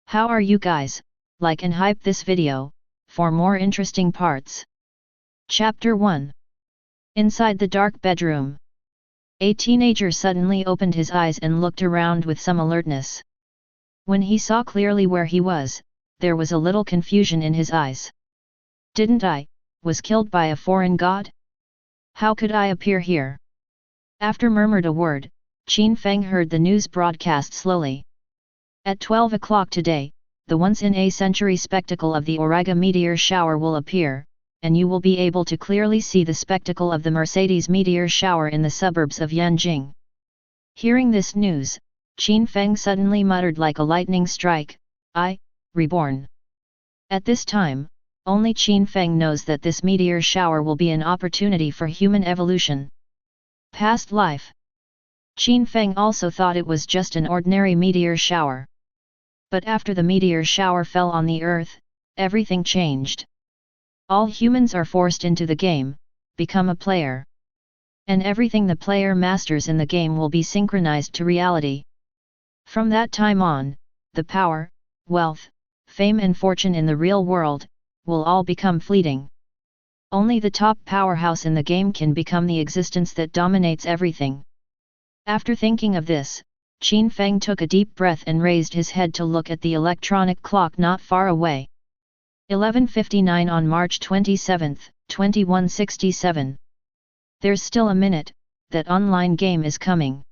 How are you guys? Like and hype this video, for more interesting parts. Chapter 1. Inside the dark bedroom. A teenager suddenly opened his eyes and looked around with some alertness. When he saw clearly where he was, there was a little confusion in his eyes. Didn't I, was killed by a foreign god? How could I appear here? After murmured a word, Qin Feng heard the news broadcast slowly. At 12 o'clock today, the once-in-a-century spectacle of the Auriga meteor shower will appear, and you will be able to clearly see the spectacle of the Mercedes meteor shower in the suburbs of Yanjing. Hearing this news, Qin Feng suddenly muttered like a lightning strike, Reborn. At this time, only Qin Feng knows that this meteor shower will be an opportunity for human evolution. Past life. Qin Feng also thought it was just an ordinary meteor shower. But after the meteor shower fell on the earth, everything changed. All humans are forced into the game, become a player. And everything the player masters in the game will be synchronized to reality. From that time on, the power, wealth, fame and fortune in the real world, will all become fleeting. Only the top powerhouse in the game can become the existence that dominates everything. After thinking of this, Qin Feng took a deep breath and raised his head to look at the electronic clock not far away. 11:59 on March 27, 2167. There's still a minute, that online game is coming.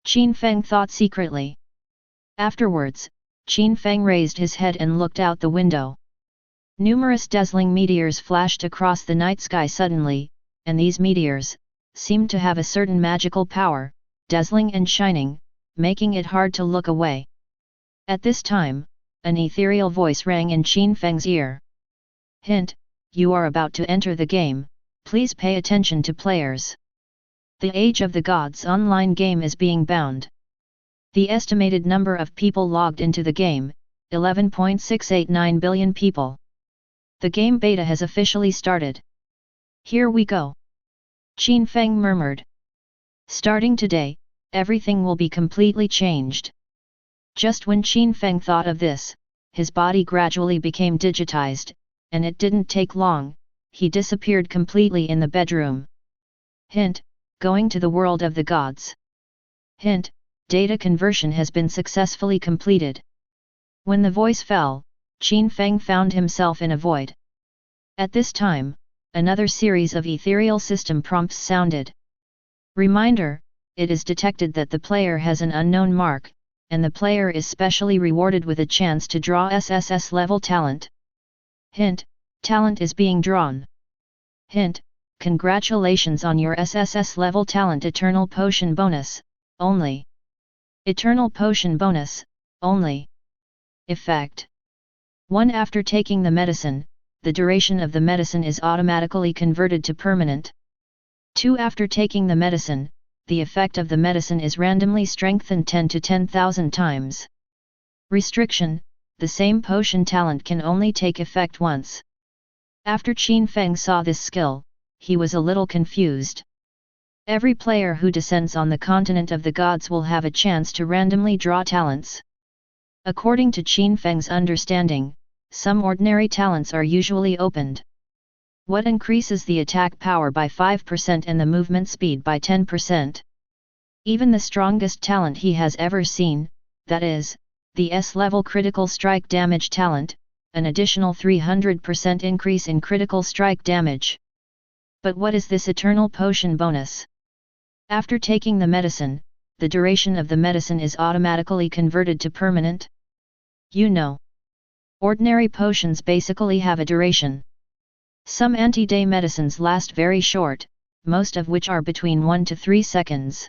Qin Feng thought secretly. Afterwards, Qin Feng raised his head and looked out the window. Numerous dazzling meteors flashed across the night sky suddenly, and these meteors seemed to have a certain magical power, dazzling and shining, making it hard to look away. At this time, an ethereal voice rang in Qin Feng's ear. Hint, you are about to enter the game, please pay attention to players. The Age of the Gods online game is being bound. The estimated number of people logged into the game, 11.689 billion people. The game beta has officially started. Here we go. Qin Feng murmured. Starting today, everything will be completely changed. Just when Qin Feng thought of this, his body gradually became digitized, and it didn't take long, he disappeared completely in the bedroom. Hint, going to the world of the gods. Hint, data conversion has been successfully completed. When the voice fell, Qin Feng found himself in a void. At this time, another series of ethereal system prompts sounded. Reminder, it is detected that the player has an unknown mark, and the player is specially rewarded with a chance to draw sss-level talent. Hint, talent is being drawn. Hint, congratulations on your sss-level talent Eternal Potion bonus, only. Eternal Potion bonus, only. Effect. 1. After taking the medicine, the duration of the medicine is automatically converted to permanent. 2. After taking the medicine, the effect of the medicine is randomly strengthened 10 to 10,000 times. Restriction, the same potion talent can only take effect once. After Qin Feng saw this skill, he was a little confused. Every player who descends on the continent of the gods will have a chance to randomly draw talents. According to Qin Feng's understanding, some ordinary talents are usually opened. What increases the attack power by 5% and the movement speed by 10%? Even the strongest talent he has ever seen, that is, the S-level critical strike damage talent, an additional 300% increase in critical strike damage. But what is this Eternal Potion bonus? After taking the medicine, the duration of the medicine is automatically converted to permanent. You know. Ordinary potions basically have a duration. Some anti-day medicines last very short, most of which are between 1 to 3 seconds.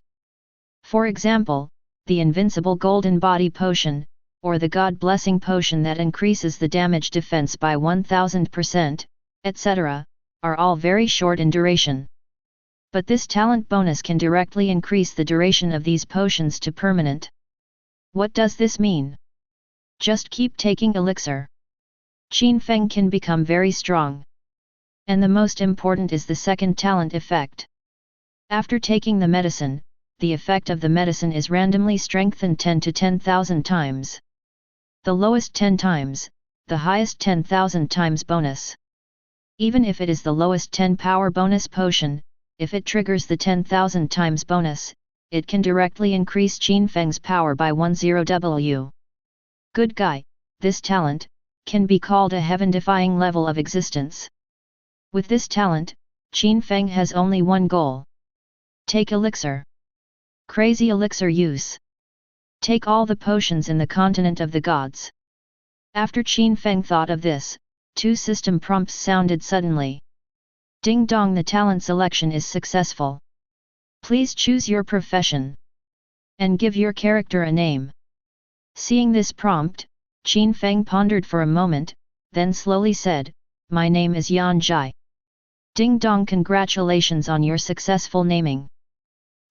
For example, the Invincible Golden Body Potion, or the God Blessing Potion that increases the damage defense by 1000%, etc., are all very short in duration. But this talent bonus can directly increase the duration of these potions to permanent. What does this mean? Just keep taking elixir. Qin Feng can become very strong. And the most important is the second talent effect. After taking the medicine, the effect of the medicine is randomly strengthened 10 to 10,000 times. The lowest 10 times, the highest 10,000 times bonus. Even if it is the lowest 10 power bonus potion, if it triggers the 10,000 times bonus, it can directly increase Qin Feng's power by 10W. Good guy, this talent can be called a heaven-defying level of existence. With this talent, Qin Feng has only one goal. Take elixir. Crazy elixir use. Take all the potions in the continent of the gods. After Qin Feng thought of this, 2 system prompts sounded suddenly. Ding dong, the talent selection is successful. Please choose your profession. And give your character a name. Seeing this prompt, Qin Feng pondered for a moment, then slowly said, "My name is Yan Zhai." Ding dong, congratulations on your successful naming.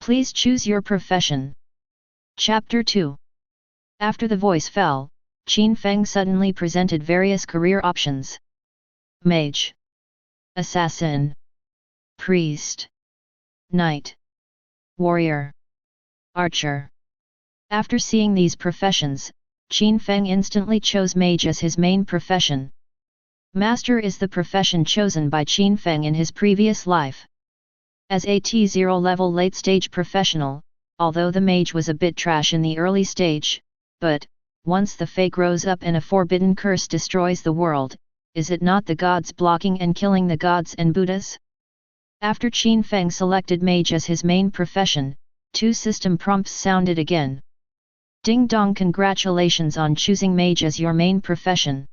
Please choose your profession. Chapter 2. After the voice fell, Qin Feng suddenly presented various career options. Mage, Assassin, Priest, Knight, Warrior, Archer. After seeing these professions, Qin Feng instantly chose Mage as his main profession. Master is the profession chosen by Qin Feng in his previous life. As a T0 level late-stage professional, although the Mage was a bit trash in the early stage, but, once the fake rose up and a forbidden curse destroys the world, is it not the gods blocking and killing the gods and Buddhas? After Qin Feng selected Mage as his main profession, 2 system prompts sounded again. Ding dong, congratulations on choosing Mage as your main profession.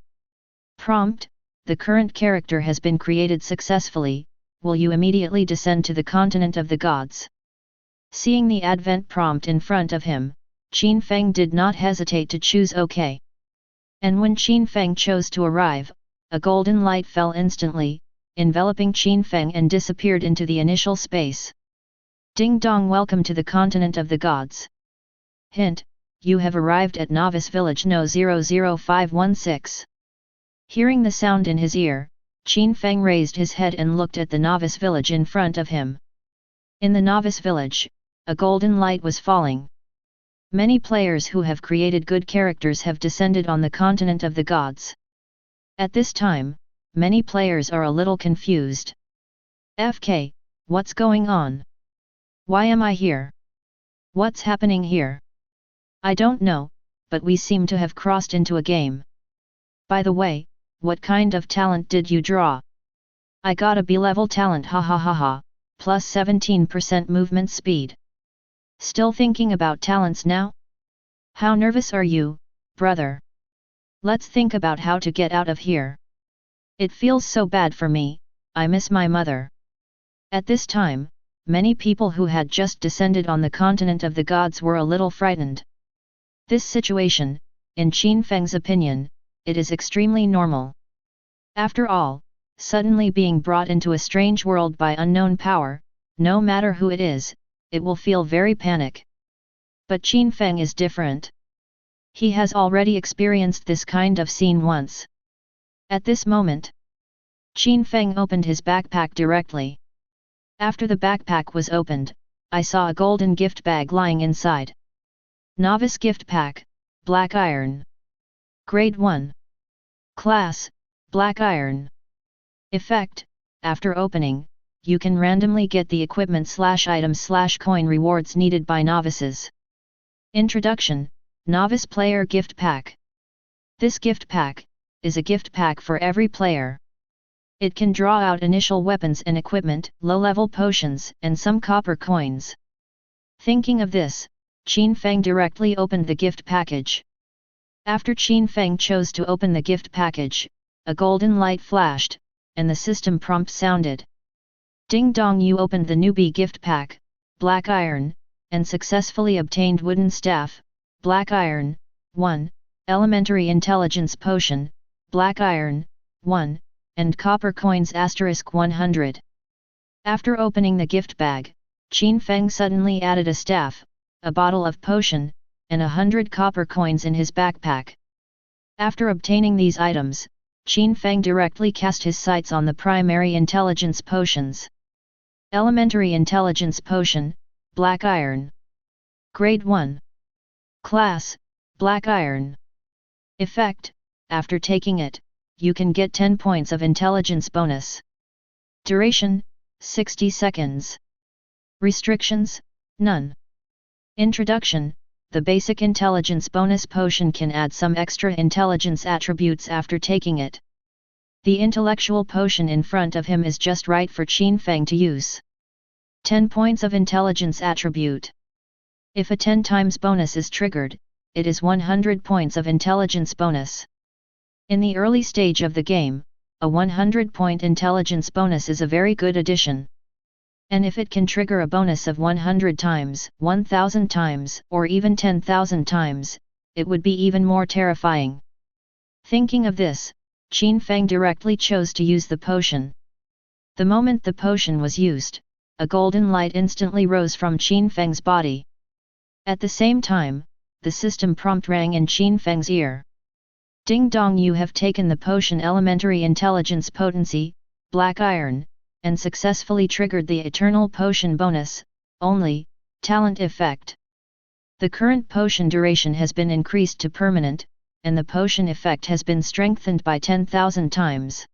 Prompt: the current character has been created successfully, will you immediately descend to the continent of the gods? Seeing the advent prompt in front of him, Qin Feng did not hesitate to choose OK. And when Qin Feng chose to arrive, a golden light fell instantly, enveloping Qin Feng and disappeared into the initial space. Ding dong, welcome to the continent of the gods. Hint: you have arrived at Novice Village No 00516. Hearing the sound in his ear, Qin Feng raised his head and looked at the Novice Village in front of him. In the Novice Village, a golden light was falling. Many players who have created good characters have descended on the continent of the gods. At this time, many players are a little confused. FK, what's going on? Why am I here? What's happening here? I don't know, but we seem to have crossed into a game. By the way, what kind of talent did you draw? I got a B-level talent, ha ha ha ha, plus 17% movement speed. Still thinking about talents now? How nervous are you, brother? Let's think about how to get out of here. It feels so bad for me, I miss my mother. At this time, many people who had just descended on the continent of the gods were a little frightened. This situation, in Qin Feng's opinion, it is extremely normal. After all, suddenly being brought into a strange world by unknown power, no matter who it is, it will feel very panic. But Qin Feng is different. He has already experienced this kind of scene once. At this moment, Qin Feng opened his backpack directly. After the backpack was opened, I saw a golden gift bag lying inside. Novice Gift Pack, Black Iron. Grade 1. Class, Black Iron. Effect: after opening, you can randomly get the equipment/item/coin rewards needed by novices. Introduction: Novice Player Gift Pack. This gift pack is a gift pack for every player. It can draw out initial weapons and equipment, low-level potions, and some copper coins. Thinking of this, Qin Feng directly opened the gift package. After Qin Feng chose to open the gift package, a golden light flashed, and the system prompt sounded. Ding dong, you opened the newbie gift pack, Black Iron, and successfully obtained Wooden Staff, Black Iron, 1, Elementary Intelligence Potion, Black Iron, 1, and Copper Coins *100. After opening the gift bag, Qin Feng suddenly added a staff, a bottle of potion, and 100 copper coins in his backpack. After obtaining these items, Qin Feng directly cast his sights on the primary intelligence potions. Elementary Intelligence Potion, Black Iron. Grade 1. Class, Black Iron. Effect: after taking it, you can get 10 points of intelligence bonus. Duration: 60 seconds. Restrictions: none. Introduction: the basic intelligence bonus potion can add some extra intelligence attributes after taking it. The intellectual potion in front of him is just right for Qin Feng to use. 10 points of intelligence attribute. If a 10 times bonus is triggered, it is 100 points of intelligence bonus. In the early stage of the game, a 100-point intelligence bonus is a very good addition. And if it can trigger a bonus of 100 times, 1000 times, or even 10,000 times, it would be even more terrifying. Thinking of this, Qin Feng directly chose to use the potion. The moment the potion was used, a golden light instantly rose from Qin Feng's body. At the same time, the system prompt rang in Qin Feng's ear. Ding dong, you have taken the potion Elementary Intelligence Potency, Black Iron, and successfully triggered the Eternal Potion bonus, only, talent effect. The current potion duration has been increased to permanent, and the potion effect has been strengthened by 10,000 times.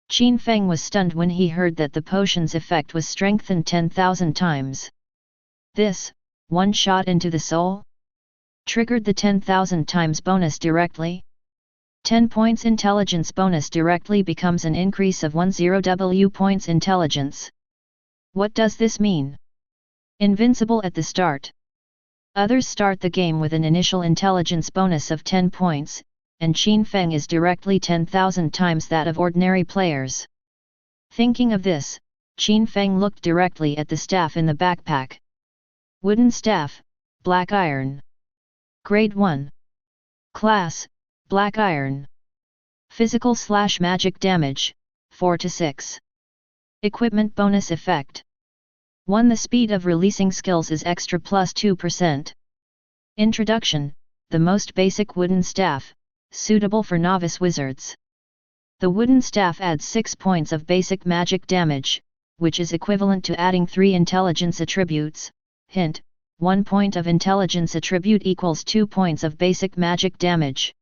Qin Feng was stunned when he heard that the potion's effect was strengthened 10,000 times. This, one shot into the soul, triggered the 10,000 times bonus directly. 10 points intelligence bonus directly becomes an increase of 10 points intelligence. What does this mean? Invincible at the start. Others start the game with an initial intelligence bonus of 10 points, and Qin Feng is directly 10,000 times that of ordinary players. Thinking of this, Qin Feng looked directly at the staff in the backpack. Wooden staff, Black Iron. Grade 1. Class, Black Iron. Physical/magic damage, 4 to 6. Equipment bonus effect. 1. The speed of releasing skills is extra plus 2%. Introduction: the most basic wooden staff, suitable for novice wizards. The wooden staff adds 6 points of basic magic damage, which is equivalent to adding 3 intelligence attributes. Hint: 1 point of intelligence attribute equals 2 points of basic magic damage.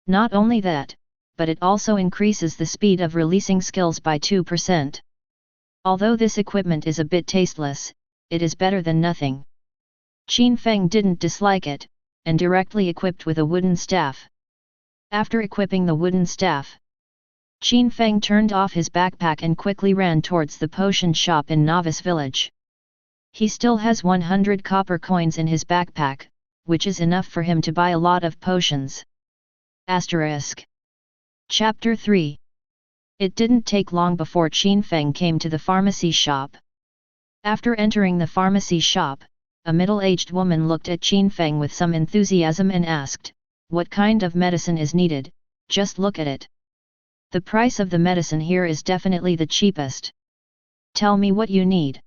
Not only that, but it also increases the speed of releasing skills by 2%. Although this equipment is a bit tasteless, it is better than nothing. Qin Feng didn't dislike it, and directly equipped with a wooden staff. After equipping the wooden staff, Qin Feng turned off his backpack and quickly ran towards the potion shop in Novice Village. He still has 100 copper coins in his backpack, which is enough for him to buy a lot of potions. Asterisk. Chapter 3. It didn't take long before Qin Feng came to the pharmacy shop. After entering the pharmacy shop, a middle-aged woman looked at Qin Feng with some enthusiasm and asked, "What kind of medicine is needed? Just look at it. The price of the medicine here is definitely the cheapest. Tell me what you need."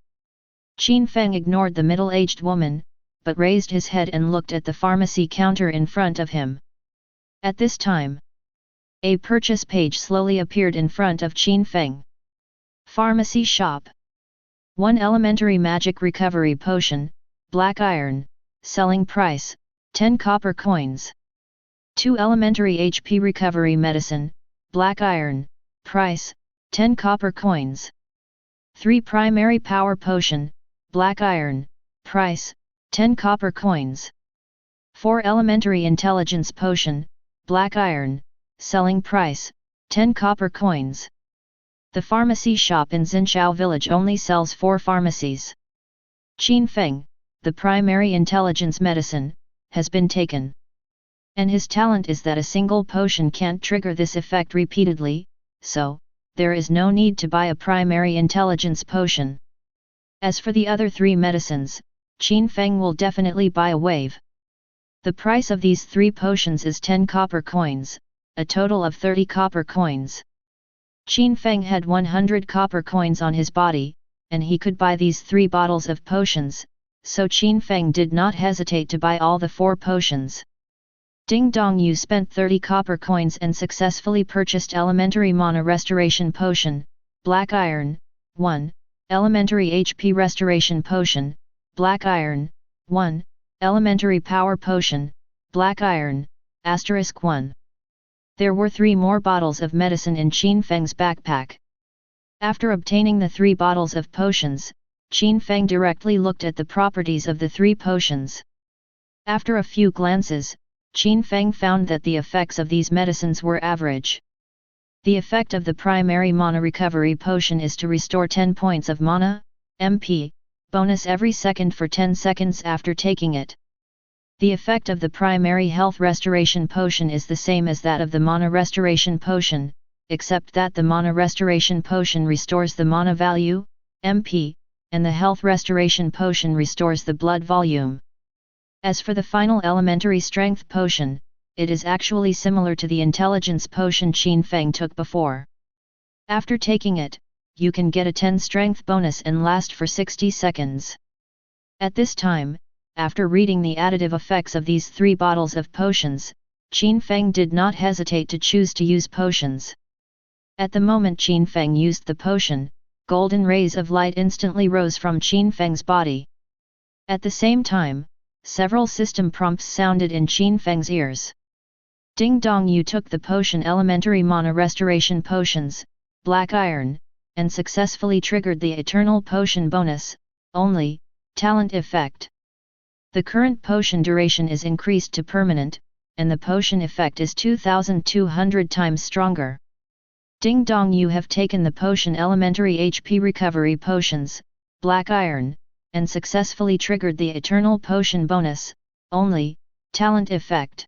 Qin Feng ignored the middle-aged woman, but raised his head and looked at the pharmacy counter in front of him. At this time, a purchase page slowly appeared in front of Qin Feng. Pharmacy shop. 1 elementary magic recovery potion, Black Iron, selling price, 10 copper coins. 2 elementary HP recovery medicine, Black Iron, price, 10 copper coins. 3 primary power potion, Black Iron, price, 10 copper coins. 4 elementary intelligence potion, Black Iron, selling price, 10 copper coins. The pharmacy shop in Xinqiao village only sells 4 pharmacies. Qin Feng, the primary intelligence medicine, has been taken. And his talent is that a single potion can't trigger this effect repeatedly, so, there is no need to buy a primary intelligence potion. As for the other 3 medicines, Qin Feng will definitely buy a wave. The price of these 3 potions is 10 copper coins, a total of 30 copper coins. Qin Feng had 100 copper coins on his body, and he could buy these 3 bottles of potions, so Qin Feng did not hesitate to buy all the 4 potions. Ding dong, you spent 30 copper coins and successfully purchased elementary mana restoration potion, Black Iron, 1, elementary HP restoration potion, Black Iron, 1, elementary power potion, Black Iron, 1. There were 3 more bottles of medicine in Qin Feng's backpack. After obtaining the 3 bottles of potions, Qin Feng directly looked at the properties of the 3 potions. After a few glances, Qin Feng found that the effects of these medicines were average. The effect of the primary mana recovery potion is to restore 10 points of mana, MP, bonus every second for 10 seconds after taking it. The effect of the primary health restoration potion is the same as that of the mana restoration potion, except that the mana restoration potion restores the mana value, MP, and the health restoration potion restores the blood volume. As for the final elementary strength potion, it is actually similar to the intelligence potion Qin Feng took before. After taking it, you can get a 10 strength bonus and last for 60 seconds. At this time, after reading the additive effects of these 3 bottles of potions, Qin Feng did not hesitate to choose to use potions. At the moment Qin Feng used the potion, golden rays of light instantly rose from Qin Feng's body. At the same time, several system prompts sounded in Qin Feng's ears. Ding dong, you took the potion elementary mana restoration potions, black iron, and successfully triggered the eternal potion bonus, only, talent effect. The current potion duration is increased to permanent, and the potion effect is 2200 times stronger. Ding dong, you have taken the potion elementary HP recovery potions, black iron, and successfully triggered the eternal potion bonus, only, talent effect.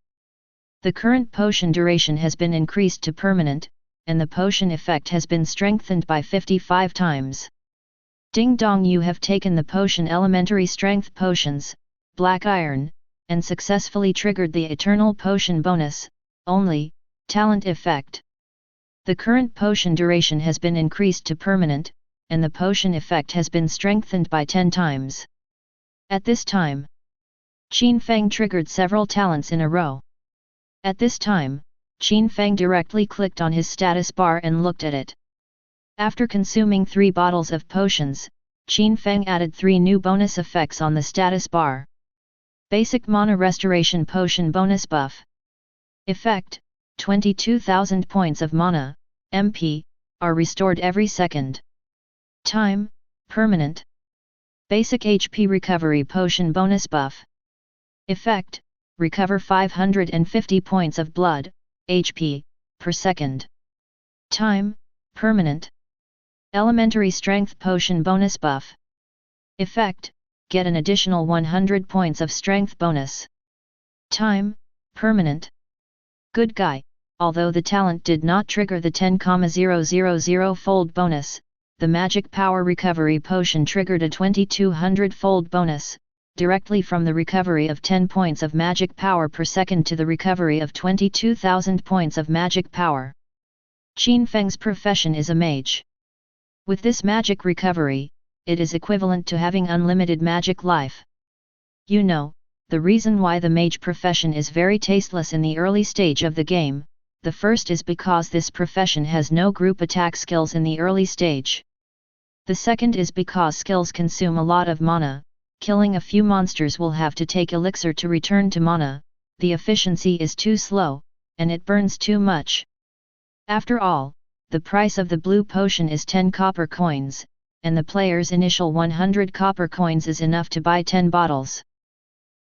The current potion duration has been increased to permanent, and the potion effect has been strengthened by 55 times. Ding dong, you have taken the potion elementary strength potions, black iron, and successfully triggered the eternal potion bonus, only, talent effect. The current potion duration has been increased to permanent, and the potion effect has been strengthened by 10 times. At this time, Qin Feng triggered several talents in a row. At this time, Qin Feng directly clicked on his status bar and looked at it. After consuming 3 bottles of potions, Qin Feng added 3 new bonus effects on the status bar. Basic Mana Restoration Potion Bonus Buff. Effect: 22,000 points of mana, MP, are restored every second. Time: permanent. Basic HP Recovery Potion Bonus Buff. Effect: recover 550 points of blood, HP, per second. Time: permanent. Elementary Strength Potion Bonus Buff. Effect: get an additional 100 points of strength bonus. Time: permanent. Good guy, although the talent did not trigger the 10,000-fold bonus, the Magic Power Recovery Potion triggered a 2200-fold bonus, directly from the recovery of 10 points of magic power per second to the recovery of 22,000 points of magic power. Qin Feng's profession is a mage. With this magic recovery, it is equivalent to having unlimited magic life. You know, the reason why the mage profession is very tasteless in the early stage of the game, the first is because this profession has no group attack skills in the early stage. The second is because skills consume a lot of mana, killing a few monsters will have to take elixir to return to mana, the efficiency is too slow, and it burns too much. After all, the price of the blue potion is 10 copper coins, and the player's initial 100 copper coins is enough to buy 10 bottles.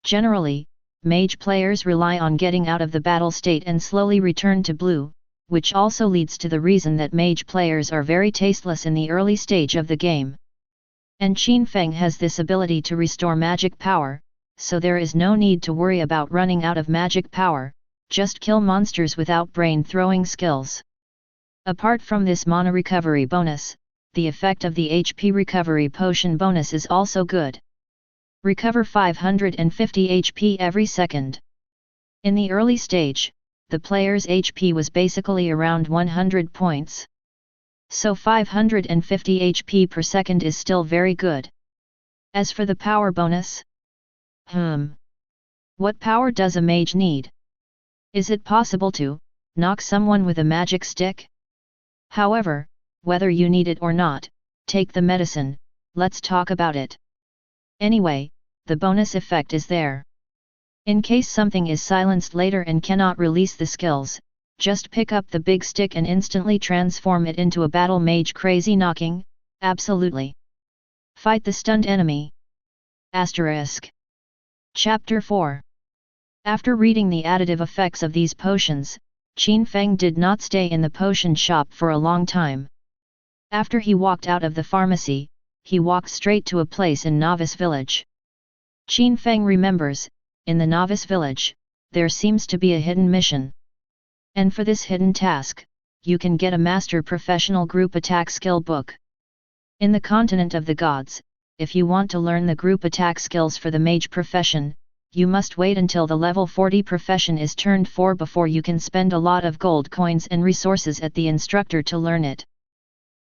Generally, mage players rely on getting out of the battle state and slowly return to blue, which also leads to the reason that mage players are very tasteless in the early stage of the game. And Qin Feng has this ability to restore magic power, so there is no need to worry about running out of magic power, just kill monsters without brain-throwing skills. Apart from this mana recovery bonus, the effect of the HP recovery potion bonus is also good. Recover 550 HP every second. In the early stage, the player's HP was basically around 100 points. So 550 HP per second is still very good. As for the power bonus? What power does a mage need? Is it possible to knock someone with a magic stick? However, whether you need it or not, take the medicine, let's talk about it. Anyway, the bonus effect is there. In case something is silenced later and cannot release the skills, just pick up the big stick and instantly transform it into a battle mage. Crazy knocking, absolutely. Fight the stunned enemy. Asterisk. Chapter 4. After reading the additive effects of these potions, Qin Feng did not stay in the potion shop for a long time. After he walked out of the pharmacy, he walked straight to a place in Novice Village. Qin Feng remembers, in the Novice Village, there seems to be a hidden mission. And for this hidden task, you can get a Master Professional Group Attack Skill book. In the Continent of the Gods, if you want to learn the group attack skills for the mage profession, you must wait until the level 40 profession is turned 4 before you can spend a lot of gold coins and resources at the instructor to learn it.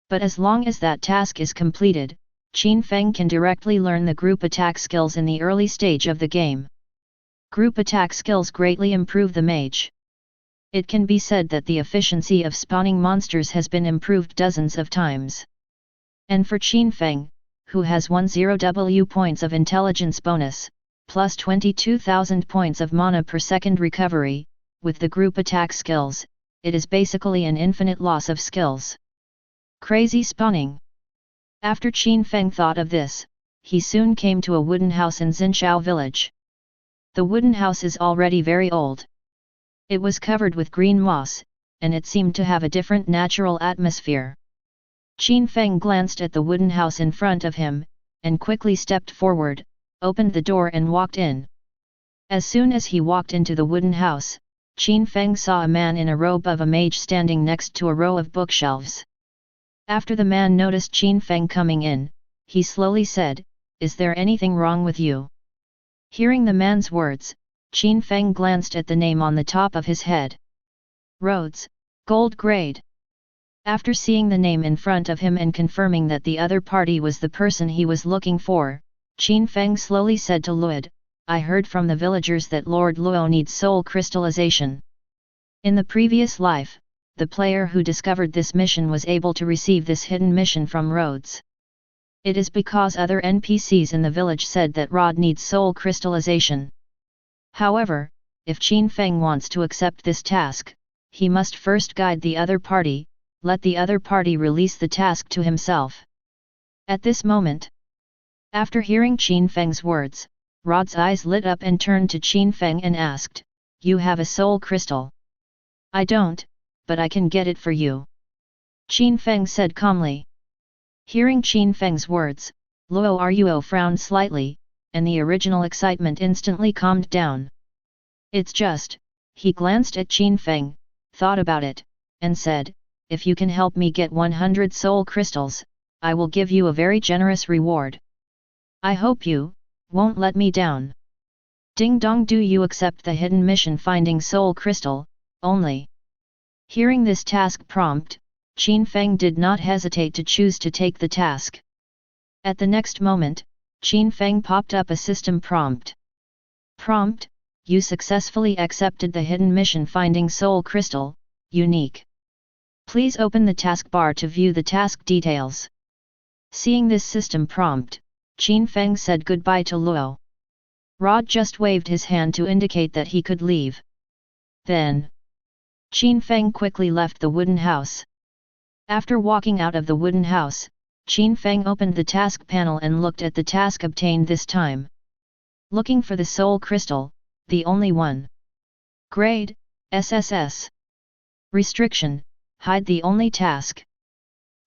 But as long as that task is completed, Qin Feng can directly learn the group attack skills in the early stage of the game. Group attack skills greatly improve the mage. It can be said that the efficiency of spawning monsters has been improved dozens of times. And for Qin Feng, who has 10W points of intelligence bonus, plus 22,000 points of mana per second recovery, with the group attack skills, it is basically an infinite loss of skills. Crazy spawning. After Qin Feng thought of this, he soon came to a wooden house in Xinqiao village. The wooden house is already very old. It was covered with green moss, and it seemed to have a different natural atmosphere. Qin Feng glanced at the wooden house in front of him, and quickly stepped forward, opened the door and walked in. As soon as he walked into the wooden house, Qin Feng saw a man in a robe of a mage standing next to a row of bookshelves. After the man noticed Qin Feng coming in, he slowly said, "Is there anything wrong with you?" Hearing the man's words, Qin Feng glanced at the name on the top of his head. Rhodes, Gold Grade. After seeing the name in front of him and confirming that the other party was the person he was looking for, Qin Feng slowly said to Luod, "I heard from the villagers that Lord Luo needs soul crystallization. In the previous life, the player who discovered this mission was able to receive this hidden mission from Rhodes. It is because other NPCs in the village said that Rod needs soul crystallization. However, if Qin Feng wants to accept this task, he must first guide the other party, let the other party release the task to himself." At this moment, after hearing Qin Feng's words, Rod's eyes lit up and turned to Qin Feng and asked, "You have a soul crystal?" "I don't, but I can get it for you," Qin Feng said calmly. Hearing Qin Feng's words, Luo Ruo frowned slightly, and the original excitement instantly calmed down. "It's just," he glanced at Qin Feng, thought about it, and said, "If you can help me get 100 soul crystals, I will give you a very generous reward. I hope you won't let me down." Ding dong, do you accept the hidden mission finding soul crystal, only? Hearing this task prompt, Qin Feng did not hesitate to choose to take the task. At the next moment, Qin Feng popped up a system prompt. Prompt: you successfully accepted the hidden mission finding soul crystal, unique. Please open the taskbar to view the task details. Seeing this system prompt, Qin Feng said goodbye to Luo. Rod just waved his hand to indicate that he could leave. Then, Qin Feng quickly left the wooden house. After walking out of the wooden house, Qin Feng opened the task panel and looked at the task obtained this time. Looking for the soul crystal, the only one. Grade, SSS. Restriction: hide the only task.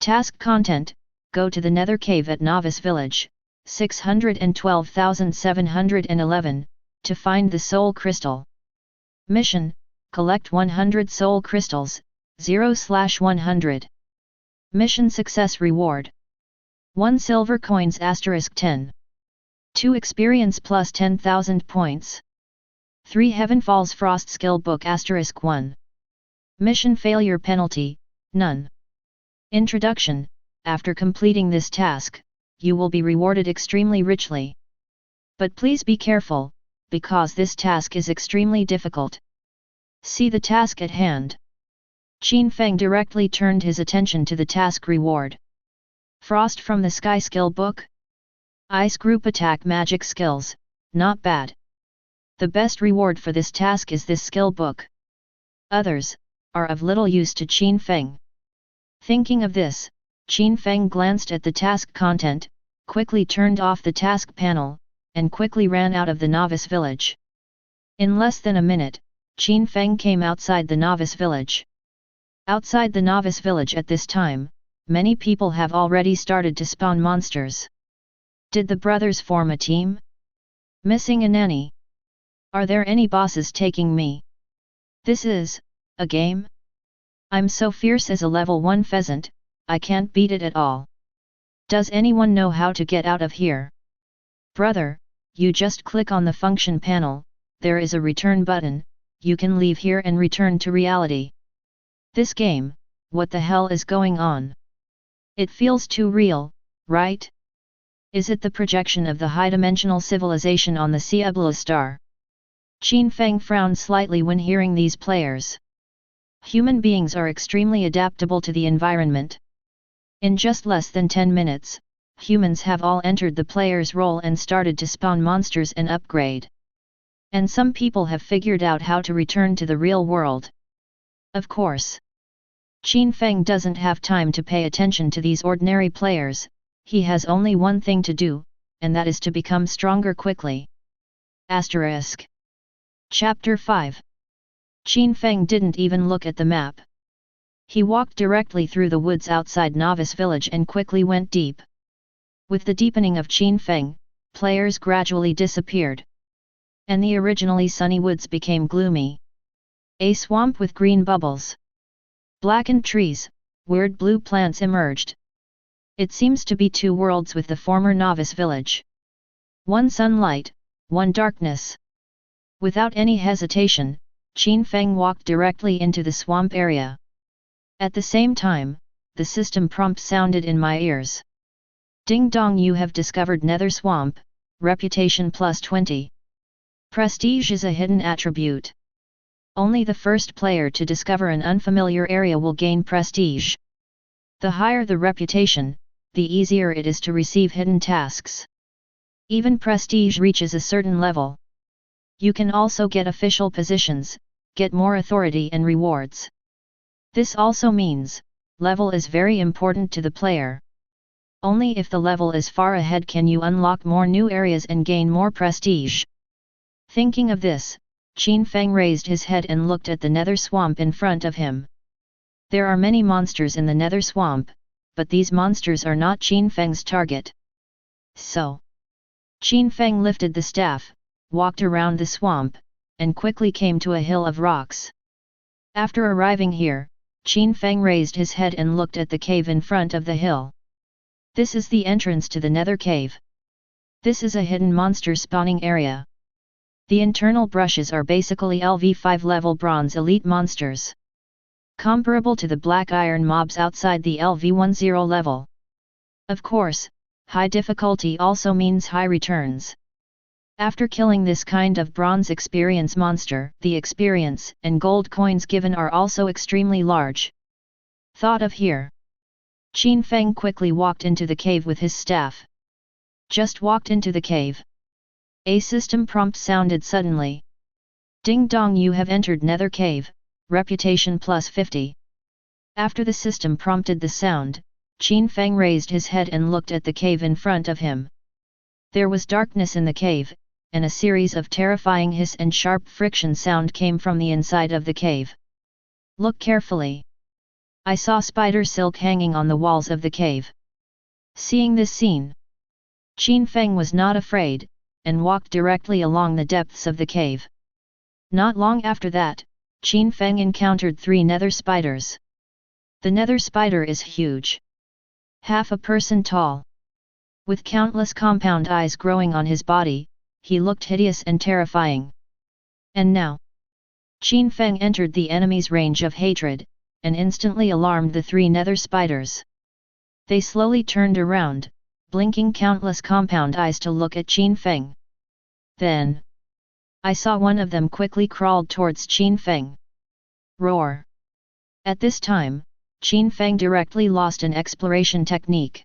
Task content: go to the Nether cave at Novice Village, 612,711, to find the soul crystal. Mission: collect 100 soul crystals, 0/100. Mission success reward: 1 silver coins *10. 2 experience plus 10,000 points. 3 Heaven Falls Frost skill book *1. Mission failure penalty: none. Introduction: after completing this task, you will be rewarded extremely richly. But please be careful, because this task is extremely difficult. See the task at hand. Qin Feng directly turned his attention to the task reward. Frost from the Sky skill book? Ice group attack magic skills, not bad. The best reward for this task is this skill book. Others are of little use to Qin Feng. Thinking of this, Qin Feng glanced at the task content, quickly turned off the task panel, and quickly ran out of the novice village. In less than a minute, Qin Feng came outside the novice village. Outside the novice village at this time, many people have already started to spawn monsters. Did the brothers form a team? Missing a nanny. Are there any bosses taking me? This is a game? I'm so fierce as a level 1 pheasant, I can't beat it at all. Does anyone know how to get out of here? Brother, you just click on the function panel, there is a return button, you can leave here and return to reality. This game, what the hell is going on? It feels too real, right? Is it the projection of the high-dimensional civilization on the sss-level star? Qin Feng frowned slightly when hearing these players. Human beings are extremely adaptable to the environment. In just less than 10 minutes, humans have all entered the player's role and started to spawn monsters and upgrade. And some people have figured out how to return to the real world. Of course. Qin Feng doesn't have time to pay attention to these ordinary players, he has only one thing to do, and that is to become stronger quickly. Asterisk. Chapter 5. Qin Feng didn't even look at the map. He walked directly through the woods outside Novice Village and quickly went deep. With the deepening of Qin Feng, players gradually disappeared. And the originally sunny woods became gloomy. A swamp with green bubbles. Blackened trees, weird blue plants emerged. It seems to be two worlds with the former Novice Village. One sunlight, one darkness. Without any hesitation, Qin Feng walked directly into the swamp area. At the same time, the system prompt sounded in my ears. Ding dong, you have discovered Nether Swamp, reputation plus 20. Prestige is a hidden attribute. Only the first player to discover an unfamiliar area will gain prestige. The higher the reputation, the easier it is to receive hidden tasks. Even prestige reaches a certain level. You can also get official positions, get more authority and rewards. This also means, level is very important to the player. Only if the level is far ahead can you unlock more new areas and gain more prestige. Thinking of this, Qin Feng raised his head and looked at the Nether Swamp in front of him. There are many monsters in the Nether Swamp, but these monsters are not Qin Feng's target. So, Qin Feng lifted the staff, walked around the swamp, and quickly came to a hill of rocks. After arriving here, Qin Feng raised his head and looked at the cave in front of the hill. This is the entrance to the Nether Cave. This is a hidden monster spawning area. The internal brushes are basically LV5 level bronze elite monsters. Comparable to the black iron mobs outside the LV10 level. Of course, high difficulty also means high returns. After killing this kind of bronze experience monster, the experience and gold coins given are also extremely large. Thought of here. Qin Feng quickly walked into the cave with his staff. Just walked into the cave. A system prompt sounded suddenly. Ding dong, you have entered Nether Cave, reputation plus 50. After the system prompted the sound, Qin Feng raised his head and looked at the cave in front of him. There was darkness in the cave, and a series of terrifying hiss and sharp friction sound came from the inside of the cave. Look carefully. I saw spider silk hanging on the walls of the cave. Seeing this scene, Qin Feng was not afraid, and walked directly along the depths of the cave. Not long after that, Qin Feng encountered 3 nether spiders. The nether spider is huge. Half a person tall. With countless compound eyes growing on his body, he looked hideous and terrifying. And now, Qin Feng entered the enemy's range of hatred, and instantly alarmed the 3 nether spiders. They slowly turned around, blinking countless compound eyes to look at Qin Feng. Then, I saw one of them quickly crawled towards Qin Feng. Roar! At this time, Qin Feng directly lost an exploration technique.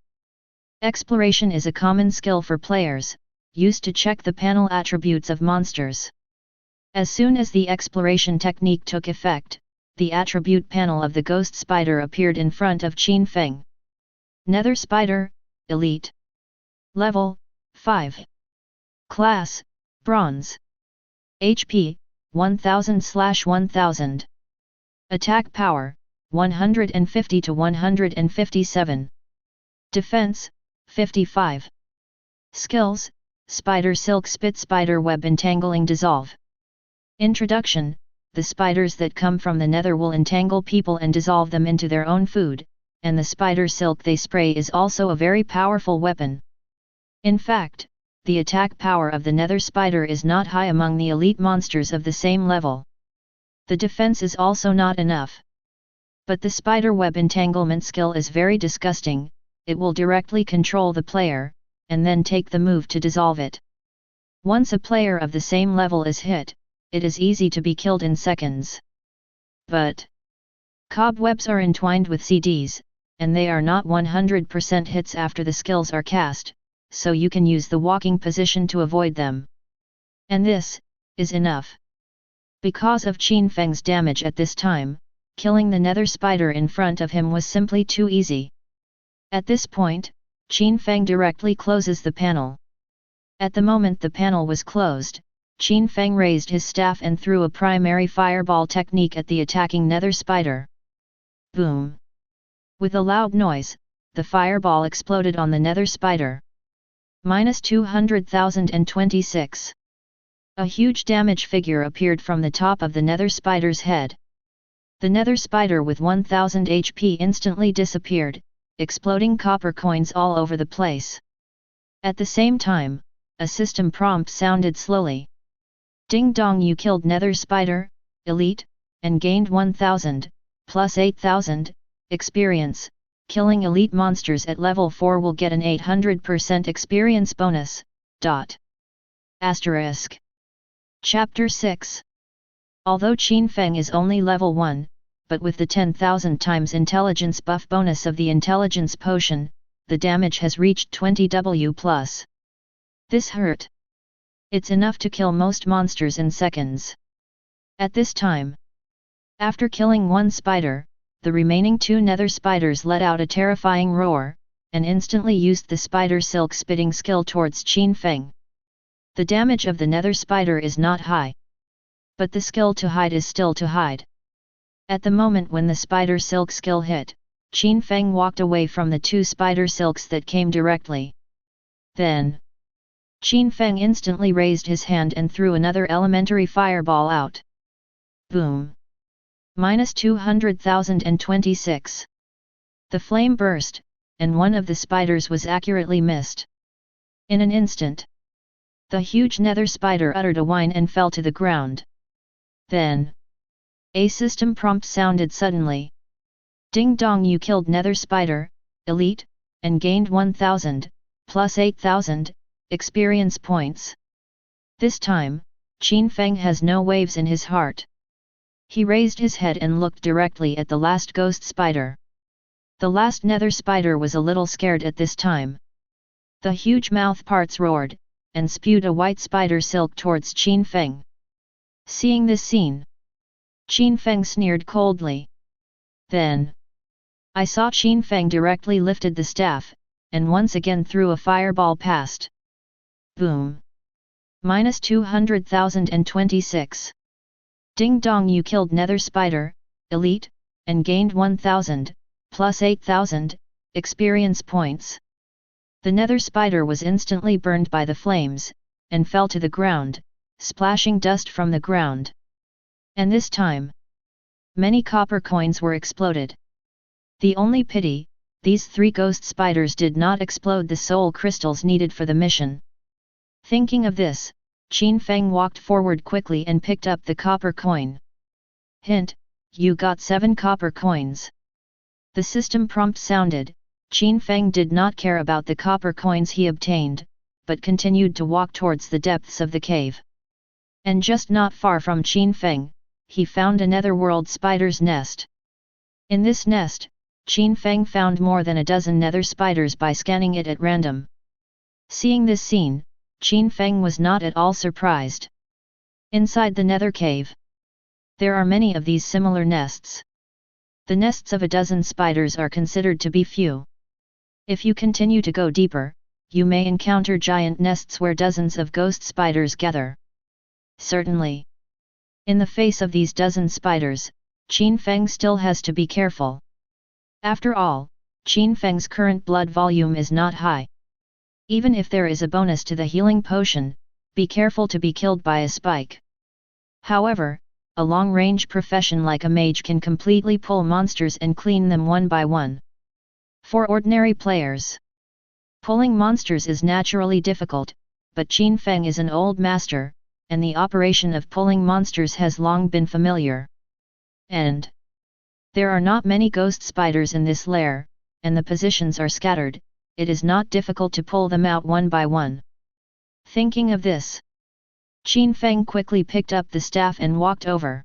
Exploration is a common skill for players, used to check the panel attributes of monsters. As soon as the exploration technique took effect, the attribute panel of the ghost spider appeared in front of Qin Feng. Nether Spider, Elite. Level, 5. Class, Bronze. HP, 1000/1000. Attack power, 150 to 157. Defense, 55. Skills, Spider Silk Spit Spider Web Entangling Dissolve. Introduction: the spiders that come from the Nether will entangle people and dissolve them into their own food, and the spider silk they spray is also a very powerful weapon. In fact, the attack power of the Nether spider is not high among the elite monsters of the same level. The defense is also not enough. But the spider web entanglement skill is very disgusting. It will directly control the player, and then take the move to dissolve it. Once a player of the same level is hit, it is easy to be killed in seconds. But cobwebs are entwined with CDs, and they are not 100% hits after the skills are cast, so you can use the walking position to avoid them. And this is enough. Because of Qin Feng's damage at this time, killing the Nether spider in front of him was simply too easy. At this point, Qin Feng directly closes the panel. At the moment the panel was closed, Qin Feng raised his staff and threw a primary fireball technique at the attacking Nether spider. Boom! With a loud noise, the fireball exploded on the Nether spider. -200,026. A huge damage figure appeared from the top of the Nether spider's head. The Nether spider with 1000 HP instantly disappeared, exploding copper coins all over the place. At the same time, a system prompt sounded slowly. Ding dong, you killed Nether spider, Elite, and gained 1000, plus 8000, experience. Killing elite monsters at level 4 will get an 800% experience bonus. Asterisk. Chapter 6. Although Qin Feng is only level 1, but with the 10,000 times intelligence buff bonus of the Intelligence Potion, the damage has reached 20W+. This hurt. It's enough to kill most monsters in seconds. At this time, after killing one spider, the remaining two Nether spiders let out a terrifying roar, and instantly used the spider silk spitting skill towards Qin Feng. The damage of the Nether spider is not high, but the skill to hide is still to hide. At the moment when the spider silk skill hit, Qin Feng walked away from the two spider silks that came directly. Then, Qin Feng instantly raised his hand and threw another elementary fireball out. Boom! -200,026. The flame burst, and one of the spiders was accurately missed. In an instant, the huge Nether spider uttered a whine and fell to the ground. Then, a system prompt sounded suddenly. Ding dong, you killed Nether spider, Elite, and gained 1000, plus 8000, experience points. This time, Qin Feng has no waves in his heart. He raised his head and looked directly at the last ghost spider. The last Nether spider was a little scared at this time. The huge mouth parts roared, and spewed a white spider silk towards Qin Feng. Seeing this scene, Qin Feng sneered coldly. Then, I saw Qin Feng directly lifted the staff, and once again threw a fireball past. Boom! -200,026. Ding dong, you killed Nether spider, Elite, and gained 1000, plus 8000, experience points. The Nether spider was instantly burned by the flames, and fell to the ground, splashing dust from the ground. And this time, many copper coins were exploded. The only pity, these three ghost spiders did not explode the soul crystals needed for the mission. Thinking of this, Qin Feng walked forward quickly and picked up the copper coin. Hint, you got 7 copper coins. The system prompt sounded. Qin Feng did not care about the copper coins he obtained, but continued to walk towards the depths of the cave. And just not far from Qin Feng, he found a netherworld spider's nest. In this nest, Qin Feng found more than a dozen nether spiders by scanning it at random. Seeing this scene, Qin Feng was not at all surprised. Inside the Nether cave, there are many of these similar nests. The nests of a dozen spiders are considered to be few. If you continue to go deeper, you may encounter giant nests where dozens of ghost spiders gather. Certainly. In the face of these dozen spiders, Qin Feng still has to be careful. After all, Qin Feng's current blood volume is not high. Even if there is a bonus to the healing potion, be careful to be killed by a spike. However, a long-range profession like a mage can completely pull monsters and clean them one by one. For ordinary players, pulling monsters is naturally difficult, but Qin Feng is an old master, and the operation of pulling monsters has long been familiar. And there are not many ghost spiders in this lair, and the positions are scattered, it is not difficult to pull them out one by one. Thinking of this, Qin Feng quickly picked up the staff and walked over.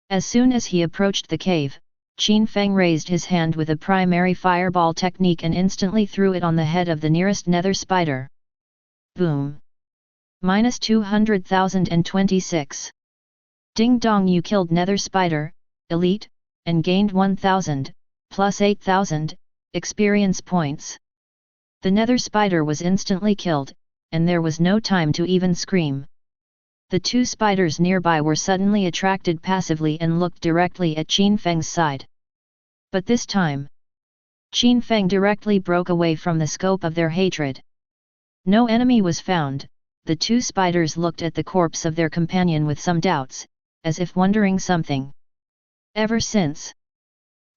As soon as he approached the cave, Qin Feng raised his hand with a primary fireball technique and instantly threw it on the head of the nearest nether spider. Boom! -200,026. Ding dong, you killed nether spider, elite, and gained 1000, plus 8000, experience points. The nether spider was instantly killed, and there was no time to even scream. The two spiders nearby were suddenly attracted passively and looked directly at Qin Feng's side. But this time, Qin Feng directly broke away from the scope of their hatred. No enemy was found. The two spiders looked at the corpse of their companion with some doubts, as if wondering something. Ever since,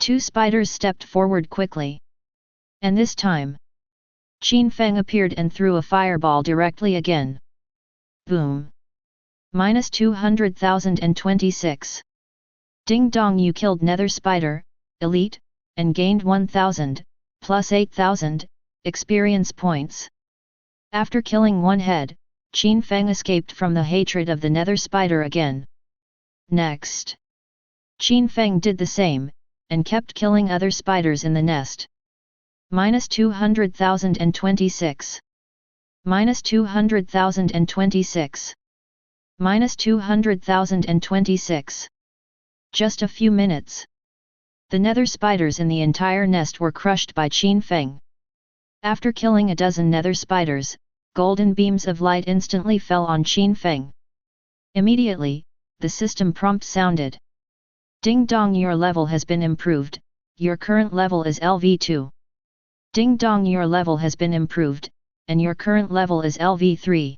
two spiders stepped forward quickly. And this time, Qin Feng appeared and threw a fireball directly again. Boom! -200,026. Ding dong, you killed nether spider, elite, and gained 1000, plus 8000, experience points. After killing one head, Qin Feng escaped from the hatred of the nether spider again. Next, Qin Feng did the same, and kept killing other spiders in the nest. -200,026. -200,026. -200,026. Just a few minutes. The nether spiders in the entire nest were crushed by Qin Feng. After killing a dozen nether spiders, golden beams of light instantly fell on Qin Feng. Immediately, the system prompt sounded. Ding dong, your level has been improved, your current level is LV2. Ding dong, your level has been improved, and your current level is LV3.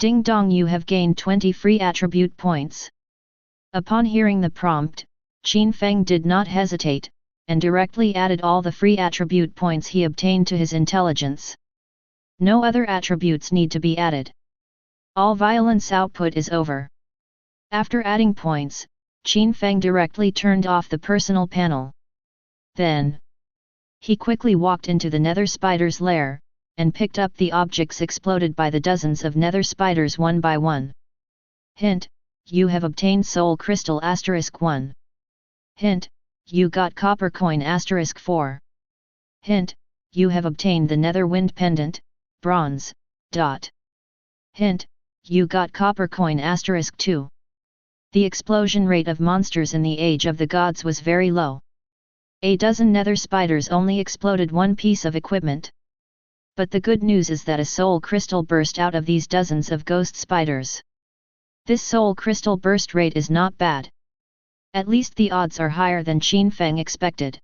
Ding dong, you have gained 20 free attribute points. Upon hearing the prompt, Qin Feng did not hesitate, and directly added all the free attribute points he obtained to his intelligence. No other attributes need to be added. All violence output is over. After adding points, Qin Feng directly turned off the personal panel. Then, he quickly walked into the nether spider's lair, and picked up the objects exploded by the dozens of nether spiders one by one. Hint: you have obtained soul crystal *1. Hint: you got copper coin *4. Hint: you have obtained the nether wind pendant, bronze. Hint: you got copper coin *2. The explosion rate of monsters in the Age of the Gods was very low. A dozen nether spiders only exploded one piece of equipment. But the good news is that a soul crystal burst out of these dozens of ghost spiders. This soul crystal burst rate is not bad. At least the odds are higher than Qin Feng expected.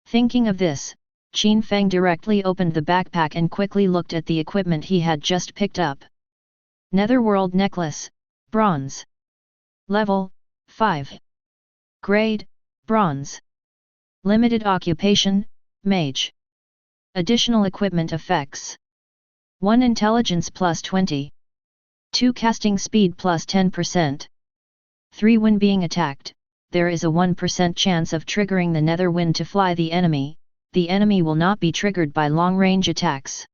Thinking of this, Qin Feng directly opened the backpack and quickly looked at the equipment he had just picked up. Netherworld necklace, bronze. Level, 5. Grade, bronze. Limited occupation, mage. Additional equipment effects. 1 intelligence plus 20. 2 casting speed plus 10%. 3 when being attacked, there is a 1% chance of triggering the nether wind to fly the enemy will not be triggered by long-range attacks.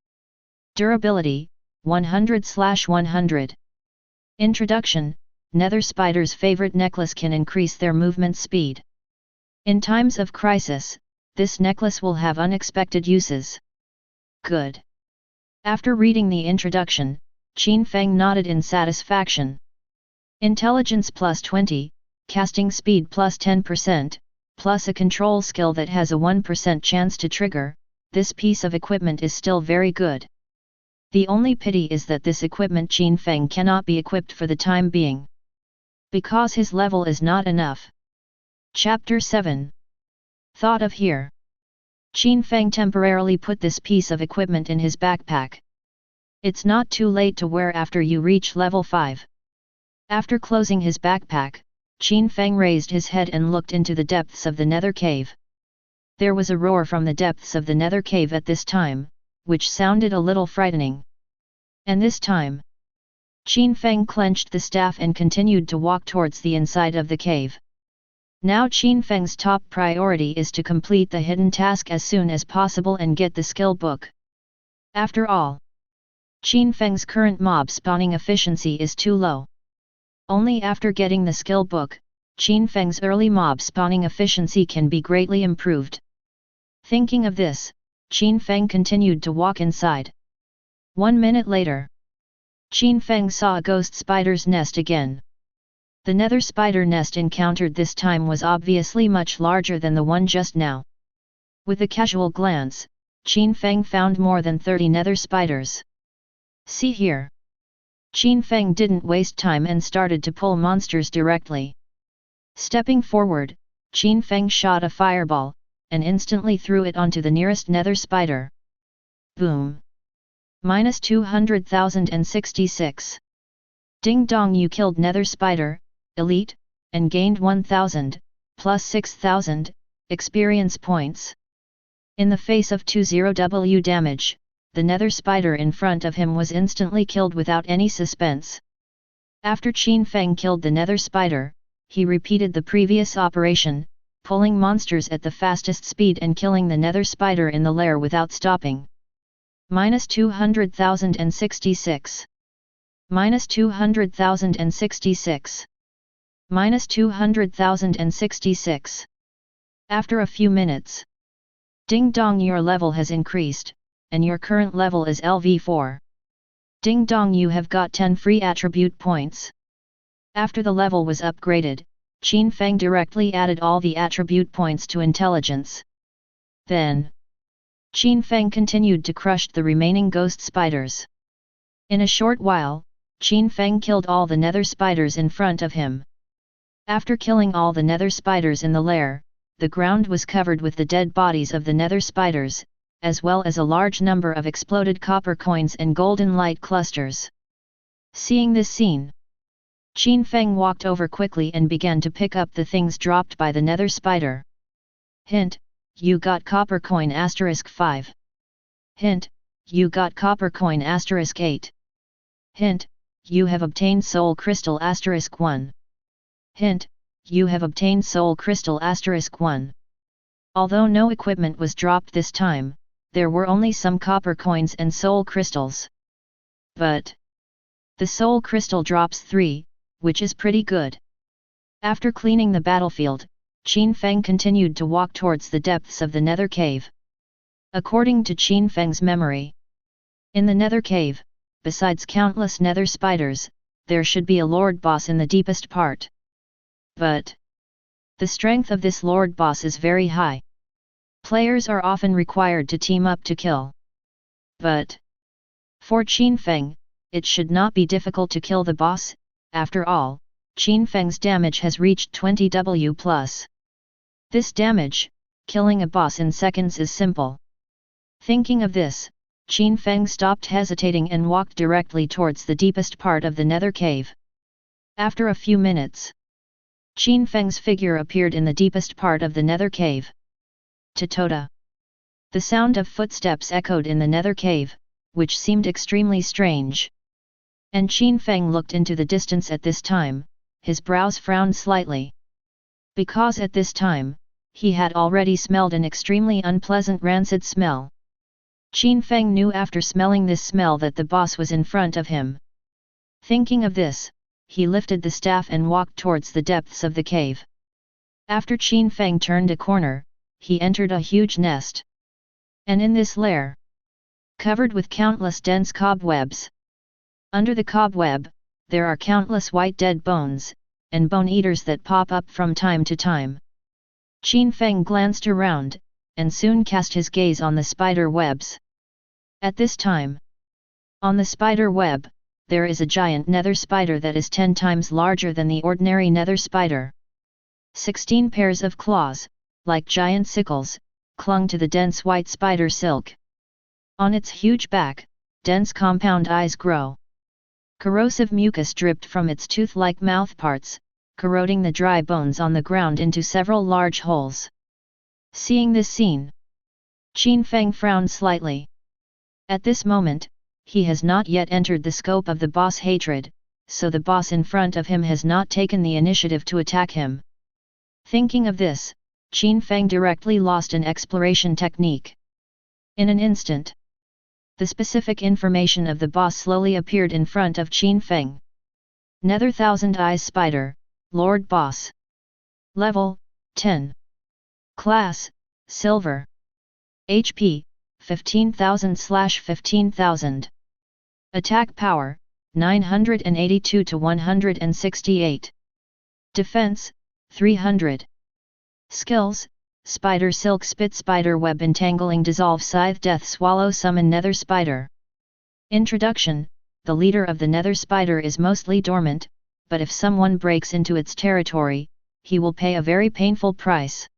Durability, 100/100. Introduction: nether spider's favorite necklace can increase their movement speed. In times of crisis, this necklace will have unexpected uses. Good. After reading the introduction, Qin Feng nodded in satisfaction. Intelligence plus 20, casting speed plus 10%, plus a control skill that has a 1% chance to trigger. This piece of equipment is still very good. The only pity is that this equipment Qin Feng cannot be equipped for the time being, because his level is not enough. Chapter 7. Thought of here. Qin Feng temporarily put this piece of equipment in his backpack. It's not too late to wear after you reach level 5. After closing his backpack, Qin Feng raised his head and looked into the depths of the Nether cave. There was a roar from the depths of the Nether cave at this time, which sounded a little frightening. And this time, Qin Feng clenched the staff and continued to walk towards the inside of the cave. Now Qin Feng's top priority is to complete the hidden task as soon as possible and get the skill book. After all, Qin Feng's current mob spawning efficiency is too low. Only after getting the skill book, Qin Feng's early mob spawning efficiency can be greatly improved. Thinking of this, Qin Feng continued to walk inside. 1 minute later, Qin Feng saw a ghost spider's nest again. The nether spider nest encountered this time was obviously much larger than the one just now. With a casual glance, Qin Feng found more than 30 nether spiders. See here. Qin Feng didn't waste time and started to pull monsters directly. Stepping forward, Qin Feng shot a fireball, and instantly threw it onto the nearest nether spider. Boom! Minus 200,066. Ding dong, you killed nether spider, elite, and gained 1000, plus 6000, experience points. In the face of 20W damage, the nether spider in front of him was instantly killed without any suspense. After Qin Feng killed the nether spider, he repeated the previous operation, pulling monsters at the fastest speed and killing the nether spider in the lair without stopping. Minus 200,066. Minus 200,066. Minus 200,066. After a few minutes. Ding dong, your level has increased, and your current level is LV4. Ding dong, you have got 10 free attribute points. After the level was upgraded, Qin Feng directly added all the attribute points to intelligence. Then, Qin Feng continued to crush the remaining ghost spiders. In a short while, Qin Feng killed all the nether spiders in front of him. After killing all the nether spiders in the lair, the ground was covered with the dead bodies of the nether spiders, as well as a large number of exploded copper coins and golden light clusters. Seeing this scene, Qin Feng walked over quickly and began to pick up the things dropped by the nether spider. Hint, you got copper coin *5. Hint, you got copper coin *8. Hint, you have obtained soul crystal *1. Hint, you have obtained soul crystal *1. Although no equipment was dropped this time, there were only some copper coins and soul crystals. But the soul crystal drops 3, which is pretty good. After cleaning the battlefield, Qin Feng continued to walk towards the depths of the nether cave. According to Qin Feng's memory, in the nether cave, besides countless nether spiders, there should be a lord boss in the deepest part. But the strength of this lord boss is very high. Players are often required to team up to kill. But for Qin Feng, it should not be difficult to kill the boss. After all, Qin Feng's damage has reached 20W+. This damage, killing a boss in seconds is simple. Thinking of this, Qin Feng stopped hesitating and walked directly towards the deepest part of the nether cave. After a few minutes, Qin Feng's figure appeared in the deepest part of the nether cave. Totoda. The sound of footsteps echoed in the nether cave, which seemed extremely strange. And Qin Feng looked into the distance at this time, his brows frowned slightly. Because at this time, he had already smelled an extremely unpleasant rancid smell. Qin Feng knew after smelling this smell that the boss was in front of him. Thinking of this, he lifted the staff and walked towards the depths of the cave. After Qin Feng turned a corner, he entered a huge nest. And in this lair, covered with countless dense cobwebs. Under the cobweb, there are countless white dead bones, and bone eaters that pop up from time to time. Qin Feng glanced around, and soon cast his gaze on the spider webs. At this time, on the spider web, there is a giant nether spider that is 10 times larger than the ordinary nether spider. 16 pairs of claws, like giant sickles, clung to the dense white spider silk. On its huge back, dense compound eyes grow. Corrosive mucus dripped from its tooth-like mouthparts, corroding the dry bones on the ground into several large holes. Seeing this scene, Qin Feng frowned slightly. At this moment, he has not yet entered the scope of the boss hatred, so the boss in front of him has not taken the initiative to attack him. Thinking of this, Qin Feng directly lost an exploration technique. In an instant, the specific information of the boss slowly appeared in front of Qin Feng. Nether Thousand Eyes Spider, Lord Boss. Level, 10. Class, Silver. HP, 15,000/15,000. Attack power, 982 to 168. Defense, 300. Skills, Spider Silk Spit Spider Web Entangling Dissolve Scythe Death Swallow Summon Nether Spider. Introduction, the leader of the Nether Spider is mostly dormant, but if someone breaks into its territory, he will pay a very painful price.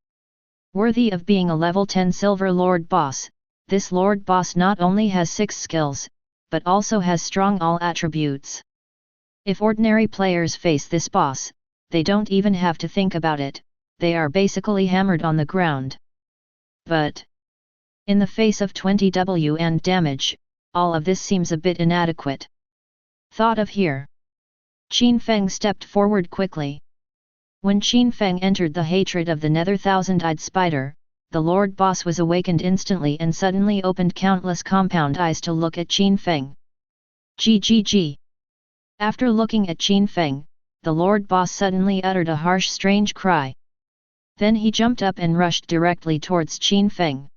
Worthy of being a level 10 Silver Lord Boss, this Lord Boss not only has 6 skills, but also has strong all attributes. If ordinary players face this boss, they don't even have to think about it, they are basically hammered on the ground. But in the face of 20W and damage, all of this seems a bit inadequate. Thought of here. Qin Feng stepped forward quickly. When Qin Feng entered the hatred of the Nether Thousand-Eyed Spider, the Lord Boss was awakened instantly and suddenly opened countless compound eyes to look at Qin Feng. GGG. After looking at Qin Feng, the Lord Boss suddenly uttered a harsh strange cry. Then he jumped up and rushed directly towards Qin Feng.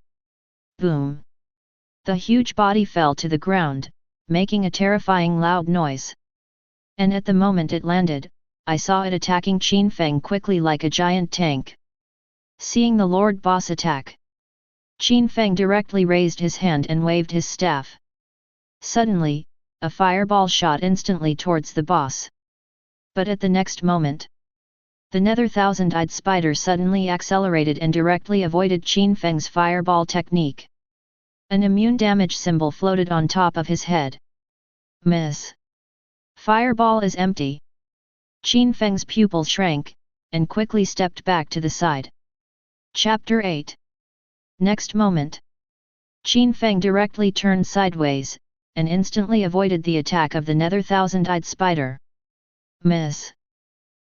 Boom! The huge body fell to the ground, making a terrifying loud noise. And at the moment it landed, I saw it attacking Qin Feng quickly like a giant tank. Seeing the Lord Boss attack, Qin Feng directly raised his hand and waved his staff. Suddenly, a fireball shot instantly towards the boss. But at the next moment, the Nether Thousand-Eyed Spider suddenly accelerated and directly avoided Qin Feng's fireball technique. An immune damage symbol floated on top of his head. Miss. Fireball is empty. Qin Feng's pupil shrank, and quickly stepped back to the side. Chapter 8. Next moment, Qin Feng directly turned sideways, and instantly avoided the attack of the Nether Thousand-Eyed Spider. Miss.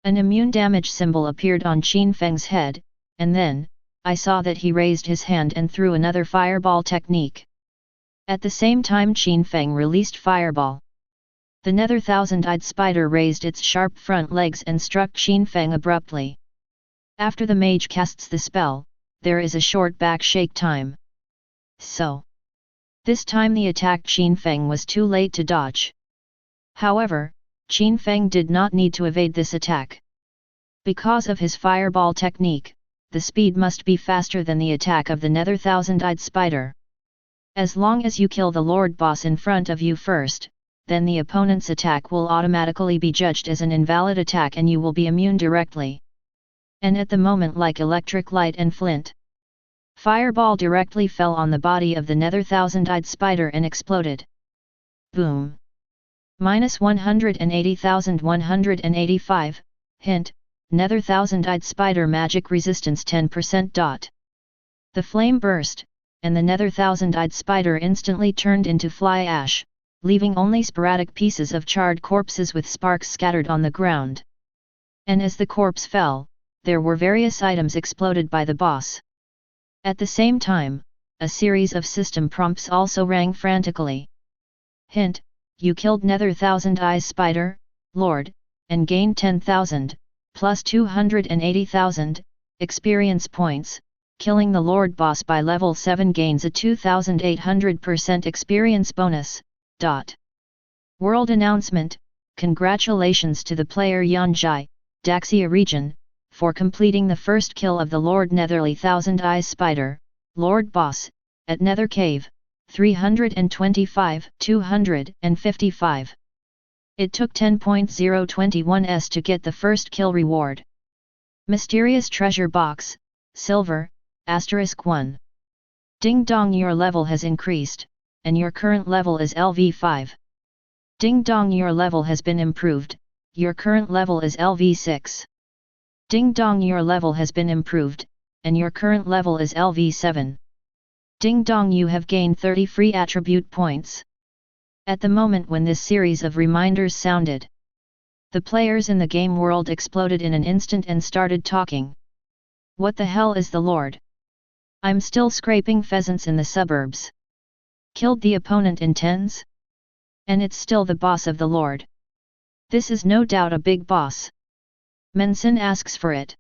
An immune damage symbol appeared on Qin Feng's head, and then, I saw that he raised his hand and threw another fireball technique. At the same time Qin Feng released fireball. The Nether Thousand-Eyed Spider raised its sharp front legs and struck Qin Feng abruptly. After the mage casts the spell, there is a short back shake time. So, this time the attack Qin Feng was too late to dodge. However, Qin Feng did not need to evade this attack. Because of his fireball technique, the speed must be faster than the attack of the Nether Thousand-Eyed Spider. As long as you kill the Lord Boss in front of you first, then the opponent's attack will automatically be judged as an invalid attack and you will be immune directly. And at the moment, like electric light and flint, fireball directly fell on the body of the Nether Thousand-Eyed Spider and exploded. Boom! -180,185, hint, Nether Thousand-Eyed Spider magic resistance 10%. The flame burst, and the Nether Thousand-Eyed Spider instantly turned into fly ash, leaving only sporadic pieces of charred corpses with sparks scattered on the ground. And as the corpse fell, there were various items exploded by the boss. At the same time, a series of system prompts also rang frantically. Hint, you killed Nether Thousand-Eyes Spider, Lord, and gained 10,000, plus 280,000, experience points. Killing the Lord Boss by level 7 gains a 2,800% experience bonus. World announcement, congratulations to the player Yanjai, Daxia region, for completing the first kill of the Lord Netherly Thousand Eyes Spider, Lord Boss, at Nether Cave, 325-255. It took 10.021s to get the first kill reward. Mysterious Treasure Box, Silver, *1. Ding dong, your level has increased, and your current level is LV5. Ding dong, your level has been improved, your current level is LV6. Ding dong, your level has been improved, and your current level is LV7. Ding dong, you have gained 30 free attribute points. At the moment when this series of reminders sounded, the players in the game world exploded in an instant and started talking. What the hell is the Lord? I'm still scraping pheasants in the suburbs. Killed the opponent in tens? And it's still the boss of the Lord. This is no doubt a big boss. Mensin asks for it.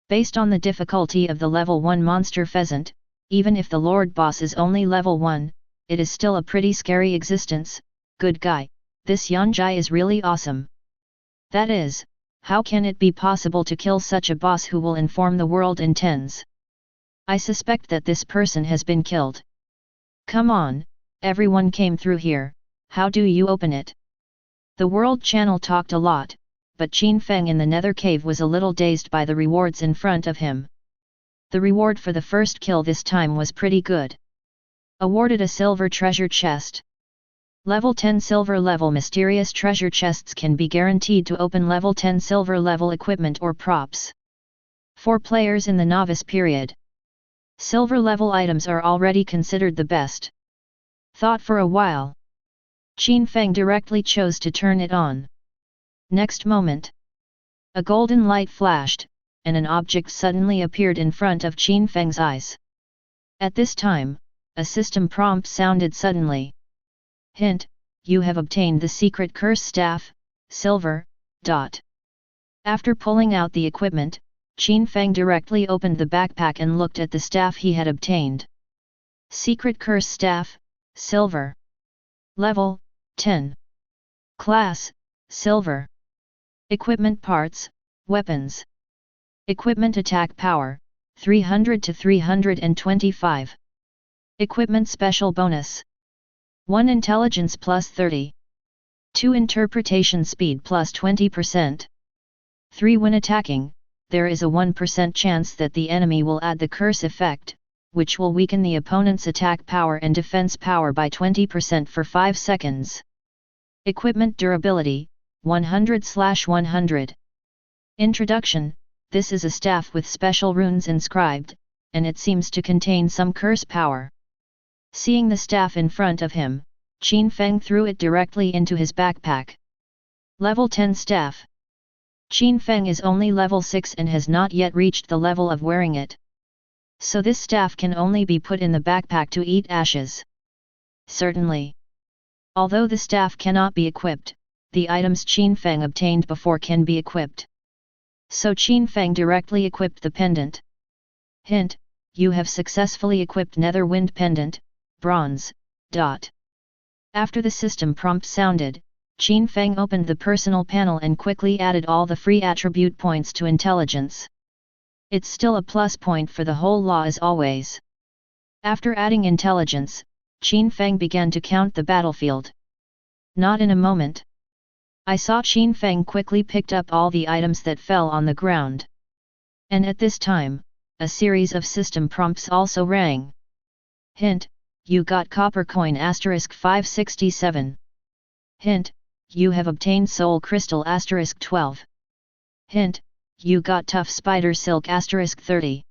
Based on the difficulty of the level 1 monster pheasant, even if the Lord boss is only level 1, it is still a pretty scary existence. Good guy, this Yanjai is really awesome. That is, how can it be possible to kill such a boss who will inform the world in tens? I suspect that this person has been killed. Come on, everyone came through here, how do you open it? The World Channel talked a lot, but Qin Feng in the Nether Cave was a little dazed by the rewards in front of him. The reward for the first kill this time was pretty good. Awarded a silver treasure chest. Level 10 silver level mysterious treasure chests can be guaranteed to open level 10 silver level equipment or props. For players in the novice period, silver level items are already considered the best. Thought for a while. Qin Feng directly chose to turn it on. Next moment, a golden light flashed, and an object suddenly appeared in front of Qin Feng's eyes. At this time, a system prompt sounded suddenly. Hint, you have obtained the secret curse staff, silver. After pulling out the equipment, Qin Feng directly opened the backpack and looked at the staff he had obtained. Secret curse staff, silver. Level, 10. Class, silver. Equipment parts, weapons. Equipment attack power, 300 to 325. Equipment special bonus. 1 intelligence plus 30. 2 interpretation speed plus 20%. 3 when attacking, there is a 1% chance that the enemy will add the curse effect, which will weaken the opponent's attack power and defense power by 20% for 5 seconds. Equipment durability, 100/100. Introduction, this is a staff with special runes inscribed, and it seems to contain some curse power. Seeing the staff in front of him, Qin Feng threw it directly into his backpack. Level 10 staff. Qin Feng is only level 6 and has not yet reached the level of wearing it. So this staff can only be put in the backpack to eat ashes. Certainly. Although the staff cannot be equipped, the items Qin Feng obtained before can be equipped. So Qin Feng directly equipped the pendant. Hint, you have successfully equipped Nether Wind Pendant, bronze. After the system prompt sounded, Qin Feng opened the personal panel and quickly added all the free attribute points to intelligence. It's still a plus point for the whole law as always. After adding intelligence, Qin Feng began to count the battlefield. Not in a moment. I saw Qin Feng quickly picked up all the items that fell on the ground. And at this time, a series of system prompts also rang. Hint, you got copper coin *567. Hint, you have obtained soul crystal *12. Hint, you got tough spider silk *30.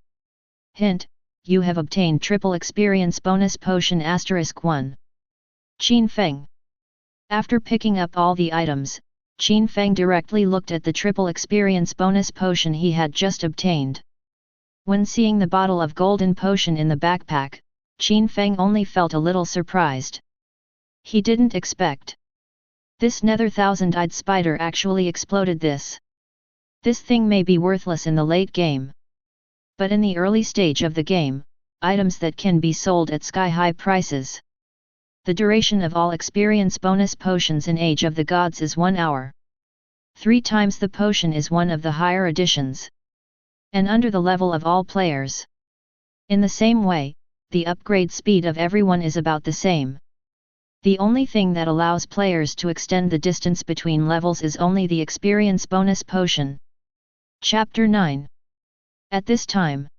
Hint, you have obtained triple experience bonus potion *1. Qin Feng. After picking up all the items, Qin Feng directly looked at the triple experience bonus potion he had just obtained. When seeing the bottle of golden potion in the backpack, Qin Feng only felt a little surprised. He didn't expect. This Nether thousand-eyed spider actually exploded this. This thing may be worthless in the late game. But in the early stage of the game, items that can be sold at sky-high prices. The duration of all experience bonus potions in Age of the Gods is 1 hour. 3 times the potion is one of the higher editions. And under the level of all players. In the same way, the upgrade speed of everyone is about the same. The only thing that allows players to extend the distance between levels is only the experience bonus potion. Chapter 9. At this time,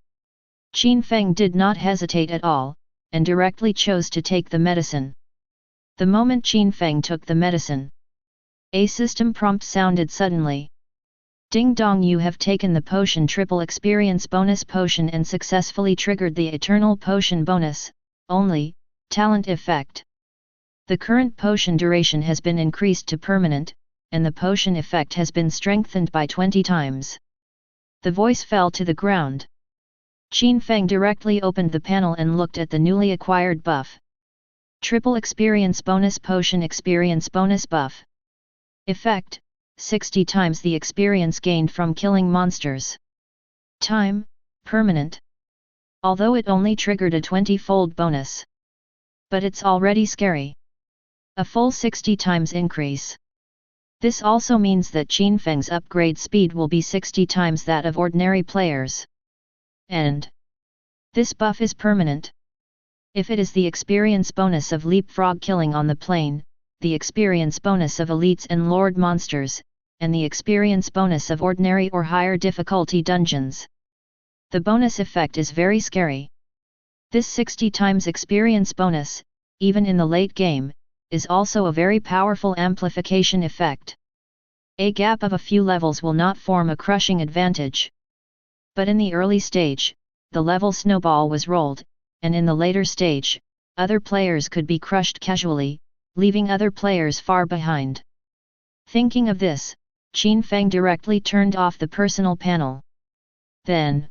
Qin Feng did not hesitate at all, and directly chose to take the medicine. The moment Qin Feng took the medicine, a system prompt sounded suddenly. Ding dong, you have taken the potion triple experience bonus potion and successfully triggered the eternal potion bonus, only, talent effect. The current potion duration has been increased to permanent, and the potion effect has been strengthened by 20 times. The voice fell to the ground. Qin Feng directly opened the panel and looked at the newly acquired buff. Triple experience bonus potion experience bonus buff. Effect: 60 times the experience gained from killing monsters. Time: permanent. Although it only triggered a 20-fold bonus. But it's already scary. A full 60 times increase. This also means that Qin Feng's upgrade speed will be 60 times that of ordinary players. And this buff is permanent. If it is the experience bonus of leapfrog killing on the plane, the experience bonus of elites and lord monsters, and the experience bonus of ordinary or higher difficulty dungeons. The bonus effect is very scary. This 60 times experience bonus, even in the late game, is also a very powerful amplification effect. A gap of a few levels will not form a crushing advantage. But in the early stage, the level snowball was rolled, and in the later stage, other players could be crushed casually, leaving other players far behind. Thinking of this, Qin Feng directly turned off the personal panel. Then,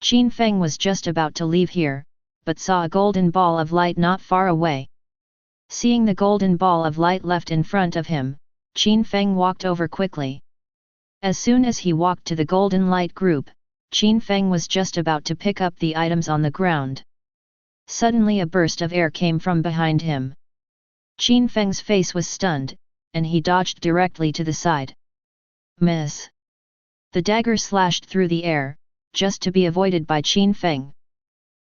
Qin Feng was just about to leave here, but saw a golden ball of light not far away. Seeing the golden ball of light left in front of him, Qin Feng walked over quickly. As soon as he walked to the golden light group, Qin Feng was just about to pick up the items on the ground. Suddenly a burst of air came from behind him. Qin Feng's face was stunned, and he dodged directly to the side. Miss! The dagger slashed through the air, just to be avoided by Qin Feng.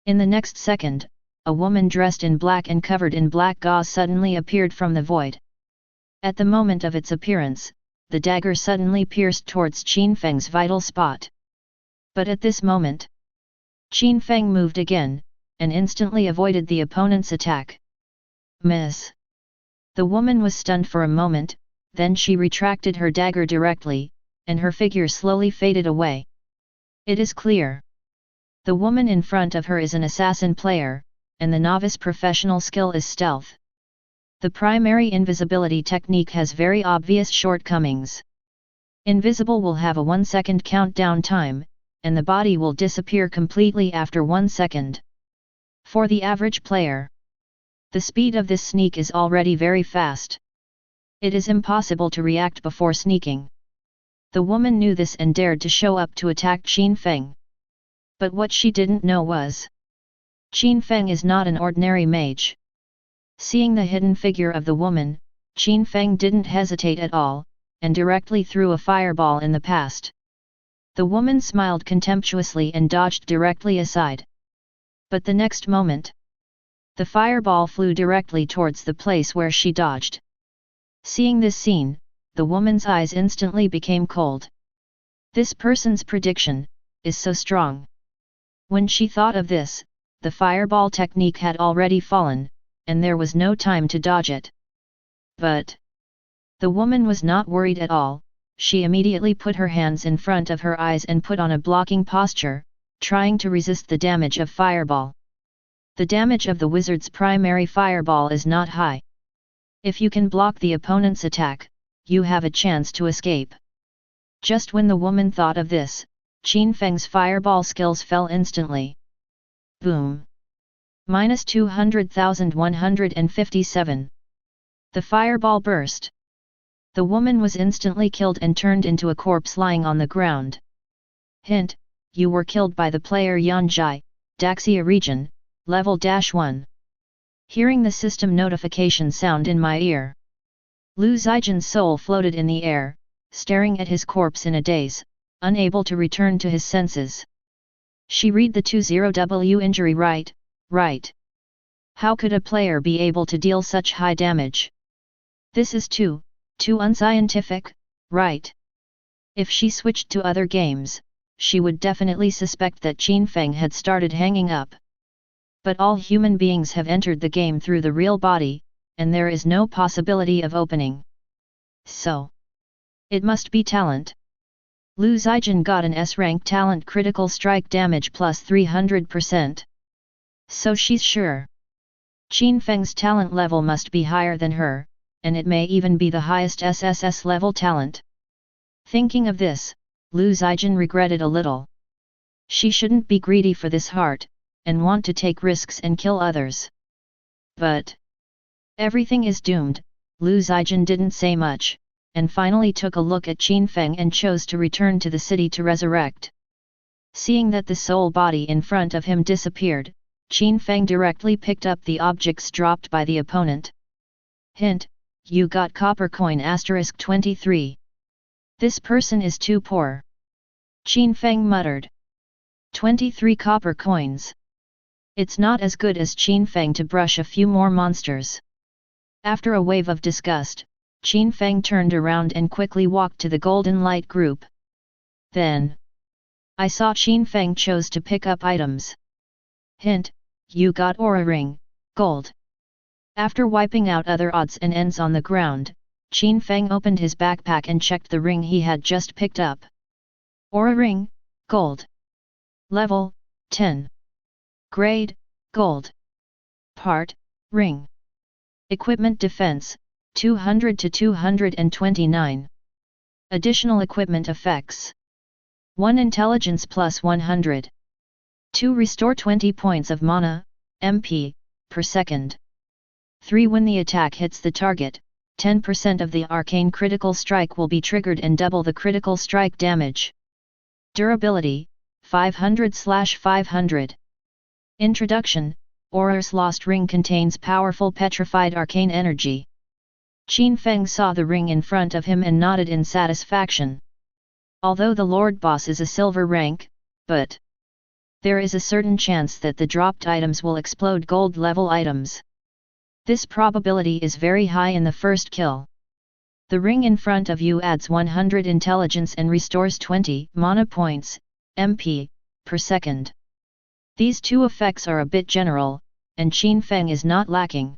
In the next second, a woman dressed in black and covered in black gauze suddenly appeared from the void. At the moment of its appearance, the dagger suddenly pierced towards Qin Feng's vital spot. But at this moment, Qin Feng moved again, and instantly avoided the opponent's attack. Miss! The woman was stunned for a moment, then she retracted her dagger directly, and her figure slowly faded away. It is clear. The woman in front of her is an assassin player, and the novice professional skill is stealth. The primary invisibility technique has very obvious shortcomings. Invisible will have a 1-second countdown time, and the body will disappear completely after 1 second. For the average player, the speed of this sneak is already very fast. It is impossible to react before sneaking. The woman knew this and dared to show up to attack Qin Feng. But what she didn't know was, Qin Feng is not an ordinary mage. Seeing the hidden figure of the woman, Qin Feng didn't hesitate at all, and directly threw a fireball in the past. The woman smiled contemptuously and dodged directly aside. But the next moment, the fireball flew directly towards the place where she dodged. Seeing this scene, the woman's eyes instantly became cold. This person's prediction is so strong. When she thought of this, the fireball technique had already fallen, and there was no time to dodge it. But the woman was not worried at all. She immediately put her hands in front of her eyes and put on a blocking posture, trying to resist the damage of fireball. The damage of the wizard's primary fireball is not high. If you can block the opponent's attack, you have a chance to escape. Just when the woman thought of this, Qin Feng's fireball skills fell instantly. Boom! -200,157. The fireball burst. The woman was instantly killed and turned into a corpse lying on the ground. Hint: you were killed by the player Yanjai, Daxia region, level -1. Hearing the system notification sound in my ear, Lu Zijian's soul floated in the air, staring at his corpse in a daze, unable to return to his senses. She read the 20W injury right. How could a player be able to deal such high damage? This is too unscientific, right? If she switched to other games, she would definitely suspect that Qin Feng had started hanging up. But all human beings have entered the game through the real body, and there is no possibility of opening. So, it must be talent. Lu Zijian got an S-rank talent critical strike damage plus 300%. So she's sure. Qin Feng's talent level must be higher than her, and it may even be the highest sss-level talent. Thinking of this, Lu Zijian regretted a little. She shouldn't be greedy for this heart, and want to take risks and kill others. But everything is doomed. Lu Zijian didn't say much, and finally took a look at Qin Feng and chose to return to the city to resurrect. Seeing that the soul body in front of him disappeared, Qin Feng directly picked up the objects dropped by the opponent. Hint: you got copper coin *23. This person is too poor. Qin Feng muttered. 23 copper coins. It's not as good as Qin Feng to brush a few more monsters. After a wave of disgust, Qin Feng turned around and quickly walked to the golden light group. Then, I saw Qin Feng chose to pick up items. Hint: you got aura ring, gold. After wiping out other odds and ends on the ground, Qin Feng opened his backpack and checked the ring he had just picked up. Aura ring, gold. Level, 10. Grade, gold. Part, ring. Equipment defense, 200 to 229. Additional equipment effects. 1 intelligence plus 100. 2 restore 20 points of mana, MP, per second. 3 when the attack hits the target, 10% of the arcane critical strike will be triggered and double the critical strike damage. Durability, 500/500. Introduction: Aura's Lost Ring contains powerful petrified arcane energy. Qin Feng saw the ring in front of him and nodded in satisfaction. Although the Lord Boss is a silver rank, but there is a certain chance that the dropped items will explode gold level items. This probability is very high in the first kill. The ring in front of you adds 100 intelligence and restores 20 mana points, MP, per second. These two effects are a bit general, and Qin Feng is not lacking.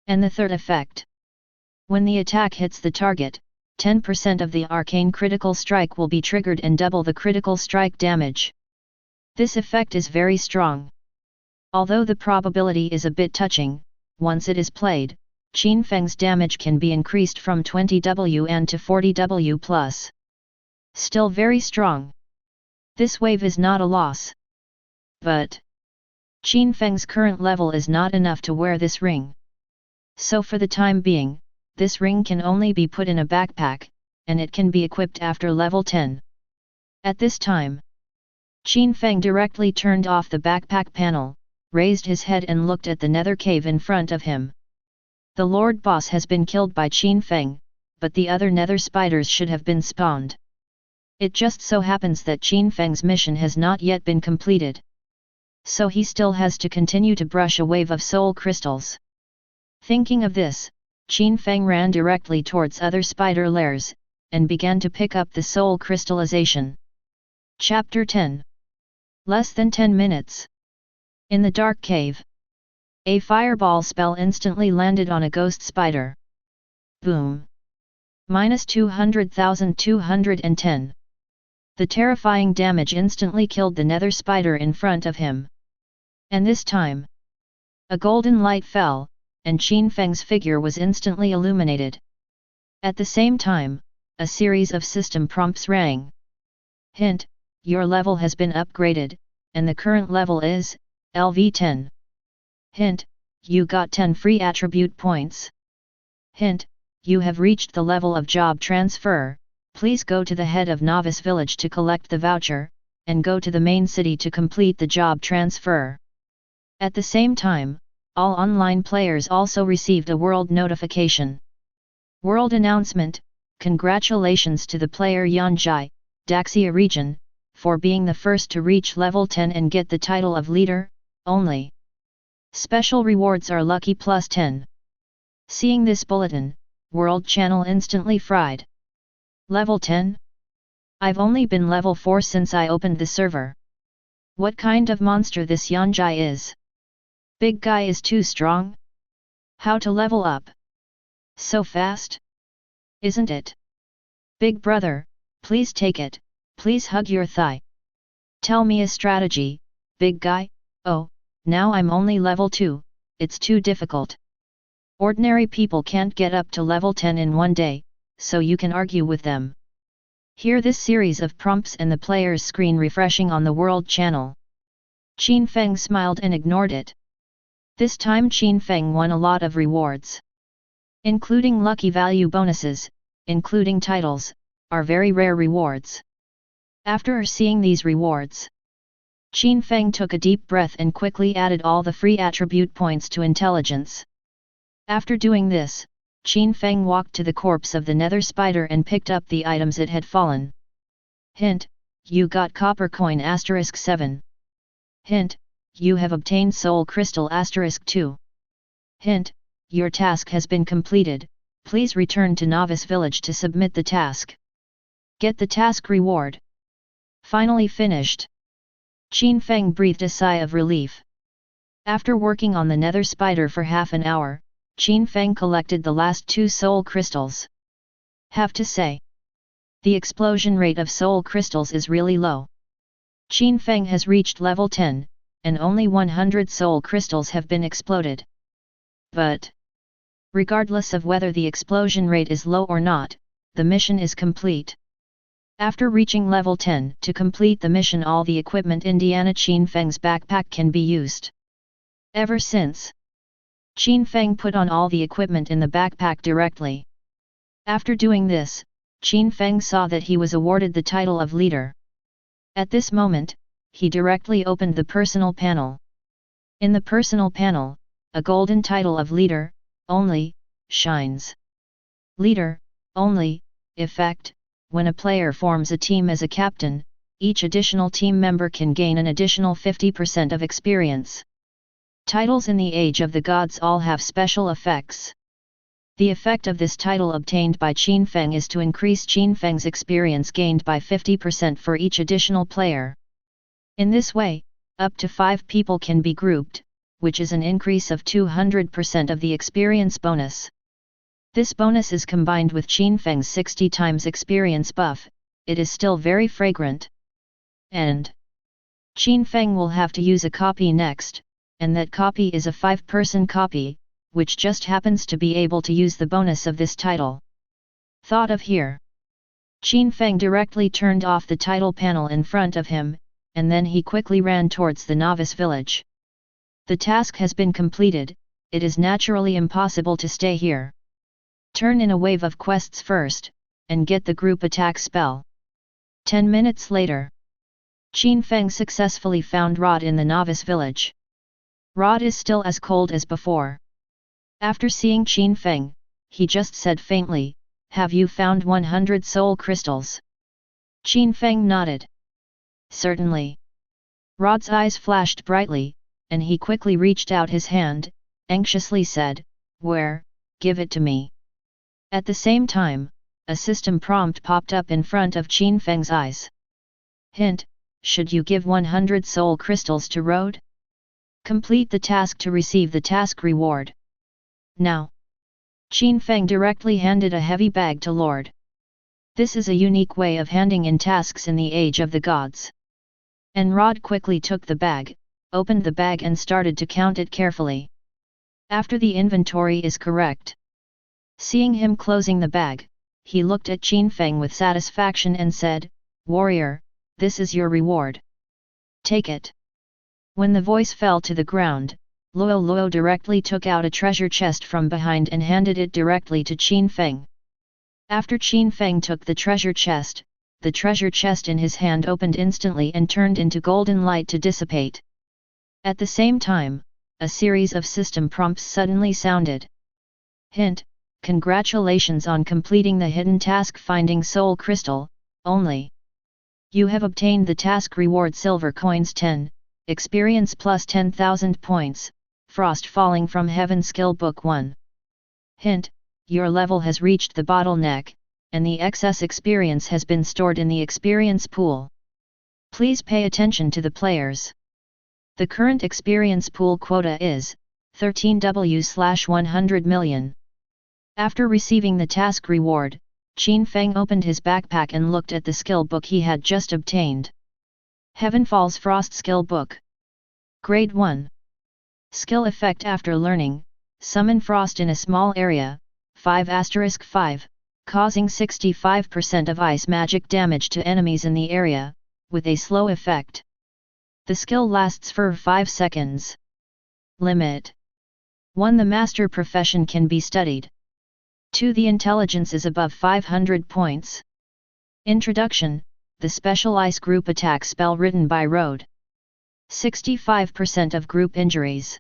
And the third effect. When the attack hits the target, 10% of the arcane critical strike will be triggered and double the critical strike damage. This effect is very strong. Although the probability is a bit touching, once it is played, Qin Feng's damage can be increased from 20W and to 40W plus. Still very strong. This wave is not a loss. But Qin Feng's current level is not enough to wear this ring. So for the time being, this ring can only be put in a backpack, and it can be equipped after level 10. At this time, Qin Feng directly turned off the backpack panel, raised his head and looked at the nether cave in front of him. The Lord Boss has been killed by Qin Feng, but the other nether spiders should have been spawned. It just so happens that Qin Feng's mission has not yet been completed. So he still has to continue to brush a wave of soul crystals. Thinking of this, Qin Feng ran directly towards other spider lairs, and began to pick up the soul crystallization. Chapter 10. Less than 10 minutes. In the dark cave, a fireball spell instantly landed on a ghost spider. Boom. Minus 200,210. The terrifying damage instantly killed the nether spider in front of him. And this time, a golden light fell, and Qin Feng's figure was instantly illuminated. At the same time, a series of system prompts rang. Hint: your level has been upgraded, and the current level is LV10. Hint: you got 10 free attribute points. Hint: you have reached the level of job transfer. Please go to the head of Novice Village to collect the voucher, and go to the main city to complete the job transfer. At the same time, all online players also received a world notification. World announcement: congratulations to the player Yanjai, Daxia region, for being the first to reach level 10 and get the title of leader, only. Special rewards are lucky plus 10. Seeing this bulletin, World Channel instantly fried. Level 10? I've only been level 4 since I opened the server. What kind of monster this Yanjai is? Big guy is too strong? How to level up? So fast? Isn't it? Big brother, please take it, please hug your thigh. Tell me a strategy, big guy. Oh, now I'm only level 2, it's too difficult. Ordinary people can't get up to level 10 in one day, so you can argue with them. Hear this series of prompts and the player's screen refreshing on the World Channel. Qin Feng smiled and ignored it. This time Qin Feng won a lot of rewards. Including lucky value bonuses, including titles, are very rare rewards. After seeing these rewards, Qin Feng took a deep breath and quickly added all the free attribute points to intelligence. After doing this, Qin Feng walked to the corpse of the Nether spider and picked up the items it had fallen. Hint: you got copper coin *7. Hint: you have obtained soul crystal *2. Hint: your task has been completed, please return to Novice Village to submit the task. Get the task reward. Finally finished. Qin Feng breathed a sigh of relief. After working on the Nether spider for half an hour, Qin Feng collected the last 2 soul crystals. Have to say, the explosion rate of soul crystals is really low. Qin Feng has reached level 10, and only 100 soul crystals have been exploded. But, regardless of whether the explosion rate is low or not, the mission is complete. After reaching level 10, to complete the mission all the equipment in Qin Feng's backpack can be used. Ever since, Qin Feng put on all the equipment in the backpack directly. After doing this, Qin Feng saw that he was awarded the title of leader. At this moment, he directly opened the personal panel. In the personal panel, a golden title of leader, only, shines. Leader, only, effect: when a player forms a team as a captain, each additional team member can gain an additional 50% of experience. Titles in the Age of the Gods all have special effects. The effect of this title obtained by Qin Feng is to increase Qin Feng's experience gained by 50% for each additional player. In this way, up to 5 people can be grouped, which is an increase of 200% of the experience bonus. This bonus is combined with Qin Feng's 60 times experience buff, it is still very fragrant. And Qin Feng will have to use a copy next, and that copy is a 5-person copy, which just happens to be able to use the bonus of this title. Thought of here. Qin Feng directly turned off the title panel in front of him, and then he quickly ran towards the Novice Village. The task has been completed, it is naturally impossible to stay here. Turn in a wave of quests first, and get the group attack spell. 10 minutes later, Qin Feng successfully found Rod in the Novice Village. Rod is still as cold as before. After seeing Qin Feng, he just said faintly, "Have you found 100 soul crystals?" Qin Feng nodded. "Certainly." Rod's eyes flashed brightly, and he quickly reached out his hand, anxiously said, "Where? Give it to me." At the same time, a system prompt popped up in front of Qin Feng's eyes. Hint: should you give 100 soul crystals to Rod? Complete the task to receive the task reward. Now. Qin Feng directly handed a heavy bag to Lord. This is a unique way of handing in tasks in the Age of the Gods. And Rod quickly took the bag, opened the bag and started to count it carefully. After the inventory is correct. Seeing him closing the bag, he looked at Qin Feng with satisfaction and said, "Warrior, this is your reward. Take it." When the voice fell to the ground, Luo directly took out a treasure chest from behind and handed it directly to Qin Feng. After Qin Feng took the treasure chest in his hand opened instantly and turned into golden light to dissipate. At the same time, a series of system prompts suddenly sounded. Hint: congratulations on completing the hidden task Finding Soul Crystal, only. You have obtained the task reward Silver Coins 10, Experience plus 10,000 points, Frost Falling from Heaven Skill Book 1. Hint: your level has reached the bottleneck, and the excess experience has been stored in the experience pool. Please pay attention to the players. The current experience pool quota is 13W/100 million. After receiving the task reward, Qin Feng opened his backpack and looked at the skill book he had just obtained. Heaven Falls Frost Skill Book. Grade 1. Skill effect after learning: summon frost in a small area, 5*5, causing 65% of ice magic damage to enemies in the area, with a slow effect. The skill lasts for 5 seconds. Limit: 1. The master profession can be studied. 2. The intelligence is above 500 points. Introduction: the special ice group attack spell written by Road. 65% of group injuries.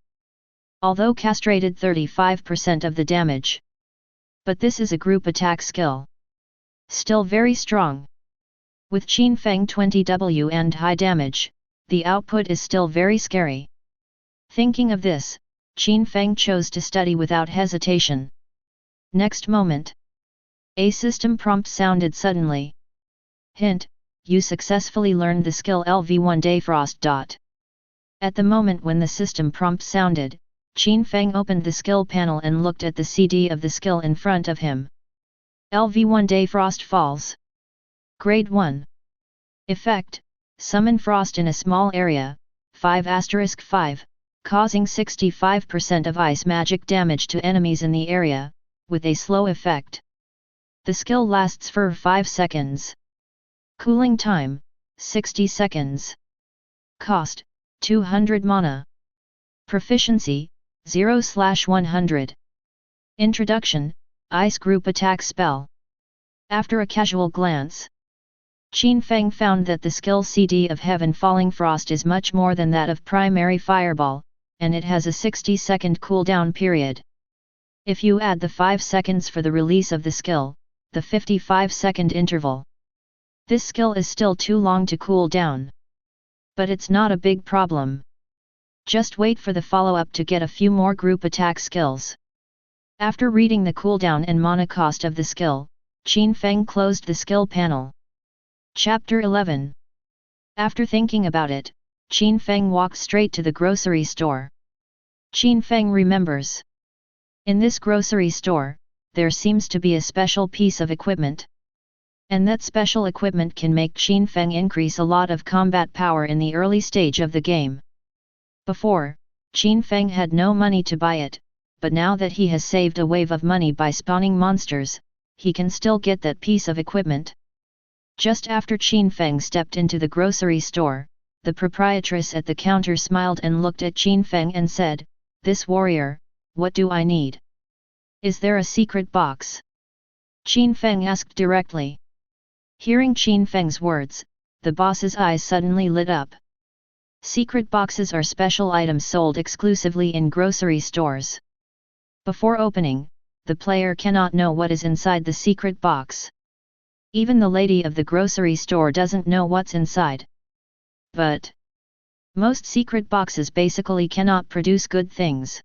Although castrated 35% of the damage. But this is a group attack skill. Still very strong. With Qin Feng 20W and high damage, the output is still very scary. Thinking of this, Qin Feng chose to study without hesitation. Next moment, a system prompt sounded suddenly. Hint: you successfully learned the skill LV1 Day Frost. At the moment when the system prompt sounded, Qin Feng opened the skill panel and looked at the CD of the skill in front of him. LV1 Day Frost Falls. Grade 1. Effect: summon frost in a small area, 5*5, causing 65% of ice magic damage to enemies in the area, with a slow effect. The skill lasts for 5 seconds. Cooling time: 60 seconds. Cost: 200 mana. Proficiency: 0/100. Introduction: Ice Group Attack Spell. After a casual glance, Qin Feng found that the skill CD of Heaven Falling Frost is much more than that of Primary Fireball, and it has a 60-second cooldown period. If you add the 5 seconds for the release of the skill, the 55-second interval, this skill is still too long to cool down. But it's not a big problem. Just wait for the follow-up to get a few more group attack skills. After reading the cooldown and mana cost of the skill, Qin Feng closed the skill panel. Chapter 11. After thinking about it, Qin Feng walked straight to the grocery store. Qin Feng remembers. In this grocery store, there seems to be a special piece of equipment. And that special equipment can make Qin Feng increase a lot of combat power in the early stage of the game. Before, Qin Feng had no money to buy it, but now that he has saved a wave of money by spawning monsters, he can still get that piece of equipment. Just after Qin Feng stepped into the grocery store, the proprietress at the counter smiled and looked at Qin Feng and said, "This warrior, what do I need? Is there a secret box?" Qin Feng asked directly. Hearing Qin Feng's words, the boss's eyes suddenly lit up. Secret boxes are special items sold exclusively in grocery stores. Before opening, the player cannot know what is inside the secret box. Even the lady of the grocery store doesn't know what's inside. But most secret boxes basically cannot produce good things.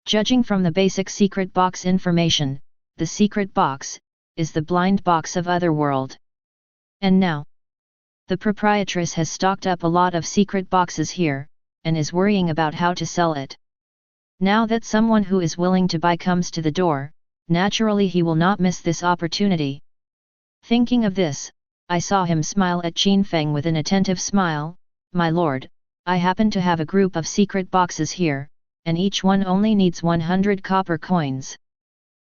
Judging from the basic secret box information, the secret box is the blind box of Otherworld. And now, the proprietress has stocked up a lot of secret boxes here, and is worrying about how to sell it. Now that someone who is willing to buy comes to the door, naturally he will not miss this opportunity. Thinking of this, I saw him smile at Qin Feng with an attentive smile. "My lord, I happen to have a group of secret boxes here, and each one only needs 100 copper coins."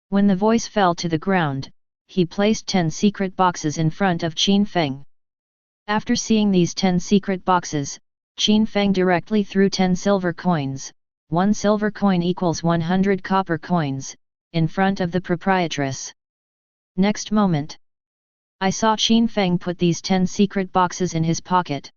When the voice fell to the ground, he placed 10 secret boxes in front of Qin Feng. After seeing these 10 secret boxes, Qin Feng directly threw 10 silver coins, 1 silver coin equals 100 copper coins, in front of the proprietress. Next moment, I saw Qin Feng put these 10 secret boxes in his pocket.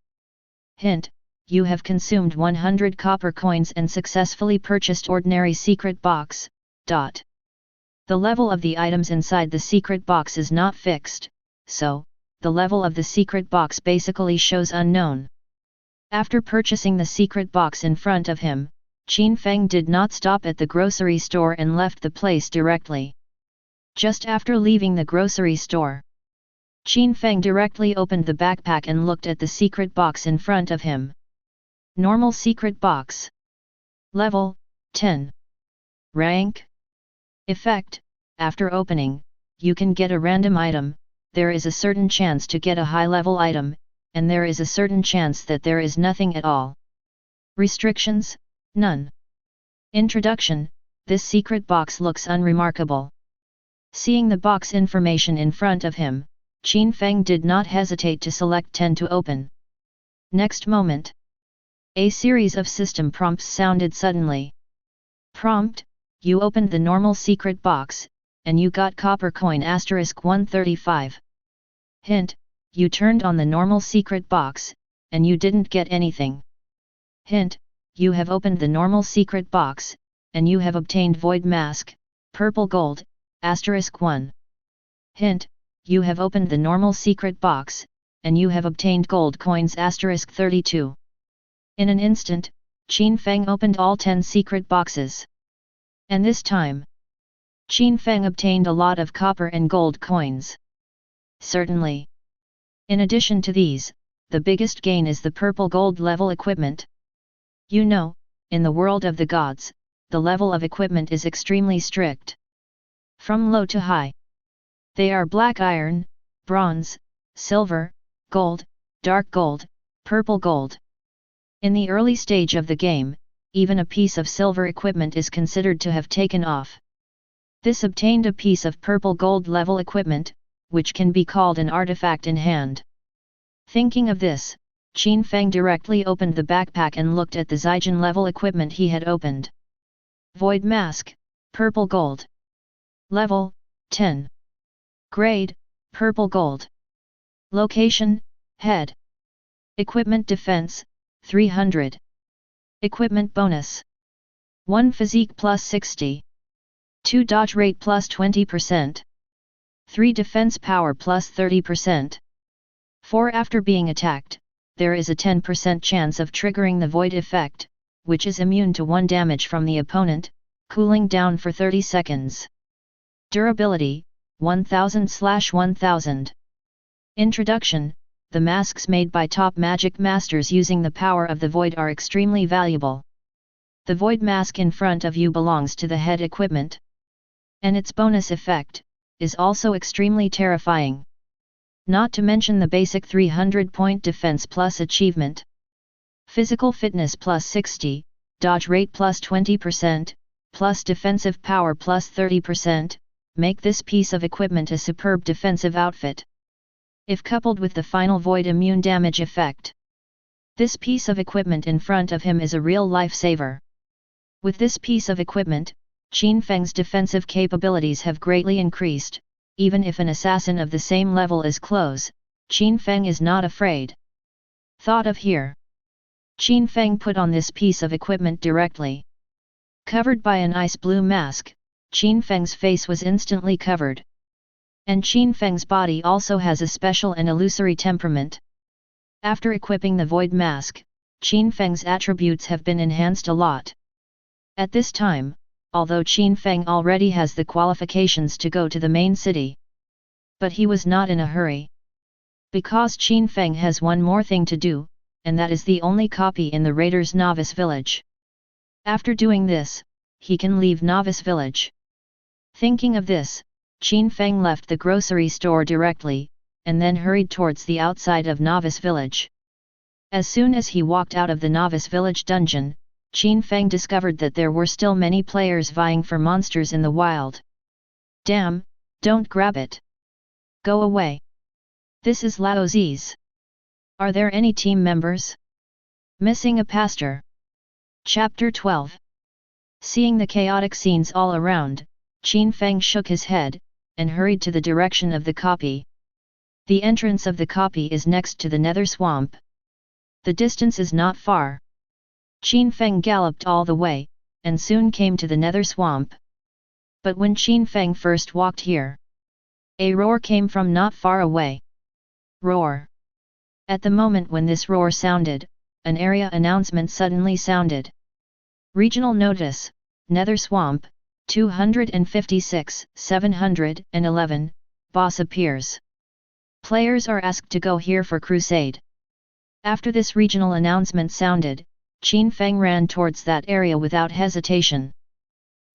Hint: you have consumed 100 copper coins and successfully purchased ordinary secret box. The level of the items inside the secret box is not fixed, so, the level of the secret box basically shows unknown. After purchasing the secret box in front of him, Qin Feng did not stop at the grocery store and left the place directly. Just after leaving the grocery store, Qin Feng directly opened the backpack and looked at the secret box in front of him. Normal secret box. Level 10. Rank. Effect: after opening, you can get a random item. There is a certain chance to get a high-level item, and there is a certain chance that there is nothing at all. Restrictions: none. Introduction: this secret box looks unremarkable. Seeing the box information in front of him, Qin Feng did not hesitate to select 10 to open. Next moment, a series of system prompts sounded suddenly. Prompt: you opened the normal secret box, and you got copper coin *135. Hint: you turned on the normal secret box, and you didn't get anything. Hint: you have opened the normal secret box, and you have obtained void mask, purple gold, *1. Hint: you have opened the normal secret box, and you have obtained gold coins *32. In an instant, Qin Feng opened all 10 secret boxes. And this time, Qin Feng obtained a lot of copper and gold coins. Certainly. In addition to these, the biggest gain is the purple gold level equipment. You know, in the world of the gods, the level of equipment is extremely strict. From low to high. They are black iron, bronze, silver, gold, dark gold, purple gold. In the early stage of the game, even a piece of silver equipment is considered to have taken off. This obtained a piece of purple gold level equipment, which can be called an artifact in hand. Thinking of this, Qin Feng directly opened the backpack and looked at the Zygen level equipment he had opened. Void Mask, purple gold. Level 10. Grade, purple gold. Location, head. Equipment defense, 300. Equipment bonus: 1 physique plus 60. 2 dodge rate plus 20%. 3 defense power plus 30%. 4 after being attacked, there is a 10% chance of triggering the void effect, which is immune to 1 damage from the opponent, cooling down for 30 seconds. Durability, 1000/1000. Introduction: the masks made by top magic masters using the power of the void are extremely valuable. The void mask in front of you belongs to the head equipment. And its bonus effect is also extremely terrifying. Not to mention the basic 300-point defense plus achievement. Physical fitness plus 60, dodge rate plus 20%, plus defensive power plus 30%, make this piece of equipment a superb defensive outfit. If coupled with the final void immune damage effect, this piece of equipment in front of him is a real lifesaver. With this piece of equipment, Qin Feng's defensive capabilities have greatly increased. Even if an assassin of the same level is close, Qin Feng is not afraid. Thought of here. Qin Feng put on this piece of equipment directly. Covered by an ice blue mask, Qin Feng's face was instantly covered. And Qin Feng's body also has a special and illusory temperament. After equipping the void mask, Qin Feng's attributes have been enhanced a lot. At this time, although Qin Feng already has the qualifications to go to the main city, but he was not in a hurry. Because Qin Feng has one more thing to do, and that is the only copy in the Raiders' Novice Village. After doing this, he can leave Novice Village. Thinking of this, Qin Feng left the grocery store directly, and then hurried towards the outside of Novice Village. As soon as he walked out of the Novice Village dungeon, Qin Feng discovered that there were still many players vying for monsters in the wild. Damn, don't grab it. Go away. This is Lao Zi's. Are there any team members? Missing a pastor. Chapter 12. Seeing the chaotic scenes all around, Qin Feng shook his head, and hurried to the direction of the copy. The entrance of the copy is next to the Nether swamp. The distance is not far. Qin Feng galloped all the way, and soon came to the Nether swamp. But when Qin Feng first walked here, a roar came from not far away. Roar! At the moment when this roar sounded, an area announcement suddenly sounded. Regional notice, Nether swamp, 256, 711, boss appears. Players are asked to go here for crusade. After this regional announcement sounded, Qin Feng ran towards that area without hesitation.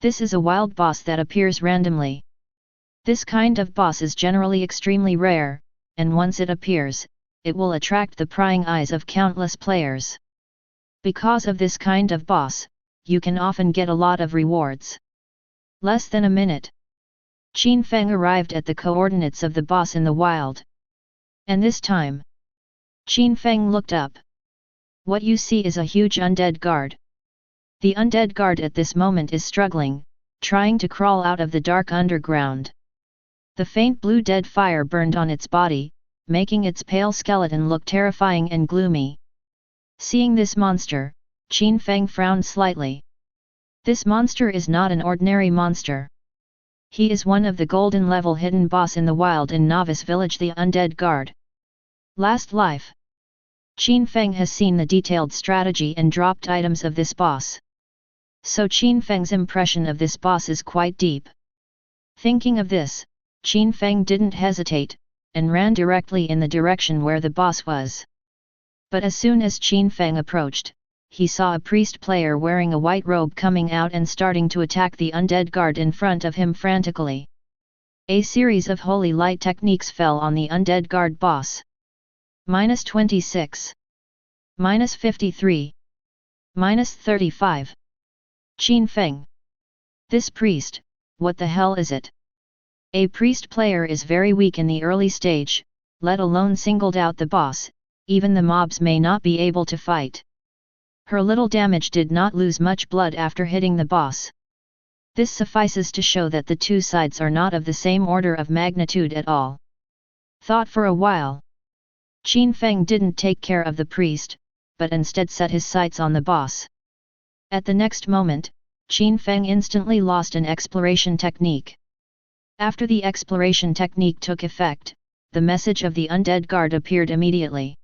This is a wild boss that appears randomly. This kind of boss is generally extremely rare, and once it appears, it will attract the prying eyes of countless players. Because of this kind of boss, you can often get a lot of rewards. Less than a minute. Qin Feng arrived at the coordinates of the boss in the wild. And this time, Qin Feng looked up. What you see is a huge undead guard. The undead guard at this moment is struggling, trying to crawl out of the dark underground. The faint blue dead fire burned on its body, making its pale skeleton look terrifying and gloomy. Seeing this monster, Qin Feng frowned slightly. This monster is not an ordinary monster. He is one of the golden level hidden boss in the wild in Novice Village, the Undead Guard. Last life. Qin Feng has seen the detailed strategy and dropped items of this boss. So Qin Feng's impression of this boss is quite deep. Thinking of this, Qin Feng didn't hesitate, and ran directly in the direction where the boss was. But as soon as Qin Feng approached, he saw a priest player wearing a white robe coming out and starting to attack the undead guard in front of him frantically. A series of holy light techniques fell on the undead guard boss. -26. -53. -35. Qin Feng. This priest, what the hell is it? A priest player is very weak in the early stage, let alone singled out the boss, even the mobs may not be able to fight. Her little damage did not lose much blood after hitting the boss. This suffices to show that the two sides are not of the same order of magnitude at all. Thought for a while. Qin Feng didn't take care of the priest, but instead set his sights on the boss. At the next moment, Qin Feng instantly lost an exploration technique. After the exploration technique took effect, the message of the undead guard appeared immediately.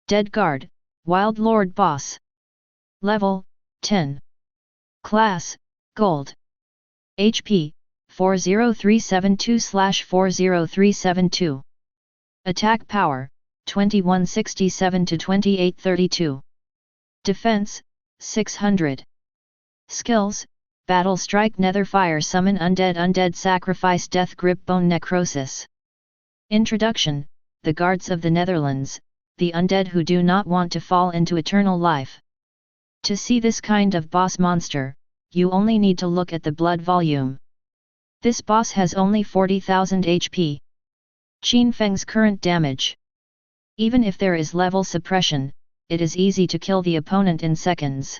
Dead guard, Wild Lord boss. Level, 10. Class, Gold. HP, 40372/40372. Attack power, 2167 to 2832. Defense, 600. Skills, Battle Strike, Nether Fire, Summon Undead, Sacrifice, Death Grip, Bone Necrosis. Introduction, the Guards of the Netherlands, the undead who do not want to fall into eternal life. To see this kind of boss monster, you only need to look at the blood volume. This boss has only 40,000 HP. Qin Feng's current damage. Even if there is level suppression, it is easy to kill the opponent in seconds.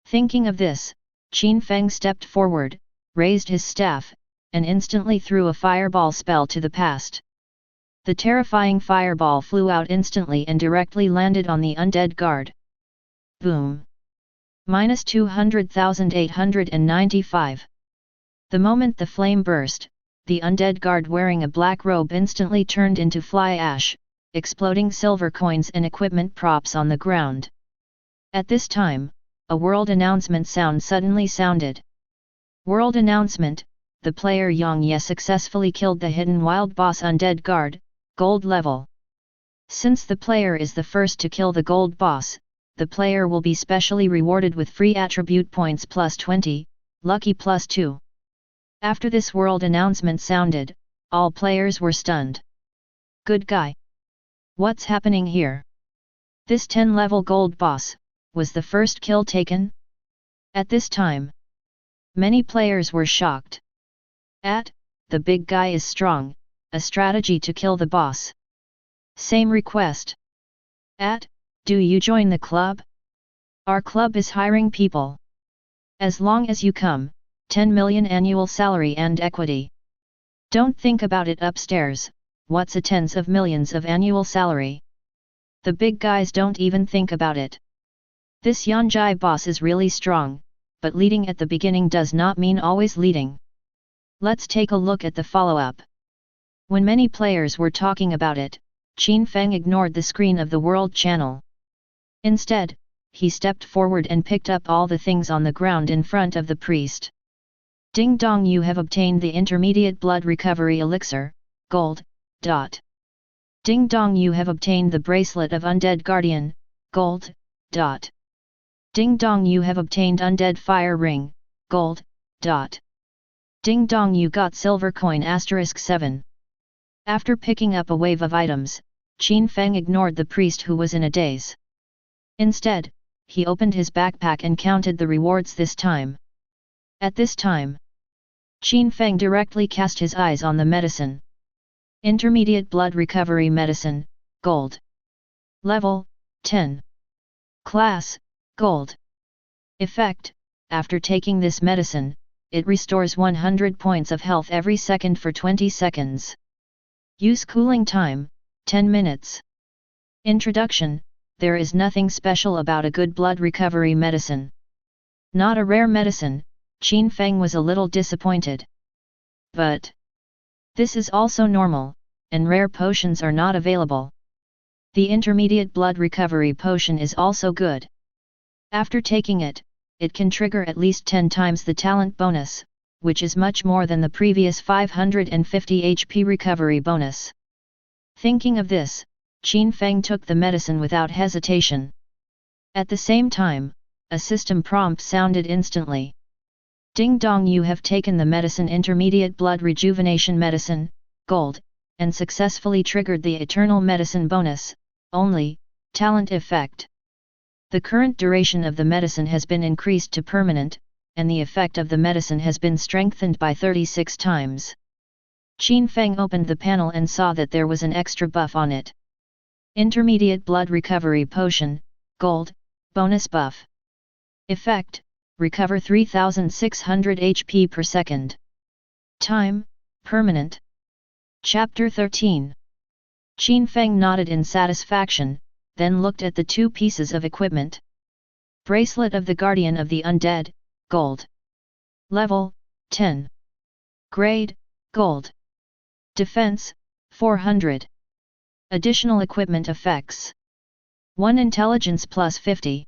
Thinking of this, Qin Feng stepped forward, raised his staff, and instantly threw a fireball spell to the past. The terrifying fireball flew out instantly and directly landed on the undead guard. Boom! -200,895. The moment the flame burst, the undead guard wearing a black robe instantly turned into fly ash, exploding silver coins and equipment props on the ground. At this time, a world announcement sound suddenly sounded. World announcement, the player Yang Ye successfully killed the hidden wild boss undead guard, gold level. Since the player is the first to kill the gold boss, the player will be specially rewarded with free attribute points +20, lucky +2. After this world announcement sounded, all players were stunned. Good guy. What's happening here? This 10-level gold boss, was the first kill taken? At this time, many players were shocked. The big guy is strong, a strategy to kill the boss. Same request. Do you join the club? Our club is hiring people. As long as you come, 10 million annual salary and equity. Don't think about it upstairs, what's a tens of millions of annual salary? The big guys don't even think about it. This Yanjai boss is really strong, but leading at the beginning does not mean always leading. Let's take a look at the follow-up. When many players were talking about it, Qin Feng ignored the screen of the world channel. Instead, he stepped forward and picked up all the things on the ground in front of the priest. Ding dong, you have obtained the intermediate blood recovery elixir, gold. Ding dong, you have obtained the bracelet of undead guardian, gold. Ding dong, you have obtained undead fire ring, gold. Ding dong, you got silver coin *7. After picking up a wave of items, Qin Feng ignored the priest who was in a daze. Instead, he opened his backpack and counted the rewards this time. At this time, Qin Feng directly cast his eyes on the medicine. Intermediate blood recovery medicine, gold. Level, 10. Class, gold. Effect, after taking this medicine, it restores 100 points of health every second for 20 seconds. Use cooling time, 10 minutes. Introduction, there is nothing special about a good blood recovery medicine. Not a rare medicine, Qin Feng was a little disappointed. But this is also normal, and rare potions are not available. The intermediate blood recovery potion is also good. After taking it, it can trigger at least 10 times the talent bonus, which is much more than the previous 550 HP recovery bonus. Thinking of this, Qin Feng took the medicine without hesitation. At the same time, a system prompt sounded instantly. Ding dong, you have taken the medicine intermediate blood rejuvenation medicine, gold, and successfully triggered the eternal medicine bonus, only, talent effect. The current duration of the medicine has been increased to permanent, and the effect of the medicine has been strengthened by 36 times. Qin Feng opened the panel and saw that there was an extra buff on it. Intermediate blood recovery potion, gold, bonus buff. Effect, recover 3600 HP per second. Time, permanent. Chapter 13. Qin Feng nodded in satisfaction, then looked at the two pieces of equipment. Bracelet of the Guardian of the Undead, gold. Level, 10. Grade, gold. Defense, 400. Additional equipment effects. 1 Intelligence plus 50.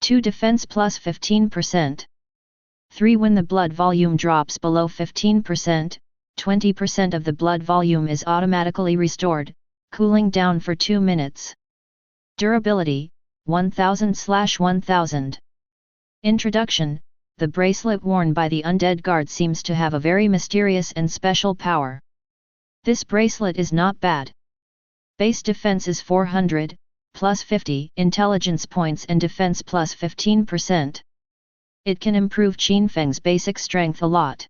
2 Defense plus 15%. 3 When the blood volume drops below 15%, 20% of the blood volume is automatically restored, cooling down for 2 minutes. Durability, 1000/1000. Introduction, the bracelet worn by the undead guard seems to have a very mysterious and special power. This bracelet is not bad. Base defense is 400, plus 50 intelligence points and defense plus 15%. It can improve Qin Feng's basic strength a lot.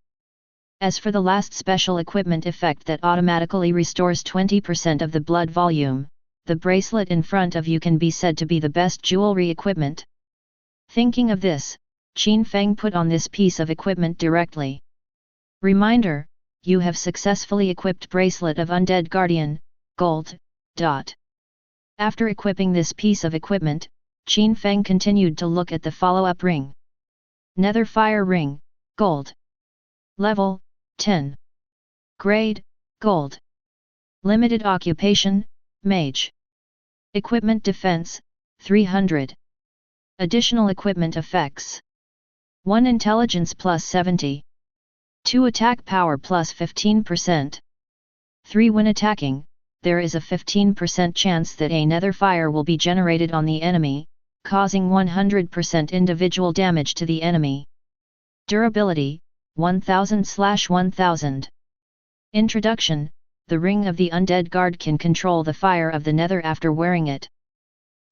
As for the last special equipment effect that automatically restores 20% of the blood volume, the bracelet in front of you can be said to be the best jewelry equipment. Thinking of this, Qin Feng put on this piece of equipment directly. Reminder, you have successfully equipped Bracelet of Undead Guardian, gold. After equipping this piece of equipment, Qin Feng continued to look at the follow-up ring. Nether Fire Ring, gold. Level, 10. Grade, gold. Limited occupation, Mage. Equipment defense, 300. Additional equipment effects. 1 Intelligence plus 70. 2 Attack power plus 15%. 3 When attacking, there is a 15% chance that a nether fire will be generated on the enemy, causing 100% individual damage to the enemy. Durability, 1000/1000. Introduction, the Ring of the Undead Guard can control the fire of the nether after wearing it.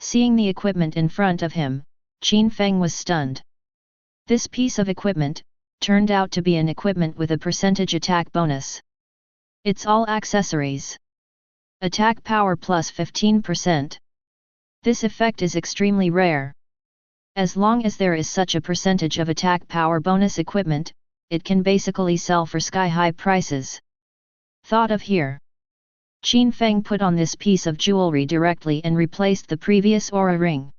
Seeing the equipment in front of him, Qin Feng was stunned. This piece of equipment turned out to be an equipment with a percentage attack bonus. It's all accessories. Attack power plus 15%. This effect is extremely rare. As long as there is such a percentage of attack power bonus equipment, it can basically sell for sky-high prices. Thought of here. Qin Feng put on this piece of jewelry directly and replaced the previous aura ring.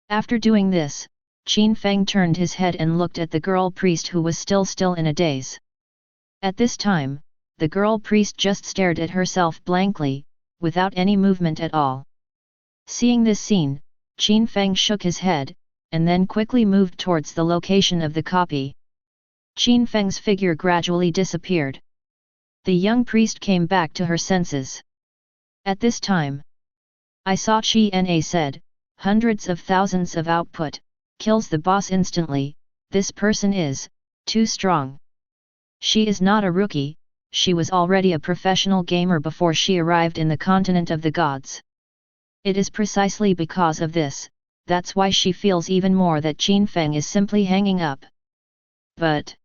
After doing this, Qin Feng turned his head and looked at the girl priest who was still in a daze. At this time, the girl priest just stared at herself blankly, without any movement at all. Seeing this scene, Qin Feng shook his head, and then quickly moved towards the location of the copy. Qin Feng's figure gradually disappeared. The young priest came back to her senses. At this time, I saw Qi said, hundreds of thousands of output, kills the boss instantly, this person is, too strong. She is not a rookie, she was already a professional gamer before she arrived in the continent of the gods. It is precisely because of this, that's why she feels even more that Qin Feng is simply hanging up. But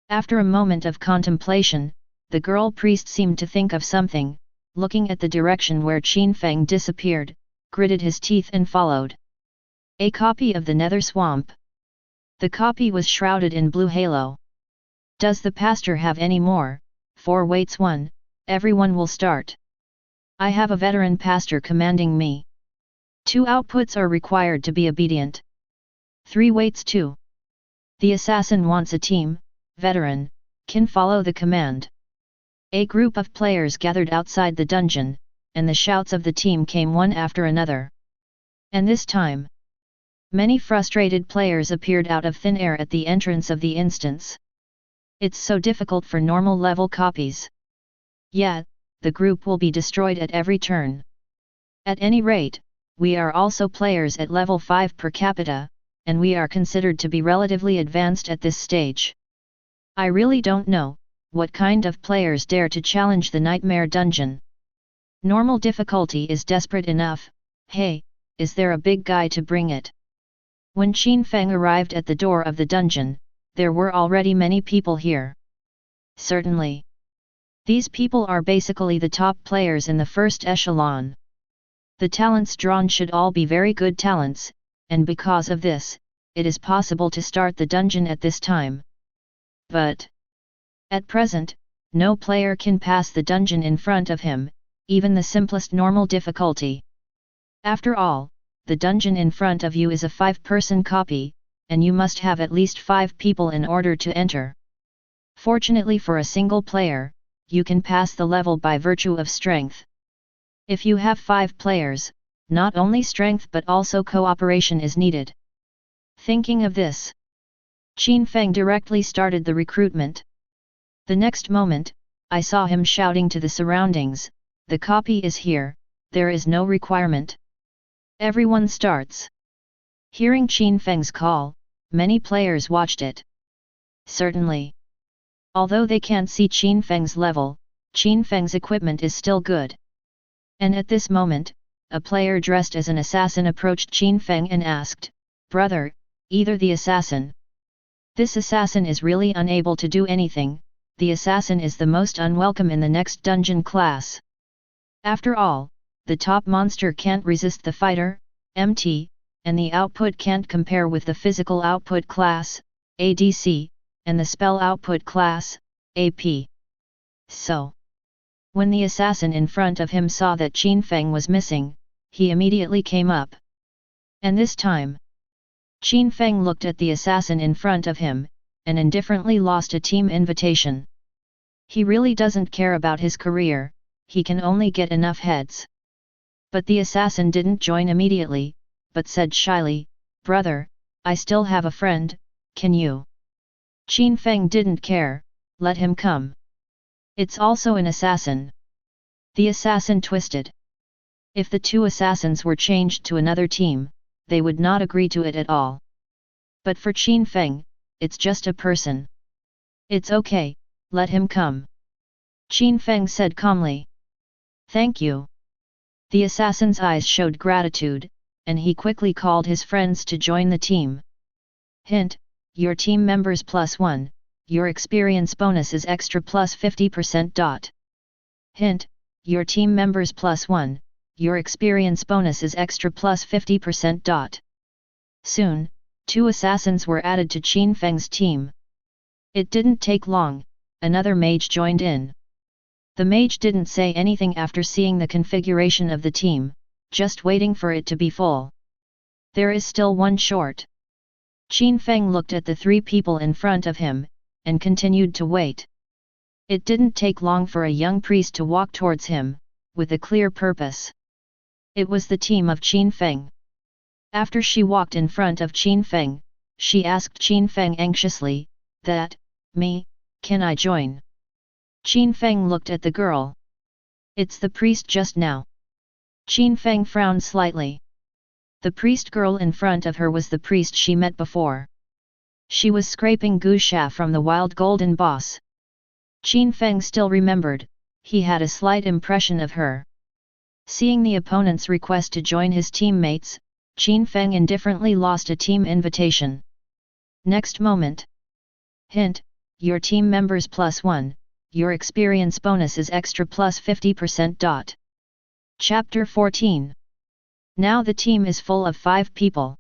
after a moment of contemplation, the girl priest seemed to think of something, looking at the direction where Qin Feng disappeared, gritted his teeth and followed. A copy of the Nether swamp. The copy was shrouded in blue halo. Does the pastor have any more? 4 waits 1, everyone will start. I have a veteran pastor commanding me. 2 outputs are required to be obedient. 3 waits 2. The assassin wants a team, veteran, can follow the command. A group of players gathered outside the dungeon, and the shouts of the team came one after another. And this time, many frustrated players appeared out of thin air at the entrance of the instance. It's so difficult for normal level copies. Yeah, the group will be destroyed at every turn. At any rate, we are also players at level 5 per capita, and we are considered to be relatively advanced at this stage. I really don't know what kind of players dare to challenge the nightmare dungeon. Normal difficulty is desperate enough, hey, is there a big guy to bring it? When Qin Feng arrived at the door of the dungeon, there were already many people here. Certainly. These people are basically the top players in the first echelon. The talents drawn should all be very good talents, and because of this, it is possible to start the dungeon at this time. But at present, no player can pass the dungeon in front of him, even the simplest normal difficulty. After all, the dungeon in front of you is a 5-person copy, and you must have at least 5 people in order to enter. Fortunately for a single player, you can pass the level by virtue of strength. If you have 5 players, not only strength but also cooperation is needed. Thinking of this, Qin Feng directly started the recruitment. The next moment, I saw him shouting to the surroundings, the copy is here, there is no requirement. Everyone starts. Hearing Qin Feng's call, many players watched it. Certainly. Although they can't see Qin Feng's level, Qin Feng's equipment is still good. And at this moment, a player dressed as an assassin approached Qin Feng and asked, "Brother, either the assassin. This assassin is really unable to do anything, the assassin is the most unwelcome in the next dungeon class. After all, the top monster can't resist the fighter, MT, and the output can't compare with the physical output class, ADC, and the spell output class, AP. So, when the assassin in front of him saw that Qin Feng was missing, he immediately came up. And this time, Qin Feng looked at the assassin in front of him, and indifferently lost a team invitation. He really doesn't care about his career, he can only get enough heads. But the assassin didn't join immediately, but said shyly, "Brother, I still have a friend, can you?" Qin Feng didn't care, let him come. It's also an assassin. The assassin twisted. If the 2 assassins were changed to another team, they would not agree to it at all. But for Qin Feng, it's just a person. It's okay, let him come. Qin Feng said calmly. Thank you. The assassin's eyes showed gratitude, and he quickly called his friends to join the team. Hint, your team members +1, your experience bonus is extra +50%. Hint, your team members +1, your experience bonus is extra +50%. Soon, 2 assassins were added to Qin Feng's team. It didn't take long, another mage joined in. The mage didn't say anything after seeing the configuration of the team, just waiting for it to be full. There is still one short. Qin Feng looked at the 3 people in front of him, and continued to wait. It didn't take long for a young priest to walk towards him, with a clear purpose. It was the team of Qin Feng. After she walked in front of Qin Feng, she asked Qin Feng anxiously, me, can I join? Qin Feng looked at the girl. It's the priest just now. Qin Feng frowned slightly. The priest girl in front of her was the priest she met before. She was scraping Gusha from the wild golden boss. Qin Feng still remembered, he had a slight impression of her. Seeing the opponent's request to join his teammates, Qin Feng indifferently lost a team invitation. Next moment. Hint, your team members +1, your experience bonus is extra +50%. Chapter 14. Now the team is full of 5 people.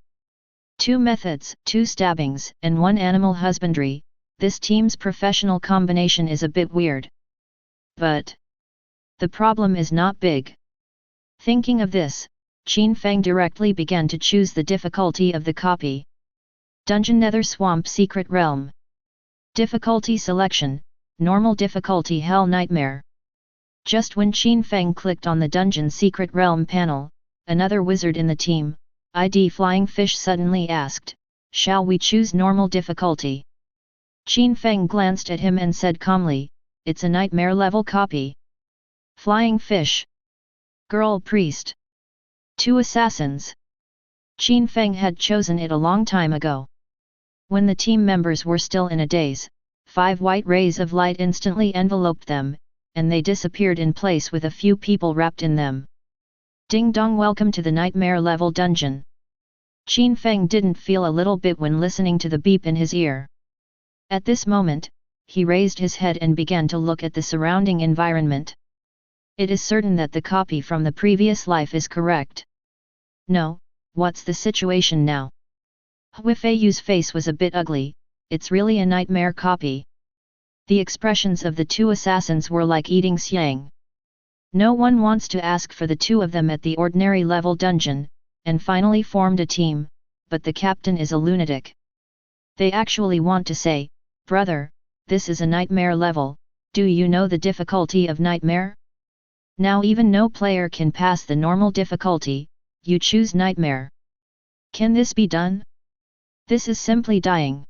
2 methods, 2 stabbings, and 1 animal husbandry. This team's professional combination is a bit weird. But the problem is not big. Thinking of this, Qin Feng directly began to choose the difficulty of the copy. Dungeon Nether Swamp Secret Realm. Difficulty selection, normal difficulty Hell Nightmare. Just when Qin Feng clicked on the Dungeon Secret Realm panel, another wizard in the team, ID Flying Fish, suddenly asked, "Shall we choose normal difficulty?" Qin Feng glanced at him and said calmly, "It's a nightmare level copy." Flying Fish. Girl Priest. 2 assassins. Qin Feng had chosen it a long time ago. When the team members were still in a daze, 5 white rays of light instantly enveloped them, and they disappeared in place with a few people wrapped in them. Ding dong, welcome to the nightmare level dungeon. Qin Feng didn't feel a little bit when listening to the beep in his ear. At this moment, he raised his head and began to look at the surrounding environment. It is certain that the copy from the previous life is correct. No, what's the situation now? Hui Feiyu's face was a bit ugly. It's really a nightmare copy. The expressions of the 2 assassins were like eating xiang. No one wants to ask for the 2 of them at the ordinary level dungeon, and finally formed a team, but the captain is a lunatic. They actually want to say, "Brother, this is a nightmare level, do you know the difficulty of nightmare? Now even no player can pass the normal difficulty, you choose nightmare. Can this be done? This is simply dying.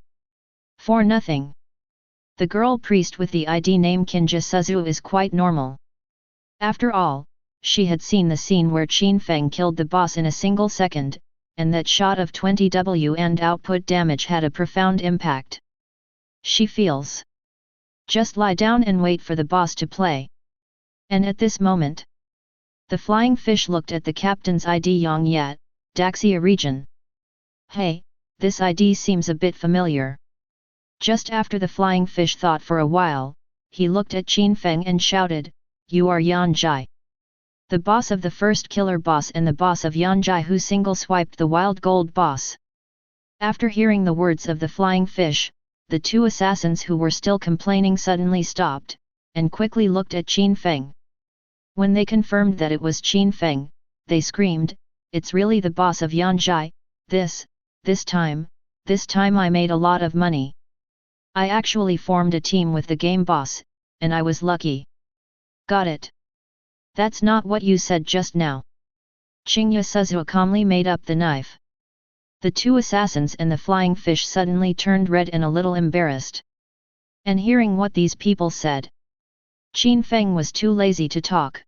For nothing." The girl priest with the ID name Kinja Suzu is quite normal. After all, she had seen the scene where Qin Feng killed the boss in a single second, and that shot of 20W and output damage had a profound impact. She feels. Just lie down and wait for the boss to play. And at this moment, the flying fish looked at the captain's ID Yang Yat, Daxia region. Hey, this ID seems a bit familiar. Just after the flying fish thought for a while, he looked at Qin Feng and shouted, "You are Yan Jai, the boss of the first killer boss and the boss of Yan Jai who single-swiped the wild gold boss." After hearing the words of the flying fish, the 2 assassins who were still complaining suddenly stopped, and quickly looked at Qin Feng. When they confirmed that it was Qin Feng, they screamed, "It's really the boss of Yan Jai, this time I made a lot of money. I actually formed a team with the game boss, and I was lucky." Got it. That's not what you said just now. Qingya Suzu calmly made up the knife. The 2 assassins and the flying fish suddenly turned red and a little embarrassed. And hearing what these people said, Qin Feng was too lazy to talk.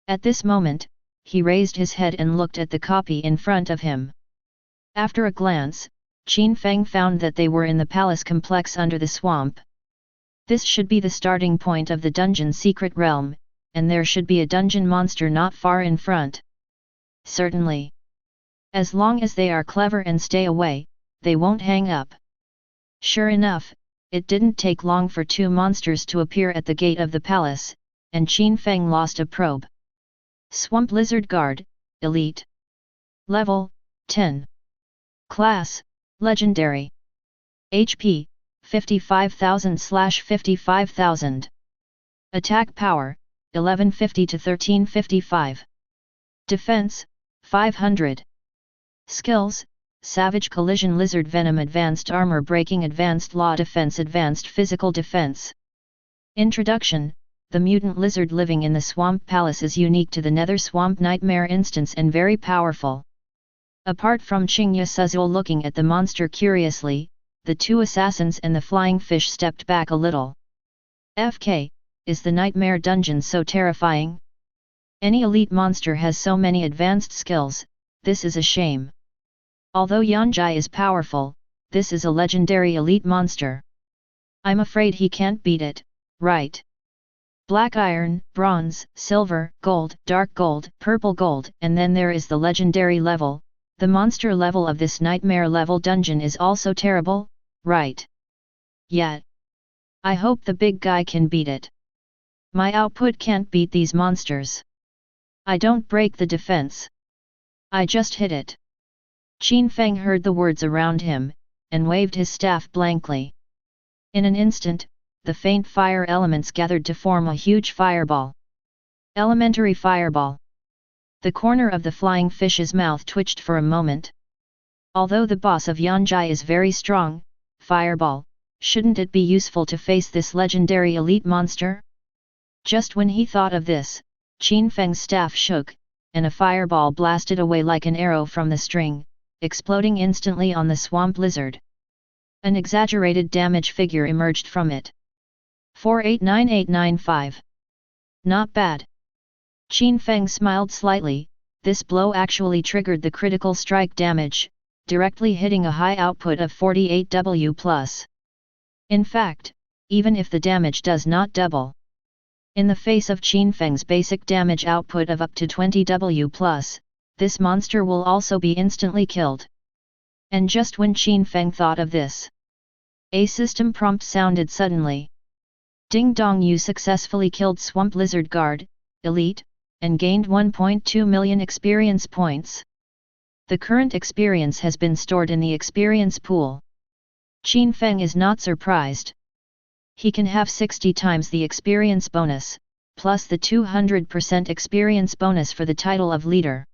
At this moment, he raised his head and looked at the copy in front of him. After a glance, Qin Feng found that they were in the palace complex under the swamp. This should be the starting point of the dungeon secret realm, and there should be a dungeon monster not far in front. Certainly. As long as they are clever and stay away, they won't hang up. Sure enough, it didn't take long for 2 monsters to appear at the gate of the palace, and Qin Feng lost a probe. Swamp Lizard Guard, Elite. Level, 10. Class, Legendary. HP, 55,000/55,000. Attack power, 1150 to 1355. Defense, 500. Skills, Savage Collision Lizard Venom Advanced Armor Breaking Advanced Law Defense Advanced Physical Defense. Introduction. The mutant lizard living in the Swamp Palace is unique to the Nether Swamp Nightmare instance and very powerful. Apart from Qing Suzul looking at the monster curiously, the two assassins and the flying fish stepped back a little. FK, is the Nightmare dungeon so terrifying? Any elite monster has so many advanced skills, this is a shame. Although Yanjai is powerful, this is a legendary elite monster. I'm afraid he can't beat it, right? Black iron, bronze, silver, gold, dark gold, purple gold, and then there is the legendary level. The monster level of this nightmare level dungeon is also terrible, right? Yet. I hope the big guy can beat it. My output can't beat these monsters. I don't break the defense. I just hit it. Qin Feng heard the words around him, and waved his staff blankly. In an instant, the faint fire elements gathered to form a huge fireball. Elementary fireball. The corner of the flying fish's mouth twitched for a moment. Although the boss of Yanjai is very strong, fireball, shouldn't it be useful to face this legendary elite monster? Just when he thought of this, Qin Feng's staff shook, and a fireball blasted away like an arrow from the string, exploding instantly on the swamp lizard. An exaggerated damage figure emerged from it. 489895. Not bad. Qin Feng smiled slightly. This blow actually triggered the critical strike damage, directly hitting a high output of 48W+. In fact, even if the damage does not double. In the face of Qin Feng's basic damage output of up to 20W+, this monster will also be instantly killed. And just when Qin Feng thought of this, a system prompt sounded suddenly. Ding dong, you successfully killed Swamp Lizard Guard, Elite, and gained 1.2 million experience points. The current experience has been stored in the experience pool. Qin Feng is not surprised. He can have 60 times the experience bonus, plus the 200% experience bonus for the title of leader.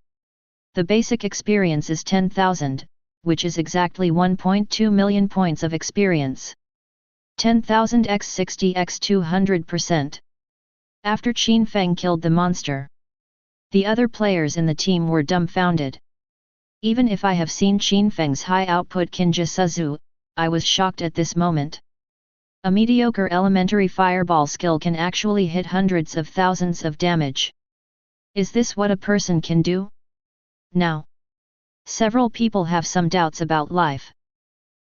The basic experience is 10,000, which is exactly 1.2 million points of experience. 10,000 x 60 x 200%. After Qin Feng killed the monster, the other players in the team were dumbfounded. Even if I have seen Qin Feng's high output Kinja Suzu, I was shocked at this moment. A mediocre elementary fireball skill can actually hit hundreds of thousands of damage. Is this what a person can do? Now, several people have some doubts about life.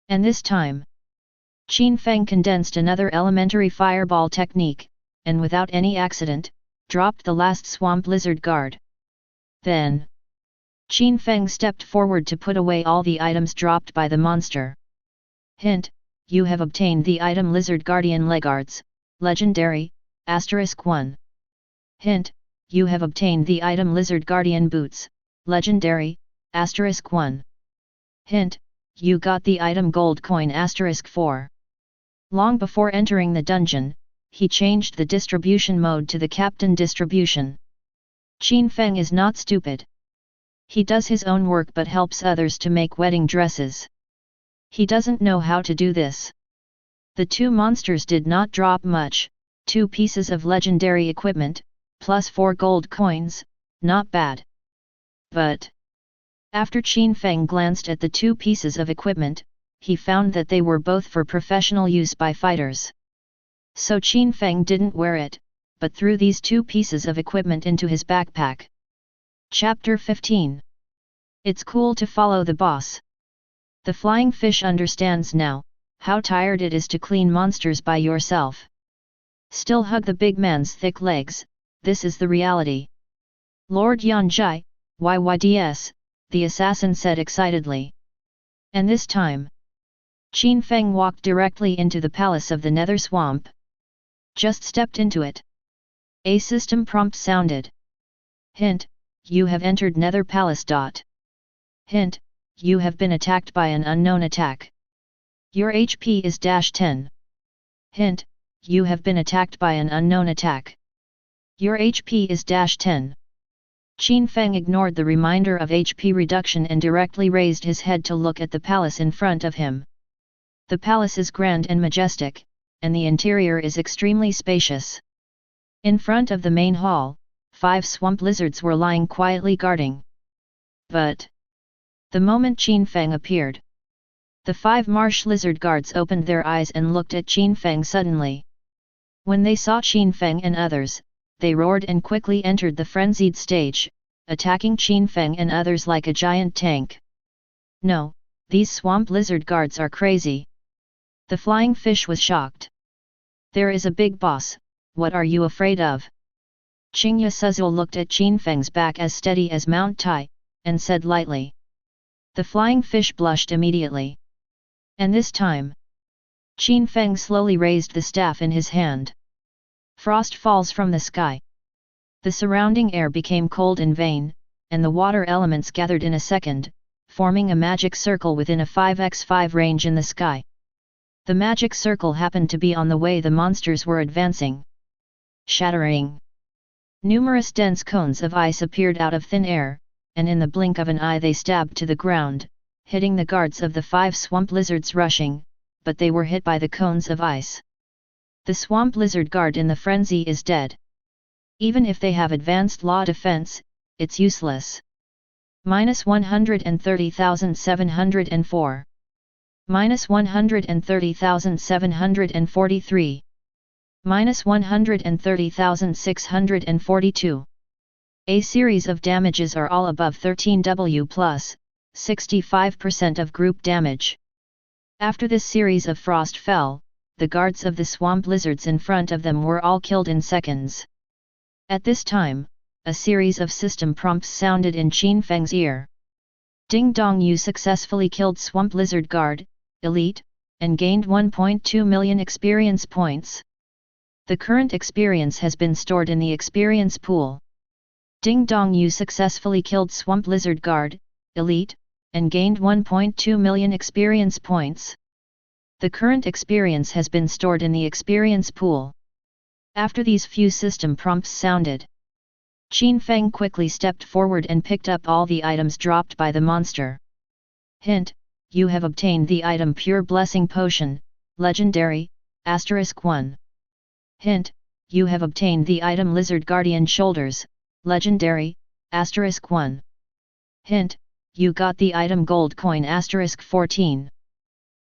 And this time, Qin Feng condensed another elementary fireball technique, and without any accident, dropped the last swamp lizard guard. Then, Qin Feng stepped forward to put away all the items dropped by the monster. Hint: you have obtained the item Lizard Guardian Legards, Legendary, *1. Hint: you have obtained the item Lizard Guardian Boots, Legendary, *1. Hint: you got the item Gold Coin *4. Long before entering the dungeon, he changed the distribution mode to the Captain distribution. Qin Feng is not stupid. He does his own work but helps others to make wedding dresses. He doesn't know how to do this. The two monsters did not drop much, 2 pieces of legendary equipment, plus 4 gold coins, not bad. But after Qin Feng glanced at the 2 pieces of equipment, he found that they were both for professional use by fighters. So Qin Feng didn't wear it, but threw these 2 pieces of equipment into his backpack. Chapter 15. It's cool to follow the boss. The flying fish understands now how tired it is to clean monsters by yourself. Still hug the big man's thick legs, this is the reality. Lord Yanjai, YYDS, the assassin said excitedly. And this time, Qin Feng walked directly into the palace of the Nether Swamp. Just stepped into it. A system prompt sounded. Hint: you have entered Nether Palace. Hint: you have been attacked by an unknown attack. Your HP is -10. Hint: you have been attacked by an unknown attack. Your HP is -10. Qin Feng ignored the reminder of HP reduction and directly raised his head to look at the palace in front of him. The palace is grand and majestic, and the interior is extremely spacious. In front of the main hall, 5 swamp lizards were lying quietly guarding. But the moment Qin Feng appeared, the 5 marsh lizard guards opened their eyes and looked at Qin Feng suddenly. When they saw Qin Feng and others, they roared and quickly entered the frenzied stage, attacking Qin Feng and others like a giant tank. No, these swamp lizard guards are crazy. The flying fish was shocked. There is a big boss, what are you afraid of? Qingya Suzhou looked at Qin Feng's back as steady as Mount Tai, and said lightly. The flying fish blushed immediately. And this time, Qin Feng slowly raised the staff in his hand. Frost falls from the sky. The surrounding air became cold and vain, and the water elements gathered in a second, forming a magic circle within a 5x5 range in the sky. The magic circle happened to be on the way the monsters were advancing. Shattering! Numerous dense cones of ice appeared out of thin air, and in the blink of an eye they stabbed to the ground, hitting the guards of the 5 swamp lizards rushing, but they were hit by the cones of ice. The swamp lizard guard in the frenzy is dead. Even if they have advanced law defense, it's useless. -130,704. -130,743. -130,642. A series of damages are all above 13W+, 65% of group damage. After this series of frost fell, the guards of the swamp lizards in front of them were all killed in seconds. At this time, a series of system prompts sounded in Qin Feng's ear. Ding dong, you successfully killed Swamp Lizard Guard, Elite, and gained 1.2 million experience points. The current experience has been stored in the experience pool. Ding dong, you successfully killed Swamp Lizard Guard, Elite, and gained 1.2 million experience points. The current experience has been stored in the experience pool. After these few system prompts sounded, Qin Feng quickly stepped forward and picked up all the items dropped by the monster. Hint: you have obtained the item Pure Blessing Potion, Legendary, *1. Hint: you have obtained the item Lizard Guardian Shoulders, Legendary, *1. Hint: you got the item Gold Coin *14.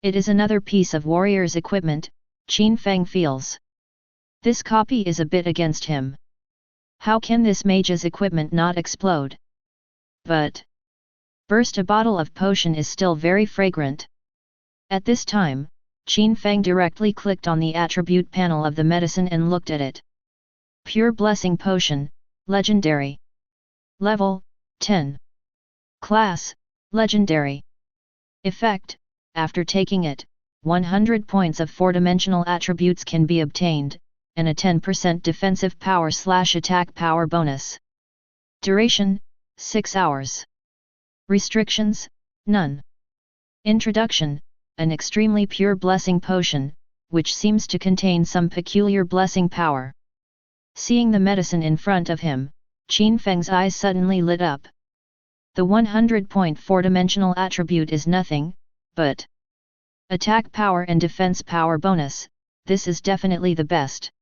It is another piece of warrior's equipment, Qin Feng feels. This copy is a bit against him. How can this mage's equipment not explode? But burst, a bottle of potion is still very fragrant. At this time, Qin Feng directly clicked on the attribute panel of the medicine and looked at it. Pure Blessing Potion, Legendary. Level, 10. Class, Legendary. Effect: after taking it, 100 points of 4-dimensional attributes can be obtained, and a 10% defensive power/attack power bonus. Duration: 6 hours. Restrictions: none. Introduction: an extremely pure blessing potion, which seems to contain some peculiar blessing power. Seeing the medicine in front of him, Qin Feng's eyes suddenly lit up. The 100-point 4-dimensional attribute is nothing, but attack power and defense power bonus, this is definitely the best.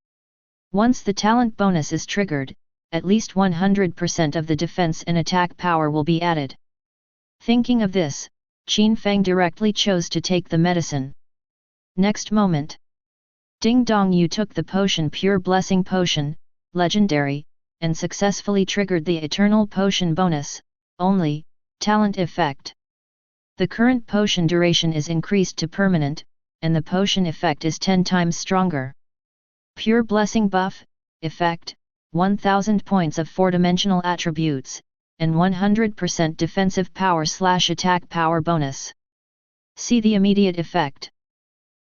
Once the talent bonus is triggered, at least 100% of the defense and attack power will be added. Thinking of this, Qin Feng directly chose to take the medicine. Next moment, ding dong, you took the potion Pure Blessing Potion, Legendary, and successfully triggered the Eternal Potion bonus, only, talent effect. The current potion duration is increased to permanent, and the potion effect is 10 times stronger. Pure Blessing Buff, effect, 1000 points of 4-dimensional attributes, and 100% defensive power/attack power bonus. See the immediate effect.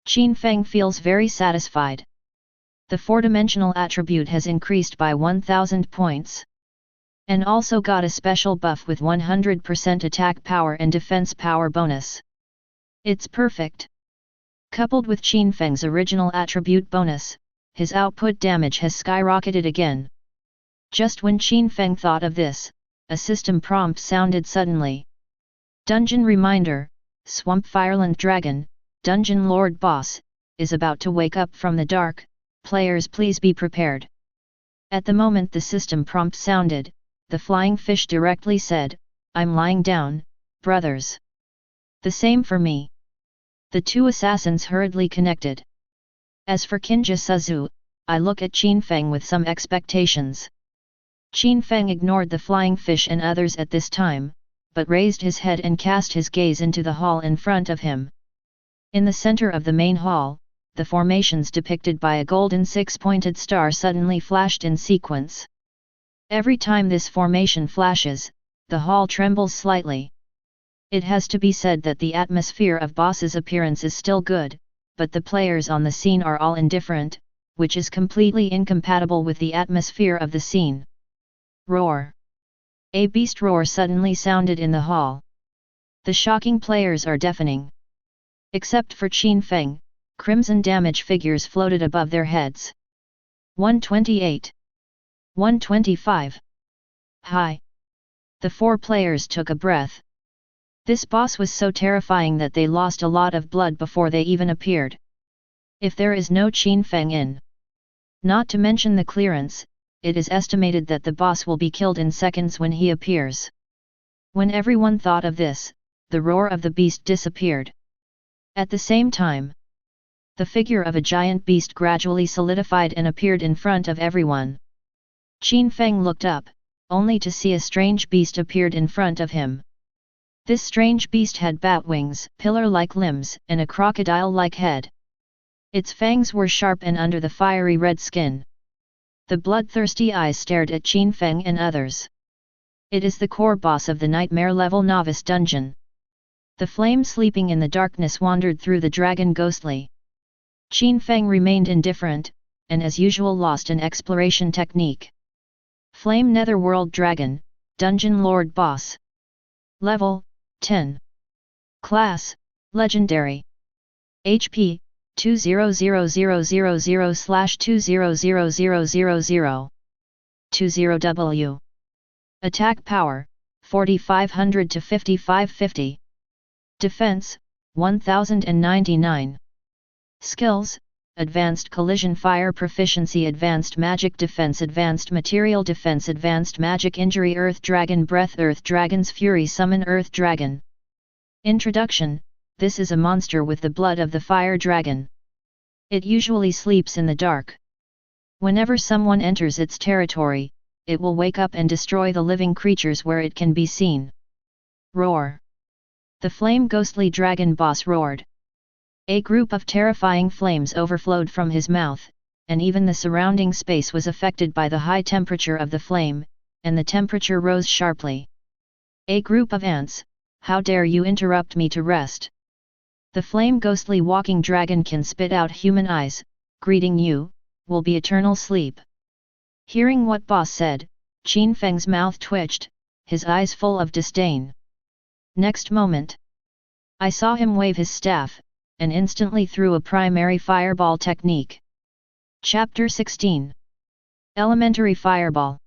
Qin Feng feels very satisfied. The 4-dimensional attribute has increased by 1000 points. And also got a special buff with 100% attack power and defense power bonus. It's perfect. Coupled with Qin Feng's original attribute bonus, his output damage has skyrocketed again. Just when Qin Feng thought of this, a system prompt sounded suddenly. Dungeon reminder, Swamp Fireland Dragon, Dungeon Lord Boss, is about to wake up from the dark, players please be prepared. At the moment the system prompt sounded, the flying fish directly said, I'm lying down, brothers. The same for me. The two assassins hurriedly connected. As for Kinja Suzu, I look at Qin Feng with some expectations. Qin Feng ignored the flying fish and others at this time, but raised his head and cast his gaze into the hall in front of him. In the center of the main hall, the formations depicted by a golden six-pointed star suddenly flashed in sequence. Every time this formation flashes, the hall trembles slightly. It has to be said that the atmosphere of boss's appearance is still good, but the players on the scene are all indifferent, which is completely incompatible with the atmosphere of the scene. Roar! A beast roar suddenly sounded in the hall. The shocking players are deafening. Except for Qin Feng, crimson damage figures floated above their heads. 128. 125. Hi! The four players took a breath. This boss was so terrifying that they lost a lot of blood before they even appeared. If there is no Qin Feng in, not to mention the clearance, it is estimated that the boss will be killed in seconds when he appears. When everyone thought of this, the roar of the beast disappeared. At the same time, the figure of a giant beast gradually solidified and appeared in front of everyone. Qin Feng looked up, only to see a strange beast appeared in front of him. This strange beast had bat wings, pillar-like limbs, and a crocodile-like head. Its fangs were sharp and under the fiery red skin. The bloodthirsty eyes stared at Qin Feng and others. It is the core boss of the nightmare-level novice dungeon. The flame sleeping in the darkness wandered through the dragon ghostly. Qin Feng remained indifferent, and as usual lost an exploration technique. Flame Netherworld Dragon, Dungeon Lord Boss. Level, 10. Class, Legendary. HP, 200000/200000. 20W. Attack Power, 4500 to 5550. Defense, 1099. Skills, Advanced Collision Fire Proficiency Advanced Magic Defense Advanced Material Defense Advanced Magic Injury Earth Dragon Breath Earth Dragon's Fury Summon Earth Dragon. Introduction: this is a monster with the blood of the fire dragon. It usually sleeps in the dark. Whenever someone enters its territory, it will wake up and destroy the living creatures where it can be seen. Roar! The flame ghostly dragon boss roared. A group of terrifying flames overflowed from his mouth, and even the surrounding space was affected by the high temperature of the flame, and the temperature rose sharply. A group of ants, how dare you interrupt me to rest? The flame ghostly walking dragon can spit out human eyes, greeting you, will be eternal sleep. Hearing what boss said, Qin Feng's mouth twitched, his eyes full of disdain. Next moment, I saw him wave his staff, and instantly threw a primary fireball technique. Chapter 16. Elementary Fireball.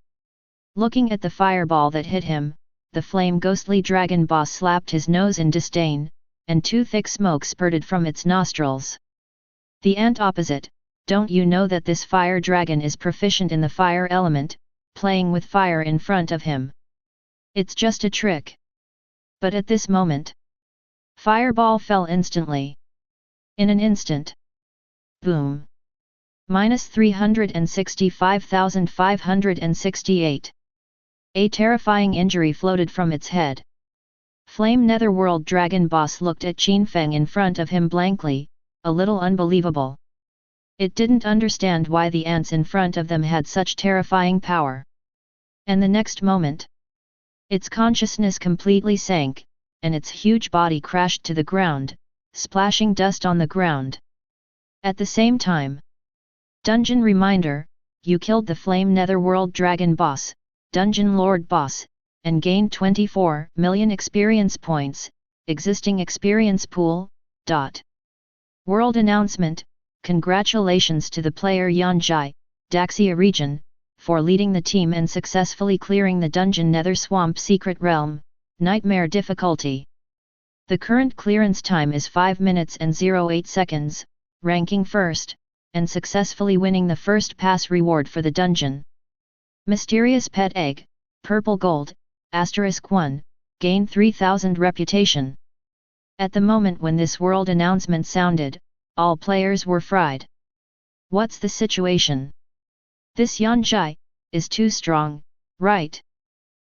Looking at the fireball that hit him, the flame ghostly dragon boss slapped his nose in disdain, and two thick smoke spurted from its nostrils. The ant opposite, don't you know that this fire dragon is proficient in the fire element, playing with fire in front of him? It's just a trick. But at this moment, fireball fell instantly. In an instant. Boom. Minus 365,568. A terrifying injury floated from its head. Flame Netherworld Dragon Boss looked at Qin Feng in front of him blankly, a little unbelievable. It didn't understand why the ants in front of them had such terrifying power. And the next moment, its consciousness completely sank, and its huge body crashed to the ground, splashing dust on the ground. At the same time, Dungeon Reminder, you killed the Flame Netherworld Dragon Boss, Dungeon Lord Boss, and gained 24 million experience points, existing experience pool. World Announcement, Congratulations to the player Yanjai, Daxia region, for leading the team and successfully clearing the dungeon Nether Swamp Secret Realm, Nightmare difficulty. The current clearance time is 5 minutes and 08 seconds, ranking first, and successfully winning the first pass reward for the dungeon. Mysterious Pet Egg, Purple Gold, *1, gain 3000 reputation. At the moment when this world announcement sounded, all players were fried. What's the situation? This Yanjai is too strong, right?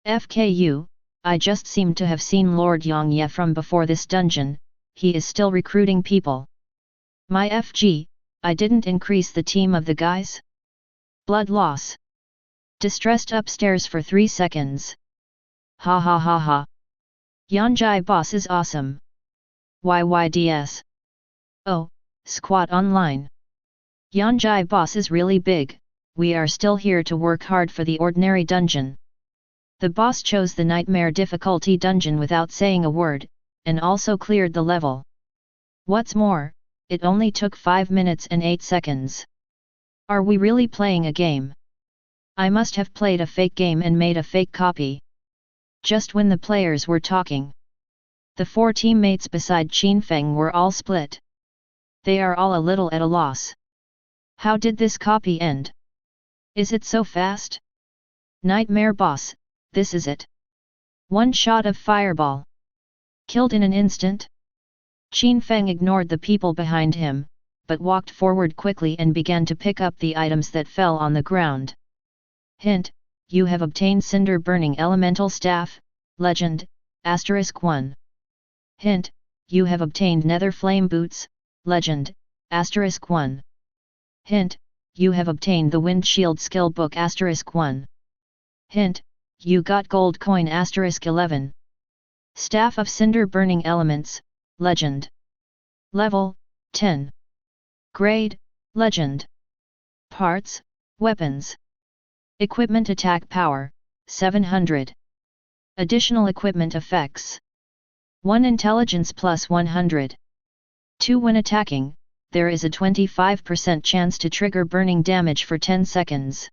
FKU, I just seem to have seen Lord Yangye from before this dungeon, he is still recruiting people. My FG, I didn't increase the team of the guys? Blood loss. Distressed upstairs for 3 seconds. Ha ha ha ha. Yanjai boss is awesome. YYDS. Oh, squat online. Yanjai boss is really big, we are still here to work hard for the ordinary dungeon. The boss chose the nightmare difficulty dungeon without saying a word, and also cleared the level. What's more, it only took 5 minutes and 8 seconds. Are we really playing a game? I must have played a fake game and made a fake copy. Just when the players were talking, the 4 teammates beside Qin Feng were all split. They are all a little at a loss. How did this copy end? Is it so fast? Nightmare boss, this is it. One shot of fireball. Killed in an instant? Qin Feng ignored the people behind him, but walked forward quickly and began to pick up the items that fell on the ground. Hint, you have obtained Cinder Burning Elemental Staff, Legend, *1. Hint, you have obtained Nether Flame Boots, Legend, *1. Hint, you have obtained the Wind Shield Skill Book *1. Hint, you got Gold Coin *11. Staff of Cinder Burning Elements, Legend. Level, 10. Grade, Legend. Parts, Weapons. Equipment Attack Power, 700. Additional equipment effects. 1 Intelligence plus 100. 2 When attacking, there is a 25% chance to trigger burning damage for 10 seconds.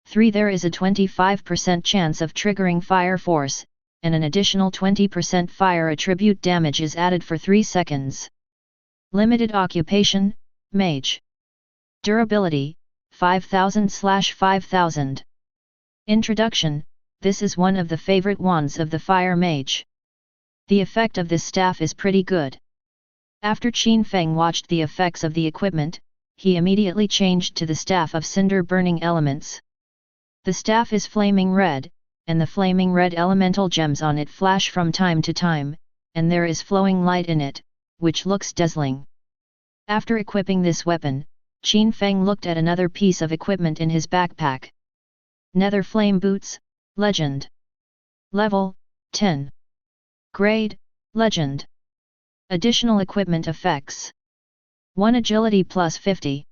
3 There is a 25% chance of triggering Fire Force, and an additional 20% fire attribute damage is added for 3 seconds. Limited Occupation, Mage. Durability, 5000/5000. Introduction, this is one of the favorite wands of the Fire Mage. The effect of this staff is pretty good. After Qin Feng watched the effects of the equipment, he immediately changed to the staff of Cinder Burning Elements. The staff is flaming red, and the flaming red elemental gems on it flash from time to time, and there is flowing light in it, which looks dazzling. After equipping this weapon, Qin Feng looked at another piece of equipment in his backpack. Nether Flame Boots, Legend. Level, 10. Grade, Legend. Additional equipment effects. 1 Agility plus 50.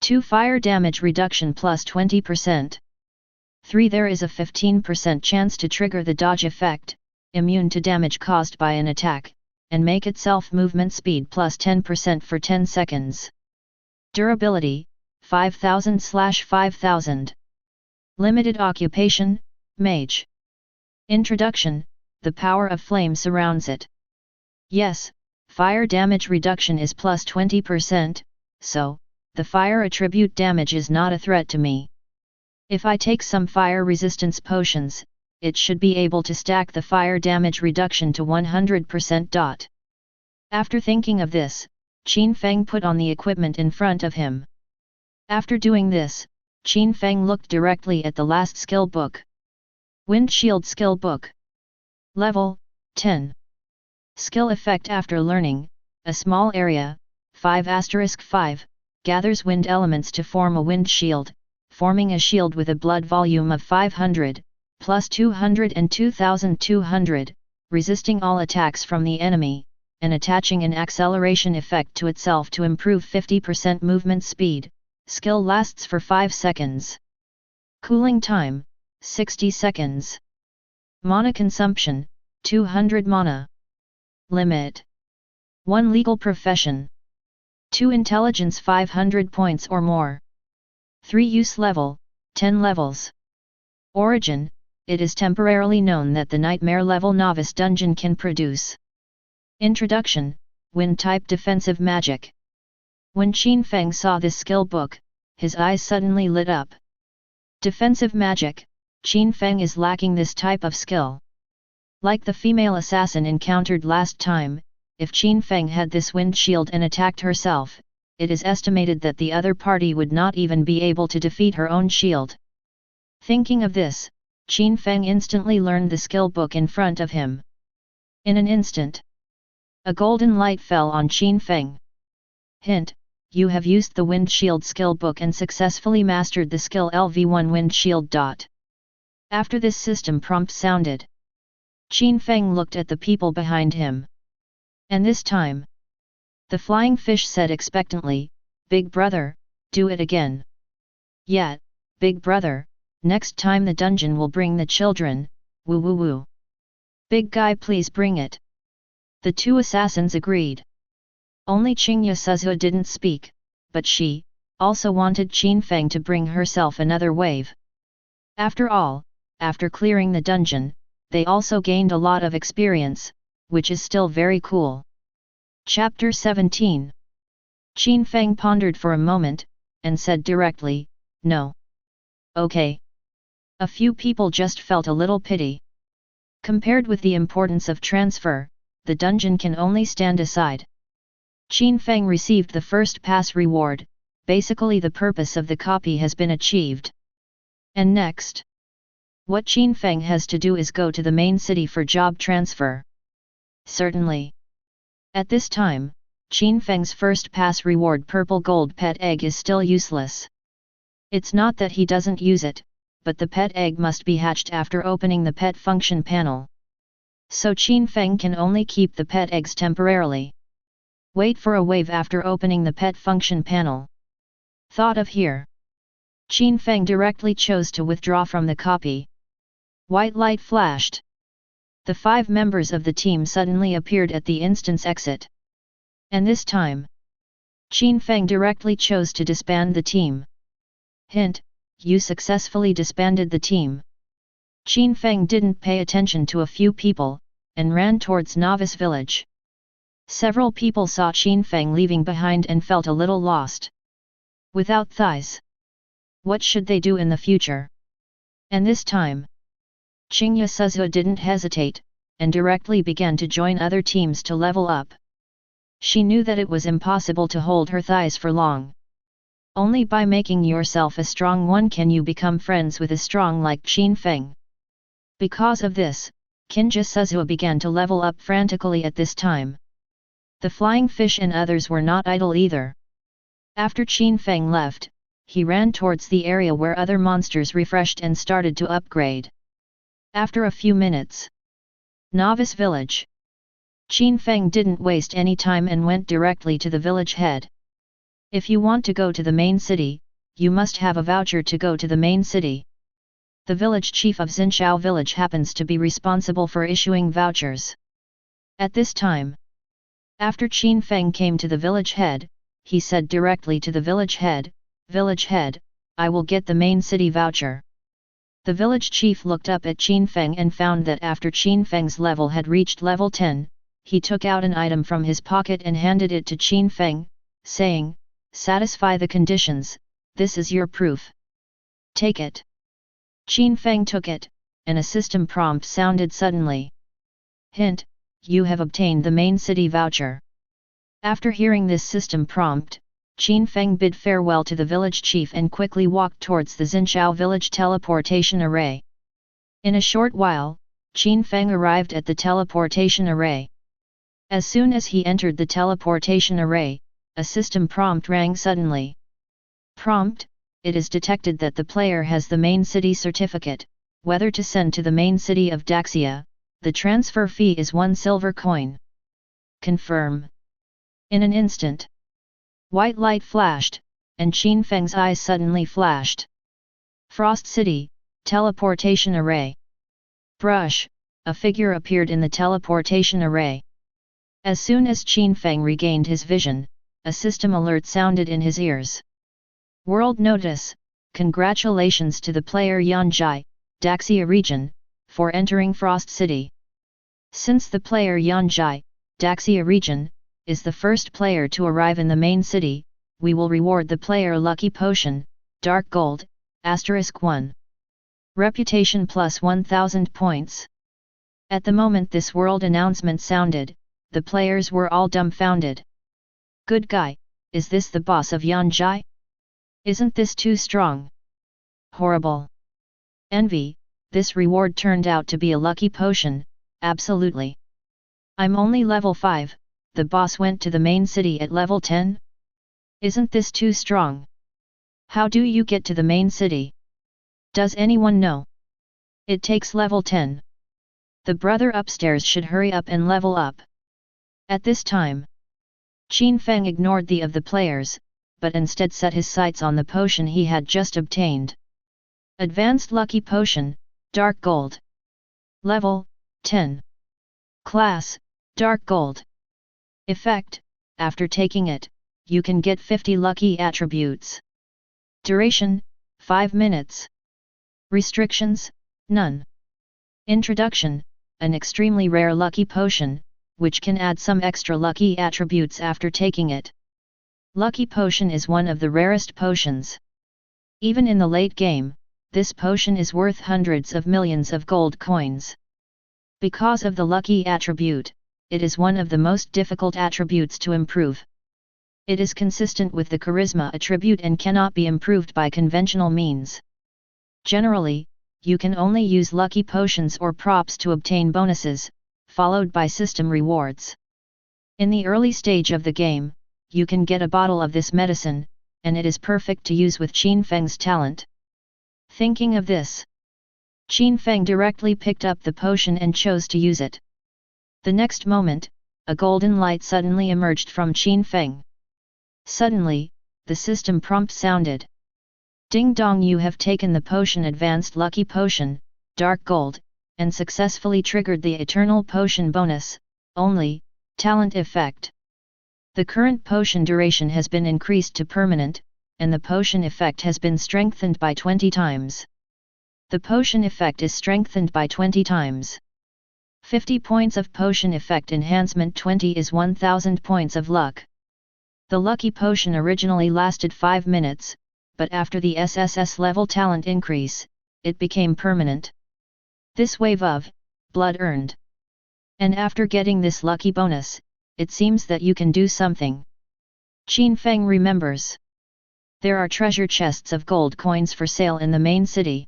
2 Fire damage reduction plus 20%. 3 There is a 15% chance to trigger the dodge effect, immune to damage caused by an attack, and make itself movement speed plus 10% for 10 seconds. Durability, 5000/5000. Limited Occupation, Mage. Introduction, the power of flame surrounds it. Yes, fire damage reduction is plus 20%, so, the fire attribute damage is not a threat to me. If I take some fire resistance potions, it should be able to stack the fire damage reduction to 100%. After thinking of this, Qin Feng put on the equipment in front of him. After doing this, Qin Feng looked directly at the last skill book. Wind Shield Skill Book. Level, 10. Skill effect after learning, a small area, 5*5, gathers wind elements to form a wind shield, forming a shield with a blood volume of 500, plus 200 and 2200, resisting all attacks from the enemy, and attaching an acceleration effect to itself to improve 50% movement speed. Skill lasts for 5 seconds. Cooling time, 60 seconds. Mana consumption, 200 mana. Limit. 1 Legal profession. 2 intelligence 500 points or more. 3 use level, 10 levels. Origin, it is temporarily known that the Nightmare level novice dungeon can produce. Introduction, Wind type defensive magic. When Qin Feng saw this skill book, his eyes suddenly lit up. Defensive magic, Qin Feng is lacking this type of skill. Like the female assassin encountered last time, if Qin Feng had this wind shield and attacked herself, it is estimated that the other party would not even be able to defeat her own shield. Thinking of this, Qin Feng instantly learned the skill book in front of him. In an instant, a golden light fell on Qin Feng. Hint: you have used the Wind Shield skill book and successfully mastered the skill LV1 Wind Shield. After this system prompt sounded, Qin Feng looked at the people behind him. And this time, the flying fish said expectantly, "Big brother, do it again." "Yeah, big brother, next time the dungeon will bring the children, woo woo woo. Big guy, please bring it." The two assassins agreed. Only Qingya Suzhou didn't speak, but she also wanted Qin Feng to bring herself another wave. After all, after clearing the dungeon, they also gained a lot of experience, which is still very cool. Chapter 17. Qin Feng pondered for a moment, and said directly, "No. Okay." A few people just felt a little pity. Compared with the importance of transfer, the dungeon can only stand aside. Qin Feng received the first pass reward, basically the purpose of the copy has been achieved. And next, what Qin Feng has to do is go to the main city for job transfer. Certainly. At this time, Qin Feng's first pass reward purple gold pet egg is still useless. It's not that he doesn't use it, but the pet egg must be hatched after opening the pet function panel. So Qin Feng can only keep the pet eggs temporarily. Wait for a wave after opening the pet function panel. Thought of here. Qin Feng directly chose to withdraw from the copy. White light flashed. The 5 members of the team suddenly appeared at the instance exit. And this time, Qin Feng directly chose to disband the team. Hint: you successfully disbanded the team. Qin Feng didn't pay attention to a few people, and ran towards Novice Village. Several people saw Qin Feng leaving behind and felt a little lost. Without thighs, what should they do in the future? And this time, Qingya Suzhou didn't hesitate, and directly began to join other teams to level up. She knew that it was impossible to hold her thighs for long. Only by making yourself a strong one can you become friends with a strong like Qin Feng. Because of this, Qingya Suzhou began to level up frantically at this time. The flying fish and others were not idle either. After Qin Feng left, he ran towards the area where other monsters refreshed and started to upgrade. After a few minutes, Novice Village. Qin Feng didn't waste any time and went directly to the village head. If you want to go to the main city, you must have a voucher to go to the main city. The village chief of Xinshao village happens to be responsible for issuing vouchers. At this time, after Qin Feng came to the village head, he said directly to the village head, "Village head, I will get the main city voucher." The village chief looked up at Qin Feng and found that after Qin Feng's level had reached level 10, he took out an item from his pocket and handed it to Qin Feng, saying, "Satisfy the conditions, this is your proof. Take it." Qin Feng took it, and a system prompt sounded suddenly. Hint: you have obtained the main city voucher. After hearing this system prompt, Qin Feng bid farewell to the village chief and quickly walked towards the Xinshao village teleportation array. In a short while, Qin Feng arrived at the teleportation array. As soon as he entered the teleportation array, a system prompt rang suddenly. Prompt: it is detected that the player has the main city certificate, whether to send to the main city of Daxia, the transfer fee is 1 silver coin. Confirm. In an instant, white light flashed, and Qin Feng's eyes suddenly flashed. Frost City, teleportation array. Brush, a figure appeared in the teleportation array. As soon as Qin Feng regained his vision, a system alert sounded in his ears. World Notice: congratulations to the player Yanjai, Daxia region, for entering Frost City. Since the player Yanjai, Daxia region, is the first player to arrive in the main city, we will reward the player Lucky Potion, Dark Gold, *1. Reputation plus 1000 points. At the moment this world announcement sounded, the players were all dumbfounded. Good guy, is this the boss of Yanjai? Isn't this too strong? Horrible. Envy, this reward turned out to be a lucky potion, absolutely. I'm only level 5, the boss went to the main city at level 10? Isn't this too strong? How do you get to the main city? Does anyone know? It takes level 10. The brother upstairs should hurry up and level up. At this time, Qin Feng ignored the of the players, but instead set his sights on the potion he had just obtained. Advanced Lucky Potion, Dark Gold. Level, 10. Class, Dark Gold. Effect: after taking it, you can get 50 lucky attributes. Duration: 5 minutes. Restrictions: none. Introduction: an extremely rare lucky potion, which can add some extra lucky attributes after taking it. Lucky Potion is one of the rarest potions. Even in the late game, this potion is worth hundreds of millions of gold coins. Because of the lucky attribute, it is one of the most difficult attributes to improve. It is consistent with the charisma attribute and cannot be improved by conventional means. Generally, you can only use lucky potions or props to obtain bonuses, followed by system rewards. In the early stage of the game, you can get a bottle of this medicine, and it is perfect to use with Qin Feng's talent. Thinking of this, Qin Feng directly picked up the potion and chose to use it. The next moment, a golden light suddenly emerged from Qin Feng. Suddenly, the system prompt sounded. Ding dong, you have taken the potion Advanced Lucky Potion, Dark Gold, and successfully triggered the Eternal Potion bonus, only, talent effect. The current potion duration has been increased to permanent, and the potion effect has been strengthened by 20 times. The potion effect is strengthened by 20 times. 50 points of potion effect enhancement 20 is 1000 points of luck. The lucky potion originally lasted 5 minutes, but after the sss-level talent increase, it became permanent. This wave of blood earned. And after getting this lucky bonus, it seems that you can do something. Qin Feng remembers. There are treasure chests of gold coins for sale in the main city.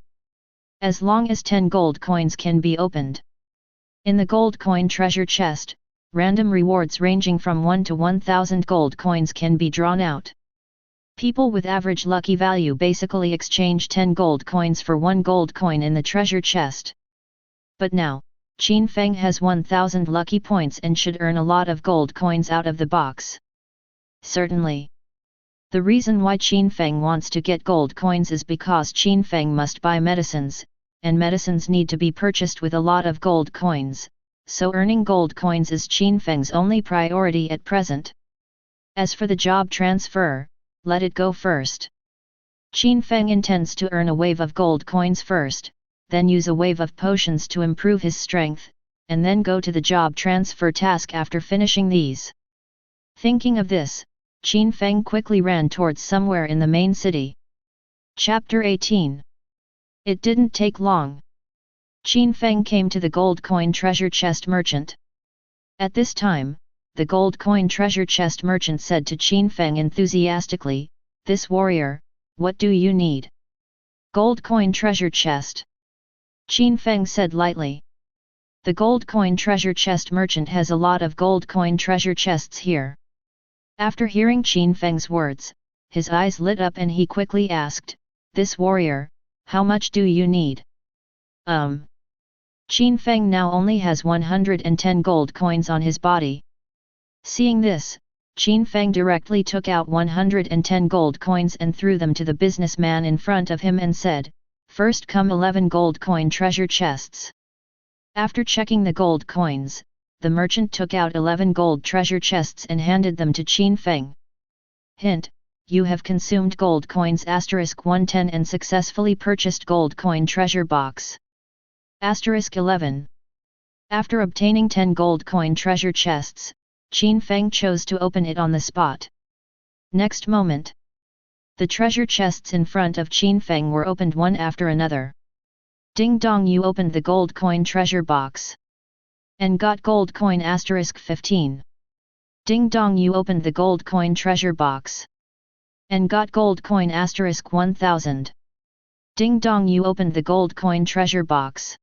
As long as 10 gold coins can be opened. In the gold coin treasure chest, random rewards ranging from 1 to 1000 gold coins can be drawn out. People with average lucky value basically exchange 10 gold coins for 1 gold coin in the treasure chest. But now, Qin Feng has 1000 lucky points and should earn a lot of gold coins out of the box. Certainly. The reason why Qin Feng wants to get gold coins is because Qin Feng must buy medicines, and medicines need to be purchased with a lot of gold coins, so earning gold coins is Qin Feng's only priority at present. As for the job transfer, let it go first. Qin Feng intends to earn a wave of gold coins first, then use a wave of potions to improve his strength, and then go to the job transfer task after finishing these. Thinking of this, Qin Feng quickly ran towards somewhere in the main city. Chapter 18. It didn't take long. Qin Feng came to the gold coin treasure chest merchant. At this time, the gold coin treasure chest merchant said to Qin Feng enthusiastically, "This warrior, what do you need?" Gold coin treasure chest. Qin Feng said lightly. The gold coin treasure chest merchant has a lot of gold coin treasure chests here. After hearing Qin Feng's words, his eyes lit up and he quickly asked, "This warrior, how much do you need?" Qin Feng now only has 110 gold coins on his body. Seeing this, Qin Feng directly took out 110 gold coins and threw them to the businessman in front of him and said, "First come 11 gold coin treasure chests." After checking the gold coins, the merchant took out 11 gold treasure chests and handed them to Qin Feng. Hint, you have consumed gold coins *110 and successfully purchased gold coin treasure box. *11. After obtaining 10 gold coin treasure chests, Qin Feng chose to open it on the spot. Next moment, the treasure chests in front of Qin Feng were opened one after another. Ding dong, you opened the gold coin treasure box. And got gold coin *15. Ding dong, you opened the gold coin treasure box. And got gold coin *1000. Ding dong, you opened the gold coin treasure box.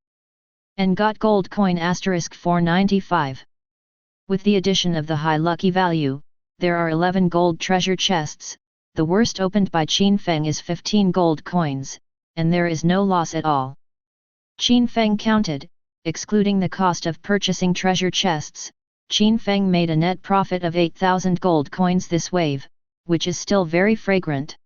And got gold coin *495. With the addition of the high lucky value, there are 11 gold treasure chests. The worst opened by Qin Feng is 15 gold coins, and there is no loss at all. Qin Feng counted, excluding the cost of purchasing treasure chests, Qin Feng made a net profit of 8,000 gold coins this wave, which is still very fragrant.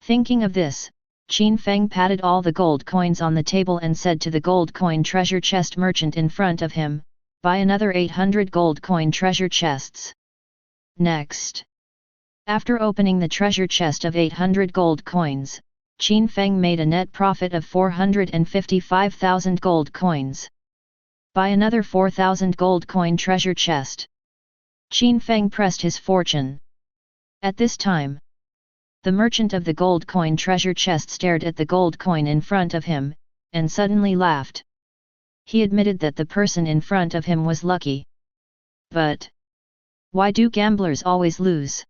Thinking of this, Qin Feng patted all the gold coins on the table and said to the gold coin treasure chest merchant in front of him, "Buy another 800 gold coin treasure chests." Next, after opening the treasure chest of 800 gold coins, Qin Feng made a net profit of 455,000 gold coins. "Buy another 4,000 gold coin treasure chest." Qin Feng pressed his fortune. At this time, the merchant of the gold coin treasure chest stared at the gold coin in front of him, and suddenly laughed. He admitted that the person in front of him was lucky. But why do gamblers always lose?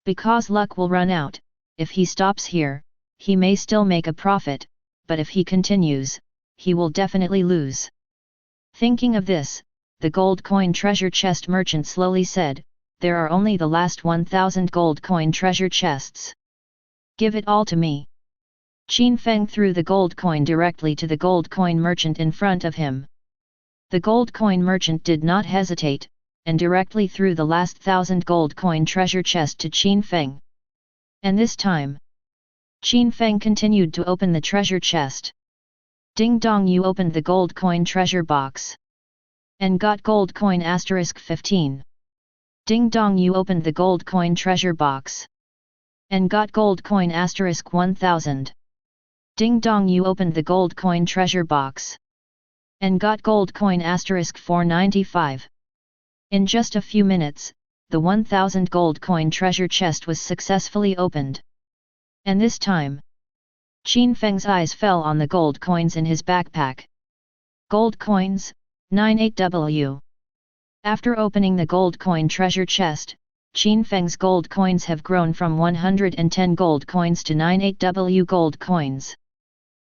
Because luck will run out. If he stops here, he may still make a profit, but if he continues, he will definitely lose. Thinking of this, the gold coin treasure chest merchant slowly said, "There are only the last 1,000 gold coin treasure chests. Give it all to me." Qin Feng threw the gold coin directly to the gold coin merchant in front of him. The gold coin merchant did not hesitate, and directly threw the last 1,000 gold coin treasure chest to Qin Feng. And this time, Qin Feng continued to open the treasure chest. Ding dong, you opened the gold coin treasure box. And got gold coin *15. Ding dong, you opened the gold coin treasure box. And got gold coin *1000. Ding dong, you opened the gold coin treasure box. And got gold coin *495. In just a few minutes, the 1,000 gold coin treasure chest was successfully opened. And this time, Qin Feng's eyes fell on the gold coins in his backpack. Gold coins, 98W. After opening the gold coin treasure chest, Qin Feng's gold coins have grown from 110 gold coins to 98W gold coins.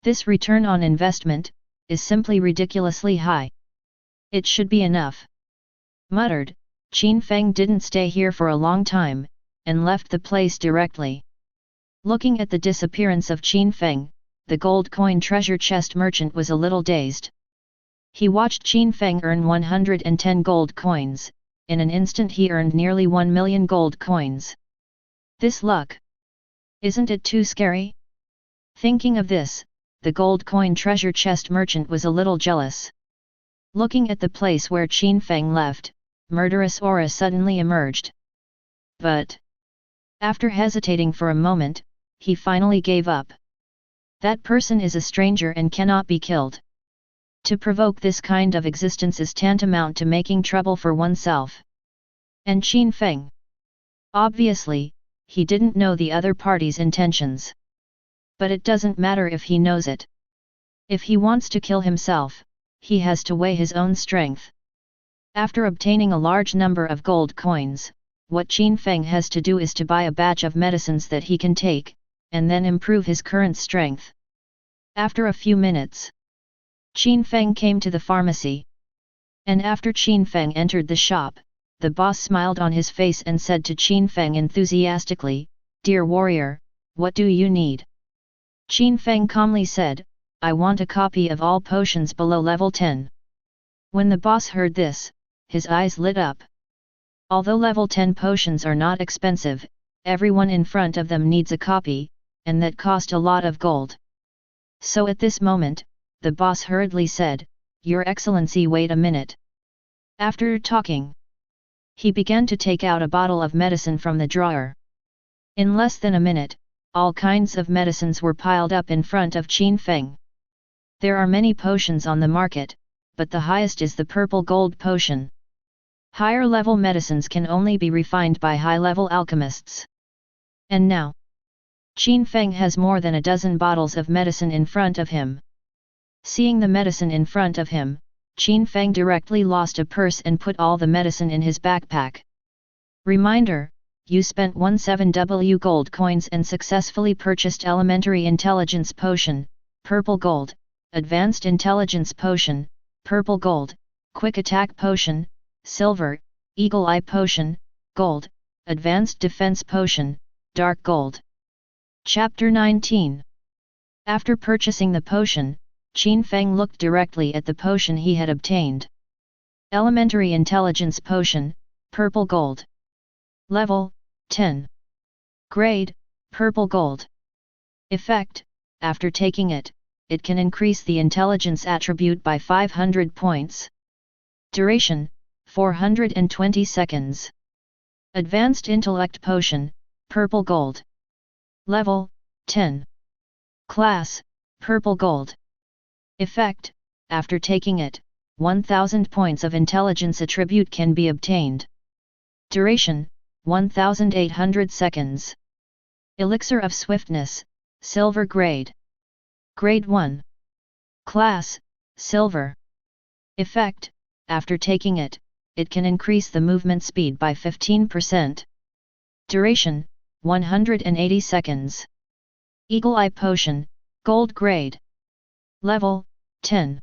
This return on investment is simply ridiculously high. It should be enough. Muttered, Qin Feng didn't stay here for a long time, and left the place directly. Looking at the disappearance of Qin Feng, the gold coin treasure chest merchant was a little dazed. He watched Qin Feng earn 110 gold coins. In an instant he earned nearly 1 million gold coins. This luck! Isn't it too scary? Thinking of this, the gold coin treasure chest merchant was a little jealous. Looking at the place where Qin Feng left, murderous aura suddenly emerged. But after hesitating for a moment, he finally gave up. That person is a stranger and cannot be killed. To provoke this kind of existence is tantamount to making trouble for oneself. And Qin Feng? Obviously, he didn't know the other party's intentions. But it doesn't matter if he knows it. If he wants to kill himself, he has to weigh his own strength. After obtaining a large number of gold coins, what Qin Feng has to do is to buy a batch of medicines that he can take, and then improve his current strength. After a few minutes, Qin Feng came to the pharmacy. And after Qin Feng entered the shop, the boss smiled on his face and said to Qin Feng enthusiastically, "Dear warrior, what do you need?" Qin Feng calmly said, "I want a copy of all potions below level 10. When the boss heard this, his eyes lit up. Although level 10 potions are not expensive, everyone in front of them needs a copy, and that cost a lot of gold. So at this moment, the boss hurriedly said, "Your Excellency, wait a minute." After talking, he began to take out a bottle of medicine from the drawer. In less than a minute, all kinds of medicines were piled up in front of Qin Feng. There are many potions on the market, but the highest is the purple gold potion. Higher level medicines can only be refined by high level alchemists. And now, Qin Feng has more than a dozen bottles of medicine in front of him. Seeing the medicine in front of him, Qin Feng directly lost a purse and put all the medicine in his backpack. Reminder: you spent 17W gold coins and successfully purchased Elementary Intelligence Potion, purple gold, Advanced Intelligence Potion, purple gold, Quick Attack Potion, silver, Eagle Eye Potion, gold, Advanced Defense Potion, dark gold. Chapter 19. After purchasing the potion, Qin Feng looked directly at the potion he had obtained. Elementary Intelligence Potion, purple gold. Level, 10. Grade, purple gold. Effect: after taking it, it can increase the intelligence attribute by 500 points. Duration, 420 seconds. Advanced Intellect Potion, purple gold. Level, 10. Class, purple gold. Effect: after taking it, 1000 points of intelligence attribute can be obtained. Duration, 1800 seconds. Elixir of Swiftness, silver grade. Grade 1. Class, silver. Effect: after taking it, it can increase the movement speed by 15%. Duration, 180 seconds. Eagle Eye Potion, gold grade. Level, 10.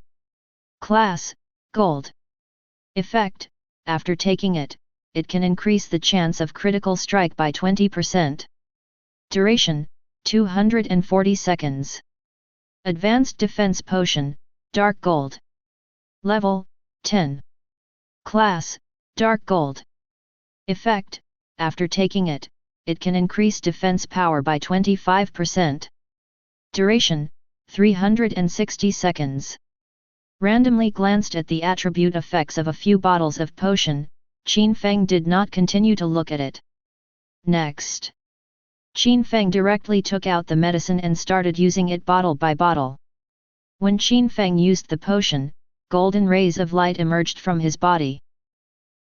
Class, gold. Effect: after taking it, it can increase the chance of critical strike by 20%. Duration, 240 seconds. Advanced Defense Potion, dark gold. Level, 10. Class, dark gold. Effect: after taking it, it can increase defense power by 25%. Duration, 360 seconds. Randomly glanced at the attribute effects of a few bottles of potion, Qin Feng did not continue to look at it. Next, Qin Feng directly took out the medicine and started using it bottle by bottle. When Qin Feng used the potion, golden rays of light emerged from his body.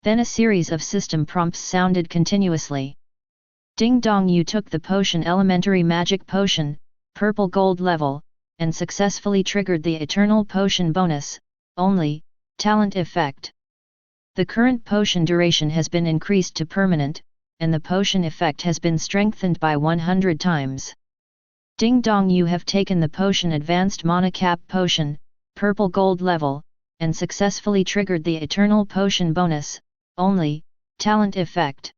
Then a series of system prompts sounded continuously. Ding dong, you took the potion Elementary Magic Potion, purple gold level, and successfully triggered the Eternal Potion bonus, only, talent effect. The current potion duration has been increased to permanent, and the potion effect has been strengthened by 100 times. Ding dong, you have taken the potion Advanced Mana Cap Potion, purple gold level, and successfully triggered the Eternal Potion bonus, only, talent effect.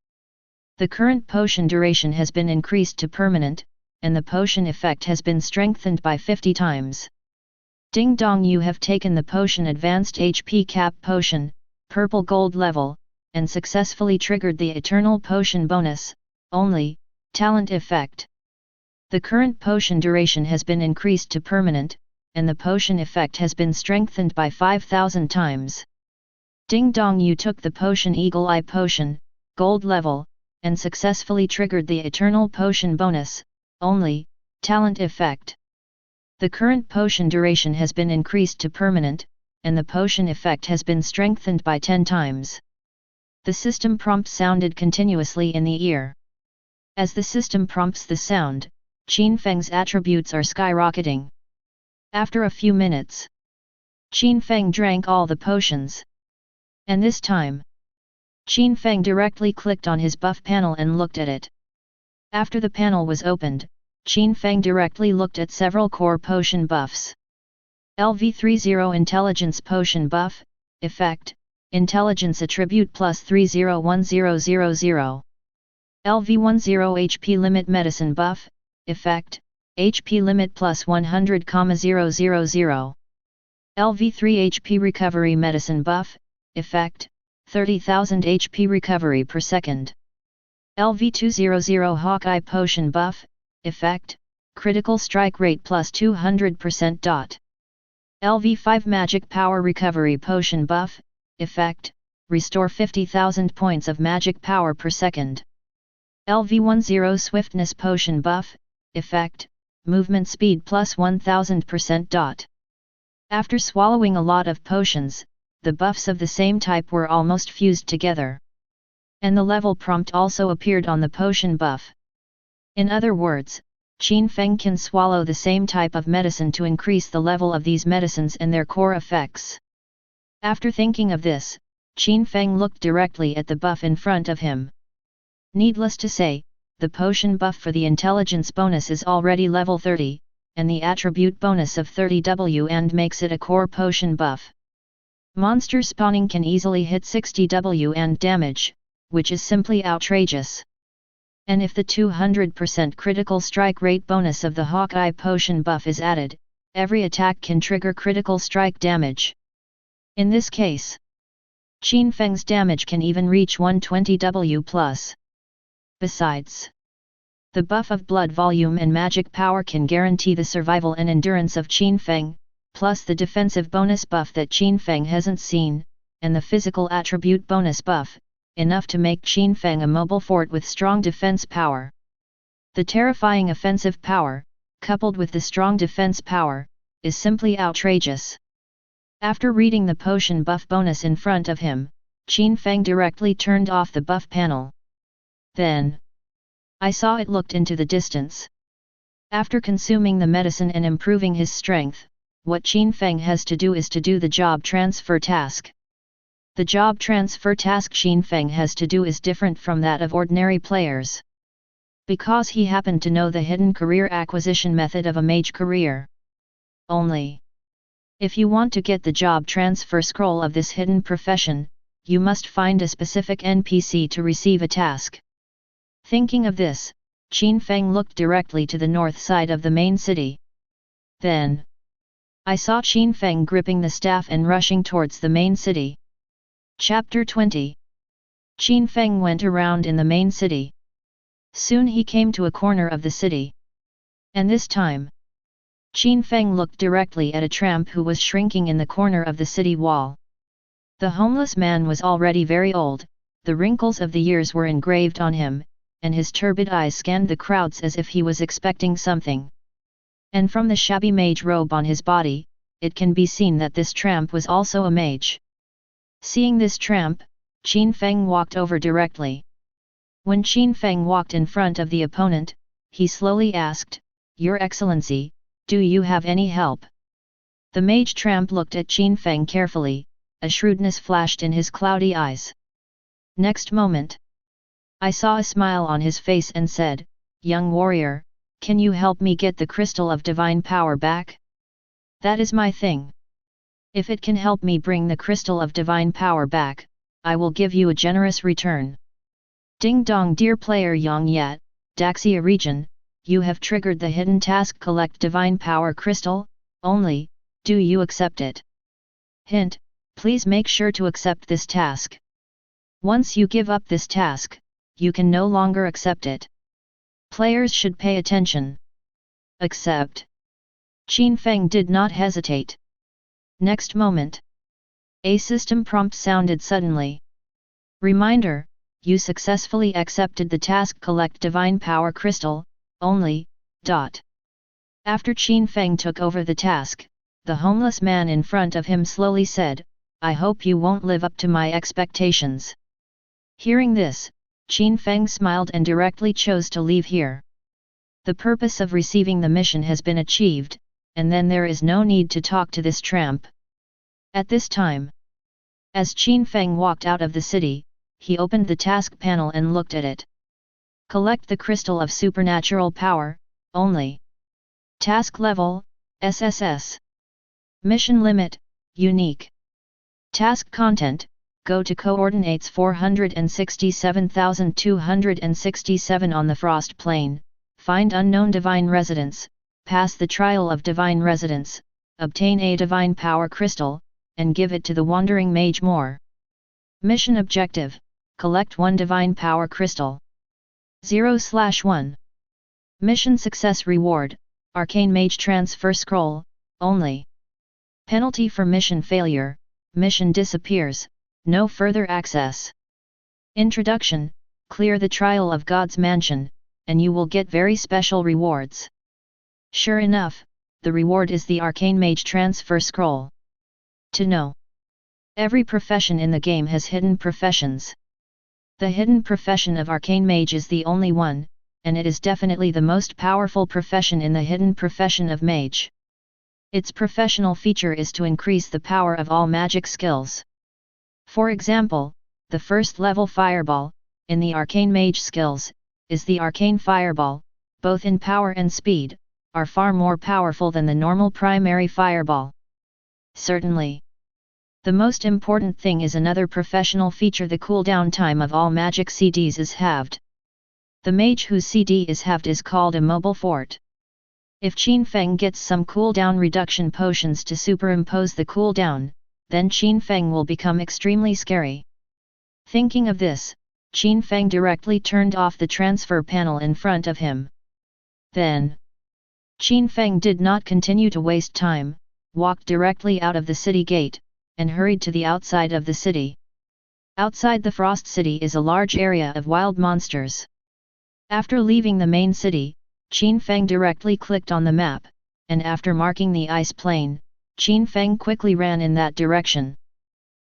The current potion duration has been increased to permanent, and the potion effect has been strengthened by 50 times. Ding dong, you have taken the potion Advanced HP Cap Potion, purple gold level, and successfully triggered the Eternal Potion bonus, only, talent effect. The current potion duration has been increased to permanent, and the potion effect has been strengthened by 5000 times. Ding dong, you took the potion Eagle Eye Potion, gold level, and successfully triggered the Eternal Potion bonus, only, talent effect. The current potion duration has been increased to permanent, and the potion effect has been strengthened by 10 times. The system prompt sounded continuously in the ear. As the system prompts the sound, Qin Feng's attributes are skyrocketing. After a few minutes, Qin Feng drank all the potions. And this time, Qin Feng directly clicked on his buff panel and looked at it. After the panel was opened, Qin Feng directly looked at several core potion buffs. LV30 Intelligence Potion Buff, Effect, Intelligence Attribute plus 301000. LV10 HP Limit Medicine Buff, Effect, HP Limit plus 100,000. LV3 HP Recovery Medicine Buff, Effect, 30,000 HP recovery per second. LV200 Hawkeye Potion Buff, Effect, Critical Strike Rate plus 200%. LV5 Magic Power Recovery Potion Buff, Effect, Restore 50,000 points of magic power per second. LV10 Swiftness Potion Buff, Effect, Movement Speed plus 1000%. After swallowing a lot of potions, the buffs of the same type were almost fused together. And the level prompt also appeared on the potion buff. In other words, Qin Feng can swallow the same type of medicine to increase the level of these medicines and their core effects. After thinking of this, Qin Feng looked directly at the buff in front of him. Needless to say, the potion buff for the intelligence bonus is already level 30, and the attribute bonus of 30W and makes it a core potion buff. Monster spawning can easily hit 60W and damage, which is simply outrageous. And if the 200% critical strike rate bonus of the Hawkeye potion buff is added, every attack can trigger critical strike damage. In this case, Qin Feng's damage can even reach 120W+. Besides, the buff of blood volume and magic power can guarantee the survival and endurance of Qin Feng, plus the defensive bonus buff that Qin Feng hasn't seen, and the physical attribute bonus buff, enough to make Qin Feng a mobile fort with strong defense power. The terrifying offensive power, coupled with the strong defense power, is simply outrageous. After reading the potion buff bonus in front of him, Qin Feng directly turned off the buff panel. Then, I saw it looked into the distance. After consuming the medicine and improving his strength, what Qin Feng has to do is to do the job transfer task. The job transfer task Qin Feng has to do is different from that of ordinary players. Because he happened to know the hidden career acquisition method of a mage career. Only, if you want to get the job transfer scroll of this hidden profession, you must find a specific NPC to receive a task. Thinking of this, Qin Feng looked directly to the north side of the main city. Then, I saw Qin Feng gripping the staff and rushing towards the main city. Chapter 20. Qin Feng went around in the main city. Soon he came to a corner of the city. And this time, Qin Feng looked directly at a tramp who was shrinking in the corner of the city wall. The homeless man was already very old, the wrinkles of the years were engraved on him, and his turbid eyes scanned the crowds as if he was expecting something. And from the shabby mage robe on his body, it can be seen that this tramp was also a mage. Seeing this tramp, Qin Feng walked over directly. When Qin Feng walked in front of the opponent, he slowly asked, "Your Excellency, do you have any help?" The mage tramp looked at Qin Feng carefully, a shrewdness flashed in his cloudy eyes. Next moment, I saw a smile on his face and said, "Young warrior, can you help me get the crystal of divine power back? That is my thing. If it can help me bring the crystal of divine power back, I will give you a generous return." Ding dong, dear player Yang Yat, Daxia region, you have triggered the hidden task collect divine power crystal, only, do you accept it? Hint, please make sure to accept this task. Once you give up this task, you can no longer accept it. Players should pay attention. Accept. Qin Feng did not hesitate. Next moment, a system prompt sounded suddenly. Reminder, you successfully accepted the task collect divine power crystal, only, ... After Qin Feng took over the task, the homeless man in front of him slowly said, "I hope you won't live up to my expectations." Hearing this, Qin Feng smiled and directly chose to leave here. The purpose of receiving the mission has been achieved, and then there is no need to talk to this tramp. At this time, as Qin Feng walked out of the city, he opened the task panel and looked at it. Collect the crystal of supernatural power, only. Task level, SSS. Mission limit, unique. Task content, go to coordinates 467,267 on the frost plane, find unknown divine residence, pass the trial of divine residence, obtain a divine power crystal, and give it to the wandering mage more. Mission objective, collect 1 divine power crystal. 0/1. Mission success reward, Arcane Mage transfer scroll, only. Penalty for mission failure, mission disappears, no further access. Introduction, clear the trial of God's mansion, and you will get very special rewards. Sure enough, the reward is the Arcane Mage transfer scroll. To know. Every profession in the game has hidden professions. The hidden profession of Arcane Mage is the only one, and it is definitely the most powerful profession in the hidden profession of Mage. Its professional feature is to increase the power of all magic skills. For example, the first level Fireball, in the Arcane Mage skills, is the Arcane Fireball, both in power and speed, are far more powerful than the normal primary Fireball. Certainly. The most important thing is another professional feature: the cooldown time of all magic CDs is halved. The mage whose CD is halved is called a mobile fort. If Qin Feng gets some cooldown reduction potions to superimpose the cooldown, then Qin Feng will become extremely scary. Thinking of this, Qin Feng directly turned off the transfer panel in front of him. Then, Qin Feng did not continue to waste time, walked directly out of the city gate, and hurried to the outside of the city. Outside the Frost City is a large area of wild monsters. After leaving the main city, Qin Feng directly clicked on the map, and after marking the ice plain, Qin Feng quickly ran in that direction.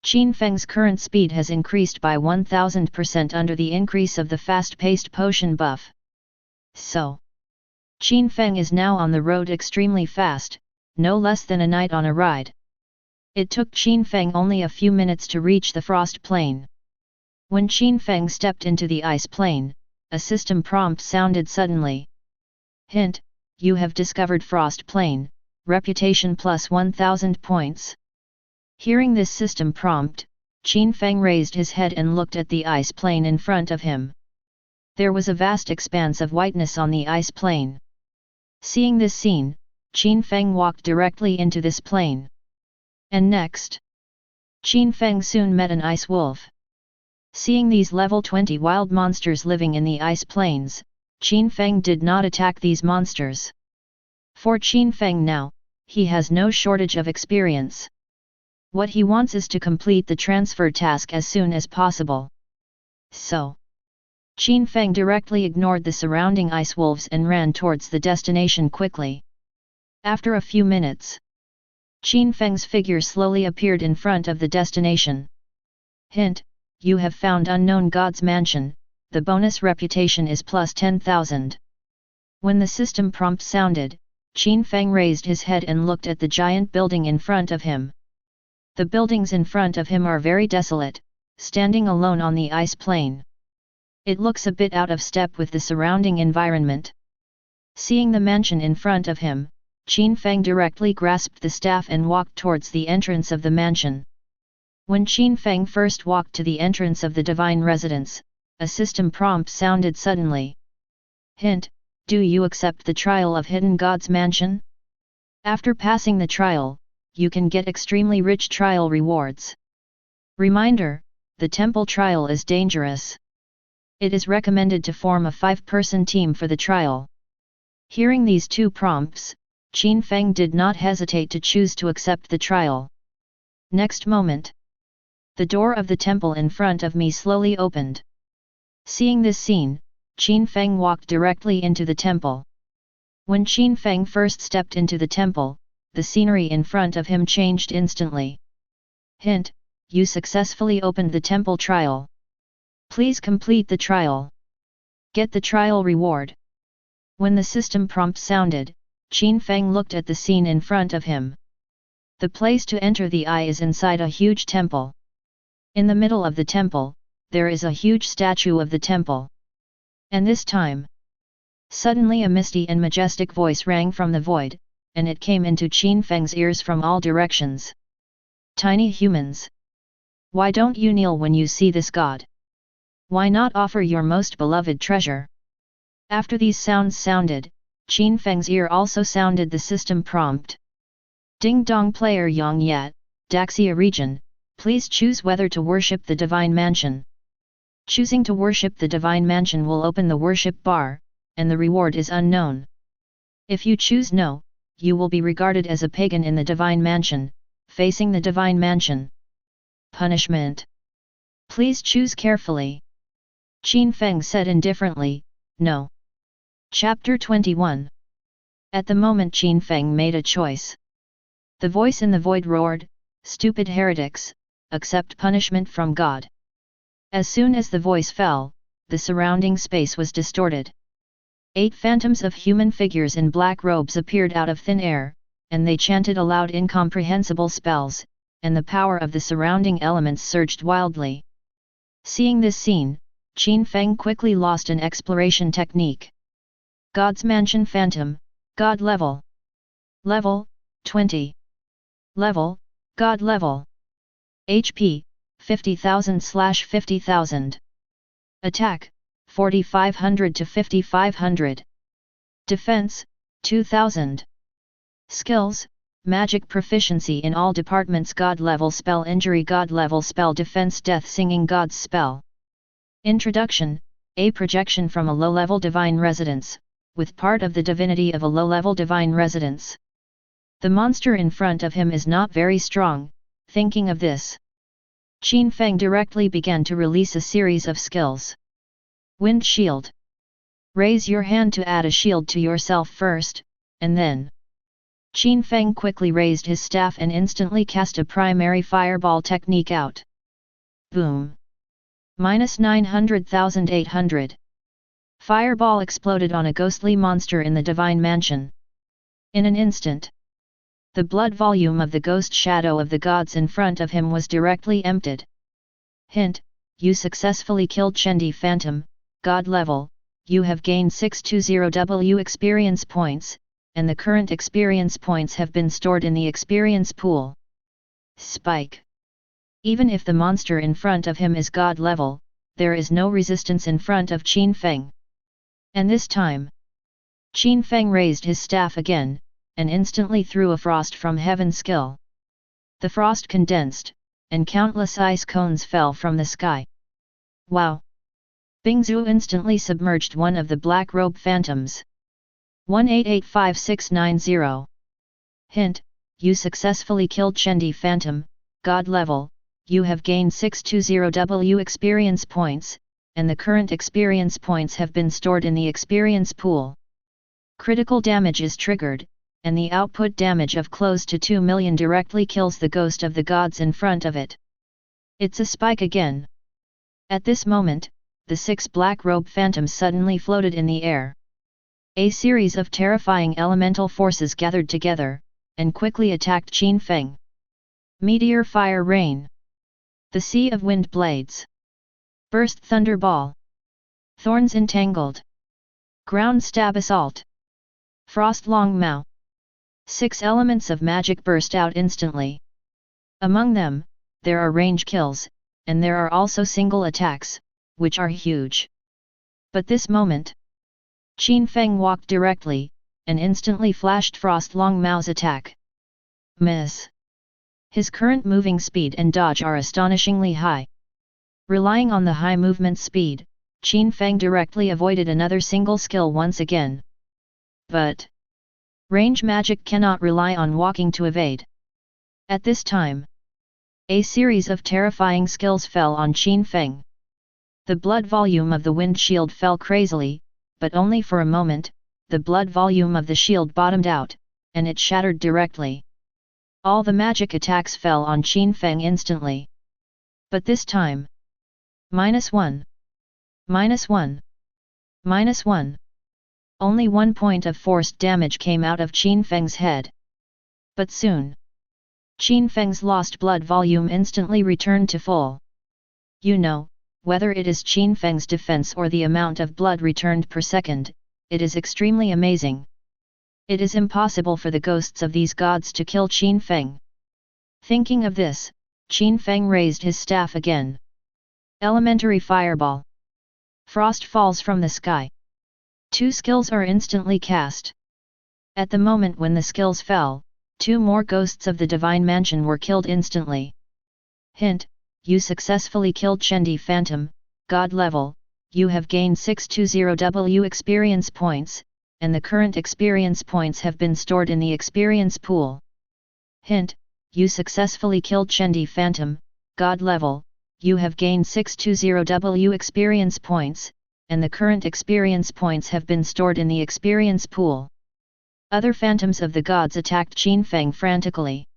Qin Feng's current speed has increased by 1000% under the increase of the fast-paced potion buff. So, Qin Feng is now on the road extremely fast, no less than a night on a ride. It took Qin Feng only a few minutes to reach the frost plain. When Qin Feng stepped into the ice plain, a system prompt sounded suddenly. Hint: you have discovered Frost Plain, reputation plus 1000 points. Hearing this system prompt, Qin Feng raised his head and looked at the ice plain in front of him. There was a vast expanse of whiteness on the ice plain. Seeing this scene, Qin Feng walked directly into this plain. And next, Qin Feng soon met an ice wolf. Seeing these level 20 wild monsters living in the ice plains, Qin Feng did not attack these monsters. For Qin Feng now, he has no shortage of experience. What he wants is to complete the transfer task as soon as possible. So, Qin Feng directly ignored the surrounding ice wolves and ran towards the destination quickly. After a few minutes, Qin Feng's figure slowly appeared in front of the destination. Hint: you have found Unknown God's Mansion, the bonus reputation is plus 10,000. When the system prompt sounded, Qin Feng raised his head and looked at the giant building in front of him. The buildings in front of him are very desolate, standing alone on the ice plain. It looks a bit out of step with the surrounding environment. Seeing the mansion in front of him, Qin Feng directly grasped the staff and walked towards the entrance of the mansion. When Qin Feng first walked to the entrance of the divine residence, a system prompt sounded suddenly. Hint: do you accept the trial of Hidden God's Mansion? After passing the trial, you can get extremely rich trial rewards. Reminder: the temple trial is dangerous. It is recommended to form a 5-person team for the trial. Hearing these two prompts, Qin Feng did not hesitate to choose to accept the trial. Next moment, the door of the temple in front of me slowly opened. Seeing this scene, Qin Feng walked directly into the temple. When Qin Feng first stepped into the temple, the scenery in front of him changed instantly. Hint: you successfully opened the temple trial. Please complete the trial. Get the trial reward. When the system prompt sounded, Qin Feng looked at the scene in front of him. The place to enter the eye is inside a huge temple. In the middle of the temple, there is a huge statue of the temple. And this time, suddenly a misty and majestic voice rang from the void, and it came into Qin Feng's ears from all directions. Tiny humans! Why don't you kneel when you see this god? Why not offer your most beloved treasure? After these sounds sounded, Qin Feng's ear also sounded the system prompt. Ding dong player Yang Yat, Daxia region, please choose whether to worship the Divine Mansion. Choosing to worship the Divine Mansion will open the worship bar, and the reward is unknown. If you choose no, you will be regarded as a pagan in the Divine Mansion, facing the Divine Mansion. Punishment. Please choose carefully. Qin Feng said indifferently, no. Chapter 21. At the moment Qin Feng made a choice. The voice in the void roared, stupid heretics, accept punishment from God. As soon as the voice fell, the surrounding space was distorted. 8 phantoms of human figures in black robes appeared out of thin air, and they chanted aloud incomprehensible spells, and the power of the surrounding elements surged wildly. Seeing this scene, Qin Feng quickly lost an exploration technique. God's Mansion Phantom, God level. Level, 20. Level, God level. HP, 50,000/50,000. Attack, 4,500 to 5,500. Defense, 2,000. Skills, Magic proficiency in all departments, God level spell injury, God level spell defense, death singing, God's spell. Introduction, a projection from a low-level divine residence, with part of the divinity of a low-level divine residence. The monster in front of him is not very strong. Thinking of this, Qin Feng directly began to release a series of skills. Wind Shield. Raise your hand to add a shield to yourself first, and then. Qin Feng quickly raised his staff and instantly cast a primary fireball technique out. Boom! -900,800. Fireball exploded on a ghostly monster in the Divine Mansion. In an instant, the blood volume of the ghost shadow of the gods in front of him was directly emptied. Hint: you successfully killed Chendi Phantom, God level. You have gained 620W experience points, and the current experience points have been stored in the experience pool. Spike. Even if the monster in front of him is God level, there is no resistance in front of Qin Feng. And this time, Qin Feng raised his staff again, and instantly threw a frost from heaven skill. The frost condensed, and countless ice cones fell from the sky. Wow! Bingzhu instantly submerged one of the black robe phantoms. 1885690. Hint: you successfully killed Chendi Phantom, God level. You have gained 620W experience points, and the current experience points have been stored in the experience pool. Critical damage is triggered, and the output damage of close to 2 million directly kills the ghost of the gods in front of it. It's a spike again. At this moment, the 6 black robe phantoms suddenly floated in the air. A series of terrifying elemental forces gathered together, and quickly attacked Qin Feng. Meteor Fire Rain. The Sea of Wind Blades. Burst Thunderball. Thorns Entangled. Ground Stab Assault. Frost Long Mao. 6 elements of magic burst out instantly. Among them, there are range kills, and there are also single attacks, which are huge. But this moment, Qin Feng walked directly, and instantly flashed Frost Long Mao's attack. Miss. His current moving speed and dodge are astonishingly high. Relying on the high movement speed, Qin Feng directly avoided another single skill once again. But range magic cannot rely on walking to evade. At this time, a series of terrifying skills fell on Qin Feng. The blood volume of the wind shield fell crazily, but only for a moment. The blood volume of the shield bottomed out, and it shattered directly. All the magic attacks fell on Qin Feng instantly. But this time, -1, -1, -1. Only 1 point of forced damage came out of Qin Feng's head. But soon, Qin Feng's lost blood volume instantly returned to full. You know, whether it is Qin Feng's defense or the amount of blood returned per second, it is extremely amazing. It is impossible for the ghosts of these gods to kill Qin Feng. Thinking of this, Qin Feng raised his staff again. Elementary Fireball. Frost falls from the sky. 2 skills are instantly cast. At the moment when the skills fell, 2 more ghosts of the Divine Mansion were killed instantly. Hint: you successfully killed Chendi Phantom, God level. You have gained 620W experience points, and the current experience points have been stored in the experience pool. Hint: you successfully killed Chendi Phantom, God level. you have gained 620W experience points, and the current experience points have been stored in the experience pool. Other phantoms of the gods attacked Qin Feng frantically.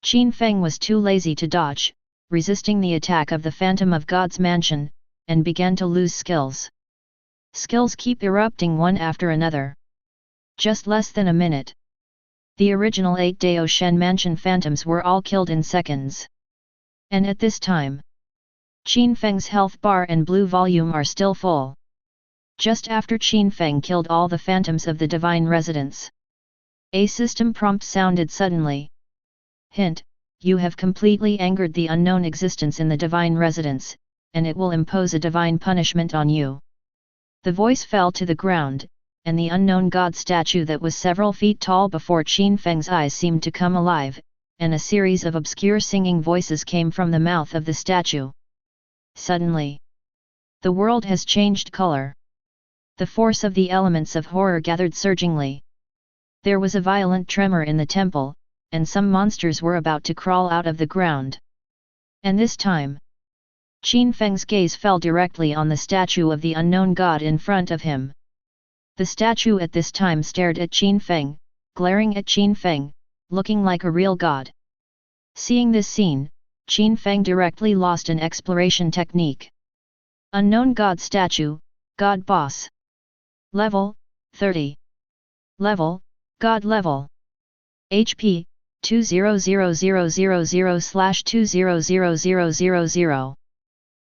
Qin Feng was too lazy to dodge, resisting the attack of the Phantom of God's Mansion, and began to lose skills. Skills keep erupting one after another. Just less than a minute. The original 8 Dao Shen Mansion phantoms were all killed in seconds. And at this time, Qin Feng's health bar and blue volume are still full. Just after Qin Feng killed all the phantoms of the divine residence, a system prompt sounded suddenly. Hint: you have completely angered the unknown existence in the divine residence, and it will impose a divine punishment on you. The voice fell to the ground, and the unknown god statue that was several feet tall before Qin Feng's eyes seemed to come alive, and a series of obscure singing voices came from the mouth of the statue. Suddenly, the world has changed color. The force of the elements of horror gathered surgingly. There was a violent tremor in the temple, and some monsters were about to crawl out of the ground. And this time, Qin Feng's gaze fell directly on the statue of the unknown god in front of him. The statue at this time stared at Qin Feng, glaring at Qin Feng, looking like a real god. Seeing this scene, Qin Feng directly lost an exploration technique. Unknown god statue, god boss. Level, 30. Level, god level. HP, 200000/200000.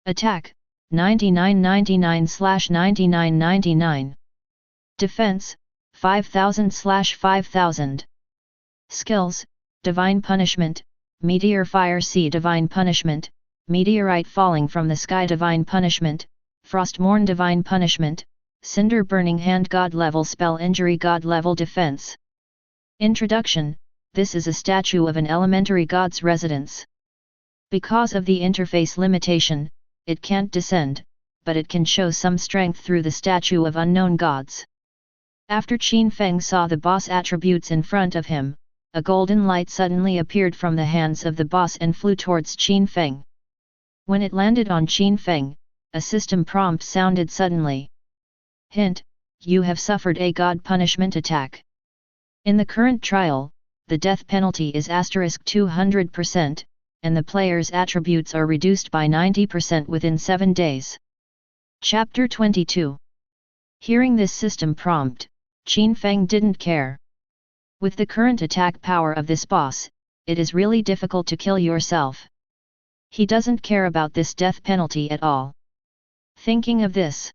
Attack, 9999/9999. Defense, 5000/5000. Skills, Divine Punishment, Meteor Fire Sea Divine Punishment, Meteorite Falling from the Sky Divine Punishment, Frostmourne Divine Punishment, Cinder Burning Hand God Level Spell Injury God Level Defense. Introduction: this is a statue of an elementary god's residence. Because of the interface limitation, it can't descend, but it can show some strength through the statue of unknown gods. After Qin Feng saw the boss attributes in front of him, a golden light suddenly appeared from the hands of the boss and flew towards Qin Feng. When it landed on Qin Feng, a system prompt sounded suddenly. Hint: you have suffered a god punishment attack. In the current trial, the death penalty is *200%, and the player's attributes are reduced by 90% within 7 days. Chapter 22. Hearing this system prompt, Qin Feng didn't care. With the current attack power of this boss, it is really difficult to kill yourself. He doesn't care about this death penalty at all. Thinking of this,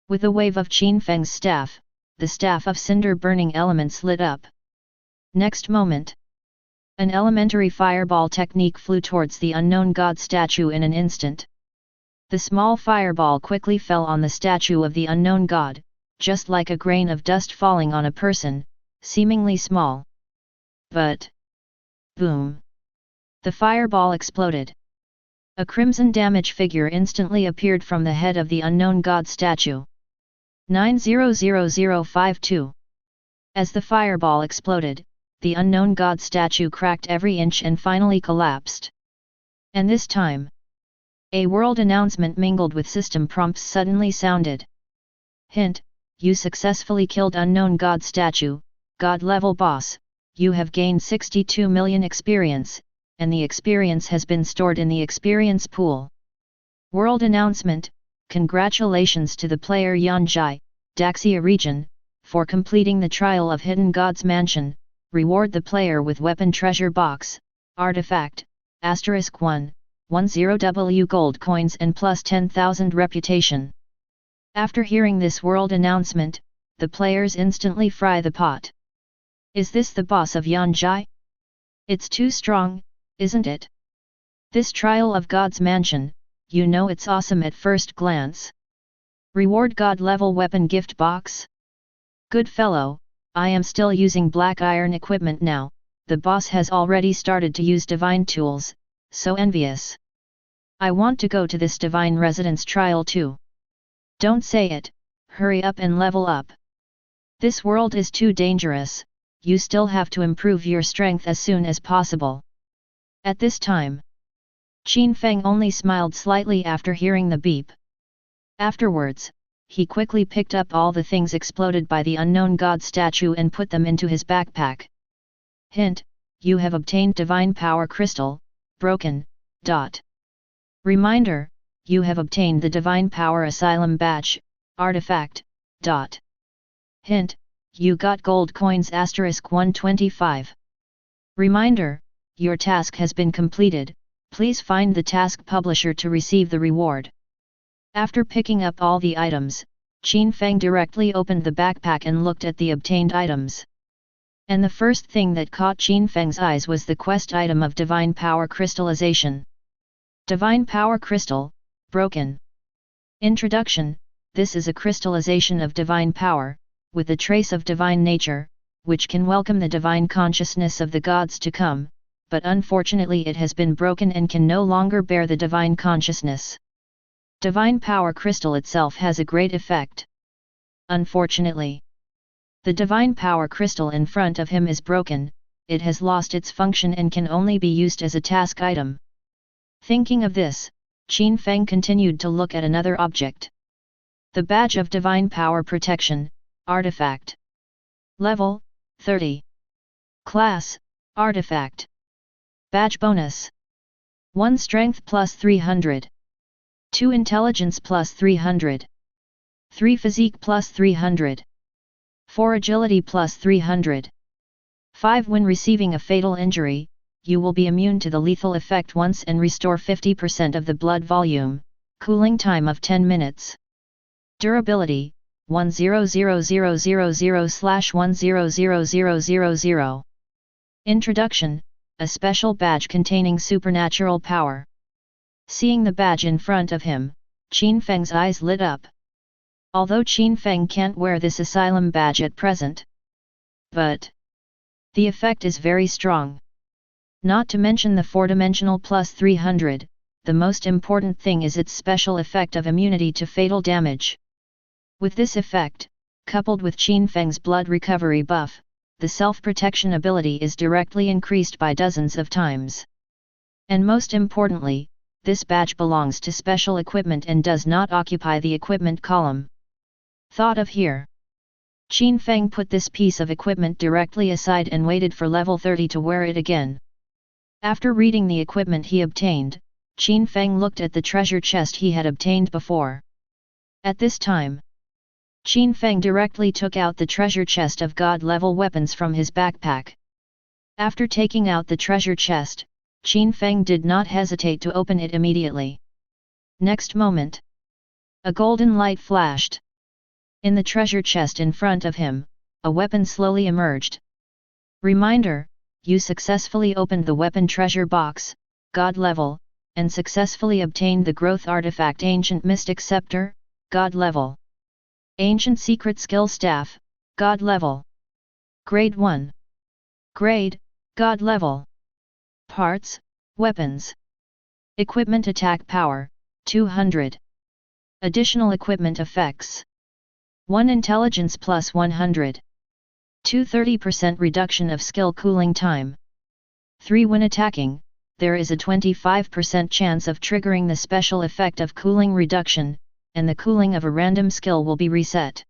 with a wave of Qin Feng's staff, the staff of cinder burning elements lit up. Next moment, an elementary fireball technique flew towards the unknown god statue in an instant. The small fireball quickly fell on the statue of the unknown god, just like a grain of dust falling on a person, seemingly small. But, boom! The fireball exploded. A crimson damage figure instantly appeared from the head of the unknown god statue. 900052. As the fireball exploded, the unknown god statue cracked every inch and finally collapsed. And this time, a world announcement mingled with system prompts suddenly sounded. Hint: you successfully killed unknown god statue, god level boss, you have gained 62 million experience, and the experience has been stored in the experience pool. World announcement: congratulations to the player Yanjai, Daxia region, for completing the trial of Hidden God's Mansion. Reward the player with weapon treasure box, artifact, *1, 10W gold coins and plus 10,000 reputation. After hearing this world announcement, the players instantly fry the pot. Is this the boss of Yanjai? It's too strong, isn't it? This trial of God's Mansion, you know it's awesome at first glance. Reward God level weapon gift box? Good fellow, I am still using black iron equipment now, the boss has already started to use divine tools, so envious. I want to go to this divine residence trial too. Don't say it, hurry up and level up. This world is too dangerous, you still have to improve your strength as soon as possible. At this time, Qin Feng only smiled slightly after hearing the beep. Afterwards, he quickly picked up all the things exploded by the unknown god statue and put them into his backpack. Hint: you have obtained Divine Power Crystal, broken. Reminder: you have obtained the Divine Power Asylum Badge, artifact. Hint: you got gold coins *125. Reminder: your task has been completed, please find the task publisher to receive the reward. After picking up all the items, Qin Feng directly opened the backpack and looked at the obtained items. And the first thing that caught Qin Feng's eyes was the quest item of Divine Power Crystallization. Divine Power Crystal, broken. Introduction: this is a crystallization of divine power, with a trace of divine nature, which can welcome the divine consciousness of the gods to come, but unfortunately it has been broken and can no longer bear the divine consciousness. Divine Power Crystal itself has a great effect. Unfortunately, the Divine Power Crystal in front of him is broken, it has lost its function and can only be used as a task item. Thinking of this, Qin Feng continued to look at another object. The Badge of Divine Power Protection, artifact. Level: 30. Class: artifact. Badge bonus: 1 strength plus 300. 2 intelligence plus 300. 3 physique plus 300. 4 agility plus 300. 5 When receiving a fatal injury, you will be immune to the lethal effect once and restore 50% of the blood volume, cooling time of 10 minutes. Durability: 100000/100000. Introduction: a special badge containing supernatural power. Seeing the badge in front of him, Qin Feng's eyes lit up. Although Qin Feng can't wear this asylum badge at present, but the effect is very strong. Not to mention the 4-dimensional plus 300, the most important thing is its special effect of immunity to fatal damage. With this effect, coupled with Qin Feng's blood recovery buff, the self-protection ability is directly increased by dozens of times. And most importantly, this badge belongs to special equipment and does not occupy the equipment column. Thought of here. Qin Feng put this piece of equipment directly aside and waited for level 30 to wear it again. After reading the equipment he obtained, Qin Feng looked at the treasure chest he had obtained before. At this time, Qin Feng directly took out the treasure chest of god-level weapons from his backpack. After taking out the treasure chest, Qin Feng did not hesitate to open it immediately. Next moment, a golden light flashed. In the treasure chest in front of him, a weapon slowly emerged. Reminder: you successfully opened the weapon treasure box, god level, and successfully obtained the growth artifact Ancient Mystic Scepter, god level. Ancient Secret Skill Staff, god level. Grade 1. Grade, god level. Parts: weapons. Equipment attack power, 200. Additional equipment effects: 1 intelligence plus 100. 2 30% reduction of skill cooling time. 3 When attacking, there is a 25% chance of triggering the special effect of cooling reduction, and the cooling of a random skill will be reset.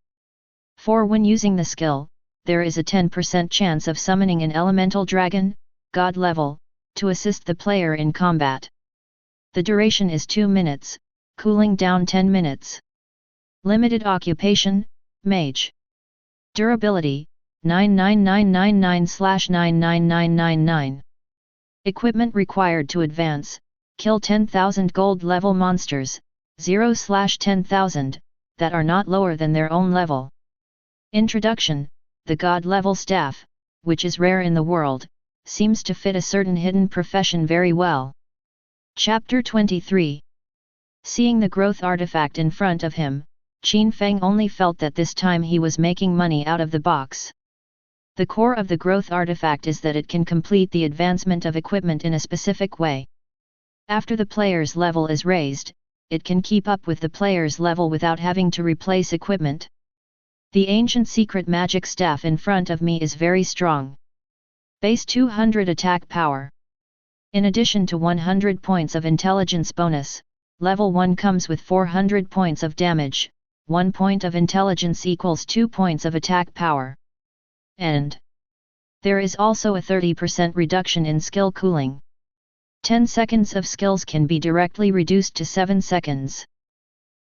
4 When using the skill, there is a 10% chance of summoning an elemental dragon, god level, to assist the player in combat. The duration is 2 minutes, cooling down 10 minutes. Limited occupation: Mage. Durability: 99999/99999. Equipment required to advance: kill 10,000 gold level monsters, 0/10,000, that are not lower than their own level. Introduction: the god level staff, which is rare in the world, seems to fit a certain hidden profession very well. Chapter 23. Seeing the growth artifact in front of him, Qin Feng only felt that this time he was making money out of the box. The core of the growth artifact is that it can complete the advancement of equipment in a specific way. After the player's level is raised, it can keep up with the player's level without having to replace equipment. The ancient secret magic staff in front of me is very strong. Base 200 attack power. In addition to 100 points of intelligence bonus, level 1 comes with 400 points of damage, 1 point of intelligence equals 2 points of attack power. And there is also a 30% reduction in skill cooling. 10 seconds of skills can be directly reduced to 7 seconds.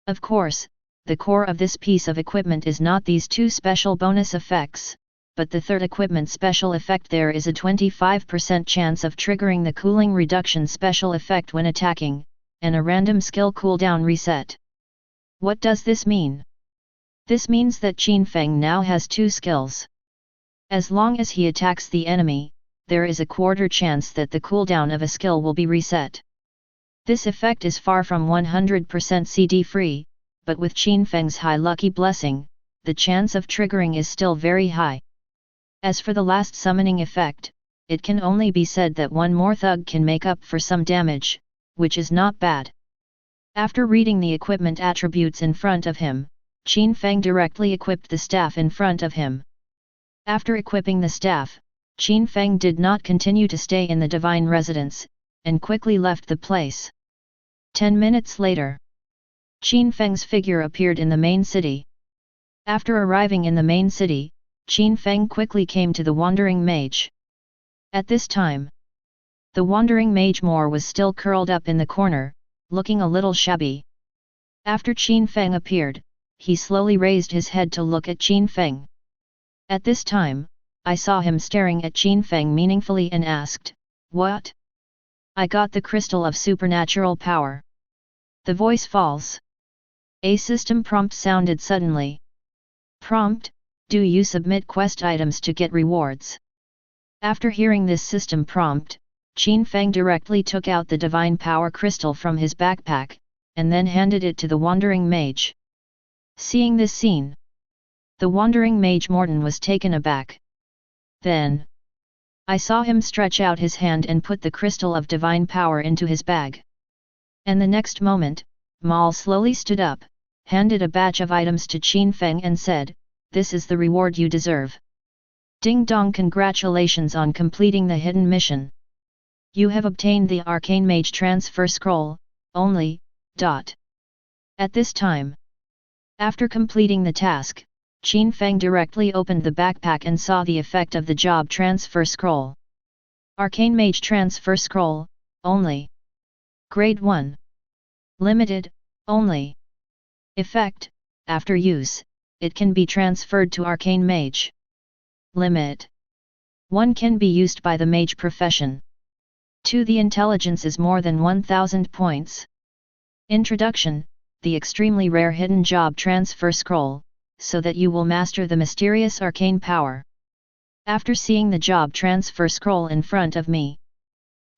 Of course, the core of this piece of equipment is not these two special bonus effects, but the third equipment special effect. There is a 25% chance of triggering the cooling reduction special effect when attacking, and a random skill cooldown reset. What does this mean? This means that Qin Feng now has two skills. As long as he attacks the enemy, there is a quarter chance that the cooldown of a skill will be reset. This effect is far from 100% CD free, but with Qin Feng's high lucky blessing, the chance of triggering is still very high. As for the last summoning effect, it can only be said that one more thug can make up for some damage, which is not bad. After reading the equipment attributes in front of him, Qin Feng directly equipped the staff in front of him. After equipping the staff, Qin Feng did not continue to stay in the divine residence, and quickly left the place. 10 minutes later, Qin Feng's figure appeared in the main city. After arriving in the main city, Qin Feng quickly came to the wandering mage. At this time, the wandering mage Moore was still curled up in the corner, looking a little shabby. After Qin Feng appeared, he slowly raised his head to look at Qin Feng. At this time, I saw him staring at Qin Feng meaningfully and asked, "What?" "I got the crystal of supernatural power." The voice falls. A system prompt sounded suddenly. Prompt: do you submit quest items to get rewards? After hearing this system prompt, Qin Feng directly took out the divine power crystal from his backpack, and then handed it to the wandering mage. Seeing this scene, the wandering mage Morton was taken aback. Then, I saw him stretch out his hand and put the crystal of divine power into his bag. And the next moment, Mal slowly stood up, handed a batch of items to Qin Feng and said, "This is the reward you deserve. Ding dong, congratulations on completing the hidden mission. You have obtained the Arcane Mage transfer scroll, only, ... At this time, after completing the task, Qin Feng directly opened the backpack and saw the effect of the job transfer scroll. Arcane Mage transfer scroll, only. Grade 1. Limited, only. Effect: after use, it can be transferred to Arcane Mage. Limit: 1 can be used by the mage profession. 2. The intelligence is more than 1000 points. Introduction: the extremely rare hidden job transfer scroll, so that you will master the mysterious arcane power. After seeing the job transfer scroll in front of me,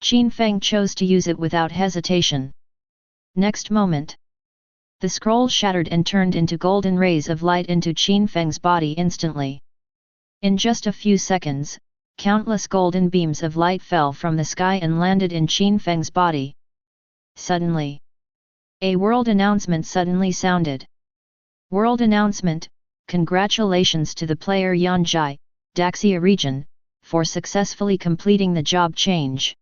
Qin Feng chose to use it without hesitation. Next moment, the scroll shattered and turned into golden rays of light into Qin Feng's body instantly. In just a few seconds, countless golden beams of light fell from the sky and landed in Qin Feng's body. Suddenly, a world announcement suddenly sounded. World announcement: congratulations to the player Yanjai, Daxia region, for successfully completing the job change.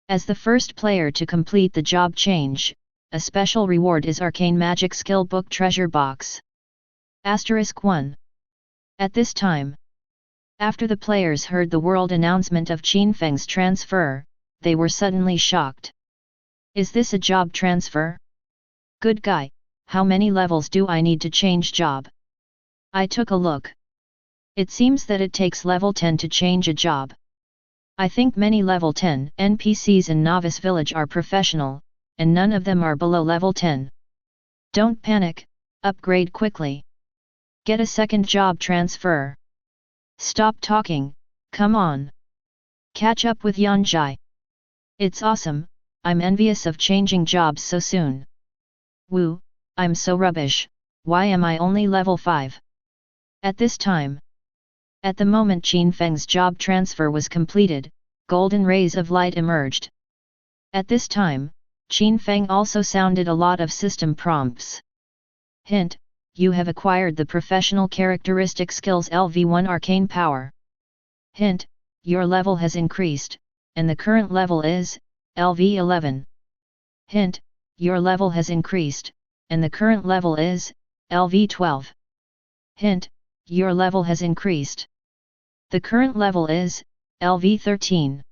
As the first player to complete the job change, a special reward is Arcane Magic Skill Book Treasure Box. *1. At this time, after the players heard the world announcement of Qin Feng's transfer, they were suddenly shocked. Is this a job transfer? Good guy, how many levels do I need to change job? I took a look. It seems that it takes level 10 to change a job. I think many level 10 NPCs in Novice Village are professional, and none of them are below level 10. Don't panic, upgrade quickly. Get a second job transfer. Stop talking, come on. Catch up with Yanjai. It's awesome, I'm envious of changing jobs so soon. Woo, I'm so rubbish, why am I only level 5? At this time, at the moment Qin Feng's job transfer was completed, golden rays of light emerged. At this time, Qin Feng also sounded a lot of system prompts. Hint: you have acquired the professional characteristic skills LV1 Arcane Power. Hint: your level has increased, and the current level is LV 11. Hint, your level has increased, and the current level is LV 12. Hint, your level has increased. The current level is LV 13.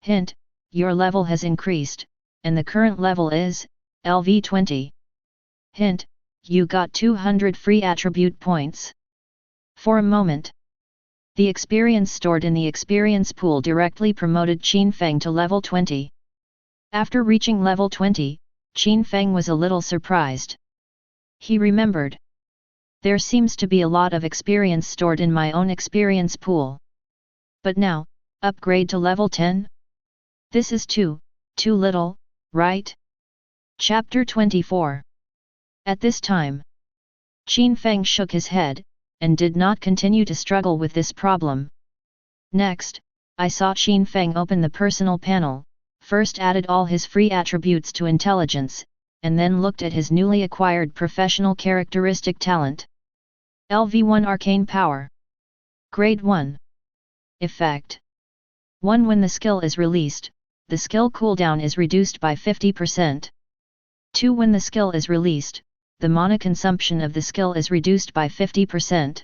Hint, your level has increased, and the current level is LV 20. Hint, you got 200 free attribute points. For a moment, the experience stored in the experience pool directly promoted Qin Feng to level 20. After reaching level 20, Qin Feng was a little surprised. He remembered. There seems to be a lot of experience stored in my own experience pool. But now, upgrade to level 10? This is too little, right? Chapter 24. At this time, Qin Feng shook his head, and did not continue to struggle with this problem. Next, I saw Qin Feng open the personal panel, first added all his free attributes to intelligence, and then looked at his newly acquired professional characteristic talent. LV1 Arcane Power. Grade 1. Effect. 1. When the skill is released, the skill cooldown is reduced by 50%. 2. When the skill is released, the mana consumption of the skill is reduced by 50%.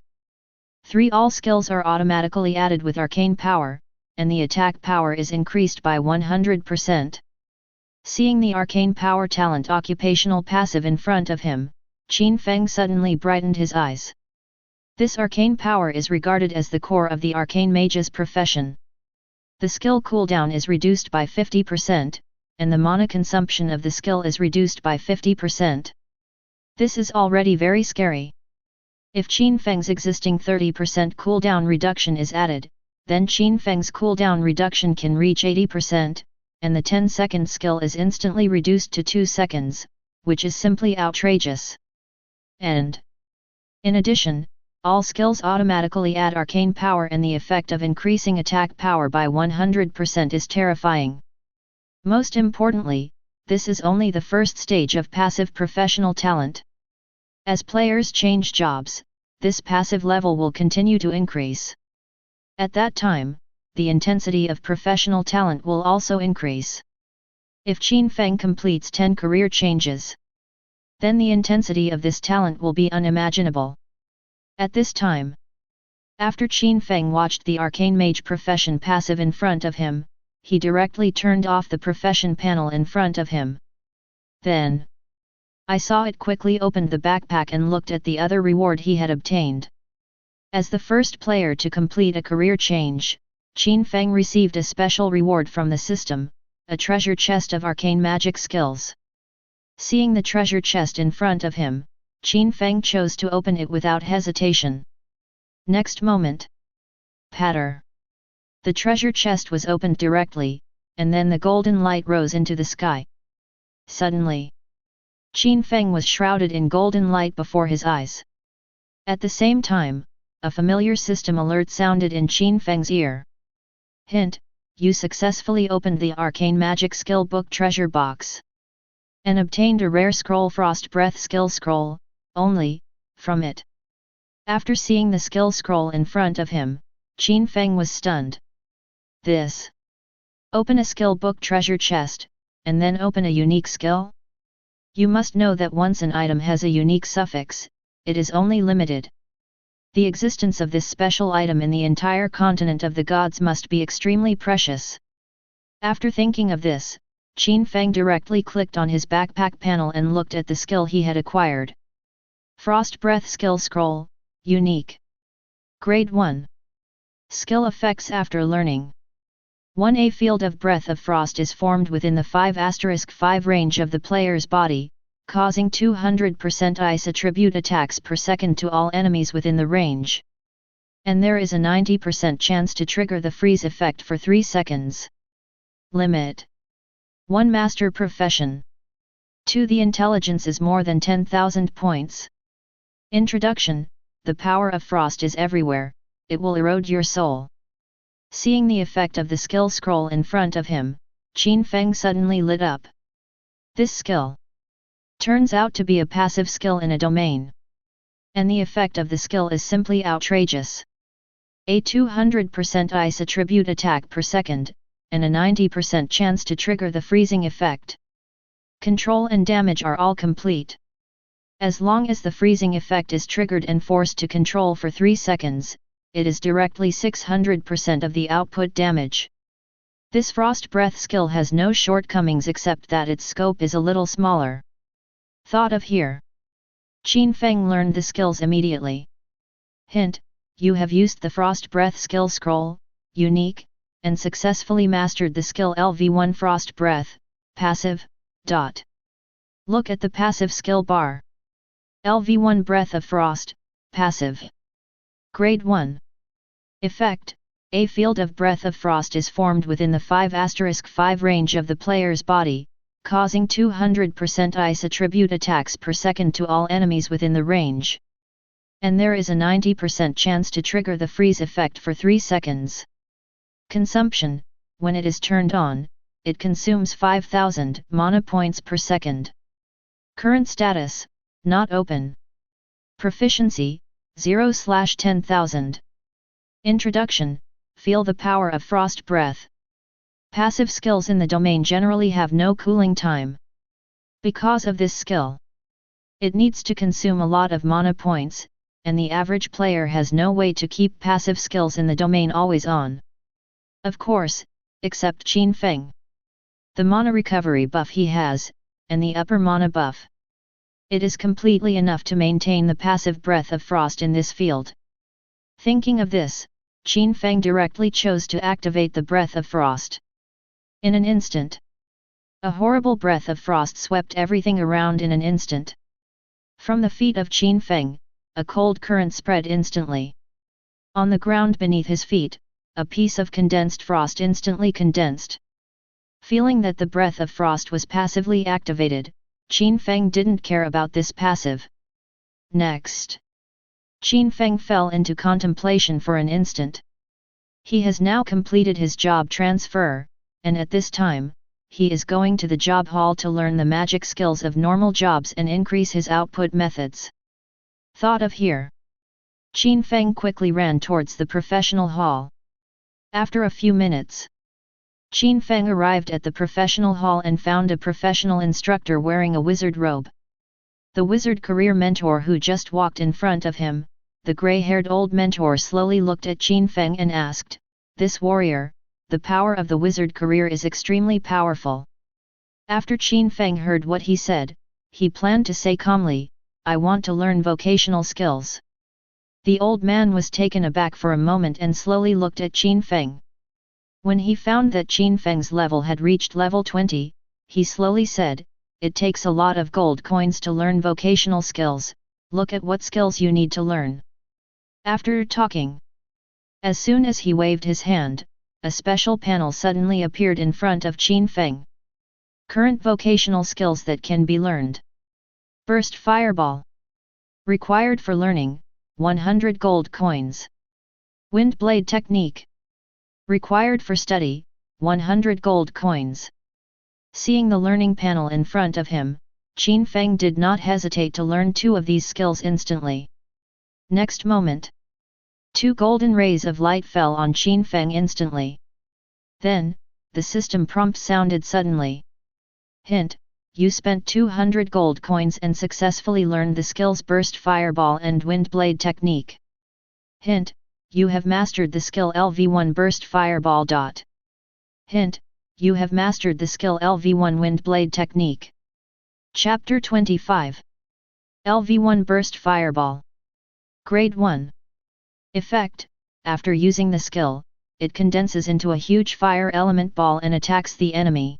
3. All skills are automatically added with Arcane Power, and the attack power is increased by 100%. Seeing the Arcane Power talent occupational passive in front of him, Qin Feng suddenly brightened his eyes. This Arcane Power is regarded as the core of the Arcane Mage's profession. The skill cooldown is reduced by 50%, and the mana consumption of the skill is reduced by 50%. This is already very scary. If Qin Feng's existing 30% cooldown reduction is added, then Qin Feng's cooldown reduction can reach 80%, and the 10-second skill is instantly reduced to 2 seconds, which is simply outrageous. And in addition, all skills automatically add Arcane Power, and the effect of increasing attack power by 100% is terrifying. Most importantly, this is only the first stage of passive professional talent. As players change jobs, this passive level will continue to increase. At that time, the intensity of professional talent will also increase. If Qin Feng completes 10 career changes, then the intensity of this talent will be unimaginable. At this time, after Qin Feng watched the Arcane Mage profession passive in front of him, he directly turned off the profession panel in front of him. Then, I saw it quickly opened the backpack and looked at the other reward he had obtained. As the first player to complete a career change, Qin Feng received a special reward from the system, a treasure chest of arcane magic skills. Seeing the treasure chest in front of him, Qin Feng chose to open it without hesitation. Next moment, patter! The treasure chest was opened directly, and then the golden light rose into the sky. Suddenly, Qin Feng was shrouded in golden light before his eyes. At the same time, a familiar system alert sounded in Qin Feng's ear. Hint, you successfully opened the Arcane Magic Skill Book treasure box. And obtained a rare scroll Frost Breath skill scroll, only, from it. After seeing the skill scroll in front of him, Qin Feng was stunned. This. Open a skill book treasure chest, and then open a unique skill? You must know that once an item has a unique suffix, it is only limited. The existence of this special item in the entire continent of the gods must be extremely precious. After thinking of this, Qin Feng directly clicked on his backpack panel and looked at the skill he had acquired. Frost Breath Skill Scroll, Unique. Grade 1. Skill effects after learning. 1. A field of breath of frost is formed within the 5*5 range of the player's body, causing 200% ice attribute attacks per second to all enemies within the range. And there is a 90% chance to trigger the freeze effect for 3 seconds. Limit. 1. Master Profession. 2. The intelligence is more than 10,000 points. Introduction. The power of frost is everywhere, it will erode your soul. Seeing the effect of the skill scroll in front of him, Qin Feng suddenly lit up. This skill turns out to be a passive skill in a domain. And the effect of the skill is simply outrageous. A 200% ice attribute attack per second, and a 90% chance to trigger the freezing effect. Control and damage are all complete. As long as the freezing effect is triggered and forced to control for 3 seconds, it is directly 600% of the output damage. This Frost Breath skill has no shortcomings except that its scope is a little smaller. Thought of here. Qin Feng learned the skills immediately. Hint: you have used the Frost Breath skill scroll, unique, and successfully mastered the skill LV1 Frost Breath, passive. Look at the passive skill bar. LV1 Breath of Frost, passive. Grade 1. Effect: a field of breath of frost is formed within the 5*5 range of the player's body, causing 200% ice attribute attacks per second to all enemies within the range. And there is a 90% chance to trigger the freeze effect for 3 seconds. Consumption: when it is turned on, it consumes 5000 mana points per second. Current status: not open. Proficiency: 0/10,000. Introduction: feel the power of Frost Breath. Passive skills in the domain generally have no cooling time. Because of this skill, it needs to consume a lot of mana points, and the average player has no way to keep passive skills in the domain always on. Of course, except Qin Feng. The mana recovery buff he has, and the upper mana buff. It is completely enough to maintain the passive breath of frost in this field. Thinking of this, Qin Feng directly chose to activate the breath of frost. In an instant, a horrible breath of frost swept everything around in an instant. From the feet of Qin Feng, a cold current spread instantly. On the ground beneath his feet, a piece of condensed frost instantly condensed. Feeling that the breath of frost was passively activated, Qin Feng didn't care about this passive. Next, Qin Feng fell into contemplation for an instant. He has now completed his job transfer, and at this time, he is going to the job hall to learn the magic skills of normal jobs and increase his output methods. Thought of here. Qin Feng quickly ran towards the professional hall. After a few minutes, Qin Feng arrived at the professional hall and found a professional instructor wearing a wizard robe. The wizard career mentor who just walked in front of him, the grey-haired old mentor slowly looked at Qin Feng and asked, "This warrior, the power of the wizard career is extremely powerful." After Qin Feng heard what he said, he planned to say calmly, "I want to learn vocational skills." The old man was taken aback for a moment and slowly looked at Qin Feng. When he found that Qin Feng's level had reached level 20, he slowly said, "It takes a lot of gold coins to learn vocational skills, look at what skills you need to learn." After talking, as soon as he waved his hand, a special panel suddenly appeared in front of Qin Feng. Current vocational skills that can be learned. Burst Fireball. Required for learning, 100 gold coins. Wind Blade Technique. Required for study, 100 gold coins. Seeing the learning panel in front of him, Qin Feng did not hesitate to learn 2 of these skills instantly. Next moment, 2 golden rays of light fell on Qin Feng instantly. Then, the system prompt sounded suddenly. Hint: you spent 200 gold coins and successfully learned the skills Burst Fireball and Wind Blade Technique. Hint: you have mastered the skill LV1 Burst Fireball. Hint: you have mastered the skill LV1 Wind Blade Technique. Chapter 25. LV1 Burst Fireball. Grade 1. Effect: after using the skill, it condenses into a huge fire element ball and attacks the enemy.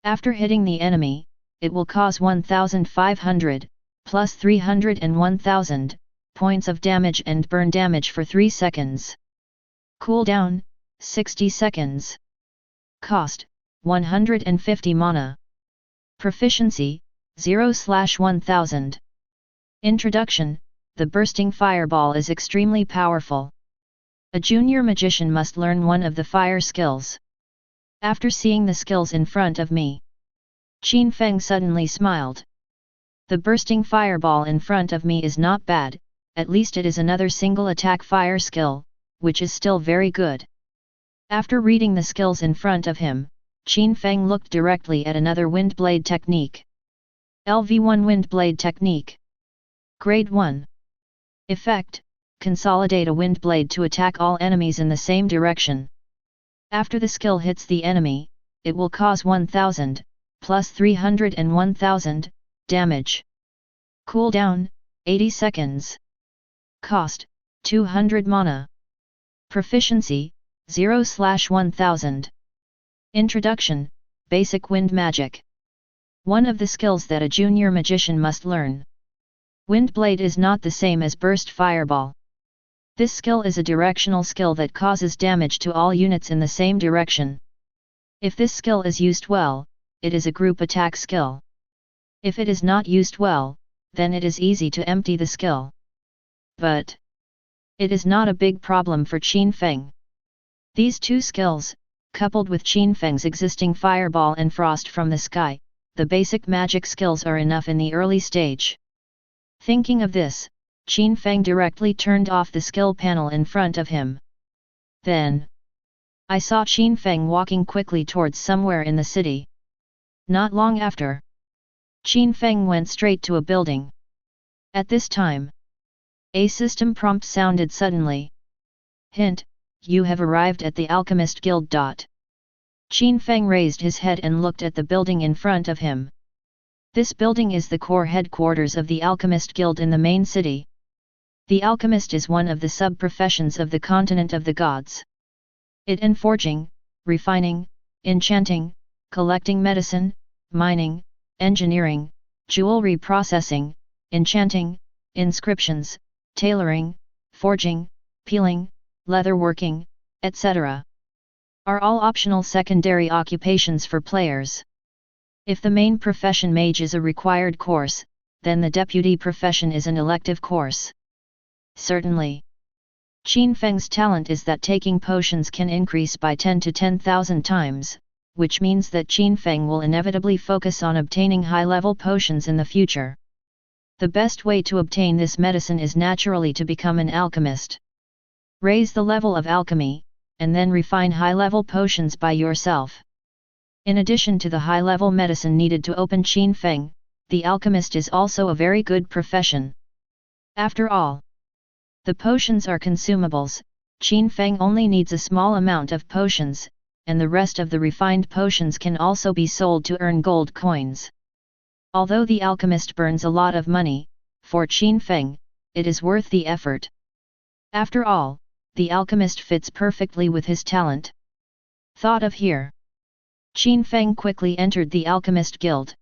After hitting the enemy, it will cause 1500, plus 300 and 1000, points of damage and burn damage for 3 seconds. Cooldown, 60 seconds. Cost, 150 mana. Proficiency, 0/1000. Introduction: the bursting fireball is extremely powerful. A junior magician must learn one of the fire skills. After seeing the skills in front of me, Qin Feng suddenly smiled. The bursting fireball in front of me is not bad, at least it is another single attack fire skill, which is still very good. After reading the skills in front of him, Qin Feng looked directly at another wind blade technique. LV1 Wind Blade Technique. Grade 1. Effect: consolidate a wind blade to attack all enemies in the same direction. After the skill hits the enemy, it will cause 1000, plus 300 and 1000, damage. Cooldown, 80 seconds. Cost, 200 mana. Proficiency, 0/1000. Introduction, Basic Wind Magic. One of the skills that a junior magician must learn. Wind Blade is not the same as Burst Fireball. This skill is a directional skill that causes damage to all units in the same direction. If this skill is used well, it is a group attack skill. If it is not used well, then it is easy to empty the skill. But it is not a big problem for Qin Feng. These two skills, coupled with Qin Feng's existing Fireball and Frost from the Sky, the basic magic skills are enough in the early stage. Thinking of this, Qin Feng directly turned off the skill panel in front of him. Then I saw Qin Feng walking quickly towards somewhere in the city. Not long after, Qin Feng went straight to a building. At this time, a system prompt sounded suddenly. Hint: you have arrived at the Alchemist Guild. Qin Feng raised his head and looked at the building in front of him. This building is the core headquarters of the Alchemist Guild in the main city. The alchemist is one of the sub-professions of the continent of the gods. It in forging, refining, enchanting, collecting medicine, mining, engineering, jewelry processing, enchanting, inscriptions, tailoring, forging, peeling, leatherworking, etc. are all optional secondary occupations for players. If the main profession mage is a required course, then the deputy profession is an elective course. Certainly, Qin Feng's talent is that taking potions can increase by 10 to 10,000 times, which means that Qin Feng will inevitably focus on obtaining high-level potions in the future. The best way to obtain this medicine is naturally to become an alchemist. Raise the level of alchemy, and then refine high-level potions by yourself. In addition to the high-level medicine needed to open Qin Feng, the alchemist is also a very good profession. After all, the potions are consumables. Qin Feng only needs a small amount of potions, and the rest of the refined potions can also be sold to earn gold coins. Although the alchemist burns a lot of money, for Qin Feng, it is worth the effort. After all, the alchemist fits perfectly with his talent. Thought of here, Qin Feng quickly entered the Alchemist Guild.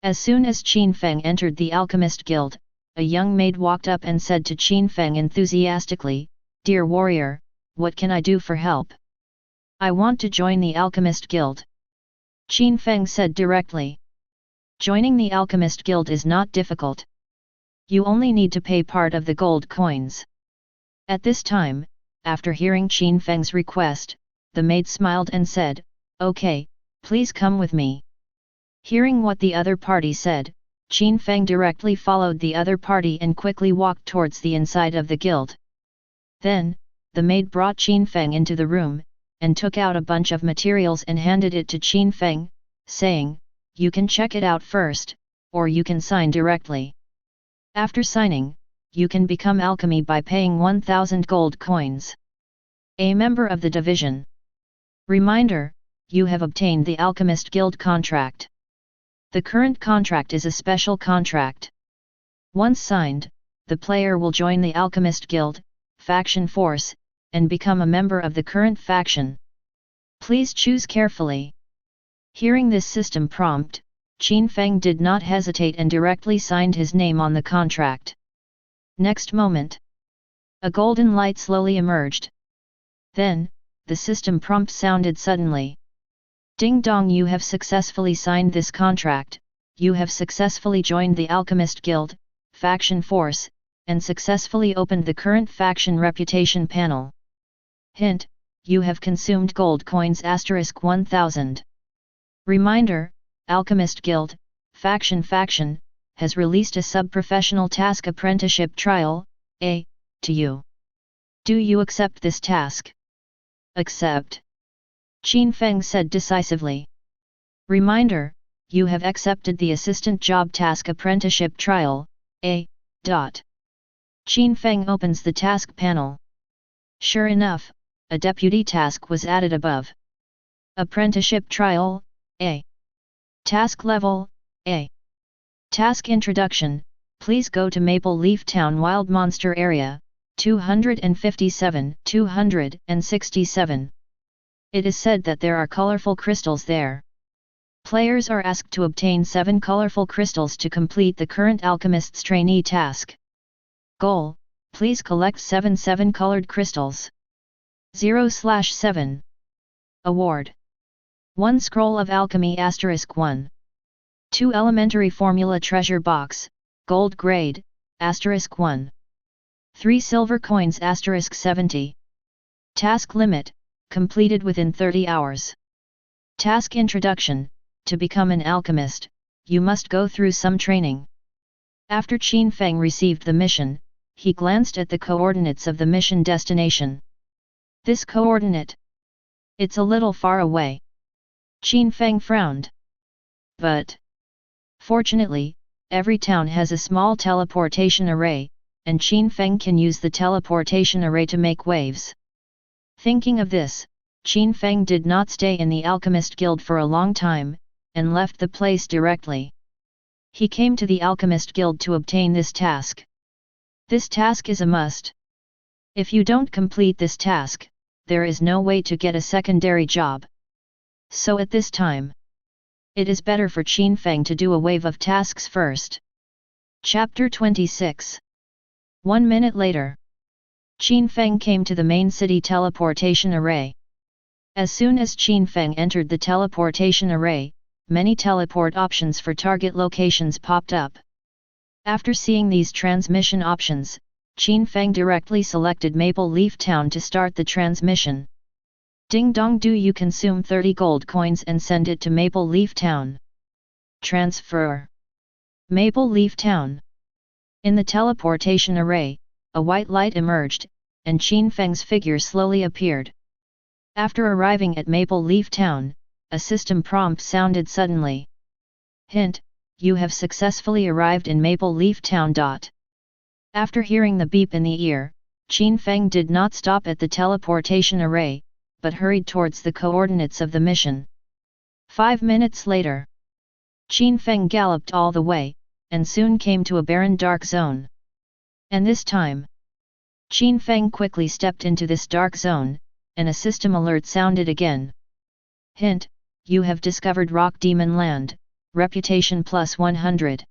As soon as Qin Feng entered the Alchemist Guild, a young maid walked up and said to Qin Feng enthusiastically, "Dear warrior, what can I do for help? I want to join the Alchemist Guild." Qin Feng said directly. Joining the Alchemist Guild is not difficult. You only need to pay part of the gold coins. At this time, after hearing Qin Feng's request, the maid smiled and said, "Okay, please come with me." Hearing what the other party said, Qin Feng directly followed the other party and quickly walked towards the inside of the guild. Then, the maid brought Qin Feng into the room, and took out a bunch of materials and handed it to Qin Feng, saying, "You can check it out first, or you can sign directly. After signing, you can become alchemy by paying 1000 gold coins. A member of the division." Reminder: you have obtained the Alchemist Guild contract. The current contract is a special contract. Once signed, the player will join the Alchemist Guild, faction force, and become a member of the current faction. Please choose carefully. Hearing this system prompt, Qin Feng did not hesitate and directly signed his name on the contract. Next moment, a golden light slowly emerged. Then, the system prompt sounded suddenly. "Ding dong, you have successfully signed this contract, you have successfully joined the Alchemist Guild, faction force, and successfully opened the current faction reputation panel. Hint: you have consumed gold coins *1000. Reminder: Alchemist Guild, faction has released a sub-professional task apprenticeship trial, to you. Do you accept this task?" "Accept." Qin Feng said decisively. Reminder, you have accepted the assistant job task apprenticeship trial, A. Qin Feng opens the task panel. Sure enough, a deputy task was added above. Apprenticeship trial, A. Task level, A. Task introduction, please go to Maple Leaf Town Wild Monster Area, 257-267. It is said that there are colorful crystals there. Players are asked to obtain 7 colorful crystals to complete the current Alchemist's trainee task. Goal, please collect 7 colored crystals. 0/7. Award. 1 Scroll of Alchemy *1. 2 Elementary Formula Treasure Box, Gold Grade, *1. 3 Silver Coins *70. Task Limit, completed within 30 hours. Task Introduction, to become an alchemist, you must go through some training. After Qin Feng received the mission, he glanced at the coordinates of the mission destination. This coordinate? It's a little far away. Qin Feng frowned. But fortunately, every town has a small teleportation array, and Qin Feng can use the teleportation array to make waves. Thinking of this, Qin Feng did not stay in the Alchemist Guild for a long time, and left the place directly. He came to the Alchemist Guild to obtain this task. This task is a must. If you don't complete this task, there is no way to get a secondary job. So at this time, it is better for Qin Feng to do a wave of tasks first. Chapter 26. 1 minute later, Qin Feng came to the main city teleportation array. As soon as Qin Feng entered the teleportation array, many teleport options for target locations popped up. After seeing these transmission options, Qin Feng directly selected Maple Leaf Town to start the transmission. Ding dong, do you consume 30 gold coins and send it to Maple Leaf Town? Transfer. Maple Leaf Town. In the teleportation array, a white light emerged, and Qin Feng's figure slowly appeared. After arriving at Maple Leaf Town, a system prompt sounded suddenly. Hint, you have successfully arrived in Maple Leaf Town. After hearing the beep in the ear, Qin Feng did not stop at the teleportation array, but hurried towards the coordinates of the mission. 5 minutes later, Qin Feng galloped all the way, and soon came to a barren dark zone. And this time, Qin Feng quickly stepped into this dark zone, and a system alert sounded again. Hint, you have discovered Rock Demon Land, reputation plus 100.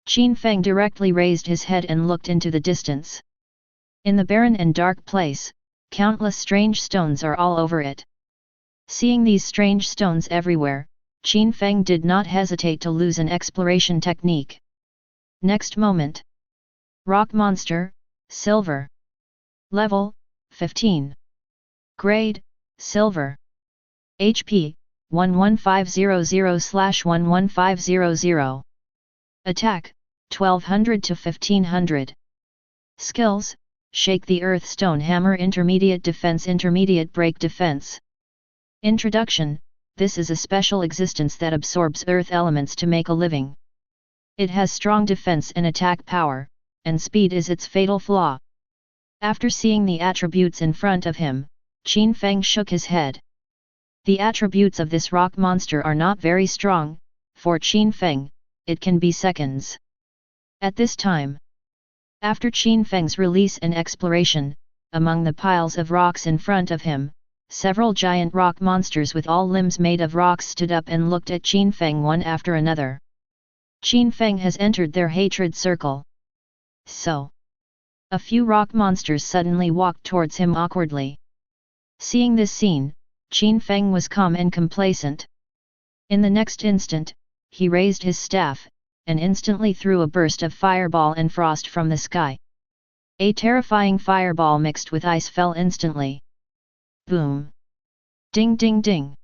Qin Feng directly raised his head and looked into the distance. In the barren and dark place, countless strange stones are all over it. Seeing these strange stones everywhere, Qin Feng did not hesitate to lose an exploration technique. Next moment. Rock Monster, Silver. Level, 15. Grade, Silver. HP, 11500/11500. Attack, 1200 to 1500. Skills, Shake the Earth Stone Hammer, Intermediate Defense, Intermediate Break Defense. Introduction, this is a special existence that absorbs earth elements to make a living. It has strong defense and attack power, and speed is its fatal flaw. After seeing the attributes in front of him, Qin Feng shook his head. The attributes of this rock monster are not very strong. For Qin Feng, it can be seconds. At this time, after Qin Feng's release and exploration, among the piles of rocks in front of him, several giant rock monsters with all limbs made of rocks stood up and looked at Qin Feng one after another. Qin Feng has entered their hatred circle. So, a few rock monsters suddenly walked towards him awkwardly. Seeing this scene, Qin Feng was calm and complacent. In the next instant, he raised his staff, and instantly threw a burst of fireball and frost from the sky. A terrifying fireball mixed with ice fell instantly. Boom! Ding ding ding!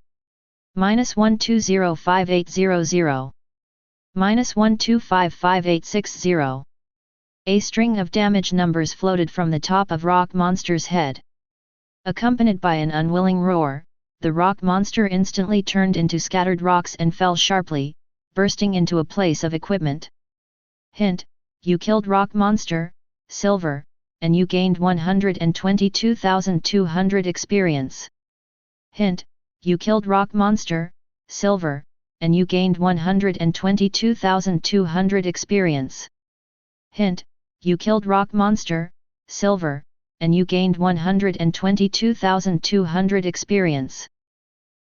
-1205800. -1255860. A string of damage numbers floated from the top of Rock Monster's head. Accompanied by an unwilling roar, the rock monster instantly turned into scattered rocks and fell sharply, bursting into a place of equipment. Hint: you killed rock monster, silver, and you gained 122,200 experience. Hint: you killed rock monster, silver, and you gained 122,200 experience. Hint: you killed rock monster, silver, and you gained 122,200 experience.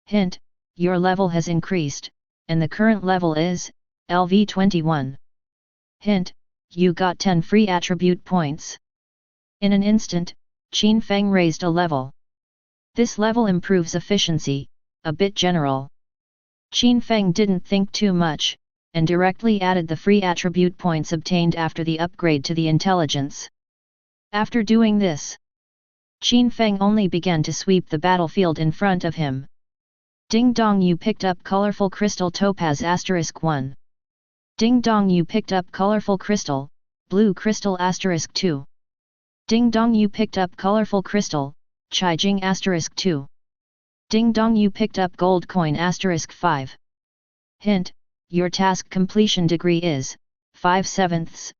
Hint: your level has increased, and the current level is LV 21. Hint: you got 10 free attribute points. In an instant, Qin Feng raised a level. This level improves efficiency, a bit general. Qin Feng didn't think too much, and directly added the free attribute points obtained after the upgrade to the intelligence. After doing this, Qin Feng only began to sweep the battlefield in front of him. Ding dong, you picked up colorful crystal topaz *1. Ding dong, you picked up colorful crystal, blue crystal *2. Ding dong, you picked up colorful crystal, Chijing *2. Ding dong, you picked up gold coin *5. Hint: your task completion degree is 5/7.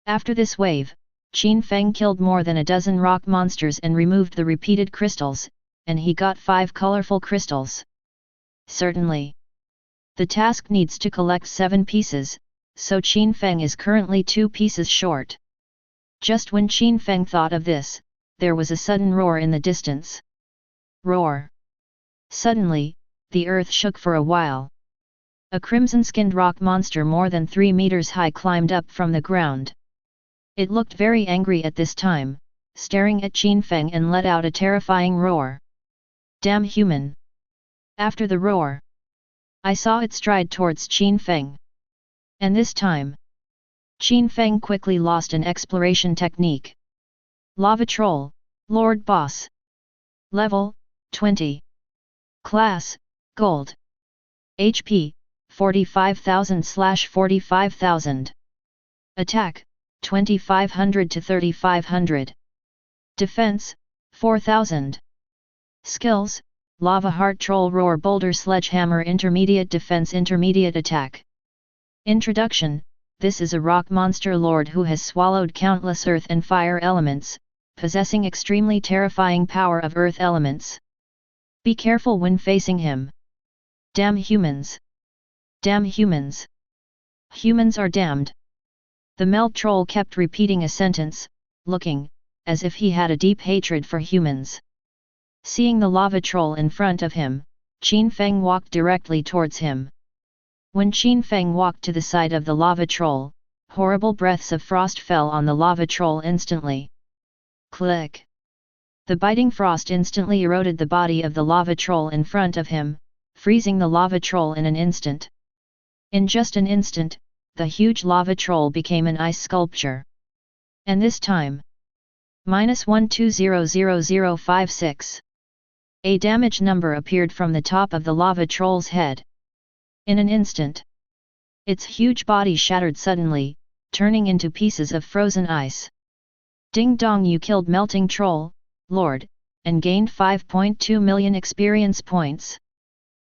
After this wave, Qin Feng killed more than a dozen rock monsters and removed the repeated crystals, and he got 5 colorful crystals. Certainly, the task needs to collect 7 pieces, so Qin Feng is currently 2 pieces short. Just when Qin Feng thought of this, there was a sudden roar in the distance. Roar! Suddenly, the earth shook for a while. A crimson-skinned rock monster more than 3 meters high climbed up from the ground. It looked very angry at this time, staring at Qin Feng and let out a terrifying roar. Damn human! After the roar, I saw it stride towards Qin Feng. And this time, Qin Feng quickly lost an exploration technique. Lava Troll, Lord Boss. Level, 20. Class, Gold. HP, 45,000/45,000. Attack, 2,500 to 3,500. Defense, 4,000. Skills: Lava Heart, Troll Roar, Boulder Sledgehammer, Intermediate Defense, Intermediate Attack. Introduction: this is a rock monster lord who has swallowed countless earth and fire elements, possessing extremely terrifying power of earth elements. Be careful when facing him. Damn humans! Damn humans! Humans are damned! The Melt Troll kept repeating a sentence, looking as if he had a deep hatred for humans. Seeing the lava troll in front of him, Qin Feng walked directly towards him. When Qin Feng walked to the side of the lava troll, horrible breaths of frost fell on the lava troll instantly. Click! The biting frost instantly eroded the body of the lava troll in front of him, freezing the lava troll in an instant. In just an instant, the huge lava troll became an ice sculpture. And this time, -120056. A damage number appeared from the top of the lava troll's head. In an instant, its huge body shattered suddenly, turning into pieces of frozen ice. Ding dong, you killed Melting Troll, Lord, and gained 5.2 million experience points.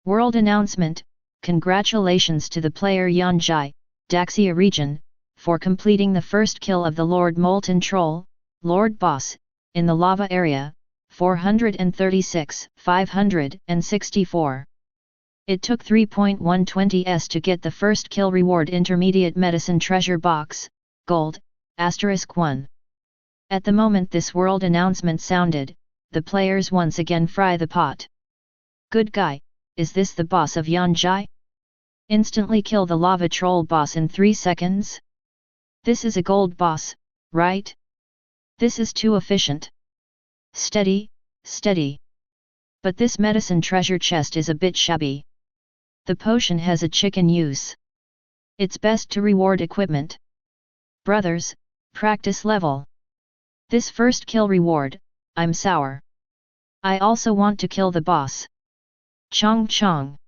World announcement: congratulations to the player Yanjai, Daxia region, for completing the first kill of the Lord Molten Troll, Lord Boss, in the lava area, 436,564. It took 3.120s to get the first kill. Reward: Intermediate Medicine Treasure Box, Gold, *1. At the moment this world announcement sounded, the players once again fry the pot. Good guy, is this the boss of Yanjai? Instantly kill the lava troll boss in 3 seconds? This is a gold boss, right? This is too efficient. Steady, steady. But this medicine treasure chest is a bit shabby. The potion has a chicken use. It's best to reward equipment. Brothers, practice level. This first kill reward, I'm sour. I also want to kill the boss. Chong chong.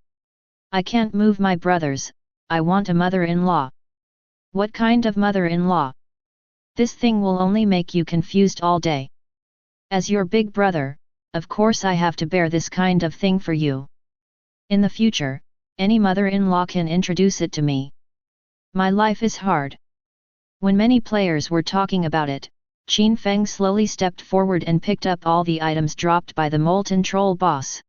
I can't move my brothers, I want a mother-in-law. What kind of mother-in-law? This thing will only make you confused all day. As your big brother, of course I have to bear this kind of thing for you. In the future, any mother-in-law can introduce it to me. My life is hard. When many players were talking about it, Qin Feng slowly stepped forward and picked up all the items dropped by the Molten Troll boss.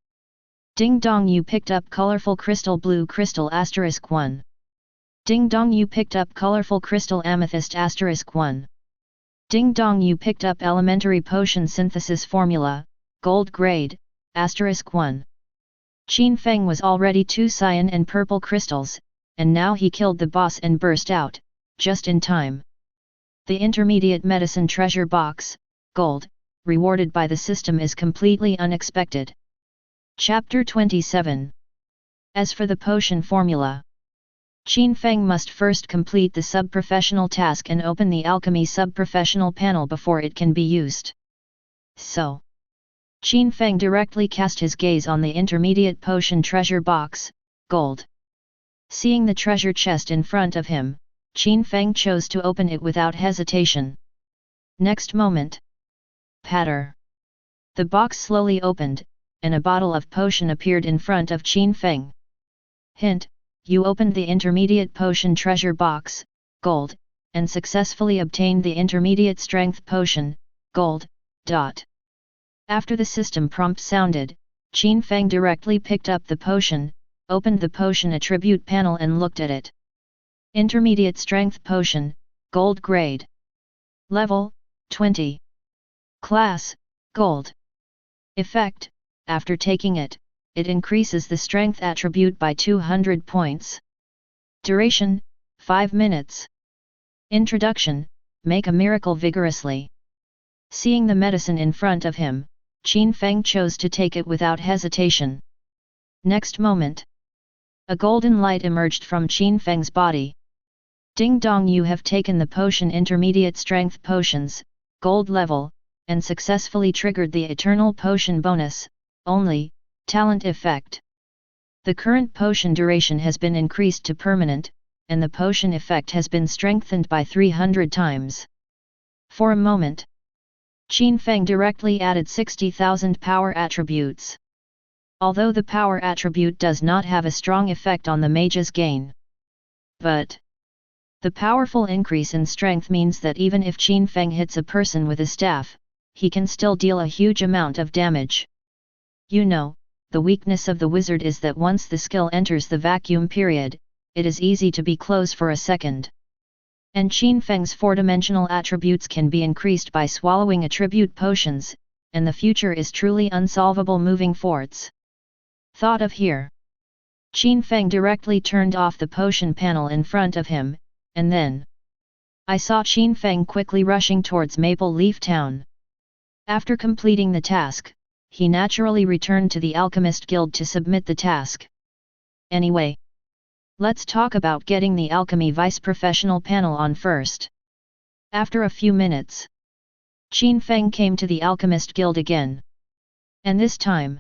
Ding dong, you picked up colorful crystal blue crystal *1. Ding dong, you picked up colorful crystal amethyst *1. Ding dong, you picked up elementary potion synthesis formula, gold grade, *1. Qin Feng was already 2 cyan and purple crystals, and now he killed the boss and burst out, just in time. The intermediate medicine treasure box, gold, rewarded by the system is completely unexpected. Chapter 27. As for the potion formula, Qin Feng must first complete the sub-professional task and open the alchemy sub-professional panel before it can be used. So, Qin Feng directly cast his gaze on the intermediate potion treasure box, gold. Seeing the treasure chest in front of him, Qin Feng chose to open it without hesitation. Next moment, patter. The box slowly opened, and a bottle of potion appeared in front of Qin Feng. Hint: you opened the intermediate potion treasure box, gold, and successfully obtained the intermediate strength potion, gold. After the system prompt sounded, Qin Feng directly picked up the potion, opened the potion attribute panel and looked at it. Intermediate strength potion, gold grade. Level, 20. Class, gold. Effect: after taking it, it increases the strength attribute by 200 points. Duration, 5 minutes. Introduction: make a miracle vigorously. Seeing the medicine in front of him, Qin Feng chose to take it without hesitation. Next moment, a golden light emerged from Qin Feng's body. Ding dong, you have taken the potion intermediate strength potions, gold level, and successfully triggered the eternal potion bonus, only, talent effect. The current potion duration has been increased to permanent, and the potion effect has been strengthened by 300 times. For a moment, Qin Feng directly added 60,000 power attributes. Although the power attribute does not have a strong effect on the mage's gain. But the powerful increase in strength means that even if Qin Feng hits a person with a staff, he can still deal a huge amount of damage. You know, the weakness of the wizard is that once the skill enters the vacuum period, it is easy to be close for a second. And Qin Feng's 4-dimensional attributes can be increased by swallowing attribute potions, and the future is truly unsolvable moving forwards. Thought of here. Qin Feng directly turned off the potion panel in front of him, and then I saw Qin Feng quickly rushing towards Maple Leaf Town. After completing the task, he naturally returned to the Alchemist Guild to submit the task. Anyway, let's talk about getting the Alchemy Vice Professional panel on first. After a few minutes, Qin Feng came to the Alchemist Guild again. And this time,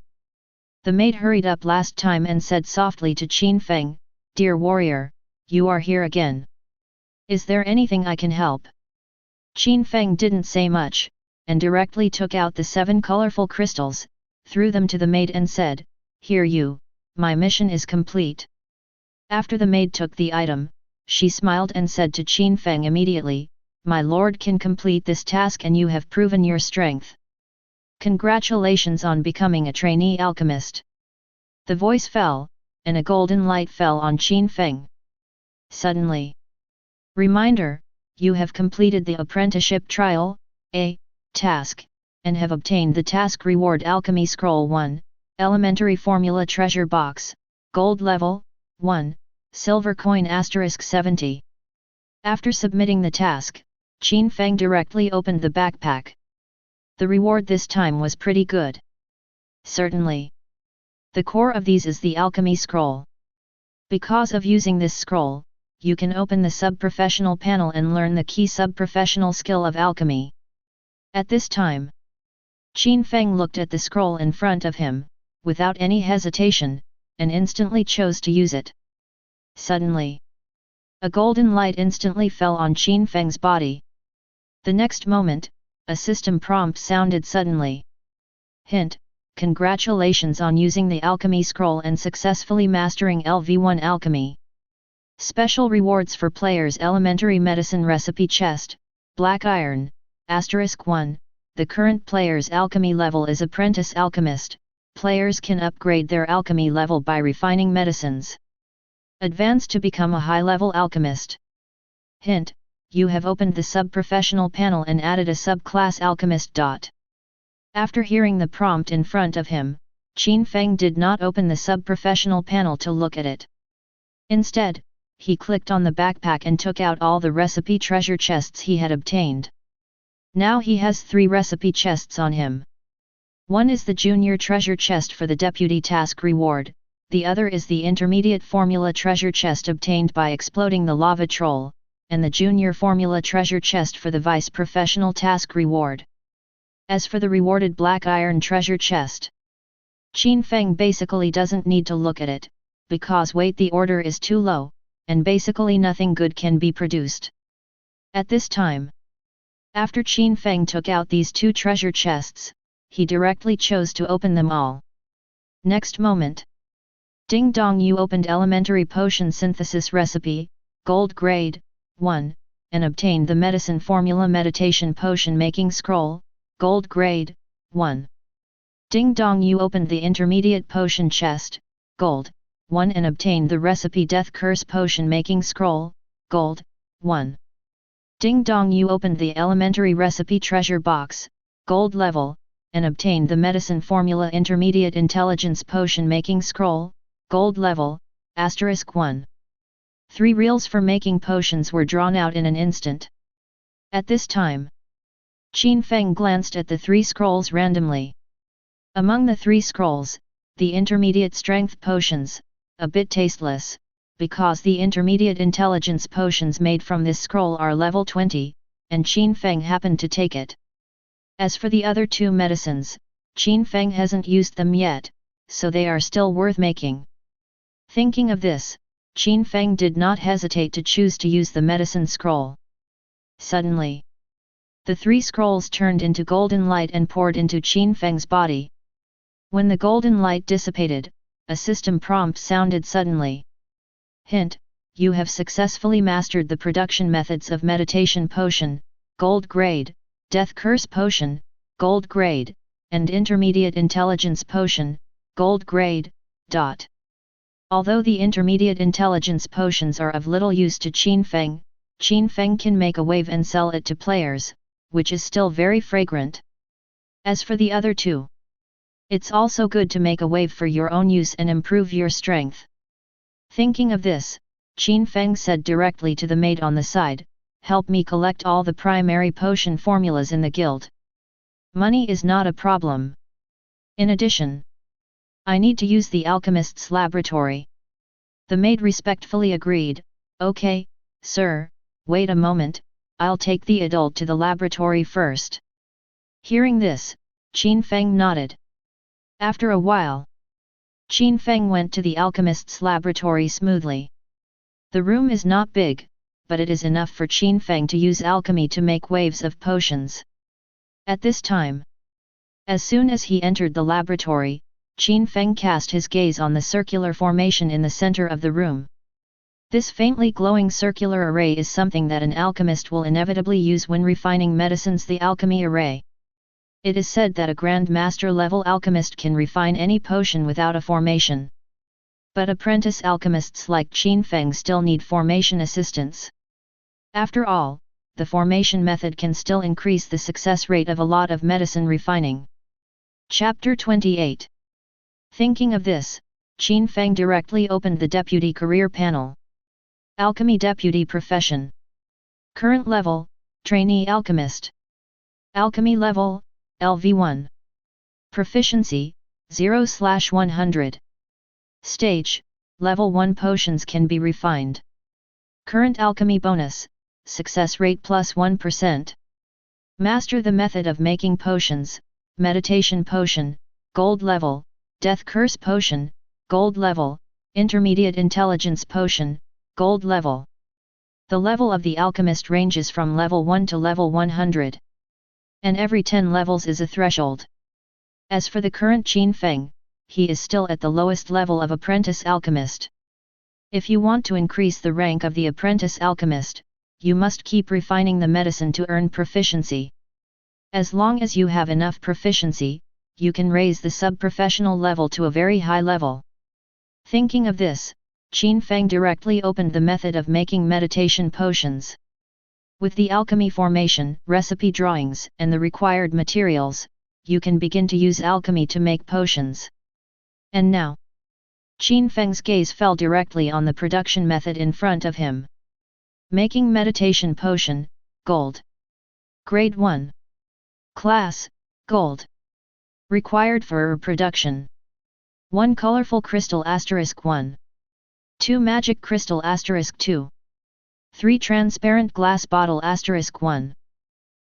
the maid hurried up last time and said softly to Qin Feng, "Dear warrior, you are here again. Is there anything I can help?" Qin Feng didn't say much, and directly took out the 7 colorful crystals, threw them to the maid and said, "Here you, my mission is complete." After the maid took the item, she smiled and said to Qin Feng immediately, "My lord can complete this task and you have proven your strength. Congratulations on becoming a trainee alchemist." The voice fell, and a golden light fell on Qin Feng. Suddenly, reminder: you have completed the apprenticeship trial, A task, and have obtained the task reward Alchemy Scroll 1, Elementary Formula Treasure Box, Gold Level, 1, Silver Coin *70. After submitting the task, Qin Feng directly opened the backpack. The reward this time was pretty good. Certainly. The core of these is the Alchemy Scroll. Because of using this scroll, you can open the sub-professional panel and learn the key sub-professional skill of alchemy. At this time, Qin Feng looked at the scroll in front of him, without any hesitation, and instantly chose to use it. Suddenly, a golden light instantly fell on Qin Feng's body. The next moment, a system prompt sounded suddenly. Hint: congratulations on using the alchemy scroll and successfully mastering LV1 alchemy. Special rewards for players: Elementary Medicine Recipe Chest, Black Iron, *1, the current player's alchemy level is Apprentice Alchemist, players can upgrade their alchemy level by refining medicines. Advance to become a high-level alchemist. Hint: you have opened the sub-professional panel and added a subclass alchemist. After hearing the prompt in front of him, Qin Feng did not open the sub-professional panel to look at it. Instead, he clicked on the backpack and took out all the recipe treasure chests he had obtained. Now he has 3 recipe chests on him. One is the junior treasure chest for the deputy task reward, the other is the intermediate formula treasure chest obtained by exploding the lava troll, and the junior formula treasure chest for the vice professional task reward. As for the rewarded black iron treasure chest, Qin Feng basically doesn't need to look at it, because the order is too low, and basically nothing good can be produced. At this time, after Qin Feng took out these 2 treasure chests, he directly chose to open them all. Next moment, ding dong, you opened Elementary Potion Synthesis Recipe, Gold Grade 1, and obtained the Medicine Formula Meditation Potion Making Scroll, Gold Grade 1. Ding dong, you opened the Intermediate Potion Chest, Gold 1, and obtained the Recipe Death Curse Potion Making Scroll, Gold 1. Ding dong, you opened the Elementary Recipe Treasure Box, Gold level, and obtained the Medicine Formula Intermediate Intelligence Potion Making Scroll, Gold level, *1. 3 reels for making potions were drawn out in an instant. At this time, Qin Feng glanced at the 3 scrolls randomly. Among the 3 scrolls, the intermediate strength potions, a bit tasteless, because the intermediate intelligence potions made from this scroll are level 20, and Qin Feng happened to take it. As for the other 2 medicines, Qin Feng hasn't used them yet, so they are still worth making. Thinking of this, Qin Feng did not hesitate to choose to use the medicine scroll. Suddenly, the 3 scrolls turned into golden light and poured into Qin Feng's body. When the golden light dissipated, a system prompt sounded suddenly. Hint: you have successfully mastered the production methods of Meditation Potion, Gold Grade, Death Curse Potion, Gold Grade, and Intermediate Intelligence Potion, Gold Grade. Although the Intermediate Intelligence Potions are of little use to Qin Feng can make a wave and sell it to players, which is still very fragrant. As for the other 2, it's also good to make a wave for your own use and improve your strength. Thinking of this, Qin Feng said directly to the maid on the side, "Help me collect all the primary potion formulas in the guild. Money is not a problem. In addition, I need to use the alchemist's laboratory." The maid respectfully agreed, "Okay, sir, wait a moment, I'll take the adult to the laboratory first." Hearing this, Qin Feng nodded. After a while, Qin Feng went to the alchemist's laboratory smoothly. The room is not big, but it is enough for Qin Feng to use alchemy to make waves of potions. At this time, as soon as he entered the laboratory, Qin Feng cast his gaze on the circular formation in the center of the room. This faintly glowing circular array is something that an alchemist will inevitably use when refining medicines, the alchemy array. It is said that a Grand Master level alchemist can refine any potion without a formation. But apprentice alchemists like Qin Feng still need formation assistance. After all, the formation method can still increase the success rate of a lot of medicine refining. Chapter 28. Thinking of this, Qin Feng directly opened the Deputy Career panel. Alchemy Deputy Profession. Current level, Trainee Alchemist. Alchemy level, LV1. Proficiency, 0/100. Stage, Level 1 potions can be refined. Current alchemy bonus, success rate +1%. Master the method of making potions, Meditation Potion, Gold level, Death Curse Potion, Gold level, Intermediate Intelligence Potion, Gold level. The level of the alchemist ranges from level 1 to level 100. And every 10 levels is a threshold. As for the current Qin Feng, he is still at the lowest level of apprentice alchemist. If you want to increase the rank of the apprentice alchemist, you must keep refining the medicine to earn proficiency. As long as you have enough proficiency, you can raise the sub-professional level to a very high level. Thinking of this, Qin Feng directly opened the method of making meditation potions. With the alchemy formation, recipe drawings, and the required materials, you can begin to use alchemy to make potions. And now, Qin Feng's gaze fell directly on the production method in front of him. Making meditation potion, gold. Grade 1. Class, gold. Required for production. 1 colorful crystal *1. 2 magic crystal *2. 3 transparent glass bottle *1.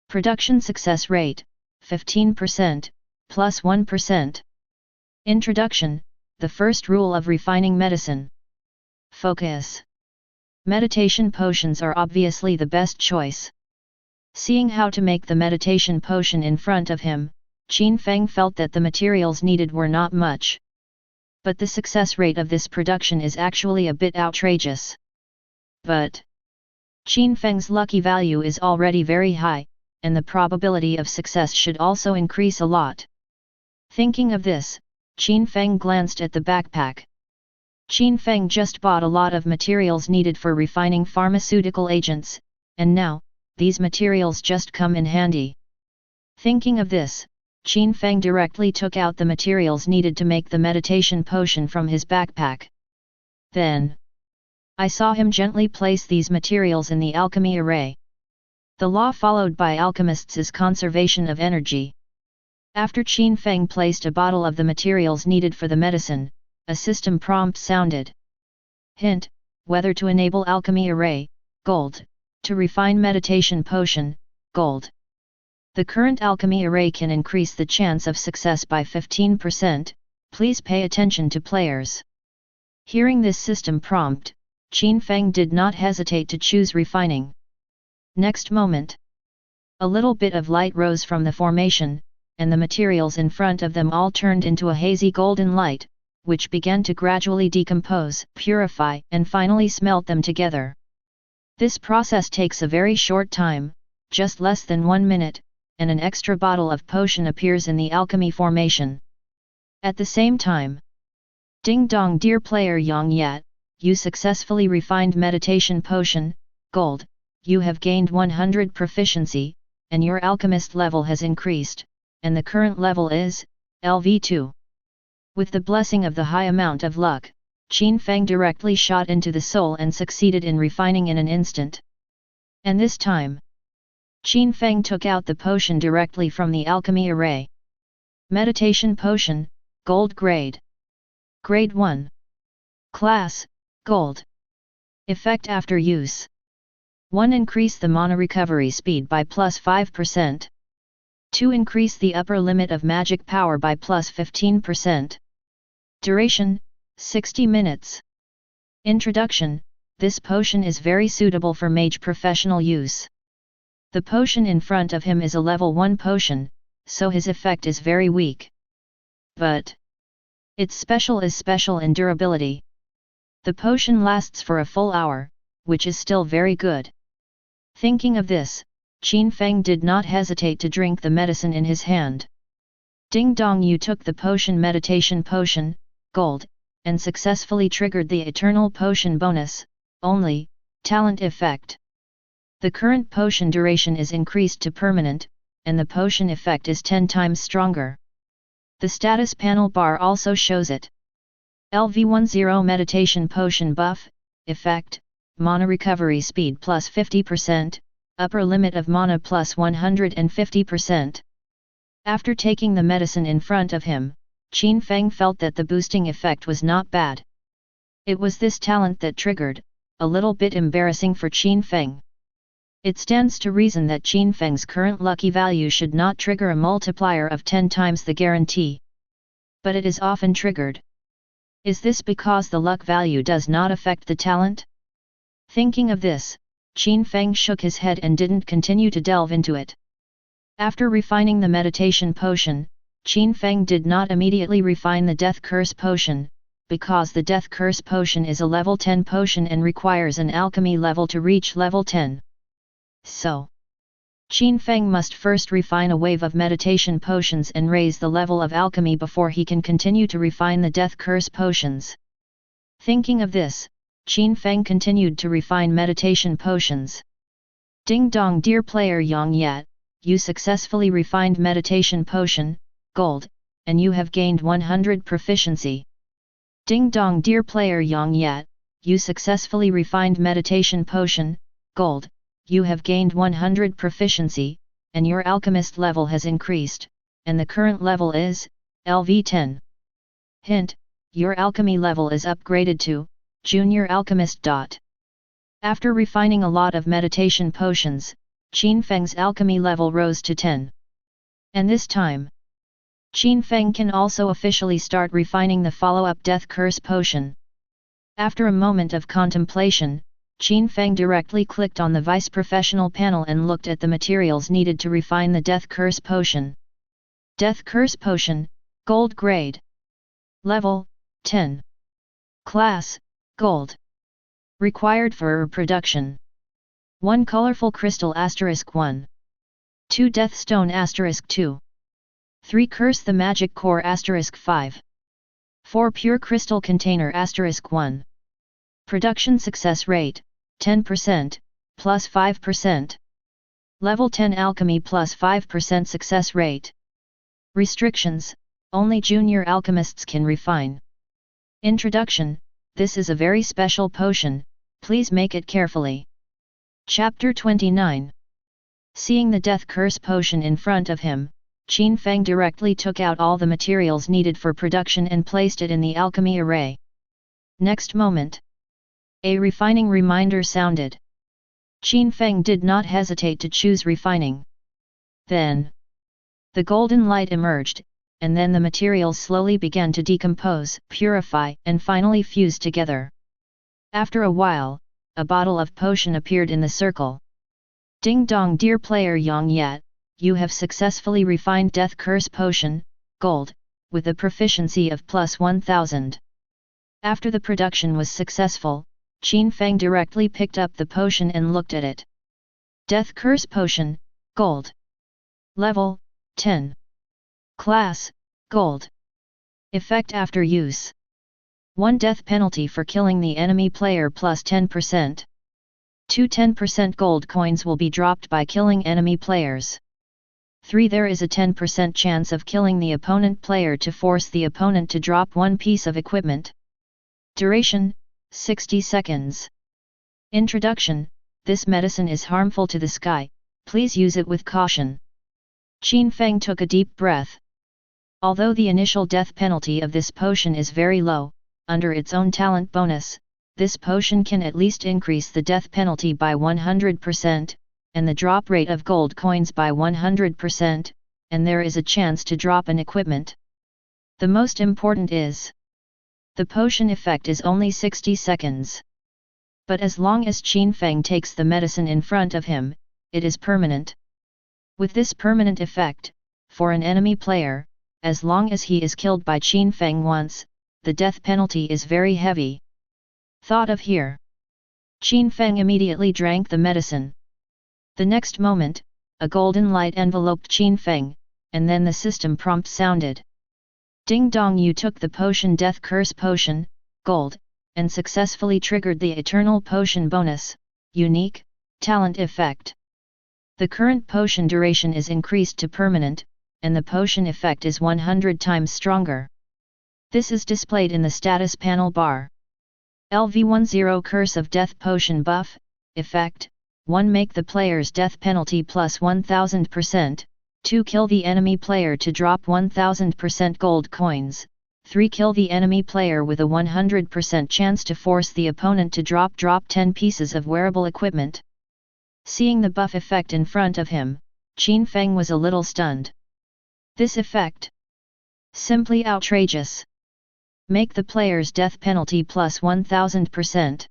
Production success rate, 15%, plus 1%. Introduction, the first rule of refining medicine. Focus. Meditation potions are obviously the best choice. Seeing how to make the meditation potion in front of him, Qin Feng felt that the materials needed were not much. But the success rate of this production is actually a bit outrageous. But Qin Feng's lucky value is already very high, and the probability of success should also increase a lot. Thinking of this, Qin Feng glanced at the backpack. Qin Feng just bought a lot of materials needed for refining pharmaceutical agents, and now, these materials just come in handy. Thinking of this, Qin Feng directly took out the materials needed to make the meditation potion from his backpack. Then, I saw him gently place these materials in the alchemy array. The law followed by alchemists is conservation of energy. After Qin Feng placed a bottle of the materials needed for the medicine, a system prompt sounded. Hint, whether to enable alchemy array, gold, to refine meditation potion, gold. The current alchemy array can increase the chance of success by 15%, please pay attention to players. Hearing this system prompt, Qin Feng did not hesitate to choose refining. Next moment, a little bit of light rose from the formation, and the materials in front of them all turned into a hazy golden light, which began to gradually decompose, purify, and finally smelt them together. This process takes a very short time, just less than 1 minute, and an extra bottle of potion appears in the alchemy formation. At the same time, ding dong, dear player Yang Yat, you successfully refined meditation potion, gold, you have gained 100 proficiency, and your alchemist level has increased, and the current level is LV2. With the blessing of the high amount of luck, Qin Feng directly shot into the soul and succeeded in refining in an instant. And this time, Qin Feng took out the potion directly from the alchemy array. Meditation potion, gold grade. Grade 1. Class, gold. Effect after use. 1. Increase the mana recovery speed by plus 5%. 2. Increase the upper limit of magic power by plus 15%. Duration, 60 minutes. Introduction, this potion is very suitable for mage professional use. The potion in front of him is a level 1 potion, so his effect is very weak. But its special is special in durability. The potion lasts for a full hour, which is still very good. Thinking of this, Qin Feng did not hesitate to drink the medicine in his hand. Ding dong, you took the potion meditation potion, gold, and successfully triggered the eternal potion bonus, only, talent effect. The current potion duration is increased to permanent, and the potion effect is 10 times stronger. The status panel bar also shows it. LV10 meditation potion buff, effect, mana recovery speed plus 50%, upper limit of mana plus 150%. After taking the medicine in front of him, Qin Feng felt that the boosting effect was not bad. It was this talent that triggered, a little bit embarrassing for Qin Feng. It stands to reason that Qin Feng's current lucky value should not trigger a multiplier of 10 times the guarantee. But it is often triggered. Is this because the luck value does not affect the talent? Thinking of this, Qin Feng shook his head and didn't continue to delve into it. After refining the meditation potion, Qin Feng did not immediately refine the Death Curse Potion, because the Death Curse Potion is a level 10 potion and requires an alchemy level to reach level 10. So, Qin Feng must first refine a wave of meditation potions and raise the level of alchemy before he can continue to refine the Death Curse Potions. Thinking of this, Qin Feng continued to refine meditation potions. Ding dong, dear player Yang Yat, you successfully refined meditation potion, gold, and you have gained 100 proficiency. Ding dong, dear player Yang Yat, you successfully refined meditation potion, gold, you have gained 100 proficiency, and your alchemist level has increased, and the current level is LV10. Hint, your alchemy level is upgraded to Junior Alchemist. After refining a lot of meditation potions, Qin Feng's alchemy level rose to 10. And this time, Qin Feng can also officially start refining the follow-up Death Curse Potion. After a moment of contemplation, Qin Feng directly clicked on the Vice Professional panel and looked at the materials needed to refine the Death Curse Potion. Death Curse Potion, Gold Grade. Level, 10. Class, Gold. Required for production. 1 Colorful Crystal *1. 2 Death Stone *2. 3 Curse the Magic Core *5. 4 Pure Crystal Container *1. Production Success Rate, 10%, plus 5%. Level 10 Alchemy plus 5% Success Rate. Restrictions, only junior alchemists can refine. Introduction, this is a very special potion, please make it carefully. Chapter 29. Seeing the Death Curse Potion in front of him, Qin Feng directly took out all the materials needed for production and placed it in the alchemy array. Next moment, a refining reminder sounded. Qin Feng did not hesitate to choose refining. Then, the golden light emerged, and then the materials slowly began to decompose, purify, and finally fuse together. After a while, a bottle of potion appeared in the circle. Ding dong, dear player Yang Yat, you have successfully refined Death Curse Potion, Gold, with a proficiency of plus 1000. After the production was successful, Qin Feng directly picked up the potion and looked at it. Death Curse Potion, Gold. Level, 10. Class, Gold. Effect after use. 1 Death penalty for killing the enemy player plus 10%. 2 10% gold coins will be dropped by killing enemy players. 3 There is a 10% chance of killing the opponent player to force the opponent to drop 1 piece of equipment. Duration, 60 seconds. Introduction, this medicine is harmful to the sky, please use it with caution. Qin Feng took a deep breath. Although the initial death penalty of this potion is very low, under its own talent bonus, this potion can at least increase the death penalty by 100%, and the drop rate of gold coins by 100%, and there is a chance to drop an equipment. The most important is, the potion effect is only 60 seconds. But as long as Qin Feng takes the medicine in front of him, it is permanent. With this permanent effect, for an enemy player, as long as he is killed by Qin Feng once, the death penalty is very heavy. Thought of here. Qin Feng immediately drank the medicine. The next moment, a golden light enveloped Qin Feng, and then the system prompt sounded. Ding dong, you took the potion Death Curse Potion, Gold, and successfully triggered the Eternal Potion bonus, unique, talent effect. The current potion duration is increased to permanent, and the potion effect is 100 times stronger. This is displayed in the status panel bar. LV10 Curse of Death Potion Buff, Effect, 1 Make the player's death penalty plus 1000%, 2 Kill the enemy player to drop 1000% gold coins, 3 Kill the enemy player with a 100% chance to force the opponent to drop 10 pieces of wearable equipment. Seeing the buff effect in front of him, Qin Feng was a little stunned. This effect? Simply outrageous. Make the player's death penalty plus 1000%.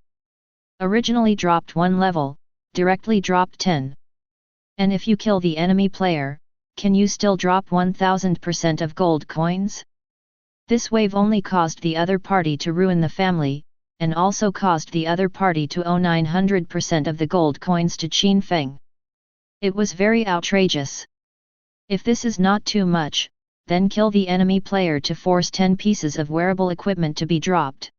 Originally dropped 1 level, directly dropped 10. And if you kill the enemy player, can you still drop 1000% of gold coins? This wave only caused the other party to ruin the family, and also caused the other party to owe 900% of the gold coins to Qin Feng. It was very outrageous. If this is not too much, then kill the enemy player to force 10 pieces of wearable equipment to be dropped.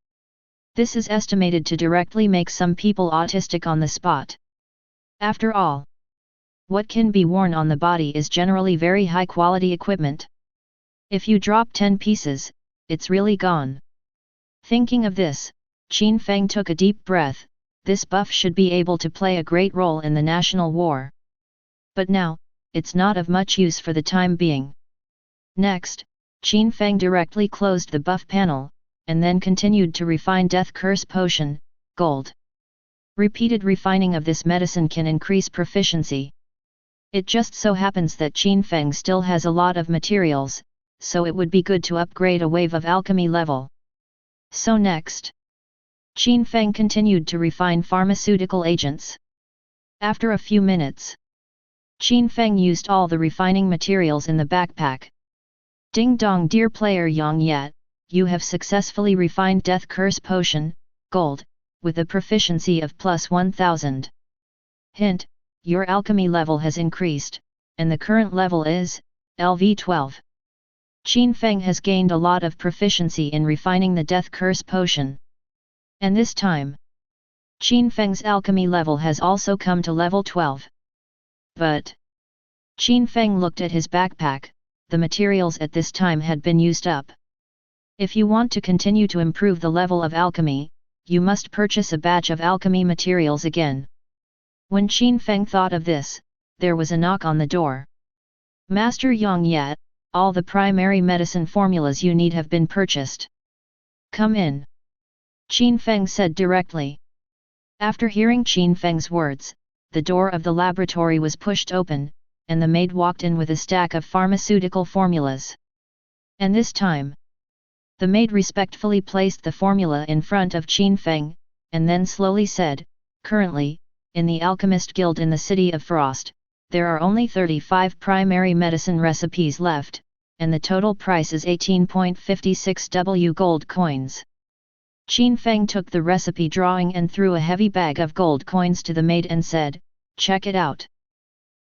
This is estimated to directly make some people autistic on the spot. After all, what can be worn on the body is generally very high quality equipment. If you drop 10 pieces, it's really gone. Thinking of this, Qin Feng took a deep breath. This buff should be able to play a great role in the national war. But now, it's not of much use for the time being. Next, Qin Feng directly closed the buff panel, and then continued to refine Death Curse Potion, Gold. Repeated refining of this medicine can increase proficiency. It just so happens that Qin Feng still has a lot of materials, so it would be good to upgrade a wave of alchemy level. So next, Qin Feng continued to refine pharmaceutical agents. After a few minutes, Qin Feng used all the refining materials in the backpack. Ding dong, dear player Yang Yat, you have successfully refined Death Curse Potion, Gold, with a proficiency of plus 1000. Hint, your alchemy level has increased, and the current level is LV12. Qin Feng has gained a lot of proficiency in refining the Death Curse Potion. And this time, Qin Feng's alchemy level has also come to level 12. But Qin Feng looked at his backpack. The materials at this time had been used up. If you want to continue to improve the level of alchemy, you must purchase a batch of alchemy materials again. When Qin Feng thought of this, there was a knock on the door. Master Yang Yat, all the primary medicine formulas you need have been purchased. Come in. Qin Feng said directly. After hearing Qin Feng's words, the door of the laboratory was pushed open, and the maid walked in with a stack of pharmaceutical formulas. And this time, the maid respectfully placed the formula in front of Qin Feng, and then slowly said, currently, in the Alchemist Guild in the City of Frost, there are only 35 primary medicine recipes left, and the total price is 18.56 W gold coins. Qin Feng took the recipe drawing and threw a heavy bag of gold coins to the maid and said, check it out.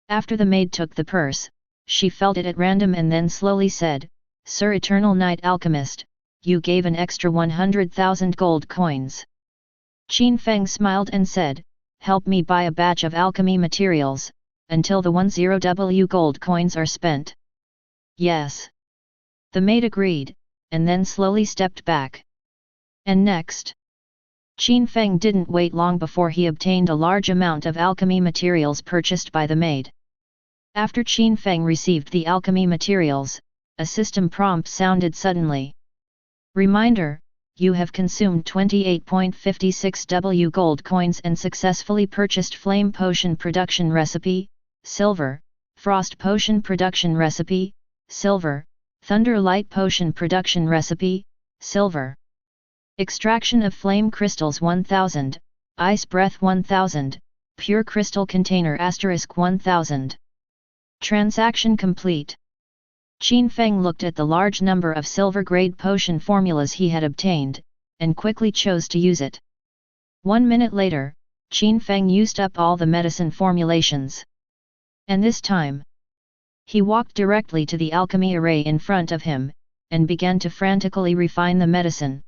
After the maid took the purse, she felt it at random and then slowly said, Sir Eternal Knight Alchemist, you gave an extra 100,000 gold coins. Qin Feng smiled and said, help me buy a batch of alchemy materials, until the 10W gold coins are spent. Yes. The maid agreed, and then slowly stepped back. And next, Qin Feng didn't wait long before he obtained a large amount of alchemy materials purchased by the maid. After Qin Feng received the alchemy materials, a system prompt sounded suddenly. Reminder, you have consumed 28.56 W gold coins and successfully purchased Flame Potion Production Recipe, Silver, Frost Potion Production Recipe, Silver, Thunder Light Potion Production Recipe, Silver. Extraction of Flame Crystals 1000, Ice Breath 1000, Pure Crystal Container * 1000. Transaction complete. Qin Feng looked at the large number of silver-grade potion formulas he had obtained, and quickly chose to use it. 1 minute later, Qin Feng used up all the medicine formulations. And this time, he walked directly to the alchemy array in front of him, and began to frantically refine the medicine.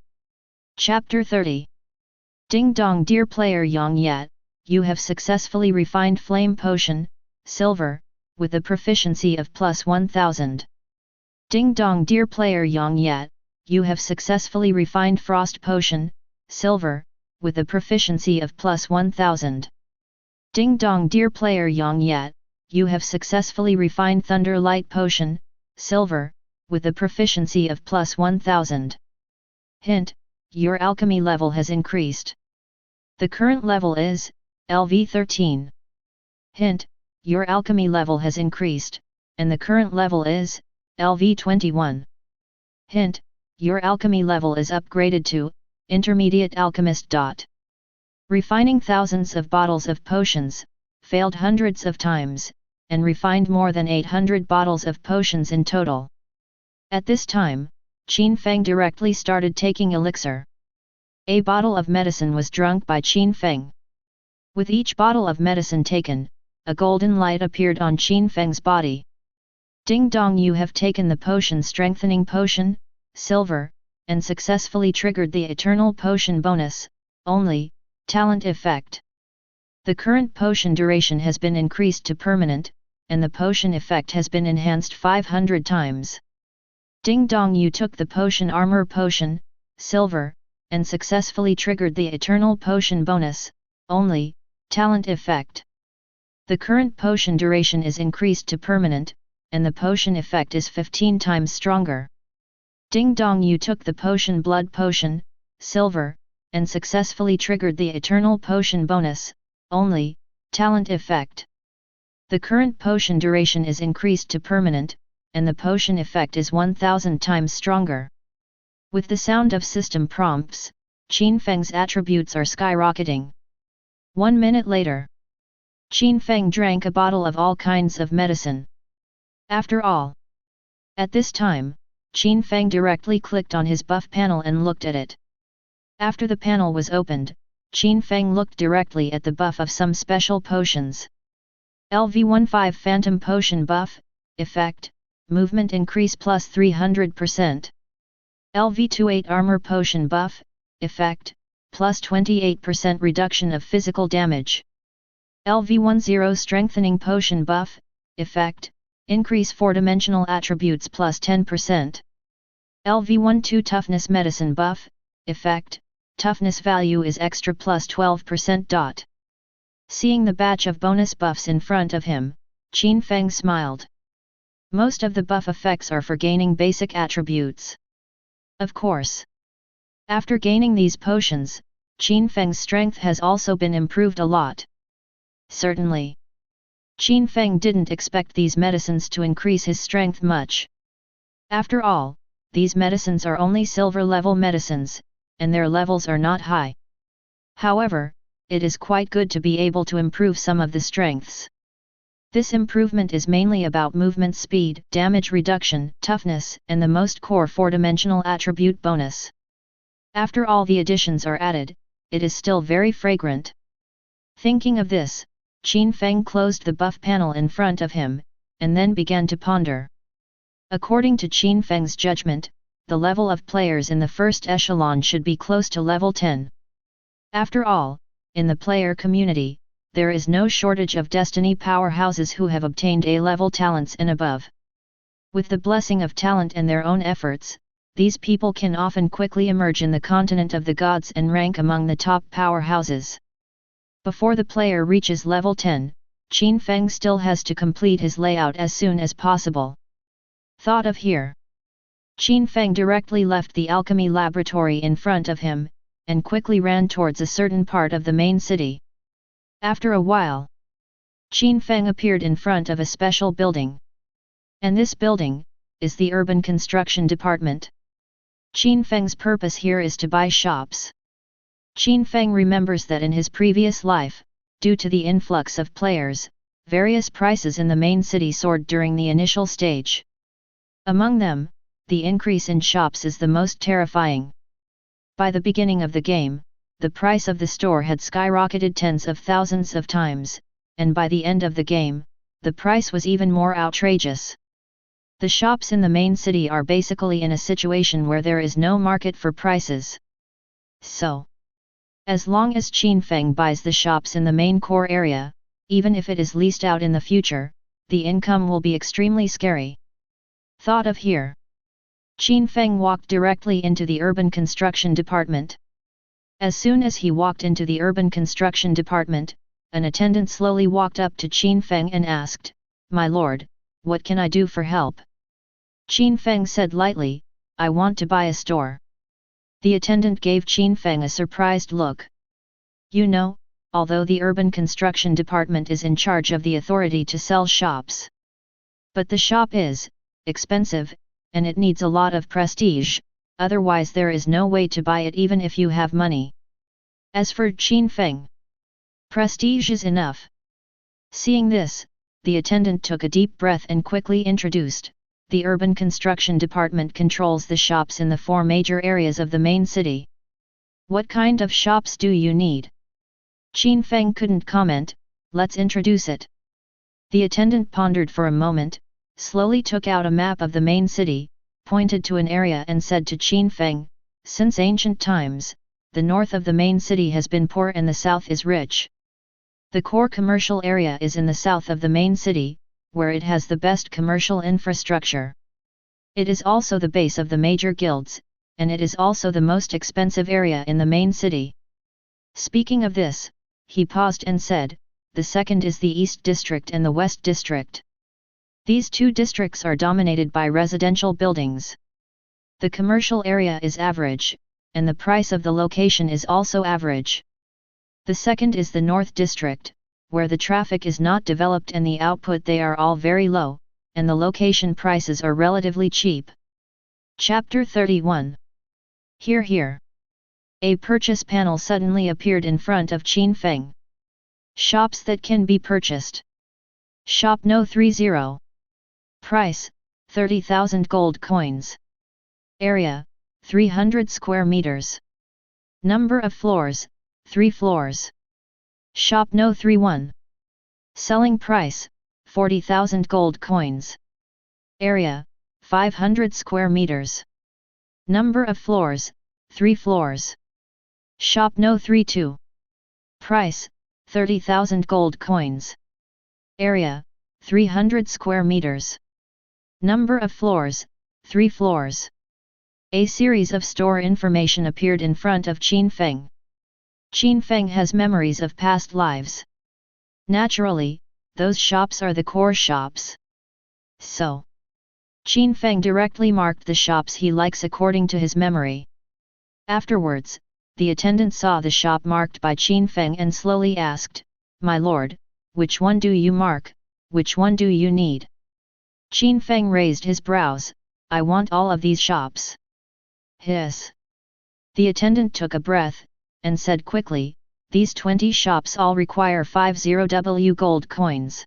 Chapter 30. Ding dong, dear player Yang Yat, you have successfully refined Flame Potion, Silver, with a proficiency of plus 1000. Ding dong, dear player Yang Yat, you have successfully refined Frost Potion, Silver, with a proficiency of plus 1000. Ding dong, dear player Yang Yat, you have successfully refined Thunder Light Potion, Silver, with a proficiency of plus 1000. Hint, your alchemy level has increased. The current level is LV13. Hint, your alchemy level has increased, and the current level is LV21. Hint, your alchemy level is upgraded to Intermediate Alchemist. Refining thousands of bottles of potions, failed hundreds of times, and refined more than 800 bottles of potions in total. At this time, Qin Feng directly started taking elixir. A bottle of medicine was drunk by Qin Feng. With each bottle of medicine taken, a golden light appeared on Qin Feng's body. Ding dong, you have taken the potion strengthening potion, silver, and successfully triggered the eternal potion bonus, only, talent effect. The current potion duration has been increased to permanent, and the potion effect has been enhanced 500 times. Ding dong, you took the potion armor potion, silver, and successfully triggered the eternal potion bonus, only, talent effect. The current potion duration is increased to permanent, and the potion effect is 15 times stronger. Ding dong, you took the potion blood potion, silver, and successfully triggered the eternal potion bonus, only, talent effect. The current potion duration is increased to permanent, and the potion effect is 1000 times stronger. With the sound of system prompts, Qin Feng's attributes are skyrocketing. 1 minute later, Qin Feng drank a bottle of all kinds of medicine. After all, at this time, Qin Feng directly clicked on his buff panel and looked at it. After the panel was opened, Qin Feng looked directly at the buff of some special potions. LV15 Phantom Potion Buff, Effect, Movement Increase plus 300%. LV28 Armor Potion Buff, Effect, plus 28% reduction of physical damage. LV10 Strengthening Potion Buff, Effect, increase 4-dimensional attributes plus 10%. LV12 Toughness Medicine Buff, Effect, toughness value is extra plus 12%. Seeing the batch of bonus buffs in front of him, Qin Feng smiled. Most of the buff effects are for gaining basic attributes. Of course. After gaining these potions, Qin Feng's strength has also been improved a lot. Certainly. Qin Feng didn't expect these medicines to increase his strength much. After all, these medicines are only silver-level medicines, and their levels are not high. However, it is quite good to be able to improve some of the strengths. This improvement is mainly about movement speed, damage reduction, toughness, and the most core 4-dimensional attribute bonus. After all the additions are added, it is still very fragrant. Thinking of this, Qin Feng closed the buff panel in front of him, and then began to ponder. According to Qin Feng's judgment, the level of players in the first echelon should be close to level 10. After all, in the player community, there is no shortage of destiny powerhouses who have obtained A-level talents and above. With the blessing of talent and their own efforts, these people can often quickly emerge in the continent of the gods and rank among the top powerhouses. Before the player reaches level 10, Qin Feng still has to complete his layout as soon as possible. Thought of here. Qin Feng directly left the alchemy laboratory in front of him, and quickly ran towards a certain part of the main city. After a while, Qin Feng appeared in front of a special building. And this building is the urban construction department. Qin Feng's purpose here is to buy shops. Qin Feng remembers that in his previous life, due to the influx of players, various prices in the main city soared during the initial stage. Among them, the increase in shops is the most terrifying. By the beginning of the game, the price of the store had skyrocketed tens of thousands of times, and by the end of the game, the price was even more outrageous. The shops in the main city are basically in a situation where there is no market for prices. So, as long as Qin Feng buys the shops in the main core area, even if it is leased out in the future, the income will be extremely scary. Thought of here. Qin Feng walked directly into the urban construction department. As soon as he walked into the urban construction department, an attendant slowly walked up to Qin Feng and asked, "My lord, what can I do for help?" Qin Feng said lightly, "I want to buy a store." The attendant gave Qin Feng a surprised look. You know, although the urban construction department is in charge of the authority to sell shops. But the shop is expensive, and it needs a lot of prestige, otherwise there is no way to buy it even if you have money. As for Qin Feng, prestige is enough. Seeing this, the attendant took a deep breath and quickly introduced, the urban construction department controls the shops in the 4 major areas of the main city. What kind of shops do you need? Qin Feng couldn't comment, let's introduce it. The attendant pondered for a moment, slowly took out a map of the main city, pointed to an area and said to Qin Feng, since ancient times, the north of the main city has been poor and the south is rich. The core commercial area is in the south of the main city, where it has the best commercial infrastructure. It is also the base of the major guilds, and it is also the most expensive area in the main city. Speaking of this, he paused and said, the second is the East District and the West District. These 2 districts are dominated by residential buildings. The commercial area is average, and the price of the location is also average. The second is the North District, where the traffic is not developed and the output they are all very low, and the location prices are relatively cheap. Chapter 31. Here. A purchase panel suddenly appeared in front of Qin Feng. Shops that can be purchased. Shop No 30. Price, 30,000 gold coins. Area, 300 square meters. Number of floors, 3 floors. Shop No 31. Selling price, 40,000 gold coins. Area, 500 square meters. Number of floors, 3 floors. Shop No 32. Price, 30,000 gold coins. Area, 300 square meters. Number of floors, 3 floors. A series of store information appeared in front of Qin Feng. Qin Feng has memories of past lives. Naturally, those shops are the core shops. So, Qin Feng directly marked the shops he likes according to his memory. Afterwards, the attendant saw the shop marked by Qin Feng and slowly asked, my lord, which one do you mark, which one do you need? Qin Feng raised his brows, I want all of these shops. Hiss. The attendant took a breath, and said quickly, these 20 shops all require 50W gold coins.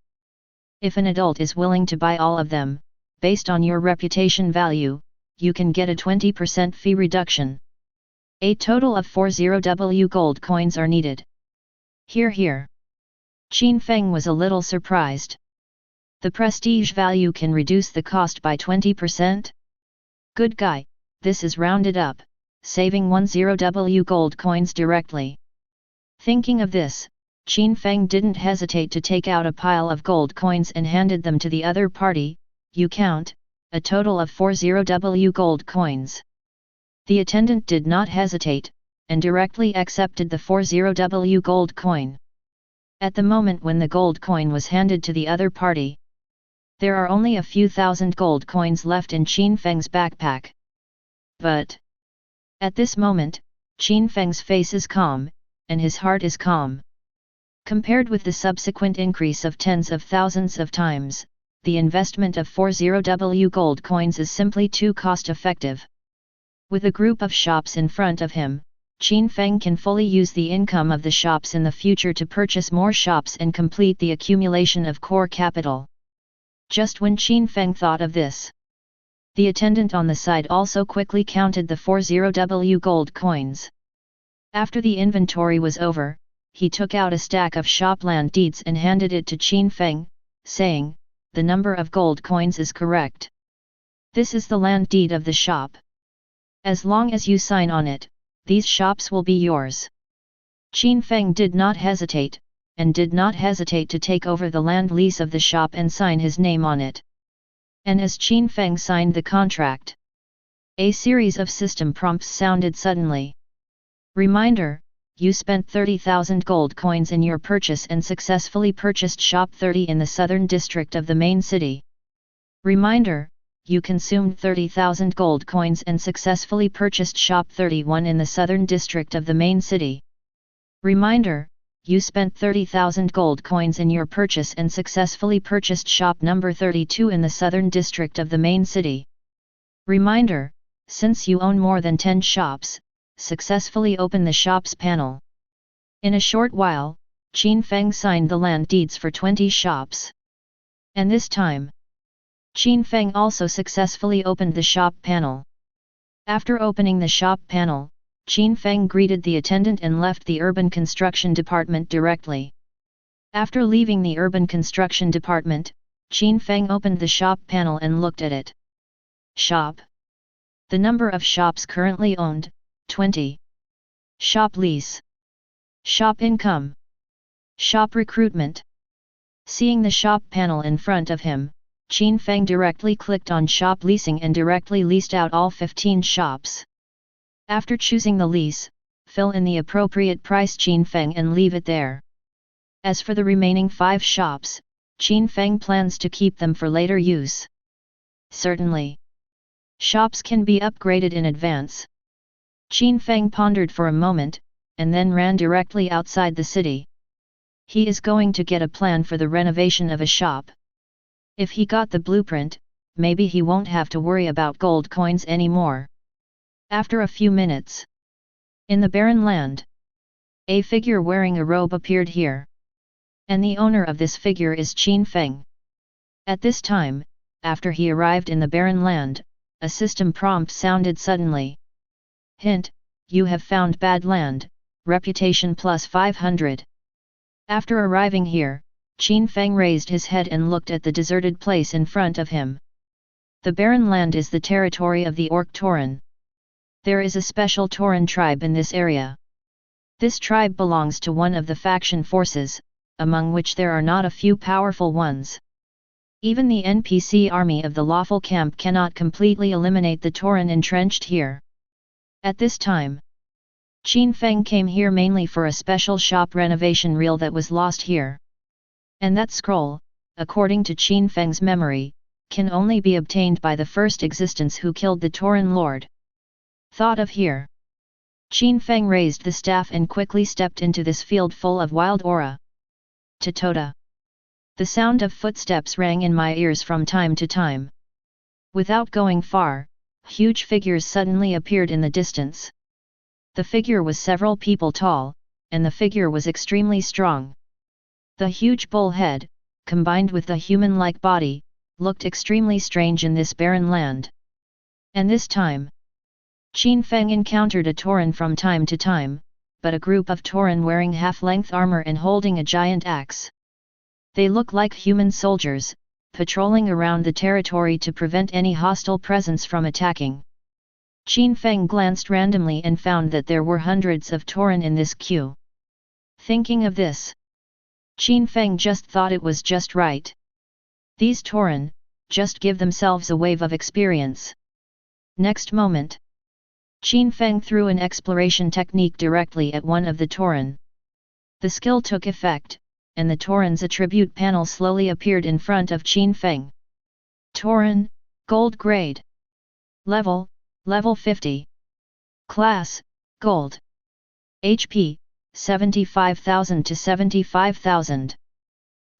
If an adult is willing to buy all of them, based on your reputation value, you can get a 20% fee reduction. A total of 40W gold coins are needed. Here. Qin Feng was a little surprised. The prestige value can reduce the cost by 20%? Good guy, this is rounded up, saving 10W gold coins directly. Thinking of this, Qin Feng didn't hesitate to take out a pile of gold coins and handed them to the other party, you count, a total of 40W gold coins. The attendant did not hesitate, and directly accepted the 40W gold coin. At the moment when the gold coin was handed to the other party, there are only a few thousand gold coins left in Qin Feng's backpack. But at this moment, Qin Feng's face is calm, and his heart is calm. Compared with the subsequent increase of tens of thousands of times, the investment of 40W gold coins is simply too cost-effective. With a group of shops in front of him, Qin Feng can fully use the income of the shops in the future to purchase more shops and complete the accumulation of core capital. Just when Qin Feng thought of this, the attendant on the side also quickly counted the 40W gold coins. After the inventory was over, he took out a stack of shop land deeds and handed it to Qin Feng, saying, the number of gold coins is correct. This is the land deed of the shop. As long as you sign on it, these shops will be yours. Qin Feng did not hesitate, and did not hesitate to take over the land lease of the shop and sign his name on it. And as Qin Feng signed the contract, a series of system prompts sounded suddenly. Reminder, you spent 30,000 gold coins in your purchase and successfully purchased Shop 30 in the southern district of the main city. Reminder, you consumed 30,000 gold coins and successfully purchased Shop 31 in the southern district of the main city. Reminder, you spent 30,000 gold coins in your purchase and successfully purchased Shop number 32 in the southern district of the main city. Reminder, since you own more than 10 shops, successfully open the shops panel. In a short while, Qin Feng signed the land deeds for 20 shops. And this time, Qin Feng also successfully opened the shop panel. After opening the shop panel, Qin Feng greeted the attendant and left the urban construction department directly. After leaving the urban construction department, Qin Feng opened the shop panel and looked at it. Shop. The number of shops currently owned, 20. Shop lease. Shop income. Shop recruitment. Seeing the shop panel in front of him, Qin Feng directly clicked on shop leasing and directly leased out all 15 shops. After choosing the lease, fill in the appropriate price Qin Feng and leave it there. As for the remaining 5 shops, Qin Feng plans to keep them for later use. Certainly. Shops can be upgraded in advance. Qin Feng pondered for a moment, and then ran directly outside the city. He is going to get a plan for the renovation of a shop. If he got the blueprint, maybe he won't have to worry about gold coins anymore. After a few minutes, in the barren land, a figure wearing a robe appeared here. And the owner of this figure is Qin Feng. At this time, after he arrived in the barren land, a system prompt sounded suddenly. Hint, you have found bad land, reputation plus 500. After arriving here, Qin Feng raised his head and looked at the deserted place in front of him. The barren land is the territory of the Orc Tauren. There is a special Tauren tribe in this area. This tribe belongs to one of the faction forces, among which there are not a few powerful ones. Even the NPC army of the lawful camp cannot completely eliminate the Tauren entrenched here. At this time, Qin Feng came here mainly for a special shop renovation reel that was lost here. And that scroll, according to Qin Feng's memory, can only be obtained by the first existence who killed the Tauren Lord. Thought of here. Qin Feng raised the staff and quickly stepped into this field full of wild aura. Totoda. The sound of footsteps rang in my ears from time to time. Without going far, huge figures suddenly appeared in the distance. The figure was several people tall, and the figure was extremely strong. The huge bull head, combined with the human-like body, looked extremely strange in this barren land. And this time, Qin Feng encountered a Tauren from time to time, but a group of Tauren wearing half-length armor and holding a giant axe. They look like human soldiers, patrolling around the territory to prevent any hostile presence from attacking. Qin Feng glanced randomly and found that there were hundreds of Tauren in this queue. Thinking of this, Qin Feng just thought it was just right. These Tauren, just give themselves a wave of experience. Next moment, Qin Feng threw an exploration technique directly at one of the Tauren. The skill took effect, and the Tauren's attribute panel slowly appeared in front of Qin Feng. Tauren, Gold Grade. Level 50. Class, Gold. HP, 75,000 to 75,000.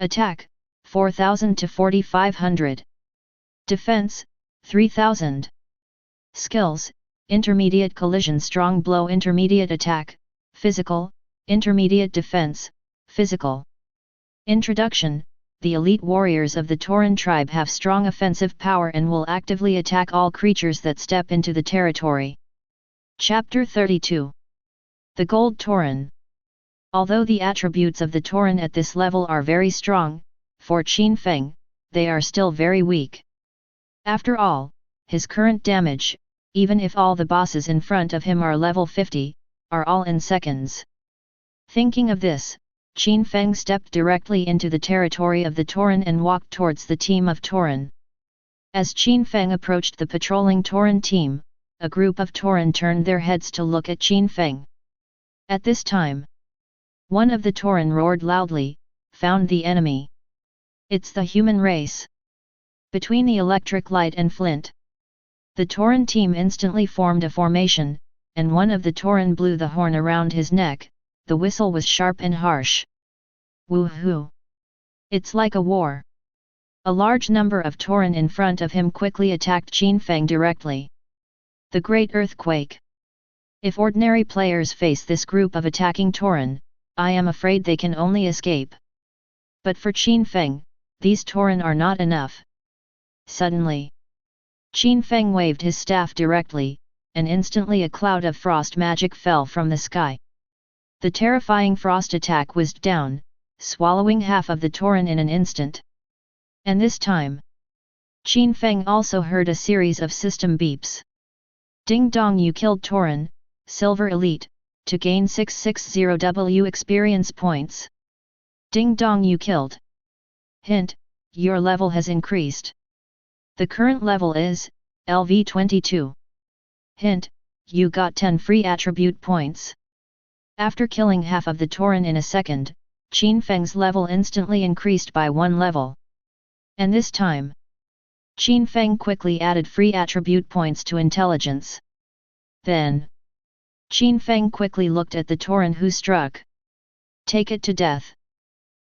Attack, 4,000 to 4,500. Defense, 3,000. Skills, Intermediate Collision, Strong Blow, Intermediate Attack, Physical, Intermediate Defense, Physical. Introduction: the elite warriors of the Tauren tribe have strong offensive power and will actively attack all creatures that step into the territory. Chapter 32. The Gold Tauren. Although the attributes of the Tauren at this level are very strong, for Qin Feng, they are still very weak. After all, his current damage, even if all the bosses in front of him are level 50, are all in seconds. Thinking of this, Qin Feng stepped directly into the territory of the Tauren and walked towards the team of Tauren. As Qin Feng approached the patrolling Tauren team, a group of Tauren turned their heads to look at Qin Feng. At this time, one of the Tauren roared loudly, "Found the enemy! It's the human race!" Between the electric light and flint, the Tauren team instantly formed a formation, and one of the Tauren blew the horn around his neck. The whistle was sharp and harsh. Woohoo! It's like a war. A large number of Tauren in front of him quickly attacked Qin Feng directly. The Great Earthquake. If ordinary players face this group of attacking Tauren, I am afraid they can only escape. But for Qin Feng, these Tauren are not enough. Suddenly, Qin Feng waved his staff directly, and instantly a cloud of frost magic fell from the sky. The terrifying frost attack whizzed down, swallowing half of the Tauren in an instant. And this time, Qin Feng also heard a series of system beeps. Ding dong, you killed Tauren, Silver Elite, to gain 660W experience points. Ding dong, you killed. Hint, your level has increased. The current level is LV 22. Hint, you got 10 free attribute points. After killing half of the Tauren in a second, Qin Feng's level instantly increased by 1 level. And this time, Qin Feng quickly added free attribute points to intelligence. Then, Qin Feng quickly looked at the Tauren who struck. Take it to death.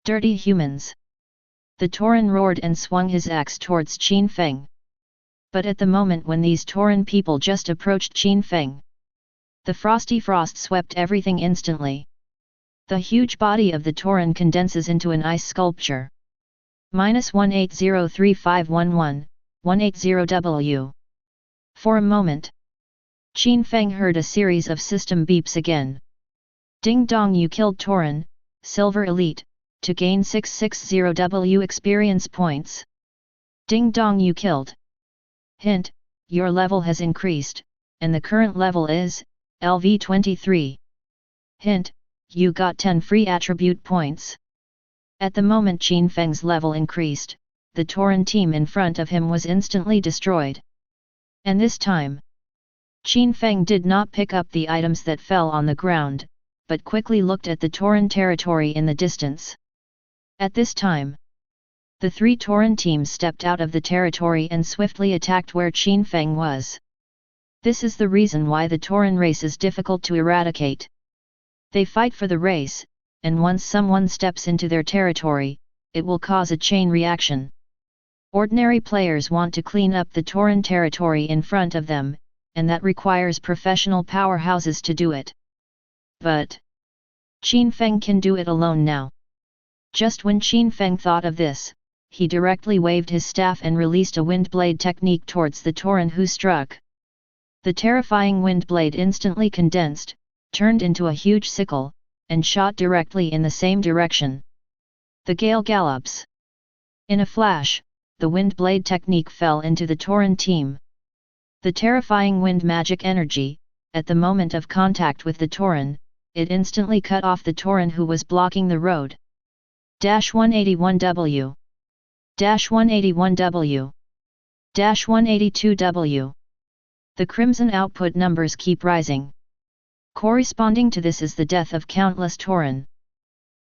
Dirty humans. The Tauren roared and swung his axe towards Qin Feng. But at the moment when these Tauren people just approached Qin Feng, the frosty frost swept everything instantly. The huge body of the Tauren condenses into an ice sculpture. -1803511, 180W. For a moment, Qin Feng heard a series of system beeps again. Ding dong, you killed Tauren, Silver Elite, to gain 660W experience points. Ding dong, you killed. Hint, your level has increased, and the current level is LV 23. Hint, you got 10 free attribute points. At the moment Qin Feng's level increased, the Tauren team in front of him was instantly destroyed. And this time, Qin Feng did not pick up the items that fell on the ground, but quickly looked at the Tauren territory in the distance. At this time, the 3 Tauren teams stepped out of the territory and swiftly attacked where Qin Feng was. This is the reason why the Tauren race is difficult to eradicate. They fight for the race, and once someone steps into their territory, it will cause a chain reaction. Ordinary players want to clean up the Tauren territory in front of them, and that requires professional powerhouses to do it. But Qin Feng can do it alone now. Just when Qin Feng thought of this, he directly waved his staff and released a wind blade technique towards the Tauren who struck. The terrifying wind blade instantly condensed, turned into a huge sickle, and shot directly in the same direction. The gale gallops. In a flash, the wind blade technique fell into the Tauren team. The terrifying wind magic energy, at the moment of contact with the Tauren, it instantly cut off the Tauren who was blocking the road. 181W. 181W. 182W. The crimson output numbers keep rising. Corresponding to this is the death of countless Tauren.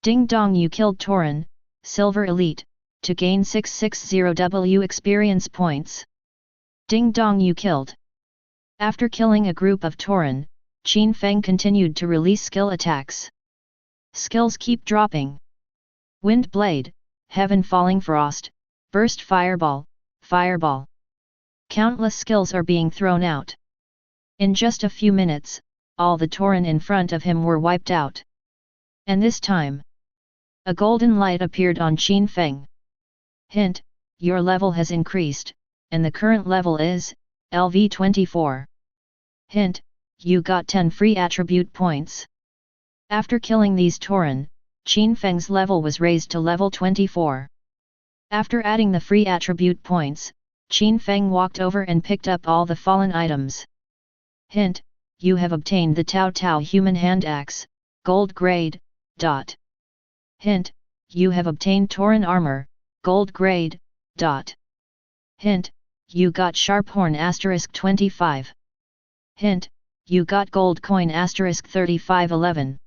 Ding dong, you killed Tauren, Silver Elite, to gain 660W experience points. Ding dong, you killed. After killing a group of Tauren, Qin Feng continued to release skill attacks. Skills keep dropping. Wind Blade, Heaven Falling Frost, Burst Fireball, Fireball. Countless skills are being thrown out. In just a few minutes, all the Tauren in front of him were wiped out. And this time, a golden light appeared on Qin Feng. Hint, your level has increased, and the current level is LV 24. Hint, you got 10 free attribute points. After killing these Tauren, Qin Feng's level was raised to level 24. After adding the free attribute points, Qin Feng walked over and picked up all the fallen items. Hint, you have obtained the Tao Tao Human Hand Axe, Gold Grade, dot. Hint, you have obtained Tauren Armor, Gold Grade, dot. Hint, you got Sharp Horn * 25. Hint, you got Gold Coin * 3511.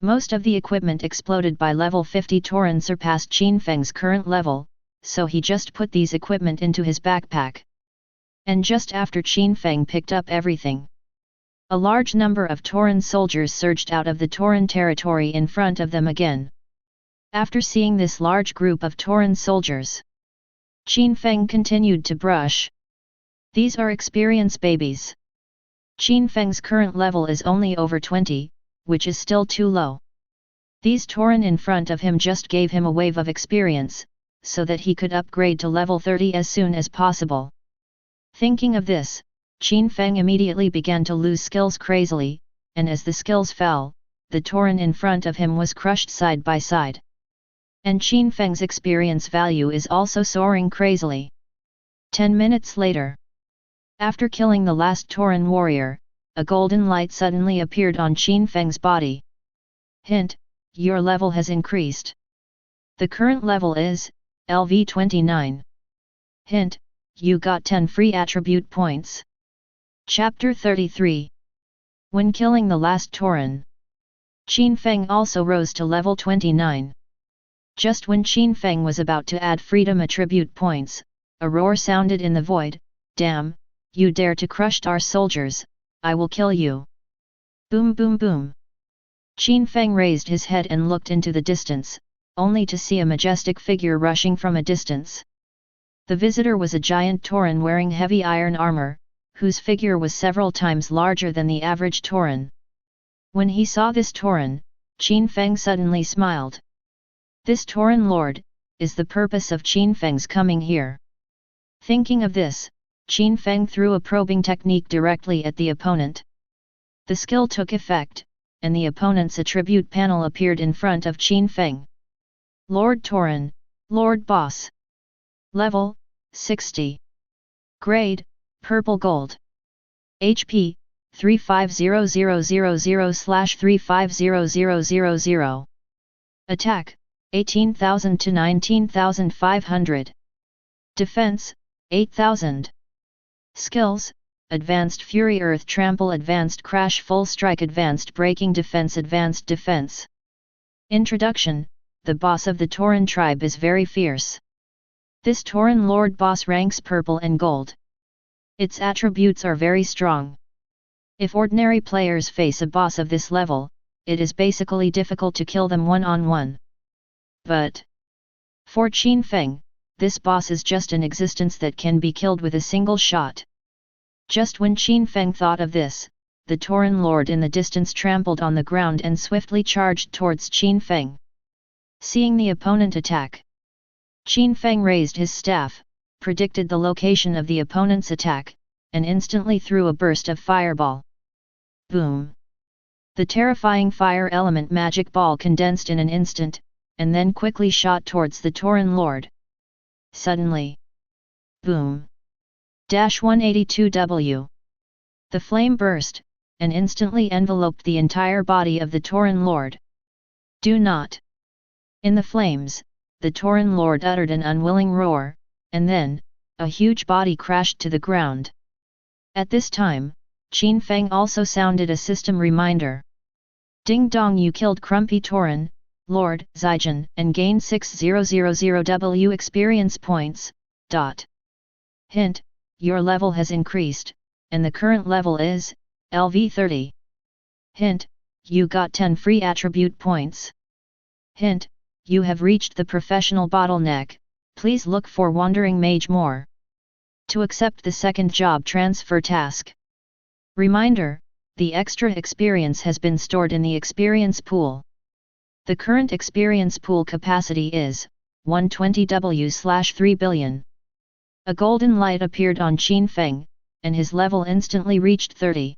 Most of the equipment exploded by level 50 Tauren surpassed Qin Feng's current level, so he just put these equipment into his backpack. And just after Qin Feng picked up everything, a large number of Tauren soldiers surged out of the Tauren territory in front of them again. After seeing this large group of Tauren soldiers, Qin Feng continued to brush. These are experience babies. Qin Feng's current level is only over 20, which is still too low. These Tauren in front of him just gave him a wave of experience, so that he could upgrade to level 30 as soon as possible. Thinking of this, Qin Feng immediately began to lose skills crazily, and as the skills fell, the Tauren in front of him was crushed side by side. And Qin Feng's experience value is also soaring crazily. 10 minutes later, after killing the last Tauren warrior, a golden light suddenly appeared on Qin Feng's body. Hint: your level has increased. The current level is LV 29. Hint: you got 10 free attribute points. Chapter 33. When killing the last Tauren, Qin Feng also rose to level 29. Just when Qin Feng was about to add freedom attribute points, a roar sounded in the void. Damn, you dare to crush our soldiers, I will kill you. Boom boom boom. Qin Feng raised his head and looked into the distance, only to see a majestic figure rushing from a distance. The visitor was a giant Tauren wearing heavy iron armor, whose figure was several times larger than the average Tauren. When he saw this Tauren, Qin Feng suddenly smiled. This Tauren lord is the purpose of Qin Feng's coming here. Thinking of this, Qin Feng threw a probing technique directly at the opponent. The skill took effect, and the opponent's attribute panel appeared in front of Qin Feng. Lord Tauren, Lord Boss. Level: 60. Grade: Purple Gold. HP: 350000/350000. Attack: 18,000 to 19,500. Defense: 8,000. Skills: Advanced Fury, Earth Trample, Advanced Crash, Full Strike, Advanced Breaking, Defense, Advanced Defense. Introduction: the boss of the Tauren tribe is very fierce. This Tauren Lord boss ranks purple and gold. Its attributes are very strong. If ordinary players face a boss of this level, it is basically difficult to kill them one-on-one. But for Qin Feng, this boss is just an existence that can be killed with a single shot. Just when Qin Feng thought of this, the Tauren lord in the distance trampled on the ground and swiftly charged towards Qin Feng. Seeing the opponent attack, Qin Feng raised his staff, predicted the location of the opponent's attack, and instantly threw a burst of fireball. Boom! The terrifying fire element magic ball condensed in an instant, and then quickly shot towards the Tauren lord. Suddenly, boom! 182W. The flame burst, and instantly enveloped the entire body of the Tauren lord. Do not! In the flames, the Tauren lord uttered an unwilling roar, and then, a huge body crashed to the ground. At this time, Qin Feng also sounded a system reminder. Ding dong, you killed Crumpy Tauren, Lord Zijin, and gained 6000W experience points. Hint: your level has increased, and the current level is LV 30. Hint: you got 10 free attribute points. Hint: you have reached the professional bottleneck, please look for Wandering Mage more. To accept the second job transfer task. Reminder: the extra experience has been stored in the experience pool. The current experience pool capacity is 120W/3 billion. A golden light appeared on Qin Feng, and his level instantly reached 30.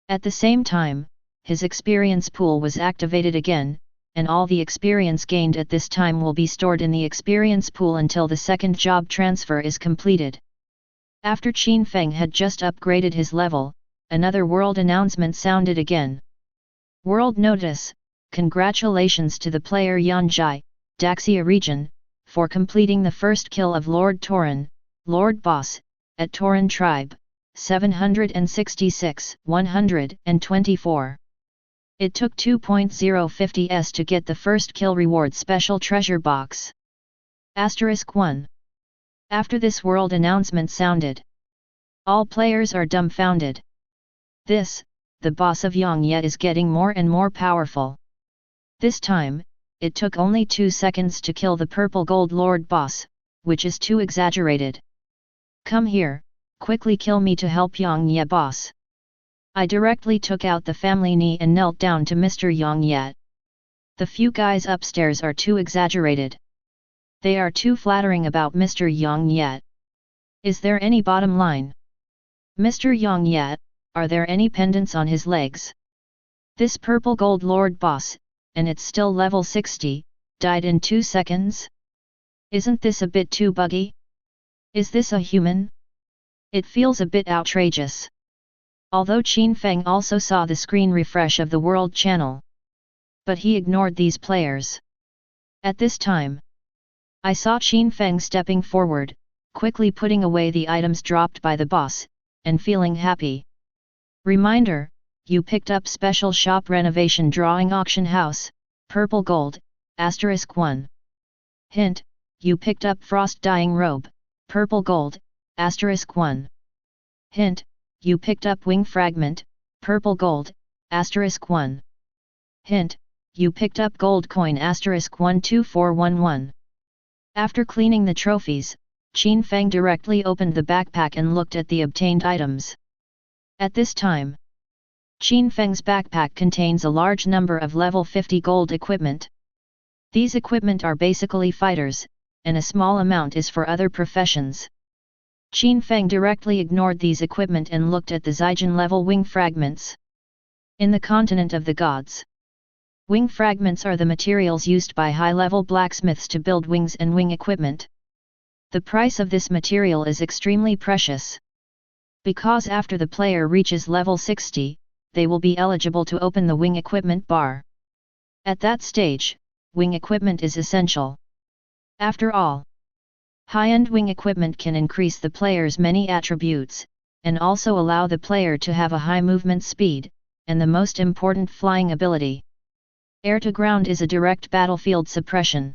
At the same time, his experience pool was activated again, and all the experience gained at this time will be stored in the experience pool until the second job transfer is completed. After Qin Feng had just upgraded his level, another world announcement sounded again. World Notice: congratulations to the player Yanjai, Daxia region, for completing the first kill of Lord Tauren, Lord Boss, at Tauren Tribe, 766-124. It took 2.050s to get the first kill reward special treasure box. *1. After this world announcement sounded, all players are dumbfounded. The boss of Yangye is getting more and more powerful. This time, it took only 2 seconds to kill the purple gold lord boss, which is too exaggerated. Come here, quickly kill me to help Yangye boss. I directly took out the family knee and knelt down to Mr. Yangye. The few guys upstairs are too exaggerated. They are too flattering about Mr. Yang Yet. Is there any bottom line? Mr. Yang Yet, are there any pendants on his legs? This purple gold lord boss, and it's still level 60, died in 2 seconds? Isn't this a bit too buggy? Is this a human? It feels a bit outrageous. Although Qin Feng also saw the screen refresh of the World Channel. But he ignored these players. At this time, I saw Qin Feng stepping forward, quickly putting away the items dropped by the boss, and feeling happy. Reminder, you picked up special shop renovation drawing auction house, purple gold, *1. Hint, you picked up frost dyeing robe, purple gold, *1. Hint, you picked up wing fragment, purple gold, *1. Hint, you picked up gold coin *12411. After cleaning the trophies, Qin Feng directly opened the backpack and looked at the obtained items. At this time, Qin Feng's backpack contains a large number of level 50 gold equipment. These equipment are basically fighters, and a small amount is for other professions. Qin Feng directly ignored these equipment and looked at the Zijin level wing fragments. In the continent of the gods, wing fragments are the materials used by high-level blacksmiths to build wings and wing equipment. The price of this material is extremely precious. Because after the player reaches level 60, they will be eligible to open the wing equipment bar. At that stage, wing equipment is essential. After all, high-end wing equipment can increase the player's many attributes, and also allow the player to have a high movement speed, and the most important flying ability. Air-to-ground is a direct battlefield suppression.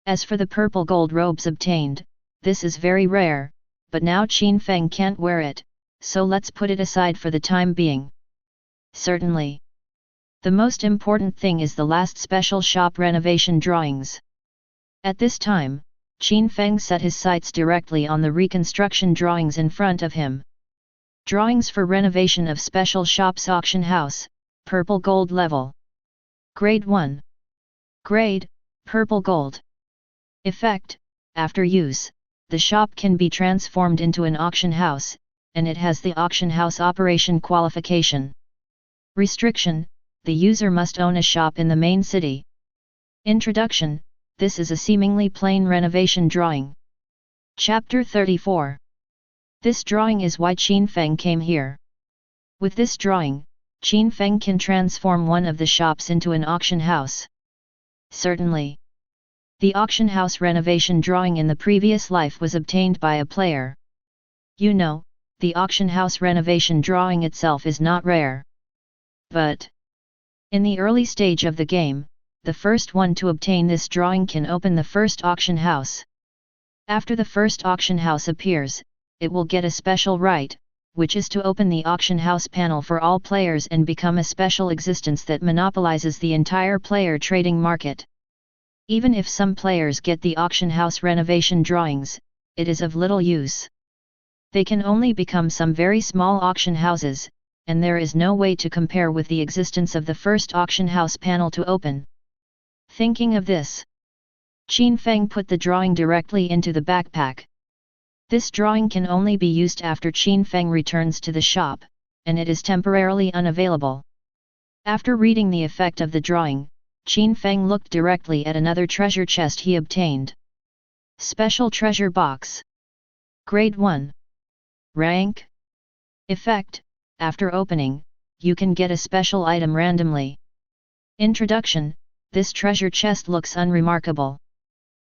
As for the purple gold robes obtained, this is very rare, but now Qin Feng can't wear it, so let's put it aside for the time being. Certainly. The most important thing is the last special shop renovation drawings. At this time, Qin Feng set his sights directly on the reconstruction drawings in front of him. Drawings for renovation of special shops auction house, purple gold level. Grade 1. Grade, purple gold. Effect, after use, the shop can be transformed into an auction house, and it has the auction house operation qualification. Restriction, the user must own a shop in the main city. Introduction, this is a seemingly plain renovation drawing. Chapter 34. This drawing is why Qin Feng came here. With this drawing, Qin Feng can transform one of the shops into an auction house. Certainly. The auction house renovation drawing in the previous life was obtained by a player. You know, the auction house renovation drawing itself is not rare. But in the early stage of the game, the first one to obtain this drawing can open the first auction house. After the first auction house appears, it will get a special right, which is to open the auction house panel for all players and become a special existence that monopolizes the entire player trading market. Even if some players get the auction house renovation drawings, it is of little use. They can only become some very small auction houses, and there is no way to compare with the existence of the first auction house panel to open. Thinking of this, Qin Feng put the drawing directly into the backpack. This drawing can only be used after Qin Feng returns to the shop, and it is temporarily unavailable. After reading the effect of the drawing, Qin Feng looked directly at another treasure chest he obtained. Special treasure box. Grade 1. Rank. Effect, after opening, you can get a special item randomly. Introduction, this treasure chest looks unremarkable.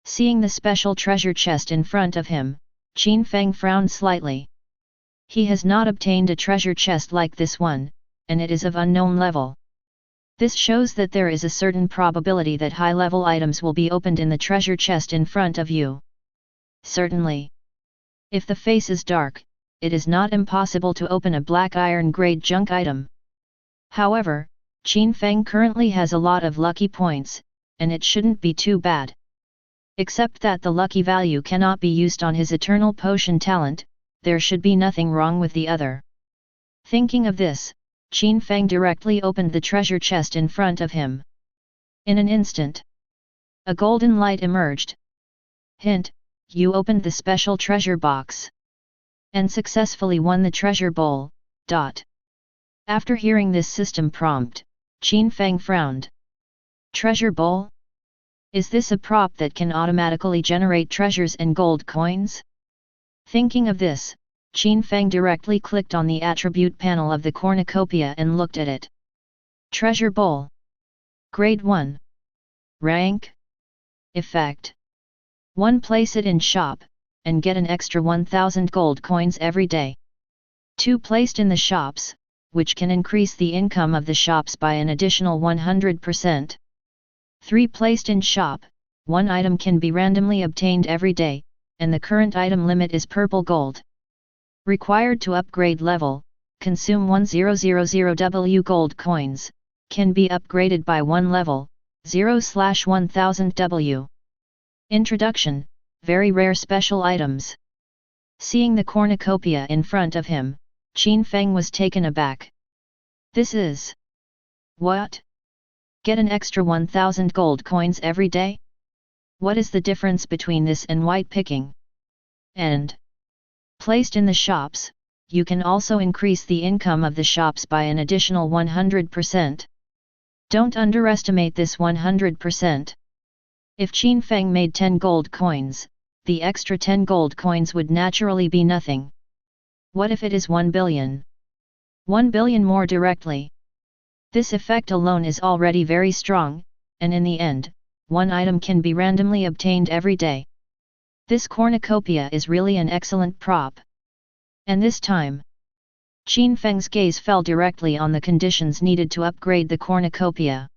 Seeing the special treasure chest in front of him, Qin Feng frowned slightly. He has not obtained a treasure chest like this one, and it is of unknown level. This shows that there is a certain probability that high-level items will be opened in the treasure chest in front of you. Certainly. If the face is dark, it is not impossible to open a black iron grade junk item. However, Qin Feng currently has a lot of lucky points, and it shouldn't be too bad. Except that the lucky value cannot be used on his eternal potion talent, there should be nothing wrong with the other. Thinking of this, Qin Feng directly opened the treasure chest in front of him. In an instant, a golden light emerged. Hint, you opened the special treasure box and successfully won the treasure bowl. After hearing this system prompt, Qin Feng frowned. Treasure bowl? Is this a prop that can automatically generate treasures and gold coins? Thinking of this, Qin Feng directly clicked on the attribute panel of the cornucopia and looked at it. Treasure bowl. Grade 1. Rank. Effect. 1. Place it in shop, and get an extra 1000 gold coins every day. 2. Placed in the shops, which can increase the income of the shops by an additional 100%. 3. Placed in shop, 1 item can be randomly obtained every day, and the current item limit is purple gold. Required to upgrade level, consume 1000 gold coins, can be upgraded by 1 level, 0/1000 W. Introduction, very rare special items. Seeing the cornucopia in front of him, Qin Feng was taken aback. This is... what? Get an extra 1000 gold coins every day? What is the difference between this and white picking? And placed in the shops, you can also increase the income of the shops by an additional 100%. Don't underestimate this 100%. If Qin Feng made 10 gold coins, the extra 10 gold coins would naturally be nothing. What if it is 1 billion? 1 billion more directly. This effect alone is already very strong, and in the end, 1 item can be randomly obtained every day. This cornucopia is really an excellent prop. And this time, Qin Feng's gaze fell directly on the conditions needed to upgrade the cornucopia.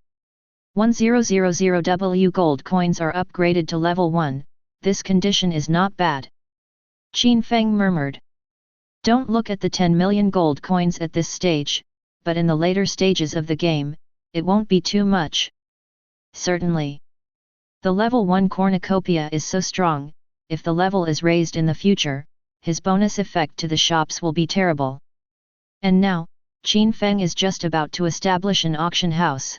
1000 W gold coins are upgraded to level 1, this condition is not bad. Qin Feng murmured. Don't look at the 10 million gold coins at this stage, but in the later stages of the game, it won't be too much. Certainly. The level 1 cornucopia is so strong, if the level is raised in the future, his bonus effect to the shops will be terrible. And now, Qin Feng is just about to establish an auction house.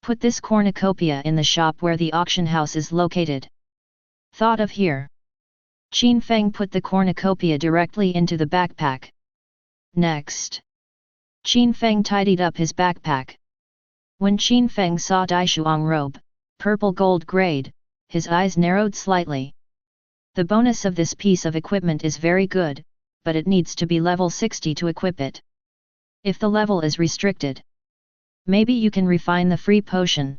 Put this cornucopia in the shop where the auction house is located. Thought of here. Qin Feng put the cornucopia directly into the backpack. Next, Qin Feng tidied up his backpack. When Qin Feng saw Daishuang robe, purple gold grade, his eyes narrowed slightly. The bonus of this piece of equipment is very good, but it needs to be level 60 to equip it. If the level is restricted, maybe you can refine the free potion.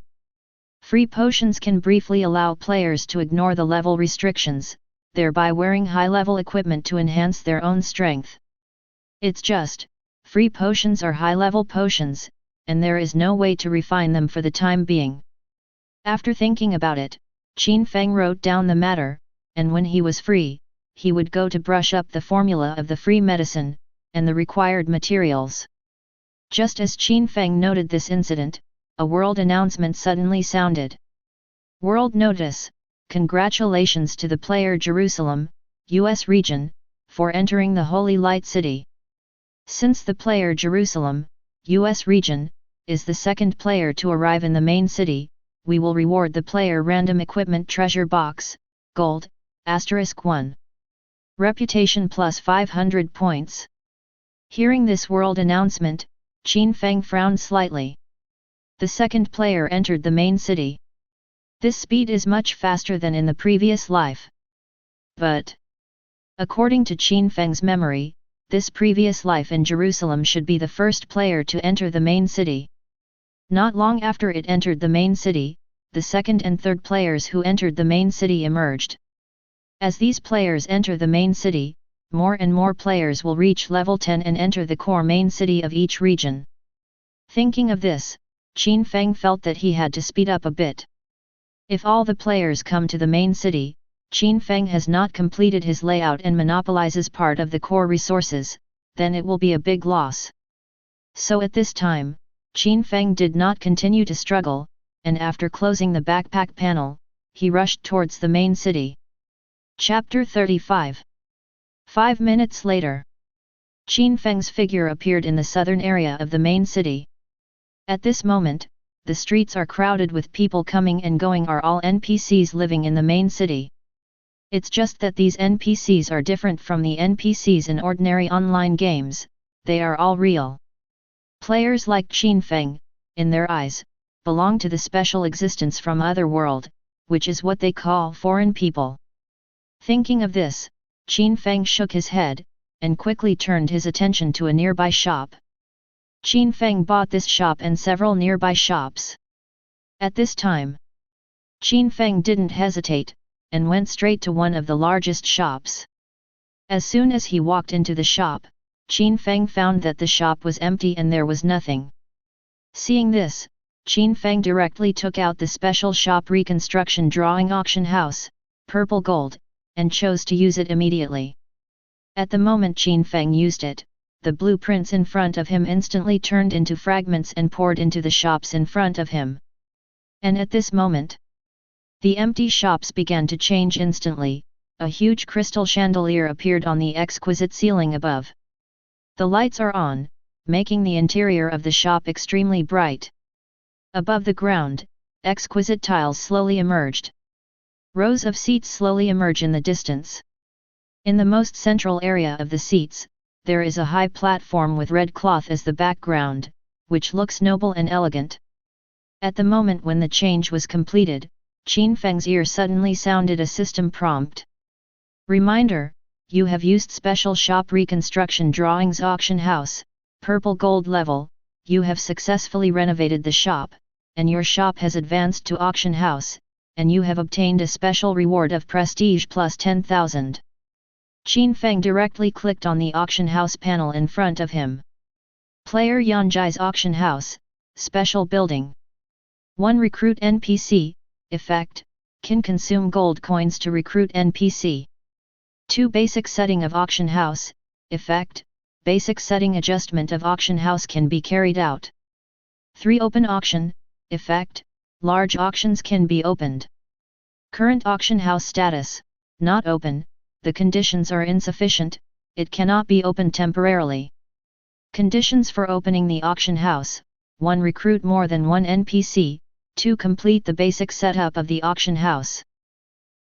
Free potions can briefly allow players to ignore the level restrictions, thereby wearing high-level equipment to enhance their own strength. It's just, free potions are high-level potions, and there is no way to refine them for the time being. After thinking about it, Qin Feng wrote down the matter, and when he was free, he would go to brush up the formula of the free medicine, and the required materials. Just as Qin Feng noted this incident, a world announcement suddenly sounded. World Notice, congratulations to the player Jerusalem, US region, for entering the Holy Light City. Since the player Jerusalem, US region, is the second player to arrive in the main city, we will reward the player random equipment treasure box, gold, *1. Reputation plus 500 points. Hearing this world announcement, Qin Feng frowned slightly. The second player entered the main city. This speed is much faster than in the previous life. But, according to Qin Feng's memory, this previous life in Jerusalem should be the first player to enter the main city. Not long after it entered the main city, the second and third players who entered the main city emerged. As these players enter the main city, more and more players will reach level 10 and enter the core main city of each region. Thinking of this, Qin Feng felt that he had to speed up a bit. If all the players come to the main city, Qin Feng has not completed his layout and monopolizes part of the core resources, then it will be a big loss. So at this time, Qin Feng did not continue to struggle, and after closing the backpack panel, he rushed towards the main city. Chapter 35. 5 minutes later, Qin Feng's figure appeared in the southern area of the main city. At this moment, the streets are crowded with people coming and going, are all NPCs living in the main city. It's just that these NPCs are different from the NPCs in ordinary online games, they are all real. Players like Qin Feng, in their eyes, belong to the special existence from other world, which is what they call foreign people. Thinking of this, Qin Feng shook his head, and quickly turned his attention to a nearby shop. Qin Feng bought this shop and several nearby shops. At this time, Qin Feng didn't hesitate, and went straight to one of the largest shops. As soon as he walked into the shop, Qin Feng found that the shop was empty and there was nothing. Seeing this, Qin Feng directly took out the special shop reconstruction drawing auction house, purple gold, and chose to use it immediately. At the moment Qin Feng used it, the blueprints in front of him instantly turned into fragments and poured into the shops in front of him. And at this moment, the empty shops began to change instantly. A huge crystal chandelier appeared on the exquisite ceiling above. The lights are on, making the interior of the shop extremely bright. Above the ground, exquisite tiles slowly emerged. Rows of seats slowly emerge in the distance. In the most central area of the seats, there is a high platform with red cloth as the background, which looks noble and elegant. At the moment when the change was completed, Qin Feng's ear suddenly sounded a system prompt. Reminder, you have used special shop reconstruction drawings auction house, purple gold level, you have successfully renovated the shop, and your shop has advanced to auction house, and you have obtained a special reward of prestige plus 10,000. Qin Feng directly clicked on the auction house panel in front of him. Player Yanjai's auction house, special building. 1 Recruit NPC, effect, can consume gold coins to recruit NPC. 2 Basic setting of auction house, effect, basic setting adjustment of auction house can be carried out. 3 Open auction, effect, large auctions can be opened. Current auction house status, not open, the conditions are insufficient, it cannot be opened temporarily. Conditions for opening the auction house: 1 Recruit more than 1 NPC, 2 Complete the basic setup of the auction house.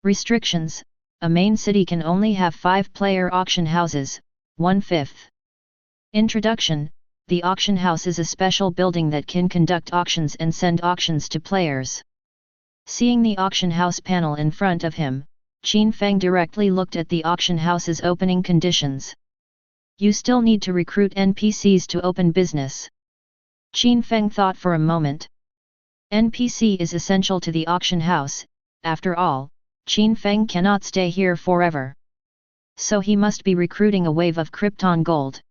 Restrictions: a main city can only have 5 player auction houses, 1/5. Introduction: the auction house is a special building that can conduct auctions and send auctions to players. Seeing the auction house panel in front of him, Qin Feng directly looked at the auction house's opening conditions. You still need to recruit NPCs to open business. Qin Feng thought for a moment. NPC is essential to the auction house, after all, Qin Feng cannot stay here forever. So he must be recruiting a wave of Krypton gold.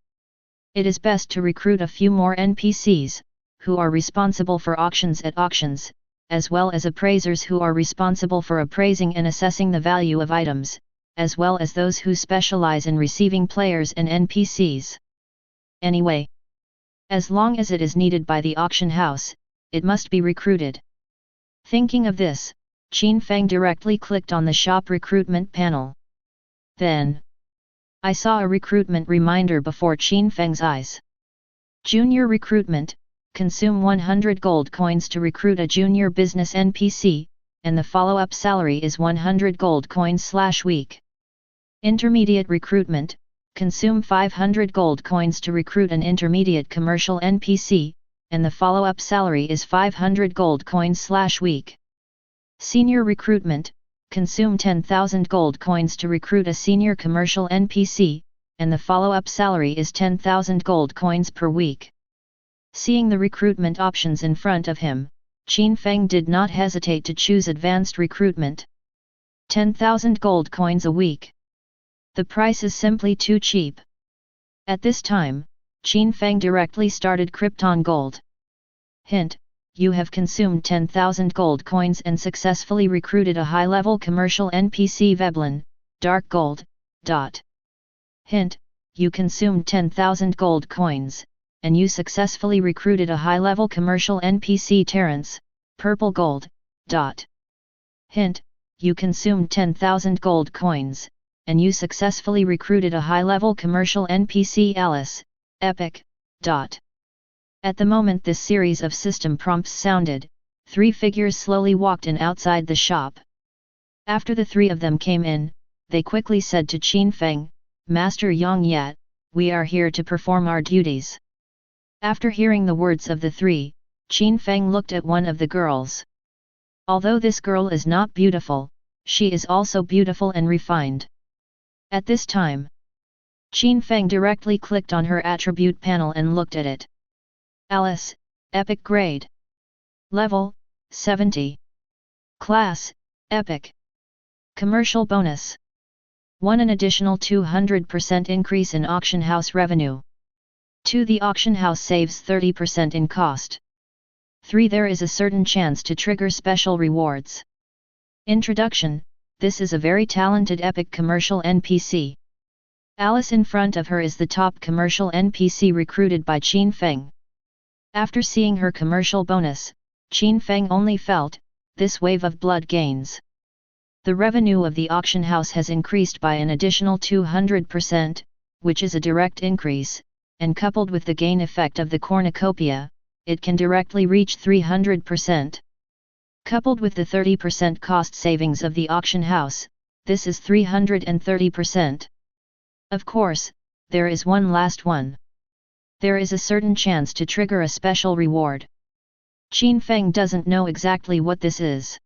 It is best to recruit a few more NPCs, who are responsible for auctions at auctions, as well as appraisers who are responsible for appraising and assessing the value of items, as well as those who specialize in receiving players and NPCs. Anyway, as long as it is needed by the auction house, it must be recruited. Thinking of this, Qin Feng directly clicked on the shop recruitment panel. Then, I saw a recruitment reminder before Qin Feng's eyes. Junior recruitment: consume 100 gold coins to recruit a junior business NPC, and the follow-up salary is 100 gold coins/week. Intermediate recruitment: consume 500 gold coins to recruit an intermediate commercial NPC, and the follow-up salary is 500 gold coins/week. Senior recruitment: consume 10,000 gold coins to recruit a senior commercial NPC, and the follow-up salary is 10,000 gold coins per week. Seeing the recruitment options in front of him, Qin Feng did not hesitate to choose advanced recruitment. 10,000 gold coins a week. The price is simply too cheap. At this time, Qin Feng directly started Krypton Gold. Hint: you have consumed 10,000 gold coins and successfully recruited a high-level commercial NPC Veblen, Dark Gold. Hint: you consumed 10,000 gold coins, and you successfully recruited a high-level commercial NPC Terrence, Purple Gold. Hint: you consumed 10,000 gold coins, and you successfully recruited a high-level commercial NPC Alice, Epic. At the moment this series of system prompts sounded, 3 figures slowly walked in outside the shop. After the 3 of them came in, they quickly said to Qin Feng, Master Yang Yat, we are here to perform our duties. After hearing the words of the three, Qin Feng looked at one of the girls. Although this girl is not beautiful, she is also beautiful and refined. At this time, Qin Feng directly clicked on her attribute panel and looked at it. Alice, Epic Grade. Level, 70. Class, Epic. Commercial bonus. 1. An additional 200% increase in auction house revenue. 2. The auction house saves 30% in cost. 3. There is a certain chance to trigger special rewards. Introduction: this is a very talented epic commercial NPC. Alice in front of her is the top commercial NPC recruited by Qin Feng. After seeing her commercial bonus, Qin Feng only felt this wave of blood gains. The revenue of the auction house has increased by an additional 200%, which is a direct increase, and coupled with the gain effect of the cornucopia, it can directly reach 300%. Coupled with the 30% cost savings of the auction house, this is 330%. Of course, there is one last one. There is a certain chance to trigger a special reward. Qin Feng doesn't know exactly what this is.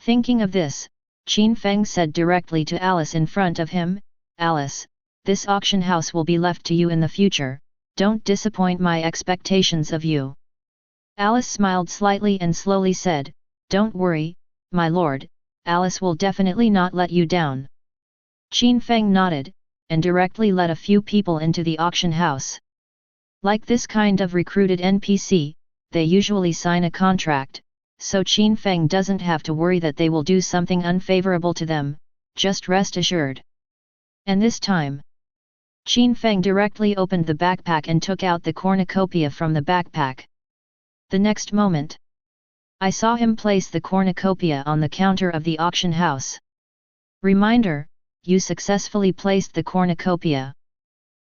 Thinking of this, Qin Feng said directly to Alice in front of him, Alice, this auction house will be left to you in the future, don't disappoint my expectations of you. Alice smiled slightly and slowly said, don't worry, my lord, Alice will definitely not let you down. Qin Feng nodded, and directly led a few people into the auction house. Like this kind of recruited NPC, they usually sign a contract, so Qin Feng doesn't have to worry that they will do something unfavorable to them, just rest assured. And this time, Qin Feng directly opened the backpack and took out the cornucopia from the backpack. The next moment, I saw him place the cornucopia on the counter of the auction house. Reminder: you successfully placed the cornucopia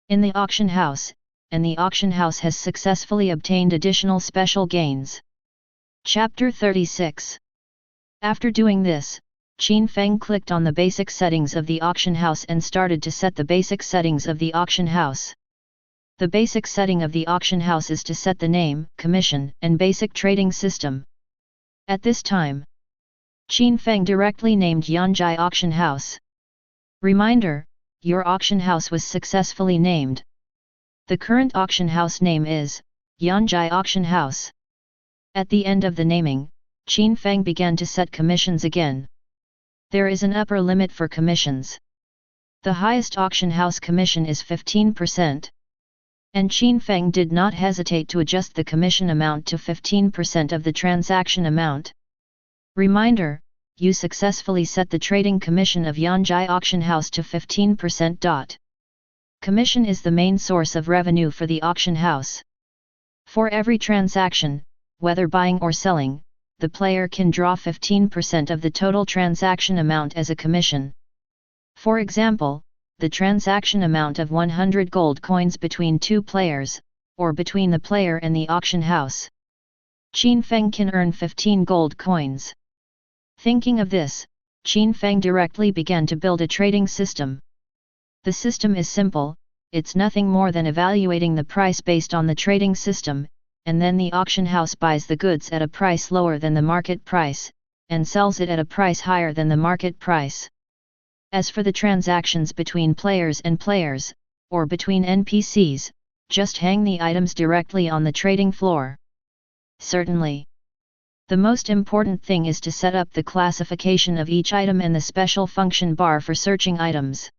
in the auction house, and the auction house has successfully obtained additional special gains. Chapter 36. After doing this, Qin Feng clicked on the basic settings of the auction house and started to set the basic settings of the auction house. The basic setting of the auction house is to set the name, commission, and basic trading system. At this time, Qin Feng directly named Yanjai Auction House. Reminder: your auction house was successfully named. The current auction house name is Yanjai Auction House. At the end of the naming, Qin Feng began to set commissions again. There is an upper limit for commissions. The highest auction house commission is 15%. And Qin Feng did not hesitate to adjust the commission amount to 15% of the transaction amount. Reminder: you successfully set the trading commission of Yanjai Auction House to 15%. Commission is the main source of revenue for the auction house. For every transaction, whether buying or selling, the player can draw 15% of the total transaction amount as a commission. For example, the transaction amount of 100 gold coins between two players, or between the player and the auction house. Qin Feng can earn 15 gold coins. Thinking of this, Qin Feng directly began to build a trading system. The system is simple: it's nothing more than evaluating the price based on the trading system, and then the auction house buys the goods at a price lower than the market price, and sells it at a price higher than the market price. As for the transactions between players and players, or between NPCs, just hang the items directly on the trading floor. Certainly. The most important thing is to set up the classification of each item and the special function bar for searching items.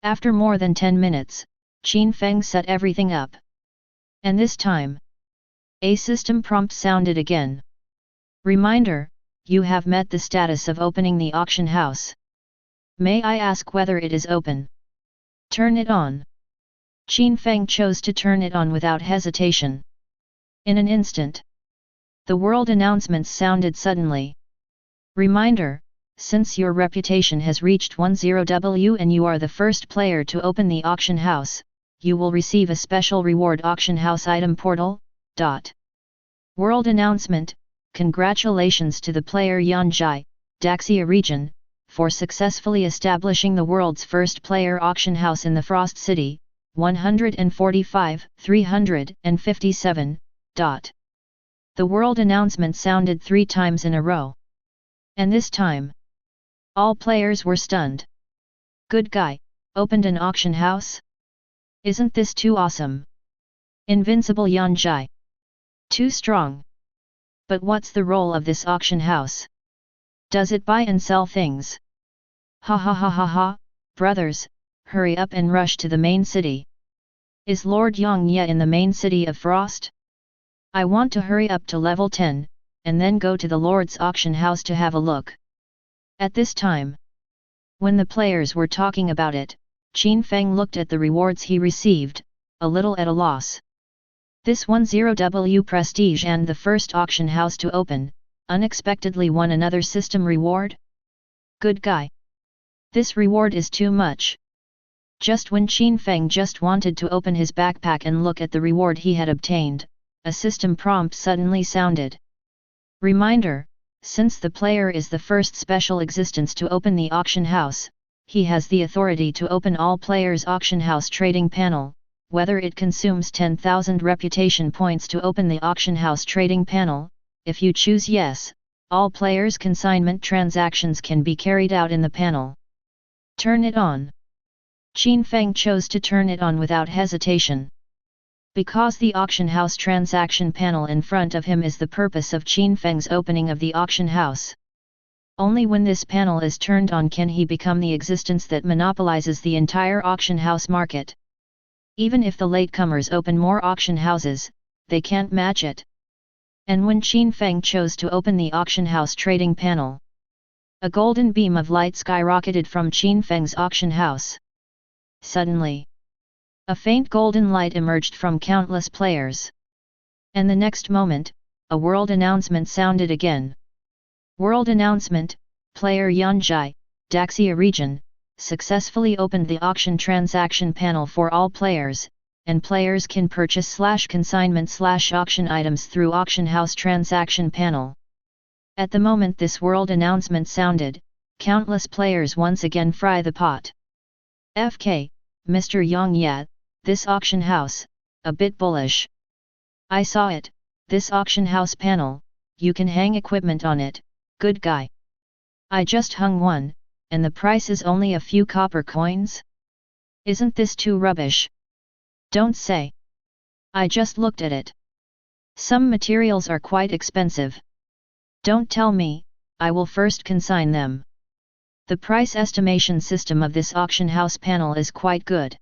After more than 10 minutes, Qin Feng set everything up. And this time, a system prompt sounded again. Reminder: you have met the status of opening the auction house. May I ask whether it is open? Turn it on. Qin Feng chose to turn it on without hesitation. In an instant, the world announcements sounded suddenly. Reminder: since your reputation has reached 10W and you are the first player to open the auction house, you will receive a special reward auction house item portal. World announcement: congratulations to the player Yanjai, Daxia region, for successfully establishing the world's first player auction house in the Frost City, 145, 357. The world announcement sounded 3 times in a row. And this time, all players were stunned. Good guy, opened an auction house? Isn't this too awesome? Invincible Yanjai. Too strong. But what's the role of this auction house? Does it buy and sell things? Ha ha ha ha ha, brothers, hurry up and rush to the main city. Is Lord Yongye in the main city of Frost? I want to hurry up to level 10, and then go to the Lord's auction house to have a look. At this time, when the players were talking about it, Qin Feng looked at the rewards he received, a little at a loss. This 10W prestige and the first auction house to open, unexpectedly won another system reward? Good guy. This reward is too much. Just when Qin Feng just wanted to open his backpack and look at the reward he had obtained, a system prompt suddenly sounded. Reminder, since the player is the first special existence to open the auction house, he has the authority to open all players' auction house trading panel, whether it consumes 10,000 reputation points to open the auction house trading panel. If you choose yes, all players' consignment transactions can be carried out in the panel. Turn it on. Qin Feng chose to turn it on without hesitation. Because the auction house transaction panel in front of him is the purpose of Qin Feng's opening of the auction house. Only when this panel is turned on can he become the existence that monopolizes the entire auction house market. Even if the latecomers open more auction houses, they can't match it. And when Qin Feng chose to open the auction house trading panel, a golden beam of light skyrocketed from Qin Feng's auction house. Suddenly, a faint golden light emerged from countless players. And the next moment, a world announcement sounded again. World announcement, player Yanjai, Daxia region, successfully opened the auction transaction panel for all players, and players can purchase/consignment/auction items through auction house transaction panel. At the moment this world announcement sounded, countless players once again fry the pot. FK, Mr. Yongye, this auction house, a bit bullish. I saw it, this auction house panel, you can hang equipment on it, good guy. I just hung one, and the price is only a few copper coins? Isn't this too rubbish? Don't say. I just looked at it. Some materials are quite expensive. Don't tell me, I will first consign them. The price estimation system of this auction house panel is quite good.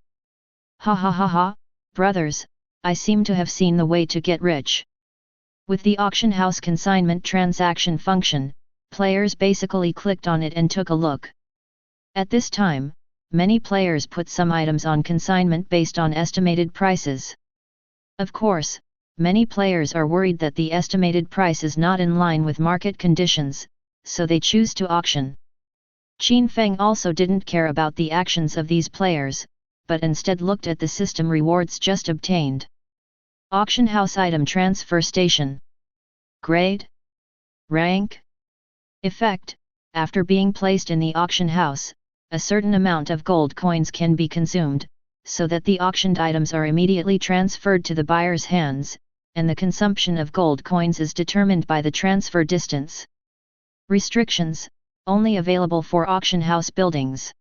Ha ha ha ha, brothers, I seem to have seen the way to get rich. With the auction house consignment transaction function, players basically clicked on it and took a look. At this time, many players put some items on consignment based on estimated prices. Of course, many players are worried that the estimated price is not in line with market conditions, so they choose to auction. Qin Feng also didn't care about the actions of these players, but instead looked at the system rewards just obtained. Auction house item transfer station. Grade. Rank. Effect. After being placed in the auction house, a certain amount of gold coins can be consumed, so that the auctioned items are immediately transferred to the buyer's hands, and the consumption of gold coins is determined by the transfer distance. Restrictions. Only available for auction house buildings.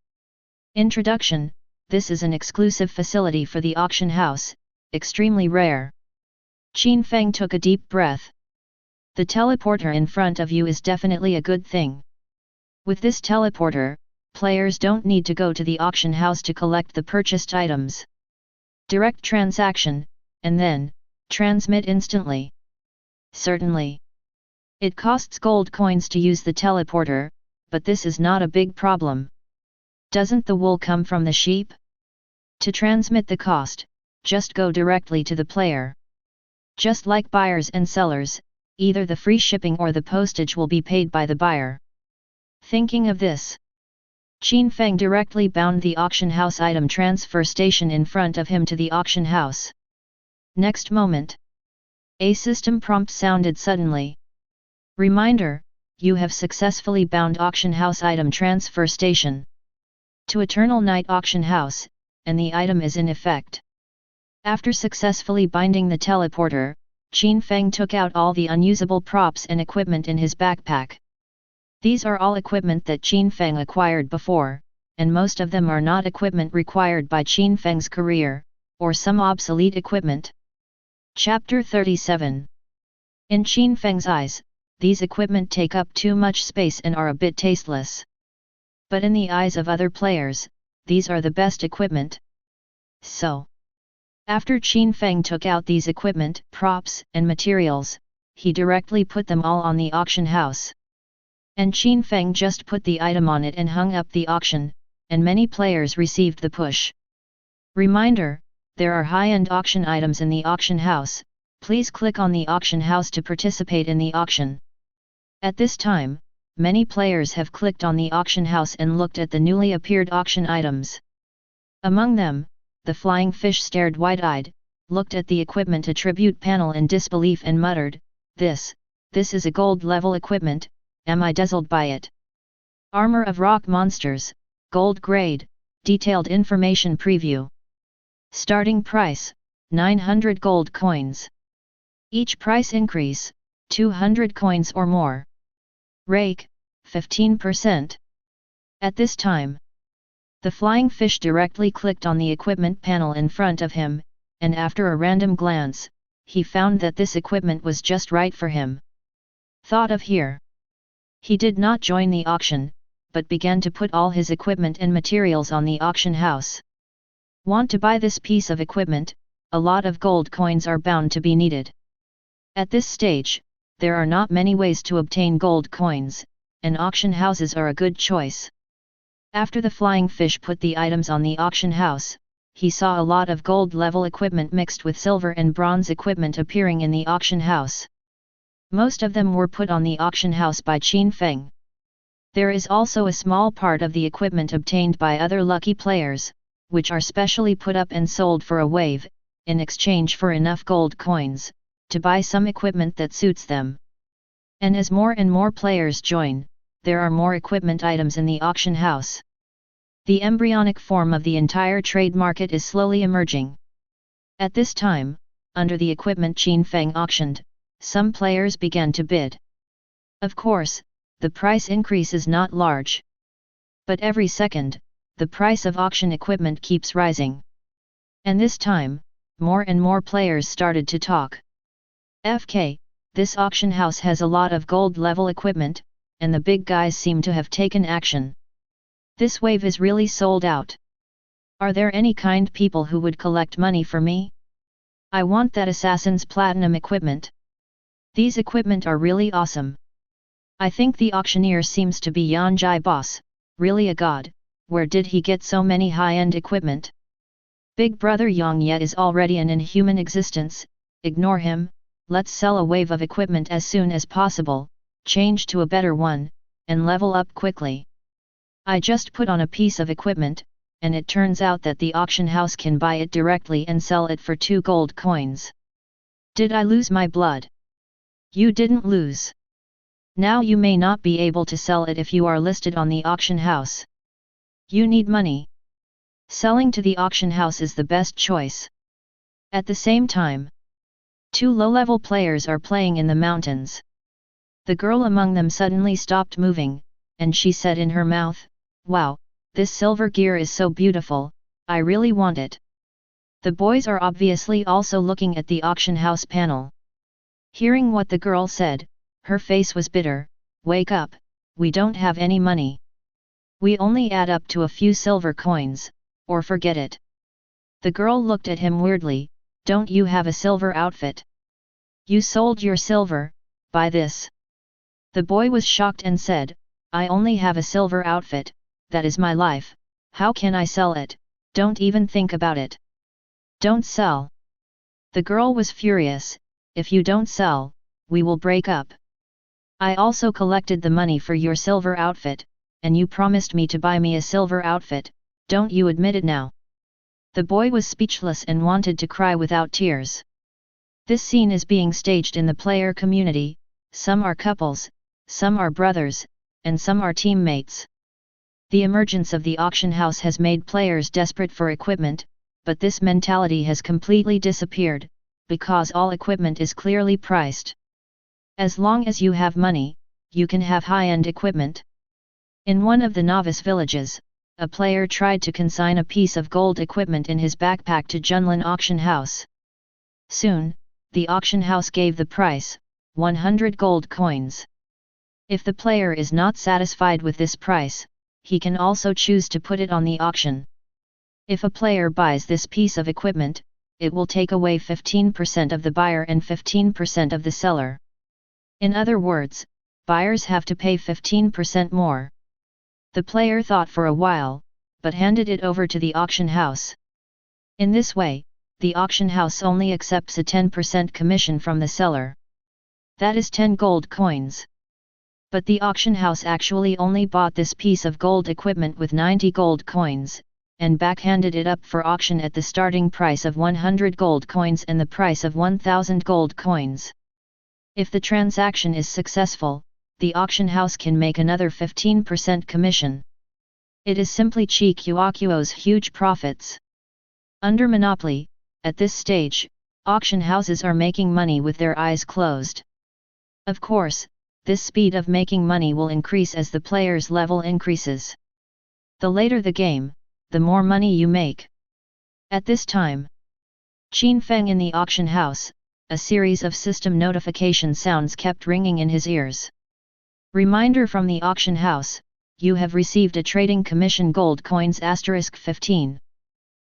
Introduction. This is an exclusive facility for the auction house, extremely rare. Qin Feng took a deep breath. The teleporter in front of you is definitely a good thing. With this teleporter, players don't need to go to the auction house to collect the purchased items. Direct transaction, and then, transmit instantly. Certainly. It costs gold coins to use the teleporter, but this is not a big problem. Doesn't the wool come from the sheep? To transmit the cost, just go directly to the player. Just like buyers and sellers, either the free shipping or the postage will be paid by the buyer. Thinking of this, Qin Feng directly bound the auction house item transfer station in front of him to the auction house. Next moment, a system prompt sounded suddenly. Reminder, you have successfully bound auction house item transfer station to Eternal Night auction house, and the item is in effect. After successfully binding the teleporter, Qin Feng took out all the unusable props and equipment in his backpack. These are all equipment that Qin Feng acquired before, and most of them are not equipment required by Qin Feng's career, or some obsolete equipment. Chapter 37. In Qin Feng's eyes, these equipment take up too much space and are a bit tasteless. But in the eyes of other players, these are the best equipment. So, after Qin Feng took out these equipment, props, and materials, he directly put them all on the auction house. And Qin Feng just put the item on it and hung up the auction, and many players received the push. Reminder, there are high-end auction items in the auction house, please click on the auction house to participate in the auction. At this time, many players have clicked on the auction house and looked at the newly appeared auction items. Among them, the flying fish stared wide-eyed, looked at the equipment attribute panel in disbelief and muttered, This is a gold-level equipment, am I dazzled by it? Armor of rock monsters, gold grade, detailed information preview. Starting price, 900 gold coins. Each price increase, 200 coins or more. Rake, 15%. At this time, the flying fish directly clicked on the equipment panel in front of him, and after a random glance, he found that this equipment was just right for him. Thought of here. He did not join the auction, but began to put all his equipment and materials on the auction house. Want to buy this piece of equipment? A lot of gold coins are bound to be needed. At this stage, there are not many ways to obtain gold coins, and auction houses are a good choice. After the flying fish put the items on the auction house, he saw a lot of gold-level equipment mixed with silver and bronze equipment appearing in the auction house. Most of them were put on the auction house by Qin Feng. There is also a small part of the equipment obtained by other lucky players, which are specially put up and sold for a wave, in exchange for enough gold coins, to buy some equipment that suits them. And as more and more players join, there are more equipment items in the auction house. The embryonic form of the entire trade market is slowly emerging. At this time, under the equipment Qin Feng auctioned, some players began to bid. Of course, the price increase is not large. But every second, the price of auction equipment keeps rising. And this time, more and more players started to talk. FK, this auction house has a lot of gold-level equipment, and the big guys seem to have taken action. This wave is really sold out. Are there any kind people who would collect money for me? I want that assassin's platinum equipment. These equipment are really awesome. I think the auctioneer seems to be Yanjai boss, really a god. Where did he get so many high-end equipment? Big brother Yang Ye is already an inhuman existence, ignore him, let's sell a wave of equipment as soon as possible, change to a better one, and level up quickly. I just put on a piece of equipment, and it turns out that the auction house can buy it directly and sell it for 2 gold coins. Did I lose my blood? You didn't lose. Now you may not be able to sell it if you are listed on the auction house. You need money. Selling to the auction house is the best choice. At the same time, 2 low-level players are playing in the mountains. The girl among them suddenly stopped moving, and she said in her mouth, Wow, this silver gear is so beautiful, I really want it. The boys are obviously also looking at the auction house panel. Hearing what the girl said, her face was bitter, Wake up, we don't have any money. We only add up to a few silver coins, or forget it. The girl looked at him weirdly, Don't you have a silver outfit? You sold your silver, buy this. The boy was shocked and said, I only have a silver outfit, that is my life, how can I sell it? Don't even think about it. Don't sell. The girl was furious, If you don't sell, we will break up. I also collected the money for your silver outfit, and you promised me to buy me a silver outfit, don't you admit it now? The boy was speechless and wanted to cry without tears. This scene is being staged in the player community, some are couples, some are brothers, and some are teammates. The emergence of the auction house has made players desperate for equipment, but this mentality has completely disappeared, because all equipment is clearly priced. As long as you have money, you can have high-end equipment. In one of the novice villages, a player tried to consign a piece of gold equipment in his backpack to Junlin auction house. Soon, the auction house gave the price, 100 gold coins. If the player is not satisfied with this price, he can also choose to put it on the auction. If a player buys this piece of equipment, it will take away 15% of the buyer and 15% of the seller. In other words, buyers have to pay 15% more. The player thought for a while, but handed it over to the auction house. In this way, the auction house only accepts a 10% commission from the seller. That is 10 gold coins. But the auction house actually only bought this piece of gold equipment with 90 gold coins, and backhanded it up for auction at the starting price of 100 gold coins and the price of 1000 gold coins. If the transaction is successful, the auction house can make another 15% commission. It is simply Qi huge profits. Under monopoly, at this stage, auction houses are making money with their eyes closed. Of course, this speed of making money will increase as the player's level increases. The later the game, the more money you make. At this time, Qin Feng in the auction house, a series of system notification sounds kept ringing in his ears. Reminder from the auction house, you have received a trading commission gold coins *15.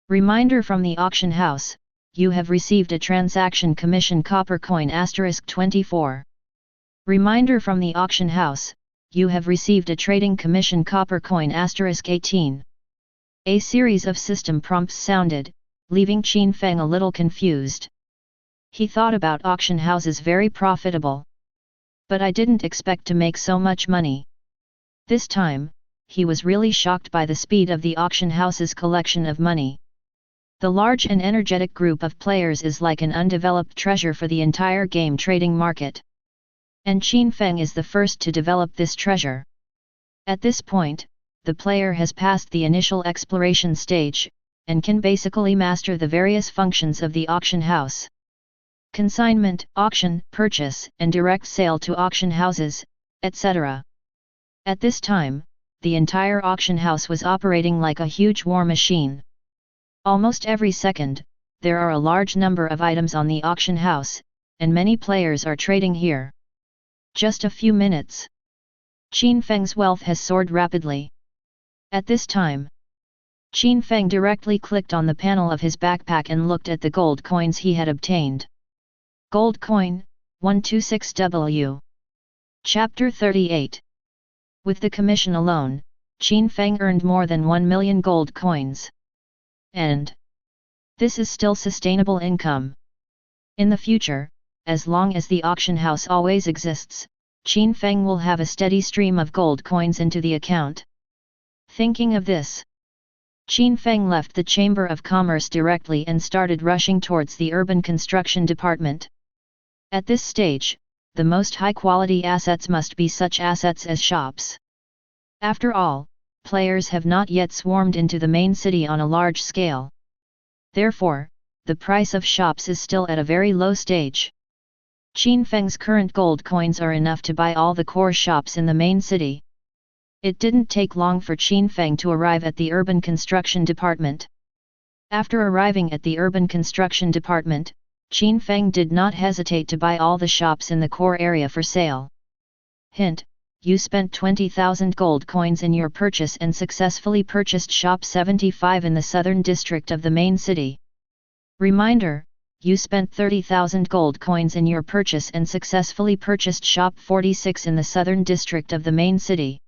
Reminder from the auction house, you have received a transaction commission copper coin *24. Reminder from the auction house, you have received a trading commission copper coin *18. A series of system prompts sounded, leaving Qin Feng a little confused. He thought about auction houses very profitable. But I didn't expect to make so much money. This time, he was really shocked by the speed of the auction house's collection of money. The large and energetic group of players is like an undeveloped treasure for the entire game trading market. And Qin Feng is the first to develop this treasure. At this point, the player has passed the initial exploration stage, and can basically master the various functions of the auction house. Consignment, auction, purchase, and direct sale to auction houses, etc. At this time, the entire auction house was operating like a huge war machine. Almost every second, there are a large number of items on the auction house, and many players are trading here. Just a few minutes. Qin Feng's wealth has soared rapidly. At this time, Qin Feng directly clicked on the panel of his backpack and looked at the gold coins he had obtained. Gold coin, 126W. Chapter 38. With the commission alone, Qin Feng earned more than 1 million gold coins. And this is still sustainable income. In the future, as long as the auction house always exists, Qin Feng will have a steady stream of gold coins into the account. Thinking of this, Qin Feng left the Chamber of Commerce directly and started rushing towards the urban construction department. At this stage, the most high-quality assets must be such assets as shops. After all, players have not yet swarmed into the main city on a large scale. Therefore, the price of shops is still at a very low stage. Qin Feng's current gold coins are enough to buy all the core shops in the main city. It didn't take long for Qin Feng to arrive at the urban construction department. After arriving at the urban construction department, Qin Feng did not hesitate to buy all the shops in the core area for sale. Hint: you spent 20,000 gold coins in your purchase and successfully purchased shop 75 in the southern district of the main city. Reminder: you spent 30,000 gold coins in your purchase and successfully purchased shop 46 in the southern district of the main city.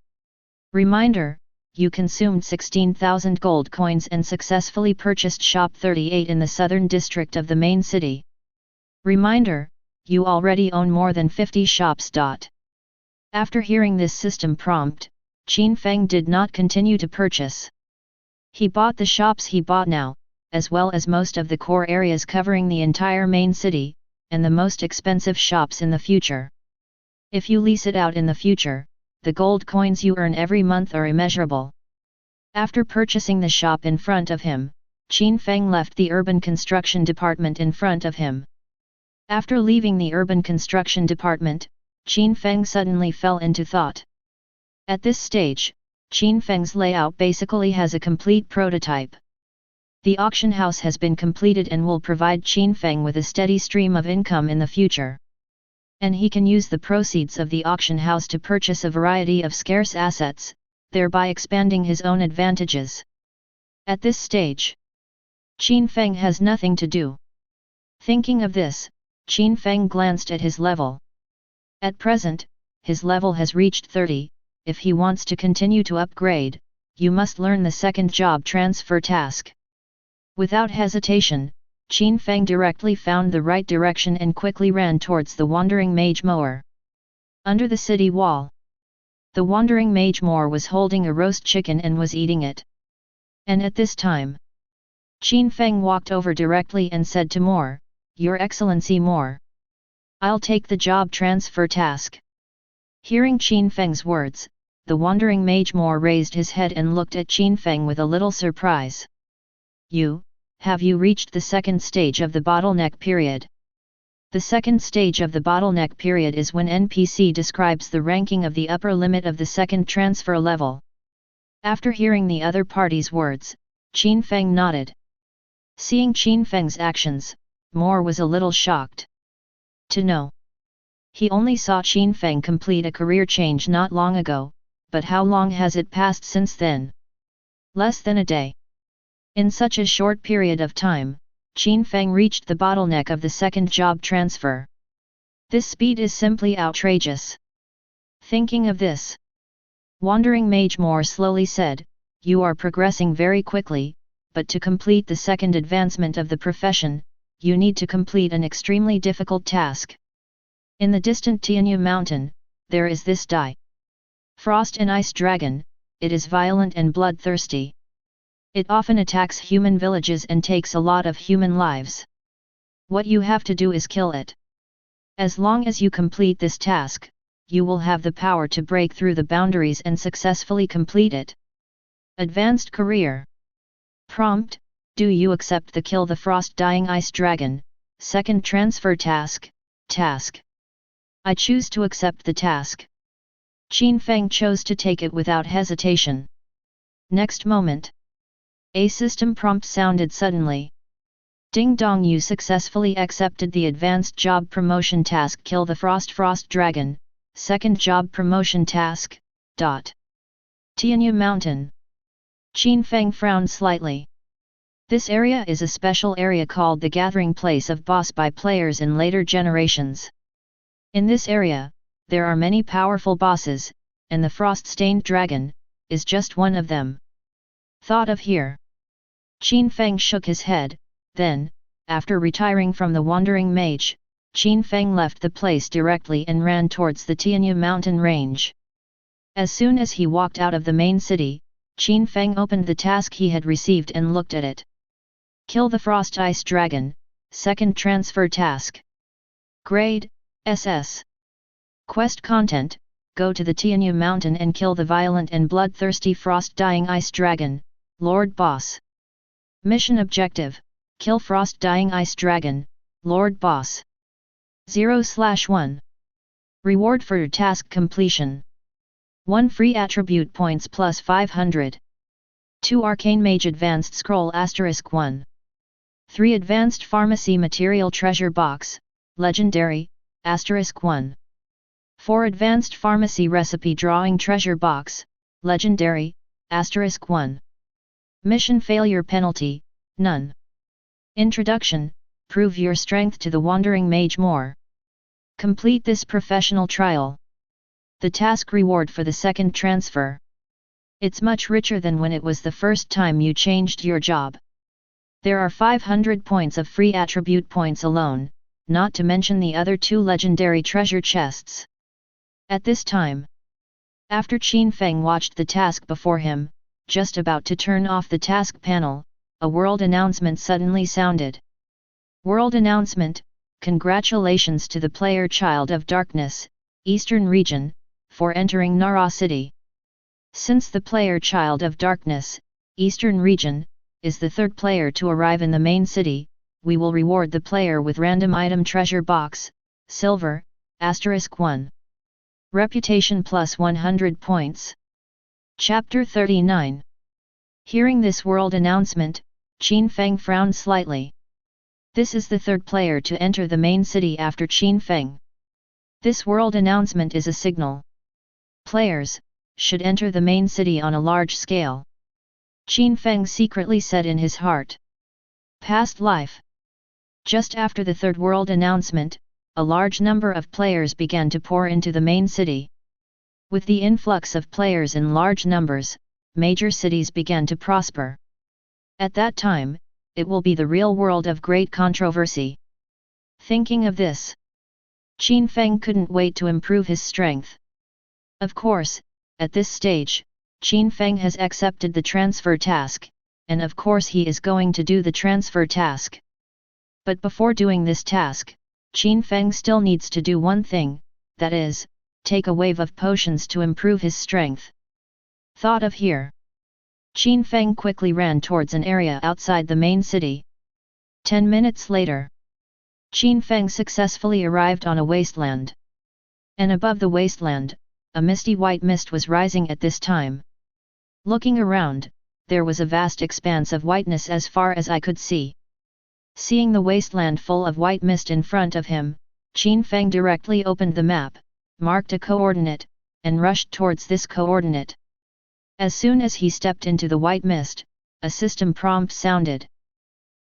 Reminder: you consumed 16,000 gold coins and successfully purchased shop 38 in the southern district of the main city. Reminder: you already own more than 50 shops. After hearing this system prompt, Qin Feng did not continue to purchase. He bought the shops he bought now, as well as most of the core areas covering the entire main city, and the most expensive shops in the future. If you lease it out in the future, the gold coins you earn every month are immeasurable. After purchasing the shop in front of him, Qin Feng left the urban construction department in front of him. After leaving the urban construction department, Qin Feng suddenly fell into thought. At this stage, Qin Feng's layout basically has a complete prototype. The auction house has been completed and will provide Qin Feng with a steady stream of income in the future. And he can use the proceeds of the auction house to purchase a variety of scarce assets, thereby expanding his own advantages. At this stage, Qin Feng has nothing to do. Thinking of this, Qin Feng glanced at his level. At present, his level has reached 30, if he wants to continue to upgrade, you must learn the second job transfer task. Without hesitation, Qin Feng directly found the right direction and quickly ran towards the Wandering Mage mower. Under the city wall, the Wandering Mage mower was holding a roast chicken and was eating it. And at this time, Qin Feng walked over directly and said to Moore, "Your Excellency Moore, I'll take the job transfer task." Hearing Qin Feng's words, the Wandering Mage Moore raised his head and looked at Qin Feng with a little surprise. Have you reached the second stage of the bottleneck period? The second stage of the bottleneck period is when NPC describes the ranking of the upper limit of the second transfer level. After hearing the other party's words, Qin Feng nodded. Seeing Qin Feng's actions, Moore was a little shocked. To know. He only saw Qin Feng complete a career change not long ago, but how long has it passed since then? Less than a day. In such a short period of time, Qin Feng reached the bottleneck of the second job transfer. This speed is simply outrageous. Thinking of this, Wandering Mage Moore slowly said, "You are progressing very quickly, but to complete the second advancement of the profession, you need to complete an extremely difficult task. In the distant Tianyu mountain, there is this Frost and Ice Dragon. It is violent and bloodthirsty. It often attacks human villages and takes a lot of human lives. What you have to do is kill it. As long as you complete this task, you will have the power to break through the boundaries and successfully complete it." Advanced Career. Prompt: Do you accept the Kill the Frost Dying Ice Dragon, second transfer task? I choose to accept the task. Qin Feng chose to take it without hesitation. Next moment, a system prompt sounded suddenly. Ding dong, you successfully accepted the advanced job promotion task Kill the Frost Dragon, second job promotion task. Tianyu Mountain. Qin Feng frowned slightly. This area is a special area called the gathering place of boss by players in later generations. In this area, there are many powerful bosses, and the frost-stained dragon is just one of them. Thought of here. Qin Feng shook his head, then, after retiring from the Wandering Mage, Qin Feng left the place directly and ran towards the Tianyu mountain range. As soon as he walked out of the main city, Qin Feng opened the task he had received and looked at it. Kill the Frost Ice Dragon, second transfer task. Grade, SS. Quest content: Go to the Tianyu mountain and kill the violent and bloodthirsty frost-dying ice dragon, Lord Boss. Mission objective: Kill frost-dying ice dragon, Lord Boss. 0/1. Reward for task completion: 1 free attribute points plus 500. 2 Arcane Mage Advanced Scroll *1. 3 Advanced Pharmacy Material Treasure Box, Legendary, *1. 4 Advanced Pharmacy Recipe Drawing Treasure Box, Legendary, *1. Mission Failure Penalty, none. Introduction: Prove your strength to the Wandering Mage more. Complete this professional trial. The task reward for the second transfer. It's much richer than when it was the first time you changed your job. There are 500 points of free attribute points alone, not to mention the other 2 legendary treasure chests. At this time, after Qin Feng watched the task before him, just about to turn off the task panel, a world announcement suddenly sounded. World announcement: Congratulations to the player Child of Darkness, Eastern Region, for entering Nara City. Since the player Child of Darkness, Eastern Region, is the third player to arrive in the main city, we will reward the player with random item treasure box, silver, *1. Reputation plus 100 points. Chapter 39. Hearing this world announcement, Qin Feng frowned slightly. This is the third player to enter the main city after Qin Feng. This world announcement is a signal. Players should enter the main city on a large scale. Qin Feng secretly said in his heart. Past life. Just after the third world announcement, a large number of players began to pour into the main city. With the influx of players in large numbers, major cities began to prosper. At that time, it will be the real world of great controversy. Thinking of this, Qin Feng couldn't wait to improve his strength. Of course, at this stage, Qin Feng has accepted the transfer task, and of course he is going to do the transfer task. But before doing this task, Qin Feng still needs to do one thing, that is, take a wave of potions to improve his strength. Thought of here. Qin Feng quickly ran towards an area outside the main city. 10 minutes later, Qin Feng successfully arrived on a wasteland. And above the wasteland, a misty white mist was rising at this time. Looking around, there was a vast expanse of whiteness as far as I could see. Seeing the wasteland full of white mist in front of him, Qin Feng directly opened the map, marked a coordinate, and rushed towards this coordinate. As soon as he stepped into the white mist, a system prompt sounded.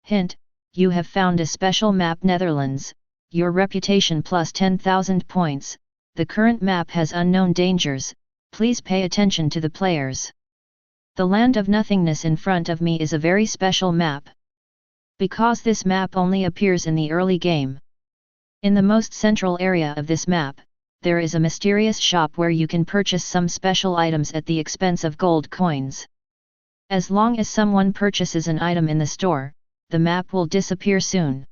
Hint: you have found a special map Netherlands, your reputation plus 10,000 points, the current map has unknown dangers, please pay attention to the players. The land of nothingness in front of me is a very special map. Because this map only appears in the early game. In the most central area of this map, there is a mysterious shop where you can purchase some special items at the expense of gold coins. As long as someone purchases an item in the store, the map will disappear soon.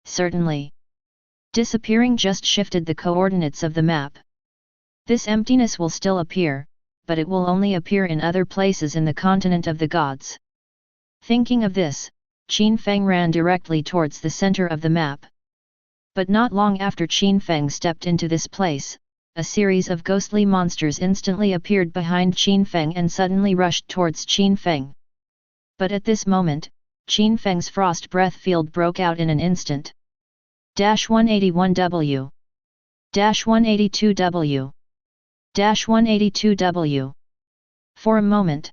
Certainly. Disappearing just shifted the coordinates of the map. This emptiness will still appear, but it will only appear in other places in the continent of the gods. Thinking of this, Qin Feng ran directly towards the center of the map. But not long after Qin Feng stepped into this place, a series of ghostly monsters instantly appeared behind Qin Feng and suddenly rushed towards Qin Feng. But at this moment, Qin Feng's frost breath field broke out in an instant. 181W 182W 182W. For a moment,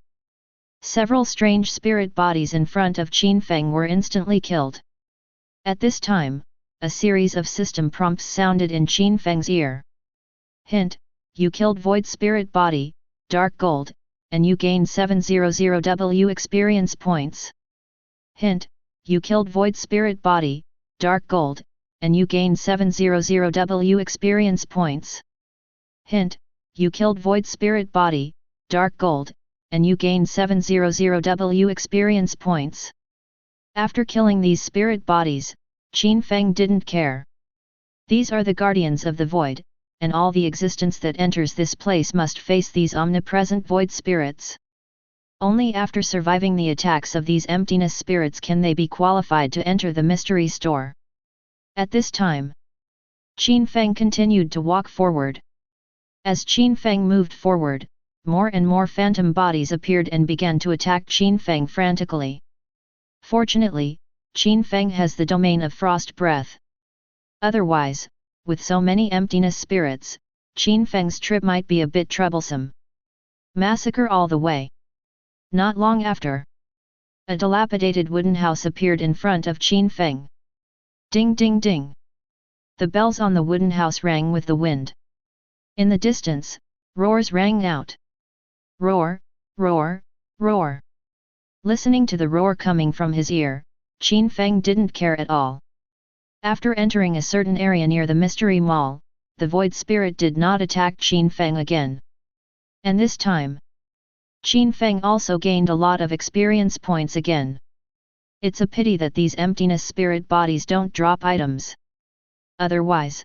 several strange spirit bodies in front of Qin Feng were instantly killed. At this time, a series of system prompts sounded in Qin Feng's ear. Hint: you killed Void Spirit Body, Dark Gold, and you gain 700W experience points. Hint: you killed Void Spirit Body, Dark Gold, and you gain 700W experience points. Hint: you killed Void Spirit Body, Dark Gold, and you gain 700W experience points. After killing these spirit bodies, Qin Feng didn't care. These are the guardians of the void, and all the existence that enters this place must face these omnipresent void spirits. Only after surviving the attacks of these emptiness spirits can they be qualified to enter the mystery store. At this time, Qin Feng continued to walk forward. As Qin Feng moved forward, more and more phantom bodies appeared and began to attack Qin Feng frantically. Fortunately, Qin Feng has the domain of frost breath. Otherwise, with so many emptiness spirits, Qin Feng's trip might be a bit troublesome. Massacre all the way. Not long after, a dilapidated wooden house appeared in front of Qin Feng. Ding ding ding. The bells on the wooden house rang with the wind. In the distance, roars rang out. Roar, roar, roar. Listening to the roar coming from his ear, Qin Feng didn't care at all. After entering a certain area near the mystery mall, the void spirit did not attack Qin Feng again. And this time, Qin Feng also gained a lot of experience points again. It's a pity that these emptiness spirit bodies don't drop items. Otherwise,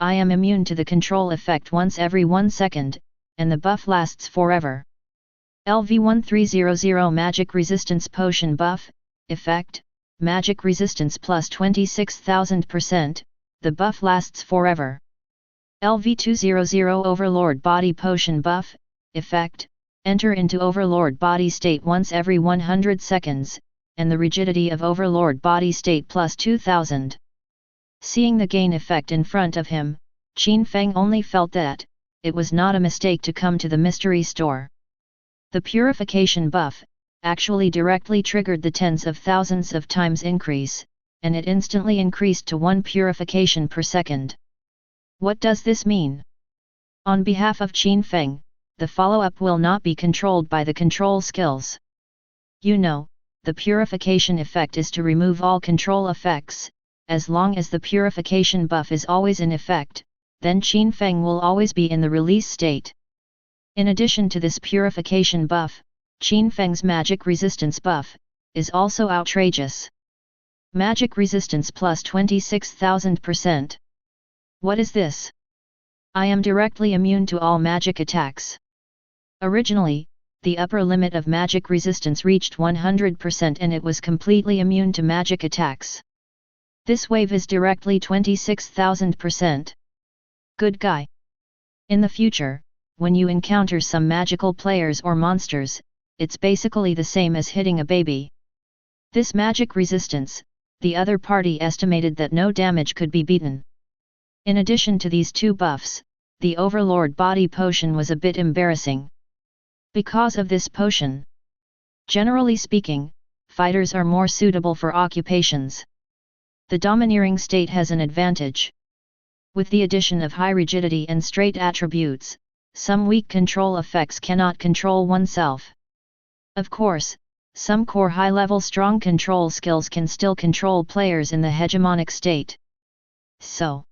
I am immune to the control effect once every 1 second, and the buff lasts forever. LV1300 Magic Resistance Potion Buff, Effect, magic resistance plus 26,000%, the buff lasts forever. LV200 Overlord Body Potion Buff, Effect, enter into Overlord Body State once every 100 seconds, and the rigidity of Overlord Body State plus 2000. Seeing the gain effect in front of him, Qin Feng only felt that it was not a mistake to come to the mystery store. The purification buff actually directly triggered the tens of thousands of times increase, and it instantly increased to 1 purification per second. What does this mean? On behalf of Qin Feng, the follow-up will not be controlled by the control skills. You know, the purification effect is to remove all control effects. As long as the purification buff is always in effect, then Qin Feng will always be in the release state. In addition to this purification buff, Qin Feng's magic resistance buff is also outrageous. Magic resistance plus 26,000%. What is this? I am directly immune to all magic attacks. Originally, the upper limit of magic resistance reached 100% and it was completely immune to magic attacks. This wave is directly 26,000%. Good guy. In the future, when you encounter some magical players or monsters, it's basically the same as hitting a baby. This magic resistance, the other party estimated that no damage could be beaten. In addition to these two buffs, the Overlord Body Potion was a bit embarrassing. Because of this potion, generally speaking, fighters are more suitable for occupations. The domineering state has an advantage. With the addition of high rigidity and straight attributes, some weak control effects cannot control oneself. Of course, some core high-level strong control skills can still control players in the hegemonic state. So,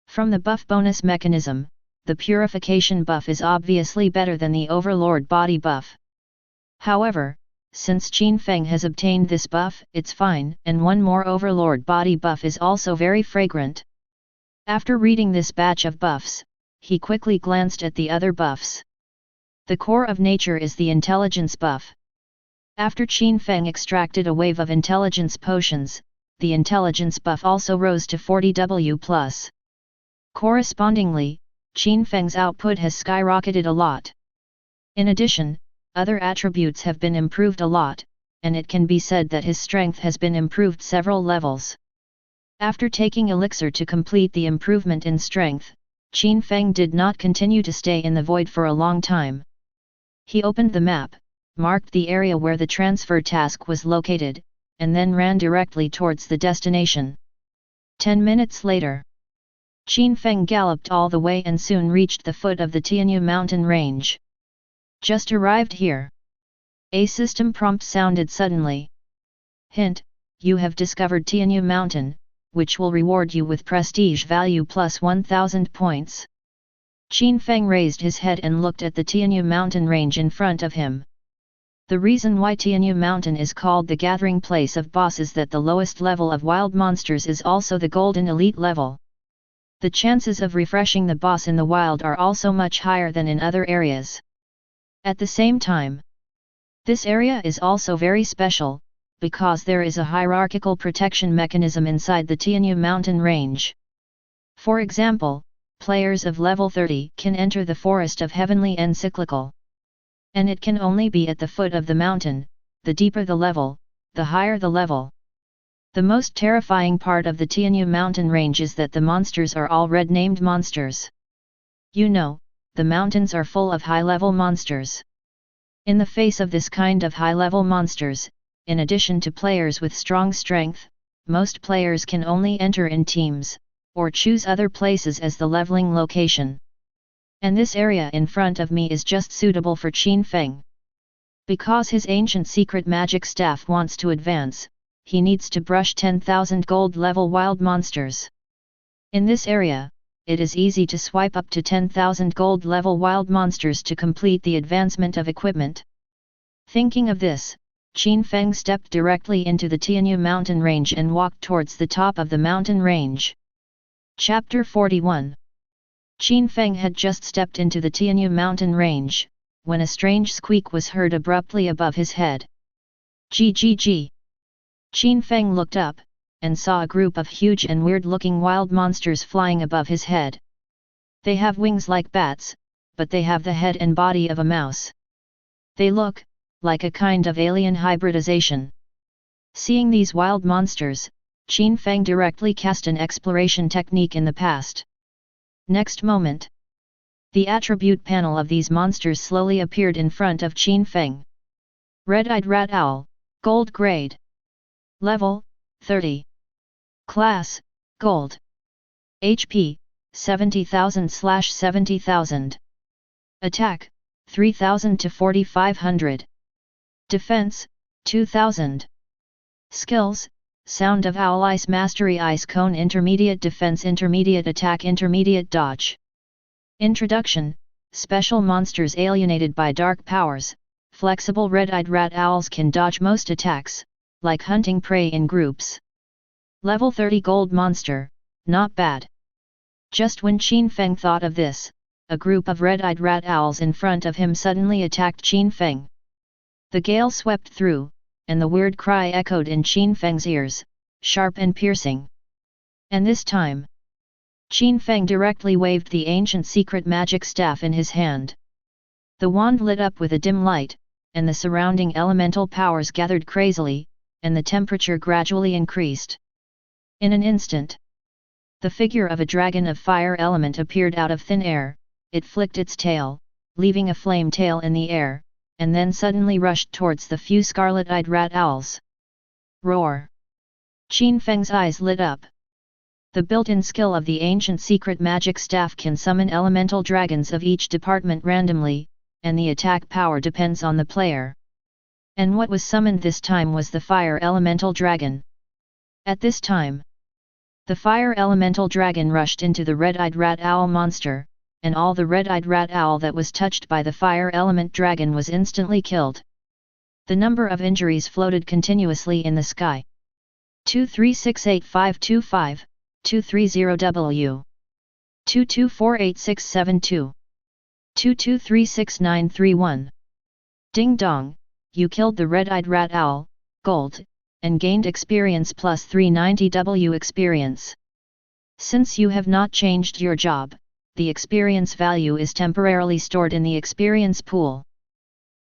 from the buff bonus mechanism, the purification buff is obviously better than the Overlord Body buff. However, since Qin Feng has obtained this buff, it's fine, and one more Overlord Body buff is also very fragrant. After reading this batch of buffs, he quickly glanced at the other buffs. The core of nature is the intelligence buff. After Qin Feng extracted a wave of intelligence potions, the intelligence buff also rose to 40W+. Correspondingly, Qin Feng's output has skyrocketed a lot. In addition, other attributes have been improved a lot, and it can be said that his strength has been improved several levels. After taking elixir to complete the improvement in strength, Qin Feng did not continue to stay in the void for a long time. He opened the map, marked the area where the transfer task was located, and then ran directly towards the destination. 10 minutes later, Qin Feng galloped all the way and soon reached the foot of the Tianyu mountain range. Just arrived here. A system prompt sounded suddenly. Hint, you have discovered Tianyu mountain, which will reward you with prestige value plus 1000 points. Qin Feng raised his head and looked at the Tianyu mountain range in front of him. The reason why Tianyu mountain is called the gathering place of boss is that the lowest level of wild monsters is also the golden elite level. The chances of refreshing the boss in the wild are also much higher than in other areas. At the same time, this area is also very special, because there is a hierarchical protection mechanism inside the Tianyu mountain range. For example, players of level 30 can enter the Forest of Heavenly Encyclical. And it can only be at the foot of the mountain. The deeper the level, the higher the level. The most terrifying part of the Tianyu mountain range is that the monsters are all red-named monsters. You know, the mountains are full of high-level monsters. In the face of this kind of high-level monsters, in addition to players with strong strength, most players can only enter in teams, or choose other places as the leveling location. And this area in front of me is just suitable for Qin Feng. Because his ancient secret magic staff wants to advance, he needs to brush 10,000 gold level wild monsters. In this area, it is easy to swipe up to 10,000 gold level wild monsters to complete the advancement of equipment. Thinking of this, Qin Feng stepped directly into the Tianyu mountain range and walked towards the top of the mountain range. Chapter 41. Qin Feng had just stepped into the Tianyu mountain range, when a strange squeak was heard abruptly above his head. Gg. Qin Feng looked up, and saw a group of huge and weird-looking wild monsters flying above his head. They have wings like bats, but they have the head and body of a mouse. They look like a kind of alien hybridization. Seeing these wild monsters, Qin Feng directly cast an exploration technique in the past. Next moment, the attribute panel of these monsters slowly appeared in front of Qin Feng. Red-eyed rat owl, gold grade. Level, 30. Class, gold. HP, 70,000/70,000. Attack, 3,000 to 4,500. Defense, 2,000. Skills, Sound of Owl, Ice Mastery, Ice Cone, Intermediate Defense, Intermediate Attack, Intermediate Dodge. Introduction: Special monsters alienated by dark powers. Flexible red-eyed rat owls can dodge most attacks, like hunting prey in groups. Level 30 gold monster, not bad. Just when Qin Feng thought of this, a group of red-eyed rat owls in front of him suddenly attacked Qin Feng. The gale swept through, and the weird cry echoed in Qin Feng's ears, sharp and piercing. And this time, Qin Feng directly waved the ancient secret magic staff in his hand. The wand lit up with a dim light, and the surrounding elemental powers gathered crazily, and the temperature gradually increased. In an instant, the figure of a dragon of fire element appeared out of thin air. It flicked its tail, leaving a flame tail in the air, and then suddenly rushed towards the few scarlet-eyed rat owls. Roar! Qin Feng's eyes lit up. The built-in skill of the ancient secret magic staff can summon elemental dragons of each department randomly, and the attack power depends on the player. And what was summoned this time was the fire elemental dragon. At this time, the fire elemental dragon rushed into the red-eyed rat owl monster, and all the red-eyed rat owl that was touched by the fire element dragon was instantly killed. The number of injuries floated continuously in the sky. 2368525, 230W. 2248672. 2236931. Ding dong, you killed the red-eyed rat owl, gold, and gained experience plus 390W experience. Since you have not changed your job, the experience value is temporarily stored in the experience pool.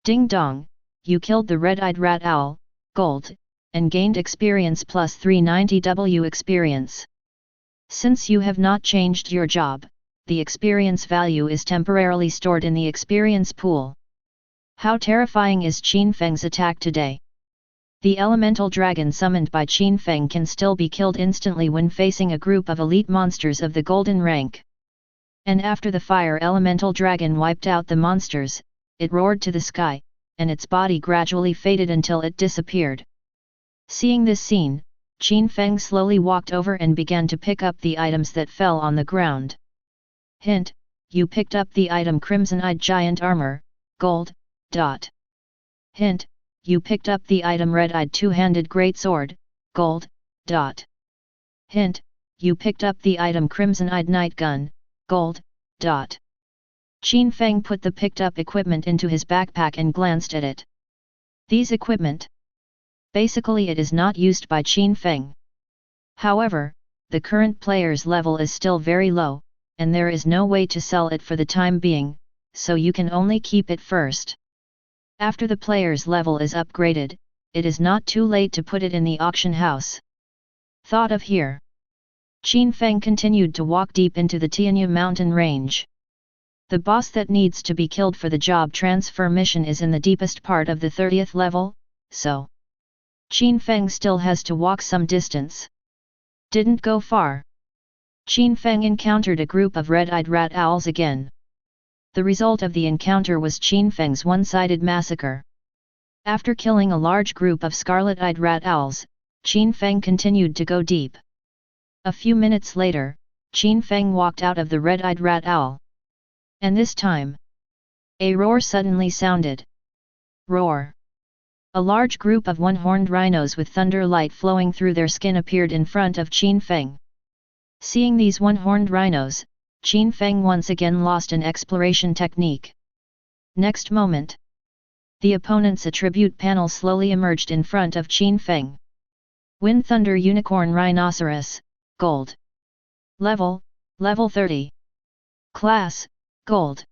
Ding dong, you killed the red-eyed rat owl, gold, and gained experience plus 390W experience. Since you have not changed your job, the experience value is temporarily stored in the experience pool. How terrifying is Qin Feng's attack today? The elemental dragon summoned by Qin Feng can still be killed instantly when facing a group of elite monsters of the golden rank. And after the fire elemental dragon wiped out the monsters, it roared to the sky, and its body gradually faded until it disappeared. Seeing this scene, Qin Feng slowly walked over and began to pick up the items that fell on the ground. Hint: you picked up the item Crimson-Eyed Giant Armor, gold. Hint: you picked up the item Red-Eyed Two-Handed Greatsword, gold. Hint: you picked up the item Crimson-Eyed Night Gun, gold. Qin Feng put the picked up equipment into his backpack and glanced at it. These equipment. Basically it is not used by Qin Feng. However, the current player's level is still very low, and there is no way to sell it for the time being, so you can only keep it first. After the player's level is upgraded, it is not too late to put it in the auction house. Thought of here. Qin Feng continued to walk deep into the Tianya mountain range. The boss that needs to be killed for the job transfer mission is in the deepest part of the 30th level, so Qin Feng still has to walk some distance. Didn't go far. Qin Feng encountered a group of red-eyed rat owls again. The result of the encounter was Qin Feng's one-sided massacre. After killing a large group of scarlet-eyed rat owls, Qin Feng continued to go deep. A few minutes later, Qin Feng walked out of the red-eyed rat owl. And this time, a roar suddenly sounded. Roar! A large group of one-horned rhinos with thunder light flowing through their skin appeared in front of Qin Feng. Seeing these one-horned rhinos, Qin Feng once again lost an exploration technique. Next moment, the opponent's attribute panel slowly emerged in front of Qin Feng. Wind Thunder Unicorn Rhinoceros, Gold. Level 30. Class, Gold.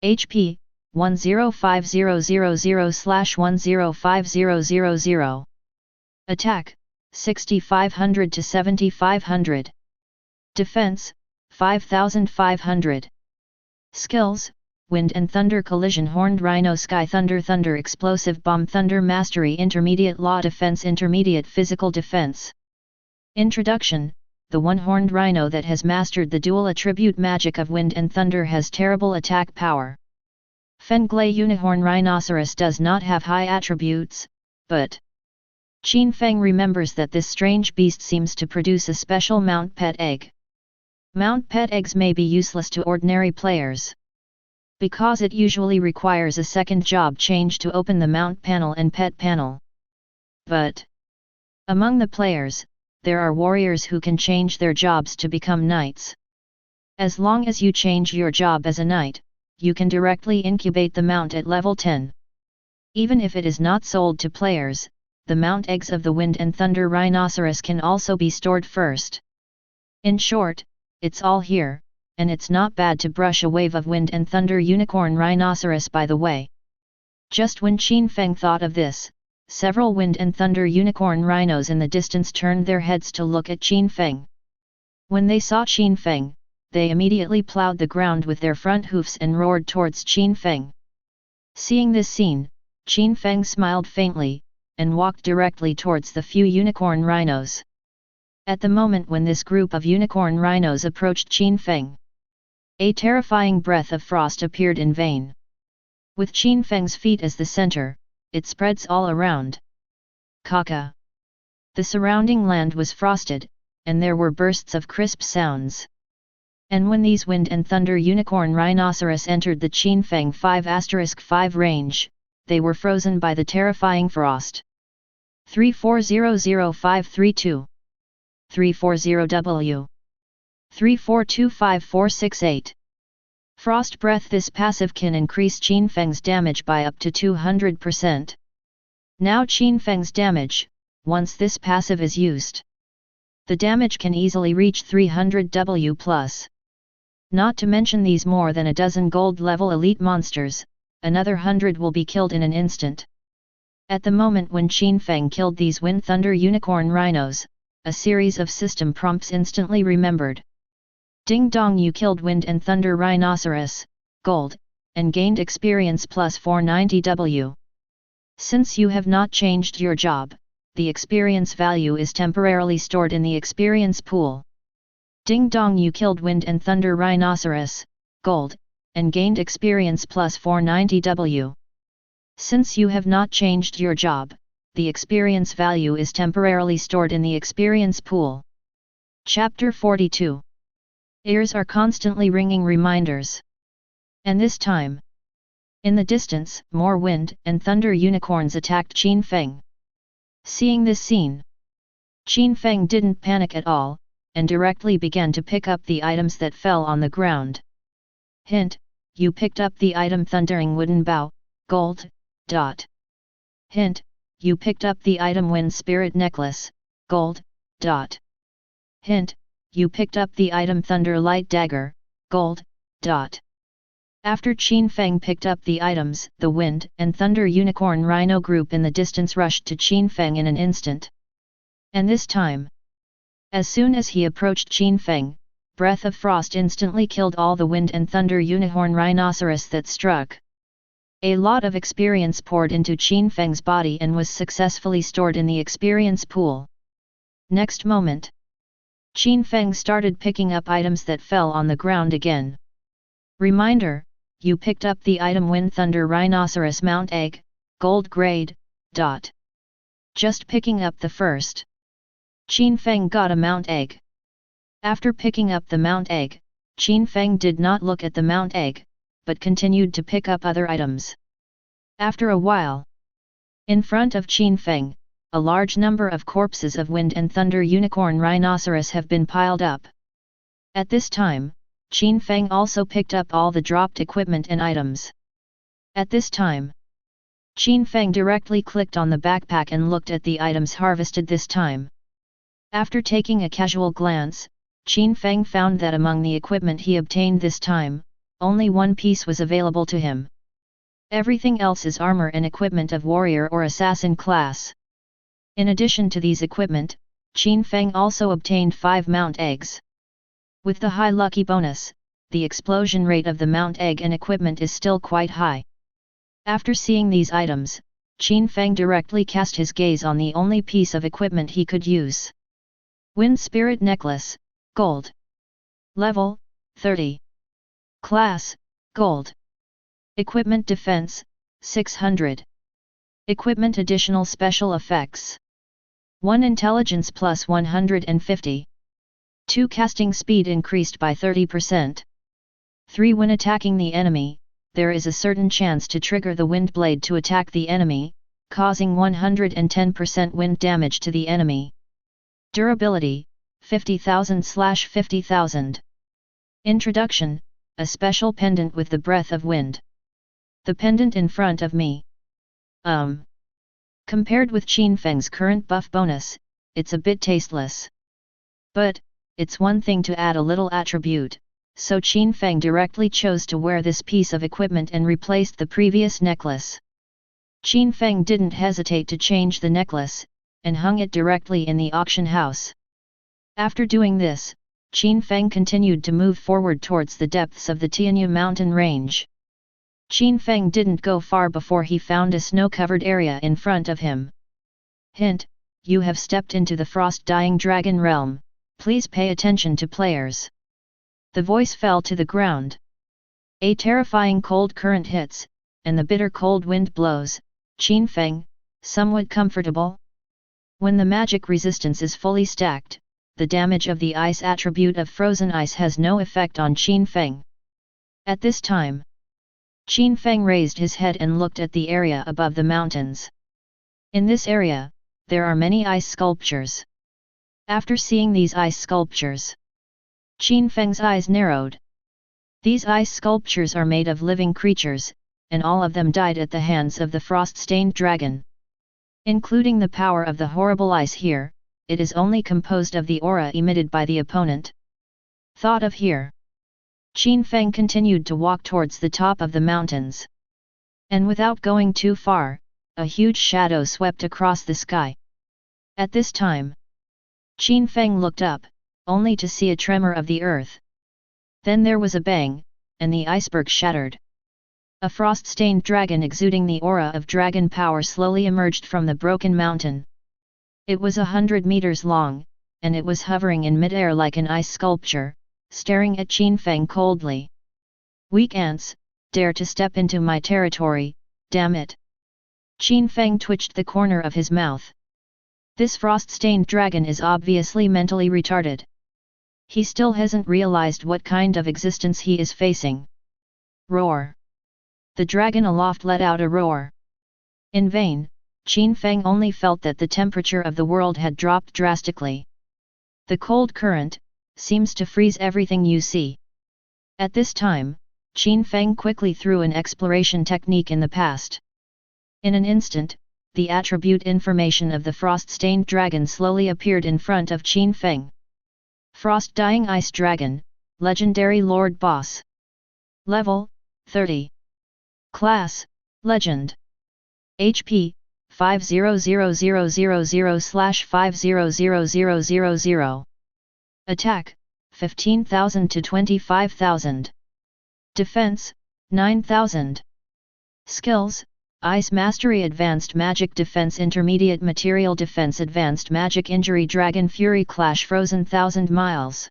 HP, 105000/105000. Attack, 6500 to 7500. Defense, 5500. Skills, Wind and Thunder Collision Horned Rhino Sky Thunder Thunder Explosive Bomb Thunder Mastery Intermediate Law Defense Intermediate Physical Defense. Introduction. The one-horned rhino that has mastered the dual attribute magic of wind and thunder has terrible attack power. Fenglay Unicorn Rhinoceros does not have high attributes, but Qin Feng remembers that this strange beast seems to produce a special mount pet egg. Mount pet eggs may be useless to ordinary players, because it usually requires a second job change to open the mount panel and pet panel. But among the players, there are warriors who can change their jobs to become knights. As long as you change your job as a knight, you can directly incubate the mount at level 10. Even if it is not sold to players, the mount eggs of the Wind and Thunder Rhinoceros can also be stored first. In short, it's all here, and it's not bad to brush a wave of Wind and Thunder Unicorn Rhinoceros by the way. Just when Qin Feng thought of this, several Wind and Thunder Unicorn Rhinos in the distance turned their heads to look at Qin Feng. When they saw Qin Feng, they immediately plowed the ground with their front hoofs and roared towards Qin Feng. Seeing this scene, Qin Feng smiled faintly, and walked directly towards the few unicorn rhinos. At the moment when this group of unicorn rhinos approached Qin Feng, a terrifying breath of frost appeared in vain. With Qin Feng's feet as the center, it spreads all around. Kaka. The surrounding land was frosted, and there were bursts of crisp sounds. And when these Wind and Thunder Unicorn Rhinoceros entered the Qin Feng 5*5 range, they were frozen by the terrifying frost. 3400-532. 340W. 3425468. Frost Breath. This passive can increase Qin Feng's damage by up to 200%. Now Qin Feng's damage, once this passive is used, the damage can easily reach 300W+. Not to mention these more than a dozen gold level elite monsters, another 100 will be killed in an instant. At the moment when Qin Feng killed these Wind Thunder Unicorn Rhinos, a series of system prompts instantly remembered. Ding dong, you killed Wind and Thunder Rhinoceros, Gold, and gained experience plus 490W. Since you have not changed your job, the experience value is temporarily stored in the experience pool. Ding dong, you killed Wind and Thunder Rhinoceros, Gold, and gained experience plus 490W. Since you have not changed your job, the experience value is temporarily stored in the experience pool. Chapter 42. Ears are constantly ringing reminders. And this time, in the distance, more Wind and Thunder Unicorns attacked Qin Feng. Seeing this scene, Qin Feng didn't panic at all, and directly began to pick up the items that fell on the ground. Hint: you picked up the item Thundering Wooden Bow, Gold. Hint: you picked up the item Wind Spirit Necklace, Gold. Hint: you picked up the item Thunder Light Dagger, Gold. After Qin Feng picked up the items, the Wind and Thunder Unicorn Rhino group in the distance rushed to Qin Feng in an instant. And this time, as soon as he approached Qin Feng, Breath of Frost instantly killed all the Wind and Thunder Unicorn Rhinoceros that struck. A lot of experience poured into Qin Feng's body and was successfully stored in the experience pool. Next moment, Qin Feng started picking up items that fell on the ground again. Reminder: you picked up the item Wind Thunder Rhinoceros Mount Egg, Gold grade. Just picking up the first, Qin Feng got a Mount Egg. After picking up the Mount Egg, Qin Feng did not look at the Mount Egg, but continued to pick up other items. After a while, in front of Qin Feng, a large number of corpses of Wind and Thunder Unicorn Rhinoceros have been piled up. At this time, Qin Feng also picked up all the dropped equipment and items. At this time, Qin Feng directly clicked on the backpack and looked at the items harvested this time. After taking a casual glance, Qin Feng found that among the equipment he obtained this time, only one piece was available to him. Everything else is armor and equipment of warrior or assassin class. In addition to these equipment, Qin Feng also obtained 5 mount eggs. With the high lucky bonus, the explosion rate of the mount egg and equipment is still quite high. After seeing these items, Qin Feng directly cast his gaze on the only piece of equipment he could use. Wind Spirit Necklace, Gold. Level, 30. Class, Gold. Equipment Defense, 600. Equipment Additional Special Effects. 1 Intelligence plus 150. 2 Casting Speed increased by 30%. 3 When attacking the enemy, there is a certain chance to trigger the wind blade to attack the enemy, causing 110% wind damage to the enemy. Durability, 50,000/50,000. Introduction, a special pendant with the breath of wind. The pendant in front of me. Compared with Qin Feng's current buff bonus, it's a bit tasteless. But, it's one thing to add a little attribute, so Qin Feng directly chose to wear this piece of equipment and replaced the previous necklace. Qin Feng didn't hesitate to change the necklace, and hung it directly in the auction house. After doing this, Qin Feng continued to move forward towards the depths of the Tianyu mountain range. Qin Feng didn't go far before he found a snow-covered area in front of him. Hint: you have stepped into the frost-dying dragon realm, please pay attention to players. The voice fell to the ground. A terrifying cold current hits, and the bitter cold wind blows. Qin Feng, somewhat comfortable? When the magic resistance is fully stacked, the damage of the ice attribute of frozen ice has no effect on Qin Feng. At this time, Qin Feng raised his head and looked at the area above the mountains. In this area, there are many ice sculptures. After seeing these ice sculptures, Qin Feng's eyes narrowed. These ice sculptures are made of living creatures, and all of them died at the hands of the frost-stained dragon. Including the power of the horrible ice here, it is only composed of the aura emitted by the opponent. Thought of here. Qin Feng continued to walk towards the top of the mountains. And without going too far, a huge shadow swept across the sky. At this time, Qin Feng looked up, only to see a tremor of the earth. Then there was a bang, and the iceberg shattered. A frost-stained dragon exuding the aura of dragon power slowly emerged from the broken mountain. It was 100 meters long, and it was hovering in mid-air like an ice sculpture, staring at Qin Feng coldly. "Weak ants, dare to step into my territory, damn it!" Qin Feng twitched the corner of his mouth. This frost-stained dragon is obviously mentally retarded. He still hasn't realized what kind of existence he is facing. Roar! The dragon aloft let out a roar. In vain, Qin Feng only felt that the temperature of the world had dropped drastically. The cold current seems to freeze everything you see. At this time, Qin Feng quickly threw an exploration technique in the past. In an instant, the attribute information of the frost-stained dragon slowly appeared in front of Qin Feng. Frost-dying Ice Dragon, Legendary Lord Boss. Level, 30. Class, Legend. HP, 500000/500000. Attack, 15,000 to 25,000. Defense, 9,000. Skills: Ice Mastery, Advanced Magic Defense, Intermediate Material Defense, Advanced Magic Injury, Dragon Fury, Clash, Frozen 1,000 miles.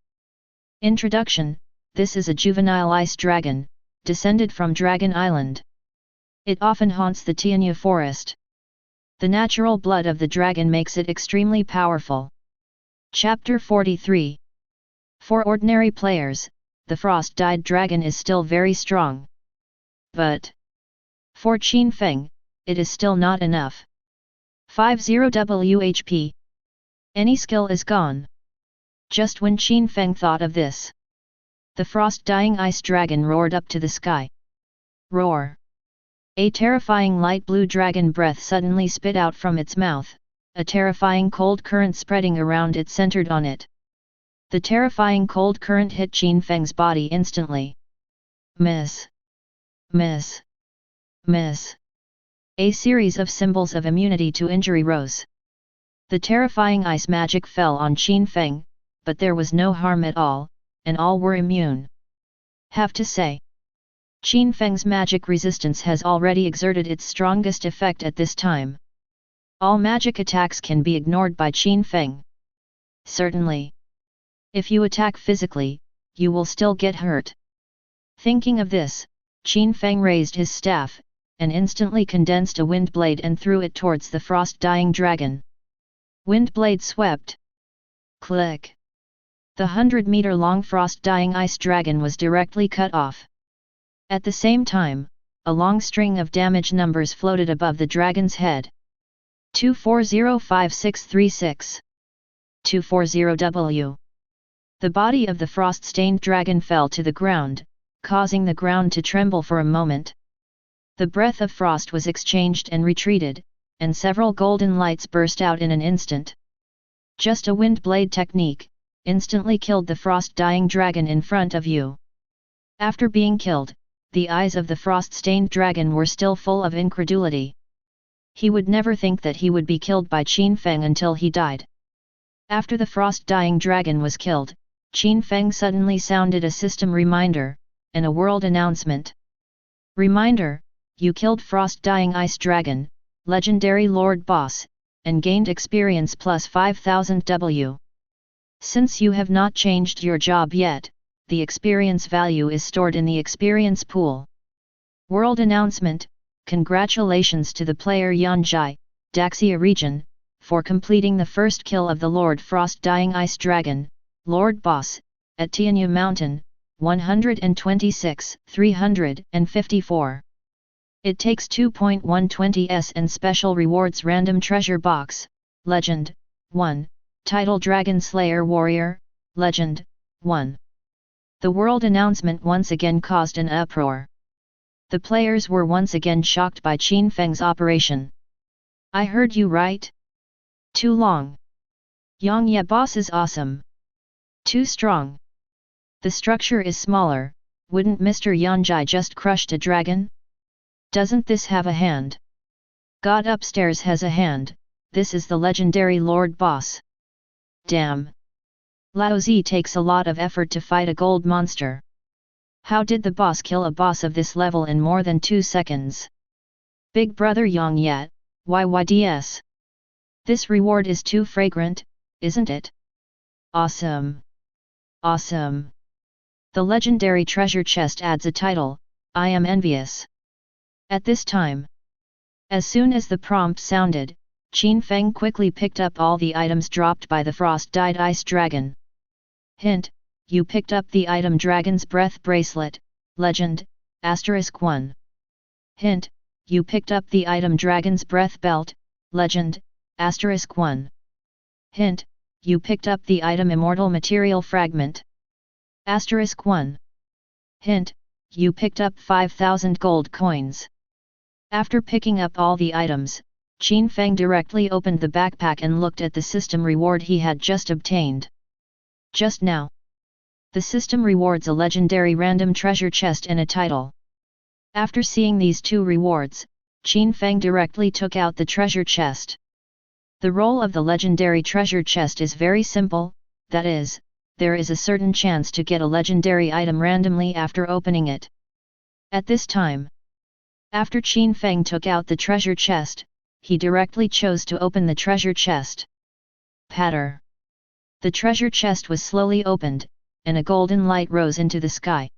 Introduction: this is a juvenile ice dragon, descended from Dragon Island. It often haunts the Tianyu forest. The natural blood of the dragon makes it extremely powerful. Chapter 43. For ordinary players, the frost-dyed dragon is still very strong. But for Qin Feng, it is still not enough. 50 WHP. Any skill is gone. Just when Qin Feng thought of this, the frost-dying ice dragon roared up to the sky. Roar! A terrifying light blue dragon breath suddenly spit out from its mouth, a terrifying cold current spreading around it centered on it. The terrifying cold current hit Qin Feng's body instantly. Miss. Miss. Miss. A series of symbols of immunity to injury rose. The terrifying ice magic fell on Qin Feng, but there was no harm at all, and all were immune. Have to say, Qin Feng's magic resistance has already exerted its strongest effect at this time. All magic attacks can be ignored by Qin Feng. Certainly. If you attack physically, you will still get hurt. Thinking of this, Qin Feng raised his staff, and instantly condensed a wind blade and threw it towards the frost-dying dragon. Wind blade swept. Click. The 100-meter-long frost-dying ice dragon was directly cut off. At the same time, a long string of damage numbers floated above the dragon's head. 2405636. 240W. The body of the frost-stained dragon fell to the ground, causing the ground to tremble for a moment. The breath of frost was exchanged and retreated, and several golden lights burst out in an instant. Just a wind blade technique, instantly killed the frost-dying dragon in front of you. After being killed, the eyes of the frost-stained dragon were still full of incredulity. He would never think that he would be killed by Qin Feng until he died. After the frost-dying dragon was killed, Qin Feng suddenly sounded a system reminder, and a world announcement. Reminder: you killed frost-dying ice dragon, legendary lord boss, and gained experience plus 5000 W. Since you have not changed your job yet, the experience value is stored in the experience pool. World announcement: congratulations to the player Yanjai, Daxia region, for completing the first kill of the Lord Frost-dying Ice Dragon, Lord Boss, at Tianyu Mountain, 126,354. It takes 2.120s and special rewards random treasure box, Legend, 1, Title Dragon Slayer Warrior, Legend, 1. The world announcement once again caused an uproar. The players were once again shocked by Qin Feng's operation. I heard you right? Too long. Yang boss is awesome. Too strong. The structure is smaller, wouldn't Mr. Yanjai just crushed a dragon? Doesn't this have a hand? God upstairs has a hand, this is the legendary Lord Boss. Damn. Lao Zi takes a lot of effort to fight a gold monster. How did the boss kill a boss of this level in more than 2 seconds? Big brother Yang Yat, YYDS. This reward is too fragrant, isn't it? Awesome. Awesome. The legendary treasure chest adds a title, I am envious. At this time, as soon as the prompt sounded, Qin Feng quickly picked up all the items dropped by the frost-dyed ice dragon. Hint: you picked up the item Dragon's Breath Bracelet, Legend, *1. Hint: you picked up the item Dragon's Breath Belt, Legend, *1. Hint: you picked up the item Immortal Material Fragment. *1. Hint: you picked up 5,000 gold coins. After picking up all the items, Qin Feng directly opened the backpack and looked at the system reward he had just obtained. Just now, the system rewards a legendary random treasure chest and a title. After seeing these two rewards, Qin Feng directly took out the treasure chest. The role of the legendary treasure chest is very simple, that is, there is a certain chance to get a legendary item randomly after opening it. At this time, after Qin Feng took out the treasure chest, he directly chose to open the treasure chest. Patter. The treasure chest was slowly opened, and a golden light rose into the sky.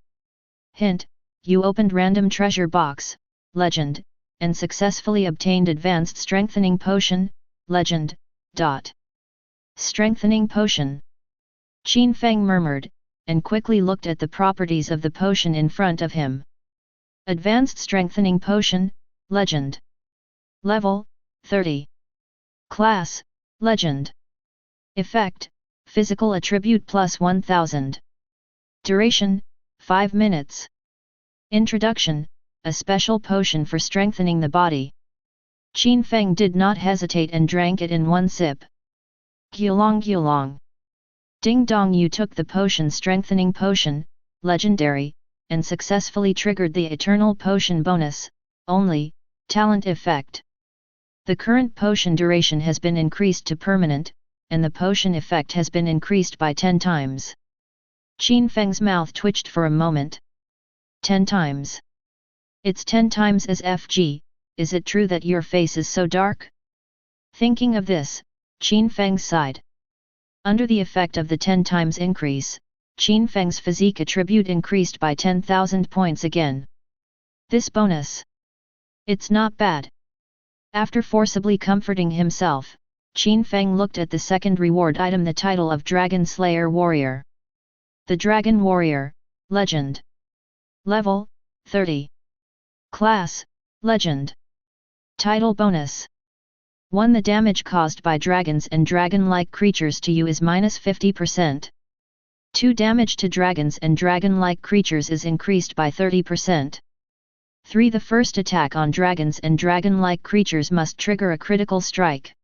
Hint: you opened random treasure box, Legend, and successfully obtained Advanced Strengthening Potion, Legend. Strengthening Potion. Qin Feng murmured, and quickly looked at the properties of the potion in front of him. Advanced Strengthening Potion, Legend. Level, 30. Class, Legend. Effect: Physical Attribute plus 1000. Duration, 5 minutes. Introduction: a special potion for strengthening the body. Qin Feng did not hesitate and drank it in one sip. Gyulong gyulong. Ding dong, you took the potion, strengthening potion, legendary, and successfully triggered the eternal potion bonus, only, talent effect. The current potion duration has been increased to permanent, and the potion effect has been increased by 10 times. Qin Feng's mouth twitched for a moment. 10 times. It's 10 times as FG, is it true that your face is so dark? Thinking of this, Qin Feng sighed. Under the effect of the 10 times increase, Qin Feng's physique attribute increased by 10,000 points again. This bonus. It's not bad. After forcibly comforting himself, Qin Feng looked at the second reward item, the title of Dragon Slayer Warrior. The Dragon Warrior, Legend. Level, 30. Class, Legend. Title bonus. 1. The damage caused by dragons and dragon-like creatures to you is -50%. 2. Damage to dragons and dragon-like creatures is increased by 30%. 3. The first attack on dragons and dragon-like creatures must trigger a critical strike.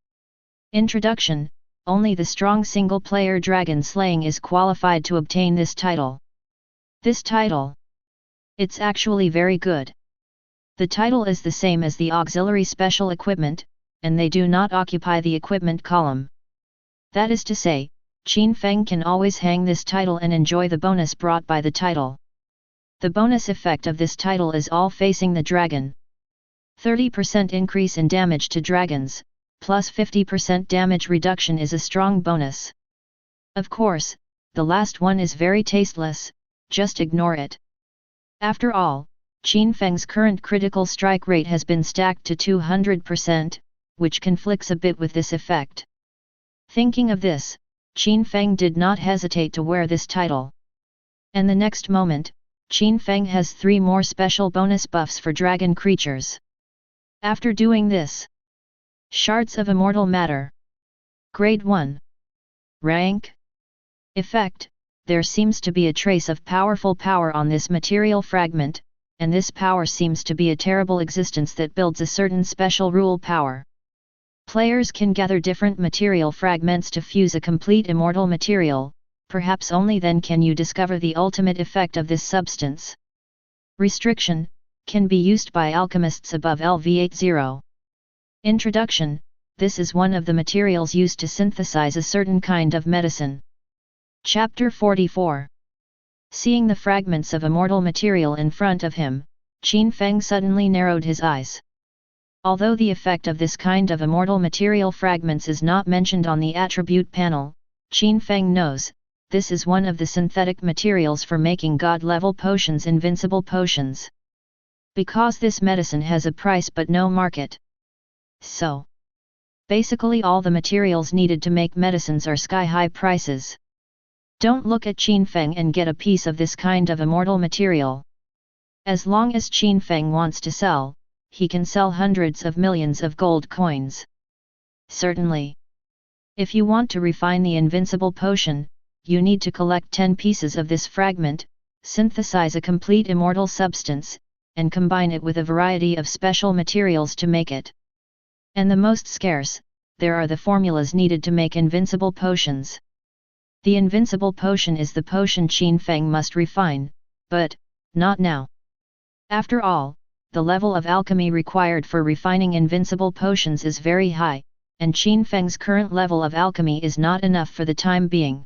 Introduction: only the strong single-player dragon slaying is qualified to obtain this title. This title. It's actually very good. The title is the same as the auxiliary special equipment, and they do not occupy the equipment column. That is to say, Qin Feng can always hang this title and enjoy the bonus brought by the title. The bonus effect of this title is all facing the dragon. 30% increase in damage to dragons, plus 50% damage reduction is a strong bonus. Of course, the last one is very tasteless, just ignore it. After all, Qin Feng's current critical strike rate has been stacked to 200%, which conflicts a bit with this effect. Thinking of this, Qin Feng did not hesitate to wear this title. And the next moment, Qin Feng has 3 more special bonus buffs for dragon creatures. After doing this, Shards of Immortal Matter. Grade 1. Rank. Effect: there seems to be a trace of powerful power on this material fragment, and this power seems to be a terrible existence that builds a certain special rule power. Players can gather different material fragments to fuse a complete immortal material, perhaps only then can you discover the ultimate effect of this substance. Restriction: can be used by alchemists above LV80. Introduction: this is one of the materials used to synthesize a certain kind of medicine. Chapter 44. Seeing the fragments of immortal material in front of him, Qin Feng suddenly narrowed his eyes. Although the effect of this kind of immortal material fragments is not mentioned on the attribute panel, Qin Feng knows, this is one of the synthetic materials for making god-level potions, invincible potions. Because this medicine has a price but no market. So, basically all the materials needed to make medicines are sky-high prices. Don't look at Qin Feng and get a piece of this kind of immortal material. As long as Qin Feng wants to sell, he can sell hundreds of millions of gold coins. Certainly. If you want to refine the invincible potion, you need to collect 10 pieces of this fragment, synthesize a complete immortal substance, and combine it with a variety of special materials to make it. And the most scarce, there are the formulas needed to make invincible potions. The invincible potion is the potion Qin Feng must refine, but not now. After all, the level of alchemy required for refining invincible potions is very high, and Qin Feng's current level of alchemy is not enough for the time being.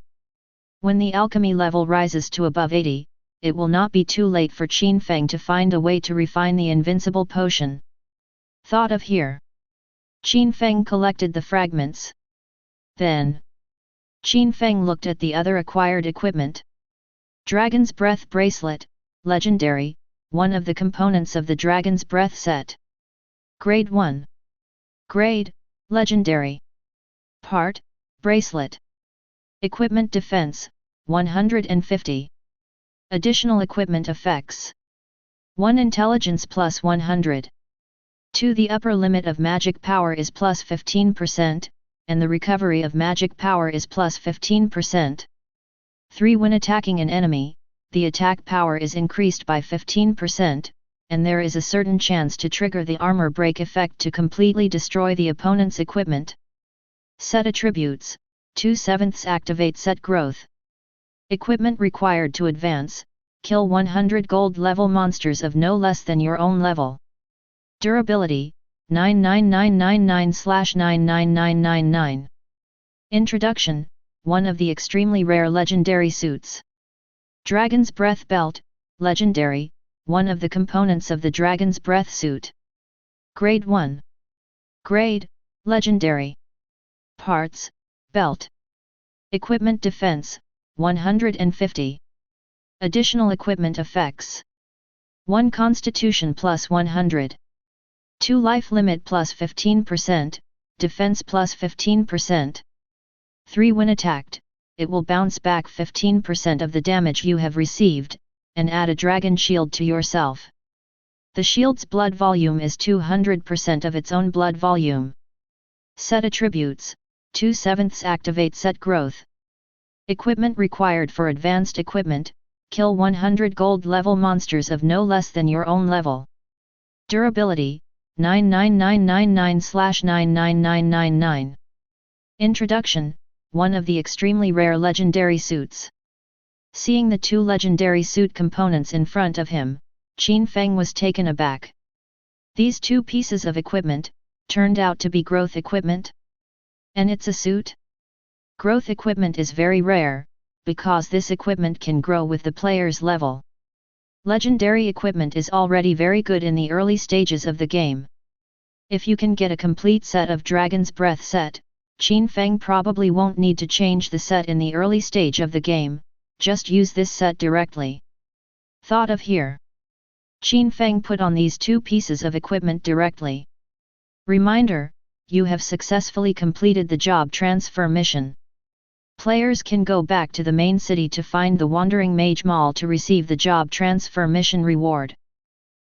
When the alchemy level rises to above 80, it will not be too late for Qin Feng to find a way to refine the invincible potion. Thought of here. Qin Feng collected the fragments. Then, Qin Feng looked at the other acquired equipment. Dragon's Breath Bracelet, Legendary, one of the components of the Dragon's Breath set. Grade 1. Grade, Legendary. Part, Bracelet. Equipment Defense, 150. Additional equipment effects. 1. Intelligence plus 100. 2. The upper limit of magic power is plus 15%, and the recovery of magic power is plus 15%. 3. When attacking an enemy, the attack power is increased by 15%, and there is a certain chance to trigger the armor break effect to completely destroy the opponent's equipment. Set attributes, 2/7 activate set growth. Equipment required to advance, kill 100 gold level monsters of no less than your own level. Durability, 99999/99999. Introduction, one of the extremely rare legendary suits. Dragon's Breath Belt, legendary, one of the components of the Dragon's Breath suit. Grade 1. Grade, legendary. Parts, belt. Equipment defense, 150. Additional equipment effects. 1 constitution plus 100. 2 life limit plus 15%, defense plus 15%. 3 when attacked, it will bounce back 15% of the damage you have received, and add a dragon shield to yourself. The shield's blood volume is 200% of its own blood volume. Set attributes, 2/7 activate set growth. Equipment required for advanced equipment, kill 100 gold level monsters of no less than your own level. Durability, 99999/99999. Introduction, one of the extremely rare legendary suits. Seeing the 2 legendary suit components in front of him, Qin Feng was taken aback. These 2 pieces of equipment turned out to be growth equipment? And it's a suit? Growth equipment is very rare, because this equipment can grow with the player's level. Legendary equipment is already very good in the early stages of the game. If you can get a complete set of Dragon's Breath set, Qin Feng probably won't need to change the set in the early stage of the game, just use this set directly. Thought of here. Qin Feng put on these 2 pieces of equipment directly. Reminder, you have successfully completed the job transfer mission. Players can go back to the main city to find the Wandering Mage Mall to receive the job transfer mission reward.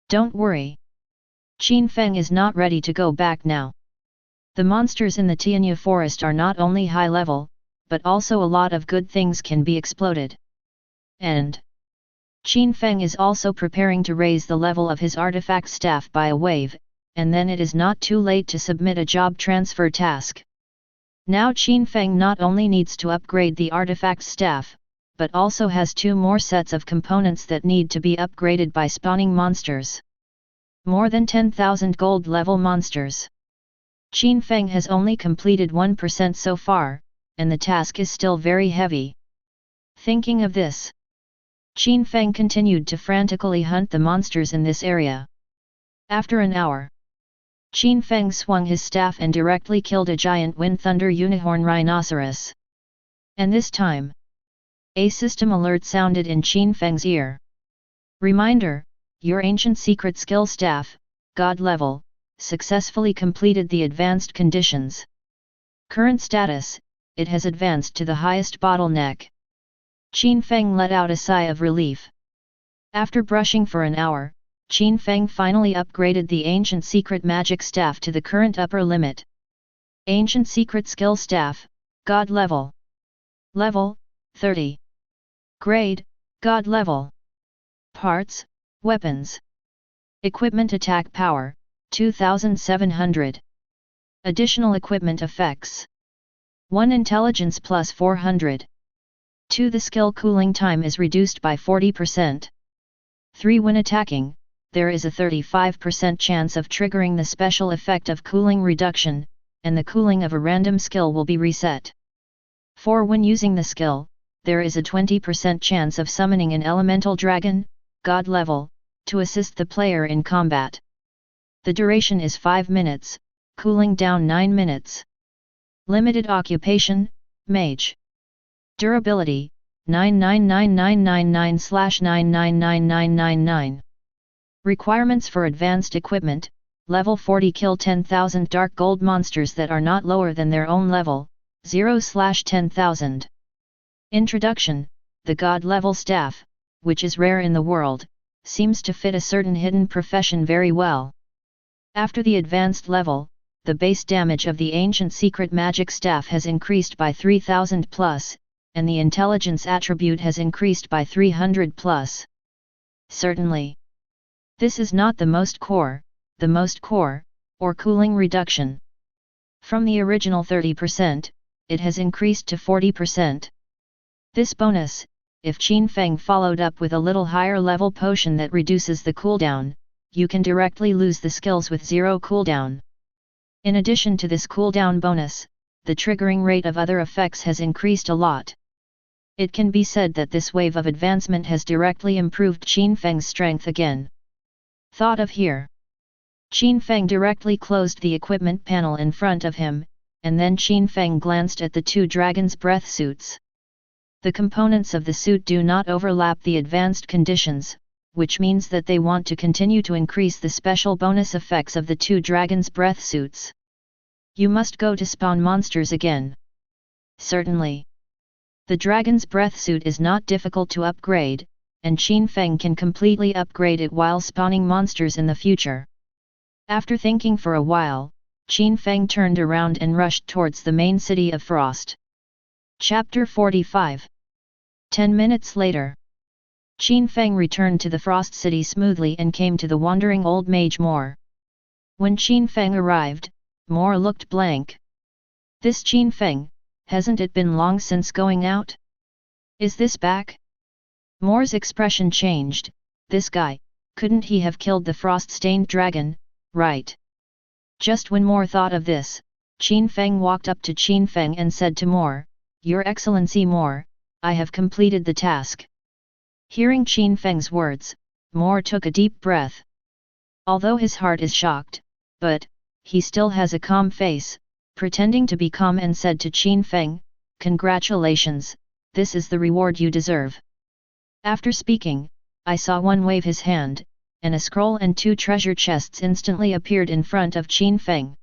Don't worry. Qin Feng is not ready to go back now. The monsters in the Tianya forest are not only high level, but also a lot of good things can be exploded. And Qin Feng is also preparing to raise the level of his artifact staff by a wave, and then it is not too late to submit a job transfer task. Now Qin Feng not only needs to upgrade the artifact staff, but also has 2 more sets of components that need to be upgraded by spawning monsters. More than 10,000 gold level monsters. Qin Feng has only completed 1% so far, and the task is still very heavy. Thinking of this, Qin Feng continued to frantically hunt the monsters in this area. After an hour, Qin Feng swung his staff and directly killed a giant wind thunder unicorn rhinoceros. And this time, a system alert sounded in Qin Feng's ear. Reminder, your ancient secret skill staff, God level, successfully completed the advanced conditions. Current status, it has advanced to the highest bottleneck. Qin Feng let out a sigh of relief. After brushing for an hour, Qin Feng finally upgraded the Ancient Secret Magic Staff to the current upper limit. Ancient Secret Skill Staff, God Level. Level, 30. Grade, God Level. Parts, Weapons. Equipment Attack Power, 2700. Additional Equipment Effects. 1 Intelligence plus 400. 2 The skill cooling time is reduced by 40%. 3 When attacking, there is a 35% chance of triggering the special effect of cooling reduction, and the cooling of a random skill will be reset. 4 When using the skill, there is a 20% chance of summoning an elemental dragon, God level, to assist the player in combat. The duration is 5 minutes, cooling down 9 minutes. Limited occupation, Mage. Durability, 99999/9999999. Requirements for advanced equipment, level 40 kill 10,000 dark gold monsters that are not lower than their own level, 0/10,000. Introduction, the God level staff, which is rare in the world, seems to fit a certain hidden profession very well. After the advanced level, the base damage of the ancient secret magic staff has increased by 3000 plus, and the intelligence attribute has increased by 300 plus. Certainly. This is not the most core, or cooling reduction. From the original 30%, it has increased to 40%. This bonus, if Qin Feng followed up with a little higher level potion that reduces the cooldown, you can directly lose the skills with zero cooldown. In addition to this cooldown bonus, the triggering rate of other effects has increased a lot. It can be said that this wave of advancement has directly improved Qin Feng's strength again. Thought of here. Qin Feng directly closed the equipment panel in front of him, and then Qin Feng glanced at the two dragon's breath suits. The components of the suit do not overlap the advanced conditions, which means that they want to continue to increase the special bonus effects of the two dragon's breath suits. You must go to spawn monsters again. Certainly. The dragon's breath suit is not difficult to upgrade, and Qin Feng can completely upgrade it while spawning monsters in the future. After thinking for a while, Qin Feng turned around and rushed towards the main city of Frost. Chapter 45. 10 minutes later. Qin Feng returned to the Frost City smoothly and came to the wandering old mage Moore. When Qin Feng arrived, Moore looked blank. This Qin Feng, hasn't it been long since going out? Is this back? Moore's expression changed. This guy, couldn't he have killed the frost-stained dragon, right? Just when Moore thought of this, Qin Feng walked up to Qin Feng and said to Moore, "Your Excellency Moore, I have completed the task." Hearing Qin Feng's words, Moore took a deep breath. Although his heart is shocked, but he still has a calm face, pretending to be calm, and said to Qin Feng, "Congratulations, this is the reward you deserve." After speaking, I saw one wave his hand, and a scroll and two treasure chests instantly appeared in front of Qin Feng.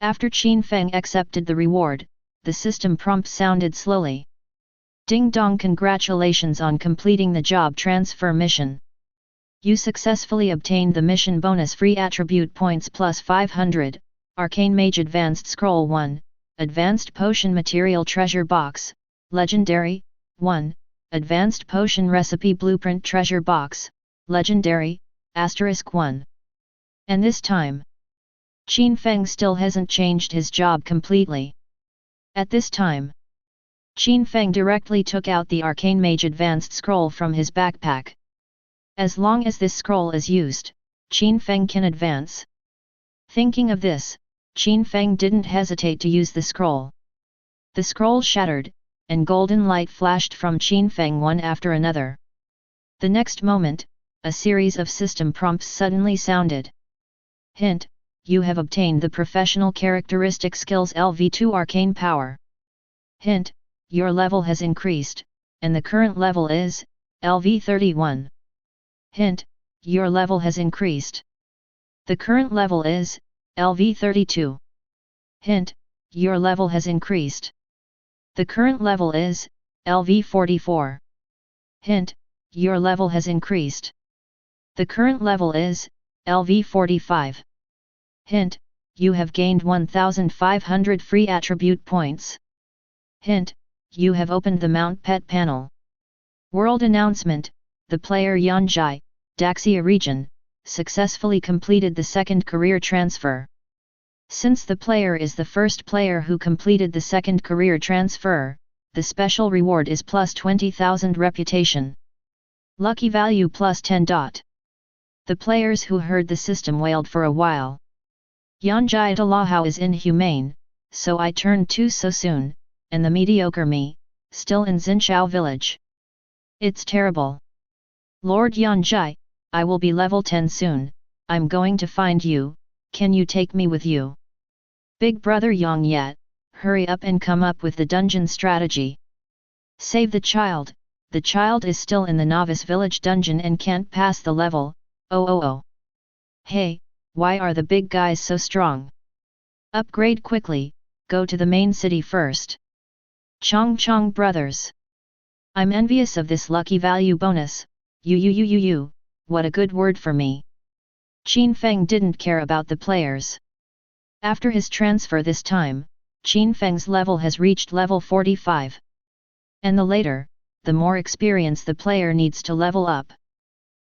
After Qin Feng accepted the reward, the system prompt sounded slowly. "Ding dong, congratulations on completing the job transfer mission. You successfully obtained the mission bonus free attribute points plus 500, Arcane Mage Advanced Scroll 1, Advanced Potion Material Treasure Box, Legendary, 1, Advanced Potion Recipe Blueprint Treasure Box, Legendary, *1. And this time, Qin Feng still hasn't changed his job completely. At this time, Qin Feng directly took out the Arcane Mage Advanced Scroll from his backpack. As long as this scroll is used, Qin Feng can advance. Thinking of this, Qin Feng didn't hesitate to use the scroll. The scroll shattered, and golden light flashed from Qin Feng one after another. The next moment, a series of system prompts suddenly sounded. Hint: you have obtained the professional characteristic skills LV2 Arcane Power. Hint: your level has increased, and the current level is LV31. Hint: your level has increased. The current level is LV32. Hint: your level has increased. The current level is LV44. Hint: your level has increased. The current level is LV45. Hint: you have gained 1500 free attribute points. Hint: you have opened the Mount Pet panel. World announcement: the player Yanjai, Daxia region, successfully completed the second career transfer. Since the player is the first player who completed the second career transfer, the special reward is plus 20,000 reputation. Lucky value plus 10. The players who heard the system wailed for a while. Yanjai Dalahao is inhumane, so I turned 2 so soon, and the mediocre me, still in Xinchao village. It's terrible. Lord Yanjai, I will be level 10 soon. I'm going to find you. Can you take me with you? Big brother Yang Yat, hurry up and come up with the dungeon strategy. Save the child is still in the novice village dungeon and can't pass the level. Oh. Hey, why are the big guys so strong? Upgrade quickly, go to the main city first. Chong brothers. I'm envious of this lucky value bonus. You, what a good word for me. Qin Feng didn't care about the players. After his transfer this time, Qin Feng's level has reached level 45. And the later, the more experience the player needs to level up.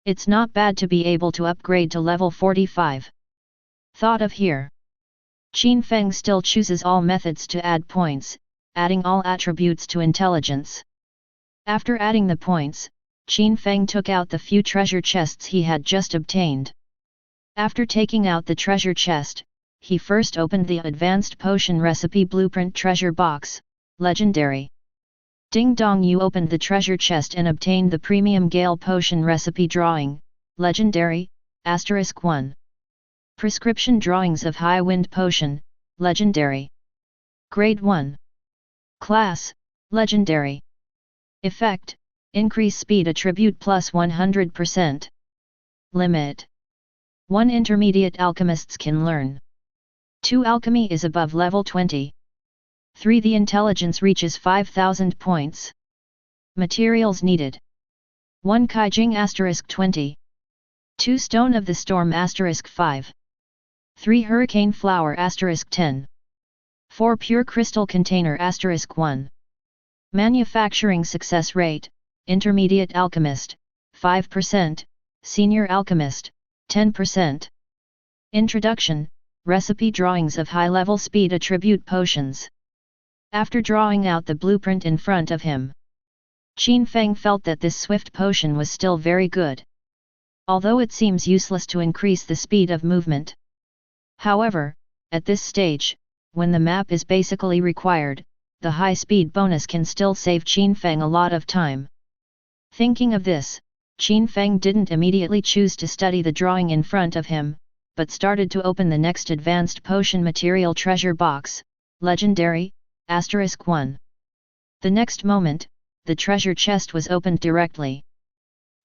It's not bad to be able to upgrade to level 45. Thought of here. Qin Feng still chooses all methods to add points, adding all attributes to intelligence. After adding the points, Qin Feng took out the few treasure chests he had just obtained. After taking out the treasure chest, he first opened the Advanced Potion Recipe Blueprint Treasure Box, Legendary. Ding dong, you opened the treasure chest and obtained the Premium Gale Potion Recipe Drawing, Legendary, *1. Prescription Drawings of High Wind Potion, Legendary. Grade 1. Class, Legendary. Effect, increase speed attribute plus 100%. Limit. 1 intermediate alchemists can learn. 2 alchemy is above level 20. 3 the intelligence reaches 5000 points. Materials needed. 1 Kaijing *20. 2 Stone of the Storm *5. 3 Hurricane Flower *10. 4 Pure Crystal Container *1. Manufacturing Success Rate, Intermediate Alchemist, 5%, Senior Alchemist, 10%. Introduction, Recipe Drawings of High-Level Speed Attribute Potions. After drawing out the blueprint in front of him, Qin Feng felt that this swift potion was still very good. Although it seems useless to increase the speed of movement. However, at this stage, when the map is basically required, the high speed bonus can still save Qin Feng a lot of time. Thinking of this, Qin Feng didn't immediately choose to study the drawing in front of him, but started to open the next Advanced Potion Material Treasure Box, Legendary, *1. The next moment, the treasure chest was opened directly.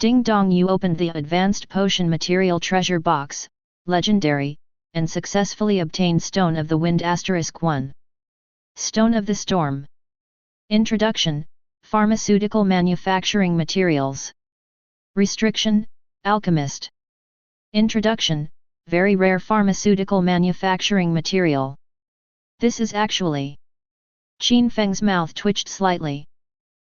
Ding dong, you opened the Advanced Potion Material Treasure Box, Legendary, and successfully obtained Stone of the Wind *1. Stone of the Storm. Introduction, Pharmaceutical Manufacturing Materials. Restriction, Alchemist. Introduction, Very Rare Pharmaceutical Manufacturing Material. This is actually... Qin Feng's mouth twitched slightly.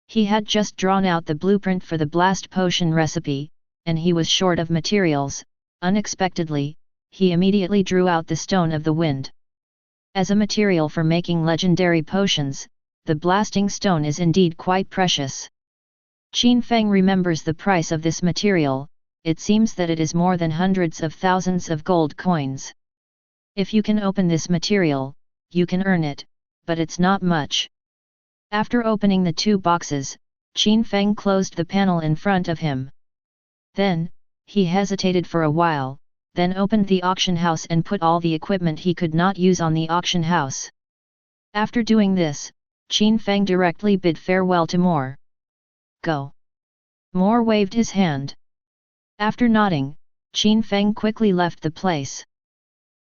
He had just drawn out the blueprint for the blast potion recipe, and he was short of materials. Unexpectedly, he immediately drew out the Stone of the Wind. As a material for making legendary potions, the blasting stone is indeed quite precious. Qin Feng remembers the price of this material. It seems that it is more than hundreds of thousands of gold coins. If you can open this material, you can earn it, but it's not much. After opening the 2 boxes, Qin Feng closed the panel in front of him. Then, he hesitated for a while, then opened the auction house and put all the equipment he could not use on the auction house. After doing this, Qin Feng directly bid farewell to Moore. Go. Moore waved his hand. After nodding, Qin Feng quickly left the place.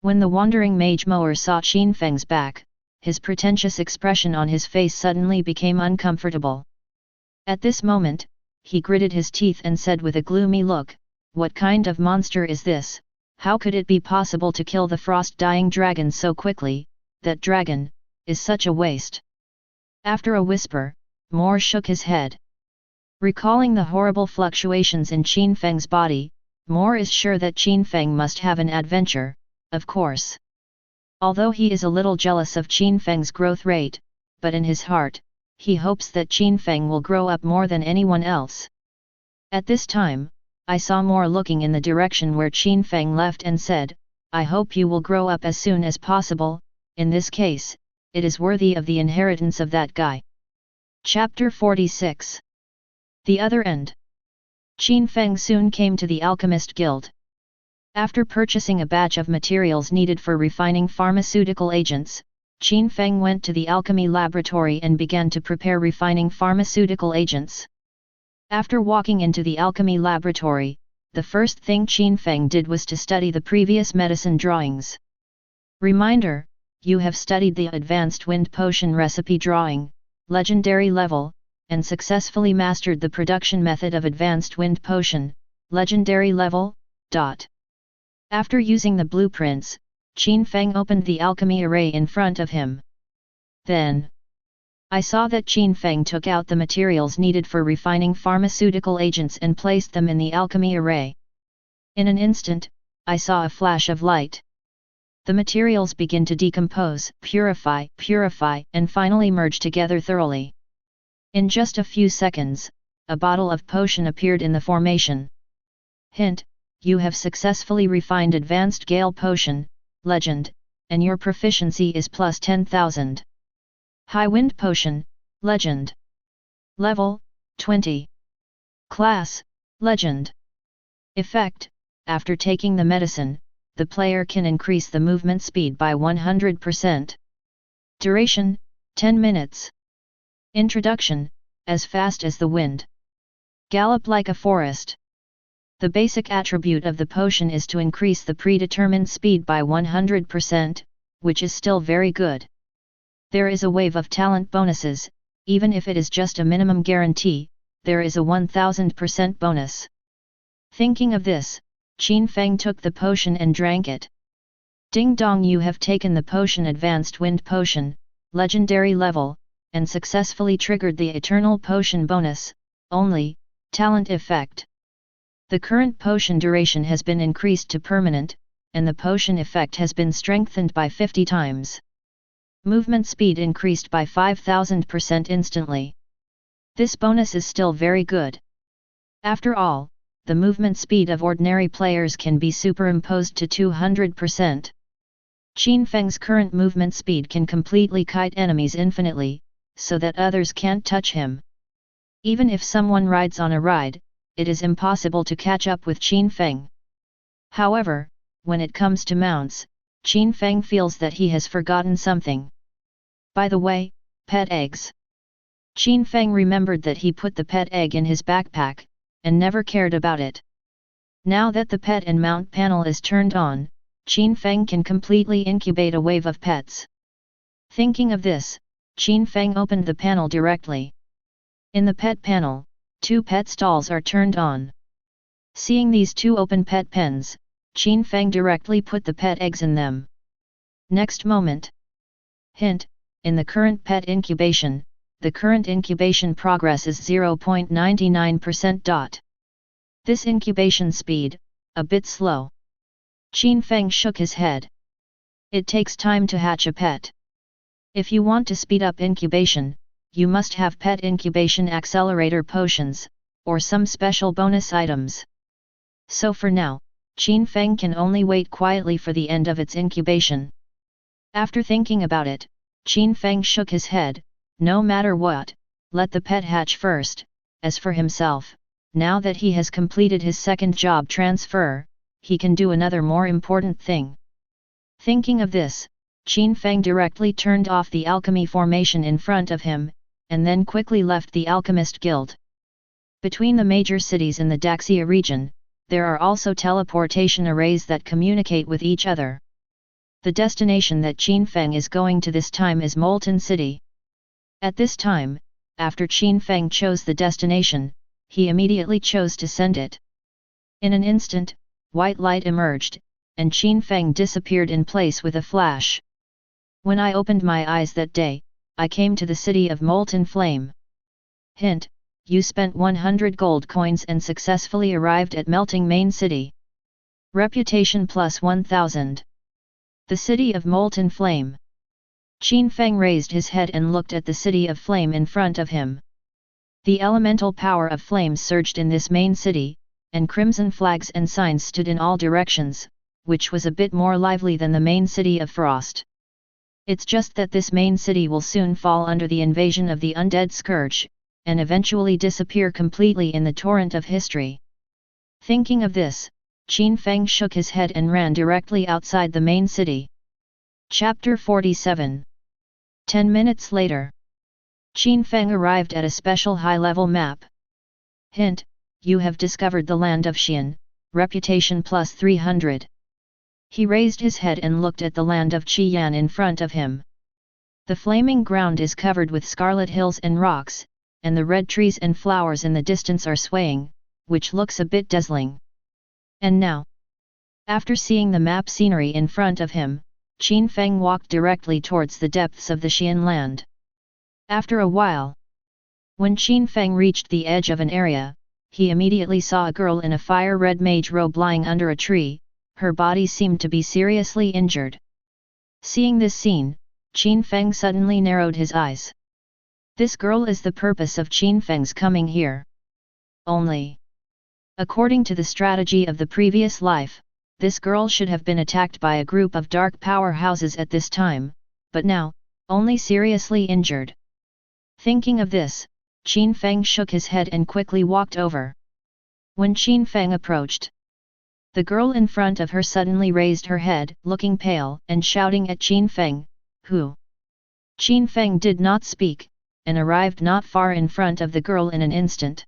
When the wandering mage mower saw Qin Feng's back, his pretentious expression on his face suddenly became uncomfortable. At this moment, he gritted his teeth and said with a gloomy look, "What kind of monster is this? How could it be possible to kill the frost-dying dragon so quickly? That dragon is such a waste." After a whisper, Moore shook his head. Recalling the horrible fluctuations in Qin Feng's body, Moore is sure that Qin Feng must have an adventure, of course. Although he is a little jealous of Qin Feng's growth rate, but in his heart, he hopes that Qin Feng will grow up more than anyone else. At this time, I saw Moore looking in the direction where Qin Feng left and said, "I hope you will grow up as soon as possible. In this case, it is worthy of the inheritance of that guy." Chapter 46. The Other End. Qin Feng soon came to the Alchemist Guild. After purchasing a batch of materials needed for refining pharmaceutical agents, Qin Feng went to the alchemy laboratory and began to prepare refining pharmaceutical agents. After walking into the alchemy laboratory, the first thing Qin Feng did was to study the previous medicine drawings. Reminder: you have studied the Advanced Wind Potion Recipe Drawing, Legendary level, and successfully mastered the production method of Advanced Wind Potion, Legendary level. After using the blueprints, Qin Feng opened the alchemy array in front of him. Then, I saw that Qin Feng took out the materials needed for refining pharmaceutical agents and placed them in the alchemy array. In an instant, I saw a flash of light. The materials begin to decompose, purify, and finally merge together thoroughly. In just a few seconds, a bottle of potion appeared in the formation. Hint: you have successfully refined Advanced Gale Potion, Legend, and your proficiency is plus 10,000. High Wind Potion, Legend. Level, 20. Class, Legend. Effect: after taking the medicine, the player can increase the movement speed by 100%. Duration, 10 minutes. Introduction: as fast as the wind. Gallop like a forest. The basic attribute of the potion is to increase the predetermined speed by 100%, which is still very good. There is a wave of talent bonuses, even if it is just a minimum guarantee, there is a 1000% bonus. Thinking of this, Qin Feng took the potion and drank it. Ding dong, you have taken the potion Advanced Wind Potion, Legendary level, and successfully triggered the Eternal Potion bonus, only, talent effect. The current potion duration has been increased to permanent, and the potion effect has been strengthened by 50 times. Movement speed increased by 5000% instantly. This bonus is still very good. After all, the movement speed of ordinary players can be superimposed to 200%. Qin Feng's current movement speed can completely kite enemies infinitely, so that others can't touch him. Even if someone rides on a ride, it is impossible to catch up with Qin Feng. However, when it comes to mounts, Qin Feng feels that he has forgotten something. By the way, pet eggs. Qin Feng remembered that he put the pet egg in his backpack, and never cared about it. Now that the pet and mount panel is turned on, Qin Feng can completely incubate a wave of pets. Thinking of this, Qin Feng opened the panel directly. In the pet panel, 2 pet stalls are turned on. Seeing these 2 open pet pens, Qin Feng directly put the pet eggs in them. Next moment. Hint: in the current pet incubation, the current incubation progress is 0.99%. This incubation speed, a bit slow. Qin Feng shook his head. It takes time to hatch a pet. If you want to speed up incubation, you must have pet incubation accelerator potions, or some special bonus items. So for now, Qin Feng can only wait quietly for the end of its incubation. After thinking about it, Qin Feng shook his head. No matter what, let the pet hatch first. As for himself, now that he has completed his second job transfer, he can do another more important thing. Thinking of this, Qin Feng directly turned off the alchemy formation in front of him, and then quickly left the Alchemist Guild. Between the major cities in the Daxia region, there are also teleportation arrays that communicate with each other. The destination that Qin Feng is going to this time is Molten City. At this time, after Qin Feng chose the destination, he immediately chose to send it. In an instant, white light emerged, and Qin Feng disappeared in place with a flash. When I opened my eyes that day, I came to the city of Molten Flame. Hint: you spent 100 gold coins and successfully arrived at Melting Main City. Reputation plus 1000. The city of Molten Flame. Qin Feng raised his head and looked at the city of flame in front of him. The elemental power of flame surged in this main city, and crimson flags and signs stood in all directions, which was a bit more lively than the main city of Frost. It's just that this main city will soon fall under the invasion of the undead scourge, and eventually disappear completely in the torrent of history. Thinking of this, Qin Feng shook his head and ran directly outside the main city. Chapter 47. 10 minutes later. Qin Feng arrived at a special high-level map. Hint: you have discovered the land of Xian, reputation plus 300. He raised his head and looked at the land of Qiyan in front of him. The flaming ground is covered with scarlet hills and rocks, and the red trees and flowers in the distance are swaying, which looks a bit dazzling. And now, after seeing the map scenery in front of him, Qin Feng walked directly towards the depths of the Xian land. After a while, when Qin Feng reached the edge of an area, he immediately saw a girl in a fire-red mage robe lying under a tree. Her body seemed to be seriously injured. Seeing this scene, Qin Feng suddenly narrowed his eyes. This girl is the purpose of Qin Feng's coming here. Only, according to the strategy of the previous life, this girl should have been attacked by a group of dark powerhouses at this time, but now, only seriously injured. Thinking of this, Qin Feng shook his head and quickly walked over. When Qin Feng approached, the girl in front of her suddenly raised her head, looking pale and shouting at Qin Feng, "Who?" Qin Feng did not speak, and arrived not far in front of the girl in an instant.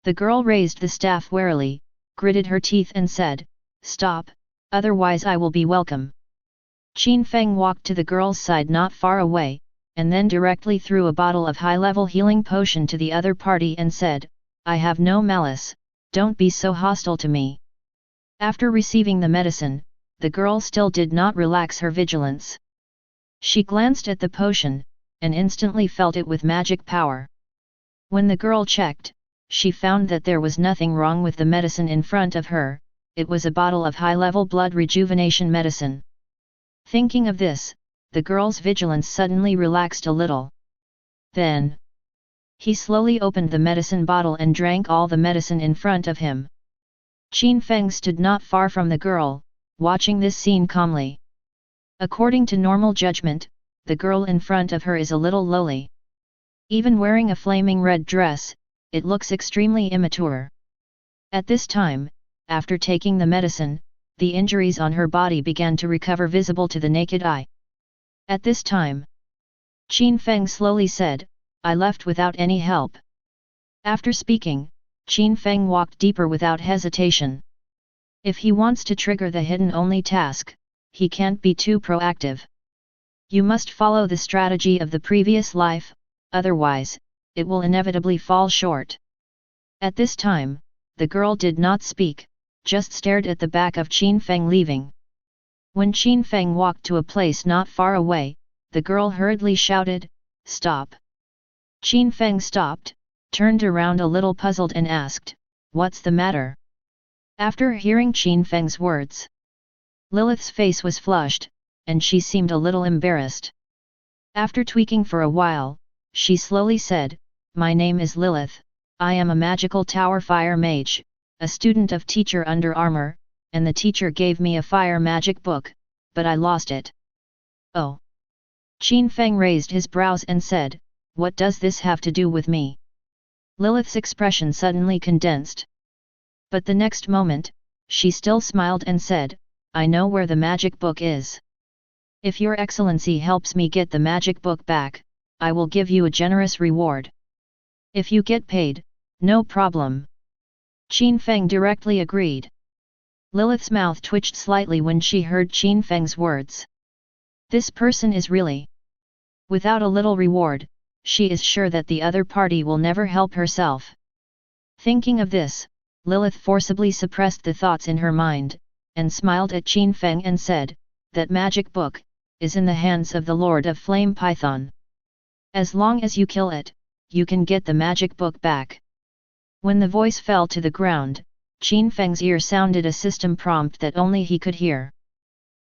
The girl raised the staff warily, gritted her teeth and said, "Stop, otherwise I will be welcome." Qin Feng walked to the girl's side not far away, and then directly threw a bottle of high-level healing potion to the other party and said, "I have no malice, don't be so hostile to me." After receiving the medicine, the girl still did not relax her vigilance. She glanced at the potion, and instantly felt it with magic power. When the girl checked, she found that there was nothing wrong with the medicine in front of her. It was a bottle of high-level blood rejuvenation medicine. Thinking of this, the girl's vigilance suddenly relaxed a little. Then, he slowly opened the medicine bottle and drank all the medicine in front of him. Qin Feng stood not far from the girl, watching this scene calmly. According to normal judgment, the girl in front of her is a little lowly. Even wearing a flaming red dress, it looks extremely immature. At this time, after taking the medicine, the injuries on her body began to recover visible to the naked eye. At this time, Qin Feng slowly said, "I left without any help." After speaking, Qin Feng walked deeper without hesitation. If he wants to trigger the hidden-only task, he can't be too proactive. You must follow the strategy of the previous life, otherwise, it will inevitably fall short. At this time, the girl did not speak, just stared at the back of Qin Feng leaving. When Qin Feng walked to a place not far away, the girl hurriedly shouted, "Stop!" Qin Feng stopped, turned around a little puzzled and asked, "What's the matter?" After hearing Qin Feng's words, Lilith's face was flushed, and she seemed a little embarrassed. After tweaking for a while, she slowly said, "My name is Lilith, I am a magical tower fire mage, a student of teacher under armor, and the teacher gave me a fire magic book, but I lost it." "Oh." Qin Feng raised his brows and said, "What does this have to do with me?" Lilith's expression suddenly condensed. But the next moment, she still smiled and said, "I know where the magic book is. If your excellency helps me get the magic book back, I will give you a generous reward. If you get paid, no problem." Qin Feng directly agreed. Lilith's mouth twitched slightly when she heard Qin Feng's words. This person is really without a little reward, she is sure that the other party will never help herself. Thinking of this, Lilith forcibly suppressed the thoughts in her mind, and smiled at Qin Feng and said, "That magic book is in the hands of the Lord of Flame Python. As long as you kill it, you can get the magic book back." When the voice fell to the ground, Qin Feng's ear sounded a system prompt that only he could hear.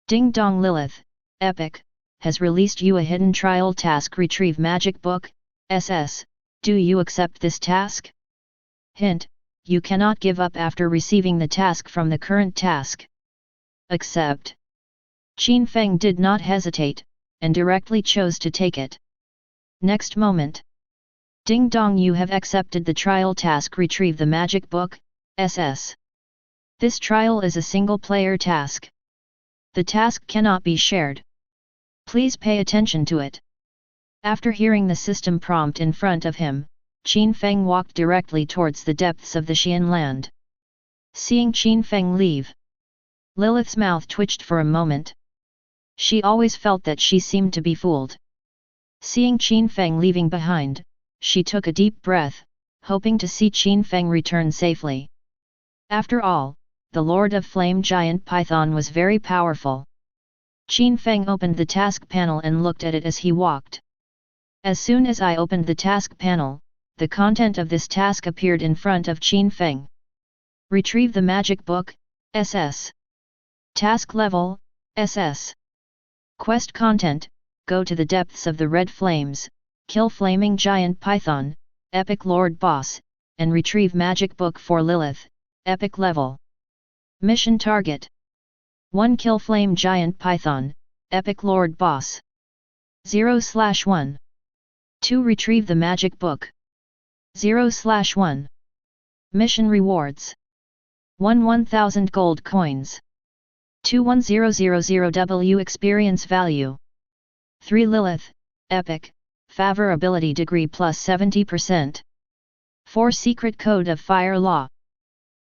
"Ding dong Lilith, Epic, has released you a hidden trial task, retrieve magic book, SS, do you accept this task? Hint, you cannot give up after receiving the task from the current task. Accept." Qin Feng did not hesitate, and directly chose to take it. Next moment. "Ding dong, you have accepted the trial task, retrieve the magic book, SS. This trial is a single-player task. The task cannot be shared. Please pay attention to it." After hearing the system prompt in front of him, Qin Feng walked directly towards the depths of the Xian land. Seeing Qin Feng leave, Lilith's mouth twitched for a moment. She always felt that she seemed to be fooled. Seeing Qin Feng leaving behind, she took a deep breath, hoping to see Qin Feng return safely. After all, the Lord of Flame Giant Python was very powerful. Qin Feng opened the task panel and looked at it as he walked. As soon as I opened the task panel, the content of this task appeared in front of Qin Feng. Retrieve the magic book, SS. Task level, SS. Quest content, go to the depths of the red flames, kill flaming giant python, epic lord boss, and retrieve magic book for Lilith, epic level. Mission target: 1. Kill flame giant python, epic lord boss. 0/1. 2. Retrieve the magic book. 0/1. Mission rewards: 1 1000 gold coins. 2 1000 experience value. 3 Lilith, epic, favor ability degree plus 70%. 4 Secret code of fire law.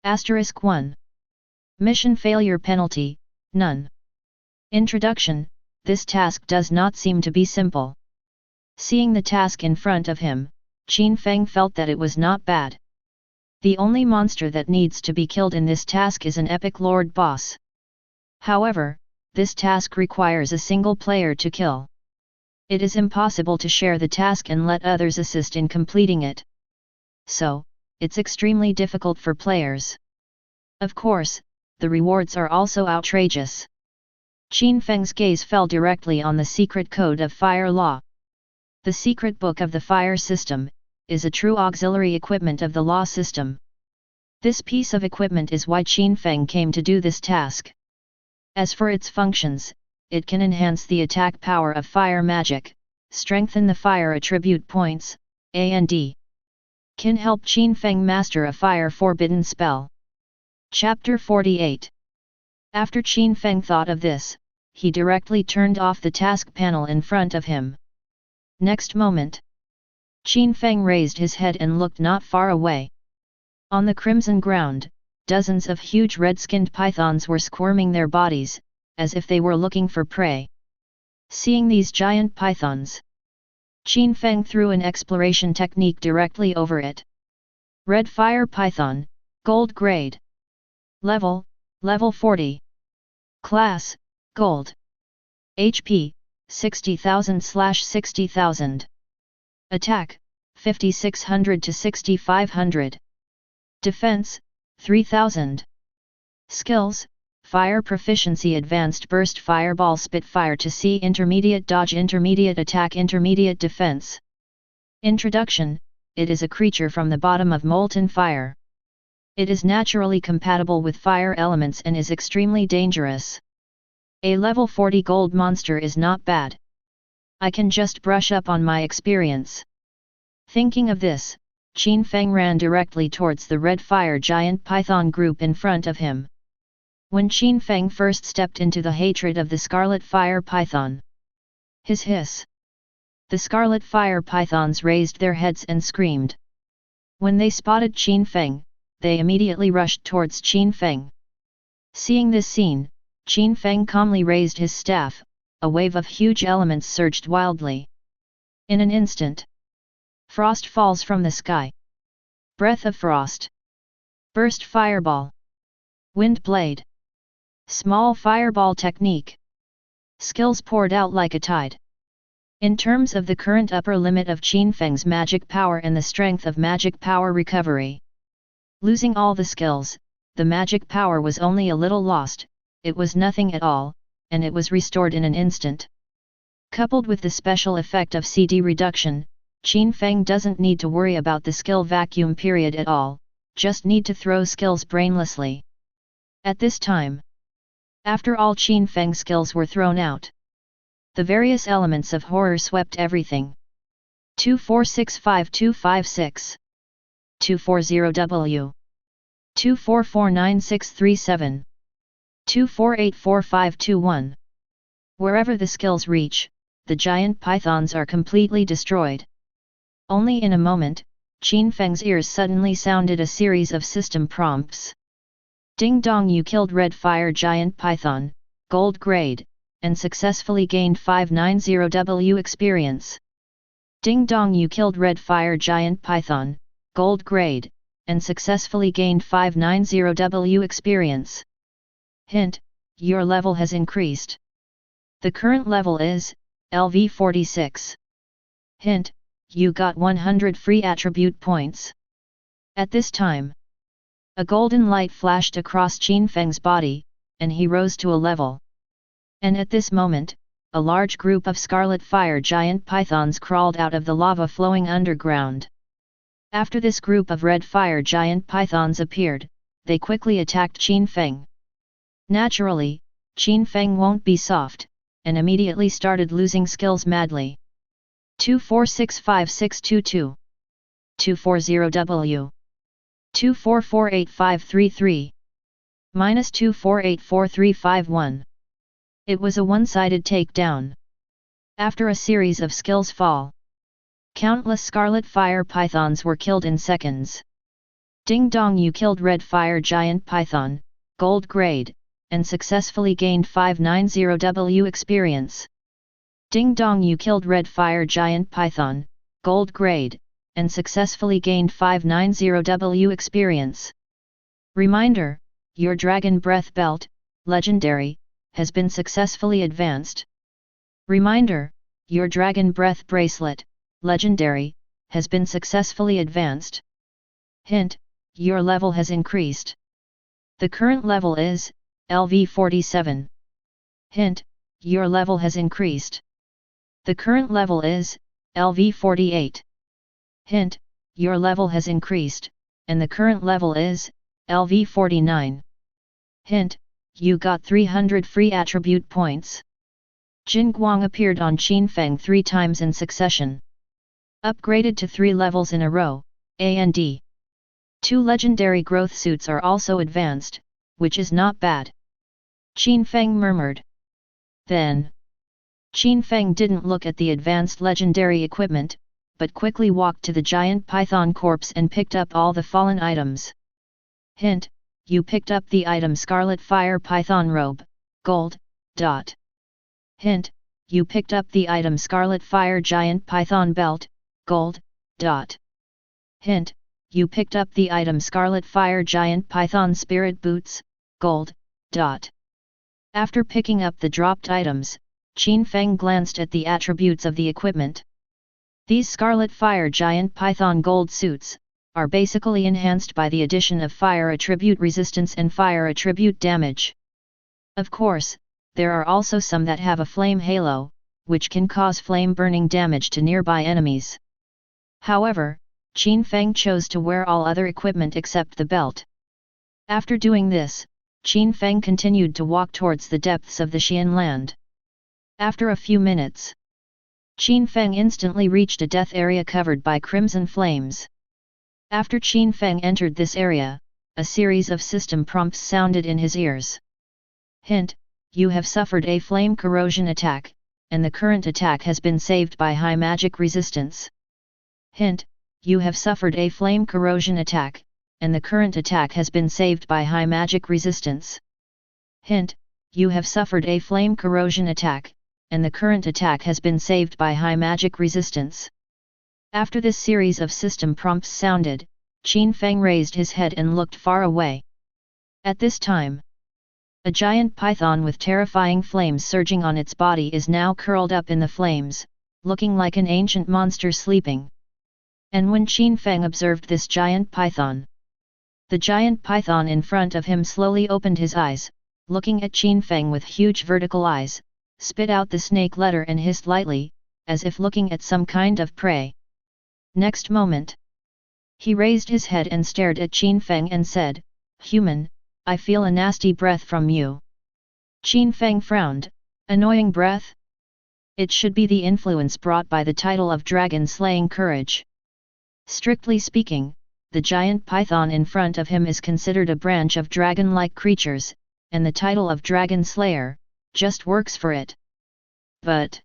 *1. Mission failure penalty, none. Introduction: this task does not seem to be simple. Seeing the task in front of him, Qin Feng felt that it was not bad. The only monster that needs to be killed in this task is an epic lord boss. However, this task requires a single player to kill. It is impossible to share the task and let others assist in completing it. So, it's extremely difficult for players. Of course, the rewards are also outrageous. Qin Feng's gaze fell directly on the secret code of fire law. The secret book of the fire system is a true auxiliary equipment of the law system. This piece of equipment is why Qin Feng came to do this task. As for its functions, it can enhance the attack power of fire magic, strengthen the fire attribute points, and can help Qin Feng master a fire forbidden spell. Chapter 48. After Qin Feng thought of this, he directly turned off the task panel in front of him. Next moment, Qin Feng raised his head and looked not far away. On the crimson ground, dozens of huge red-skinned pythons were squirming their bodies, as if they were looking for prey. Seeing these giant pythons, Qin Feng threw an exploration technique directly over it. Red Fire Python, Gold Grade. Level 40. Class, Gold. HP, 60,000/60,000. Attack, 5600 to 6500. Defense, 3000. Skills: Fire Proficiency Advanced Burst Fireball Spitfire to See Intermediate Dodge Intermediate Attack Intermediate Defense. Introduction: it is a creature from the bottom of molten fire. It is naturally compatible with fire elements and is extremely dangerous. A level 40 gold monster is not bad. I can just brush up on my experience. Thinking of this, Qin Feng ran directly towards the red fire giant python group in front of him. When Qin Feng first stepped into the hatred of the scarlet fire python, his hiss. The scarlet fire pythons raised their heads and screamed. When they spotted Qin Feng, they immediately rushed towards Qin Feng. Seeing this scene, Qin Feng calmly raised his staff, a wave of huge elements surged wildly. In an instant, frost falls from the sky. Breath of frost. Burst fireball. Wind blade. Small fireball technique. Skills poured out like a tide. In terms of the current upper limit of Qin Feng's magic power and the strength of magic power recovery. Losing all the skills, the magic power was only a little lost, it was nothing at all, and it was restored in an instant. Coupled with the special effect of CD reduction, Qin Feng doesn't need to worry about the skill vacuum period at all, just need to throw skills brainlessly. At this time, after all Qin Feng's skills were thrown out, the various elements of horror swept everything. 2465256 240W 2449637 2484521. Wherever the skills reach, the giant pythons are completely destroyed. Only in a moment, Qin Feng's ears suddenly sounded a series of system prompts. Ding dong, you killed red fire giant python, gold grade, and successfully gained 590W experience. Ding dong, you killed red fire giant python, gold grade, and successfully gained 590W experience. Hint: your level has increased. The current level is LV 46. Hint, you got 100 free attribute points. At this time, a golden light flashed across Qin Feng's body, and he rose to a level. And at this moment, a large group of scarlet fire giant pythons crawled out of the lava flowing underground. After this group of red fire giant pythons appeared, they quickly attacked Qin Feng. Naturally, Qin Feng won't be soft, and immediately started losing skills madly. 24656222 240W 2448533 -2484351. It was a one-sided takedown. After a series of skills fall, countless scarlet fire pythons were killed in seconds. Ding dong, you killed red fire giant python, gold grade, and successfully gained 590W experience. Ding dong, you killed red fire giant python, gold grade, and successfully gained 590W experience. Reminder, your Dragon Breath Belt, legendary, has been successfully advanced. Reminder, your Dragon Breath Bracelet, legendary, has been successfully advanced. Hint, your level has increased. The current level is LV 47. Hint, your level has increased. The current level is LV 48. Hint, your level has increased, and the current level is LV 49. Hint, you got 300 free attribute points. Jin Guang appeared on Qin Feng 3 times in succession. Upgraded to 3 levels in a row, and 2 legendary growth suits are also advanced, which is not bad. Qin Feng murmured. Then, Qin Feng didn't look at the advanced legendary equipment, but quickly walked to the giant python corpse and picked up all the fallen items. Hint, you picked up the item Scarlet Fire Python Robe, gold. Hint, you picked up the item Scarlet Fire Giant Python Belt, gold. Hint, you picked up the item Scarlet Fire Giant Python Spirit Boots, gold. After picking up the dropped items, Qin Feng glanced at the attributes of the equipment. These Scarlet Fire Giant Python gold suits are basically enhanced by the addition of fire attribute resistance and fire attribute damage. Of course, there are also some that have a flame halo, which can cause flame burning damage to nearby enemies. However, Qin Feng chose to wear all other equipment except the belt. After doing this, Qin Feng continued to walk towards the depths of the Xian land. After a few minutes, Qin Feng instantly reached a death area covered by crimson flames. After Qin Feng entered this area, a series of system prompts sounded in his ears. Hint, you have suffered a flame corrosion attack, and the current attack has been saved by high magic resistance. Hint, you have suffered a flame corrosion attack, and the current attack has been saved by high magic resistance. Hint, you have suffered a flame corrosion attack, and the current attack has been saved by high magic resistance. After this series of system prompts sounded, Qin Feng raised his head and looked far away. At this time, a giant python with terrifying flames surging on its body is now curled up in the flames, looking like an ancient monster sleeping. And when Qin Feng observed this giant python, the giant python in front of him slowly opened his eyes, looking at Qin Feng with huge vertical eyes, spit out the snake letter and hissed lightly, as if looking at some kind of prey. Next moment, he raised his head and stared at Qin Feng and said, "Human, I feel a nasty breath from you." Qin Feng frowned. Annoying breath? It should be the influence brought by the title of Dragon Slaying Courage. Strictly speaking, the giant python in front of him is considered a branch of dragon-like creatures, and the title of Dragon Slayer just works for it. But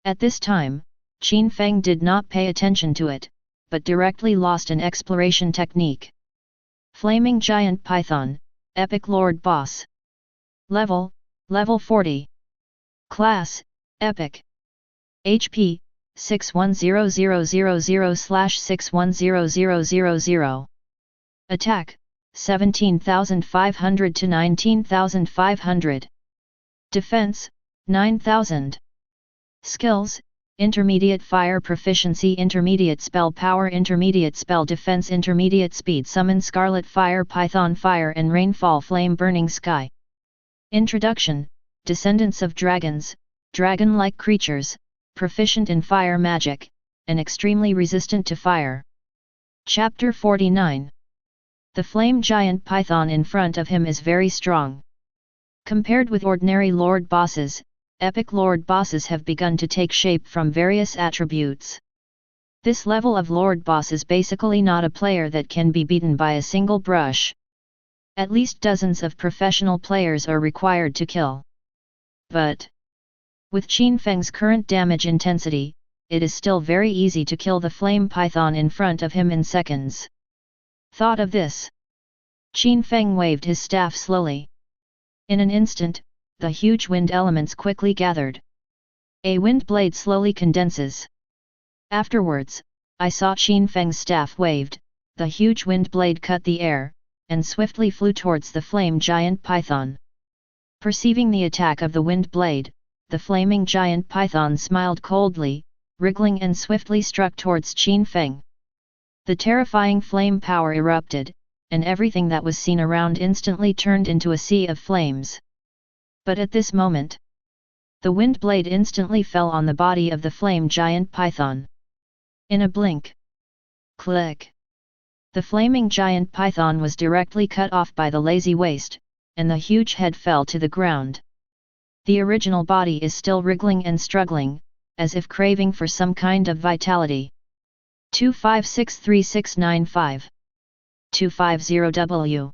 at this time, Qin Feng did not pay attention to it, but directly lost an exploration technique. Flaming Giant Python, Epic Lord Boss. Level 40. Class, Epic. HP, 610000/610000. Attack, 17,500 to 19,500. Defense, 9,000. Skills, intermediate fire proficiency, intermediate spell power, intermediate spell defense, intermediate speed, summon scarlet fire, python fire and rainfall, flame burning sky. Introduction, descendants of dragons, dragon-like creatures, proficient in fire magic, and extremely resistant to fire. Chapter 49. The flame giant python in front of him is very strong. Compared with ordinary lord bosses, epic lord bosses have begun to take shape from various attributes. This level of lord boss is basically not a player that can be beaten by a single brush. At least dozens of professional players are required to kill. But with Qin Feng's current damage intensity, it is still very easy to kill the flame python in front of him in seconds. Thought of this, Qin Feng waved his staff slowly. In an instant, the huge wind elements quickly gathered. A wind blade slowly condenses. Afterwards, I saw Qin Feng's staff waved, the huge wind blade cut the air, and swiftly flew towards the flame giant python. Perceiving the attack of the wind blade, the flaming giant python smiled coldly, wriggling and swiftly struck towards Qin Feng. The terrifying flame power erupted, and everything that was seen around instantly turned into a sea of flames. But at this moment, the wind blade instantly fell on the body of the flame giant python. In a blink. Click! The flaming giant python was directly cut off by the lazy waist, and the huge head fell to the ground. The original body is still wriggling and struggling, as if craving for some kind of vitality. 2563695 250W.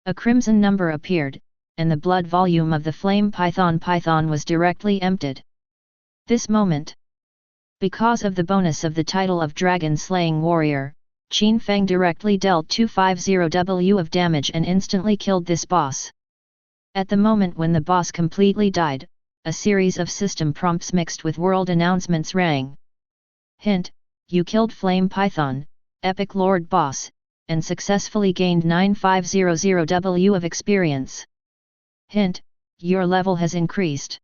A crimson number appeared, and the blood volume of the flame python was directly emptied. This moment, because of the bonus of the title of Dragon Slaying Warrior, Qin Feng directly dealt 250W of damage and instantly killed this boss. At the moment when the boss completely died, a series of system prompts mixed with world announcements rang. Hint: you killed Flame Python, Epic Lord Boss, and successfully gained 9500W of experience. Hint: your level has increased.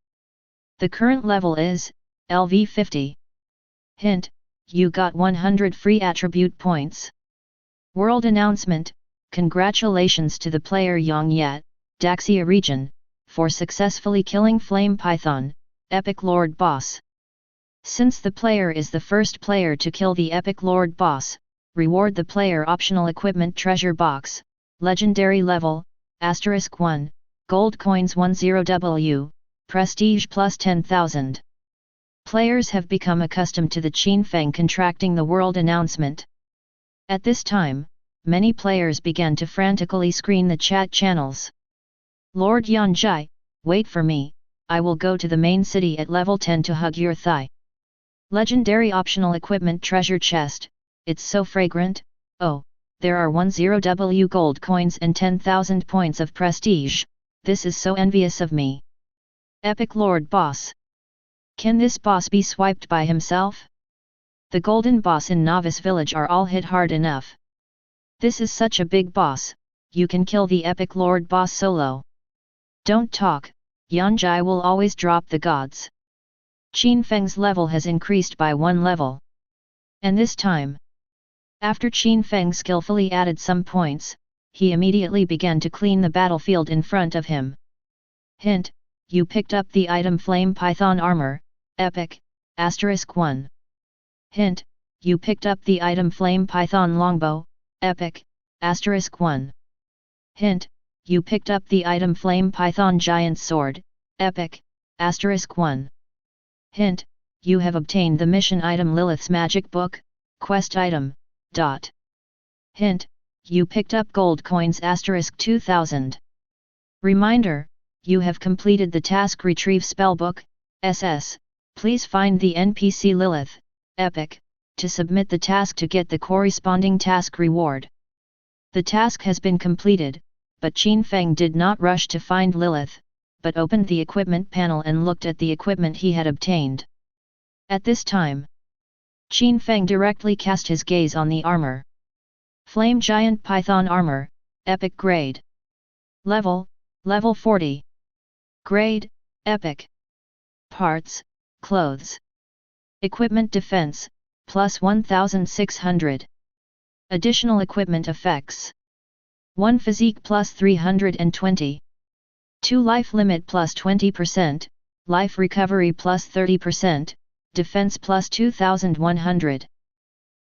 The current level is LV 50. Hint: you got 100 free attribute points. World announcement: congratulations to the player Yongyat, Daxia region, for successfully killing Flame Python, Epic Lord Boss. Since the player is the first player to kill the Epic Lord Boss, reward the player optional equipment treasure box, legendary level, *1, gold coins 10W, prestige plus 10,000. Players have become accustomed to the Qin Feng contracting the world announcement. At this time, many players began to frantically screen the chat channels. Lord Yanjai, wait for me, I will go to the main city at level 10 to hug your thigh. Legendary optional equipment treasure chest, it's so fragrant, oh, there are 10W gold coins and 10,000 points of prestige, this is so envious of me. Epic Lord Boss. Can this boss be swiped by himself? The golden boss in Novice Village are all hit hard enough. This is such a big boss, you can kill the Epic Lord Boss solo. Don't talk, Yanjai will always drop the gods. Qin Feng's level has increased by 1 level. And this time, after Qin Feng skillfully added some points, he immediately began to clean the battlefield in front of him. Hint: you picked up the item Flame Python Armor, Epic, *1. Hint: you picked up the item Flame Python Longbow, Epic, *1. Hint: you picked up the item Flame Python Giant Sword, Epic, *1. Hint: you have obtained the mission item Lilith's Magic Book, quest item, dot. Hint: you picked up gold coins *2000. Reminder: you have completed the task Retrieve Spellbook, SS, please find the NPC Lilith, Epic, to submit the task to get the corresponding task reward. The task has been completed, but Qin Feng did not rush to find Lilith, but opened the equipment panel and looked at the equipment he had obtained. At this time, Qin Feng directly cast his gaze on the armor. Flame Giant Python Armor, Epic Grade. Level 40. Grade, Epic. Parts, Clothes. Equipment defense, plus 1600. Additional equipment effects. 1 physique plus 320. 2 life limit plus 20%, life recovery plus 30%, defense plus 2100.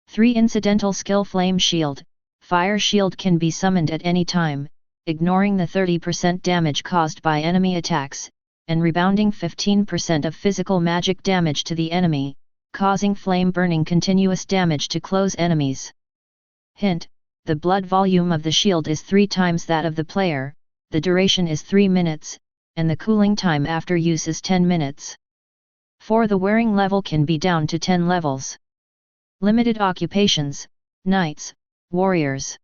3 incidental skill flame shield, fire shield can be summoned at any time, ignoring the 30% damage caused by enemy attacks, and rebounding 15% of physical magic damage to the enemy, causing flame burning continuous damage to close enemies. Hint: the blood volume of the shield is 3 times that of the player, the duration is 3 minutes, and the cooling time after use is 10 minutes. 4. The wearing level can be down to 10 levels. Limited occupations, knights, warriors.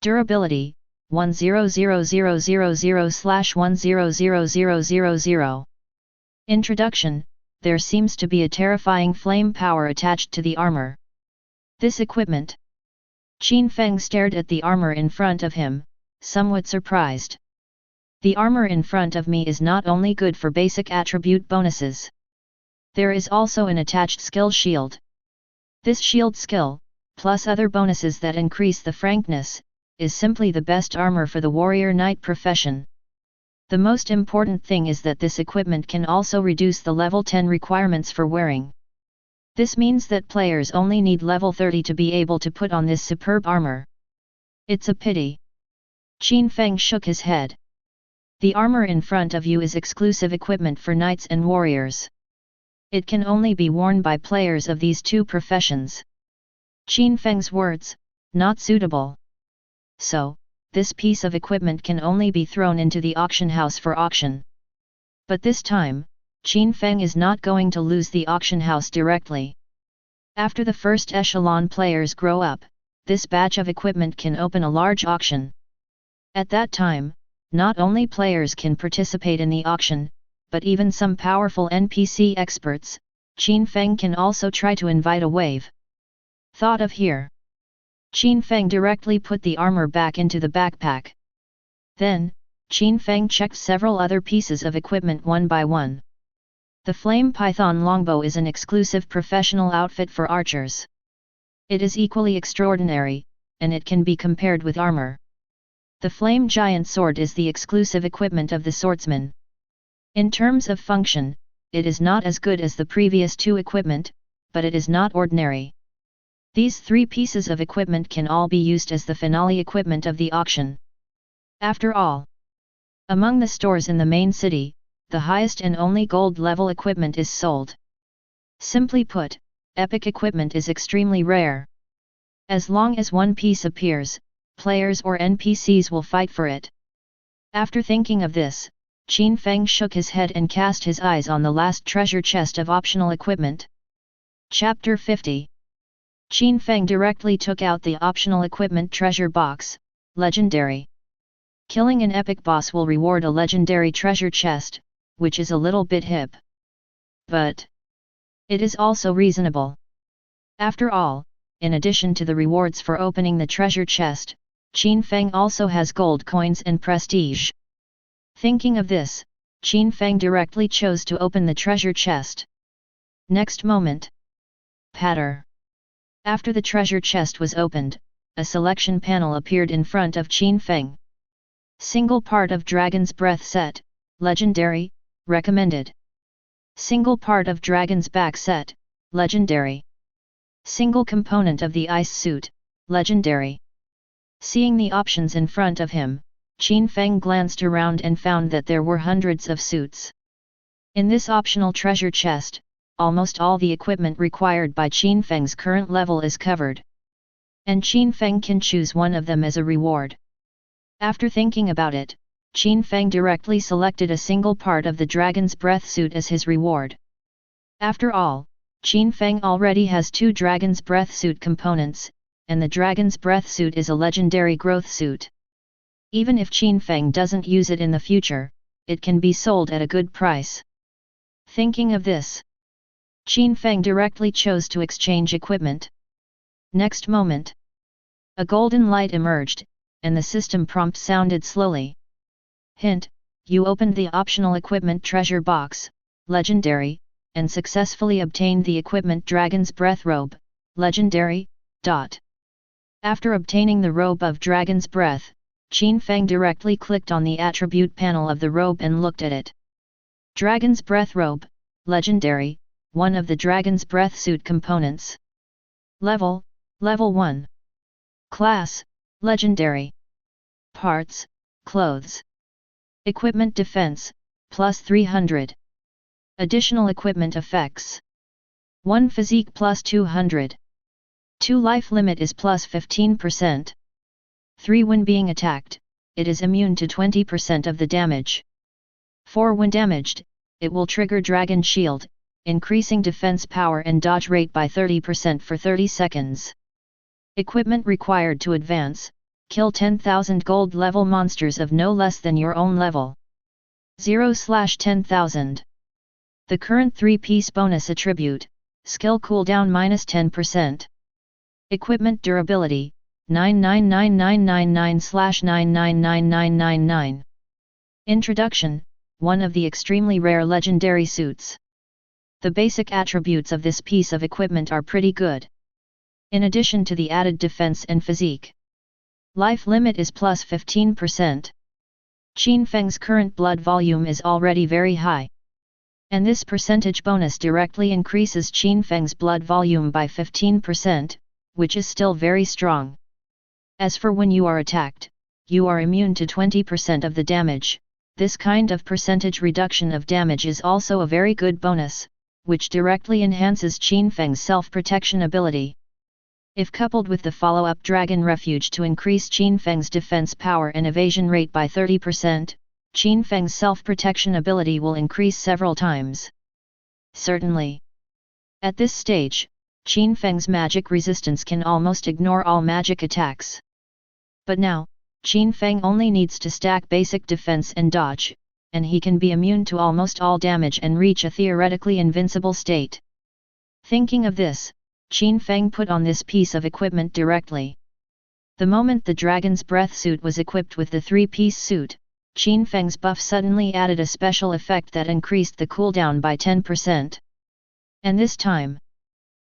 Durability, 100000/100000. Introduction: there seems to be a terrifying flame power attached to the armor. This equipment. Qin Feng stared at the armor in front of him, somewhat surprised. The armor in front of me is not only good for basic attribute bonuses. There is also an attached skill shield. This shield skill, plus other bonuses that increase the frankness, is simply the best armor for the warrior knight profession. The most important thing is that this equipment can also reduce the level 10 requirements for wearing. This means that players only need level 30 to be able to put on this superb armor. It's a pity. Qin Feng shook his head. The armor in front of you is exclusive equipment for knights and warriors. It can only be worn by players of these two professions. Qin Feng's words: not suitable. So, this piece of equipment can only be thrown into the auction house for auction. But this time, Qin Feng is not going to lose the auction house directly. After the first echelon players grow up, this batch of equipment can open a large auction. At that time, not only players can participate in the auction, but even some powerful NPC experts. Qin Feng can also try to invite a wave. Thought of here. Qin Feng directly put the armor back into the backpack. Then, Qin Feng checked several other pieces of equipment one by one. The Flame Python longbow is an exclusive professional outfit for archers. It is equally extraordinary, and it can be compared with armor. The Flame Giant sword is the exclusive equipment of the swordsman. In terms of function, it is not as good as the previous two equipment, but it is not ordinary. These 3 pieces of equipment can all be used as the finale equipment of the auction. After all, among the stores in the main city, the highest and only gold level equipment is sold. Simply put, epic equipment is extremely rare. As long as one piece appears, players or NPCs will fight for it. After thinking of this, Qin Feng shook his head and cast his eyes on the last treasure chest of optional equipment. Chapter 50. Qin Feng directly took out the optional equipment treasure box, Legendary. Killing an epic boss will reward a legendary treasure chest, which is a little bit hip. But it is also reasonable. After all, in addition to the rewards for opening the treasure chest, Qin Feng also has gold coins and prestige. Thinking of this, Qin Feng directly chose to open the treasure chest. Next moment. Patter. After the treasure chest was opened, a selection panel appeared in front of Qin Feng. Single part of Dragon's Breath set, Legendary, recommended. Single part of Dragon's Back set, Legendary. Single component of the Ice Suit, Legendary. Seeing the options in front of him, Qin Feng glanced around and found that there were hundreds of suits. In this optional treasure chest, almost all the equipment required by Qin Feng's current level is covered. And Qin Feng can choose one of them as a reward. After thinking about it, Qin Feng directly selected a single part of the Dragon's Breath suit as his reward. After all, Qin Feng already has 2 Dragon's Breath suit components, and the Dragon's Breath suit is a legendary growth suit. Even if Qin Feng doesn't use it in the future, it can be sold at a good price. Thinking of this, Qin Feng directly chose to exchange equipment. Next moment, a golden light emerged, and the system prompt sounded slowly. Hint: you opened the optional equipment treasure box, Legendary, and successfully obtained the equipment Dragon's Breath Robe, Legendary. After obtaining the Robe of Dragon's Breath, Qin Feng directly clicked on the attribute panel of the robe and looked at it. Dragon's Breath Robe, Legendary, one of the Dragon's Breath suit components. Level 1. Class, Legendary. Parts, Clothes. Equipment Defense, plus 300. Additional equipment effects. 1 Physique plus 200. 2 Life limit is plus 15%. 3 When being attacked, it is immune to 20% of the damage. 4 When damaged, it will trigger Dragon Shield, increasing defense power and dodge rate by 30% for 30 seconds. Equipment required to advance: kill 10,000 gold level monsters of no less than your own level. 0/10,000. The current 3-piece bonus attribute, skill cooldown minus 10%. Equipment durability, 999999/999999. Introduction: one of the extremely rare legendary suits. The basic attributes of this piece of equipment are pretty good. In addition to the added defense and physique, life limit is plus 15%. Qin Feng's current blood volume is already very high, and this percentage bonus directly increases Qin Feng's blood volume by 15%, which is still very strong. As for when you are attacked, you are immune to 20% of the damage. This kind of percentage reduction of damage is also a very good bonus, which directly enhances Qin Feng's self-protection ability. If coupled with the follow-up Dragon Refuge to increase Qin Feng's defense power and evasion rate by 30%, Qin Feng's self-protection ability will increase several times. Certainly. At this stage, Qin Feng's magic resistance can almost ignore all magic attacks. But now, Qin Feng only needs to stack basic defense and dodge, and he can be immune to almost all damage and reach a theoretically invincible state. Thinking of this, Qin Feng put on this piece of equipment directly. The moment the Dragon's Breath suit was equipped with the 3-piece suit, Qin Feng's buff suddenly added a special effect that increased the cooldown by 10%. And this time,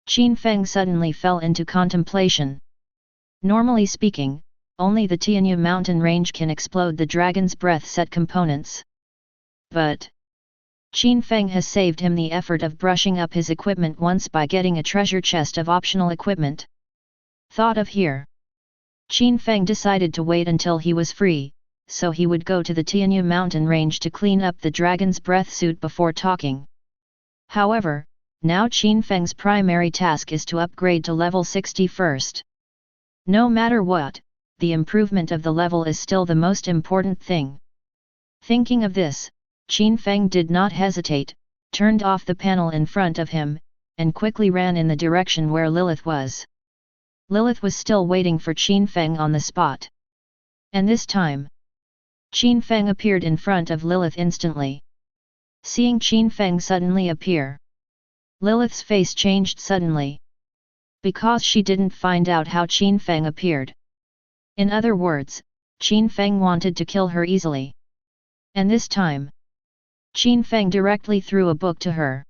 Qin Feng suddenly fell into contemplation. Normally speaking, only the Tianyu mountain range can explode the Dragon's Breath set components. But Qin Feng has saved him the effort of brushing up his equipment once by getting a treasure chest of optional equipment. Thought of here. Qin Feng decided to wait until he was free, so he would go to the Tianyu mountain range to clean up the Dragon's Breath suit before talking. However, now Qin Feng's primary task is to upgrade to level 60 first. No matter what, the improvement of the level is still the most important thing. Thinking of this, Qin Feng did not hesitate, turned off the panel in front of him, and quickly ran in the direction where Lilith was. Lilith was still waiting for Qin Feng on the spot. And this time, Qin Feng appeared in front of Lilith instantly. Seeing Qin Feng suddenly appear, Lilith's face changed suddenly. Because she didn't find out how Qin Feng appeared. In other words, Qin Feng wanted to kill her easily. And this time, Qin Feng directly threw a book to her.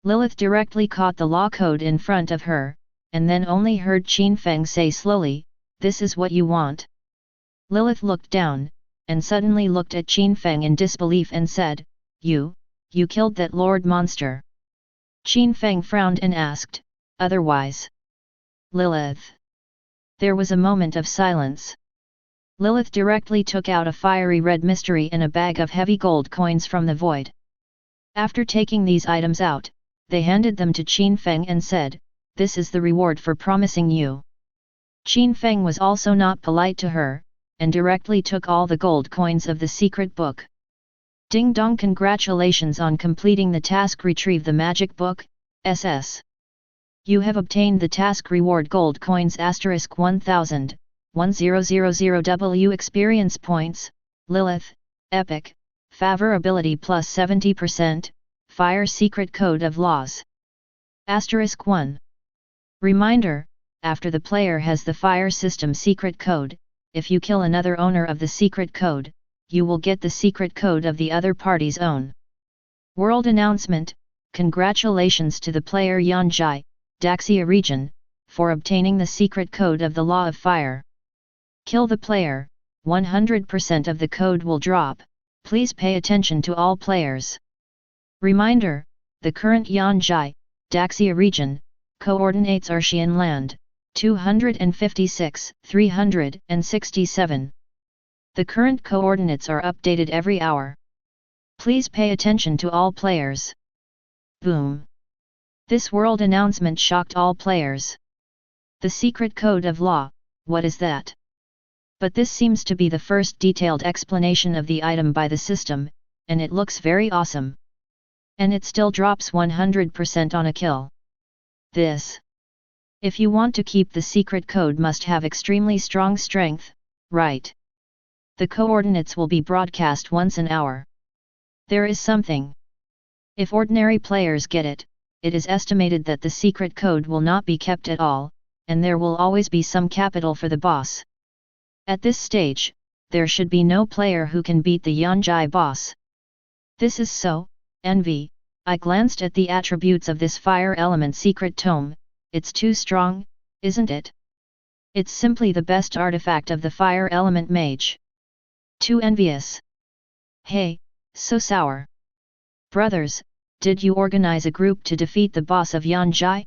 Lilith directly caught the law code in front of her, and then only heard Qin Feng say slowly, "This is what you want." Lilith looked down, and suddenly looked at Qin Feng in disbelief and said, You killed that Lord monster." Qin Feng frowned and asked, "Otherwise?" Lilith. There was a moment of silence. Lilith directly took out a fiery red mystery and a bag of heavy gold coins from the void. After taking these items out, they handed them to Qin Feng and said, "This is the reward for promising you." Qin Feng was also not polite to her, and directly took all the gold coins of the secret book. Ding dong, congratulations on completing the task, retrieve the magic book, SS. You have obtained the task reward gold coins *1000, 1000W experience points, Lilith, Epic, Favorability plus 70%, Fire Secret Code of Laws. *1. Reminder, after the player has the Fire System Secret Code, if you kill another owner of the secret code, you will get the secret code of the other party's own. World announcement, congratulations to the player Yanjai, Daxia region, for obtaining the secret code of the Law of Fire. Kill the player, 100% of the code will drop, please pay attention to all players. Reminder, the current Yanjai, Daxia region, coordinates are Xian land, 256, 367. The current coordinates are updated every hour. Please pay attention to all players. Boom! This world announcement shocked all players. The secret code of law, what is that? But this seems to be the first detailed explanation of the item by the system, and it looks very awesome. And it still drops 100% on a kill. This. If you want to keep the secret code must have extremely strong strength, right? The coordinates will be broadcast once an hour. There is something. If ordinary players get it, it is estimated that the secret code will not be kept at all, and there will always be some capital for the boss. At this stage, there should be no player who can beat the Yanjai boss. This is so, envy. I glanced at the attributes of this fire element secret tome, it's too strong, isn't it? It's simply the best artifact of the fire element mage. Too envious. Hey, so sour. Brothers, did you organize a group to defeat the boss of Yanjai?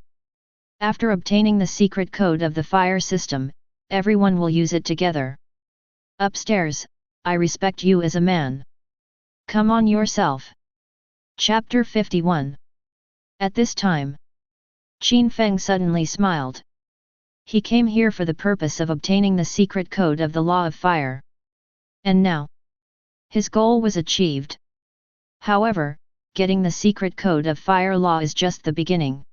After obtaining the secret code of the fire system, everyone will use it together. Upstairs, I respect you as a man. Come on yourself. Chapter 51. At this time, Qin Feng suddenly smiled. He came here for the purpose of obtaining the secret code of the Law of Fire. And now, his goal was achieved. However, getting the secret code of Fire Law is just the beginning.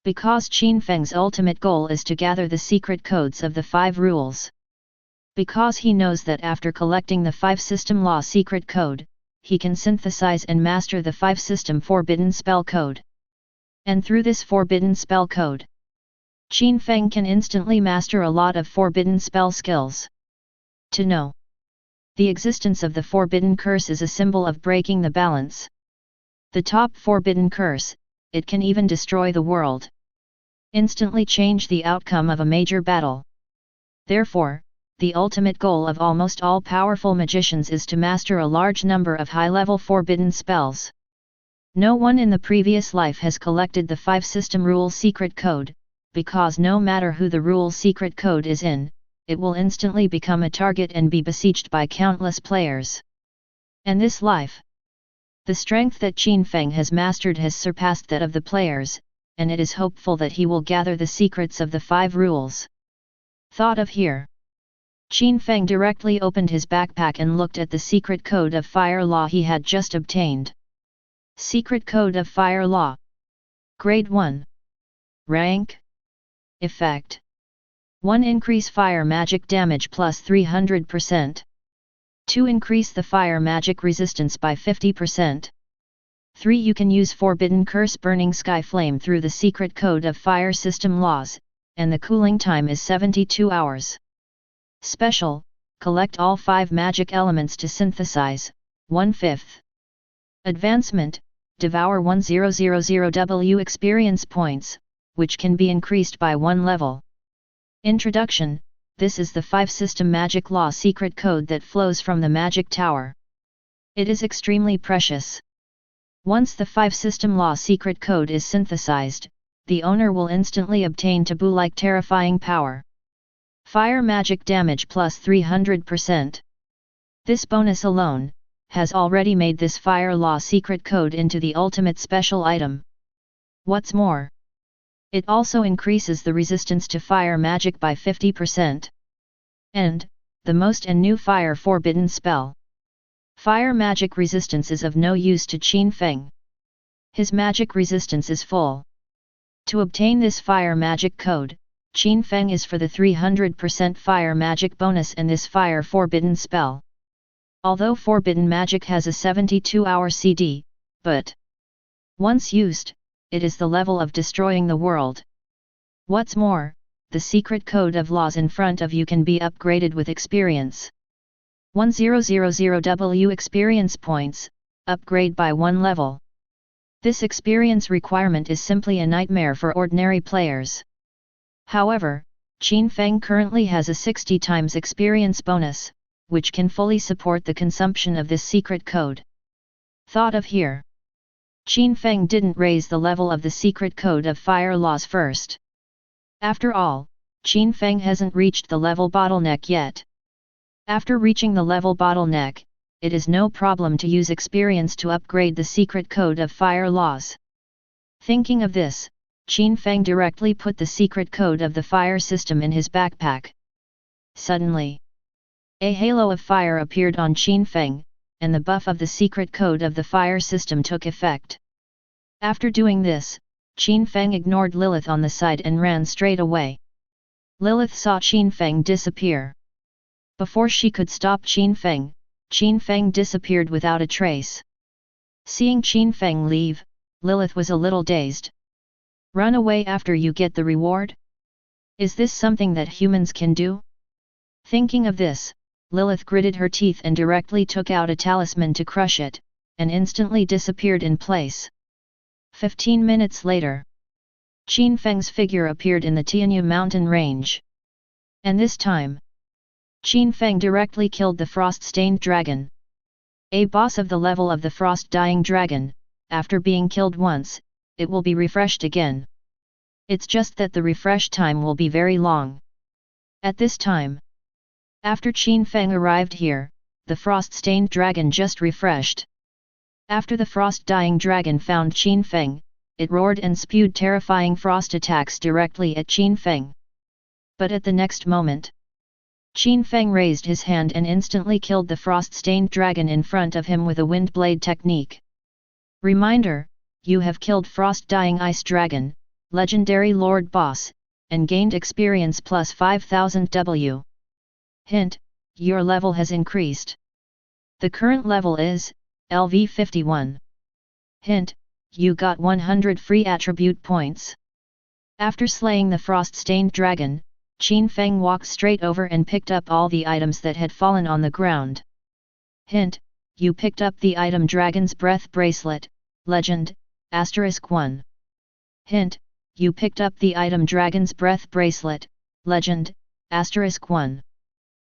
Because Qin Feng's ultimate goal is to gather the secret codes of the 5 rules. Because he knows that after collecting the 5 system law secret code, he can synthesize and master the 5 system forbidden spell code. And through this forbidden spell code, Qin Feng can instantly master a lot of forbidden spell skills. To know the existence of the forbidden curse is a symbol of breaking the balance. The top forbidden curse, it can even destroy the world. Instantly change the outcome of a major battle. Therefore, the ultimate goal of almost all powerful magicians is to master a large number of high-level forbidden spells. No one in the previous life has collected the 5 system rule secret code, because no matter who the rule secret code is in, it will instantly become a target and be besieged by countless players. And this life, the strength that Qin Feng has mastered has surpassed that of the players, and it is hopeful that he will gather the secrets of the 5 rules. Thought of here. Qin Feng directly opened his backpack and looked at the secret code of Fire Law he had just obtained. Secret Code of Fire Law. Grade 1. Rank. Effect. 1. Increase fire magic damage plus 300%. 2. Increase the fire magic resistance by 50%. 3. You can use Forbidden Curse Burning Sky Flame through the Secret Code of Fire System laws, and the cooling time is 72 hours. Special, collect all 5 magic elements to synthesize, 1/5. Advancement, devour 1000W experience points, which can be increased by 1 level. Introduction, this is the 5 system magic law secret code that flows from the magic tower. It is extremely precious. Once the 5 system law secret code is synthesized, the owner will instantly obtain taboo-like terrifying power. Fire magic damage plus 300%. This bonus alone has already made this fire law secret code into the ultimate special item. What's more, it also increases the resistance to fire magic by 50%. And, the most and new fire forbidden spell. Fire magic resistance is of no use to Qin Feng. His magic resistance is full. To obtain this fire magic code, Qin Feng is for the 300% fire magic bonus and this fire forbidden spell. Although forbidden magic has a 72-hour CD, but once used, it is the level of destroying the world. What's more, the secret code of laws in front of you can be upgraded with experience. 1000W experience points, upgrade by 1 level. This experience requirement is simply a nightmare for ordinary players. However, Qin Feng currently has a 60 times experience bonus, which can fully support the consumption of this secret code. Thought of here. Qin Feng didn't raise the level of the secret code of fire laws first. After all, Qin Feng hasn't reached the level bottleneck yet. After reaching the level bottleneck, it is no problem to use experience to upgrade the secret code of fire laws. Thinking of this, Qin Feng directly put the secret code of the fire system in his backpack. Suddenly, a halo of fire appeared on Qin Feng, and the buff of the secret code of the fire system took effect. After doing this, Qin Feng ignored Lilith on the side and ran straight away. Lilith saw Qin Feng disappear. Before she could stop Qin Feng disappeared without a trace. Seeing Qin Feng leave, Lilith was a little dazed. Run away after you get the reward? Is this something that humans can do? Thinking of this, Lilith gritted her teeth and directly took out a talisman to crush it, and instantly disappeared in place. 15 minutes later, Qin Feng's figure appeared in the Tianyu mountain range. And this time, Qin Feng directly killed the frost-stained dragon. A boss of the level of the frost-dying dragon, after being killed once, it will be refreshed again. It's just that the refresh time will be very long. At this time, after Qin Feng arrived here, the frost-stained dragon just refreshed. After the frost-dying dragon found Qin Feng, it roared and spewed terrifying frost attacks directly at Qin Feng. But at the next moment, Qin Feng raised his hand and instantly killed the frost-stained dragon in front of him with a wind blade technique. Reminder: you have killed frost-dying ice dragon, legendary lord boss, and gained experience plus 5000 W. Hint: your level has increased. The current level is LV 51. Hint: you got 100 free attribute points. After slaying the frost-stained dragon, Qin Feng walked straight over and picked up all the items that had fallen on the ground. Hint: you picked up the item Dragon's Breath Bracelet, Legend, *1. Hint: you picked up the item Dragon's Breath Bracelet, Legend, *1.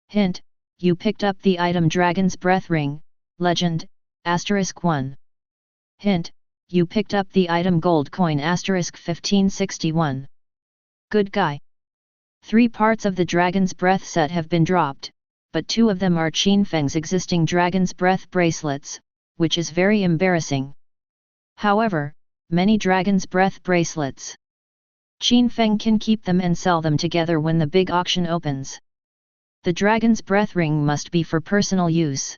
Hint: you picked up the item Dragon's Breath Ring, Legend, *1. Hint: you picked up the item Gold Coin *1561. Good guy. 3 parts of the Dragon's Breath set have been dropped, but 2 of them are Qin Feng's existing Dragon's Breath bracelets, which is very embarrassing. However, many Dragon's Breath bracelets, Qin Feng can keep them and sell them together when the big auction opens. The Dragon's Breath ring must be for personal use.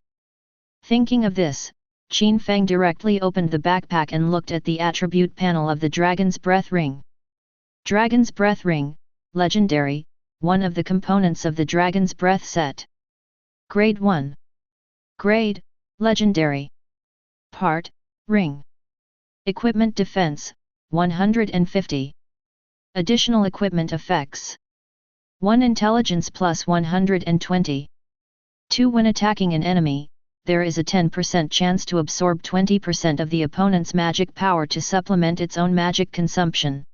Thinking of this, Qin Feng directly opened the backpack and looked at the attribute panel of the Dragon's Breath ring. Dragon's Breath ring, legendary, one of the components of the Dragon's Breath set. Grade 1. Grade, legendary. Part, ring. Equipment defense, 150. Additional equipment effects. 1 intelligence plus 120. 2 when attacking an enemy, there is a 10% chance to absorb 20% of the opponent's magic power to supplement its own magic consumption.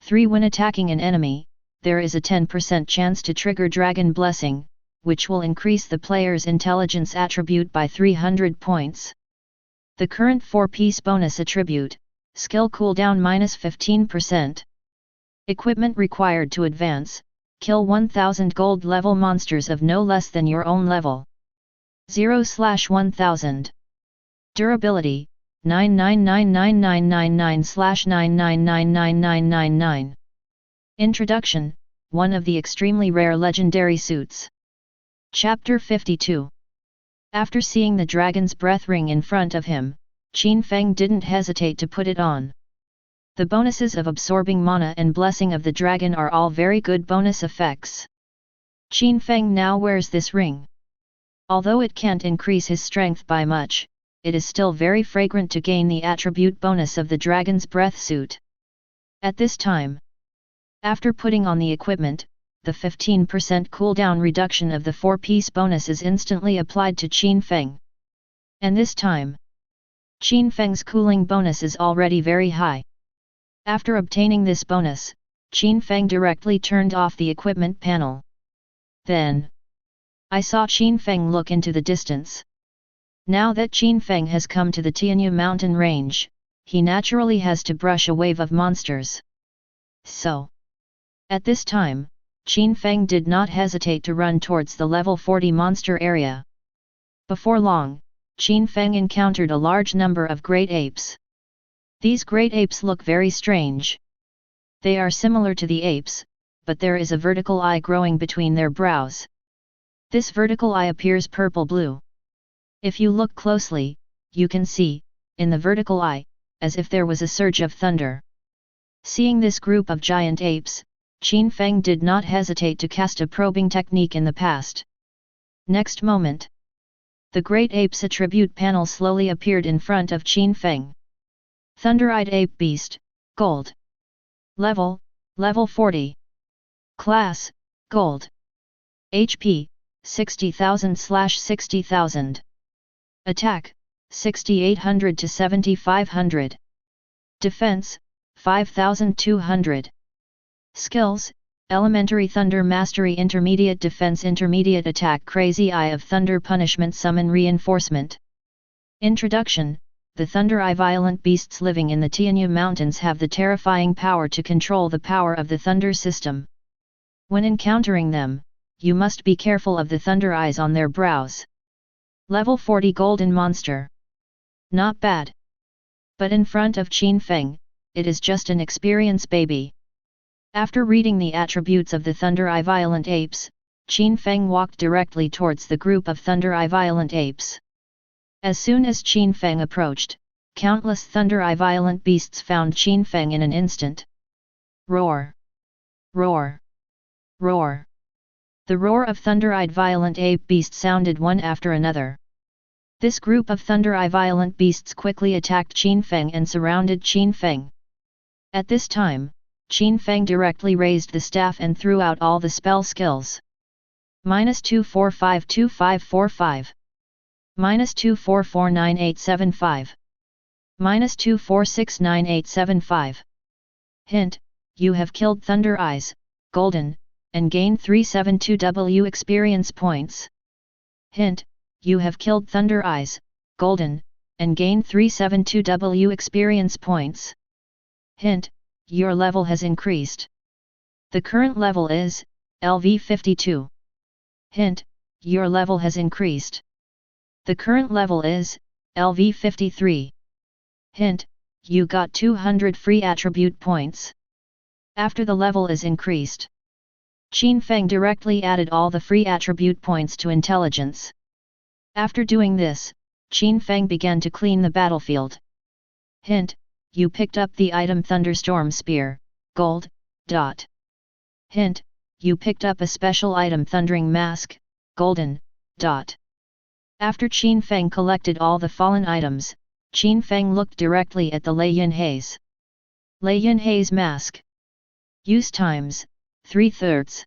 3 when attacking an enemy, there is a 10% chance to trigger Dragon Blessing, which will increase the player's intelligence attribute by 300 points. The current 4-piece bonus attribute, skill cooldown minus 15%. Equipment required to advance, kill 1000 gold level monsters of no less than your own level. 0/1000. Durability, 9999999/9999999. Introduction, one of the extremely rare legendary suits. Chapter 52. After seeing the Dragon's Breath ring in front of him, Qin Feng didn't hesitate to put it on. The bonuses of absorbing mana and blessing of the dragon are all very good bonus effects. Qin Feng now wears this ring. Although it can't increase his strength by much, it is still very fragrant to gain the attribute bonus of the Dragon's Breath suit. At this time, after putting on the equipment, the 15% cooldown reduction of the 4-piece bonus is instantly applied to Qin Feng. And this time, Qin Feng's cooling bonus is already very high. After obtaining this bonus, Qin Feng directly turned off the equipment panel. Then, I saw Qin Feng look into the distance. Now that Qin Feng has come to the Tianyu mountain range, he naturally has to brush a wave of monsters. So, at this time, Qin Feng did not hesitate to run towards the level 40 monster area. Before long, Qin Feng encountered a large number of great apes. These great apes look very strange. They are similar to the apes, but there is a vertical eye growing between their brows. This vertical eye appears purple-blue. If you look closely, you can see, in the vertical eye, as if there was a surge of thunder. Seeing this group of giant apes, Qin Feng did not hesitate to cast a probing technique in the past. Next moment, the Great Apes attribute panel slowly appeared in front of Qin Feng. Thunder-Eyed Ape Beast, Gold. Level 40. Class, Gold. HP, 60,000/60,000. Attack, 6,800 to 7,500. Defense, 5,200. Skills, Elementary Thunder Mastery, Intermediate Defense, Intermediate Attack, Crazy Eye of Thunder, Punishment, Summon, Reinforcement. Introduction. The Thunder Eye violent beasts living in the Tianyu Mountains have the terrifying power to control the power of the Thunder system. When encountering them, you must be careful of the Thunder Eyes on their brows. Level 40 Golden Monster. Not bad. But in front of Qin Feng, it is just an experience baby. After reading the attributes of the Thunder Eye Violent Apes, Qin Feng walked directly towards the group of Thunder Eye Violent Apes. As soon as Qin Feng approached, countless Thunder Eye Violent Beasts found Qin Feng in an instant. Roar! Roar! Roar! The roar of Thunder-Eyed Violent Ape Beast sounded one after another. This group of Thunder Eye Violent Beasts quickly attacked Qin Feng and surrounded Qin Feng. At this time, Qin Feng directly raised the staff and threw out all the spell skills. -2452545. -2449875. -2469875. Hint: you have killed Thunder Eyes, Golden, and gained 372W experience points. Hint: you have killed Thunder Eyes, Golden, and gained 372W experience points. Hint: your level has increased. The current level is LV 52. Hint: your level has increased. The current level is LV 53. Hint: you got 200 free attribute points. After the level is increased, Qin Feng directly added all the free attribute points to intelligence. After doing this, Qin Feng began to clean the battlefield. Hint: you picked up the item Thunderstorm Spear, Gold. Hint: you picked up a special item Thundering Mask, Golden. After Qin Feng collected all the fallen items, Qin Feng looked directly at the Lei Yunhei's. Lei Yunhei's Mask. Use times, 3/3.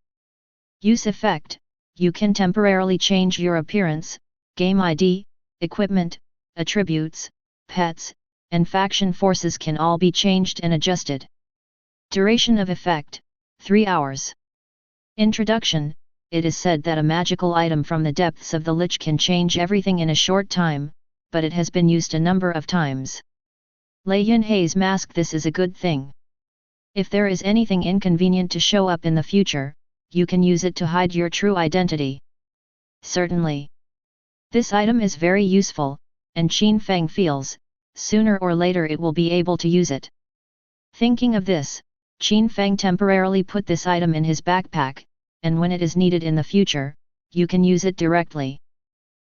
Use effect: you can temporarily change your appearance, game ID, equipment, attributes, pets, and faction forces can all be changed and adjusted. Duration of effect, 3 hours. Introduction: it is said that a magical item from the depths of the Lich can change everything in a short time, but it has been used a number of times. Lei Yunhei's Mask. This is a good thing. If there is anything inconvenient to show up in the future, you can use it to hide your true identity. Certainly. This item is very useful, and Qin Feng feels, sooner or later it will be able to use it. Thinking of this, Qin Feng temporarily put this item in his backpack, and when it is needed in the future, you can use it directly.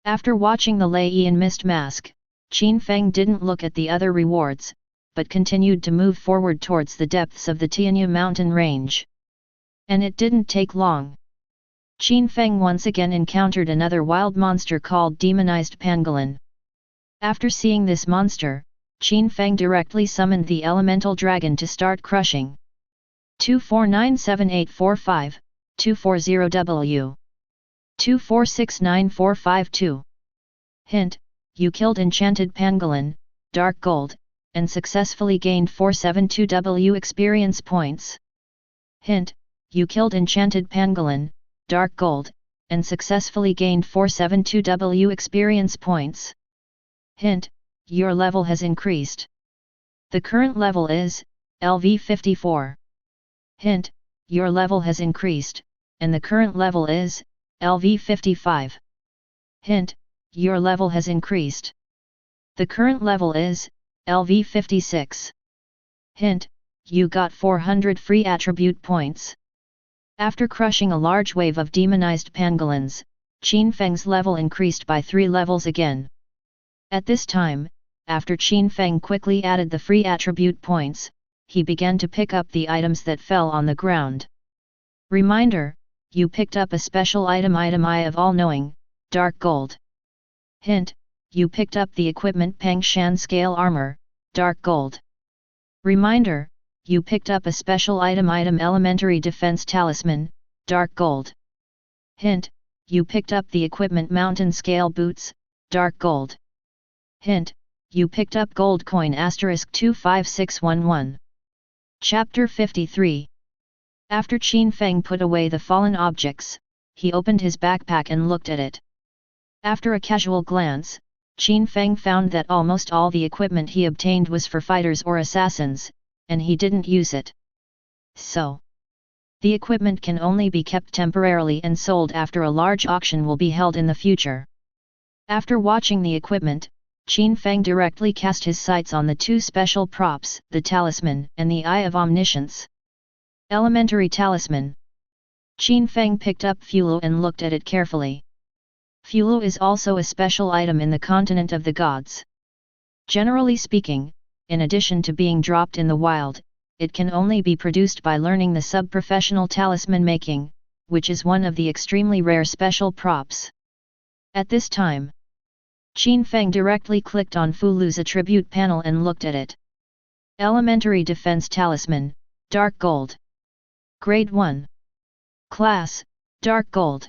After watching the Lei Yan Mist Mask, Qin Feng didn't look at the other rewards, but continued to move forward towards the depths of the Tianyu mountain range. And it didn't take long. Qin Feng once again encountered another wild monster called Demonized Pangolin. After seeing this monster, Qin Feng directly summoned the elemental dragon to start crushing. 2497845, 240W. 2469452. Hint: you killed Enchanted Pangolin, dark gold, and successfully gained 472W experience points. Hint, you killed enchanted pangolin, dark gold, and successfully gained 472W experience points. Hint, your level has increased. The current level is LV 54. Hint, your level has increased, and the current level is LV 55. Hint, your level has increased. The current level is LV 56. Hint, you got 400 free attribute points. After crushing a large wave of demonized pangolins, Qin Feng's level increased by 3 levels again. At this time, after Qin Feng quickly added the free attribute points, he began to pick up the items that fell on the ground. Reminder, you picked up a special item Eye of All-Knowing, dark gold. Hint, you picked up the equipment Peng Shan Scale Armor, dark gold. Reminder, you picked up a special item Elementary Defense Talisman, dark gold. Hint, you picked up the equipment Mountain Scale Boots, dark gold. Hint, you picked up gold coin *25611. Chapter 53. After Qin Feng put away the fallen objects, he opened his backpack and looked at it. After a casual glance, Qin Feng found that almost all the equipment he obtained was for fighters or assassins, and he didn't use it. So, the equipment can only be kept temporarily and sold after a large auction will be held in the future. After watching the equipment, Qin Feng directly cast his sights on the 2 special props, the Talisman and the Eye of Omniscience. Elementary Talisman. Qin Feng picked up Fulo and looked at it carefully. Fulo is also a special item in the continent of the gods. Generally speaking, in addition to being dropped in the wild, it can only be produced by learning the sub-professional talisman making, which is one of the extremely rare special props. At this time, Qin Feng directly clicked on Fulu's attribute panel and looked at it. Elementary Defense Talisman, dark gold. Grade 1. Class, dark gold.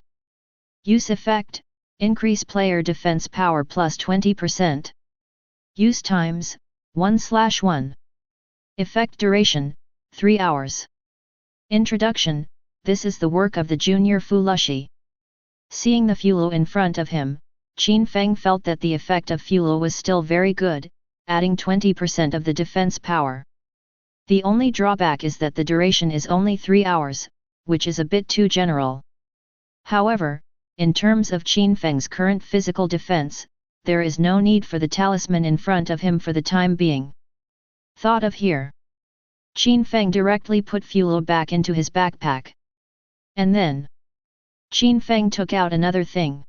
Use effect, increase player defense power plus 20%. Use times, 1/1. Effect duration, 3 hours. Introduction, this is the work of the junior Fulushi. Seeing the Fulo in front of him, Qin Feng felt that the effect of Fulo was still very good, adding 20% of the defense power. The only drawback is that the duration is only 3 hours, which is a bit too general. However, in terms of Qin Feng's current physical defense, there is no need for the talisman in front of him for the time being. Thought of here. Qin Feng directly put Fulo back into his backpack. And then, Qin Feng took out another thing.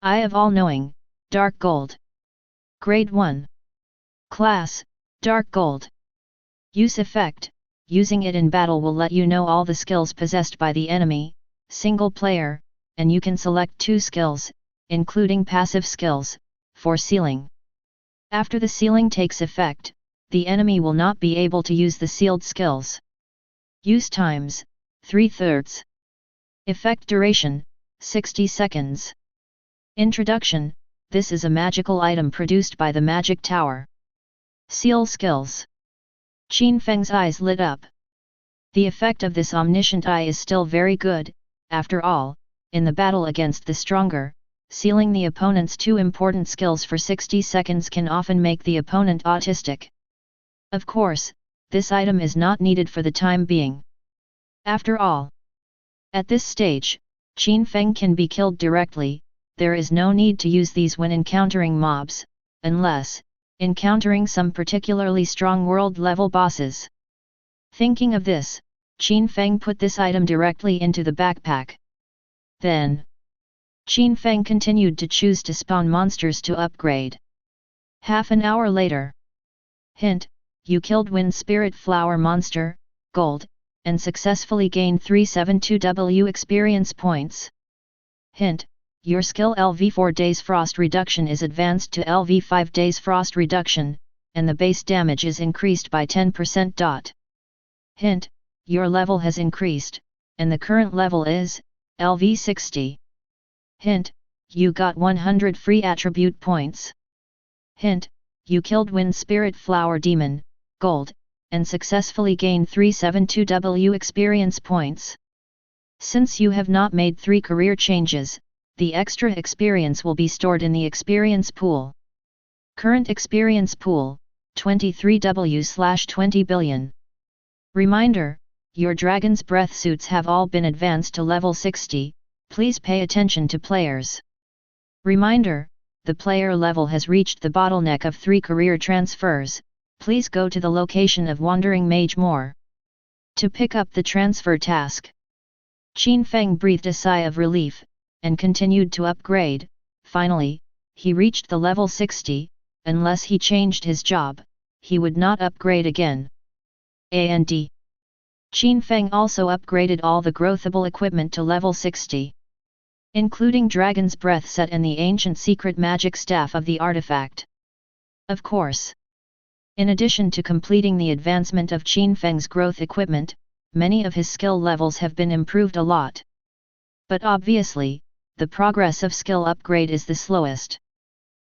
Eye of All-Knowing, dark gold. Grade 1. Class, dark gold. Use effect, using it in battle will let you know all the skills possessed by the enemy, single player, and you can select 2 skills, including passive skills, for sealing. After the sealing takes effect, the enemy will not be able to use the sealed skills. Use times, 3/3. Effect duration, 60 seconds. Introduction, this is a magical item produced by the Magic Tower. Seal skills. Qin Feng's eyes lit up. The effect of this omniscient eye is still very good, after all, in the battle against the stronger, sealing the opponent's 2 important skills for 60 seconds can often make the opponent autistic. Of course, this item is not needed for the time being. After all, at this stage, Qin Feng can be killed directly, there is no need to use these when encountering mobs, unless, encountering some particularly strong world-level bosses. Thinking of this, Qin Feng put this item directly into the backpack. Then, Qin Feng continued to choose to spawn monsters to upgrade. Half an hour later. Hint, you killed Wind Spirit Flower Monster, gold, and successfully gained 372W experience points. Hint, your skill LV4 Days Frost Reduction is advanced to LV5 Days Frost Reduction, and the base damage is increased by 10%. Hint, your level has increased, and the current level is LV60. Hint, you got 100 free attribute points. Hint, you killed Wind Spirit Flower Demon, Gold, and successfully gained 372W experience points. Since you have not made 3 career changes, the extra experience will be stored in the experience pool. Current experience pool, 23W/20 billion. Reminder, your Dragon's Breath suits have all been advanced to level 60, please pay attention to players. Reminder, the player level has reached the bottleneck of 3 career transfers, please go to the location of Wandering Mage more to pick up the transfer task. Qin Feng breathed a sigh of relief, and continued to upgrade. Finally, he reached the level 60, unless he changed his job, he would not upgrade again. And Qin Feng also upgraded all the growthable equipment to level 60. Including Dragon's Breath set and the ancient secret magic staff of the artifact. Of course. In addition to completing the advancement of Qin Feng's growth equipment, many of his skill levels have been improved a lot. But obviously, the progress of skill upgrade is the slowest.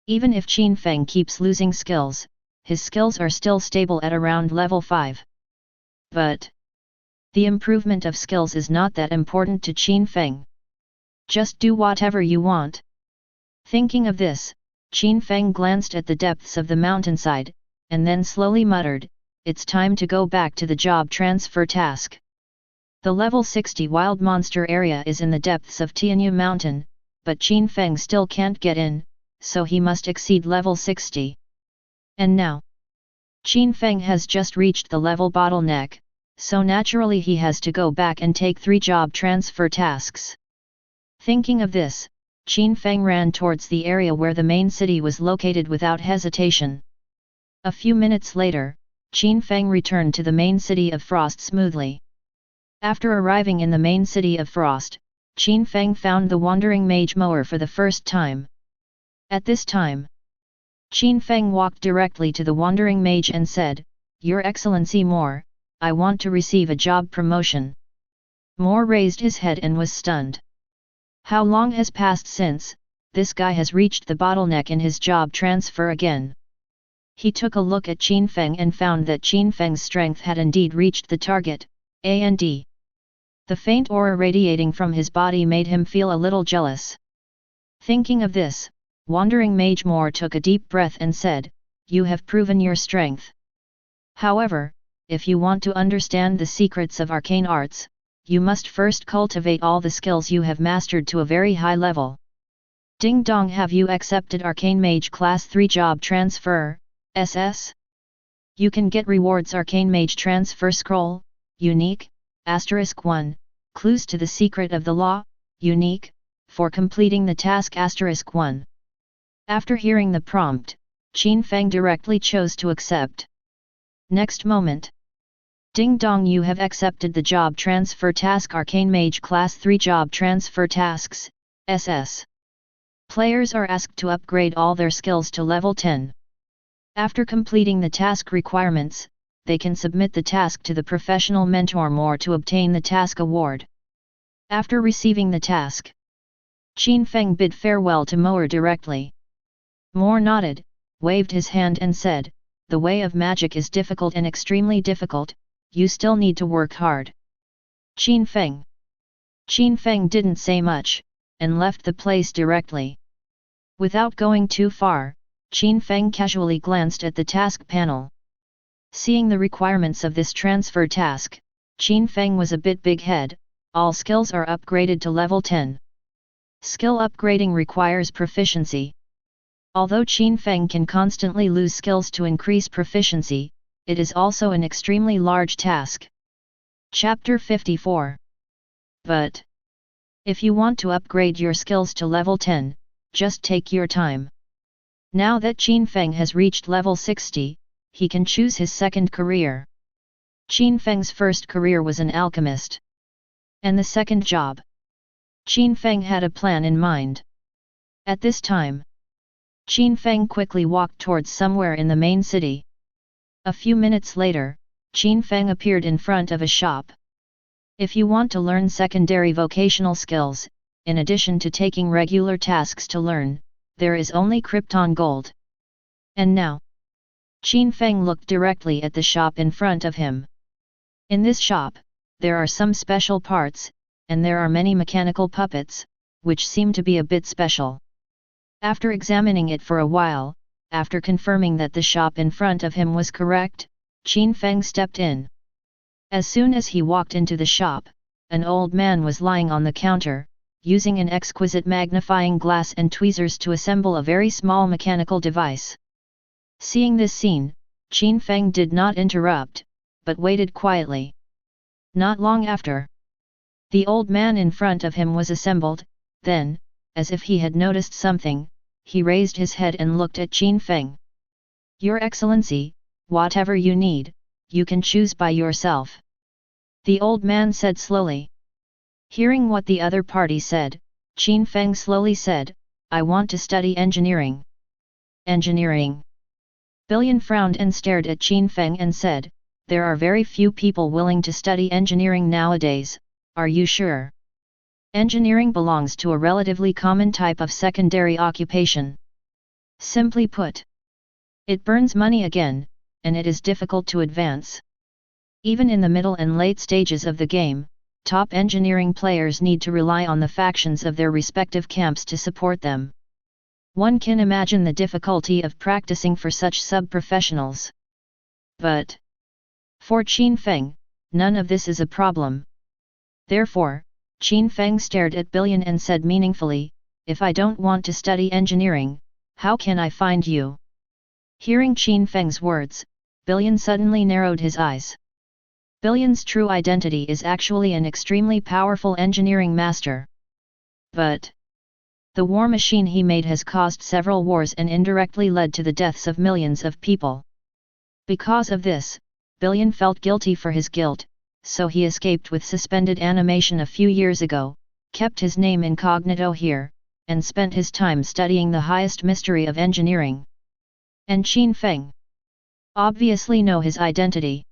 Even if Qin Feng keeps losing skills, his skills are still stable at around level 5. But the improvement of skills is not that important to Qin Feng. Just do whatever you want. Thinking of this, Qin Feng glanced at the depths of the mountainside, and then slowly muttered, "It's time to go back to the job transfer task." The level 60 wild monster area is in the depths of Tianyu Mountain, but Qin Feng still can't get in, so he must exceed level 60. And now, Qin Feng has just reached the level bottleneck, so naturally he has to go back and take 3 job transfer tasks. Thinking of this, Qin Feng ran towards the area where the main city was located without hesitation. A few minutes later, Qin Feng returned to the main city of Frost smoothly. After arriving in the main city of Frost, Qin Feng found the Wandering Mage mower for the first time. At this time, Qin Feng walked directly to the Wandering Mage and said, "Your Excellency Moore, I want to receive a job promotion." Moore raised his head and was stunned. How long has passed since this guy has reached the bottleneck in his job transfer again? He took a look at Qin Feng and found that Qin Feng's strength had indeed reached the target, and the faint aura radiating from his body made him feel a little jealous. Thinking of this, Wandering Mage Moore took a deep breath and said, "You have proven your strength. However, if you want to understand the secrets of arcane arts, you must first cultivate all the skills you have mastered to a very high level." Ding dong, have you accepted Arcane Mage Class 3 job transfer, SS? You can get rewards Arcane Mage Transfer Scroll, Unique, *1, Clues to the Secret of the Law, Unique, for completing the task *1. After hearing the prompt, Qin Feng directly chose to accept. Next moment. Ding dong, you have accepted the job transfer task Arcane Mage Class 3 job transfer tasks, SS. Players are asked to upgrade all their skills to level 10. After completing the task requirements, they can submit the task to the professional mentor Moore to obtain the task award. After receiving the task, Qin Feng bid farewell to Moore directly. Moore nodded, waved his hand and said, "The way of magic is difficult and extremely difficult. You still need to work hard." Qin Feng. Qin Feng didn't say much, and left the place directly. Without going too far, Qin Feng casually glanced at the task panel. Seeing the requirements of this transfer task, Qin Feng was a bit big-head. All skills are upgraded to level 10. Skill upgrading requires proficiency. Although Qin Feng can constantly lose skills to increase proficiency, it is also an extremely large task. Chapter 54. But if you want to upgrade your skills to level 10, just take your time. Now that Qin Feng has reached level 60, he can choose his second career. Qin Feng's first career was an alchemist. And the second job. Qin Feng had a plan in mind. At this time, Qin Feng quickly walked towards somewhere in the main city. A few minutes later, Qin Feng appeared in front of a shop. If you want to learn secondary vocational skills, in addition to taking regular tasks to learn, there is only Krypton Gold. And now, Qin Feng looked directly at the shop in front of him. In this shop, there are some special parts, and there are many mechanical puppets, which seem to be a bit special. After examining it for a while, after confirming that the shop in front of him was correct, Qin Feng stepped in. As soon as he walked into the shop, an old man was lying on the counter, using an exquisite magnifying glass and tweezers to assemble a very small mechanical device. Seeing this scene, Qin Feng did not interrupt, but waited quietly. Not long after, the old man in front of him was assembled. Then, as if he had noticed something, he raised his head and looked at Qin Feng. "Your Excellency, whatever you need, you can choose by yourself," the old man said slowly. Hearing what the other party said, Qin Feng slowly said, "I want to study engineering." "Engineering?" Billion frowned and stared at Qin Feng and said, "There are very few people willing to study engineering nowadays, are you sure?" Engineering belongs to a relatively common type of secondary occupation. Simply put, it burns money again, and it is difficult to advance. Even in the middle and late stages of the game, top engineering players need to rely on the factions of their respective camps to support them. One can imagine the difficulty of practicing for such sub-professionals. But for Qin Feng, none of this is a problem. Therefore, Qin Feng stared at Billion and said meaningfully, "If I don't want to study engineering, how can I find you?" Hearing Qin Feng's words, Billion suddenly narrowed his eyes. Billion's true identity is actually an extremely powerful engineering master. But the war machine he made has caused several wars and indirectly led to the deaths of millions of people. Because of this, Billion felt guilty for his guilt, so he escaped with suspended animation a few years ago, kept his name incognito here, and spent his time studying the highest mystery of engineering. And Qin Feng obviously know his identity.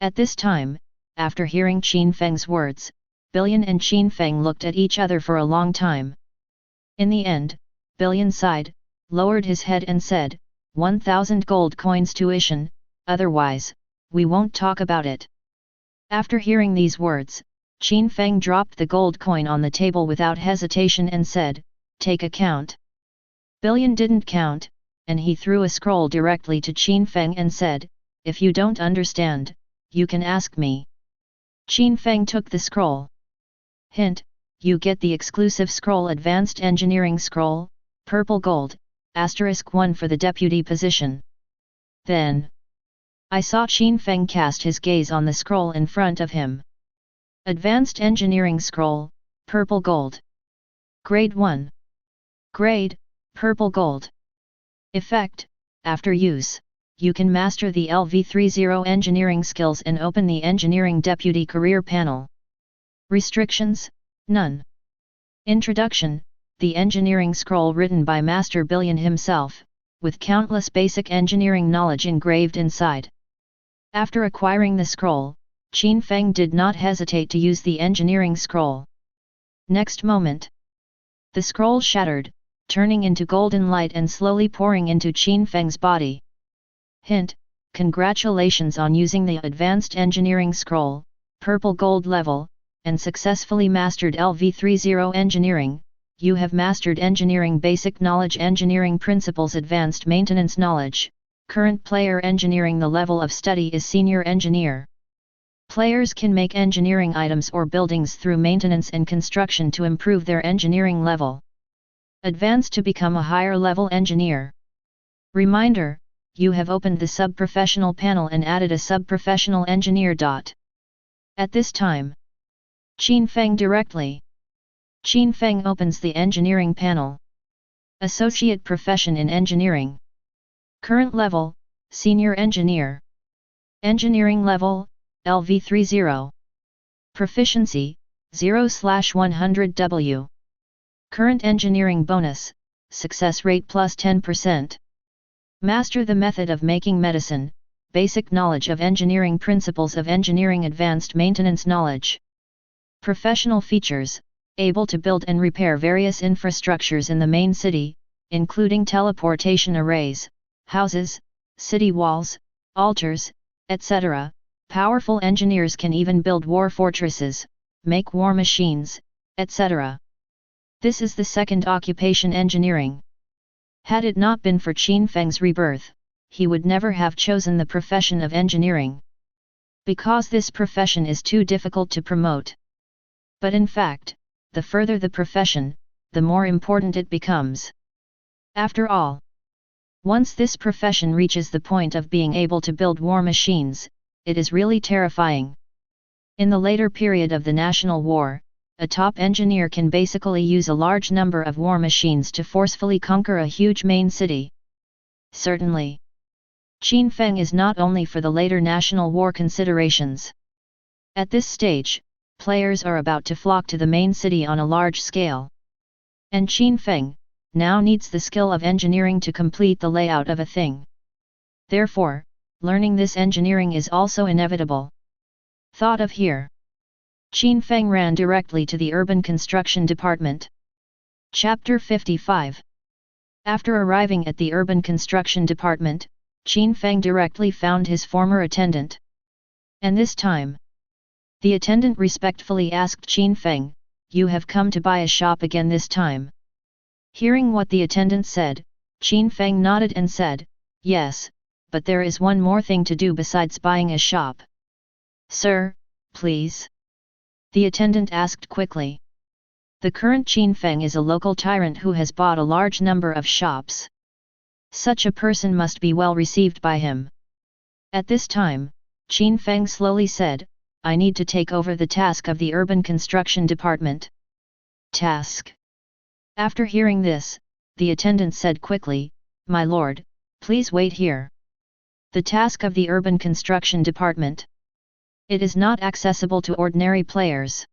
At this time, after hearing Qin Feng's words, Billion and Qin Feng looked at each other for a long time. In the end, Billion sighed, lowered his head and said, 1,000 gold coins tuition, otherwise, we won't talk about it. After hearing these words, Qin Feng dropped the gold coin on the table without hesitation and said, "Take a count." Billion didn't count, and he threw a scroll directly to Qin Feng and said, "If you don't understand, you can ask me." Qin Feng took the scroll. Hint, you get the exclusive scroll Advanced Engineering Scroll, purple gold, *1 for the deputy position. Then I saw Qin Feng cast his gaze on the scroll in front of him. Advanced Engineering Scroll, purple gold. Grade 1. Grade, purple gold. Effect, after use, you can master the LV30 engineering skills and open the Engineering Deputy Career panel. Restrictions, none. Introduction, the engineering scroll written by Master Billion himself, with countless basic engineering knowledge engraved inside. After acquiring the scroll, Qin Feng did not hesitate to use the engineering scroll. Next moment, the scroll shattered, turning into golden light and slowly pouring into Qin Feng's body. Hint, congratulations on using the Advanced Engineering Scroll, purple gold level, and successfully mastered LV30 Engineering. You have mastered Engineering Basic Knowledge, Engineering Principles, Advanced Maintenance Knowledge. Current player engineering. The level of study is Senior Engineer. Players can make engineering items or buildings through maintenance and construction to improve their engineering level. Advance to become a higher level engineer. Reminder, you have opened the sub-professional panel and added a sub-professional engineer. At this time, Qin Feng directly. Qin Feng opens the engineering panel. Associate profession in engineering. Current level, Senior Engineer. Engineering level, LV30. Proficiency, 0/100W. Current engineering bonus, success rate plus 10%. Master the method of making medicine, basic knowledge of engineering principles of engineering, advanced maintenance knowledge. Professional features, able to build and repair various infrastructures in the main city, including teleportation arrays, houses, city walls, altars, etc. Powerful engineers can even build war fortresses, make war machines, etc. This is the second occupation, engineering. Had it not been for Qin Feng's rebirth, he would never have chosen the profession of engineering. Because this profession is too difficult to promote. But in fact, the further the profession, the more important it becomes. After all, once this profession reaches the point of being able to build war machines, it is really terrifying. In the later period of the National War, a top engineer can basically use a large number of war machines to forcefully conquer a huge main city. Certainly, Qin Feng is not only for the later National War considerations. At this stage, players are about to flock to the main city on a large scale. And Qin Feng now needs the skill of engineering to complete the layout of a thing. Therefore, learning this engineering is also inevitable. Thought of here. Qin Feng ran directly to the Urban Construction Department. Chapter 55. After arriving at the Urban Construction Department, Qin Feng directly found his former attendant. And this time, the attendant respectfully asked Qin Feng, "You have come to buy a shop again this time?" Hearing what the attendant said, Qin Feng nodded and said, "Yes, but there is one more thing to do besides buying a shop." "Sir, please?" the attendant asked quickly. The current Qin Feng is a local tyrant who has bought a large number of shops. Such a person must be well received by him. At this time, Qin Feng slowly said, "I need to take over the task of the Urban Construction Department." Task. After hearing this, the attendant said quickly, "My lord, please wait here." The task of the Urban Construction Department. It is not accessible to ordinary players.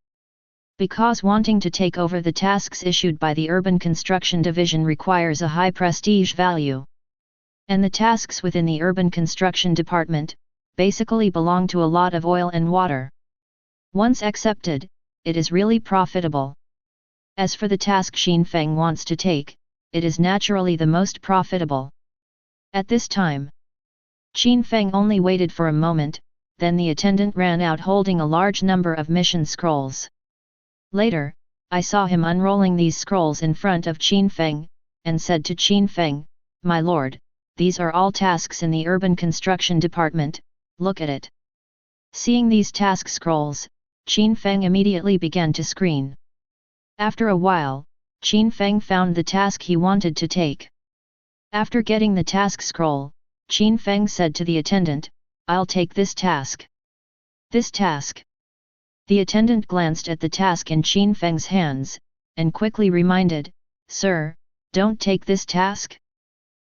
Because wanting to take over the tasks issued by the Urban Construction Division requires a high prestige value. And the tasks within the Urban Construction Department basically belong to a lot of oil and water. Once accepted, it is really profitable. As for the task Qin Feng wants to take, it is naturally the most profitable. At this time, Qin Feng only waited for a moment, then the attendant ran out holding a large number of mission scrolls. Later, I saw him unrolling these scrolls in front of Qin Feng, and said to Qin Feng, "My lord, these are all tasks in the Urban Construction Department, look at it." Seeing these task scrolls, Qin Feng immediately began to screen. After a while, Qin Feng found the task he wanted to take. After getting the task scroll, Qin Feng said to the attendant, "I'll take this task." This task. The attendant glanced at the task in Qin Feng's hands, and quickly reminded, "Sir, don't take this task.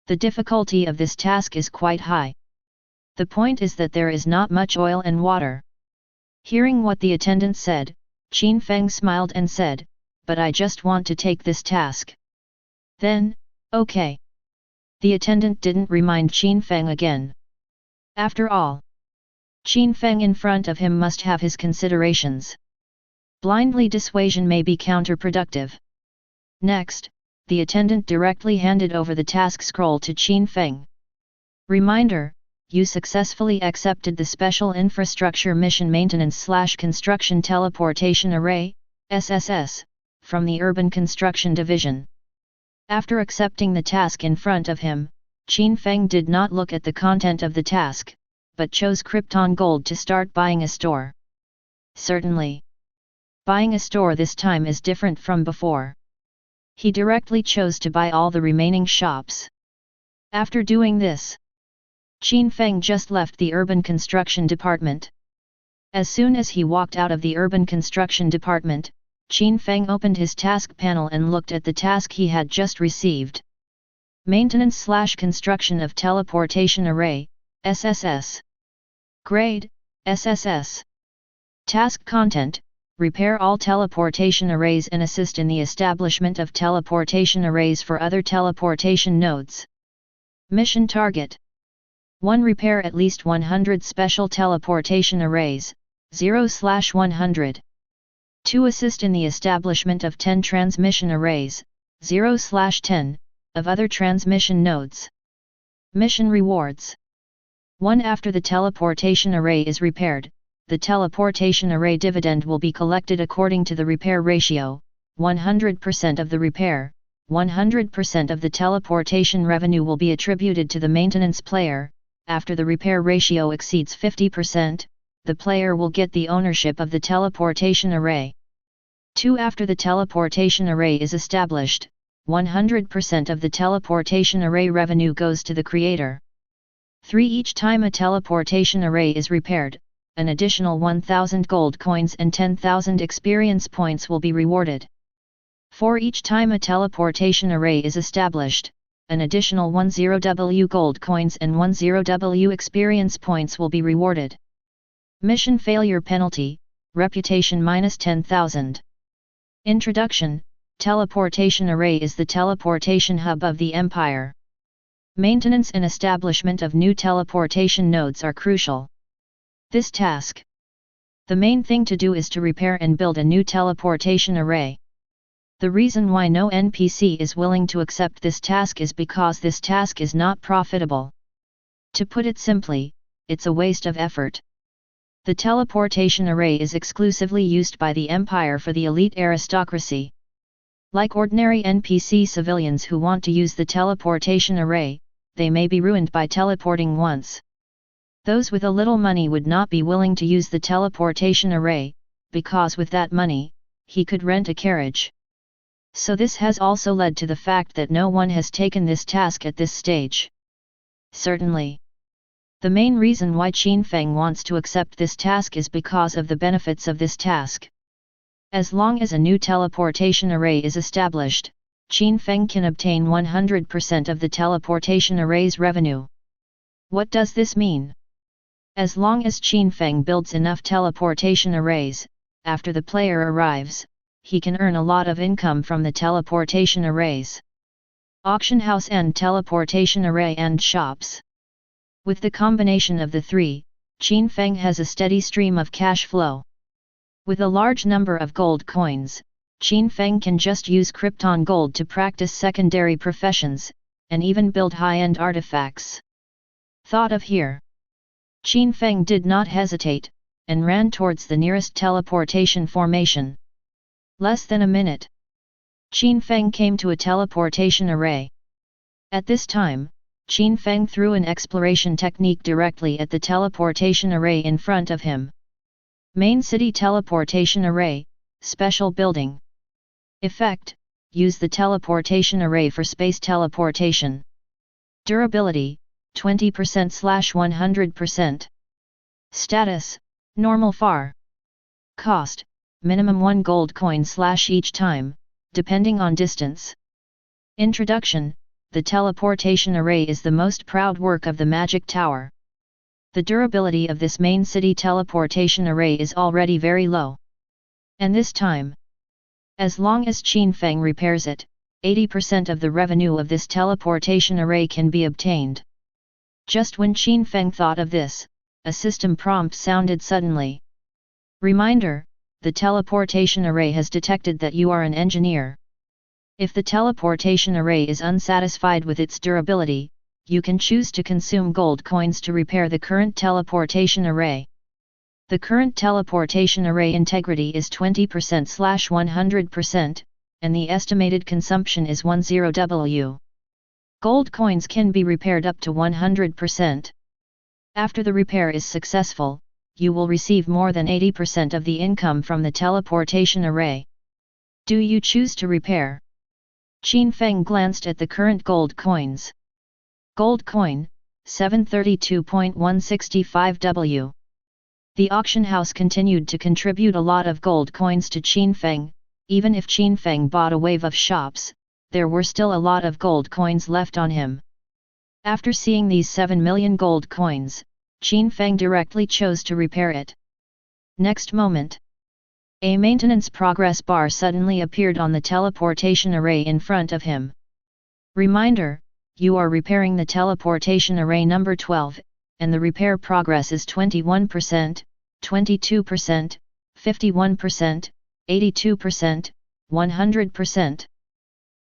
The difficulty of this task is quite high. The point is that there is not much oil and water." Hearing what the attendant said, Qin Feng smiled and said, "But I just want to take this task." Then, okay. The attendant didn't remind Qin Feng again. After all, Qin Feng in front of him must have his considerations. Blindly dissuasion may be counterproductive. Next, the attendant directly handed over the task scroll to Qin Feng. Reminder, you successfully accepted the Special Infrastructure Mission Maintenance/Construction Teleportation Array, SSS, from the Urban Construction Division. After accepting the task in front of him, Qin Feng did not look at the content of the task, but chose Krypton Gold to start buying a store. Certainly, buying a store this time is different from before. He directly chose to buy all the remaining shops. After doing this, Qin Feng just left the Urban Construction Department. As soon as he walked out of the Urban Construction Department, Qin Feng opened his task panel and looked at the task he had just received. Maintenance/Construction of Teleportation Array, SSS. Grade, SSS. Task Content, repair all teleportation arrays and assist in the establishment of teleportation arrays for other teleportation nodes. Mission Target: 1. Repair at least 100 special teleportation arrays, 0/100. 2. Assist in the establishment of 10 transmission arrays, 0/10, of other transmission nodes. Mission Rewards: 1. After the teleportation array is repaired, the teleportation array dividend will be collected according to the repair ratio, 100% of the repair, 100% of the teleportation revenue will be attributed to the maintenance player. After the repair ratio exceeds 50%, the player will get the ownership of the teleportation array. 2. After the teleportation array is established, 100% of the teleportation array revenue goes to the creator. 3. Each time a teleportation array is repaired, an additional 1,000 gold coins and 10,000 experience points will be rewarded. 4. Each time a teleportation array is established, an additional 10W gold coins and 10W experience points will be rewarded. Mission failure penalty, reputation -10,000. Introduction: Teleportation array is the teleportation hub of the Empire. Maintenance and establishment of new teleportation nodes are crucial. This task. The main thing to do is to repair and build a new teleportation array. The reason why no NPC is willing to accept this task is because this task is not profitable. To put it simply, it's a waste of effort. The teleportation array is exclusively used by the Empire for the elite aristocracy. Like ordinary NPC civilians who want to use the teleportation array, they may be ruined by teleporting once. Those with a little money would not be willing to use the teleportation array, because with that money, he could rent a carriage. So this has also led to the fact that no one has taken this task at this stage. Certainly. The main reason why Qin Feng wants to accept this task is because of the benefits of this task. As long as a new teleportation array is established, Qin Feng can obtain 100% of the teleportation array's revenue. What does this mean? As long as Qin Feng builds enough teleportation arrays, after the player arrives, he can earn a lot of income from the teleportation arrays. Auction house and teleportation array and shops. With the combination of the three, Qin Feng has a steady stream of cash flow. With a large number of gold coins, Qin Feng can just use Krypton gold to practice secondary professions, and even build high-end artifacts. Thought of here. Qin Feng did not hesitate, and ran towards the nearest teleportation formation. Less than a minute. Qin Feng came to a teleportation array. At this time, Qin Feng threw an exploration technique directly at the teleportation array in front of him. Main City Teleportation Array, Special Building. Effect: use the teleportation array for space teleportation. Durability: 20%/100%. Status: Normal Far. Cost: minimum 1 gold coin each time, depending on distance. Introduction: the teleportation array is the most proud work of the Magic Tower. The durability of this main city teleportation array is already very low. And this time, as long as Qin Feng repairs it, 80% of the revenue of this teleportation array can be obtained. Just when Qin Feng thought of this, a system prompt sounded suddenly. Reminder: the teleportation array has detected that you are an engineer. If the teleportation array is unsatisfied with its durability, you can choose to consume gold coins to repair the current teleportation array. The current teleportation array integrity is 20%/100%, and the estimated consumption is 10W. Gold coins can be repaired up to 100%. After the repair is successful, you will receive more than 80% of the income from the teleportation array. Do you choose to repair? Qin Feng glanced at the current gold coins. Gold coin, 732.165W. The auction house continued to contribute a lot of gold coins to Qin Feng. Even if Qin Feng bought a wave of shops, there were still a lot of gold coins left on him. After seeing these 7 million gold coins, Qin Feng directly chose to repair it. Next moment, a maintenance progress bar suddenly appeared on the teleportation array in front of him. Reminder: you are repairing the teleportation array number 12, and the repair progress is 21%, 22%, 51%, 82%, 100%.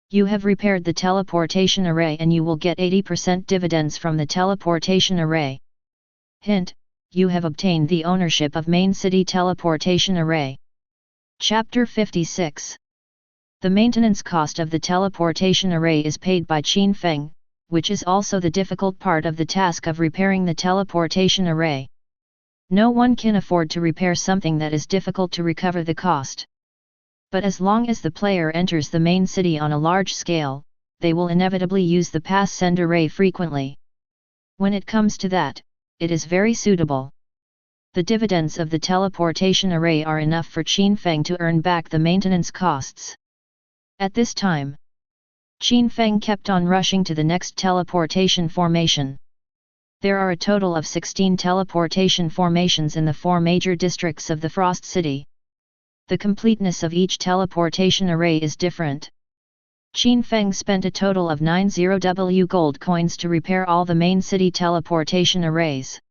You have repaired the teleportation array and you will get 80% dividends from the teleportation array. Hint, you have obtained the ownership of Main City Teleportation Array. Chapter 56. The maintenance cost of the teleportation array is paid by Qin Feng, which is also the difficult part of the task of repairing the teleportation array. No one can afford to repair something that is difficult to recover the cost. But as long as the player enters the main city on a large scale, they will inevitably use the pass-send array frequently. When it comes to that, it is very suitable. The dividends of the teleportation array are enough for Qin Feng to earn back the maintenance costs. At this time, Qin Feng kept on rushing to the next teleportation formation. There are a total of 16 teleportation formations in the 4 major districts of the Frost City. The completeness of each teleportation array is different. Qin Feng spent a total of 90W gold coins to repair all the main city teleportation arrays.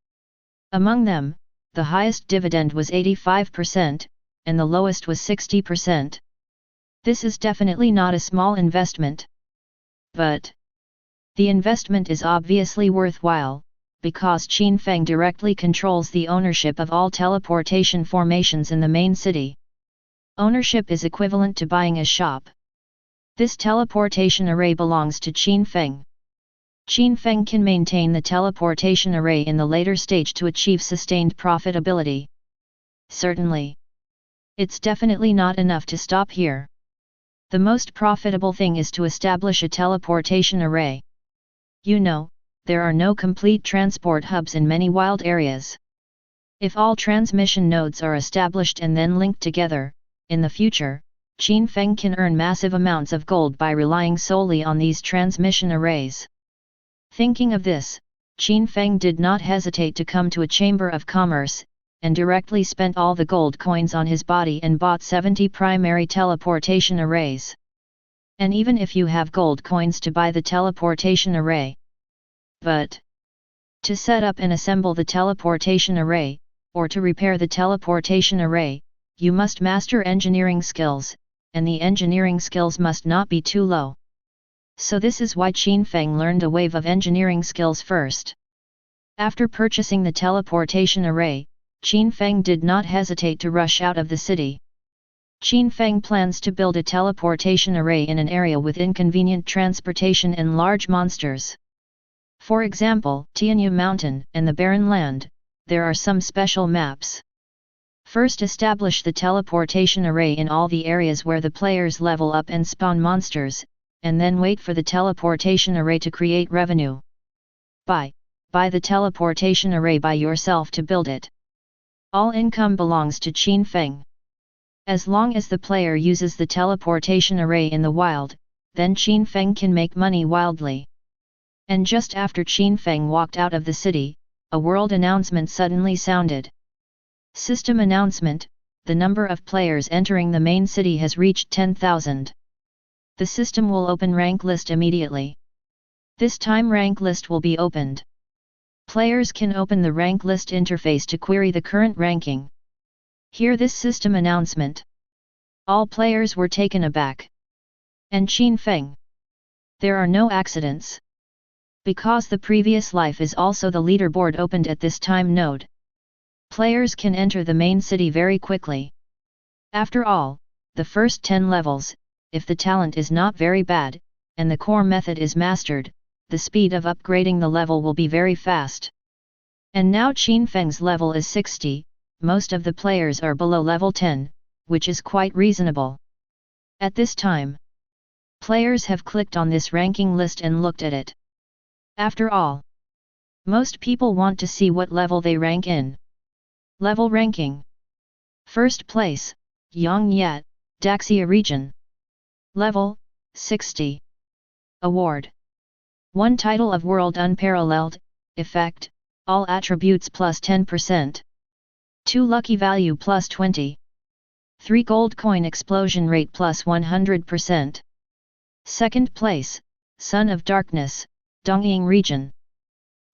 Among them, the highest dividend was 85%, and the lowest was 60%. This is definitely not a small investment. But the investment is obviously worthwhile, because Qin Feng directly controls the ownership of all teleportation formations in the main city. Ownership is equivalent to buying a shop. This teleportation array belongs to Qin Feng. Qin Feng can maintain the teleportation array in the later stage to achieve sustained profitability. Certainly. It's definitely not enough to stop here. The most profitable thing is to establish a teleportation array. You know, there are no complete transport hubs in many wild areas. If all transmission nodes are established and then linked together, in the future, Qin Feng can earn massive amounts of gold by relying solely on these transmission arrays. Thinking of this, Qin Feng did not hesitate to come to a chamber of commerce, and directly spent all the gold coins on his body and bought 70 primary teleportation arrays. And even if you have gold coins to buy the teleportation array, but to set up and assemble the teleportation array, or to repair the teleportation array, you must master engineering skills, and the engineering skills must not be too low. So this is why Qin Feng learned a wave of engineering skills first. After purchasing the teleportation array, Qin Feng did not hesitate to rush out of the city. Qin Feng plans to build a teleportation array in an area with inconvenient transportation and large monsters. For example, Tianyu Mountain and the Barren Land, there are some special maps. First establish the teleportation array in all the areas where the players level up and spawn monsters, and then wait for the teleportation array to create revenue. Buy the teleportation array by yourself to build it. All income belongs to Qin Feng. As long as the player uses the teleportation array in the wild, then Qin Feng can make money wildly. And just after Qin Feng walked out of the city, a world announcement suddenly sounded. System announcement: the number of players entering the main city has reached 10,000. The system will open rank list immediately. This time rank list will be opened. Players can open the rank list interface to query the current ranking. Hear this system announcement. All players were taken aback. And Qin Feng. There are no accidents. Because the previous life is also the leaderboard opened at this time node. Players can enter the main city very quickly. After all, the first 10 levels, if the talent is not very bad, and the core method is mastered, the speed of upgrading the level will be very fast. And now Qin Feng's level is 60, most of the players are below level 10, which is quite reasonable. At this time, players have clicked on this ranking list and looked at it. After all, most people want to see what level they rank in. Level ranking. First place, Yongyat, Daxia region. Level, 60. Award. 1 title of world unparalleled, effect, all attributes plus 10%. 2 lucky value plus 20. 3 gold coin explosion rate plus 100%. Second place, Son of Darkness, Dongying region.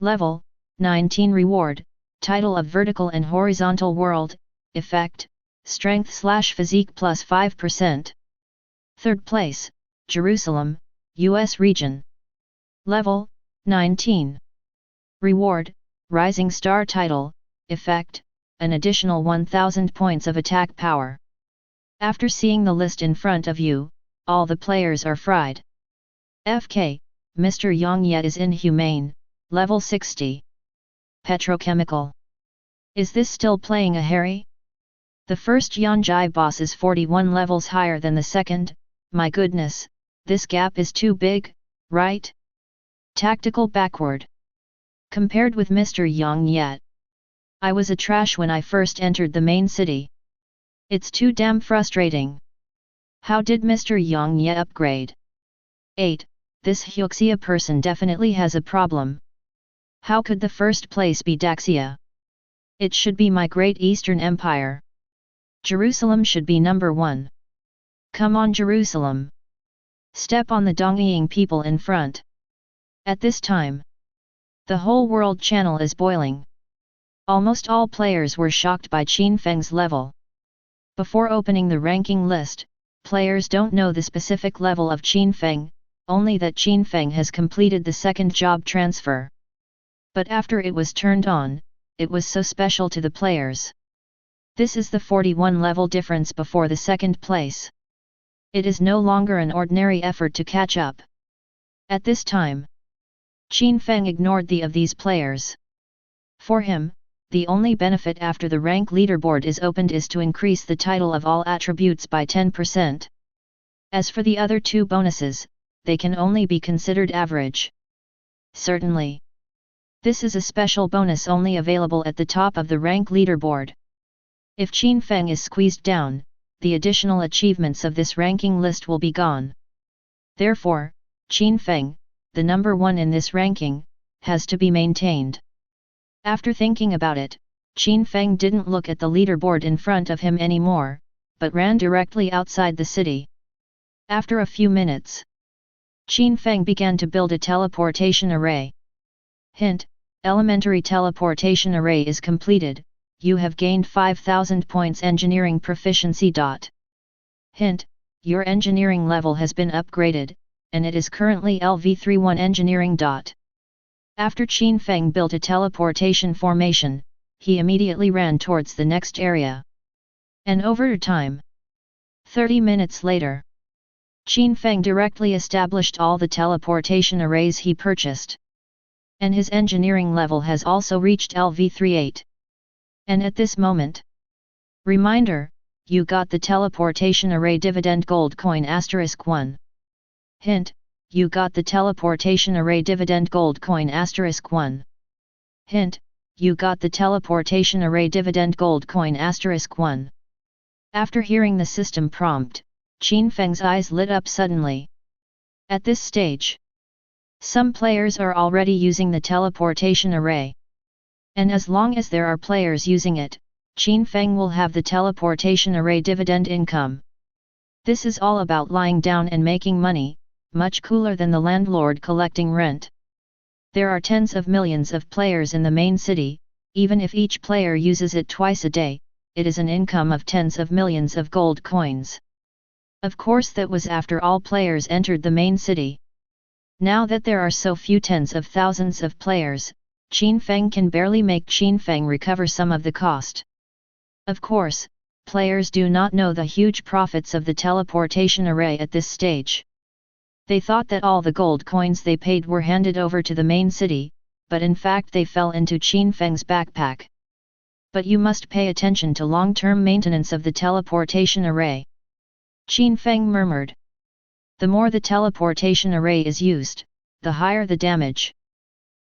Level, 19 reward, title of vertical and horizontal world, effect, strength/physique plus 5%. Third place, Jerusalem, US region. Level, 19. Reward, Rising Star title, effect, an additional 1000 points of attack power. After seeing the list in front of you, all the players are fried. FK, Mr. Yang Ye is inhumane, level 60. Petrochemical. Is this still playing a Harry? The first Yanjai boss is 41 levels higher than the second. My goodness, this gap is too big, right? Tactical backward. Compared with Mr. Yang Ye, I was a trash when I first entered the main city. It's too damn frustrating. How did Mr. Yang Ye upgrade? 8. This Huxia person definitely has a problem. How could the first place be Daxia? It should be my Great Eastern Empire. Jerusalem should be number 1. Come on Jerusalem. Step on the Dongying people in front. At this time, the whole world channel is boiling. Almost all players were shocked by Qin Feng's level. Before opening the ranking list, players don't know the specific level of Qin Feng, only that Qin Feng has completed the second job transfer. But after it was turned on, it was so special to the players. This is the 41 level difference before the second place. It is no longer an ordinary effort to catch up. At this time, Qin Feng ignored the of these players. For him, the only benefit after the rank leaderboard is opened is to increase the title of all attributes by 10%. As for the other two bonuses, they can only be considered average. Certainly. This is a special bonus only available at the top of the rank leaderboard. If Qin Feng is squeezed down, the additional achievements of this ranking list will be gone. Therefore, Qin Feng, the number 1 in this ranking, has to be maintained. After thinking about it, Qin Feng didn't look at the leaderboard in front of him anymore, but ran directly outside the city. After a few minutes, Qin Feng began to build a teleportation array. Hint: elementary teleportation array is completed, you have gained 5000 points engineering proficiency. Hint: your engineering level has been upgraded, and it is currently LV31 engineering. After Qin Feng built a teleportation formation, he immediately ran towards the next area. And over time, 30 minutes later, Qin Feng directly established all the teleportation arrays he purchased. And his engineering level has also reached LV38. And at this moment, reminder, you got the teleportation array dividend gold coin *1. Hint: you got the teleportation array dividend gold coin *1. Hint: you got the teleportation array dividend gold coin *1. After hearing the system prompt, Qin Feng's eyes lit up suddenly. At this stage, some players are already using the teleportation array. And as long as there are players using it, Qin Feng will have the teleportation array dividend income. This is all about lying down and making money, much cooler than the landlord collecting rent. There are tens of millions of players in the main city, even if each player uses it twice a day, it is an income of tens of millions of gold coins. Of course that was after all players entered the main city. Now that there are so few tens of thousands of players, Qin Feng can barely make Qin Feng recover some of the cost. Of course, players do not know the huge profits of the teleportation array at this stage. They thought that all the gold coins they paid were handed over to the main city, but in fact they fell into Qin Feng's backpack. But you must pay attention to long-term maintenance of the teleportation array. Qin Feng murmured. The more the teleportation array is used, the higher the damage.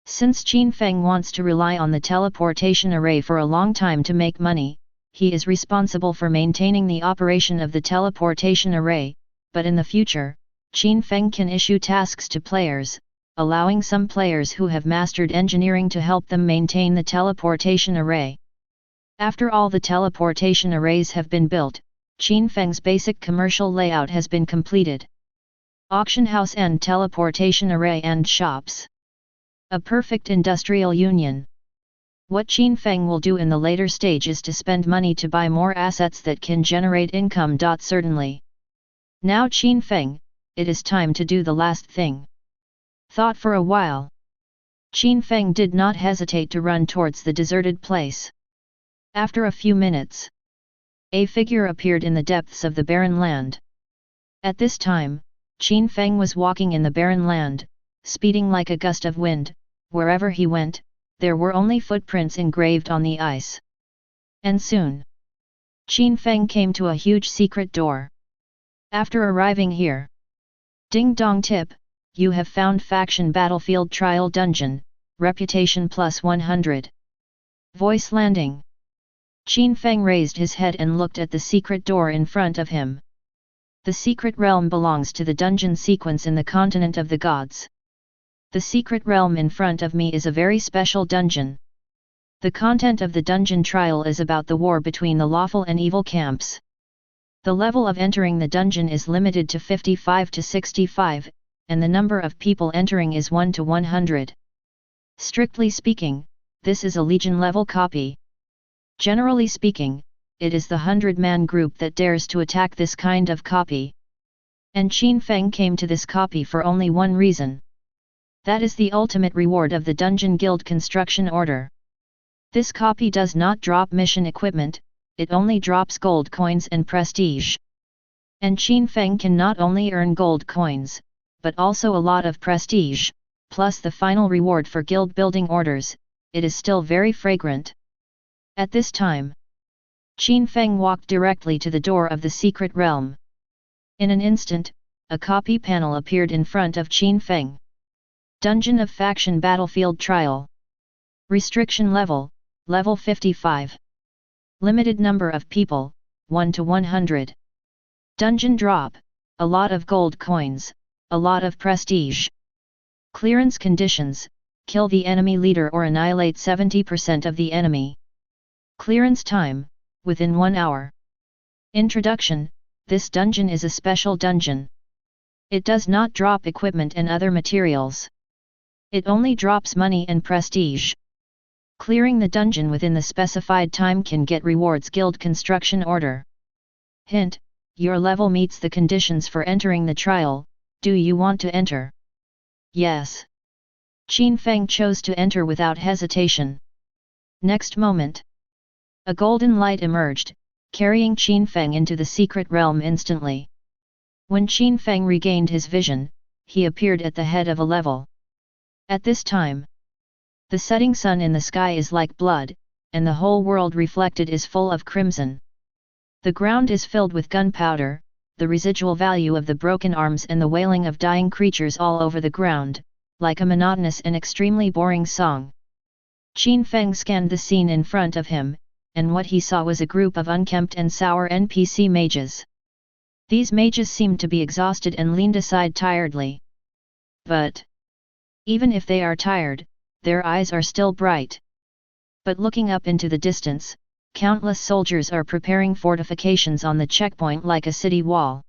Since Qin Feng wants to rely on the teleportation array for a long time to make money, he is responsible for maintaining the operation of the teleportation array, but in the future, Qin Feng can issue tasks to players, allowing some players who have mastered engineering to help them maintain the teleportation array. After all the teleportation arrays have been built, Qin Feng's basic commercial layout has been completed. Auction house and teleportation array and shops. A perfect industrial union. What Qin Feng will do in the later stage is to spend money to buy more assets that can generate income. Certainly. Now Qin Feng, it is time to do the last thing. Thought for a while. Qin Feng did not hesitate to run towards the deserted place. After a few minutes, a figure appeared in the depths of the barren land. At this time, Qin Feng was walking in the barren land, speeding like a gust of wind. Wherever he went, there were only footprints engraved on the ice. And soon, Qin Feng came to a huge secret door. After arriving here, ding dong tip, you have found faction battlefield trial dungeon, reputation plus 100. Voice landing. Qin Feng raised his head and looked at the secret door in front of him. The secret realm belongs to the dungeon sequence in the continent of the gods. The secret realm in front of me is a very special dungeon. The content of the dungeon trial is about the war between the lawful and evil camps. The level of entering the dungeon is limited to 55 to 65, and the number of people entering is 1 to 100. Strictly speaking, this is a legion level copy. Generally speaking, it is the 100-man group that dares to attack this kind of copy. And Qin Feng came to this copy for only one reason. That is the ultimate reward of the Dungeon Guild construction order. This copy does not drop mission equipment, it only drops gold coins and prestige. And Qin Feng can not only earn gold coins, but also a lot of prestige, plus the final reward for guild building orders. It is still very fragrant. At this time, Qin Feng walked directly to the door of the secret realm. In an instant, a copy panel appeared in front of Qin Feng. Dungeon of Faction Battlefield Trial. Restriction level, level 55. Limited number of people, 1 to 100. Dungeon drop, a lot of gold coins, a lot of prestige. Clearance conditions, kill the enemy leader or annihilate 70% of the enemy. Clearance time, within 1 hour. Introduction, this dungeon is a special dungeon. It does not drop equipment and other materials. It only drops money and prestige. Clearing the dungeon within the specified time can get rewards guild construction order. Hint, your level meets the conditions for entering the trial. Do you want to enter? Yes. Qin Feng chose to enter without hesitation. Next moment, a golden light emerged, carrying Qin Feng into the secret realm instantly. When Qin Feng regained his vision, he appeared at the head of a level. At this time, the setting sun in the sky is like blood, and the whole world reflected is full of crimson. The ground is filled with gunpowder, the residual value of the broken arms and the wailing of dying creatures all over the ground, like a monotonous and extremely boring song. Qin Feng scanned the scene in front of him, and what he saw was a group of unkempt and sour NPC mages. These mages seemed to be exhausted and leaned aside tiredly. But even if they are tired, their eyes are still bright. But looking up into the distance, countless soldiers are preparing fortifications on the checkpoint like a city wall.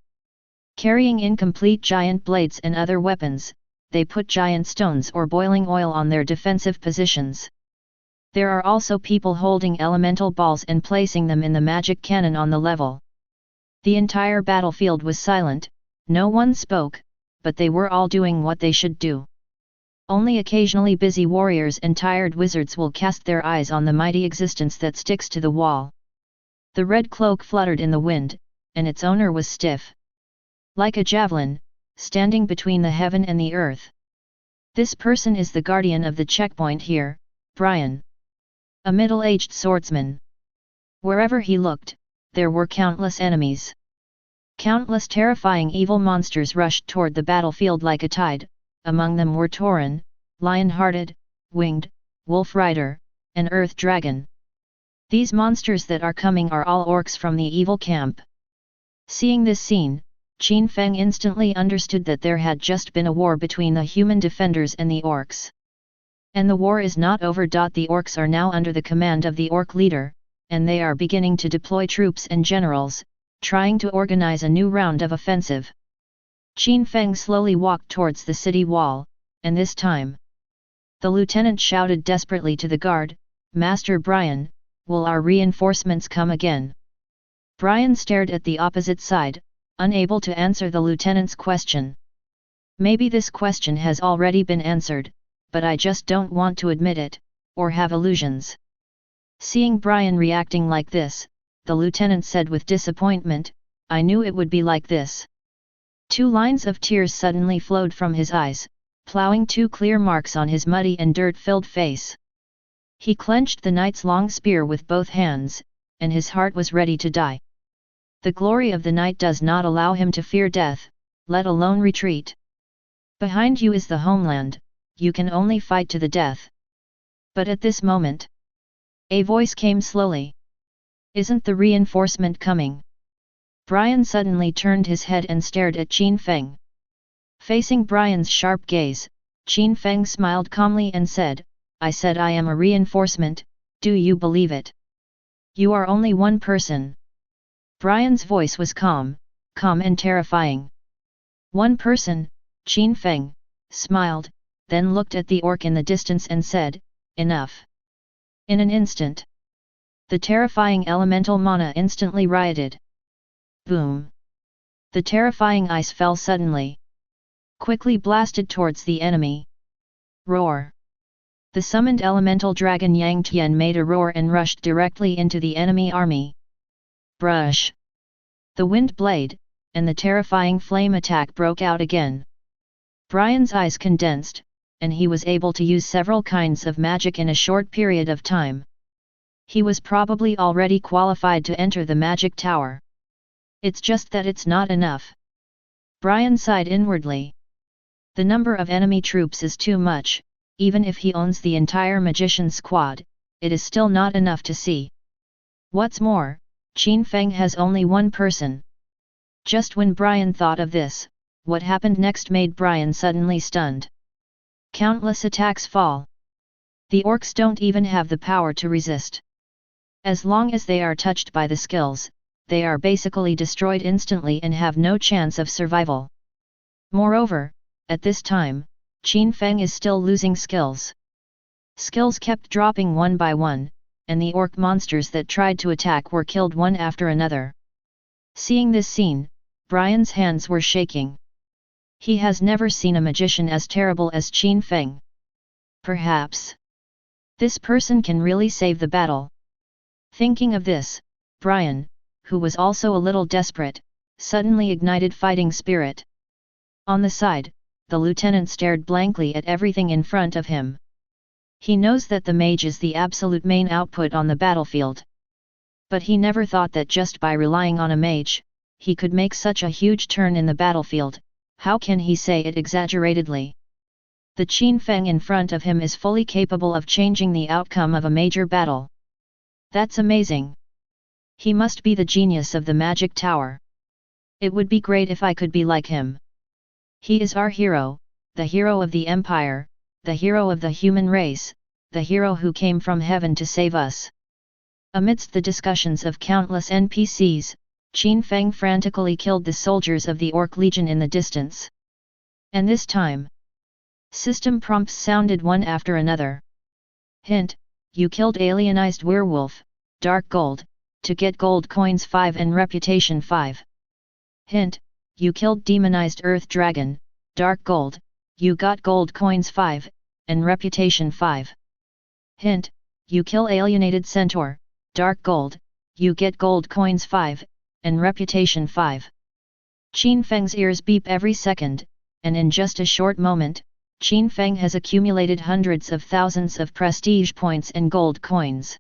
Carrying incomplete giant blades and other weapons, they put giant stones or boiling oil on their defensive positions. There are also people holding elemental balls and placing them in the magic cannon on the level. The entire battlefield was silent, no one spoke, but they were all doing what they should do. Only occasionally busy warriors and tired wizards will cast their eyes on the mighty existence that sticks to the wall. The red cloak fluttered in the wind, and its owner was stiff. Like a javelin, standing between the heaven and the earth. This person is the guardian of the checkpoint here, Brian. A middle-aged swordsman. Wherever he looked, there were countless enemies. Countless terrifying evil monsters rushed toward the battlefield like a tide. Among them were Tauren, Lion-Hearted, Winged, Wolf Rider, and Earth Dragon. These monsters that are coming are all orcs from the evil camp. Seeing this scene, Qin Feng instantly understood that there had just been a war between the human defenders and the orcs. And the war is not over. The orcs are now under the command of the orc leader, and they are beginning to deploy troops and generals, trying to organize a new round of offensive. Qin Feng slowly walked towards the city wall, and this time, the lieutenant shouted desperately to the guard, "Master Brian, will our reinforcements come again?" Brian stared at the opposite side, unable to answer the lieutenant's question. Maybe this question has already been answered, but I just don't want to admit it, or have illusions. Seeing Brian reacting like this, the lieutenant said with disappointment, I knew it would be like this. 2 lines of tears suddenly flowed from his eyes, plowing 2 clear marks on his muddy and dirt-filled face. He clenched the knight's long spear with both hands, and his heart was ready to die. The glory of the knight does not allow him to fear death, let alone retreat. Behind you is the homeland, you can only fight to the death. But at this moment, a voice came slowly. Isn't the reinforcement coming? Brian suddenly turned his head and stared at Qin Feng. Facing Brian's sharp gaze, Qin Feng smiled calmly and said, I said I am a reinforcement, do you believe it? You are only one person. Brian's voice was calm and terrifying. One person, Qin Feng smiled, then looked at the orc in the distance and said, enough. In an instant, the terrifying elemental mana instantly rioted. Boom! The terrifying ice fell suddenly. Quickly blasted towards the enemy. Roar! The summoned elemental dragon Yang Tian made a roar and rushed directly into the enemy army. Brush! The wind blade, and the terrifying flame attack broke out again. Brian's eyes condensed, and he was able to use several kinds of magic in a short period of time. He was probably already qualified to enter the magic tower. It's just that it's not enough. Brian sighed inwardly. The number of enemy troops is too much, even if he owns the entire magician squad, it is still not enough to see. What's more, Qin Feng has only one person. Just when Brian thought of this, what happened next made Brian suddenly stunned. Countless attacks fall. The orcs don't even have the power to resist. As long as they are touched by the skills, they are basically destroyed instantly and have no chance of survival. Moreover, at this time, Qin Feng is still losing skills. Skills kept dropping one by one, and the orc monsters that tried to attack were killed one after another. Seeing this scene, Brian's hands were shaking. He has never seen a magician as terrible as Qin Feng. Perhaps this person can really save the battle. Thinking of this, Brian, who was also a little desperate, suddenly ignited fighting spirit. On the side, the lieutenant stared blankly at everything in front of him. He knows that the mage is the absolute main output on the battlefield. But he never thought that just by relying on a mage, he could make such a huge turn in the battlefield. How can he say it exaggeratedly? The Qin Feng in front of him is fully capable of changing the outcome of a major battle. That's amazing. He must be the genius of the magic tower. It would be great if I could be like him. He is our hero, the hero of the empire, the hero of the human race, the hero who came from heaven to save us. Amidst the discussions of countless NPCs, Qin Feng frantically killed the soldiers of the Orc Legion in the distance. And this time, system prompts sounded one after another. Hint: you killed alienized werewolf, dark gold, to get gold coins 5 and reputation 5. Hint: you killed demonized earth dragon, dark gold, you got gold coins 5, and reputation 5. Hint: you kill alienated centaur, dark gold, you get gold coins 5, and reputation 5. Qin Feng's ears beep every second, and in just a short moment, Qin Feng has accumulated hundreds of thousands of prestige points and gold coins.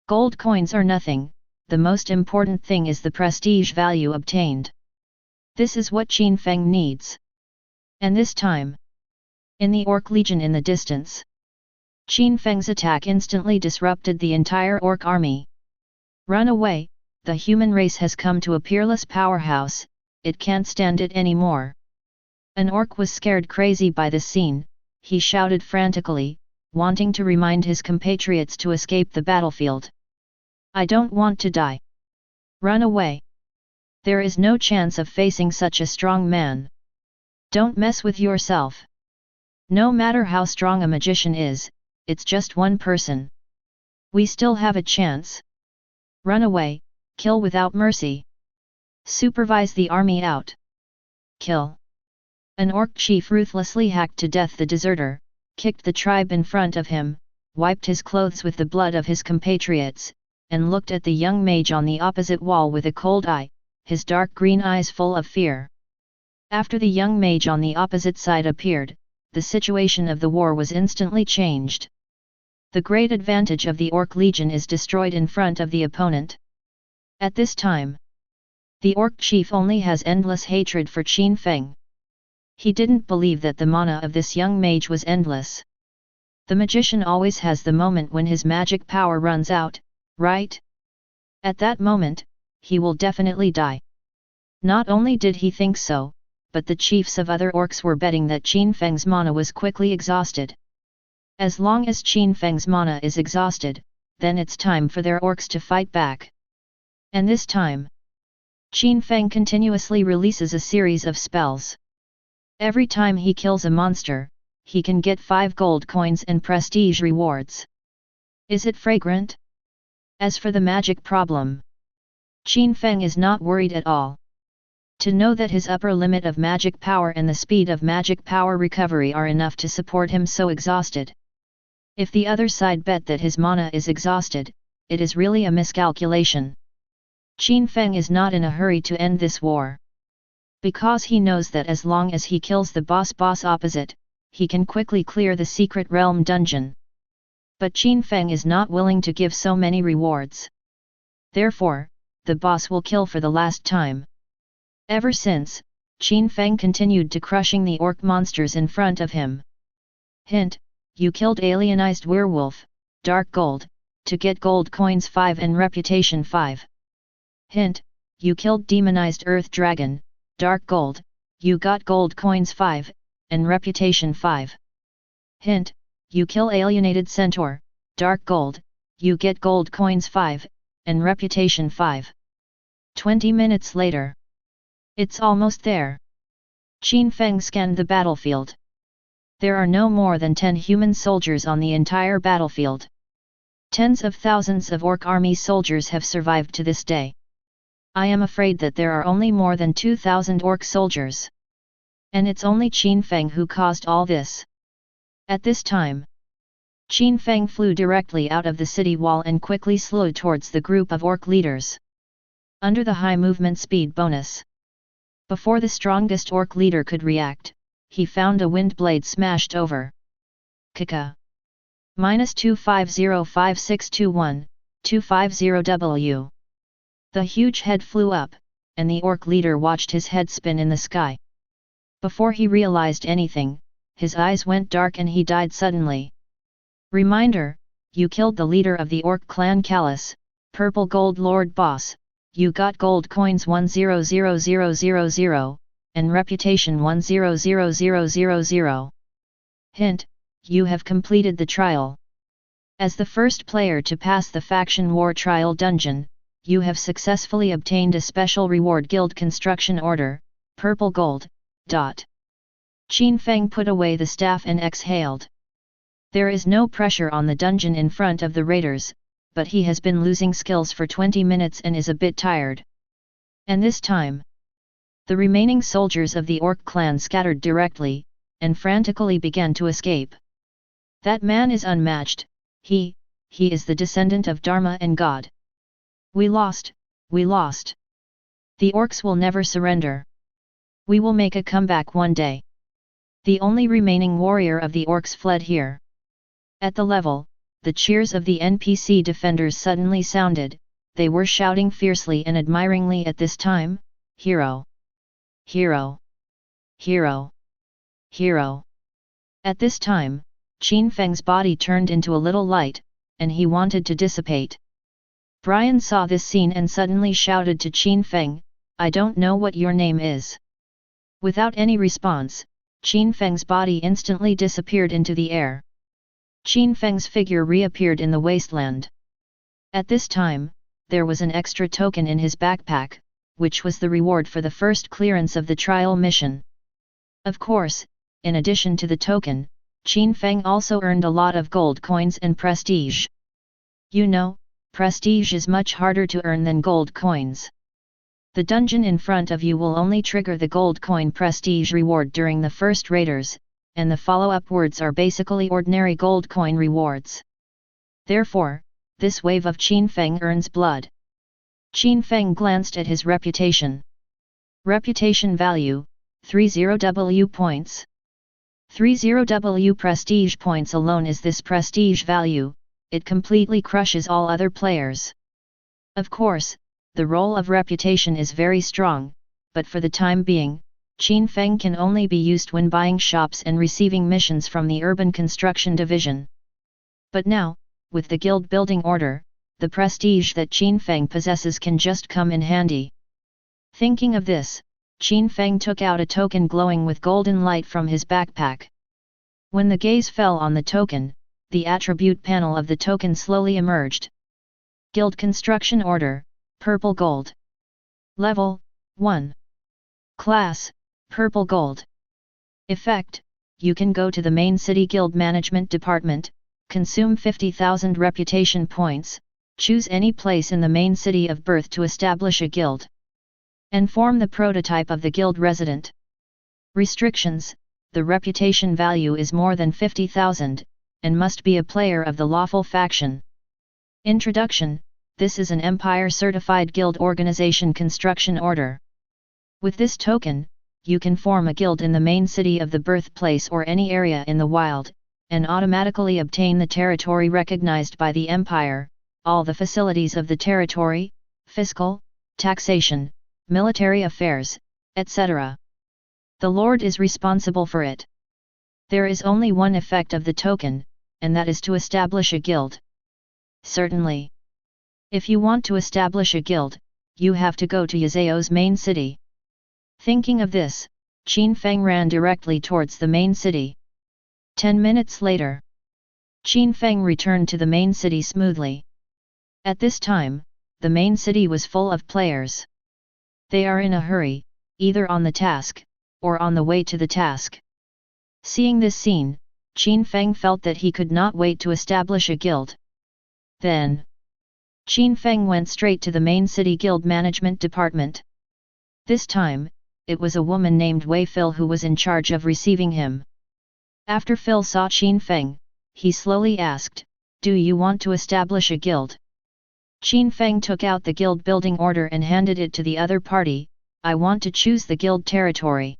Gold coins are nothing, the most important thing is the prestige value obtained. This is what Qin Feng needs. And this time, in the Orc Legion in the distance, Qin Feng's attack instantly disrupted the entire Orc army. Run away, the human race has come to a peerless powerhouse, it can't stand it anymore. An orc was scared crazy by this scene, he shouted frantically, wanting to remind his compatriots to escape the battlefield. I don't want to die. Run away. There is no chance of facing such a strong man. Don't mess with yourself. No matter how strong a magician is, it's just one person. We still have a chance. Run away, kill without mercy. Supervise the army out. Kill. An orc chief ruthlessly hacked to death the deserter, kicked the tribe in front of him, wiped his clothes with the blood of his compatriots, and looked at the young mage on the opposite wall with a cold eye, his dark green eyes full of fear. After the young mage on the opposite side appeared, the situation of the war was instantly changed. The great advantage of the Orc Legion is destroyed in front of the opponent. At this time, the Orc chief only has endless hatred for Qin Feng. He didn't believe that the mana of this young mage was endless. The magician always has the moment when his magic power runs out, right? At that moment, he will definitely die. Not only did he think so, but the chiefs of other orcs were betting that Qin Feng's mana was quickly exhausted. As long as Qin Feng's mana is exhausted, then it's time for their orcs to fight back. And this time, Qin Feng continuously releases a series of spells. Every time he kills a monster, he can get 5 gold coins and prestige rewards. Is it fragrant? As for the magic problem, Qin Feng is not worried at all. To know that his upper limit of magic power and the speed of magic power recovery are enough to support him so exhausted. If the other side bet that his mana is exhausted, it is really a miscalculation. Qin Feng is not in a hurry to end this war. Because he knows that as long as he kills the boss opposite, he can quickly clear the secret realm dungeon. But Qin Feng is not willing to give so many rewards. Therefore, the boss will kill for the last time. Ever since, Qin Feng continued to crushing the orc monsters in front of him. Hint: you killed alienized werewolf, dark gold, to get gold coins 5 and reputation 5. Hint: you killed demonized earth dragon, dark gold, you got gold coins 5, and reputation 5. Hint: you kill alienated centaur, dark gold, you get gold coins 5, and reputation 5. 20 minutes later. It's almost there. Qin Feng scanned the battlefield. There are no more than 10 human soldiers on the entire battlefield. Tens of thousands of orc army soldiers have survived to this day. I am afraid that there are only more than 2,000 orc soldiers. And it's only Qin Feng who caused all this. At this time, Qin Feng flew directly out of the city wall and quickly slowed towards the group of orc leaders. Under the high movement speed bonus. Before the strongest orc leader could react, he found a wind blade smashed over. Kaka. -2505621, 250W. The huge head flew up, and the orc leader watched his head spin in the sky. Before he realized anything, his eyes went dark and he died suddenly. Reminder: you killed the leader of the orc clan Callus, Purple Gold Lord Boss. You got gold coins 100000, and reputation 100000. Hint: you have completed the trial. As the first player to pass the faction war trial dungeon, you have successfully obtained a special reward guild construction order, purple gold. Qin Feng put away the staff and exhaled. There is no pressure on the dungeon in front of the raiders, but he has been losing skills for 20 minutes and is a bit tired. And this time, the remaining soldiers of the orc clan scattered directly, and frantically began to escape. That man is unmatched, he is the descendant of Dharma and God. We lost. The orcs will never surrender. We will make a comeback one day. The only remaining warrior of the orcs fled here. At the level, the cheers of the NPC defenders suddenly sounded. They were shouting fiercely and admiringly at this time, "Hero! Hero! Hero! Hero!" At this time, Qin Feng's body turned into a little light, and he wanted to dissipate. Brian saw this scene and suddenly shouted to Qin Feng, "I don't know what your name is." Without any response, Qin Feng's body instantly disappeared into the air. Qin Feng's figure reappeared in the wasteland. At this time, there was an extra token in his backpack, which was the reward for the first clearance of the trial mission. Of course, in addition to the token, Qin Feng also earned a lot of gold coins and prestige. You know, prestige is much harder to earn than gold coins. The dungeon in front of you will only trigger the gold coin prestige reward during the first raiders, and the follow-up words are basically ordinary gold coin rewards. Therefore, this wave of Qin Feng earns blood. Qin Feng glanced at his reputation. Reputation value, 30W points. 30W prestige points alone is this prestige value, it completely crushes all other players. Of course, the role of reputation is very strong, but for the time being, Qin Feng can only be used when buying shops and receiving missions from the Urban Construction Division. But now, with the guild building order, the prestige that Qin Feng possesses can just come in handy. Thinking of this, Qin Feng took out a token glowing with golden light from his backpack. When the gaze fell on the token, the attribute panel of the token slowly emerged. Guild Construction Order, Purple Gold. Level, 1. Class, Purple Gold. Effect, you can go to the main city guild management department, consume 50,000 reputation points, choose any place in the main city of birth to establish a guild, and form the prototype of the guild resident. Restrictions, the reputation value is more than 50,000, and must be a player of the lawful faction. Introduction, this is an Empire-certified guild organization construction order. With this token, you can form a guild in the main city of the birthplace or any area in the wild, and automatically obtain the territory recognized by the Empire, all the facilities of the territory, fiscal, taxation, military affairs, etc. The Lord is responsible for it. There is only one effect of the token, and that is to establish a guild. Certainly. If you want to establish a guild, you have to go to Yazeo's main city. Thinking of this, Qin Feng ran directly towards the main city. 10 minutes later, Qin Feng returned to the main city smoothly. At this time, the main city was full of players. They are in a hurry, either on the task, or on the way to the task. Seeing this scene, Qin Feng felt that he could not wait to establish a guild. Then, Qin Feng went straight to the main city guild management department. This time, it was a woman named Wei Phil who was in charge of receiving him. After Phil saw Qin Feng, he slowly asked, "Do you want to establish a guild?" Qin Feng took out the guild building order and handed it to the other party. "I want to choose the guild territory."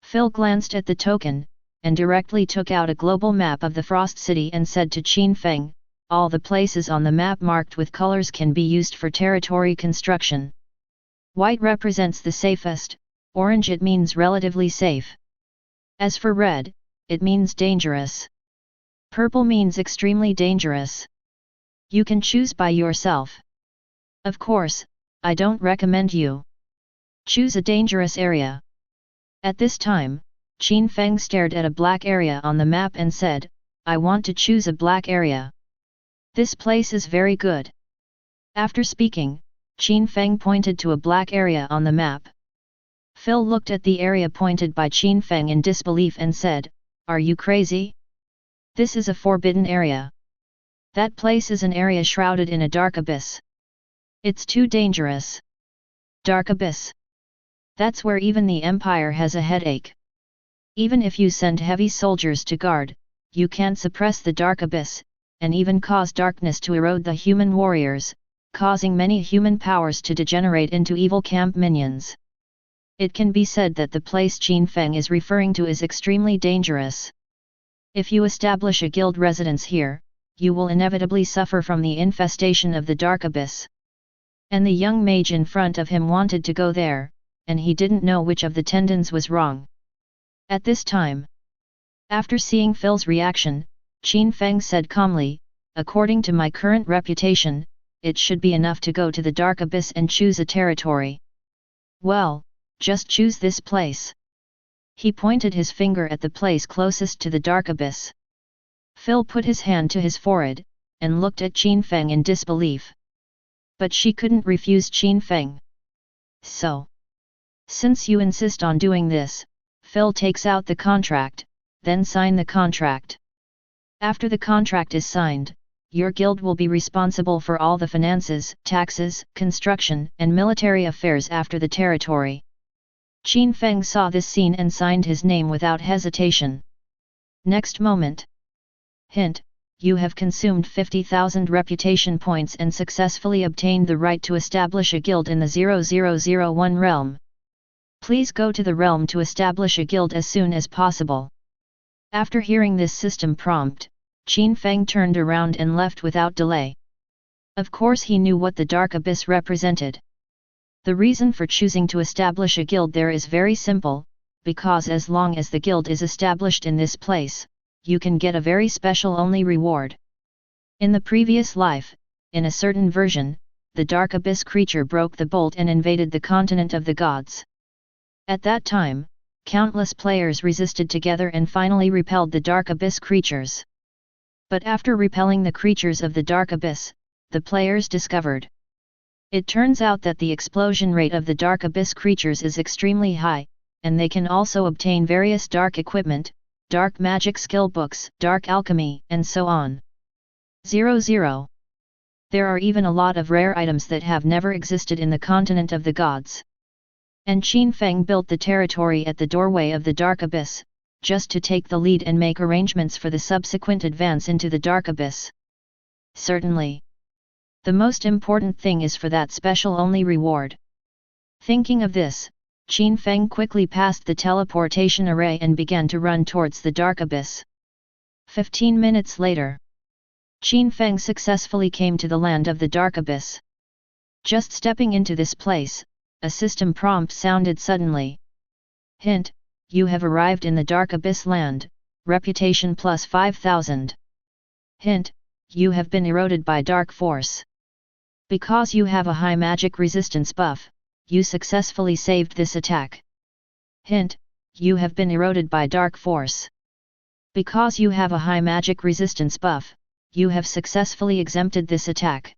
Phil glanced at the token, and directly took out a global map of the Frost City and said to Qin Feng, "All the places on the map marked with colors can be used for territory construction. White represents the safest, orange it means relatively safe. As for red, it means dangerous. Purple means extremely dangerous. You can choose by yourself. Of course, I don't recommend you choose a dangerous area." At this time, Qin Feng stared at a black area on the map and said, "I want to choose a black area. This place is very good." After speaking, Qin Feng pointed to a black area on the map. Phil looked at the area pointed by Qin Feng in disbelief and said, "Are you crazy? This is a forbidden area. That place is an area shrouded in a dark abyss. It's too dangerous." Dark abyss. That's where even the Empire has a headache. Even if you send heavy soldiers to guard, you can't suppress the dark abyss, and even cause darkness to erode the human warriors, causing many human powers to degenerate into evil camp minions. It can be said that the place Qin Feng is referring to is extremely dangerous. If you establish a guild residence here, you will inevitably suffer from the infestation of the dark abyss. And the young mage in front of him wanted to go there, and he didn't know which of the tendons was wrong. At this time, after seeing Phil's reaction, Qin Feng said calmly, "According to my current reputation, it should be enough to go to the dark abyss and choose a territory. Well, just choose this place." He pointed his finger at the place closest to the dark abyss. Phil put his hand to his forehead, and looked at Qin Feng in disbelief. But she couldn't refuse Qin Feng. "So, since you insist on doing this," Phil takes out the contract, "then sign the contract. After the contract is signed, your guild will be responsible for all the finances, taxes, construction, and military affairs after the territory." Qin Feng saw this scene and signed his name without hesitation. Next moment. Hint, you have consumed 50,000 reputation points and successfully obtained the right to establish a guild in the 0001 realm. Please go to the realm to establish a guild as soon as possible. After hearing this system prompt, Qin Feng turned around and left without delay. Of course he knew what the Dark Abyss represented. The reason for choosing to establish a guild there is very simple, because as long as the guild is established in this place, you can get a very special only reward. In the previous life, in a certain version, the Dark Abyss creature broke the bolt and invaded the continent of the gods. At that time, countless players resisted together and finally repelled the Dark Abyss creatures. But after repelling the creatures of the Dark Abyss, the players discovered. It turns out that the explosion rate of the Dark Abyss creatures is extremely high, and they can also obtain various dark equipment, dark magic skill books, dark alchemy, and so on. 00. There are even a lot of rare items that have never existed in the continent of the gods. And Qin Feng built the territory at the doorway of the Dark Abyss, just to take the lead and make arrangements for the subsequent advance into the Dark Abyss. Certainly. The most important thing is for that special only reward. Thinking of this, Qin Feng quickly passed the teleportation array and began to run towards the Dark Abyss. 15 minutes later, Qin Feng successfully came to the land of the Dark Abyss. Just stepping into this place, a system prompt sounded suddenly. Hint, you have arrived in the Dark Abyss land, reputation plus 5,000. Hint, you have been eroded by dark force. Because you have a high magic resistance buff, you successfully saved this attack. Hint, you have been eroded by dark force. Because you have a high magic resistance buff, you have successfully exempted this attack.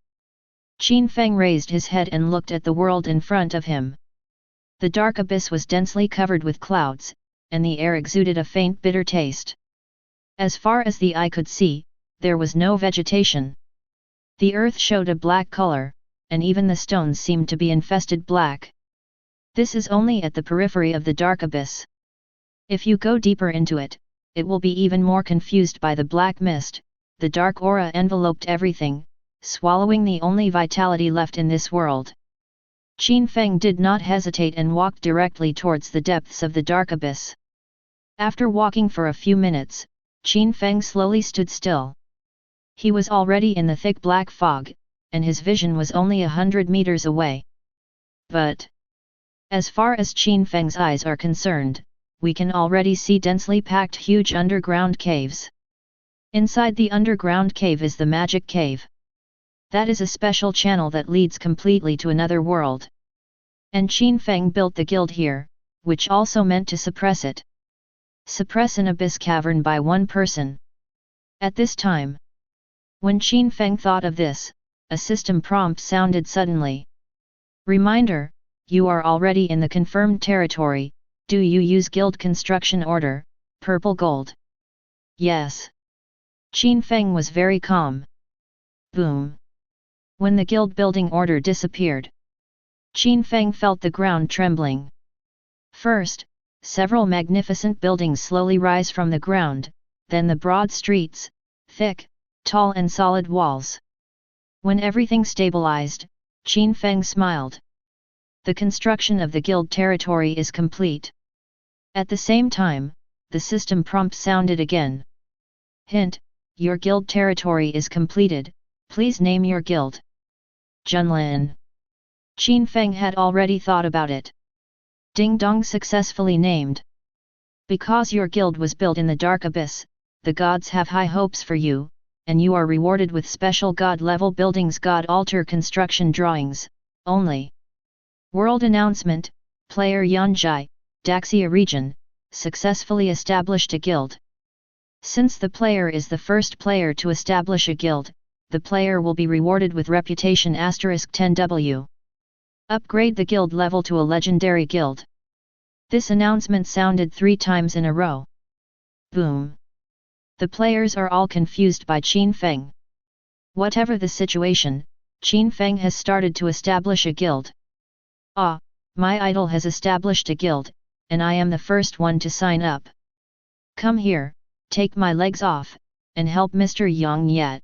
Qin Feng raised his head and looked at the world in front of him. The Dark Abyss was densely covered with clouds, and the air exuded a faint bitter taste. As far as the eye could see, there was no vegetation. The earth showed a black color, and even the stones seemed to be infested black. This is only at the periphery of the Dark Abyss. If you go deeper into it, it will be even more confused by the black mist. The dark aura enveloped everything, swallowing the only vitality left in this world. Qin Feng did not hesitate and walked directly towards the depths of the Dark Abyss. After walking for a few minutes, Qin Feng slowly stood still. He was already in the thick black fog, and his vision was only 100 meters away. But, as far as Qin Feng's eyes are concerned, we can already see densely packed huge underground caves. Inside the underground cave is the magic cave. That is a special channel that leads completely to another world. And Qin Feng built the guild here, which also meant to suppress it. Suppress an abyss cavern by one person. At this time, when Qin Feng thought of this, a system prompt sounded suddenly. Reminder, you are already in the confirmed territory, do you use guild construction order, purple gold? Yes. Qin Feng was very calm. Boom. When the guild building order disappeared, Qin Feng felt the ground trembling. First, several magnificent buildings slowly rise from the ground, then the broad streets, thick, tall and solid walls. When everything stabilized, Qin Feng smiled. The construction of the guild territory is complete. At the same time, the system prompt sounded again. Hint, your guild territory is completed, please name your guild. Junlin. Qin Feng had already thought about it. Ding Dong successfully named. Because your guild was built in the Dark Abyss, the gods have high hopes for you, and you are rewarded with special god-level buildings god altar construction drawings, only. World announcement, player Yanjai, Daxia region, successfully established a guild. Since the player is the first player to establish a guild, the player will be rewarded with reputation *10W. Upgrade the guild level to a legendary guild. This announcement sounded 3 times in a row. Boom. The players are all confused by Qin Feng. Whatever the situation, Qin Feng has started to establish a guild. Ah, my idol has established a guild, and I am the first one to sign up. Come here, take my legs off, and help Mr. Yang Yat.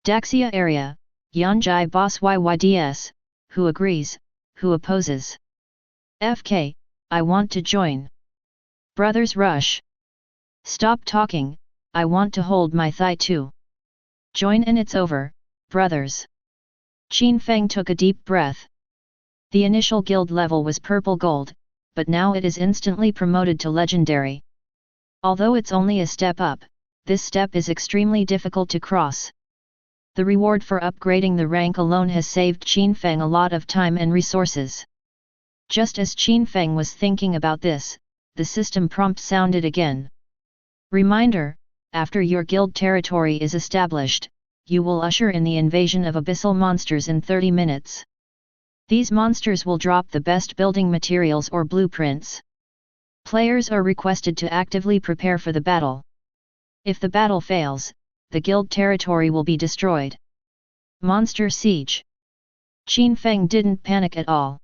Daxia area, Yanjai boss YYDS, who agrees, who opposes? FK, I want to join. Brothers rush. Stop talking, I want to hold my thigh too. Join and it's over, brothers. Qin Feng took a deep breath. The initial guild level was purple gold, but now it is instantly promoted to legendary. Although it's only a step up, this step is extremely difficult to cross. The reward for upgrading the rank alone has saved Qin Feng a lot of time and resources. Just as Qin Feng was thinking about this, the system prompt sounded again. Reminder, after your guild territory is established, you will usher in the invasion of abyssal monsters in 30 minutes. These monsters will drop the best building materials or blueprints. Players are requested to actively prepare for the battle. If the battle fails, the guild territory will be destroyed. Monster Siege. Qin Feng didn't panic at all.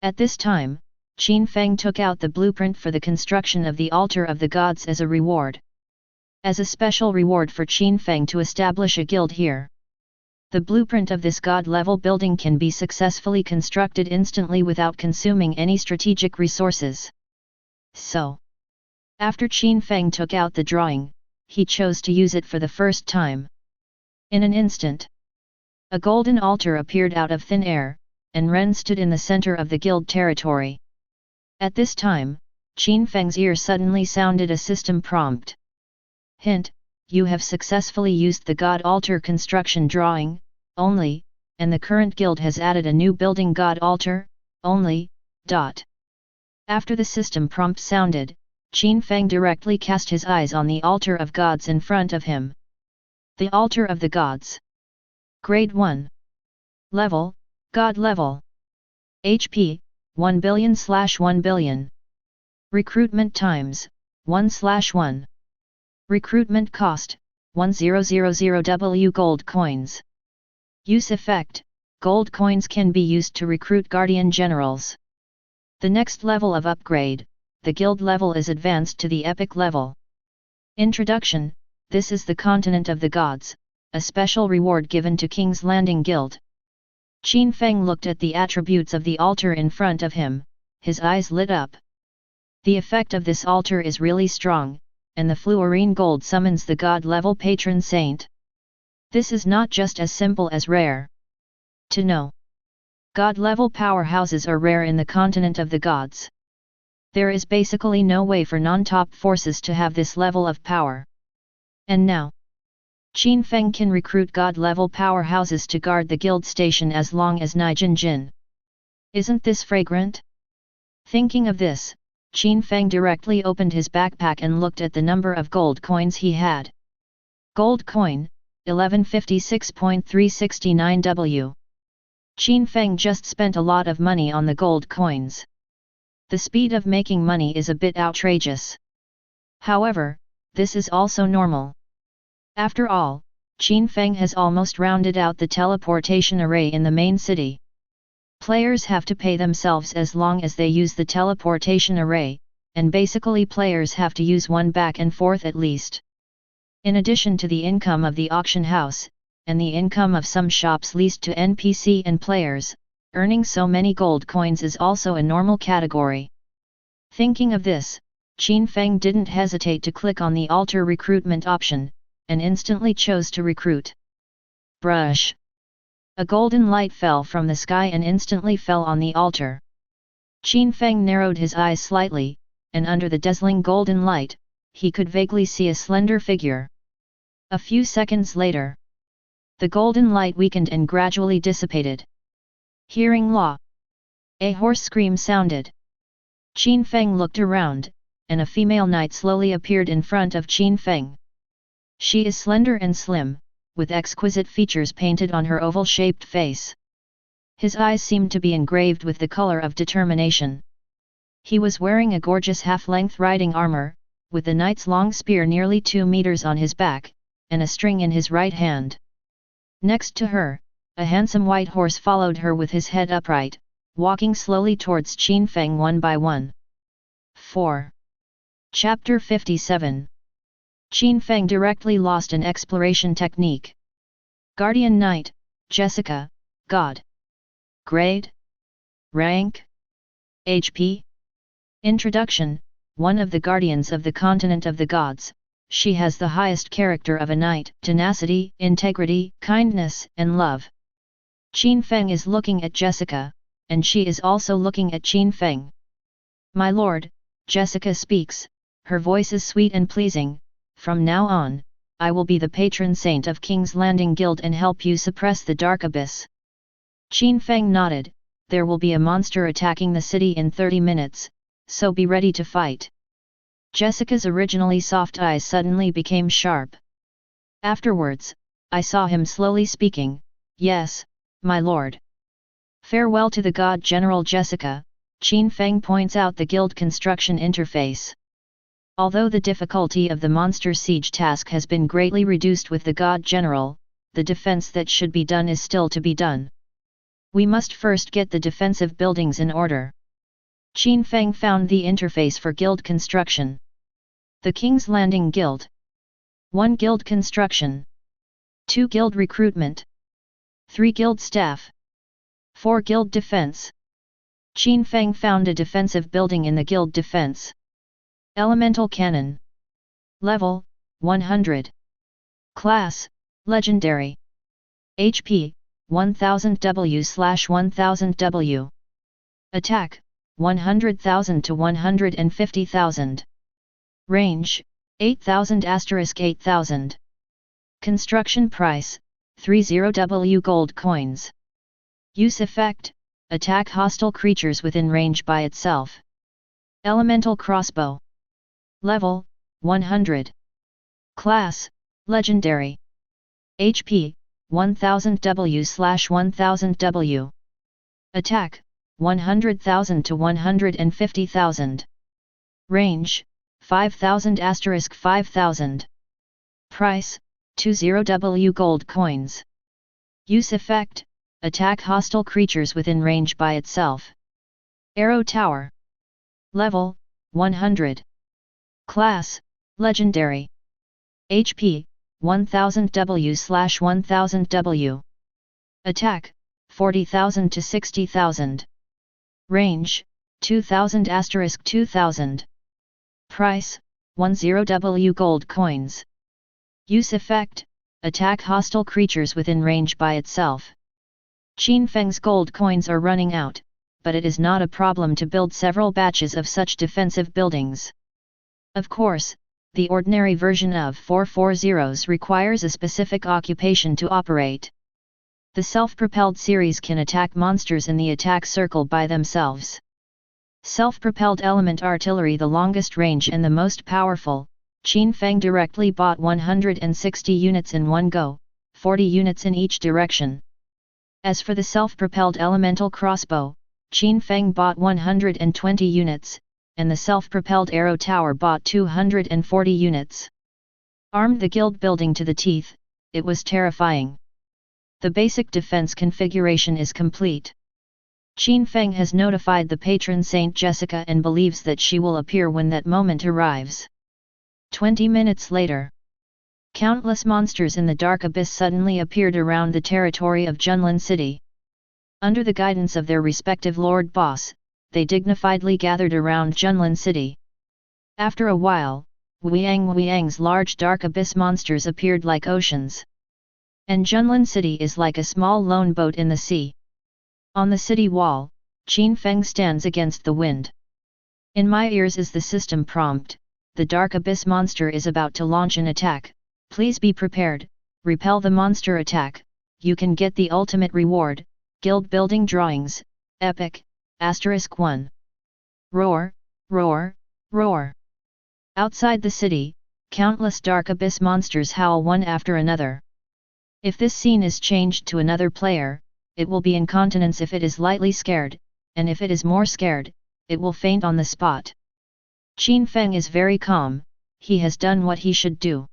At this time, Qin Feng took out the blueprint for the construction of the altar of the gods as a reward. As a special reward for Qin Feng to establish a guild here. The blueprint of this god-level building can be successfully constructed instantly without consuming any strategic resources. So, after Qin Feng took out the drawing, he chose to use it for the first time. In an instant, a golden altar appeared out of thin air, and Ren stood in the center of the guild territory. At this time, Qin Feng's ear suddenly sounded a system prompt. Hint, you have successfully used the god altar construction drawing, only, and the current guild has added a new building god altar, only, dot. After the system prompt sounded, Qin Feng directly cast his eyes on the altar of gods in front of him. The altar of the gods. Grade 1. Level, God level. HP, 1 billion/1 billion. Recruitment times, 1/1. Recruitment cost, 1000W gold coins. Use effect, gold coins can be used to recruit guardian generals. The next level of upgrade, the guild level is advanced to the epic level. Introduction, this is the continent of the gods, a special reward given to King's Landing Guild. Qin Feng looked at the attributes of the altar in front of him, his eyes lit up. The effect of this altar is really strong, and the fluorine gold summons the god-level patron saint. This is not just as simple as rare. To know. God-level powerhouses are rare in the continent of the gods. There is basically no way for non-top forces to have this level of power. And now, Qin Feng can recruit god-level powerhouses to guard the guild station as long as Nijin Jin. Isn't this fragrant? Thinking of this, Qin Feng directly opened his backpack and looked at the number of gold coins he had. Gold coin, 1156.369W. Qin Feng just spent a lot of money on the gold coins. The speed of making money is a bit outrageous. However, this is also normal. After all, Qin Feng has almost rounded out the teleportation array in the main city. Players have to pay themselves as long as they use the teleportation array, and basically players have to use one back and forth at least. In addition to the income of the auction house, and the income of some shops leased to NPC and players, earning so many gold coins is also a normal category. Thinking of this, Qin Feng didn't hesitate to click on the altar recruitment option, and instantly chose to recruit. Brush. A golden light fell from the sky and instantly fell on the altar. Qin Feng narrowed his eyes slightly, and under the dazzling golden light, he could vaguely see a slender figure. A few seconds later, the golden light weakened and gradually dissipated. Hearing law. A hoarse scream sounded. Qin Feng looked around, and a female knight slowly appeared in front of Qin Feng. She is slender and slim, with exquisite features painted on her oval-shaped face. His eyes seemed to be engraved with the color of determination. He was wearing a gorgeous half-length riding armor, with the knight's long spear nearly 2 meters on his back, and a string in his right hand. Next to her, a handsome white horse followed her with his head upright, walking slowly towards Qin Feng one by one. 4. Chapter 57. Qin Feng directly lost an exploration technique. Guardian Knight, Jessica, God. Grade? Rank? HP? Introduction, one of the guardians of the continent of the gods, she has the highest character of a knight, tenacity, integrity, kindness, and love. Qin Feng is looking at Jessica, and she is also looking at Qin Feng. My lord, Jessica speaks, her voice is sweet and pleasing. From now on, I will be the patron saint of King's Landing Guild and help you suppress the Dark Abyss. Qin Feng nodded, there will be a monster attacking the city in 30 minutes, so be ready to fight. Jessica's originally soft eyes suddenly became sharp. Afterwards, I saw him slowly speaking, yes, my lord. Farewell to the God General Jessica, Qin Feng points out the guild construction interface. Although the difficulty of the monster siege task has been greatly reduced with the God General, the defense that should be done is still to be done. We must first get the defensive buildings in order. Qin Feng found the interface for guild construction. The King's Landing Guild. 1 Guild Construction. 2 Guild Recruitment. 3 Guild Staff. 4 Guild Defense. Qin Feng found a defensive building in the Guild Defense. Elemental Cannon. Level, 100. Class, Legendary. HP, 1000 W/1000 W. Attack, 100,000 to 150,000. Range, 8000*8000. Construction price, 30 W gold coins. Use effect, attack hostile creatures within range by itself. Elemental Crossbow. Level, 100. Class, Legendary. HP, 1000 W/1000 W. Attack, 100,000 to 150,000. Range, 5000*5000. Price, 20 W gold coins. Use effect, attack hostile creatures within range by itself. Arrow Tower. Level, 100. Class, Legendary. HP, 1000 W/1000 W. Attack, 40,000 to 60,000. Range, 2000*2000. Price, 10 W gold coins. Use effect, attack hostile creatures within range by itself. Qin Feng's gold coins are running out, but it is not a problem to build several batches of such defensive buildings. Of course, the ordinary version of 440s requires a specific occupation to operate. The self-propelled series can attack monsters in the attack circle by themselves. Self-propelled element artillery, the longest range and the most powerful, Qin Feng directly bought 160 units in one go, 40 units in each direction. As for the self-propelled elemental crossbow, Qin Feng bought 120 units, and the self-propelled arrow tower bought 240 units. Armed the guild building to the teeth, it was terrifying. The basic defense configuration is complete. Qin Feng has notified the patron saint Jessica and believes that she will appear when that moment arrives. 20 minutes later. Countless monsters in the Dark Abyss suddenly appeared around the territory of Junlin City. Under the guidance of their respective Lord Boss, they dignifiedly gathered around Junlin City. After a while, Wuang's large Dark Abyss monsters appeared like oceans. And Junlin City is like a small lone boat in the sea. On the city wall, Qin Feng stands against the wind. In my ears is the system prompt, the Dark Abyss monster is about to launch an attack, please be prepared, repel the monster attack, you can get the ultimate reward, guild building drawings, epic, *1. Roar, roar, roar. Outside the city, countless Dark Abyss monsters howl one after another. If this scene is changed to another player, it will be incontinence if it is lightly scared, and if it is more scared, it will faint on the spot. Qin Feng is very calm, he has done what he should do.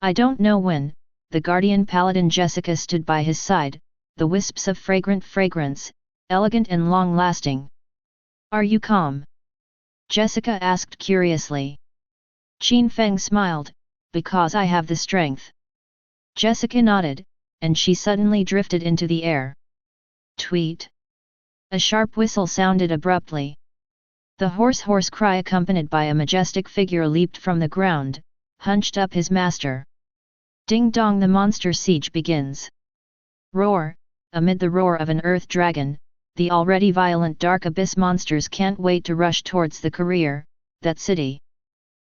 I don't know when, the guardian paladin Jessica stood by his side, the wisps of fragrant fragrance, elegant and long-lasting. Are you calm? Jessica asked curiously. Qin Feng smiled, because I have the strength. Jessica nodded, and she suddenly drifted into the air. Tweet! A sharp whistle sounded abruptly. The hoarse cry accompanied by a majestic figure leaped from the ground, hunched up his master. Ding dong, the monster siege begins. Roar! Amid the roar of an earth dragon, the already violent dark abyss monsters can't wait to rush towards the career, that city.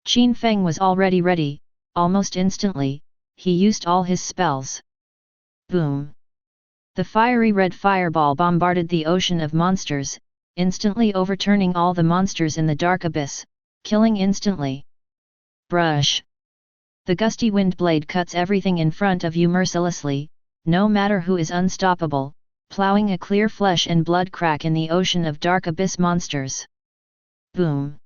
Qin Feng was already ready. Almost instantly, he used all his spells. Boom! The fiery red fireball bombarded the ocean of monsters, instantly overturning all the monsters in the dark abyss, killing instantly. Brush! The gusty wind blade cuts everything in front of you mercilessly, no matter who is unstoppable, plowing a clear flesh and blood crack in the ocean of dark abyss monsters. Boom!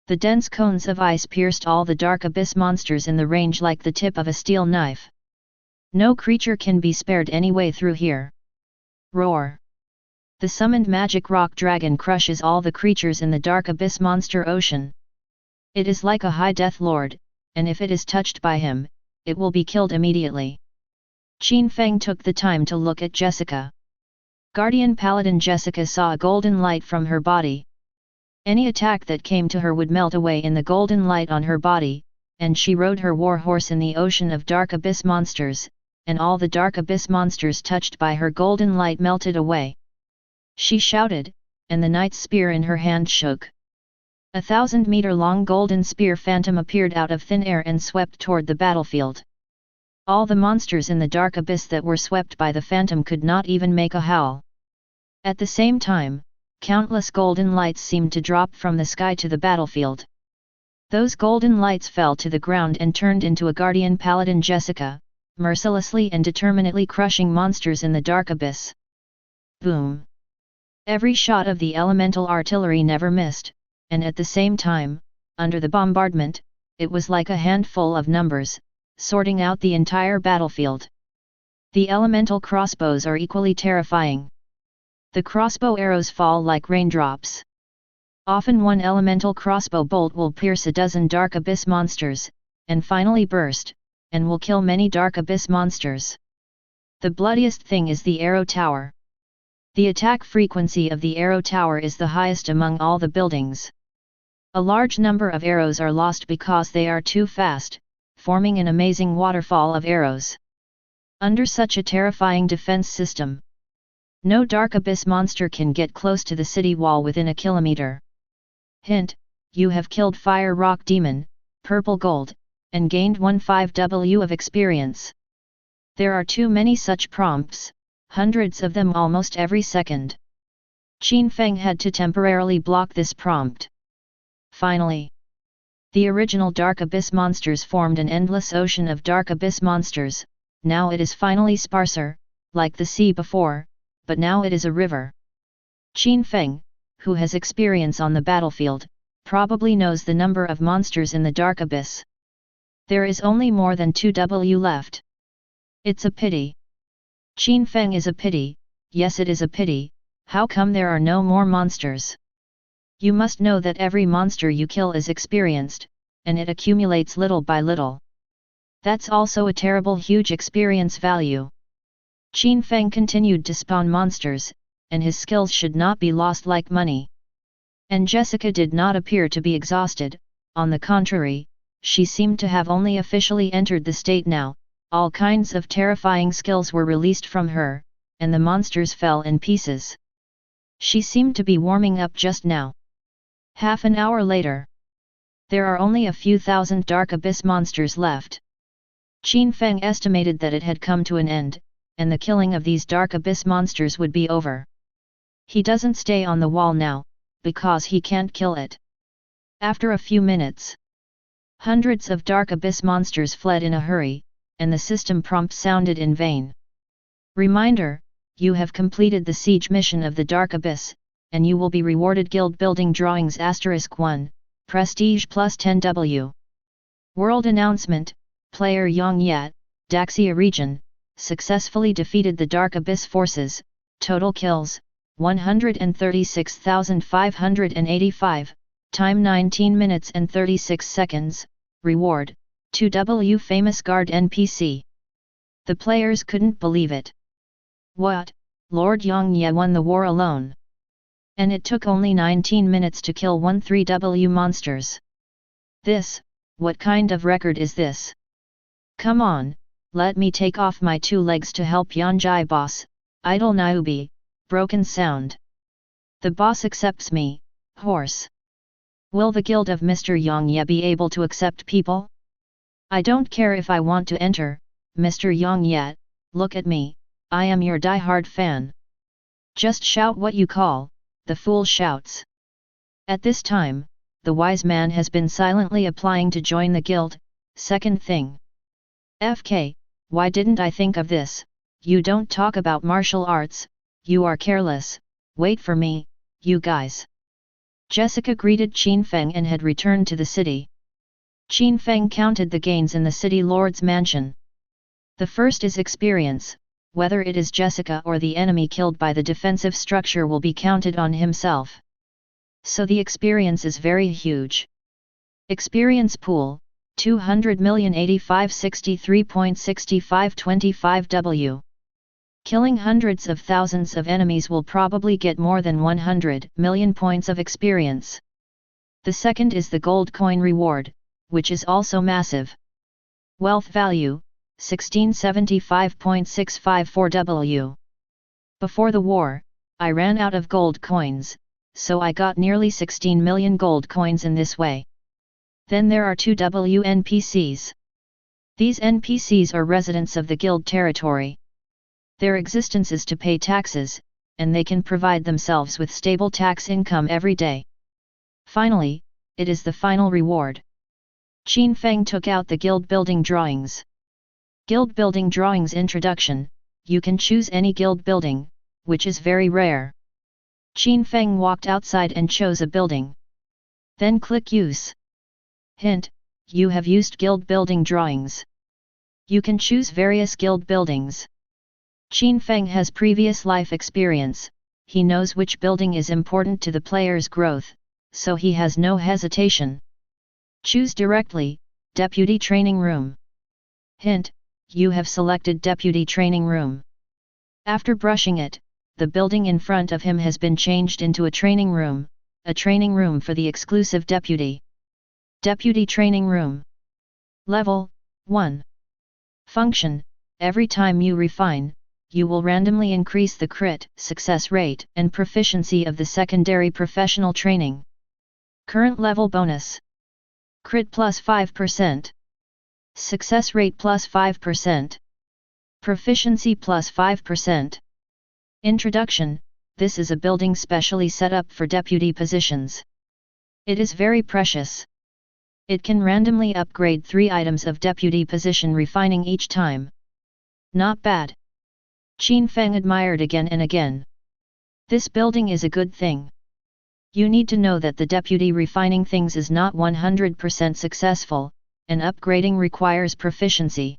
The dense cones of ice pierced all the dark abyss monsters in the range like the tip of a steel knife. No creature can be spared anyway through here. Roar! The summoned magic rock dragon crushes all the creatures in the dark abyss monster ocean. It is like a high death lord, and if it is touched by him, it will be killed immediately. Qin Feng took the time to look at Jessica. Guardian Paladin Jessica saw a golden light from her body. Any attack that came to her would melt away in the golden light on her body, and she rode her war horse in the ocean of dark abyss monsters, and all the dark abyss monsters touched by her golden light melted away. She shouted, and the knight's spear in her hand shook. 1,000-meter-long golden spear phantom appeared out of thin air and swept toward the battlefield. All the monsters in the dark abyss that were swept by the phantom could not even make a howl. At the same time, countless golden lights seemed to drop from the sky to the battlefield. Those golden lights fell to the ground and turned into a guardian paladin Jessica, mercilessly and determinedly crushing monsters in the dark abyss. Boom! Every shot of the elemental artillery never missed, and at the same time, under the bombardment, it was like a handful of numbers, sorting out the entire battlefield. The elemental crossbows are equally terrifying. The crossbow arrows fall like raindrops. Often one elemental crossbow bolt will pierce a dozen dark abyss monsters, and finally burst, and will kill many dark abyss monsters. The bloodiest thing is the arrow tower. The attack frequency of the arrow tower is the highest among all the buildings. A large number of arrows are lost because they are too fast, forming an amazing waterfall of arrows. Under such a terrifying defense system, no dark abyss monster can get close to the city wall within a kilometer. Hint: you have killed Fire Rock Demon, Purple Gold, and gained 15W of experience. There are too many such prompts, hundreds of them almost every second. Qin Feng had to temporarily block this prompt. Finally, the original dark abyss monsters formed an endless ocean of dark abyss monsters. Now it is finally sparser, like the sea before, but now it is a river. Qin Feng, who has experience on the battlefield, probably knows the number of monsters in the dark abyss. There is only more than 2W left. It's a pity. Qin Feng is a pity, yes it is a pity. How come there are no more monsters? You must know that every monster you kill is experienced, and it accumulates little by little. That's also a terrible huge experience value. Qin Feng continued to spawn monsters, and his skills should not be lost like money. And Jessica did not appear to be exhausted, on the contrary, she seemed to have only officially entered the state now. All kinds of terrifying skills were released from her, and the monsters fell in pieces. She seemed to be warming up just now. Half an hour later, there are only a few thousand dark abyss monsters left. Qin Feng estimated that it had come to an end, and the killing of these dark abyss monsters would be over. He doesn't stay on the wall now, because he can't kill it. After a few minutes, hundreds of dark abyss monsters fled in a hurry, and the system prompt sounded in vain. Reminder: you have completed the siege mission of the dark abyss, and you will be rewarded guild building drawings *1, prestige plus 10W. World announcement: player Yang Yat, Daxia region, successfully defeated the Dark Abyss forces, total kills, 136,585, time 19 minutes and 36 seconds, reward, 2W famous guard NPC. The players couldn't believe it. What, Lord Yongye won the war alone? And it took only 19 minutes to kill 13W monsters. What kind of record is this? Come on, let me take off my 2 legs to help Yonjai boss, idle Niobe, broken sound. The boss accepts me, horse. Will the guild of Mr. Yongye be able to accept people? I don't care if I want to enter, Mr. Yongye, look at me, I am your die-hard fan. Just shout what you call, the fool shouts. At this time, the wise man has been silently applying to join the guild. Second thing. FK, why didn't I think of this? You don't talk about martial arts, you are careless, wait for me, you guys. Jessica greeted Qin Feng and had returned to the city. Qin Feng counted the gains in the city lord's mansion. The first is experience, whether it is Jessica or the enemy killed by the defensive structure will be counted on himself. So the experience is very huge. Experience pool, 200,085,63.6525W. Killing hundreds of thousands of enemies will probably get more than 100 million points of experience. The second is the gold coin reward, which is also massive. Wealth value, 1675.654W. Before the war, I ran out of gold coins, so I got nearly 16 million gold coins in this way. Then there are 2W NPCs. These NPCs are residents of the guild territory. Their existence is to pay taxes, and they can provide themselves with stable tax income every day. Finally, it is the final reward. Qin Feng took out the guild building drawings. Guild building drawings introduction, you can choose any guild building, which is very rare. Qin Feng walked outside and chose a building. Then click use. Hint, you have used guild building drawings. You can choose various guild buildings. Qin Feng has previous life experience, he knows which building is important to the player's growth, so he has no hesitation. Choose directly, Deputy Training Room. Hint, you have selected Deputy Training Room. After brushing it, the building in front of him has been changed into a training room for the exclusive deputy. Deputy Training Room. Level 1. Function, every time you refine, you will randomly increase the crit, success rate and proficiency of the secondary professional training. Current level bonus. Crit plus 5%. Success rate plus 5%. Proficiency plus 5%. Introduction, this is a building specially set up for deputy positions. It is very precious. It can randomly upgrade 3 items of deputy position refining each time. Not bad. Qin Feng admired again and again. This building is a good thing. You need to know that the deputy refining things is not 100% successful, and upgrading requires proficiency.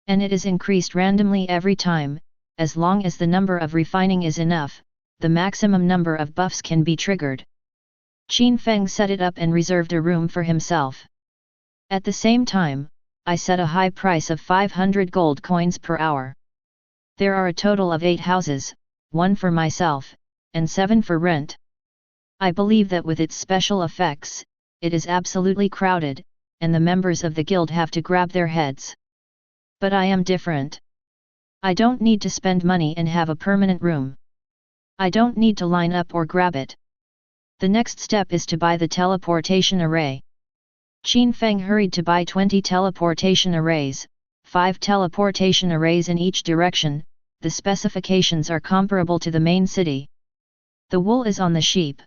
And it is increased randomly every time, as long as the number of refining is enough, the maximum number of buffs can be triggered. Qin Feng set it up and reserved a room for himself. At the same time, I set a high price of 500 gold coins per hour. There are a total of 8 houses, 1 for myself, and 7 for rent. I believe that with its special effects, it is absolutely crowded, and the members of the guild have to grab their heads. But I am different. I don't need to spend money and have a permanent room. I don't need to line up or grab it. The next step is to buy the teleportation array. Qin Feng hurried to buy 20 teleportation arrays, 5 teleportation arrays in each direction. The specifications are comparable to the main city. The wool is on the sheep.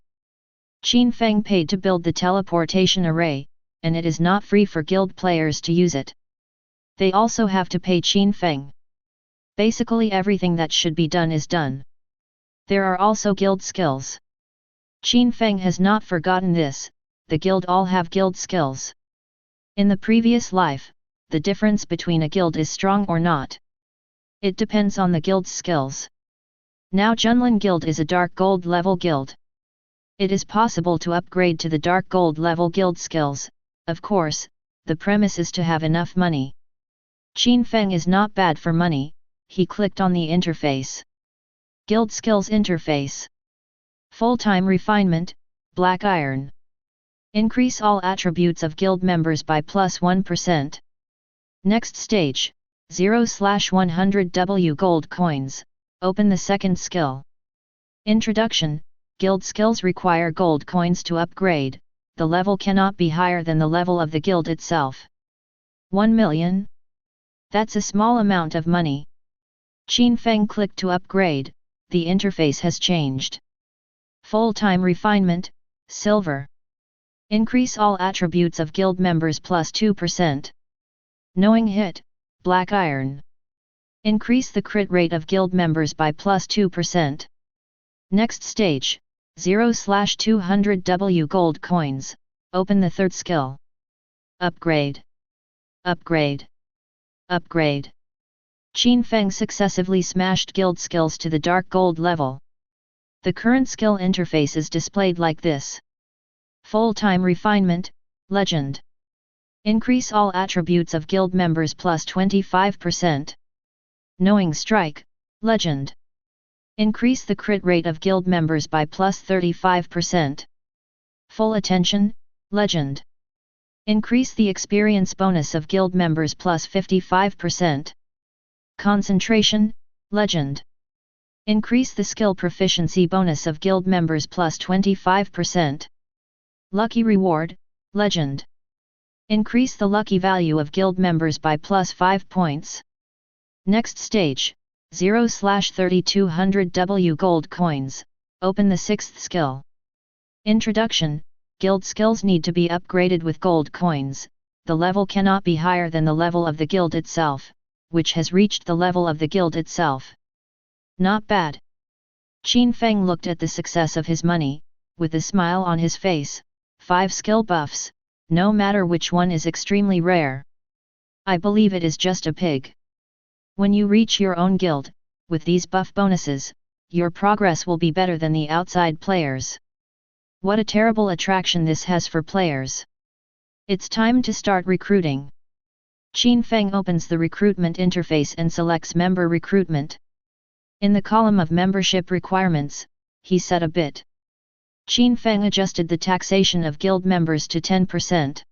Qin Feng paid to build the teleportation array, and it is not free for guild players to use it. They also have to pay Qin Feng. Basically everything that should be done is done. There are also guild skills. Qin Feng has not forgotten this, the guild all have guild skills. In the previous life, the difference between a guild is strong or not. It depends on the guild's skills. Now Junlin Guild is a dark gold level guild. It is possible to upgrade to the dark gold level guild skills, of course, the premise is to have enough money. Qin Feng is not bad for money, he clicked on the interface. Guild Skills Interface. Full-time refinement, Black Iron. Increase all attributes of guild members by +1%. Next stage, 0/100W gold coins, open the second skill. Introduction, guild skills require gold coins to upgrade, the level cannot be higher than the level of the guild itself. 1 million? That's a small amount of money. Qin Feng clicked to upgrade, the interface has changed. Full-time refinement, silver. Increase all attributes of guild members +2%. Knowing hit, black iron. Increase the crit rate of guild members by +2%. Next stage, 0/200W gold coins, open the third skill. Upgrade. Upgrade. Upgrade. Qin Feng successively smashed guild skills to the dark gold level. The current skill interface is displayed like this. Full-time refinement, legend. Increase all attributes of guild members +25%. Knowing strike, legend. Increase the crit rate of guild members by +35%. Full attention, legend. Increase the experience bonus of guild members +55%. Concentration, legend. Increase the skill proficiency bonus of guild members +25%. Lucky reward, legend. Increase the lucky value of guild members by +5 points. Next stage, 0/3200W gold coins, open the sixth skill. Introduction, guild skills need to be upgraded with gold coins, the level cannot be higher than the level of the guild itself, which has reached the level of the guild itself. Not bad. Qin Feng looked at the success of his money, with a smile on his face. 5 skill buffs, no matter which one is extremely rare. I believe it is just a pig. When you reach your own guild, with these buff bonuses, your progress will be better than the outside players. What a terrible attraction this has for players. It's time to start recruiting. Qin Feng opens the recruitment interface and selects member recruitment. In the column of membership requirements, he set a bit. Qin Feng adjusted the taxation of guild members to 10%.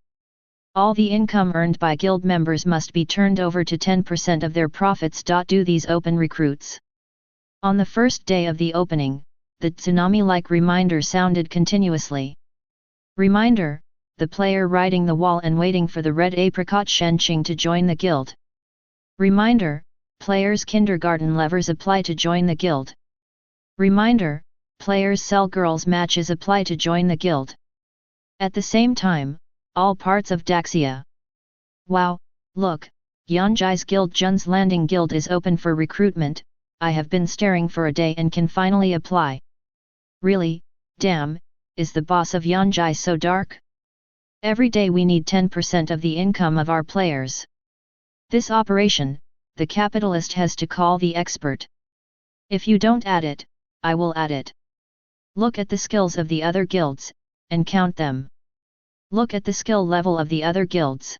All the income earned by guild members must be turned over to 10% of their profits. Do these open recruits. On the first day of the opening, the tsunami-like reminder sounded continuously. Reminder, the player riding the wall and waiting for the red apricot Shenqing to join the guild. Reminder, players' kindergarten levers apply to join the guild. Reminder, players' cell girls matches apply to join the guild. At the same time, all parts of Daxia. Wow, look, Yanjai's guild Jun's Landing Guild is open for recruitment, I have been staring for a day and can finally apply. Really, damn, is the boss of Yanjai so dark? Every day we need 10% of the income of our players. This operation, the capitalist has to call the expert. If you don't add it, I will add it. Look at the skills of the other guilds, and count them. Look at the skill level of the other guilds.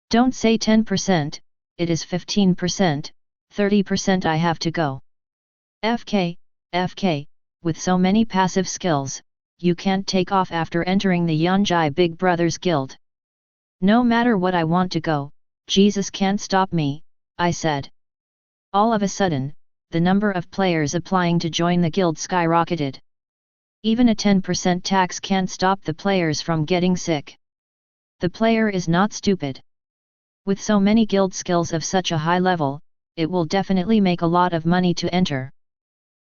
Don't say 10%, it is 15%, 30% I have to go. FK, with so many passive skills, you can't take off after entering the Yanjai Big Brothers Guild. No matter what I want to go, Jesus can't stop me, I said. All of a sudden, the number of players applying to join the guild skyrocketed. Even a 10% tax can't stop the players from getting sick. The player is not stupid. With so many guild skills of such a high level, it will definitely make a lot of money to enter.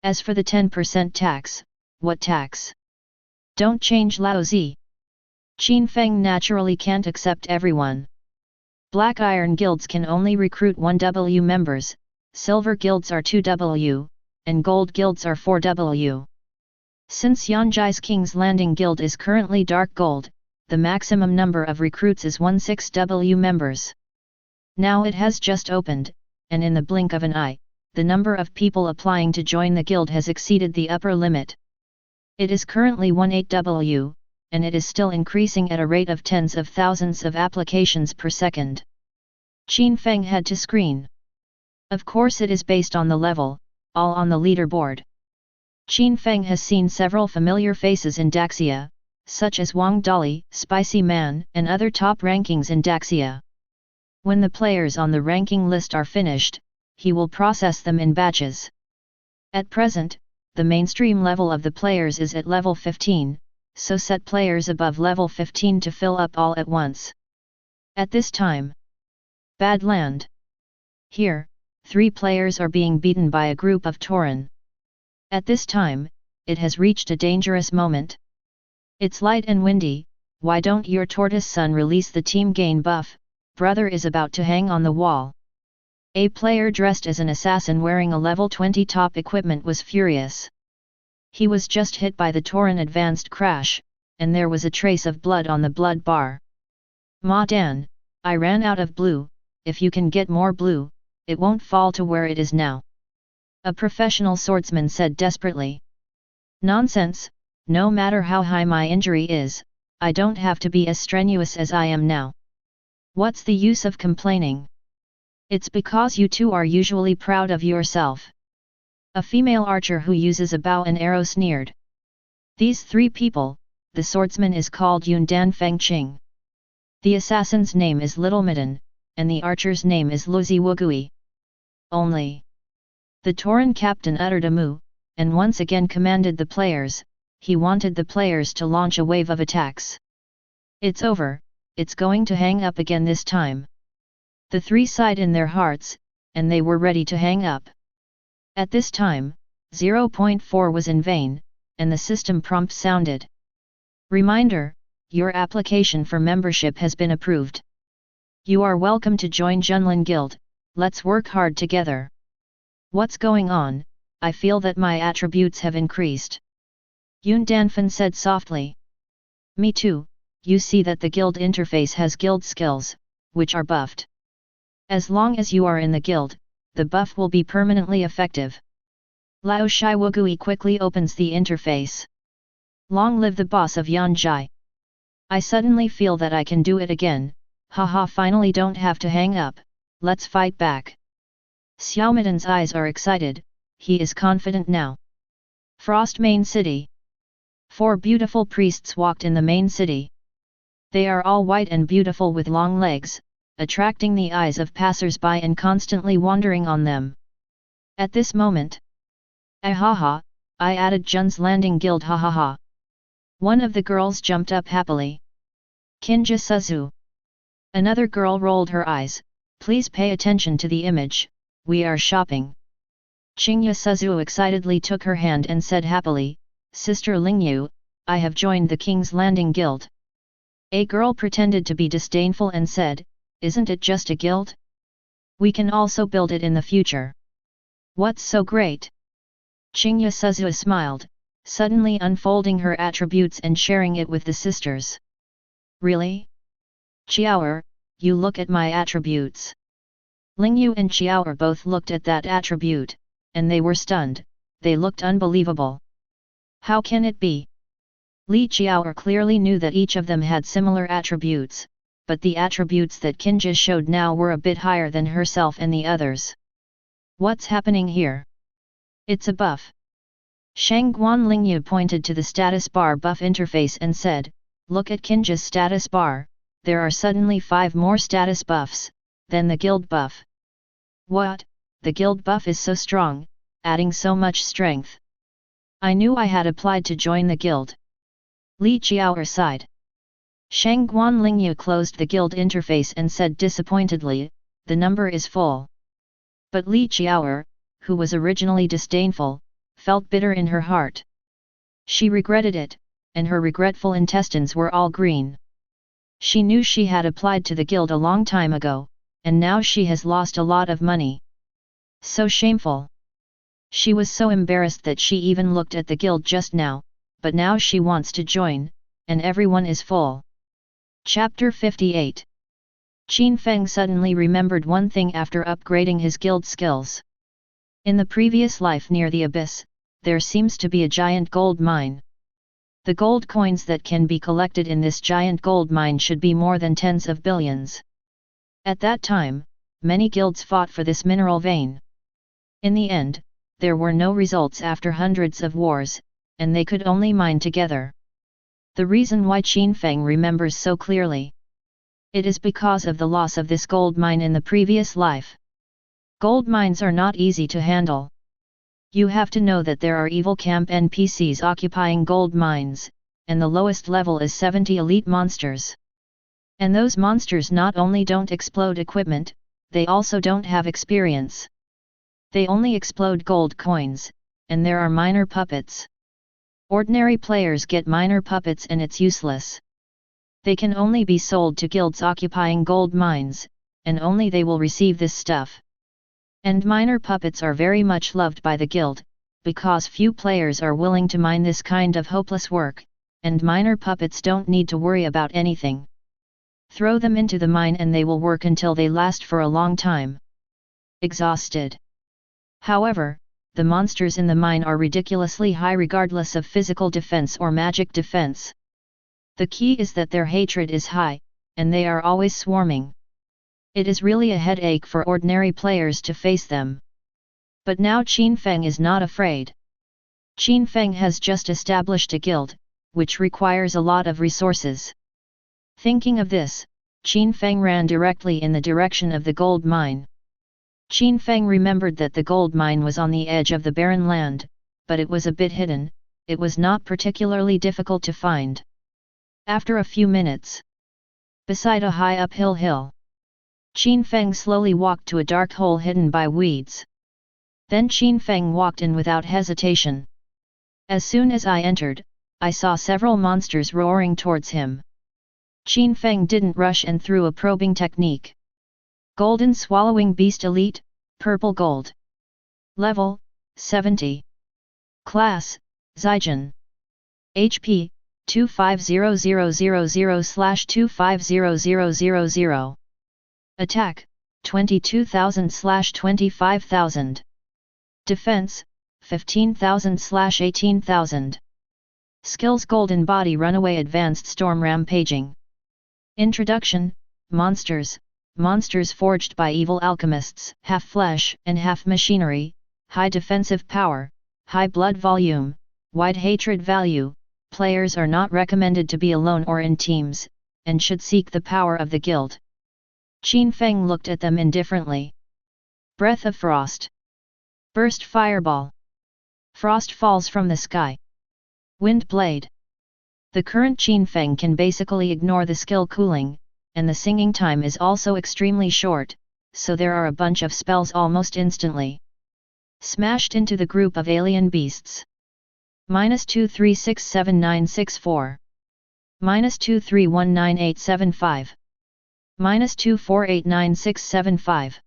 As for the 10% tax, what tax? Don't change lousy. Qin Feng naturally can't accept everyone. Black Iron guilds can only recruit 1W members, Silver guilds are 2W, and Gold guilds are 4W. Since Yanjai's King's Landing Guild is currently Dark Gold, the maximum number of recruits is 16W members. Now it has just opened, and in the blink of an eye, the number of people applying to join the guild has exceeded the upper limit. It is currently 18W, and it is still increasing at a rate of tens of thousands of applications per second. Qin Feng had to screen. Of course it is based on the level, all on the leaderboard. Qin Feng has seen several familiar faces in Daxia, such as Wang Dali, Spicy Man, and other top rankings in Daxia. When the players on the ranking list are finished, he will process them in batches. At present, the mainstream level of the players is at level 15, so set players above level 15 to fill up all at once. At this time, Badland. Here, 3 players are being beaten by a group of Tauren. At this time, it has reached a dangerous moment. It's light and windy, why don't your tortoise son release the team gain buff, brother is about to hang on the wall. A player dressed as an assassin wearing a level 20 top equipment was furious. He was just hit by the Tauren advanced crash, and there was a trace of blood on the blood bar. Ma Dan, I ran out of blue, if you can get more blue, it won't fall to where it is now. A professional swordsman said desperately. Nonsense, no matter how high my injury is, I don't have to be as strenuous as I am now. What's the use of complaining? It's because you two are usually proud of yourself. A female archer who uses a bow and arrow sneered. These 3 people, the swordsman is called Yun Dan Feng Qing. The assassin's name is Little Midden, and the archer's name is Luzi Wugui. Only. The Tauren captain uttered a moo, and once again commanded the players, he wanted the players to launch a wave of attacks. It's over, it's going to hang up again this time. The 3 sighed in their hearts, and they were ready to hang up. At this time, 0.4 was in vain, and the system prompt sounded. Reminder, your application for membership has been approved. You are welcome to join Junlin Guild, let's work hard together. What's going on? I feel that my attributes have increased. Yun Danfen said softly. Me too, you see that the guild interface has guild skills, which are buffed. As long as you are in the guild, the buff will be permanently effective. Lao Shai Wugui quickly opens the interface. Long live the boss of Yanjai. I suddenly feel that I can do it again, haha, finally don't have to hang up, let's fight back. Xiaomidan's eyes are excited, he is confident now. Frost Main City. 4 beautiful priests walked in the main city. They are all white and beautiful with long legs, attracting the eyes of passers-by and constantly wandering on them. At this moment, ahaha, I added Jun's Landing Guild hahaha. One of the girls jumped up happily. Kinja Suzu. Another girl rolled her eyes, please pay attention to the image, we are shopping. Qingya Suzu excitedly took her hand and said happily, Sister Lingyu, I have joined the King's Landing Guild. A girl pretended to be disdainful and said, isn't it just a guild? We can also build it in the future. What's so great? Qingya Suzu smiled, suddenly unfolding her attributes and sharing it with the sisters. Really? Qiaoer, you look at my attributes. Lingyu and Qiaoer both looked at that attribute, and they were stunned, they looked unbelievable. How can it be? Li Qiaoer clearly knew that each of them had similar attributes, but the attributes that Kinja showed now were a bit higher than herself and the others. What's happening here? It's a buff. Shangguan Lingyu pointed to the status bar buff interface and said, look at Kinja's status bar, there are suddenly 5 more status buffs, than the guild buff. What, the guild buff is so strong, adding so much strength. I knew I had applied to join the guild. Li Qiaoer sighed. Shangguan Lingyu closed the guild interface and said disappointedly, the number is full. But Li Qiaoer, who was originally disdainful, felt bitter in her heart. She regretted it, and her regretful intestines were all green. She knew she had applied to the guild a long time ago, and now she has lost a lot of money. So shameful. She was so embarrassed that she even looked at the guild just now, but now she wants to join, and everyone is full. Chapter 58. Qin Feng suddenly remembered one thing after upgrading his guild skills. In the previous life near the abyss, there seems to be a giant gold mine. The gold coins that can be collected in this giant gold mine should be more than tens of billions. At that time, many guilds fought for this mineral vein. In the end, there were no results after hundreds of wars, and they could only mine together. The reason why Qin Feng remembers so clearly. It is because of the loss of this gold mine in the previous life. Gold mines are not easy to handle. You have to know that there are evil camp NPCs occupying gold mines, and the lowest level is 70 elite monsters. And those monsters not only don't explode equipment, they also don't have experience. They only explode gold coins, and there are miner puppets. Ordinary players get miner puppets and it's useless. They can only be sold to guilds occupying gold mines, and only they will receive this stuff. And miner puppets are very much loved by the guild, because few players are willing to mine this kind of hopeless work, and miner puppets don't need to worry about anything. Throw them into the mine and they will work until they last for a long time. Exhausted. However, the monsters in the mine are ridiculously high regardless of physical defense or magic defense. The key is that their hatred is high, and they are always swarming. It is really a headache for ordinary players to face them. But now Qin Feng is not afraid. Qin Feng has just established a guild, which requires a lot of resources. Thinking of this, Qin Feng ran directly in the direction of the gold mine. Qin Feng remembered that the gold mine was on the edge of the barren land, but it was a bit hidden, it was not particularly difficult to find. After a few minutes, beside a high uphill hill, Qin Feng slowly walked to a dark hole hidden by weeds. Then Qin Feng walked in without hesitation. As soon as I entered, I saw several monsters roaring towards him. Qin Feng didn't rush and threw a probing technique. Golden Swallowing Beast Elite, Purple Gold. Level, 70. Class, Zygen. HP, 250000/250000. Attack, 22,000/25,000. Defense, 15,000/18,000. Skills: Golden Body, Runaway, Advanced Storm, Rampaging. Introduction: Monsters. Monsters forged by evil alchemists, half flesh and half machinery, high defensive power, high blood volume, wide hatred value. Players are not recommended to be alone or in teams, and should seek the power of the guild. Qin Feng looked at them indifferently. Breath of Frost. Burst Fireball. Frost falls from the sky. Wind Blade. The current Qin Feng can basically ignore the skill Cooling, and the singing time is also extremely short, so there are a bunch of spells almost instantly. Smashed into the group of alien beasts. -23679664. -23198875. -24899675.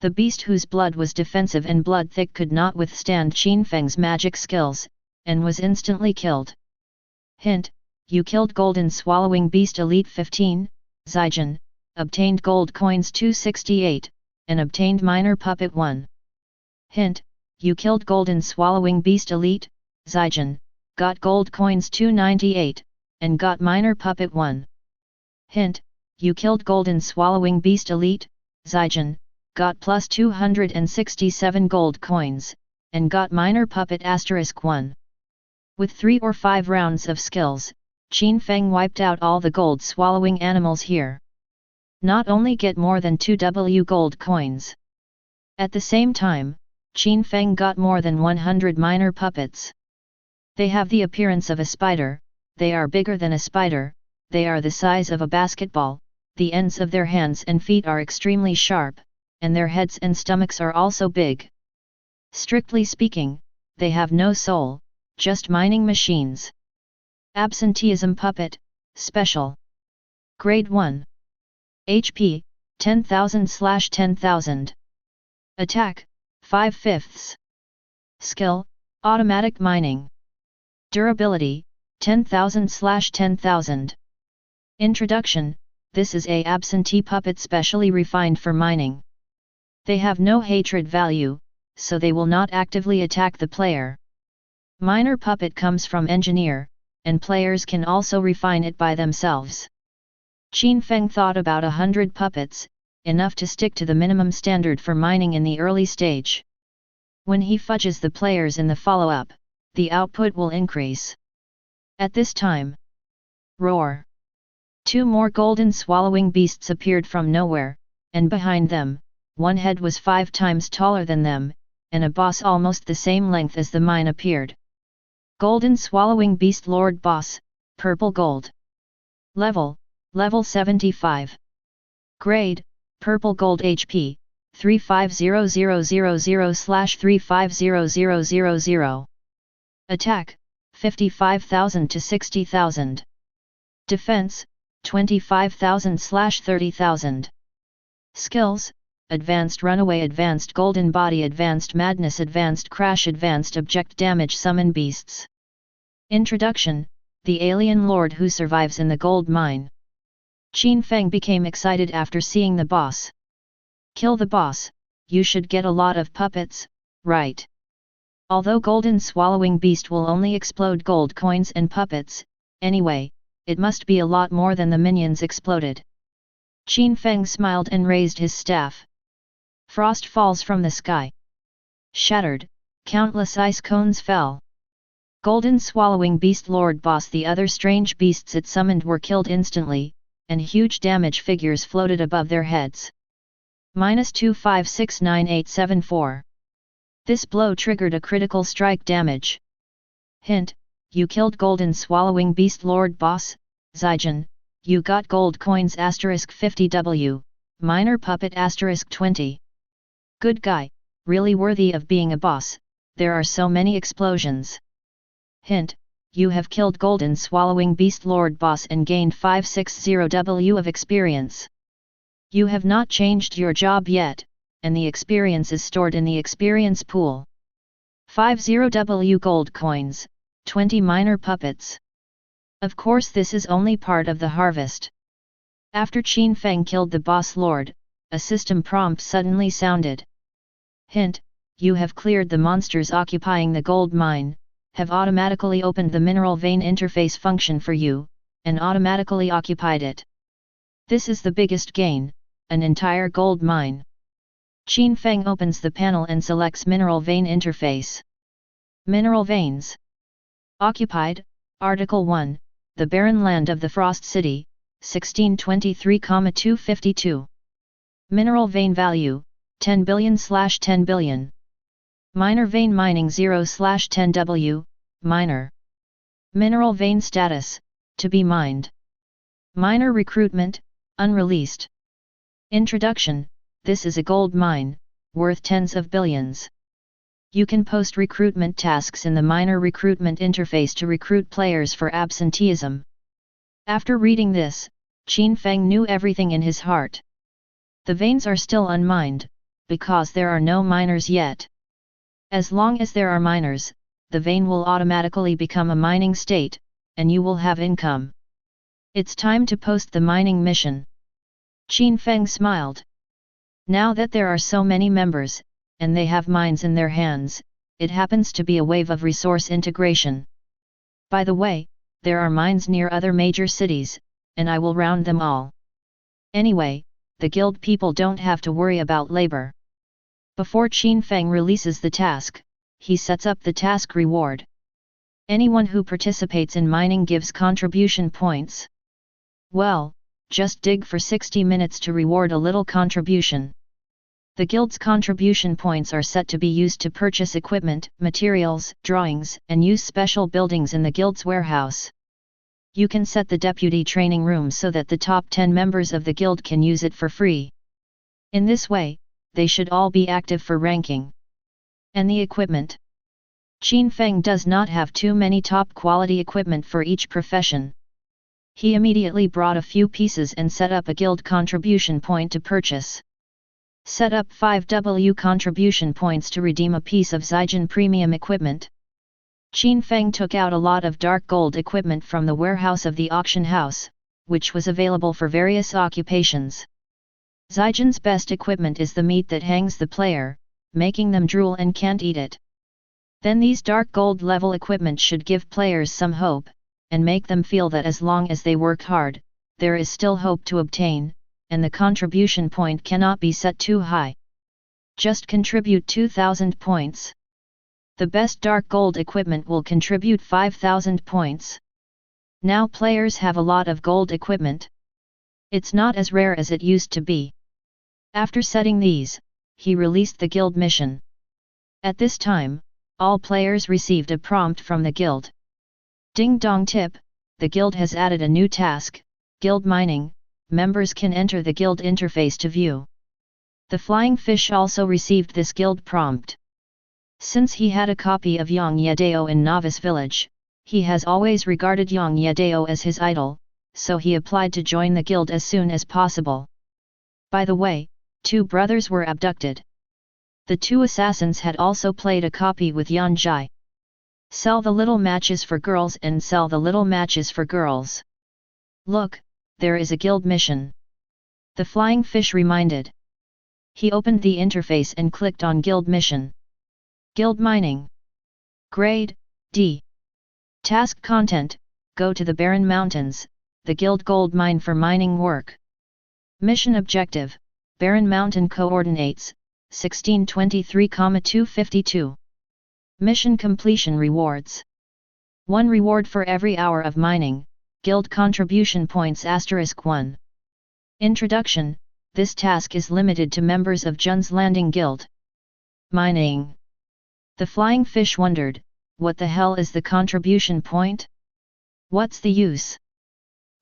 The beast whose blood was defensive and blood thick could not withstand Qin Feng's magic skills, and was instantly killed. Hint: you killed Golden Swallowing Beast Elite 15, Zygen, obtained gold coins 268, and obtained Miner Puppet 1. Hint: you killed Golden Swallowing Beast Elite, Zygen, got gold coins 298, and got Miner Puppet 1. Hint: you killed Golden Swallowing Beast Elite, Zygen, got plus 267 gold coins, and got Miner Puppet *1. With 3 or 5 rounds of skills, Qin Feng wiped out all the gold swallowing animals here. Not only get more than 2W gold coins. At the same time, Qin Feng got more than 100 Miner Puppets. They have the appearance of a spider, they are bigger than a spider, they are the size of a basketball, the ends of their hands and feet are extremely sharp, and their heads and stomachs are also big. Strictly speaking, they have no soul, just mining machines. Absenteeism Puppet, Special. Grade 1. HP, 10,000/10,000. Attack, 5/5. Skill, Automatic Mining. Durability, 10,000/10,000. Introduction: this is a absentee puppet specially refined for mining. They have no hatred value, so they will not actively attack the player. Miner Puppet comes from Engineer, and players can also refine it by themselves. Qin Feng thought about 100 puppets, enough to stick to the minimum standard for mining in the early stage. When he fudges the players in the follow-up, the output will increase. At this time, roar! 2 more golden swallowing beasts appeared from nowhere, and behind them, one head was 5 times taller than them, and a boss almost the same length as the mine appeared. Golden swallowing beast Lord Boss, purple gold. Level 75. Grade, purple gold HP, 350000/350000. Attack, 55,000 to 60,000. Defense, 25,000/30,000. Skills, Advanced Runaway, Advanced Golden Body, Advanced Madness, Advanced Crash, Advanced Object Damage, Summon Beasts. Introduction, the alien lord who survives in the gold mine. Qin Feng became excited after seeing the boss. Kill the boss, you should get a lot of puppets, right? Although golden swallowing beast will only explode gold coins and puppets, anyway, it must be a lot more than the minions exploded. Qin Feng smiled and raised his staff. Frost falls from the sky. Shattered, countless ice cones fell. Golden swallowing beast Lord Boss, the other strange beasts it summoned were killed instantly, and huge damage figures floated above their heads. -256984. This blow triggered a critical strike damage. Hint, you killed golden swallowing beast Lord Boss, Zijin, you got gold coins *50W, minor puppet *20. Good guy, really worthy of being a boss, there are so many explosions. Hint, you have killed golden swallowing beast Lord Boss and gained 560W of experience. You have not changed your job yet, and the experience is stored in the experience pool. 50W gold coins, 20 minor puppets. Of course this is only part of the harvest. After Qin Feng killed the boss lord, a system prompt suddenly sounded. Hint, you have cleared the monsters occupying the gold mine, have automatically opened the mineral vein interface function for you, and automatically occupied it. This is the biggest gain, an entire gold mine. Qin Feng opens the panel and selects mineral vein interface. Mineral veins. Occupied, Article 1, the barren land of the Frost City, 1623,252. Mineral vein value, 10 billion/10 billion. Minor vein mining 0/10W, minor. Mineral vein status, to be mined. Minor recruitment, unreleased. Introduction, this is a gold mine, worth tens of billions. You can post recruitment tasks in the minor recruitment interface to recruit players for absenteeism. After reading this, Qin Feng knew everything in his heart. The veins are still unmined, because there are no miners yet. As long as there are miners, the vein will automatically become a mining state, and you will have income. It's time to post the mining mission. Qin Feng smiled. Now that there are so many members, and they have mines in their hands, it happens to be a wave of resource integration. By the way, there are mines near other major cities, and I will round them all. Anyway, the guild people don't have to worry about labor. Before Qin Feng releases the task, he sets up the task reward. Anyone who participates in mining gives contribution points. Well, just dig for 60 minutes to reward a little contribution. The guild's contribution points are set to be used to purchase equipment, materials, drawings, and use special buildings in the guild's warehouse. You can set the deputy training room so that the top 10 members of the guild can use it for free. In this way, they should all be active for ranking. And the equipment. Qin Feng does not have too many top quality equipment for each profession. He immediately brought a few pieces and set up a guild contribution point to purchase. Set up 5W contribution points to redeem a piece of Zijin premium equipment. Qin Feng took out a lot of dark gold equipment from the warehouse of the auction house, which was available for various occupations. Zijin's best equipment is the meat that hangs the player, making them drool and can't eat it. Then these dark gold level equipment should give players some hope, and make them feel that as long as they work hard, there is still hope to obtain, and the contribution point cannot be set too high. Just contribute 2,000 points. The best dark gold equipment will contribute 5,000 points. Now players have a lot of gold equipment. It's not as rare as it used to be. After setting these, he released the guild mission. At this time, all players received a prompt from the guild. Ding dong tip, the guild has added a new task, guild mining. Members can enter the guild interface to view. The flying fish also received this guild prompt. Since he had a copy of Yang Yedeo in Novice Village, he has always regarded Yang Yedeo as his idol, so he applied to join the guild as soon as possible. By the way, 2 brothers were abducted. The 2 assassins had also played a copy with Yan Jai. Sell the little matches for girls and sell the little matches for girls. Look, there is a guild mission. The flying fish reminded. He opened the interface and clicked on guild mission. Guild mining. Grade, D. Task content, go to the Barren Mountains, the guild gold mine for mining work. Mission objective, Barren Mountain coordinates, 1623,252. Mission completion rewards. 1 reward for every hour of mining, guild contribution points *1. Introduction, this task is limited to members of Jun's Landing Guild. Mining. The flying fish wondered, what the hell is the contribution point? What's the use?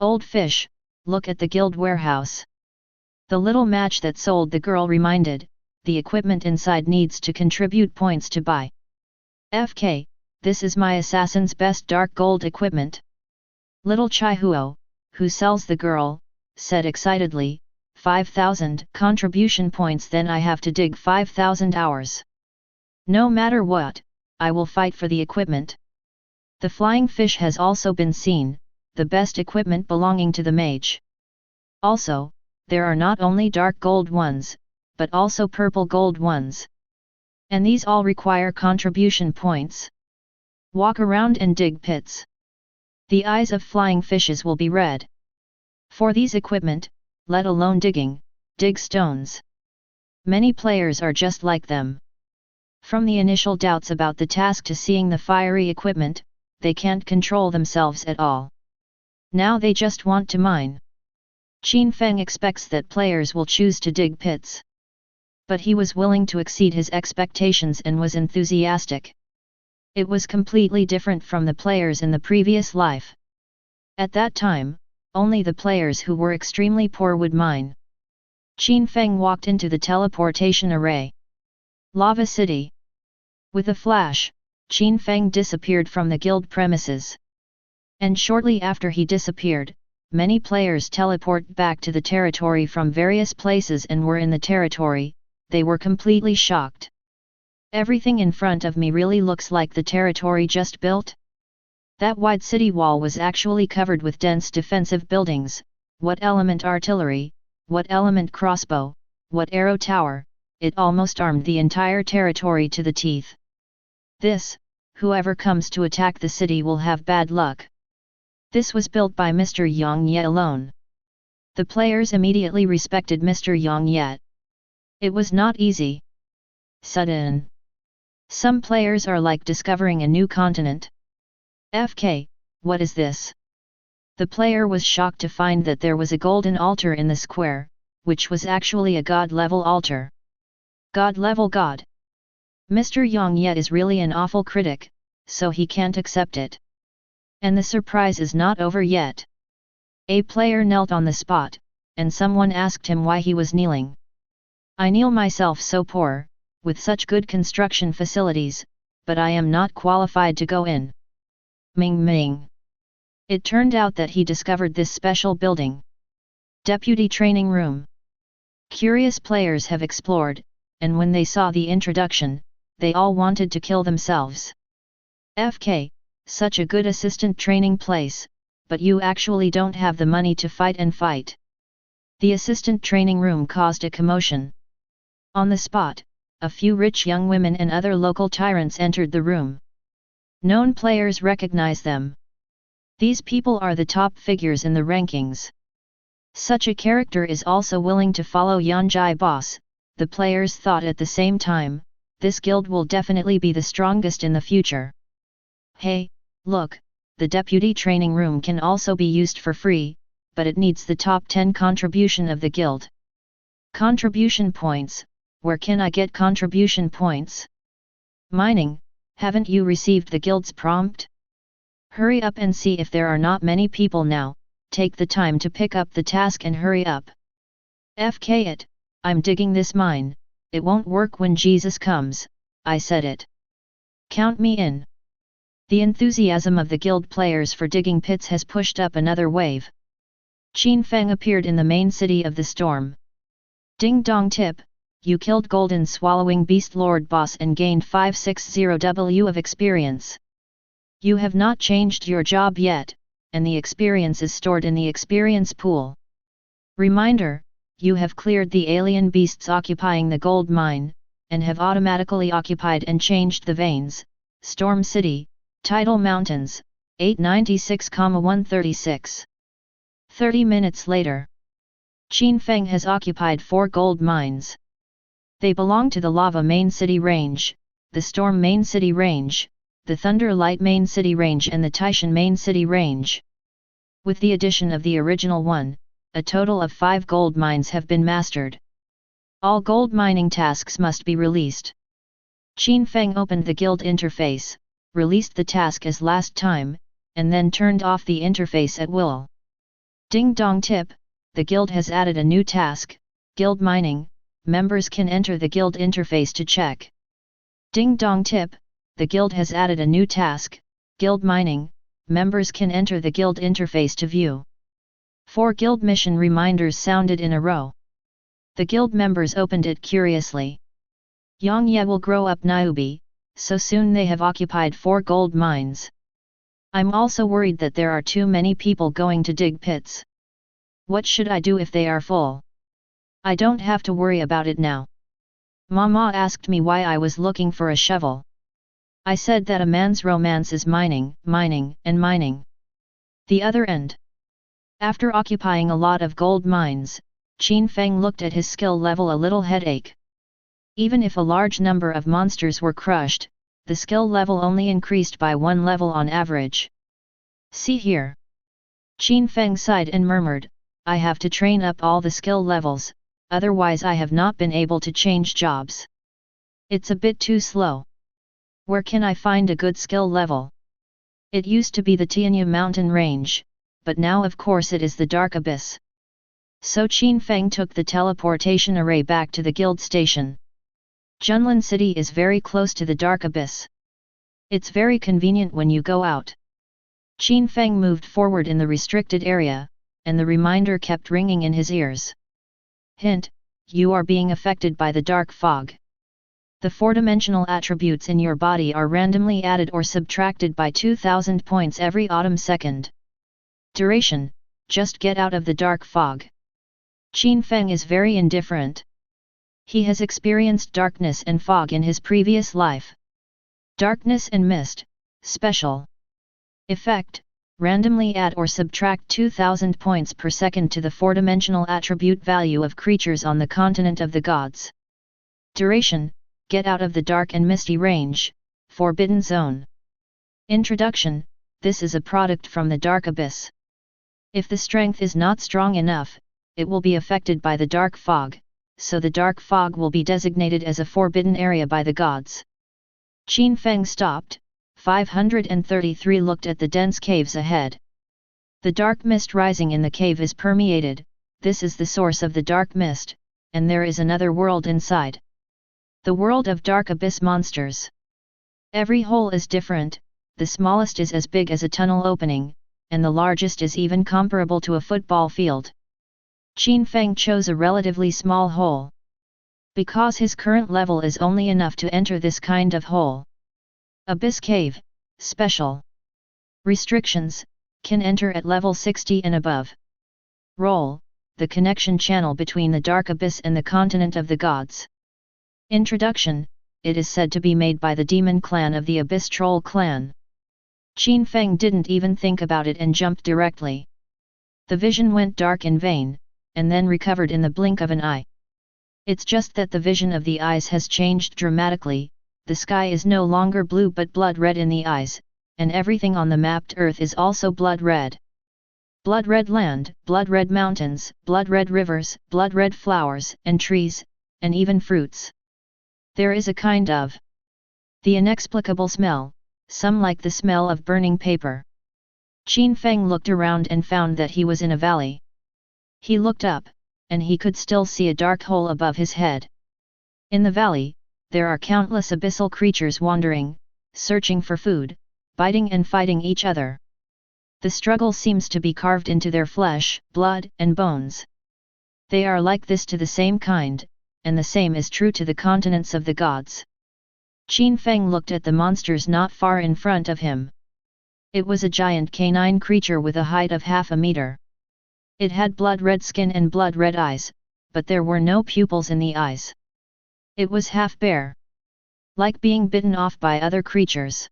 Old fish, look at the guild warehouse. The little match that sold the girl reminded, the equipment inside needs to contribute points to buy. FK, this is my assassin's best dark gold equipment. Little Chai Huo, who sells the girl, said excitedly, 5,000 contribution points, then I have to dig 5,000 hours. No matter what, I will fight for the equipment. The flying fish has also been seen, the best equipment belonging to the mage. Also, there are not only dark gold ones, but also purple gold ones. And these all require contribution points. Walk around and dig pits. The eyes of flying fishes will be red. For these equipment, let alone digging, dig stones. Many players are just like them. From the initial doubts about the task to seeing the fiery equipment, they can't control themselves at all. Now they just want to mine. Qin Feng expects that players will choose to dig pits. But he was willing to exceed his expectations and was enthusiastic. It was completely different from the players in the previous life. At that time, only the players who were extremely poor would mine. Qin Feng walked into the teleportation array. Lava City. With a flash, Qin Feng disappeared from the guild premises. And shortly after he disappeared, many players teleport back to the territory from various places and were in the territory. They were completely shocked. Everything in front of me really looks like the territory just built? That wide city wall was actually covered with dense defensive buildings, what element artillery, what element crossbow, what arrow tower, it almost armed the entire territory to the teeth. This, whoever comes to attack the city will have bad luck. This was built by Mr. Yang Ye alone. The players immediately respected Mr. Yang Ye. It was not easy. Sudden. Some players are like discovering a new continent. FK, what is this? The player was shocked to find that there was a golden altar in the square, which was actually a god-level altar. God-level god. Mr. Yang Ye is really an awful critic, so he can't accept it. And the surprise is not over yet. A player knelt on the spot, and someone asked him why he was kneeling. I kneel myself so poor, with such good construction facilities, but I am not qualified to go in. Ming Ming. It turned out that he discovered this special building. Deputy Training Room. Curious players have explored, and when they saw the introduction, they all wanted to kill themselves. FK, such a good assistant training place, but you actually don't have the money to fight and fight. The assistant training room caused a commotion. On the spot, a few rich young women and other local tyrants entered the room. Known players recognize them. These people are the top figures in the rankings. Such a character is also willing to follow Yanjai boss, the players thought at the same time, this guild will definitely be the strongest in the future. Hey, look, the deputy training room can also be used for free, but it needs the top 10 contribution of the guild. Contribution points, where can I get contribution points? Mining, haven't you received the guild's prompt? Hurry up and see if there are not many people now, take the time to pick up the task and hurry up. FK it, I'm digging this mine, it won't work when Jesus comes, I said it. Count me in. The enthusiasm of the guild players for digging pits has pushed up another wave. Qin Feng appeared in the main city of the storm. Ding dong tip, you killed Golden Swallowing Beast Lord Boss and gained 560W of experience. You have not changed your job yet, and the experience is stored in the experience pool. Reminder, you have cleared the alien beasts occupying the gold mine, and have automatically occupied and changed the veins, Storm City, Tidal Mountains, 896,136. 30 minutes later. Qin Feng has occupied 4 gold mines. They belong to the Lava Main City Range, the Storm Main City Range, the Thunder Light Main City Range and the Taishan Main City Range. With the addition of the original one, a total of 5 gold mines have been mastered. All gold mining tasks must be released. Qin Feng opened the guild interface, released the task as last time, and then turned off the interface at will. Ding dong tip, the guild has added a new task, guild mining, members can enter the guild interface to check. Ding dong tip, the guild has added a new task, guild mining, members can enter the guild interface to view. 4 guild mission reminders sounded in a row. The guild members opened it curiously. Yongye will grow up Niobe, so soon they have occupied 4 gold mines. I'm also worried that there are too many people going to dig pits. What should I do if they are full? I don't have to worry about it now. Mama asked me why I was looking for a shovel. I said that a man's romance is mining, mining, and mining. The other end. After occupying a lot of gold mines, Qin Feng looked at his skill level a little headache. Even if a large number of monsters were crushed, the skill level only increased by 1 level on average. See here. Qin Feng sighed and murmured, I have to train up all the skill levels, otherwise I have not been able to change jobs. It's a bit too slow. Where can I find a good skill level? It used to be the Tianya mountain range, but now of course it is the Dark Abyss. So Qin Feng took the teleportation array back to the guild station. Junlin City is very close to the Dark Abyss. It's very convenient when you go out. Qin Feng moved forward in the restricted area, and the reminder kept ringing in his ears. Hint, you are being affected by the dark fog. The 4-dimensional attributes in your body are randomly added or subtracted by 2000 points every autumn second. Duration, just get out of the dark fog. Qin Feng is very indifferent. He has experienced darkness and fog in his previous life. Darkness and mist, special. Effect, randomly add or subtract 2000 points per second to the 4-dimensional attribute value of creatures on the continent of the gods. Duration, get out of the dark and misty range, forbidden zone. Introduction, this is a product from the Dark Abyss. If the strength is not strong enough, it will be affected by the dark fog, so the dark fog will be designated as a forbidden area by the gods. Qin Feng stopped, 533 looked at the dense caves ahead. The dark mist rising in the cave is permeated, this is the source of the dark mist, and there is another world inside. The world of Dark Abyss monsters. Every hole is different, the smallest is as big as a tunnel opening, and the largest is even comparable to a football field. Qin Feng chose a relatively small hole. Because his current level is only enough to enter this kind of hole. Abyss Cave, Special. Restrictions, can enter at level 60 and above. Role, the connection channel between the Dark Abyss and the continent of the gods. Introduction, it is said to be made by the demon clan of the Abyss Troll clan. Qin Feng didn't even think about it and jumped directly. The vision went dark in vain, and then recovered in the blink of an eye. It's just that the vision of the eyes has changed dramatically, the sky is no longer blue but blood red in the eyes, and everything on the mapped earth is also blood red. Blood red land, blood red mountains, blood red rivers, blood red flowers and trees, and even fruits. There is a kind of the inexplicable smell, some like the smell of burning paper. Qin Feng looked around and found that he was in a valley. He looked up, and he could still see a dark hole above his head. In the valley, there are countless abyssal creatures wandering, searching for food, biting and fighting each other. The struggle seems to be carved into their flesh, blood, and bones. They are like this to the same kind, and the same is true to the continents of the gods. Qin Feng looked at the monsters not far in front of him. It was a giant canine creature with a height of half a meter. It had blood-red skin and blood-red eyes, but there were no pupils in the eyes. It was half bare. Like being bitten off by other creatures.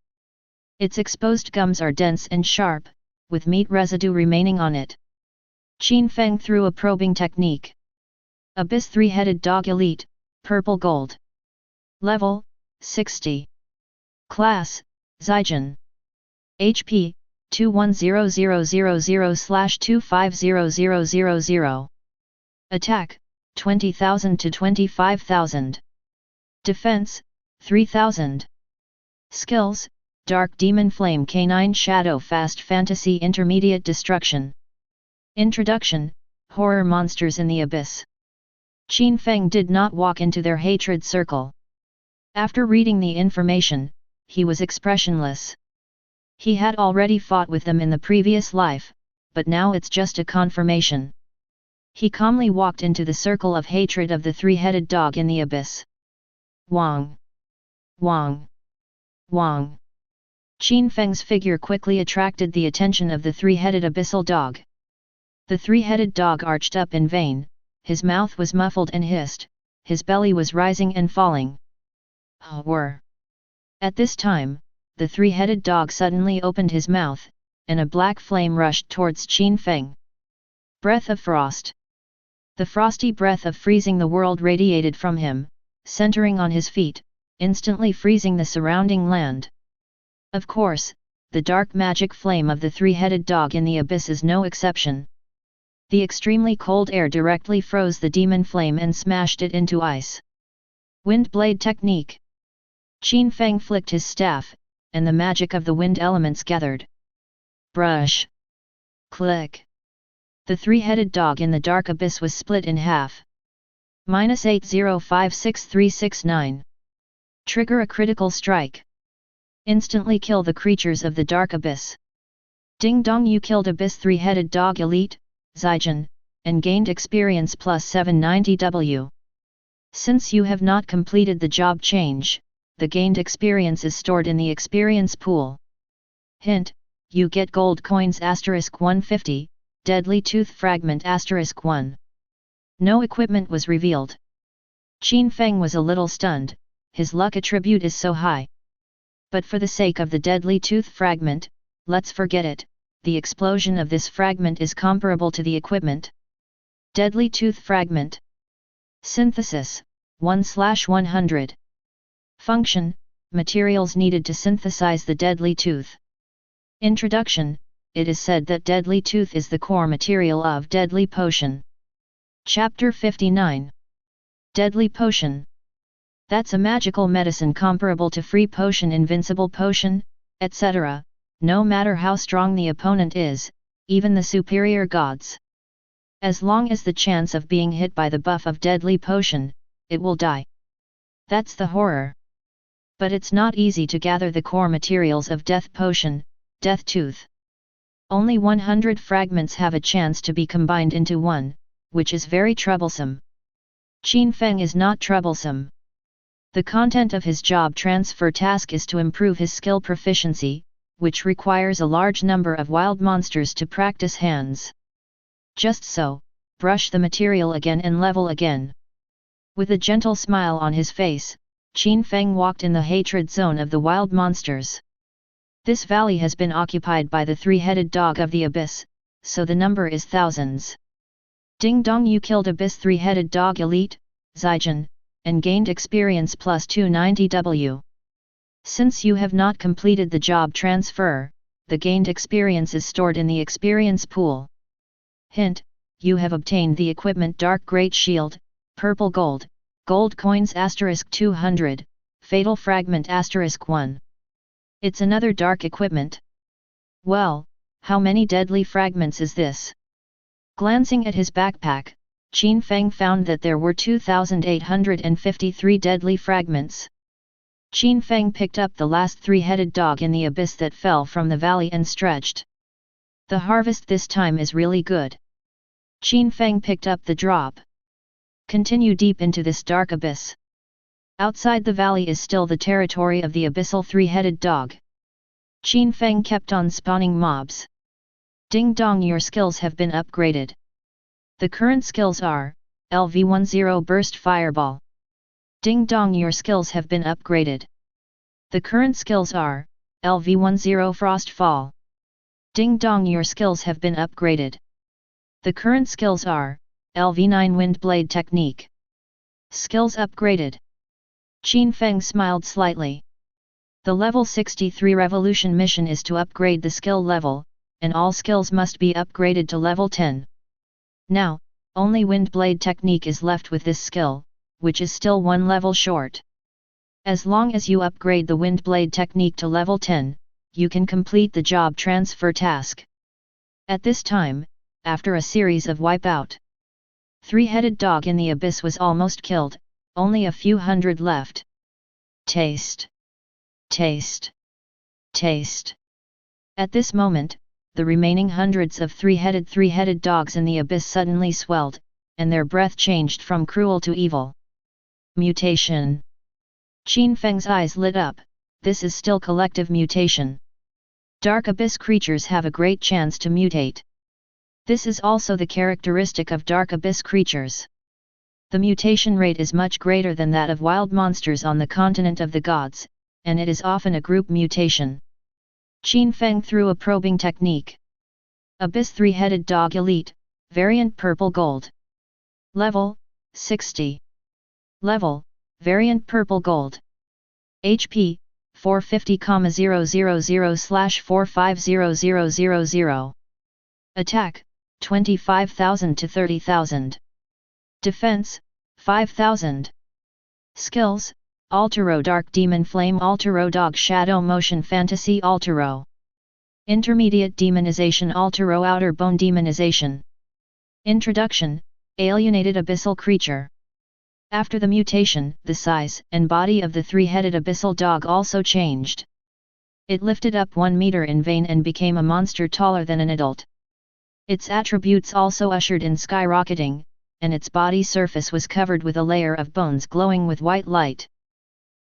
Its exposed gums are dense and sharp, with meat residue remaining on it. Qin Feng threw a probing technique. Abyss three-headed dog elite, purple gold. Level, 60. Class, Zygen. HP, 210000/250000. Attack, 20,000 to 25,000. Defense, 3,000. Skills, Dark Demon Flame Canine Shadow Fast Fantasy Intermediate Destruction. Introduction, Horror Monsters in the Abyss. Qin Feng did not walk into their hatred circle. After reading the information, he was expressionless. He had already fought with them in the previous life, but now it's just a confirmation. He calmly walked into the circle of hatred of the three-headed dog in the abyss. Wang! Wang! Wang! Qin Feng's figure quickly attracted the attention of the three-headed abyssal dog. The three-headed dog arched up in vain, his mouth was muffled and hissed, his belly was rising and falling. Whir! At this time, the three-headed dog suddenly opened his mouth, and a black flame rushed towards Qin Feng. Breath of frost. The frosty breath of freezing the world radiated from him, centering on his feet, instantly freezing the surrounding land. Of course, the dark magic flame of the three-headed dog in the abyss is no exception. The extremely cold air directly froze the demon flame and smashed it into ice. Wind blade technique. Qin Feng flicked his staff, and the magic of the wind elements gathered. Brush. Click. The three-headed dog in the dark abyss was split in half. -80566369. Trigger a critical strike. Instantly kill the creatures of the dark abyss. Ding dong, you killed Abyss three-headed dog elite, Zygen, and gained experience plus 790W. Since you have not completed the job change, the gained experience is stored in the experience pool. Hint, you get gold coins *150, deadly tooth fragment *1. No equipment was revealed. Qin Feng was a little stunned, his luck attribute is so high. But for the sake of the deadly tooth fragment, let's forget it, the explosion of this fragment is comparable to the equipment. Deadly tooth fragment. Synthesis, 1/100. Function, materials needed to synthesize the deadly tooth. Introduction, it is said that deadly tooth is the core material of Deadly Potion. Chapter 59. Deadly Potion. That's a magical medicine comparable to free potion, invincible potion, etc., no matter how strong the opponent is, even the superior gods. As long as the chance of being hit by the buff of Deadly Potion, it will die. That's the horror. But it's not easy to gather the core materials of Death Potion, Death Tooth. Only 100 fragments have a chance to be combined into one, which is very troublesome. Qin Feng is not troublesome. The content of his job transfer task is to improve his skill proficiency, which requires a large number of wild monsters to practice hands. Just so, brush the material again and level again. With a gentle smile on his face, Qin Feng walked in the hatred zone of the wild monsters. This valley has been occupied by the three-headed dog of the abyss, so the number is thousands. Ding dong, you killed abyss three-headed dog elite, Zygen, and gained experience plus 290W. Since you have not completed the job transfer, the gained experience is stored in the experience pool. Hint, you have obtained the equipment Dark Great Shield, Purple Gold, Gold Coins *200, Fatal Fragment *1. It's another dark equipment. Well, how many deadly fragments is this? Glancing at his backpack, Qin Feng found that there were 2,853 deadly fragments. Qin Feng picked up the last three-headed dog in the abyss that fell from the valley and stretched. The harvest this time is really good. Qin Feng picked up the drop. Continue deep into this dark abyss. Outside the valley is still the territory of the abyssal three-headed dog. Qin Feng kept on spawning mobs. Ding dong, your skills have been upgraded. The current skills are, LV10 Burst Fireball. Ding dong, your skills have been upgraded. The current skills are, LV10 Frost Fall. Ding dong, your skills have been upgraded. The current skills are, LV9 Wind Blade Technique. Skills upgraded. Qin Feng smiled slightly. The level 63 revolution mission is to upgrade the skill level, and all skills must be upgraded to level 10. Now, only Wind Blade Technique is left with this skill, which is still one level short. As long as you upgrade the Wind Blade Technique to level 10, you can complete the job transfer task. At this time, after a series of wipeout, three-headed dog in the abyss was almost killed, only a few hundred left. Taste. Taste. Taste. At this moment, the remaining hundreds of three-headed dogs in the abyss suddenly swelled, and their breath changed from cruel to evil. Mutation. Qin Feng's eyes lit up. This is still collective mutation. Dark abyss creatures have a great chance to mutate. This is also the characteristic of dark abyss creatures. The mutation rate is much greater than that of wild monsters on the continent of the gods, and it is often a group mutation. Qin Feng threw a probing technique. Abyss three-headed dog elite, variant purple gold. Level, 60. Level, variant purple gold. HP, 450,000/450,000. Attack, 25,000 to 30,000. Defense, 5,000. Skills, Altero Dark Demon Flame, Altero Dog Shadow Motion Fantasy, Altero Intermediate Demonization, Altero Outer Bone Demonization. Introduction, Alienated Abyssal Creature. After the mutation, the size and body of the three-headed abyssal dog also changed. It lifted up 1 meter in vein and became a monster taller than an adult. Its attributes also ushered in skyrocketing, and its body surface was covered with a layer of bones glowing with white light.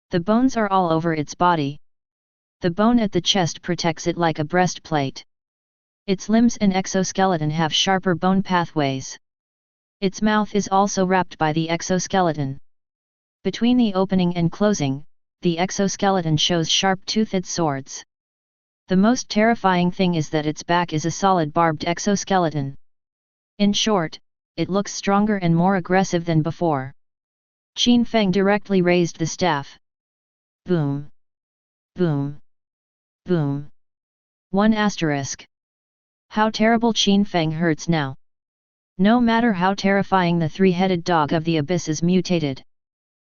The bones are all over its body. The bone at the chest protects it like a breastplate. Its limbs and exoskeleton have sharper bone pathways. Its mouth is also wrapped by the exoskeleton. Between the opening and closing, the exoskeleton shows sharp-toothed swords. The most terrifying thing is that its back is a solid barbed exoskeleton. In short, it looks stronger and more aggressive than before. Qin Feng directly raised the staff. Boom. Boom. Boom. 1 asterisk. How terrible Qin Feng hurts now. No matter how terrifying the three-headed dog of the abyss is mutated,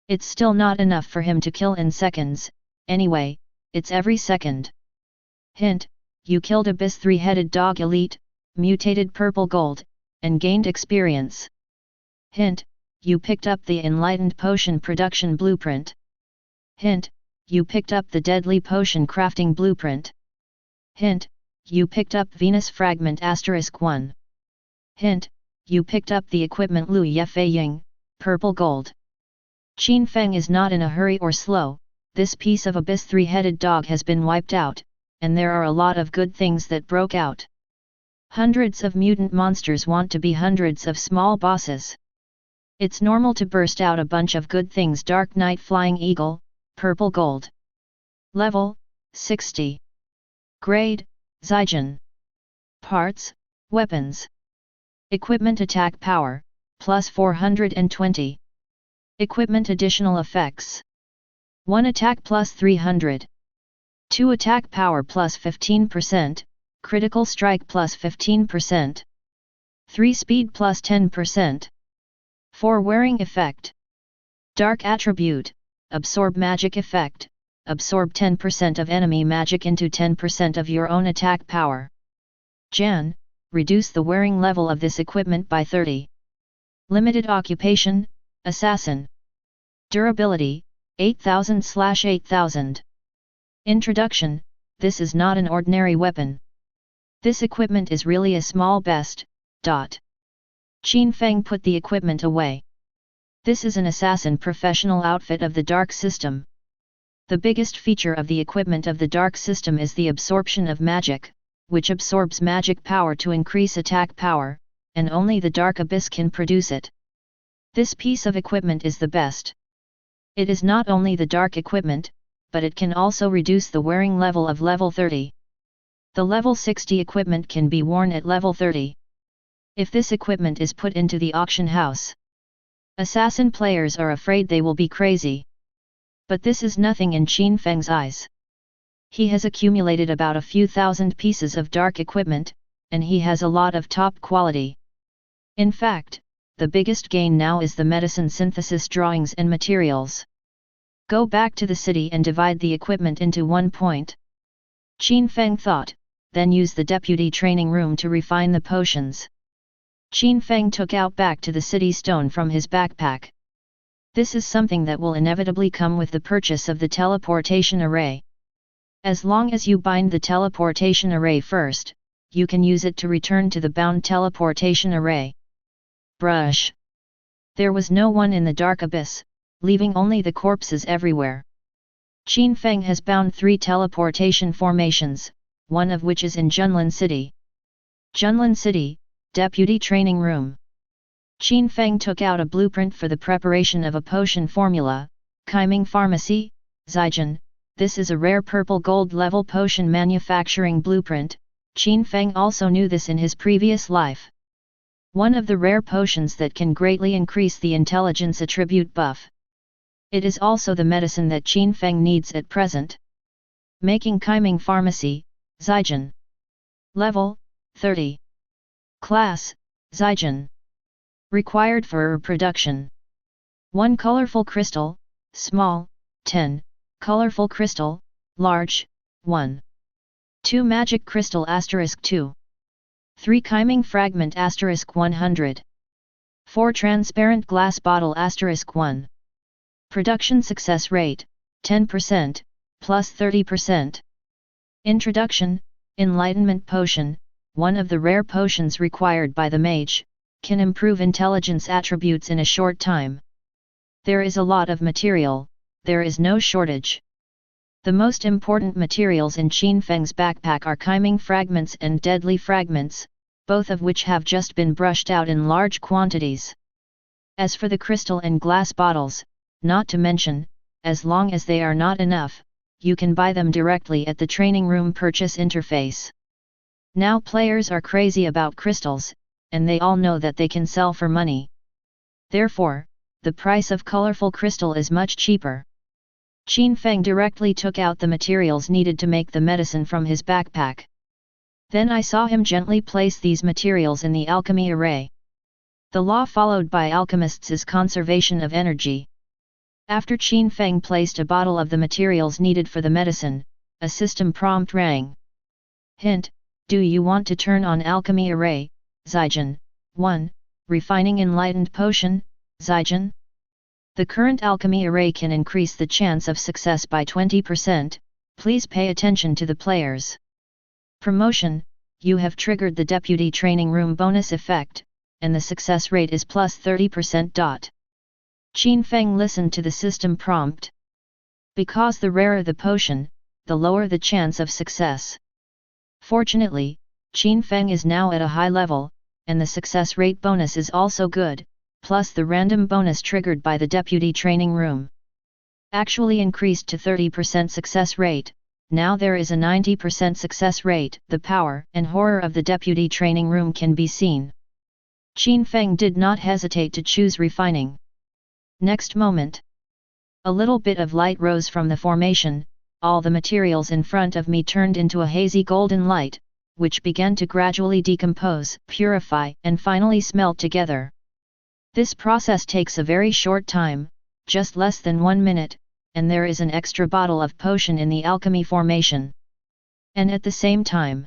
it's still not enough for him to kill in seconds. Anyway, it's every second. Hint, you killed abyss three-headed dog elite, mutated purple gold, and gained experience. Hint, you picked up the enlightened potion production blueprint. Hint, you picked up the deadly potion crafting blueprint. Hint, you picked up Venus fragment *1. Hint, you picked up the equipment Lu Yefei Ying, purple gold. Qin Feng is not in a hurry or slow. This piece of abyss three-headed dog has been wiped out, and there are a lot of good things that broke out. Hundreds of mutant monsters want to be hundreds of small bosses. It's normal to burst out a bunch of good things. Dark Knight Flying Eagle, purple gold. Level, 60. Grade, Zygen. Parts, weapons. Equipment attack power, plus 420. Equipment additional effects. 1 attack plus 300. 2 attack power plus 15%, critical strike plus 15%. 3 speed plus 10%. 4 wearing effect. Dark attribute, absorb magic effect, absorb 10% of enemy magic into 10% of your own attack power. Jan, reduce the wearing level of this equipment by 30. Limited occupation, assassin. Durability, 8000/8000. Introduction, this is not an ordinary weapon. This equipment is really a small best. Qin Feng put the equipment away. This is an assassin professional outfit of the Dark System. The biggest feature of the equipment of the Dark System is the absorption of magic, which absorbs magic power to increase attack power, and only the Dark Abyss can produce it. This piece of equipment is the best. It is not only the dark equipment, but it can also reduce the wearing level of level 30. The level 60 equipment can be worn at level 30. If this equipment is put into the auction house, assassin players are afraid they will be crazy. But this is nothing in Qin Feng's eyes. He has accumulated about a few thousand pieces of dark equipment, and he has a lot of top quality. In fact, the biggest gain now is the medicine synthesis drawings and materials. Go back to the city and divide the equipment into 1 point. Qin Feng thought, then use the deputy training room to refine the potions. Qin Feng took out back to the city stone from his backpack. This is something that will inevitably come with the purchase of the teleportation array. As long as you bind the teleportation array first, you can use it to return to the bound teleportation array. Brush. There was no one in the Dark Abyss, leaving only the corpses everywhere. Qin Feng has bound 3 teleportation formations, one of which is in Junlin City. Junlin City, Deputy Training Room. Qin Feng took out a blueprint for the preparation of a potion formula, Qiming Pharmacy, Zygen. This is a rare purple gold level potion manufacturing blueprint. Qin Feng also knew this in his previous life. One of the rare potions that can greatly increase the intelligence attribute buff. It is also the medicine that Qin Feng needs at present. Making Qiming Pharmacy, Zygen. Level, 30. Class, Zygen. Required for production. 1 colorful crystal, small, 10, colorful crystal, large, 1. 2 magic crystal *2. 3 Qiming fragment *100. 4 transparent glass bottle *1. Production success rate, 10%, plus 30%. Introduction, Enlightenment Potion, one of the rare potions required by the mage, can improve intelligence attributes in a short time. There is a lot of material, there is no shortage. The most important materials in Qin Feng's backpack are Qiming fragments and deadly fragments, both of which have just been brushed out in large quantities. As for the crystal and glass bottles, not to mention, as long as they are not enough, you can buy them directly at the training room purchase interface. Now players are crazy about crystals, and they all know that they can sell for money. Therefore, the price of colorful crystal is much cheaper. Qin Feng directly took out the materials needed to make the medicine from his backpack. Then I saw him gently place these materials in the alchemy array. The law followed by alchemists is conservation of energy. After Qin Feng placed a bottle of the materials needed for the medicine, a system prompt rang. Hint, do you want to turn on alchemy array, Zygen? 1. Refining enlightened potion, Zygen? The current alchemy array can increase the chance of success by 20%, please pay attention to the players. Promotion, you have triggered the deputy training room bonus effect, and the success rate is plus 30%. Qin Feng listened to the system prompt. Because the rarer the potion, the lower the chance of success. Fortunately, Qin Feng is now at a high level, and the success rate bonus is also good, plus the random bonus triggered by the deputy training room. Actually increased to 30% success rate, now there is a 90% success rate. The power and horror of the deputy training room can be seen. Qin Feng did not hesitate to choose refining. Next moment, a little bit of light rose from the formation, all the materials in front of me turned into a hazy golden light, which began to gradually decompose, purify, and finally smelt together. This process takes a very short time, just less than 1 minute, and there is an extra bottle of potion in the alchemy formation. And at the same time,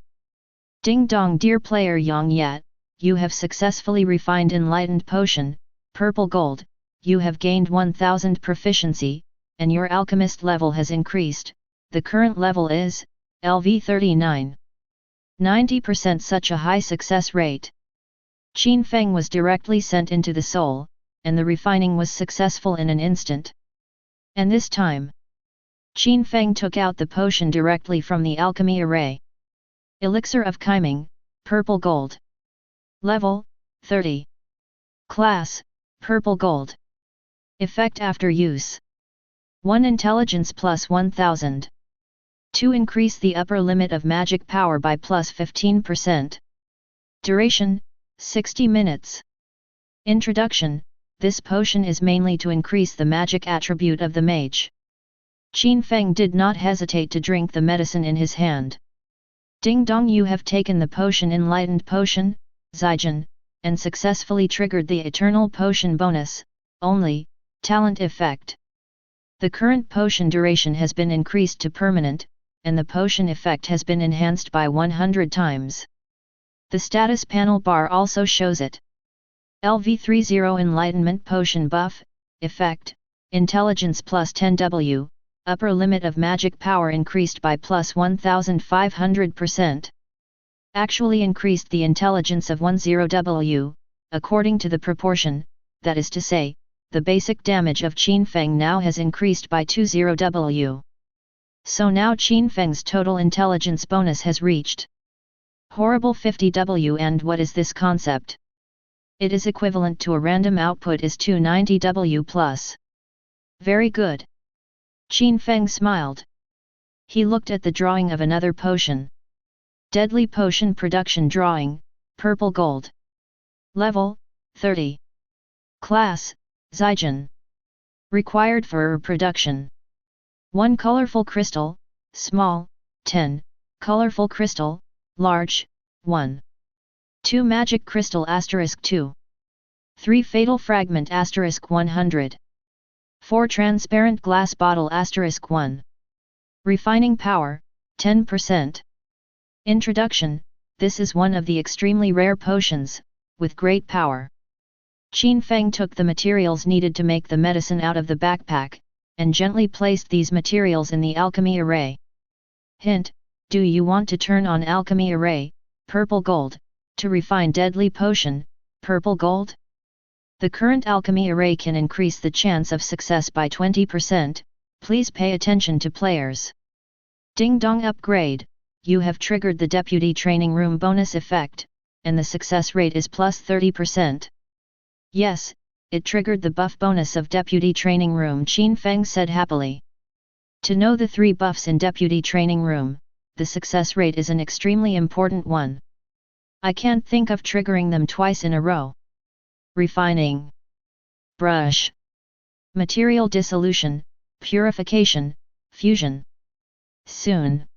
ding dong, dear player Yang Yat, you have successfully refined Enlightened Potion, purple gold, you have gained 1000 proficiency, and your alchemist level has increased. The current level is LV 39. 90%. Such a high success rate. Qin Feng was directly sent into the soul, and the refining was successful in an instant. And this time, Qin Feng took out the potion directly from the alchemy array. Elixir of Chiming, purple gold. Level, 30. Class, purple gold. Effect after use. 1 intelligence plus 1000. 2 increase the upper limit of magic power by plus 15%. Duration, 60 minutes. Introduction, this potion is mainly to increase the magic attribute of the mage. Qin Feng did not hesitate to drink the medicine in his hand. Ding dong, you have taken the potion Enlightened Potion, Zijin, and successfully triggered the Eternal Potion bonus, only, talent effect. The current potion duration has been increased to permanent, and the potion effect has been enhanced by 100 times. The status panel bar also shows it. LV30 Enlightenment Potion Buff, Effect, Intelligence plus 10W, Upper limit of magic power increased by plus 1500%. Actually increased the intelligence of 10W, according to the proportion, that is to say, the basic damage of Qin Feng now has increased by 20W. So now Qin Feng's total intelligence bonus has reached horrible 50W. And what is this concept? It is equivalent to a random output is 290W plus. Very good. Qin Feng smiled. He looked at the drawing of another potion. Deadly Potion Production Drawing, purple gold. Level, 30. Class, Zijin. Required for production. 1 colorful crystal, small, 10, colorful crystal, large, 1. 2 magic crystal * 2. 3 fatal fragment * 100. 4 transparent glass bottle * 1. Refining power, 10%. Introduction, this is one of the extremely rare potions, with great power. Qin Feng took the materials needed to make the medicine out of the backpack, and gently placed these materials in the alchemy array. Hint, do you want to turn on alchemy array, purple gold, to refine deadly potion, purple gold? The current alchemy array can increase the chance of success by 20%, please pay attention to players. Ding dong upgrade, you have triggered the deputy training room bonus effect, and the success rate is plus 30%. Yes, it triggered the buff bonus of deputy training room, Qin Feng said happily. To know the 3 buffs in deputy training room, the success rate is an extremely important one. I can't think of triggering them twice in a row. Refining. Brush. Material dissolution, purification, fusion. Soon.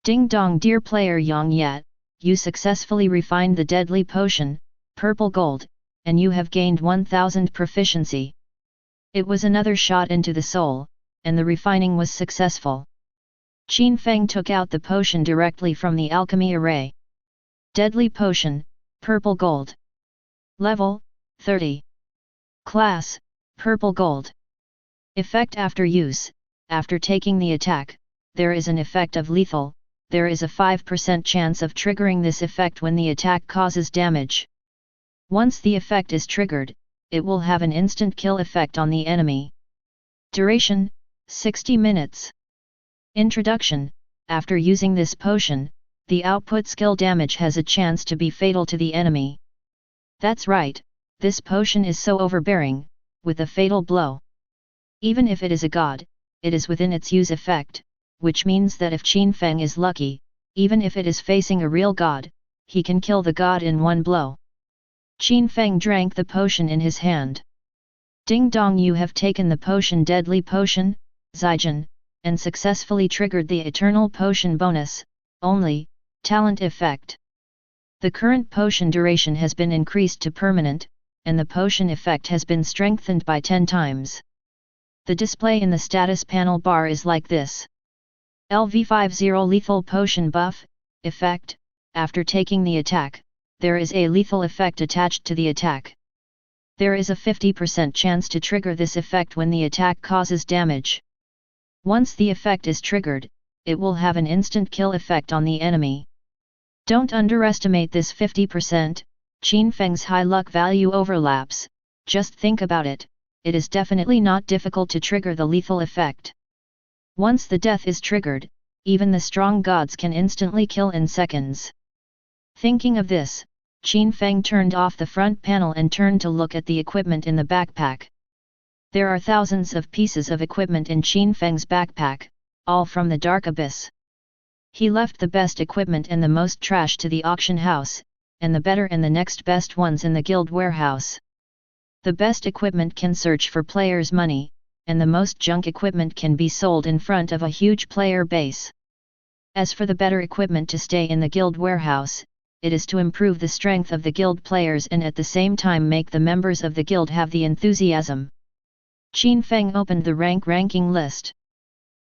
Ding dong, dear player Yang Yat, you successfully refined the deadly potion, purple gold, and you have gained 1000 proficiency. It was another shot into the soul, and the refining was successful. Qin Feng took out the potion directly from the alchemy array. Deadly Potion, purple gold. Level, 30. Class, purple gold. Effect after use, after taking the attack, there is an effect of lethal, there is a 5% chance of triggering this effect when the attack causes damage. Once the effect is triggered, it will have an instant kill effect on the enemy. Duration, 60 minutes. Introduction, after using this potion, the output skill damage has a chance to be fatal to the enemy. That's right, this potion is so overbearing, with a fatal blow. Even if it is a god, it is within its use effect, which means that if Qin Feng is lucky, even if it is facing a real god, he can kill the god in one blow. Qin Feng drank the potion in his hand. Ding dong, you have taken the potion, deadly potion, Zijin, and successfully triggered the eternal potion bonus, only, talent effect. The current potion duration has been increased to permanent, and the potion effect has been strengthened by 10 times. The display in the status panel bar is like this. LV50 Lethal Potion Buff, Effect, after taking the attack, there is a lethal effect attached to the attack. There is a 50% chance to trigger this effect when the attack causes damage. Once the effect is triggered, it will have an instant kill effect on the enemy. Don't underestimate this 50%, Qin Feng's high luck value overlaps, just think about it, it is definitely not difficult to trigger the lethal effect. Once the death is triggered, even the strong gods can instantly kill in seconds. Thinking of this, Qin Feng turned off the front panel and turned to look at the equipment in the backpack. There are thousands of pieces of equipment in Qin Feng's backpack, all from the dark abyss. He left the best equipment and the most trash to the auction house, and the better and the next best ones in the guild warehouse. The best equipment can search for players' money, and the most junk equipment can be sold in front of a huge player base. As for the better equipment to stay in the guild warehouse, it is to improve the strength of the guild players and at the same time make the members of the guild have the enthusiasm. Qin Feng opened the ranking list.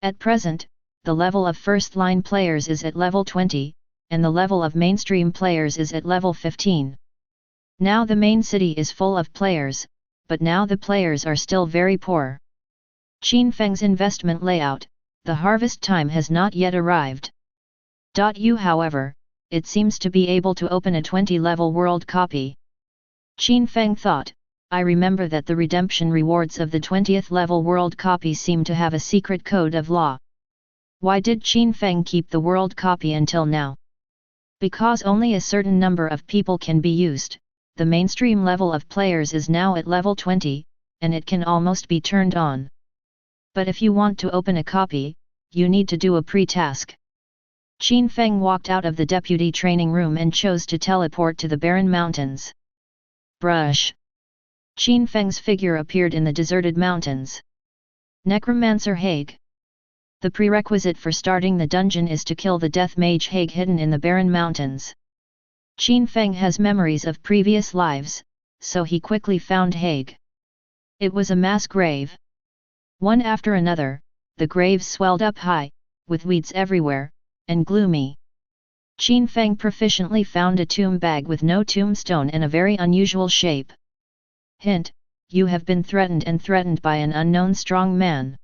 At present, the level of first-line players is at level 20, and the level of mainstream players is at level 15. Now the main city is full of players, but now the players are still very poor. Qin Feng's investment layout, the harvest time has not yet arrived. However, it seems to be able to open a 20-level world copy. Qin Feng thought, I remember that the redemption rewards of the 20th level world copy seem to have a secret code of law. Why did Qin Feng keep the world copy until now? Because only a certain number of people can be used, the mainstream level of players is now at level 20, and it can almost be turned on. But if you want to open a copy, you need to do a pre-task. Qin Feng walked out of the deputy training room and chose to teleport to the barren mountains. Brush. Qin Feng's figure appeared in the deserted mountains. Necromancer Hague. The prerequisite for starting the dungeon is to kill the death mage Hague hidden in the barren mountains. Qin Feng has memories of previous lives, so he quickly found Hague. It was a mass grave. One after another, the graves swelled up high, with weeds everywhere, and gloomy. Qin Feng proficiently found a tomb bag with no tombstone and a very unusual shape. Hint, you have been threatened by an unknown strong man.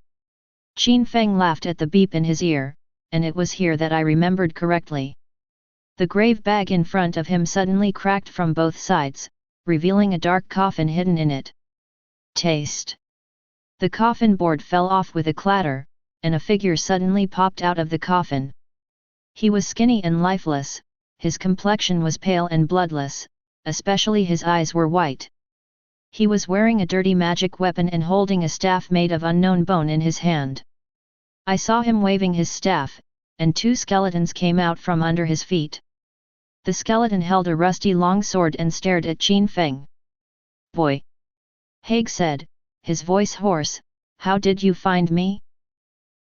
Qin Feng laughed at the beep in his ear, and it was here that I remembered correctly. The grave bag in front of him suddenly cracked from both sides, revealing a dark coffin hidden in it. Taste. The coffin board fell off with a clatter, and a figure suddenly popped out of the coffin. He was skinny and lifeless, his complexion was pale and bloodless, especially his eyes were white. He was wearing a dirty magic weapon and holding a staff made of unknown bone in his hand. I saw him waving his staff, and 2 skeletons came out from under his feet. The skeleton held a rusty long sword and stared at Qin Feng. Boy! Hague said, his voice hoarse, how did you find me?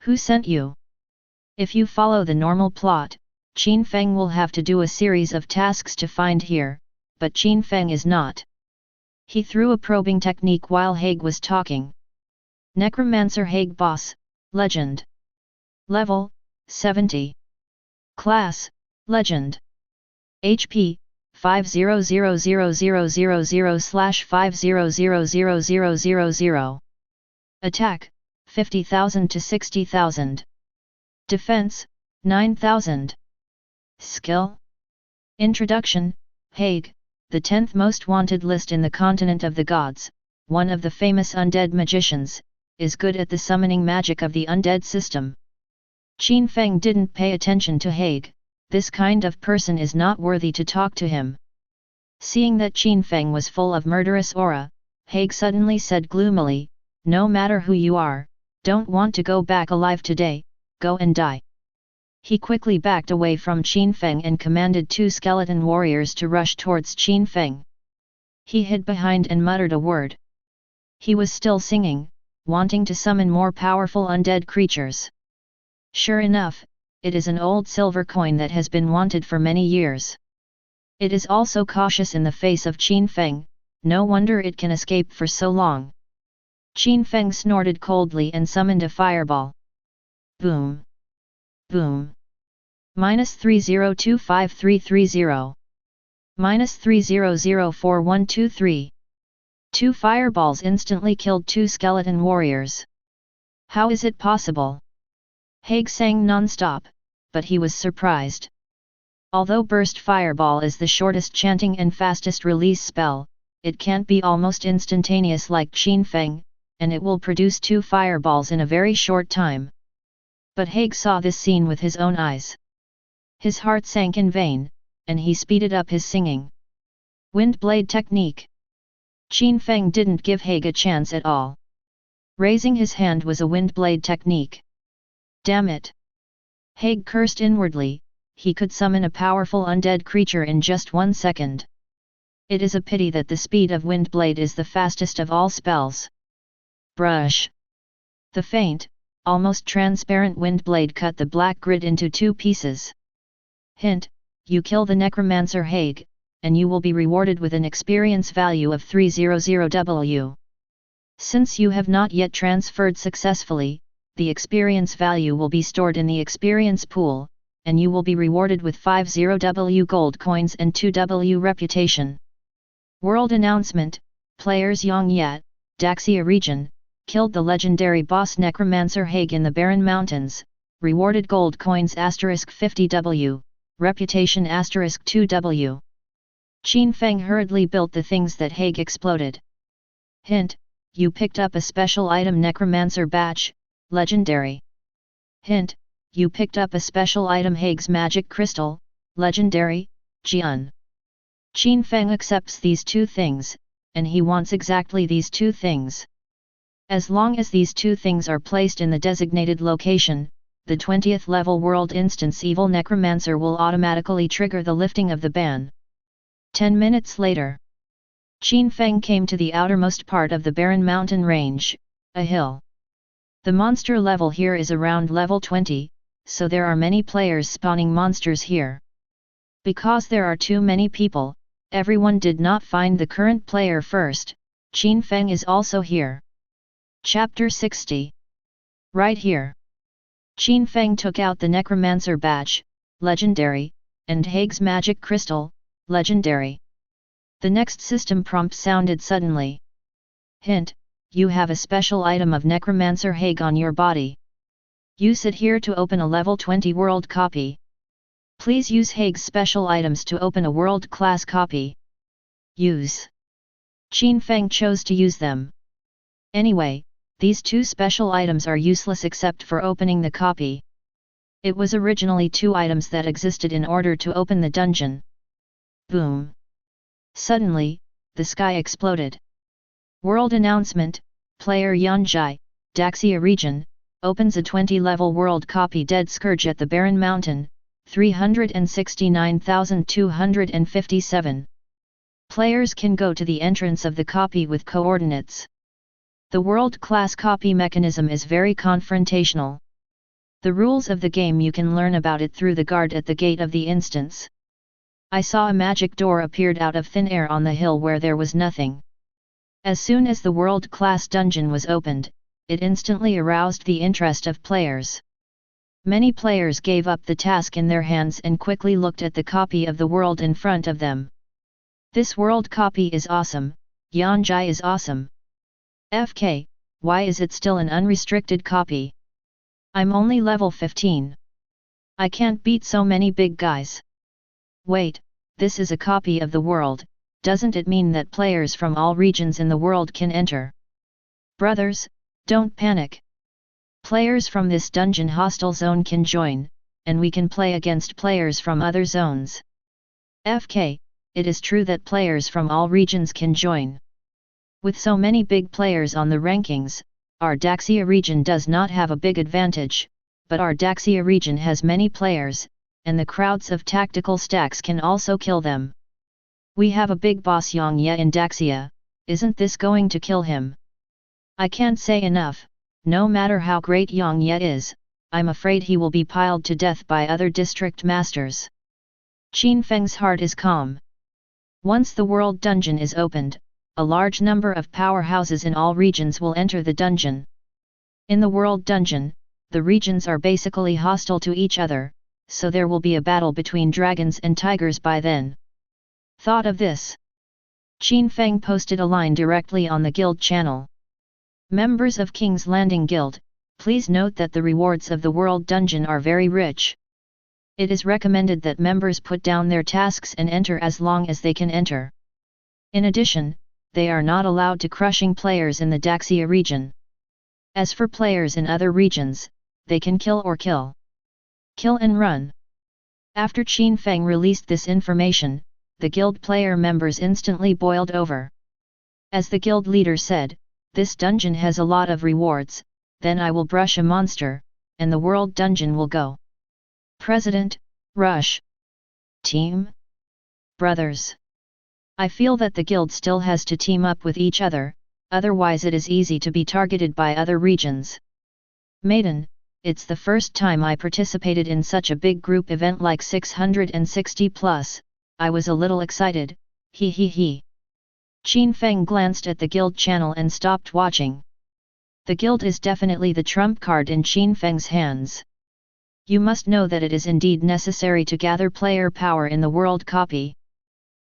Who sent you? If you follow the normal plot, Qin Feng will have to do a series of tasks to find here, but Qin Feng is not. He threw a probing technique while Hague was talking. Necromancer Hague Boss, Legend. Level, 70. Class, Legend. HP, 5000000/50000000. Attack, 50,000 to 60,000. Defense, 9,000. Skill. Introduction, Hague, the 10th most wanted list in the continent of the gods, one of the famous undead magicians, is good at the summoning magic of the undead system. Qin Feng didn't pay attention to Hague, this kind of person is not worthy to talk to him. Seeing that Qin Feng was full of murderous aura, Hague suddenly said gloomily, no matter who you are, don't want to go back alive today, go and die. He quickly backed away from Qin Feng and commanded 2 skeleton warriors to rush towards Qin Feng. He hid behind and muttered a word. He was still singing, wanting to summon more powerful undead creatures. Sure enough, it is an old silver coin that has been wanted for many years. It is also cautious in the face of Qin Feng, no wonder it can escape for so long. Qin Feng snorted coldly and summoned a fireball. Boom! Boom! -30253330. -30041123. 2 fireballs instantly killed 2 skeleton warriors. How is it possible? Haig sang non-stop, but he was surprised. Although Burst Fireball is the shortest chanting and fastest release spell, it can't be almost instantaneous like Qin Feng, and it will produce 2 fireballs in a very short time. But Haig saw this scene with his own eyes. His heart sank in vain, and he speeded up his singing. Wind Blade Technique. Qin Feng didn't give Haig a chance at all. Raising his hand was a Wind Blade technique. Damn it! Haig cursed inwardly, he could summon a powerful undead creature in just 1 second. It is a pity that the speed of Wind Blade is the fastest of all spells. Brush! The faint, almost transparent Wind Blade cut the black grid into 2 pieces. Hint, you kill the Necromancer Haig, and you will be rewarded with an experience value of 300W. Since you have not yet transferred successfully, the experience value will be stored in the experience pool, and you will be rewarded with 50W gold coins and 2W reputation. World Announcement, players Yang Yat, Daxia region, killed the legendary boss Necromancer Haig in the Barren Mountains, rewarded gold coins *50W, reputation *2W. Qin Feng hurriedly built the things that Haig exploded. Hint, you picked up a special item Necromancer Batch, legendary. Hint, you picked up a special item Haig's Magic Crystal, legendary, Jian. Qin Feng accepts these 2 things, and he wants exactly these 2 things. As long as these 2 things are placed in the designated location, the 20th level world instance Evil Necromancer will automatically trigger the lifting of the ban. 10 minutes later, Qin Feng came to the outermost part of the barren mountain range, a hill. The monster level here is around level 20, so there are many players spawning monsters here. Because there are too many people, everyone did not find the current player first. Qin Feng is also here. Chapter 60. Right here. Qin Feng took out the Necromancer Badge, legendary, and Haig's Magic Crystal, legendary. The next system prompt sounded suddenly. Hint, you have a special item of Necromancer Haig on your body. Use it here to open a level 20 world copy. Please use Haig's special items to open a world class copy. Use. Qin Feng chose to use them. Anyway, these 2 special items are useless except for opening the copy. It was originally 2 items that existed in order to open the dungeon. Boom! Suddenly, the sky exploded. World Announcement, player Yanjai, Daxia region, opens a 20-level world copy Dead Scourge at the Barren Mountain, 369,257. Players can go to the entrance of the copy with coordinates. The world-class copy mechanism is very confrontational. The rules of the game you can learn about it through the guard at the gate of the instance. I saw a magic door appeared out of thin air on the hill where there was nothing. As soon as the world-class dungeon was opened, it instantly aroused the interest of players. Many players gave up the task in their hands and quickly looked at the copy of the world in front of them. This world copy is awesome, Yanjai is awesome. FK, why is it still an unrestricted copy? I'm only level 15. I can't beat so many big guys. Wait, this is a copy of the world, doesn't it mean that players from all regions in the world can enter? Brothers, don't panic. Players from this dungeon hostile zone can join, and we can play against players from other zones. FK, it is true that players from all regions can join. With so many big players on the rankings, our Daxia region does not have a big advantage, but our Daxia region has many players, and the crowds of tactical stacks can also kill them. We have a big boss Yang Ye in Daxia, isn't this going to kill him? I can't say enough, no matter how great Yang Ye is, I'm afraid he will be piled to death by other district masters. Qin Feng's heart is calm. Once the world dungeon is opened, a large number of powerhouses in all regions will enter the dungeon. In the world dungeon, the regions are basically hostile to each other, so there will be a battle between dragons and tigers by then. Thought of this? Qin Feng posted a line directly on the guild channel. Members of King's Landing Guild, please note that the rewards of the world dungeon are very rich. It is recommended that members put down their tasks and enter as long as they can enter. In addition, they are not allowed to crushing players in the Daxia region. As for players in other regions, they can kill or kill. Kill and run. After Qin Feng released this information, the guild player members instantly boiled over. As the guild leader said, this dungeon has a lot of rewards, then I will brush a monster, and the world dungeon will go. President, rush. Team? Brothers. I feel that the guild still has to team up with each other, otherwise it is easy to be targeted by other regions. Maiden, it's the first time I participated in such a big group event like 660 plus, I was a little excited, he. Qin Feng glanced at the guild channel and stopped watching. The guild is definitely the trump card in Qin Feng's hands. You must know that it is indeed necessary to gather player power in the world copy.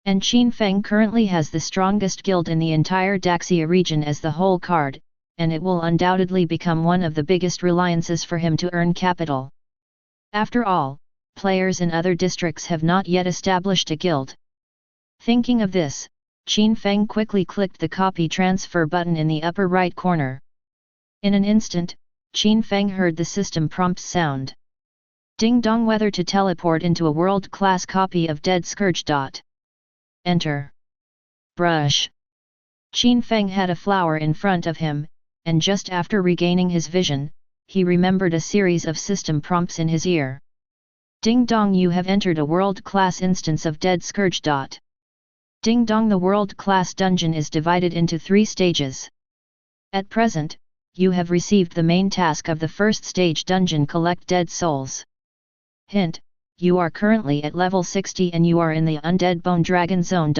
And Qin Feng currently has the strongest guild in the entire Daxia region as the whole card, and it will undoubtedly become one of the biggest reliances for him to earn capital. After all, players in other districts have not yet established a guild. Thinking of this, Qin Feng quickly clicked the copy transfer button in the upper right corner. In an instant, Qin Feng heard the system prompt sound. Ding dong, whether to teleport into a world-class copy of Dead Scourge. Enter. Brush. Qin Feng had a flower in front of him, and just after regaining his vision, he remembered a series of system prompts in his ear. Ding dong, you have entered a world-class instance of Dead Scourge. Ding dong, the world-class dungeon is divided into 3 stages. At present, you have received the main task of the first stage dungeon, collect dead souls. Hint, you are currently at level 60 and you are in the Undead Bone Dragon Zone.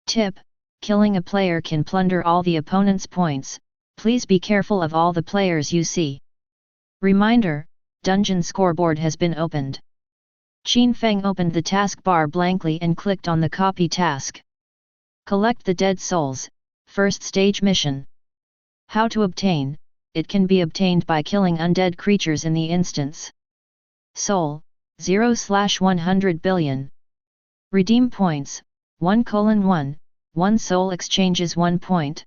Tip, killing a player can plunder all the opponent's points, please be careful of all the players you see. Reminder, dungeon scoreboard has been opened. Qin Feng opened the taskbar blankly and clicked on the copy task. Collect the dead souls, first stage mission. How to obtain? It can be obtained by killing undead creatures in the instance. Soul, 0/100 billion. Redeem points, 1:1, 1 soul exchanges 1 point.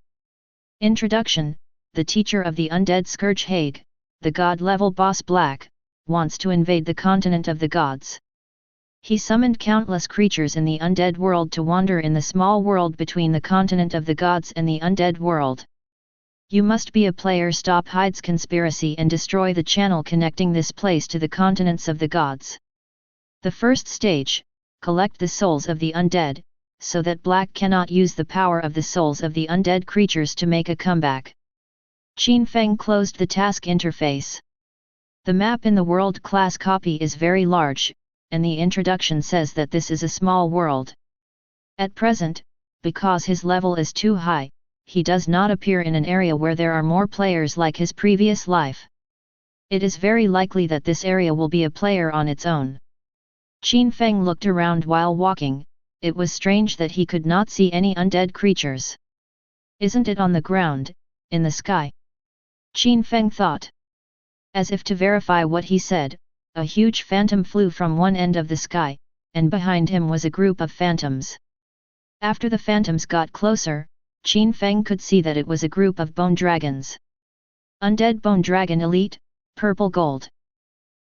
Introduction, the teacher of the undead scourge Hague, the god-level boss Black, wants to invade the continent of the gods. He summoned countless creatures in the undead world to wander in the small world between the continent of the gods and the undead world. You must be a player, stop Hyde's conspiracy and destroy the channel connecting this place to the continents of the gods. The first stage, collect the souls of the undead, so that Black cannot use the power of the souls of the undead creatures to make a comeback. Qin Feng closed the task interface. The map in the world-class copy is very large, and the introduction says that this is a small world. At present, because his level is too high, he does not appear in an area where there are more players like his previous life. It is very likely that this area will be a player on its own. Qin Feng looked around while walking, it was strange that he could not see any undead creatures. Isn't it on the ground, in the sky? Qin Feng thought. As if to verify what he said, a huge phantom flew from one end of the sky, and behind him was a group of phantoms. After the phantoms got closer, Qin Feng could see that it was a group of bone dragons. Undead Bone Dragon Elite, Purple Gold.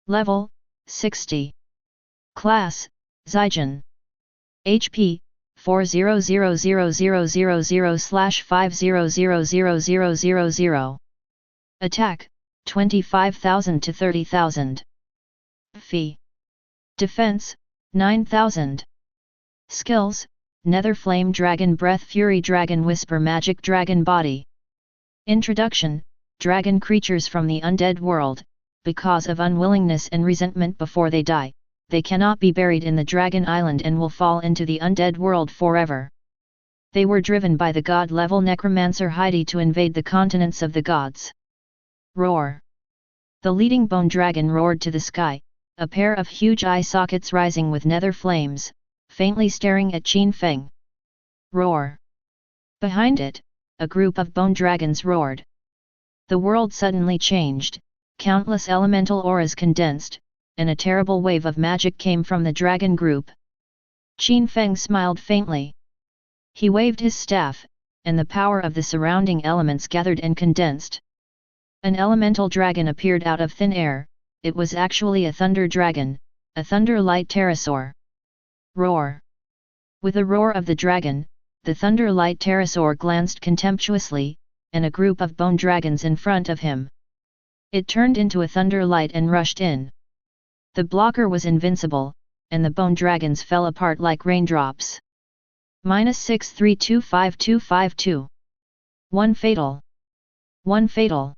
Level, 60. Class, Zygen. HP, 4000000/50000000. Attack, 25,000 to 30,000. Fee. Defense, 9,000. Skills, Nether Flame Dragon Breath Fury Dragon Whisper Magic Dragon Body. Introduction, Dragon creatures from the undead world, because of unwillingness and resentment before they die, they cannot be buried in the Dragon Island and will fall into the undead world forever. They were driven by the god-level necromancer Heidi to invade the continents of the gods. Roar. The leading bone dragon roared to the sky, a pair of huge eye sockets rising with nether flames, faintly staring at Qin Feng. Roar. Behind it, a group of bone dragons roared. The world suddenly changed, countless elemental auras condensed, and a terrible wave of magic came from the dragon group. Qin Feng smiled faintly. He waved his staff, and the power of the surrounding elements gathered and condensed. An elemental dragon appeared out of thin air. It was actually a thunder dragon, a thunder light pterosaur. Roar. With a roar of the dragon, the thunder light pterosaur glanced contemptuously, and a group of bone dragons in front of him. It turned into a thunder light and rushed in. The blocker was invincible, and the bone dragons fell apart like raindrops. -63255252. One fatal. One fatal.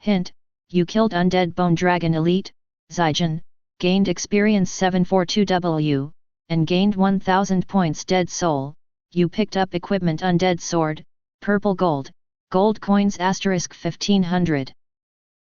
Hint, you killed undead bone dragon elite, Zygen, gained experience 742W, and gained 1000 points dead soul. You picked up equipment undead sword, purple gold, gold coins *1500.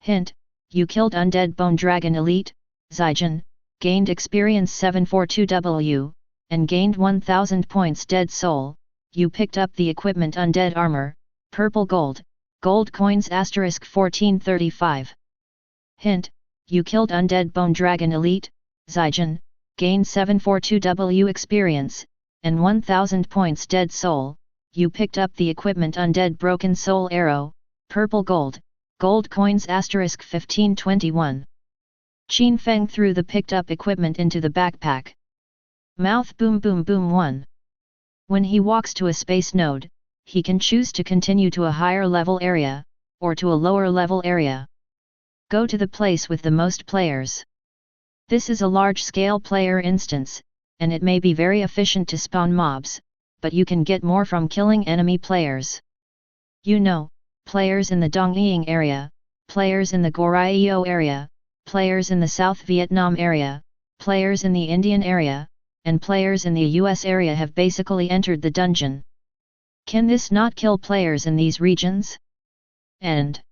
Hint, you killed undead bone dragon elite, Zygen, gained experience 742W, and gained 1000 points dead soul. You picked up the equipment undead armor, purple gold, gold coins *1435. Hint, you killed undead bone dragon elite, Zygen, gained 742W experience, and 1000 points dead soul. You picked up the equipment undead broken soul arrow, purple gold, gold coins *1521. Qin Feng threw the picked up equipment into the backpack. Mouth boom boom boom 1. When he walks to a space node, he can choose to continue to a higher level area, or to a lower level area. Go to the place with the most players. This is a large-scale player instance, and it may be very efficient to spawn mobs, but you can get more from killing enemy players. You know, players in the Dongying area, players in the Goryeo area, players in the South Vietnam area, players in the Indian area, and players in the US area have basically entered the dungeon. Can this not kill players in these regions? End.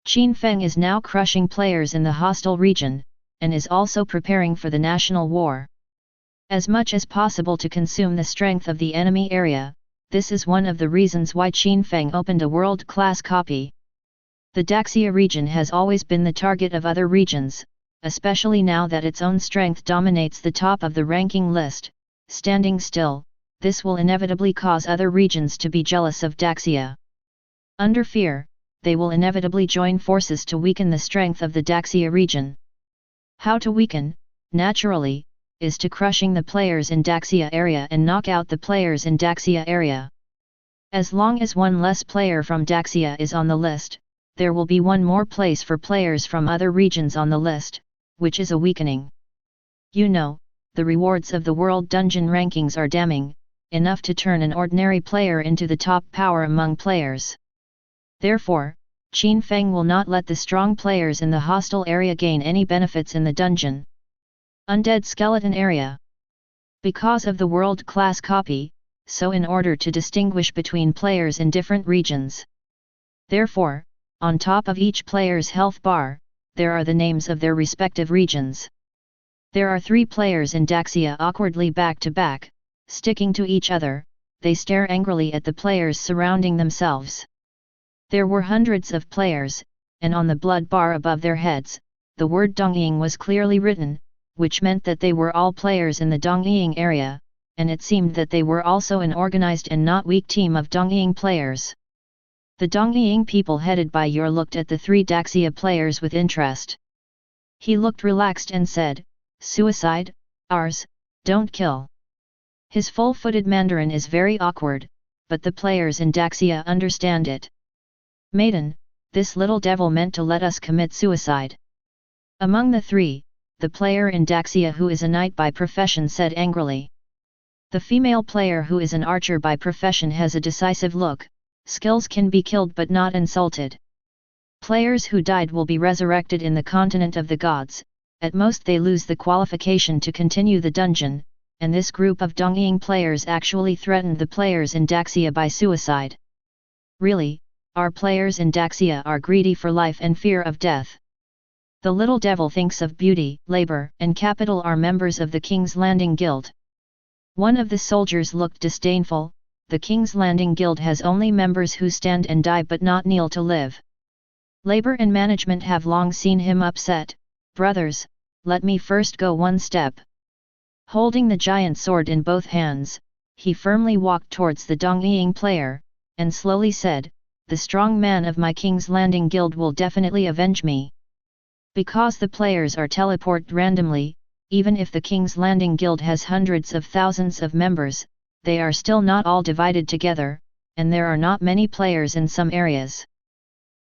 Qin Feng is now crushing players in the hostile region, and is also preparing for the national war. As much as possible to consume the strength of the enemy area, this is one of the reasons why Qin Feng opened a world-class copy. The Daxia region has always been the target of other regions, especially now that its own strength dominates the top of the ranking list. Standing still, this will inevitably cause other regions to be jealous of Daxia. Under fear, they will inevitably join forces to weaken the strength of the Daxia region. How to weaken, naturally, is to crushing the players in Daxia area and knock out the players in Daxia area. As long as one less player from Daxia is on the list, there will be one more place for players from other regions on the list, which is a weakening. You know, the rewards of the world dungeon rankings are damning, enough to turn an ordinary player into the top power among players. Therefore, Qin Feng will not let the strong players in the hostile area gain any benefits in the dungeon. Undead Skeleton area. Because of the world-class copy, so in order to distinguish between players in different regions. Therefore, on top of each player's health bar, there are the names of their respective regions. There are 3 players in Daxia awkwardly back to back, sticking to each other. They stare angrily at the players surrounding themselves. There were hundreds of players, and on the blood bar above their heads, the word Dongying was clearly written, which meant that they were all players in the Dongying area, and it seemed that they were also an organized and not weak team of Dongying players. The Dongying people headed by Yor looked at the 3 Daxia players with interest. He looked relaxed and said, "Suicide, ours, don't kill." His full-footed Mandarin is very awkward, but the players in Daxia understand it. "Maiden, this little devil meant to let us commit suicide. Among the three, the player in Daxia who is a knight by profession said angrily. The female player who is an archer by profession has a decisive look, skills can be killed but not insulted. Players who died will be resurrected in the continent of the gods, at most they lose the qualification to continue the dungeon, and this group of Dongying players actually threatened the players in Daxia by suicide. Really, our players in Daxia are greedy for life and fear of death. The little devil thinks of beauty, labor, and capital are members of the King's Landing Guild. One of the soldiers looked disdainful. The King's Landing Guild has only members who stand and die but not kneel to live. Labor and management have long seen him upset. Brothers, let me first go one step. Holding the giant sword in both hands, he firmly walked towards the Dongying player, and slowly said, the strong man of my King's Landing Guild will definitely avenge me. Because the players are teleported randomly, even if the King's Landing Guild has hundreds of thousands of members, they are still not all divided together, and there are not many players in some areas.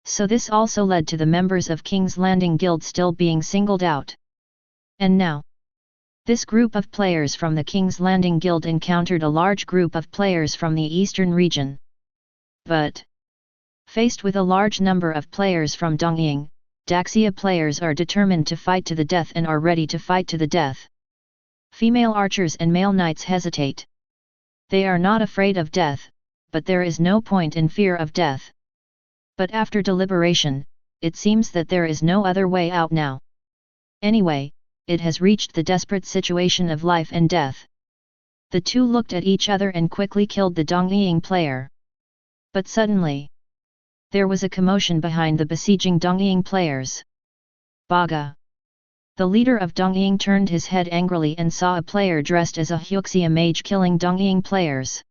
So this also led to the members of King's Landing Guild still being singled out. And now, this group of players from the King's Landing Guild encountered a large group of players from the eastern region. But, faced with a large number of players from Dongying, Daxia players are determined to fight to the death and are ready to fight to the death. Female archers and male knights hesitate. They are not afraid of death, but there is no point in fear of death. But after deliberation, it seems that there is no other way out now. Anyway, it has reached the desperate situation of life and death. The two looked at each other and quickly killed the Dongying player. But suddenly, there was a commotion behind the besieging Dongying players. Baga! The leader of Dongying turned his head angrily and saw a player dressed as a Huxia mage killing Dongying players.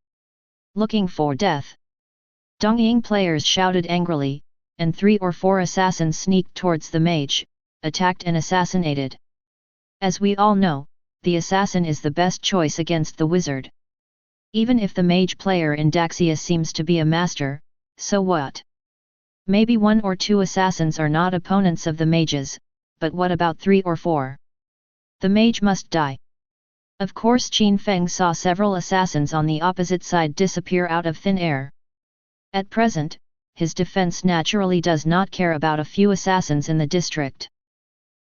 Looking for death. Dongying players shouted angrily, and 3 or 4 assassins sneaked towards the mage, attacked and assassinated. As we all know, the assassin is the best choice against the wizard. Even if the mage player in Daxia seems to be a master, so what? Maybe 1 or 2 assassins are not opponents of the mages, but what about 3 or 4? The mage must die. Of course Qin Feng saw several assassins on the opposite side disappear out of thin air. At present, his defense naturally does not care about a few assassins in the district.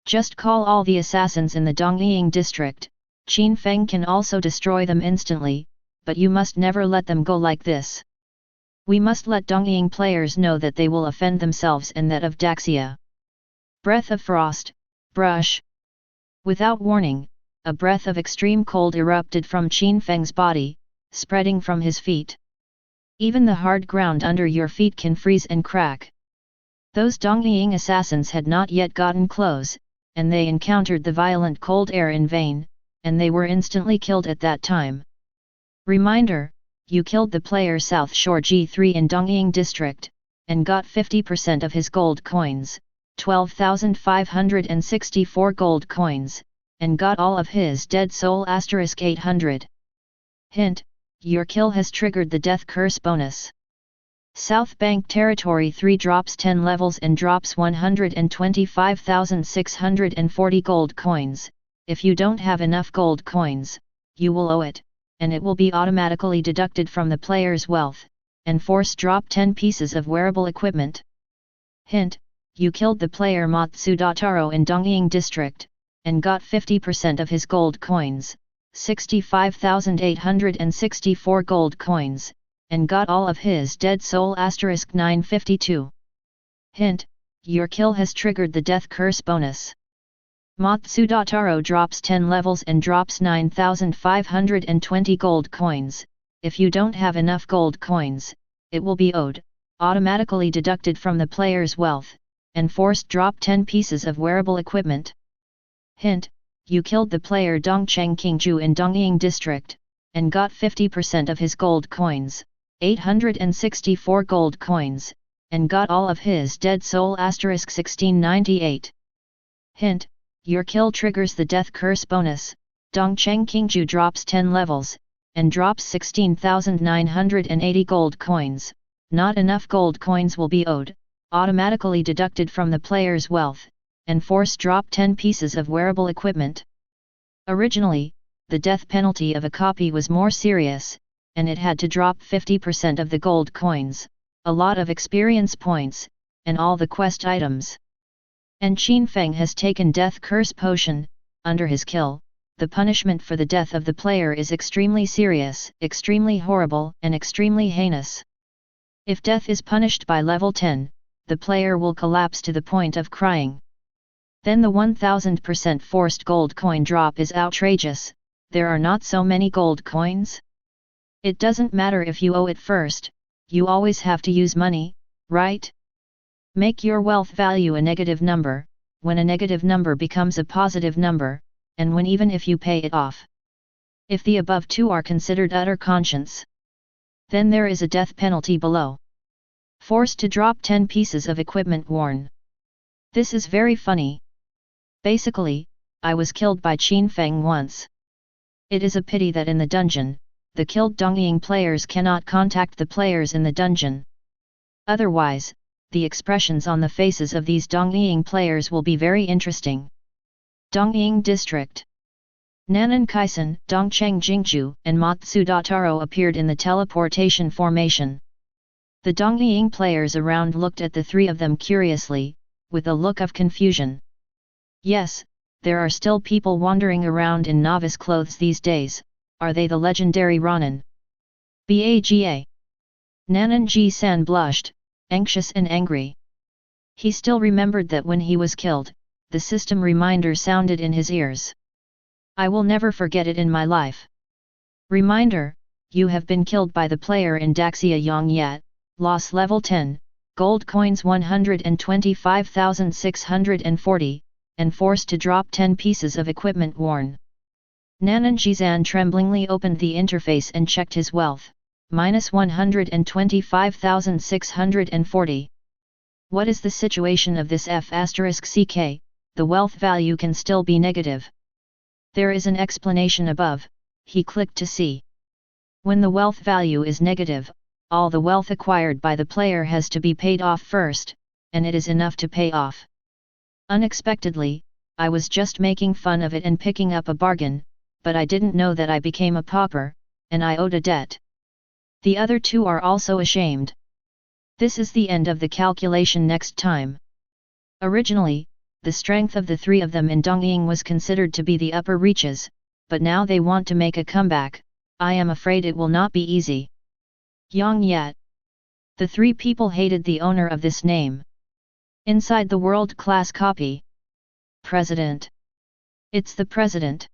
Just call all the assassins in the Dongying district, Qin Feng can also destroy them instantly, but you must never let them go like this. We must let Dongying players know that they will offend themselves and that of Daxia. Breath of frost, brush. Without warning, a breath of extreme cold erupted from Qin Feng's body, spreading from his feet. Even the hard ground under your feet can freeze and crack. Those Dongying assassins had not yet gotten close, and they encountered the violent cold air in vain, and they were instantly killed at that time. Reminder, you killed the player South Shore G3 in Dongying district, and got 50% of his gold coins, 12,564 gold coins, and got all of his dead soul *800. Hint, your kill has triggered the death curse bonus. South Bank Territory 3 drops 10 levels and drops 125,640 gold coins. If you don't have enough gold coins, you will owe it, and it will be automatically deducted from the player's wealth, and force drop 10 pieces of wearable equipment. Hint, you killed the player Matsudataro in Dongying district, and got 50% of his gold coins, 65,864 gold coins, and got all of his dead soul *952. Hint, your kill has triggered the death curse bonus. Matsudataro drops 10 levels and drops 9,520 gold coins. If you don't have enough gold coins, it will be owed, automatically deducted from the player's wealth, and forced drop 10 pieces of wearable equipment. Hint, you killed the player Dongcheng Qingju in Dongying district, and got 50% of his gold coins, 864 gold coins, and got all of his dead soul *1698. Hint, your kill triggers the death curse bonus. Dongcheng Qingju drops 10 levels, and drops 16,980 gold coins. Not enough gold coins will be owed, automatically deducted from the player's wealth, and force drop 10 pieces of wearable equipment. Originally, the death penalty of a copy was more serious, and it had to drop 50% of the gold coins, a lot of experience points, and all the quest items. And Qin Feng has taken Death Curse Potion. Under his kill, the punishment for the death of the player is extremely serious, extremely horrible, and extremely heinous. If death is punished by level 10, the player will collapse to the point of crying. Then the 1000% forced gold coin drop is outrageous. There are not so many gold coins. It doesn't matter if you owe it first, you always have to use money, right? Make your wealth value a negative number, when a negative number becomes a positive number, and when even if you pay it off. If the above two are considered utter conscience, then there is a death penalty below. Forced to drop 10 pieces of equipment worn. This is very funny. Basically, I was killed by Qin Feng once. It is a pity that in the dungeon, the killed Dongying players cannot contact the players in the dungeon. Otherwise, the expressions on the faces of these Dongying players will be very interesting. Dongying District. Nanan Kaisen, Dongcheng Jingju, and Matsudataro appeared in the teleportation formation. The Dongying players around looked at the three of them curiously, with a look of confusion. Yes, there are still people wandering around in novice clothes these days. Are they the legendary Ronin? Baga. Nanan Ji-san blushed, anxious and angry. He still remembered that when he was killed, the system reminder sounded in his ears. I will never forget it in my life. Reminder, you have been killed by the player in Daxia Yongyat, loss level 10, gold coins 125,640, and forced to drop 10 pieces of equipment worn. Nanan Jizan tremblingly opened the interface and checked his wealth, minus 125,640. What is the situation of this F***ck? The wealth value can still be negative. There is an explanation above, he clicked to see. When the wealth value is negative, all the wealth acquired by the player has to be paid off first, and it is enough to pay off. Unexpectedly, I was just making fun of it and picking up a bargain, but I didn't know that I became a pauper, and I owed a debt. The other two are also ashamed. This is the end of the calculation next time. Originally, the strength of the three of them in Dongying was considered to be the upper reaches, but now they want to make a comeback. I am afraid it will not be easy. Yongyat. The three people hated the owner of this name. Inside the world-class copy. President. It's the president.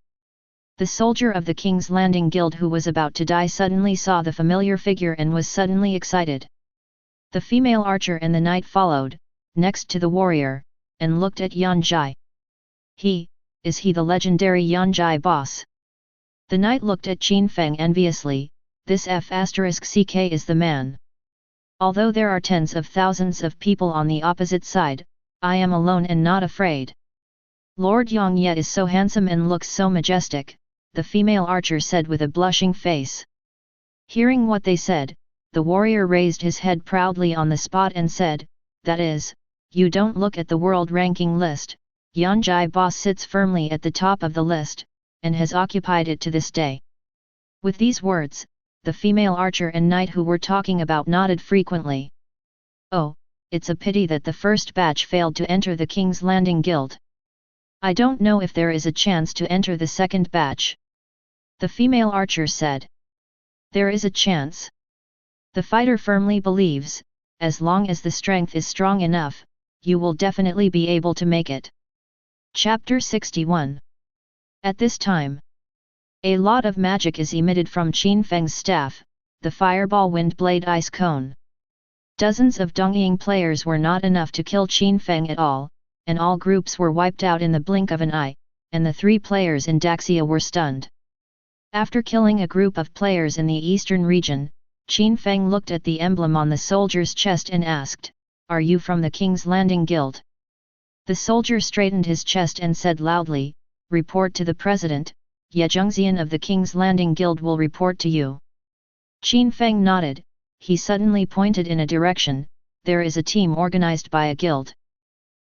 The soldier of the King's Landing Guild who was about to die suddenly saw the familiar figure and was suddenly excited. The female archer and the knight followed, next to the warrior, and looked at Yanjai. Is he the legendary Yanjai boss? The knight looked at Qin Feng enviously. This F***ck is the man. Although there are tens of thousands of people on the opposite side, I am alone and not afraid. Lord Yongyat is so handsome and looks so majestic, the female archer said with a blushing face. Hearing what they said, the warrior raised his head proudly on the spot and said, that is, you don't look at the world ranking list, Yanjai boss sits firmly at the top of the list, and has occupied it to this day. With these words, the female archer and knight who were talking about nodded frequently. Oh, it's a pity that the first batch failed to enter the King's Landing Guild. I don't know if there is a chance to enter the second batch. The female archer said. There is a chance. The fighter firmly believes, as long as the strength is strong enough, you will definitely be able to make it. Chapter 61. At this time, a lot of magic is emitted from Qin Feng's staff, the fireball wind blade ice cone. Dozens of Dongying players were not enough to kill Qin Feng at all, and all groups were wiped out in the blink of an eye, and the three players in Daxia were stunned. After killing a group of players in the eastern region, Qin Feng looked at the emblem on the soldier's chest and asked, "Are you from the King's Landing Guild?" The soldier straightened his chest and said loudly, "Report to the president, Ye Zhengxian of the King's Landing Guild will report to you." Qin Feng nodded. He suddenly pointed in a direction, there is a team organized by a guild.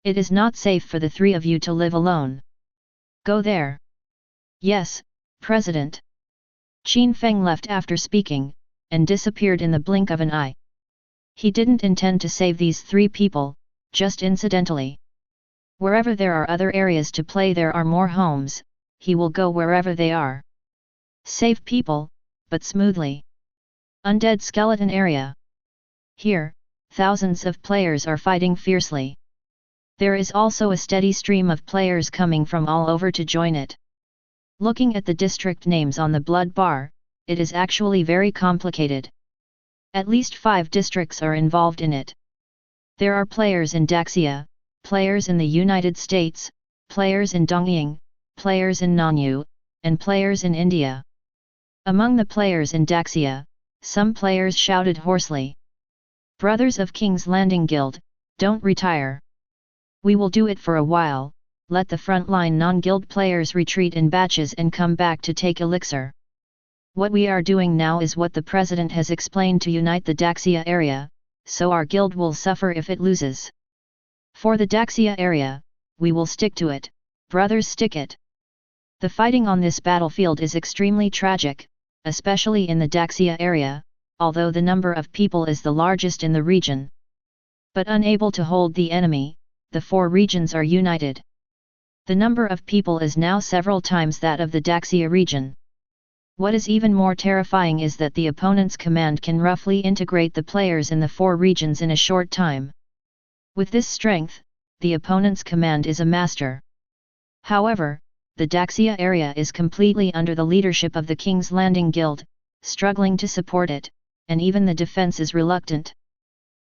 It is not safe for the three of you to live alone. Go there. Yes, President. Qin Feng left after speaking, and disappeared in the blink of an eye. He didn't intend to save these three people, just incidentally. Wherever there are other areas to play, there are more homes, he will go wherever they are. Save people, but smoothly. Undead skeleton area. Here, thousands of players are fighting fiercely. There is also a steady stream of players coming from all over to join it. Looking at the district names on the blood bar, it is actually very complicated. At least 5 districts are involved in it. There are players in Daxia, players in the United States, players in Dongying, players in Nanyu, and players in India. Among the players in Daxia, some players shouted hoarsely, "Brothers of King's Landing Guild, don't retire. We will do it for a while, let the frontline non-guild players retreat in batches and come back to take elixir. What we are doing now is what the President has explained, to unite the Daxia area, so our guild will suffer if it loses. For the Daxia area, we will stick to it, brothers, stick it." The fighting on this battlefield is extremely tragic, especially in the Daxia area, although the number of people is the largest in the region. But unable to hold the enemy, the 4 regions are united. The number of people is now several times that of the Daxia region. What is even more terrifying is that the opponent's command can roughly integrate the players in the 4 regions in a short time. With this strength, the opponent's command is a master. However, the Daxia area is completely under the leadership of the King's Landing Guild, struggling to support it, and even the defense is reluctant.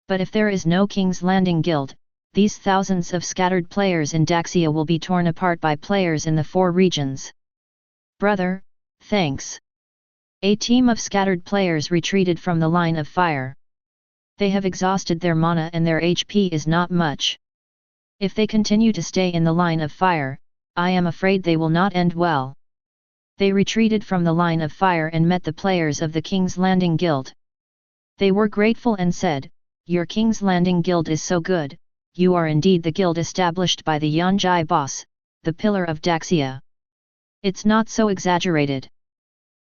But if there is no King's Landing Guild, these thousands of scattered players in Daxia will be torn apart by players in the 4 regions. Brother, thanks. A team of scattered players retreated from the line of fire. They have exhausted their mana and their HP is not much. If they continue to stay in the line of fire, I am afraid they will not end well. They retreated from the line of fire and met the players of the King's Landing Guild. They were grateful and said, "Your King's Landing Guild is so good, you are indeed the guild established by the Yanjai boss, the pillar of Daxia. It's not so exaggerated."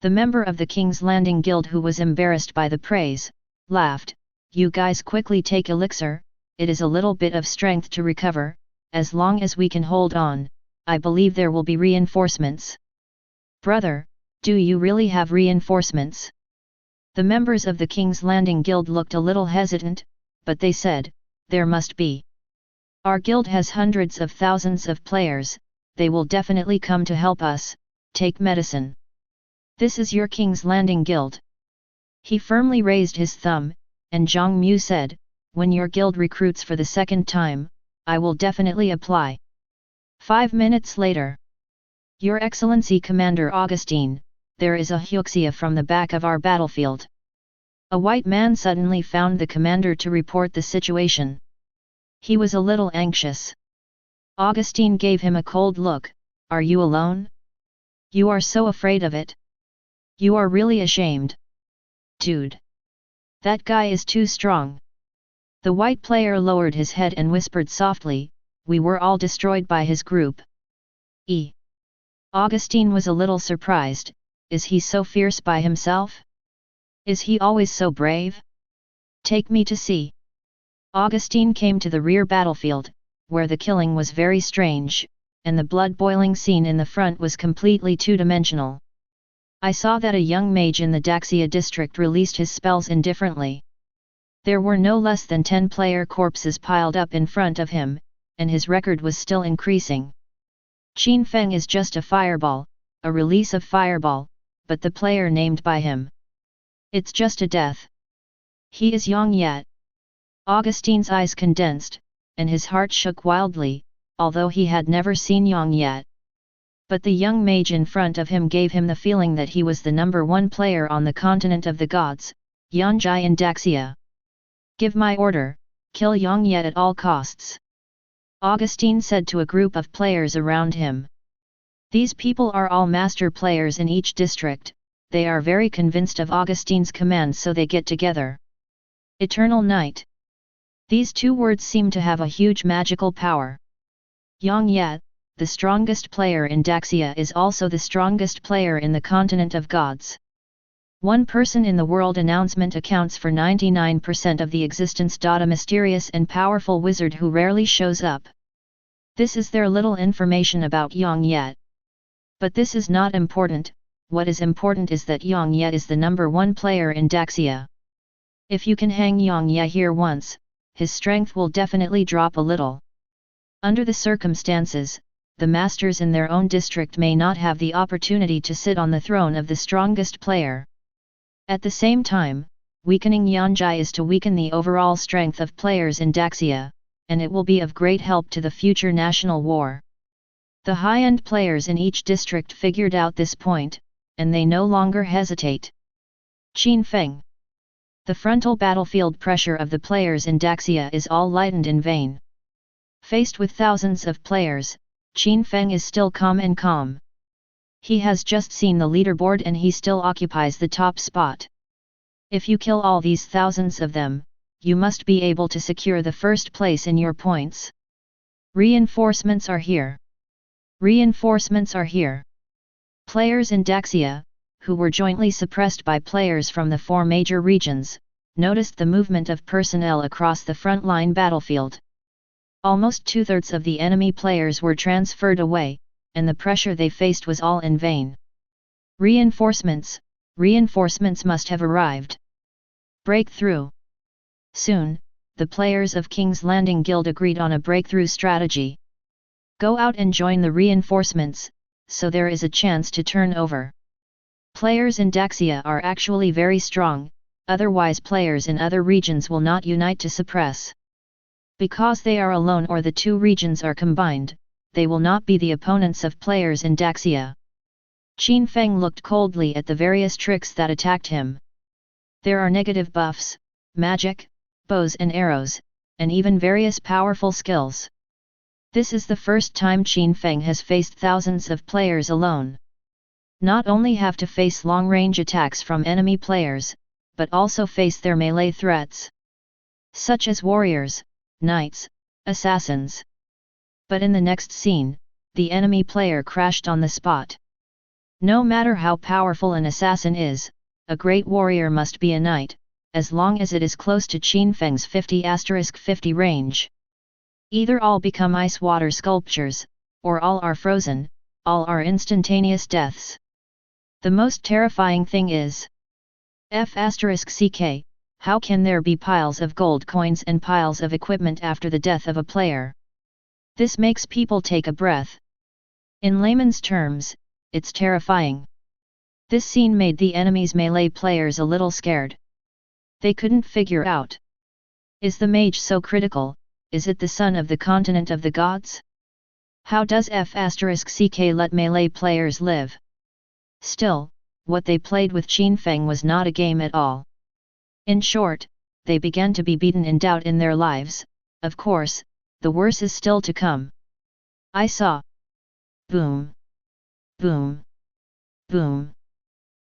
The member of the King's Landing Guild, who was embarrassed by the praise, laughed, "You guys quickly take elixir, it is a little bit of strength to recover, as long as we can hold on, I believe there will be reinforcements." Brother, do you really have reinforcements? The members of the King's Landing Guild looked a little hesitant, but they said, "There must be. Our guild has hundreds of thousands of players, they will definitely come to help us, take medicine. This is your King's Landing Guild." He firmly raised his thumb, and Zhang Mu said, "When your guild recruits for the second time, I will definitely apply." 5 minutes later. "Your Excellency Commander Augustine, there is a Huxia from the back of our battlefield." A white man suddenly found the commander to report the situation. He was a little anxious. Augustine gave him a cold look. "Are you alone? You are so afraid of it? You are really ashamed. Dude. That guy is too strong." The white player lowered his head and whispered softly, "We were all destroyed by his group." Augustine was a little surprised. Is he so fierce by himself? Is he always so brave? Take me to see. Augustine came to the rear battlefield, where the killing was very strange, and the blood-boiling scene in the front was completely two-dimensional. I saw that a young mage in the Daxia district released his spells indifferently. There were no less than 10 player corpses piled up in front of him, and his record was still increasing. Qin Feng is just a fireball, a release of fireball, but the player named by him. It's just a death. He is young yet. Augustine's eyes condensed, and his heart shook wildly, although he had never seen Yang yet. But the young mage in front of him gave him the feeling that he was the number 1 player on the continent of the gods, Yanjai in Daxia. "Give my order, kill Yang Yet at all costs," Augustine said to a group of players around him. These people are all master players in each district, they are very convinced of Augustine's commands, so they get together. Eternal night. These two words seem to have a huge magical power. Yang Ye, the strongest player in Daxia, is also the strongest player in the continent of gods. One person in the world announcement accounts for 99% of the existence. A mysterious and powerful wizard who rarely shows up. This is their little information about Yang Ye. But this is not important. What is important is that Yang Ye is the number one player in Daxia. If you can hang Yang Ye here once, his strength will definitely drop a little. Under the circumstances, the masters in their own district may not have the opportunity to sit on the throne of the strongest player. At the same time, weakening Yanjai is to weaken the overall strength of players in Daxia, and it will be of great help to the future national war. The high-end players in each district figured out this point, and they no longer hesitate. Qin Feng. The frontal battlefield pressure of the players in Daxia is all lightened in vain. Faced with thousands of players, Qin Feng is still calm. He has just seen the leaderboard and he still occupies the top spot. If you kill all these thousands of them, you must be able to secure the first place in your points. Reinforcements are here. Reinforcements are here. Players in Daxia, who were jointly suppressed by players from the four major regions, noticed the movement of personnel across the front-line battlefield. Almost two-thirds of the enemy players were transferred away, and the pressure they faced was all in vain. Reinforcements must have arrived. Breakthrough. Soon, the players of King's Landing Guild agreed on a breakthrough strategy. Go out and join the reinforcements, so there is a chance to turn over. Players in Daxia are actually very strong, otherwise players in other regions will not unite to suppress. Because they are alone or the two regions are combined, they will not be the opponents of players in Daxia. Qin Feng looked coldly at the various tricks that attacked him. There are negative buffs, magic, bows and arrows, and even various powerful skills. This is the first time Qin Feng has faced thousands of players alone. Not only have to face long-range attacks from enemy players, but also face their melee threats, such as warriors, knights, assassins. But in the next scene, the enemy player crashed on the spot. No matter how powerful an assassin is, a great warrior must be a knight, as long as it is close to Qin Feng's 50*50 range. Either all become ice water sculptures, or all are frozen, all are instantaneous deaths. The most terrifying thing is f*ck, how can there be piles of gold coins and piles of equipment after the death of a player? This makes people take a breath. In layman's terms, it's terrifying. This scene made the enemy's melee players a little scared. They couldn't figure out. Is the mage so critical? Is it the son of the continent of the gods? How does f*ck let melee players live? Still, what they played with Qin Feng was not a game at all. In short, they began to be beaten in doubt in their lives. Of course, the worst is still to come. I saw. Boom. Boom. Boom.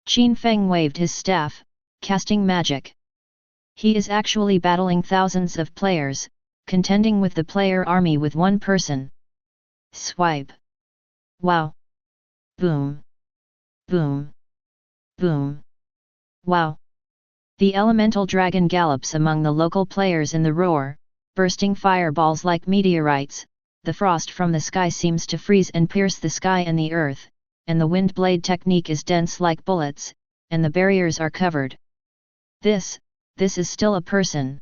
Qin Feng waved his staff, casting magic. He is actually battling thousands of players, contending with the player army with one person. Swipe. Wow. Boom. Boom. Boom. Wow. The elemental dragon gallops among the local players in the roar, bursting fireballs like meteorites. The frost from the sky seems to freeze and pierce the sky and the earth, and the wind blade technique is dense like bullets, and the barriers are covered. This is still a person.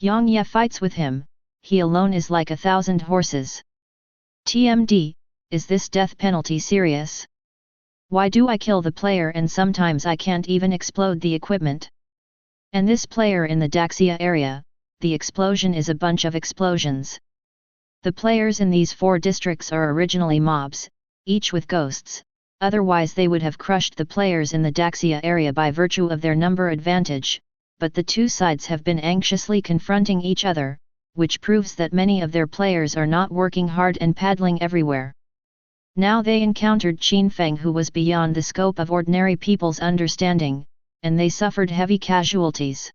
Yang Ye fights with him, he alone is like 1,000 horses. TMD, is this death penalty serious? Why do I kill the player and sometimes I can't even explode the equipment? And this player in the Daxia area, the explosion is a bunch of explosions. The players in these four districts are originally mobs, each with ghosts, otherwise they would have crushed the players in the Daxia area by virtue of their number advantage, but the two sides have been anxiously confronting each other, which proves that many of their players are not working hard and paddling everywhere. Now they encountered Qin Feng, who was beyond the scope of ordinary people's understanding, and they suffered heavy casualties.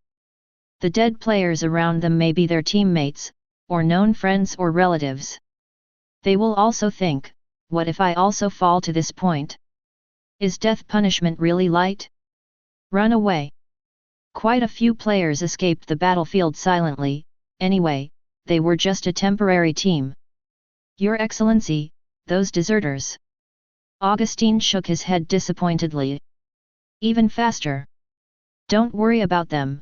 The dead players around them may be their teammates, or known friends or relatives. They will also think, what if I also fall to this point? Is death punishment really light? Run away. Quite a few players escaped the battlefield silently. Anyway, they were just a temporary team. Your Excellency, those deserters. Augustine shook his head disappointedly. Even faster. Don't worry about them.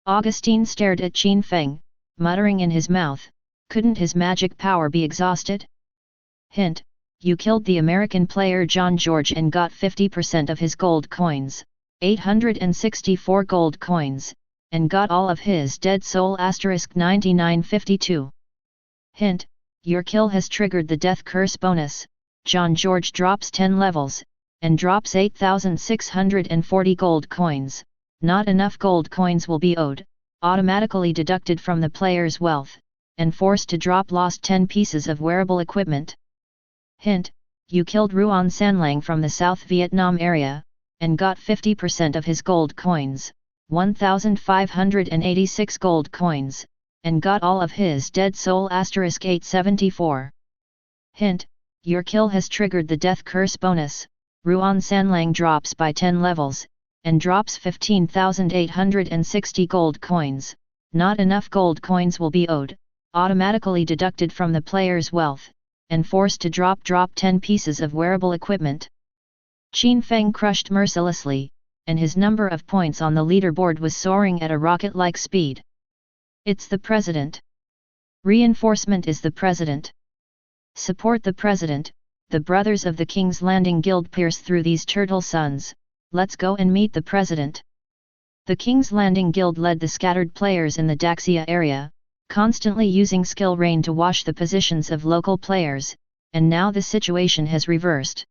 Augustine stared at Qin Feng, muttering in his mouth, couldn't his magic power be exhausted? Hint, you killed the American player John George and got 50% of his gold coins, 864 gold coins, and got all of his dead soul *9952. Hint, your kill has triggered the death curse bonus. John George drops 10 levels, and drops 8,640 gold coins. Not enough gold coins will be owed, automatically deducted from the player's wealth, and forced to drop lost 10 pieces of wearable equipment. Hint, you killed Ruan Sanlang from the South Vietnam area, and got 50% of his gold coins, 1,586 gold coins, and got all of his dead soul *874. Hint, your kill has triggered the death curse bonus. Ruan Sanlang drops by 10 levels, and drops 15,860 gold coins. Not enough gold coins will be owed, automatically deducted from the player's wealth, and forced to drop 10 pieces of wearable equipment. Qin Feng crushed mercilessly, and his number of points on the leaderboard was soaring at a rocket-like speed. It's the president. Reinforcement is the president. Support the president. The brothers of the King's Landing Guild pierce through these turtle suns. Let's go and meet the president. The King's Landing Guild led the scattered players in the Daxia area, constantly using skill rain to wash the positions of local players, and now the situation has reversed.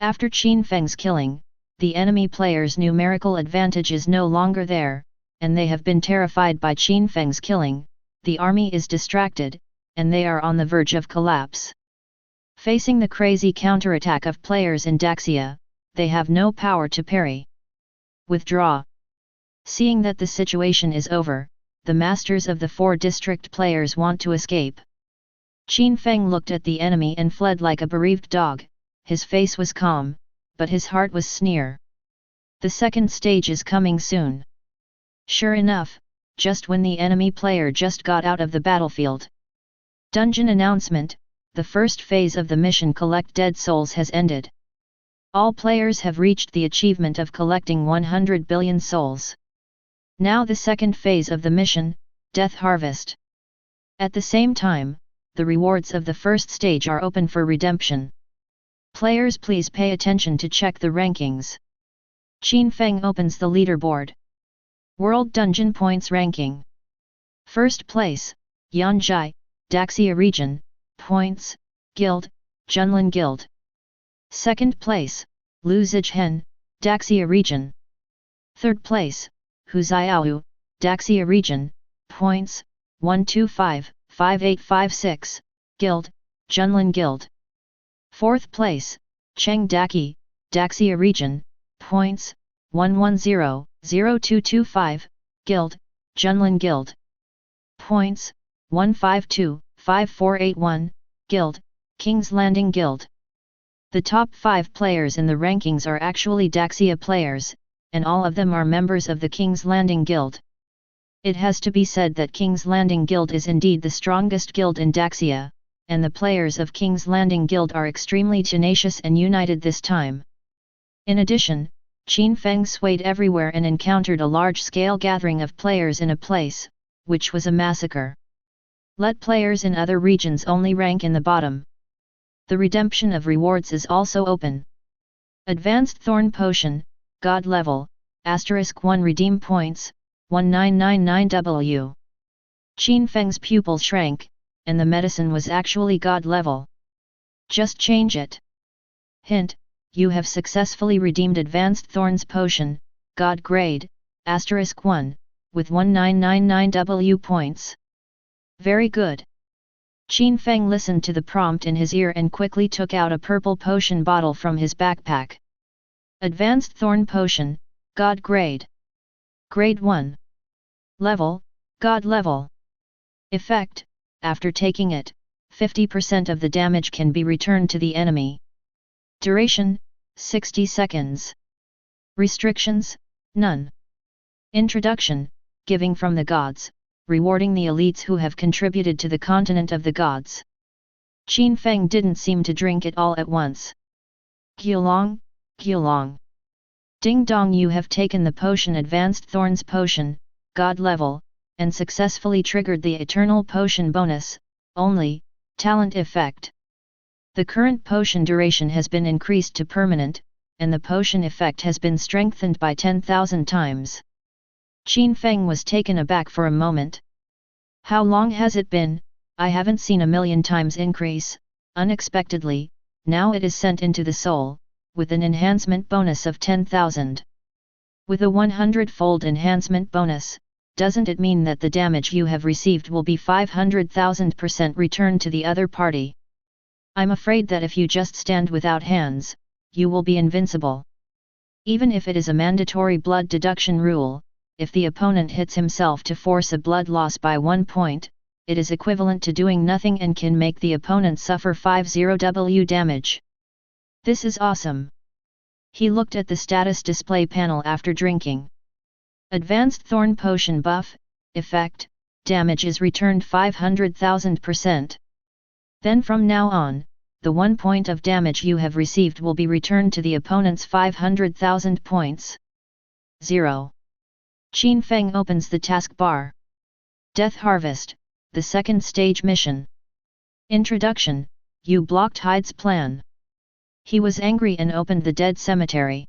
After Qin Feng's killing, the enemy players' numerical advantage is no longer there, and they have been terrified by Qin Feng's killing. The army is distracted, and they are on the verge of collapse. Facing the crazy counterattack of players in Daxia, they have no power to parry. Withdraw. Seeing that the situation is over, the masters of the 4 district players want to escape. Qin Feng looked at the enemy and fled like a bereaved dog. His face was calm, but his heart was sneer. The second stage is coming soon. Sure enough, just when the enemy player just got out of the battlefield. Dungeon announcement: the first phase of the mission Collect Dead Souls has ended. All players have reached the achievement of collecting 100 billion souls. Now the second phase of the mission, Death Harvest. At the same time, the rewards of the first stage are open for redemption. Players, please pay attention to check the rankings. Qin Feng opens the leaderboard. World Dungeon Points Ranking. First place, Yanjai, Daxia Region, Points, Guild, Junlin Guild. Second place, Lu Zijhen, Daxia Region. Third place, Hu Xiaohu, Daxia Region, Points, 125-5856, Guild, Junlin Guild. Fourth place, Cheng Daki, Daxia Region, Points, 110-0225, Guild, Junlin Guild. Points, 152-5481, Guild, King's Landing Guild. The top 5 players in the rankings are actually Daxia players, and all of them are members of the King's Landing Guild. It has to be said that King's Landing Guild is indeed the strongest guild in Daxia, and the players of King's Landing Guild are extremely tenacious and united this time. In addition, Qin Feng swayed everywhere and encountered a large-scale gathering of players in a place, which was a massacre. Let players in other regions only rank in the bottom. The redemption of rewards is also open. Advanced Thorn Potion, God Level, *1 Redeem Points, 1999W. Qin Feng's pupil shrank, and the medicine was actually God Level. Just change it. Hint, you have successfully redeemed Advanced Thorns Potion, God Grade, *1, with 1999W points. Very good. Qin Feng listened to the prompt in his ear and quickly took out a purple potion bottle from his backpack. Advanced Thorn Potion, God Grade. Grade 1. Level, God level. Effect, after taking it, 50% of the damage can be returned to the enemy. Duration, 60 seconds. Restrictions, none. Introduction, giving from the gods, rewarding the elites who have contributed to the continent of the gods. Qin Feng didn't seem to drink it all at once. Guolong, Guolong. Ding dong, you have taken the potion Advanced Thorns Potion, God level, and successfully triggered the Eternal Potion bonus, only, talent effect. The current potion duration has been increased to permanent, and the potion effect has been strengthened by 10,000 times. Qin Feng was taken aback for a moment. How long has it been? I haven't seen a million times increase. Unexpectedly, now it is sent into the soul, with an enhancement bonus of 10,000. With a 100-fold enhancement bonus, doesn't it mean that the damage you have received will be 500,000% returned to the other party? I'm afraid that if you just stand without hands, you will be invincible. Even if it is a mandatory blood deduction rule, if the opponent hits himself to force a blood loss by 1 point, it is equivalent to doing nothing and can make the opponent suffer 50W damage. This is awesome. He looked at the status display panel after drinking. Advanced Thorn Potion buff, effect, damage is returned 500,000%. Then from now on, the 1 point of damage you have received will be returned to the opponent's 500,000 points. 0. Qin Feng opens the taskbar. Death Harvest, the second stage mission. Introduction, you blocked Hyde's plan. He was angry and opened the Dead Cemetery.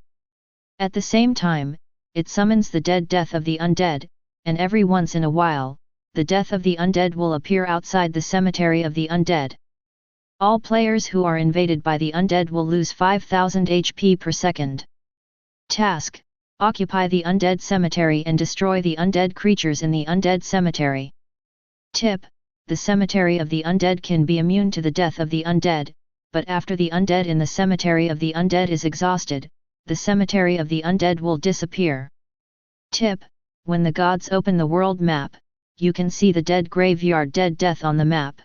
At the same time, it summons the dead death of the undead, and every once in a while, the death of the undead will appear outside the cemetery of the undead. All players who are invaded by the undead will lose 5000 HP per second. Task, occupy the undead cemetery and destroy the undead creatures in the undead cemetery. Tip, the cemetery of the undead can be immune to the death of the undead, but after the undead in the cemetery of the undead is exhausted, the cemetery of the undead will disappear. Tip, when the gods open the world map, you can see the dead graveyard dead death on the map.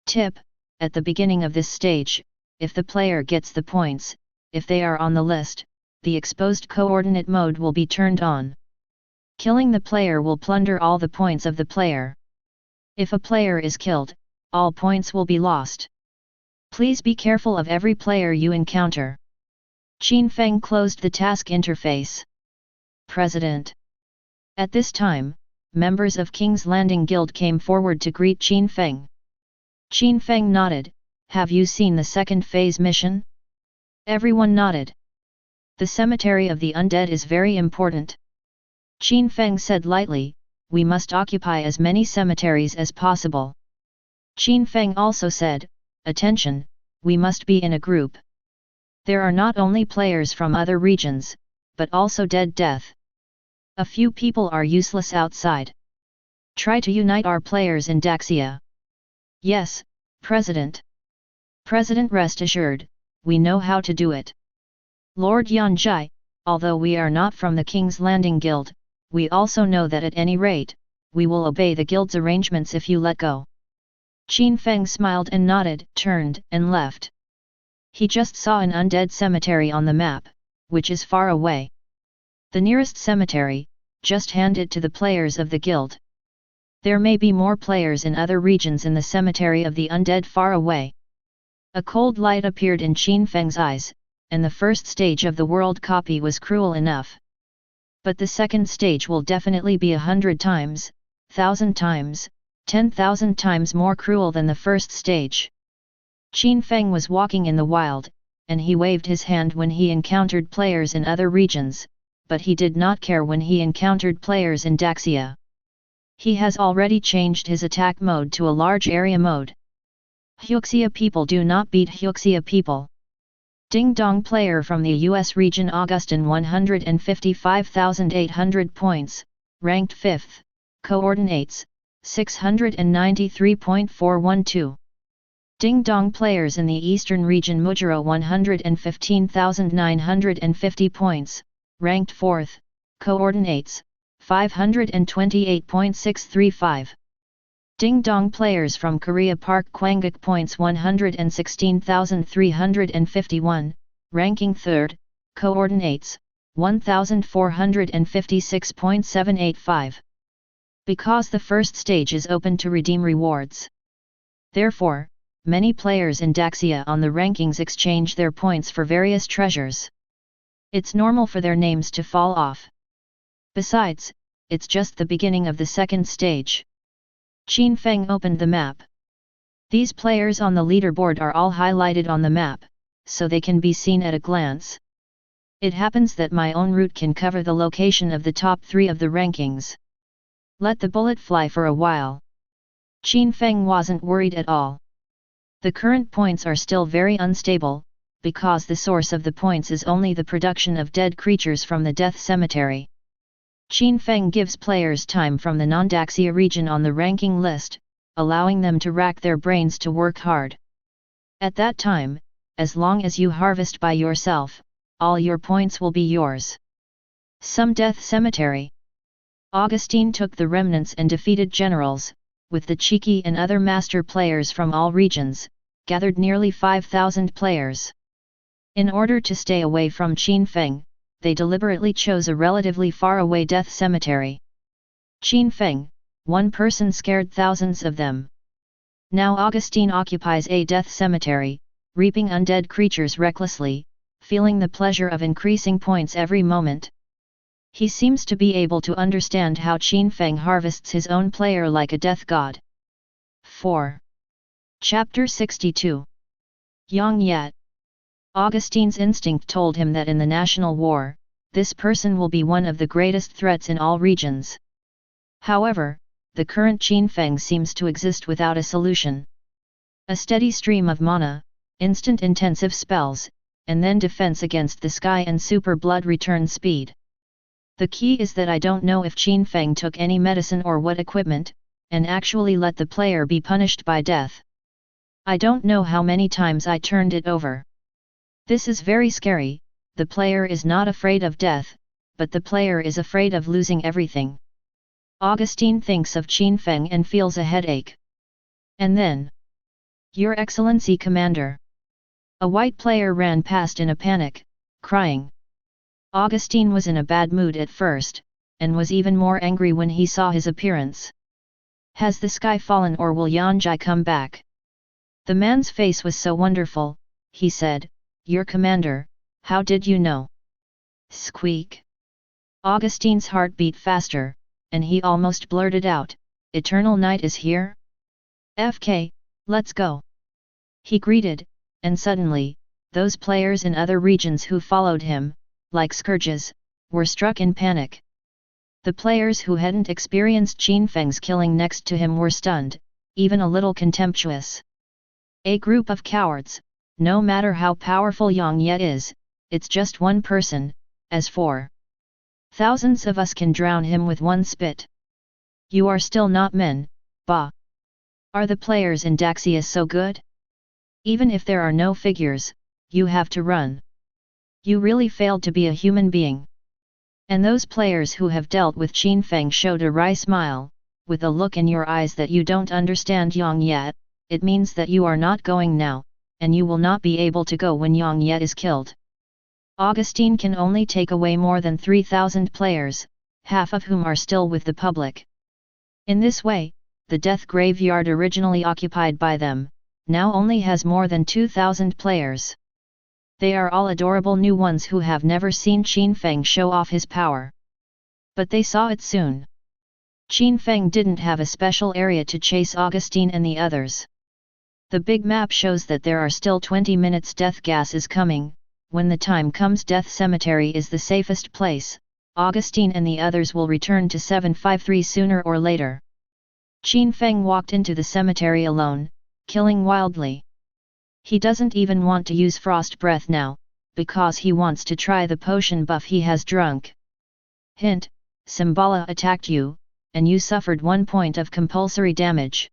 Tip, at the beginning of this stage, if the player gets the points, if they are on the list, the exposed coordinate mode will be turned on. Killing the player will plunder all the points of the player. If a player is killed, all points will be lost. Please be careful of every player you encounter. Qin Feng closed the task interface. President. At this time, members of King's Landing Guild came forward to greet Qin Feng. Qin Feng nodded. Have you seen the second phase mission? Everyone nodded. The cemetery of the undead is very important. Qin Feng said lightly, we must occupy as many cemeteries as possible. Qin Feng also said, attention, we must be in a group. There are not only players from other regions, but also dead death. A few people are useless outside. Try to unite our players in Daxia. Yes, President. President, rest assured, we know how to do it. Lord Yanjai, although we are not from the King's Landing Guild, we also know that at any rate, we will obey the guild's arrangements if you let go. Qin Feng smiled and nodded, turned, and left. He just saw an undead cemetery on the map, which is far away. The nearest cemetery, just hand it to the players of the guild. There may be more players in other regions in the cemetery of the undead far away. A cold light appeared in Qin Feng's eyes, and the first stage of the world copy was cruel enough. But the second stage will definitely be 100 times, 1,000 times, 10,000 times more cruel than the first stage. Qin Feng was walking in the wild, and he waved his hand when he encountered players in other regions, but he did not care when he encountered players in Daxia. He has already changed his attack mode to a large area mode. Hyuxia people do not beat Hyuxia people. Ding Dong player from the US region Augustin 155,800 points, ranked 5th, coordinates, 693.412. Ding Dong players in the Eastern region Mujiro 115,950 points, ranked 4th, coordinates, 528.635. Ding Dong players from Korea Park Kwangak points 116,351, ranking 3rd, coordinates, 1,456.785. Because the first stage is open to redeem rewards. Therefore, many players in Daxia on the rankings exchange their points for various treasures. It's normal for their names to fall off. Besides, it's just the beginning of the second stage. Qin Feng opened the map. These players on the leaderboard are all highlighted on the map, so they can be seen at a glance. It happens that my own route can cover the location of the top 3 of the rankings. Let the bullet fly for a while. Qin Feng wasn't worried at all. The current points are still very unstable, because the source of the points is only the production of dead creatures from the death cemetery. Qin Feng gives players time from the non-Daxia region on the ranking list, allowing them to rack their brains to work hard. At that time, as long as you harvest by yourself, all your points will be yours. Some death cemetery. Augustine took the remnants and defeated generals, with the Cheeky and other master players from all regions, gathered nearly 5,000 players. In order to stay away from Qin Feng, they deliberately chose a relatively far-away death cemetery. Qin Feng, one person scared thousands of them. Now Augustine occupies a death cemetery, reaping undead creatures recklessly, feeling the pleasure of increasing points every moment. He seems to be able to understand how Qin Feng harvests his own player like a death god. 4. Chapter 62. Yang Yat. Augustine's instinct told him that in the national war, this person will be one of the greatest threats in all regions. However, the current Qin Feng seems to exist without a solution. A steady stream of mana, instant intensive spells, and then defense against the sky and super blood return speed. The key is that I don't know if Qin Feng took any medicine or what equipment, and actually let the player be punished by death. I don't know how many times I turned it over. This is very scary. The player is not afraid of death, but the player is afraid of losing everything. Augustine thinks of Qin Feng and feels a headache. And then, Your Excellency Commander. A white player ran past in a panic, crying. Augustine was in a bad mood at first, and was even more angry when he saw his appearance. Has the sky fallen or will Yanjai come back? The man's face was so wonderful, he said, Your commander, how did you know? Squeak. Augustine's heart beat faster, and he almost blurted out, Eternal night is here? FK, let's go. He greeted, and suddenly, those players in other regions who followed him, like scourges, were struck in panic. The players who hadn't experienced Qin Feng's killing next to him were stunned, even a little contemptuous. A group of cowards, no matter how powerful Yang Yet is, it's just one person, as for thousands of us can drown him with one spit. You are still not men, bah. Are the players in Daxia so good? Even if there are no figures, you have to run. You really failed to be a human being. And those players who have dealt with Qin Feng showed a wry smile, with a look in your eyes that you don't understand Yang Yet, it means that you are not going now, and you will not be able to go when Yang Yet is killed. Augustine can only take away more than 3,000 players, half of whom are still with the public. In this way, the death graveyard originally occupied by them, now only has more than 2,000 players. They are all adorable new ones who have never seen Qin Feng show off his power. But they saw it soon. Qin Feng didn't have a special area to chase Augustine and the others. The big map shows that there are still 20 minutes death gas is coming. When the time comes, death cemetery is the safest place. Augustine and the others will return to 753 sooner or later. Qin Feng walked into the cemetery alone, killing wildly. He doesn't even want to use frost breath now, because he wants to try the potion buff he has drunk. Hint, Symbala attacked you, and you suffered 1 point of compulsory damage.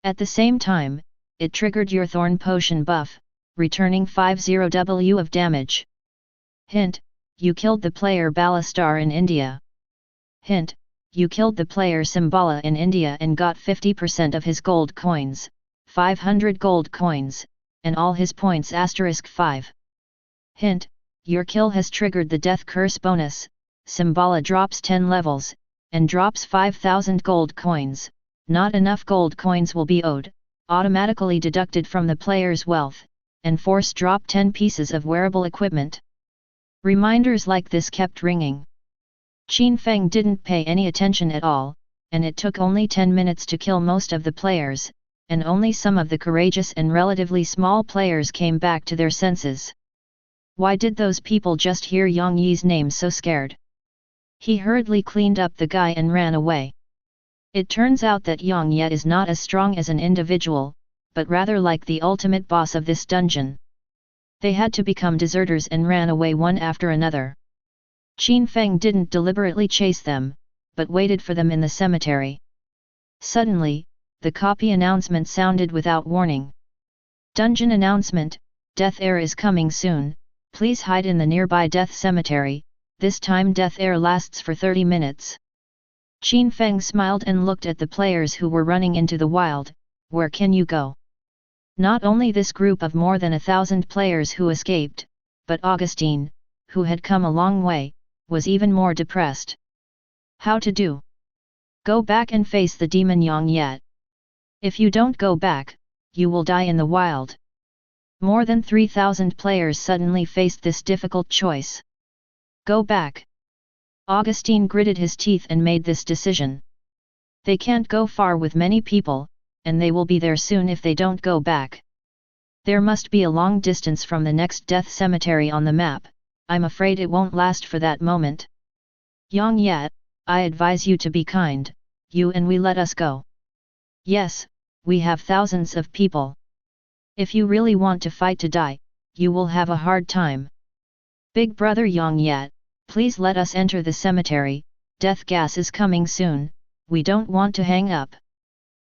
At the same time, it triggered your thorn potion buff, returning 50W of damage. Hint, you killed the player Balastar in India. Hint, you killed the player Simbala in India and got 50% of his gold coins, 500 gold coins, and all his points *5. Hint, your kill has triggered the death curse bonus, Simbala drops 10 levels, and drops 5000 gold coins, not enough gold coins will be owed, automatically deducted from the player's wealth, and force drop 10 pieces of wearable equipment. Reminders like this kept ringing. Qin Feng didn't pay any attention at all, and it took only 10 minutes to kill most of the players, and only some of the courageous and relatively small players came back to their senses. Why did those people just hear Yang Yi's name so scared? He hurriedly cleaned up the guy and ran away. It turns out that Yang Yi is not as strong as an individual, but rather like the ultimate boss of this dungeon. They had to become deserters and ran away one after another. Qin Feng didn't deliberately chase them, but waited for them in the cemetery. Suddenly, the copy announcement sounded without warning. Dungeon announcement, Death Air is coming soon, please hide in the nearby death cemetery, this time Death Air lasts for 30 minutes. Qin Feng smiled and looked at the players who were running into the wild. Where can you go? Not only this group of more than 1,000 players who escaped, but Augustine, who had come a long way, was even more depressed. How to do? Go back and face the demon Yang Yi. If you don't go back, you will die in the wild. More than 3,000 players suddenly faced this difficult choice. Go back. Augustine gritted his teeth and made this decision. They can't go far with many people, and they will be there soon if they don't go back. There must be a long distance from the next death cemetery on the map. I'm afraid it won't last for that moment. Yang Yi, I advise you to be kind, you and we let us go. Yes, we have thousands of people. If you really want to fight to die, you will have a hard time. Big brother Yang Yi, please let us enter the cemetery, death gas is coming soon, we don't want to hang up.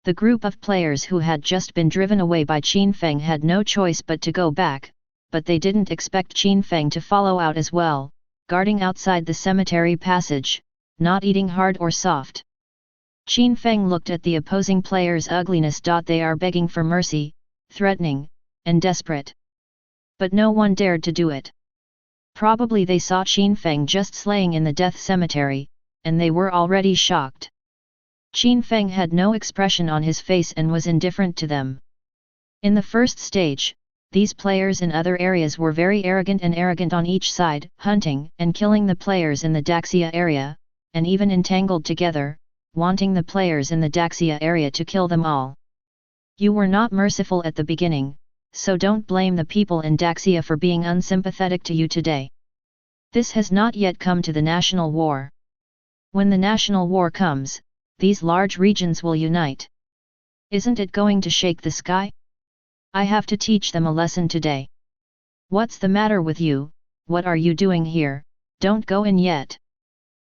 The group of players who had just been driven away by Qin Feng had no choice but to go back, but they didn't expect Qin Feng to follow out as well, guarding outside the cemetery passage, not eating hard or soft. Qin Feng looked at the opposing players' ugliness. They are begging for mercy, threatening, and desperate. But no one dared to do it. Probably they saw Qin Feng just slaying in the death cemetery, and they were already shocked. Qin Feng had no expression on his face and was indifferent to them. In the first stage, these players in other areas were very arrogant on each side, hunting and killing the players in the Daxia area, and even entangled together, wanting the players in the Daxia area to kill them all. You were not merciful at the beginning, so don't blame the people in Daxia for being unsympathetic to you today. This has not yet come to the national war. When the national war comes, these large regions will unite. Isn't it going to shake the sky? I have to teach them a lesson today. What's the matter with you? What are you doing here? Don't go in yet.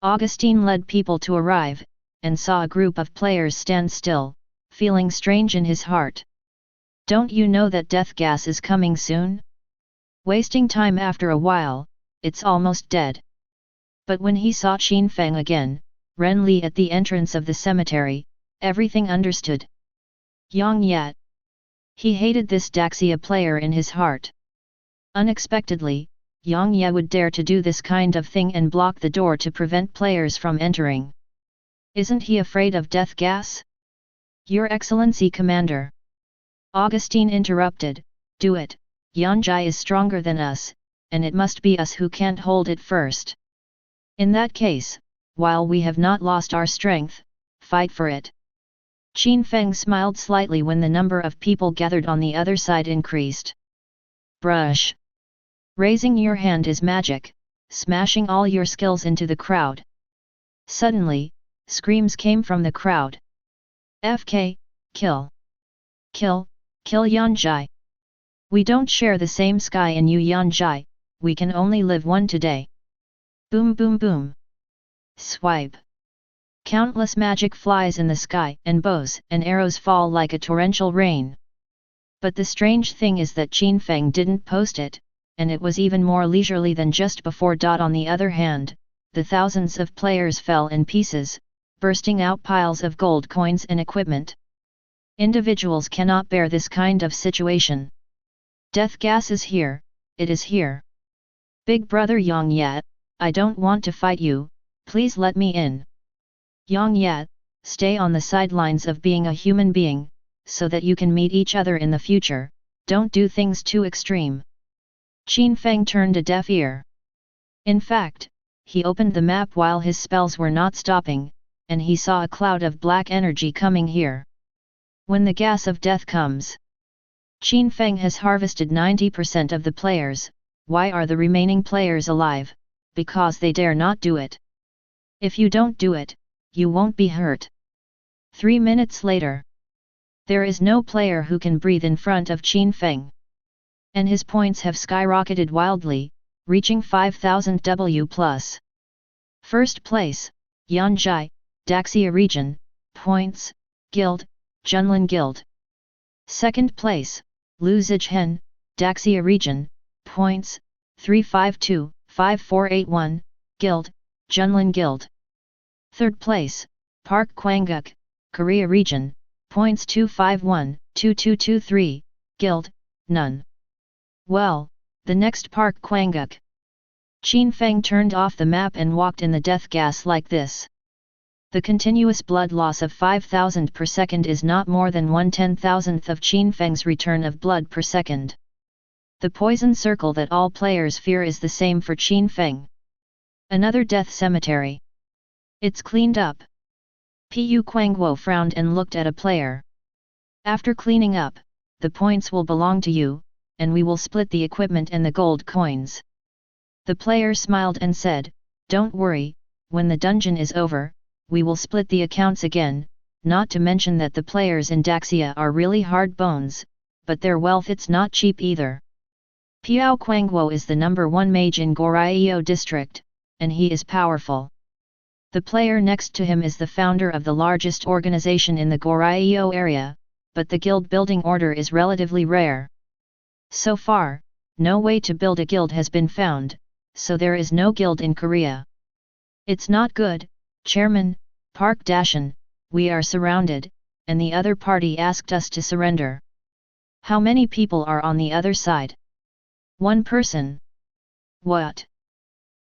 Augustine led people to arrive, and saw a group of players stand still, feeling strange in his heart. Don't you know that death gas is coming soon? Wasting time after a while, it's almost dead. But when he saw Qin Feng again, Ren Li at the entrance of the cemetery, everything understood. Yang Yi. He hated this Daxia player in his heart. Unexpectedly, Yang Yi would dare to do this kind of thing and block the door to prevent players from entering. Isn't he afraid of death gas? Your Excellency Commander. Augustine interrupted, do it, Yang Yi is stronger than us, and it must be us who can't hold it first. In that case, while we have not lost our strength, fight for it. Qin Feng smiled slightly when the number of people gathered on the other side increased. Brush. Raising your hand is magic, smashing all your skills into the crowd. Suddenly, screams came from the crowd. FK, kill. Kill, kill Yang Yi. We don't share the same sky and you Yang Yi, we can only live one today. Boom boom boom. Swipe. Countless magic flies in the sky, and bows and arrows fall like a torrential rain. But the strange thing is that Qin Feng didn't post it, and it was even more leisurely than just before. On the other hand, the thousands of players fell in pieces, bursting out piles of gold coins and equipment. Individuals cannot bear this kind of situation. Death gas is here, it is here. Big brother Yang Yat, I don't want to fight you, please let me in. Yang Yat, stay on the sidelines of being a human being, so that you can meet each other in the future, don't do things too extreme. Qin Feng turned a deaf ear. In fact, he opened the map while his spells were not stopping, and he saw a cloud of black energy coming here. When the gas of death comes, Qin Feng has harvested 90% of the players. Why are the remaining players alive? Because they dare not do it. If you don't do it, you won't be hurt. 3 minutes later, there is no player who can breathe in front of Qin Feng. And his points have skyrocketed wildly, reaching 5000 W+. First place, Yanjai, Daxia region, points, Guild, Junlin Guild. Second place, Lu Zijhen, Daxia region, points, 352-5481, Guild, Junlin Guild. Third place, Park Kwanguk, Korea region, points 251-2223, Guild, none. Well, the next Park Kwanguk. Qin Feng turned off the map and walked in the death gas like this. The continuous blood loss of 5000 per second is not more than 1/10,000th of Qin Feng's return of blood per second. The poison circle that all players fear is the same for Qin Feng. Another death cemetery. It's cleaned up. Pu Quangguo frowned and looked at a player. After cleaning up, the points will belong to you, and we will split the equipment and the gold coins. The player smiled and said, don't worry, when the dungeon is over, we will split the accounts again, not to mention that the players in Daxia are really hard bones, but their wealth it's not cheap either. Piao Quangguo is the #1 mage in Goryeo district, and he is powerful. The player next to him is the founder of the largest organization in the Goryeo area, but the guild building order is relatively rare. So far, no way to build a guild has been found, so there is no guild in Korea. It's not good, Chairman, Park Dashan, we are surrounded, and the other party asked us to surrender. How many people are on the other side? 1 person. What?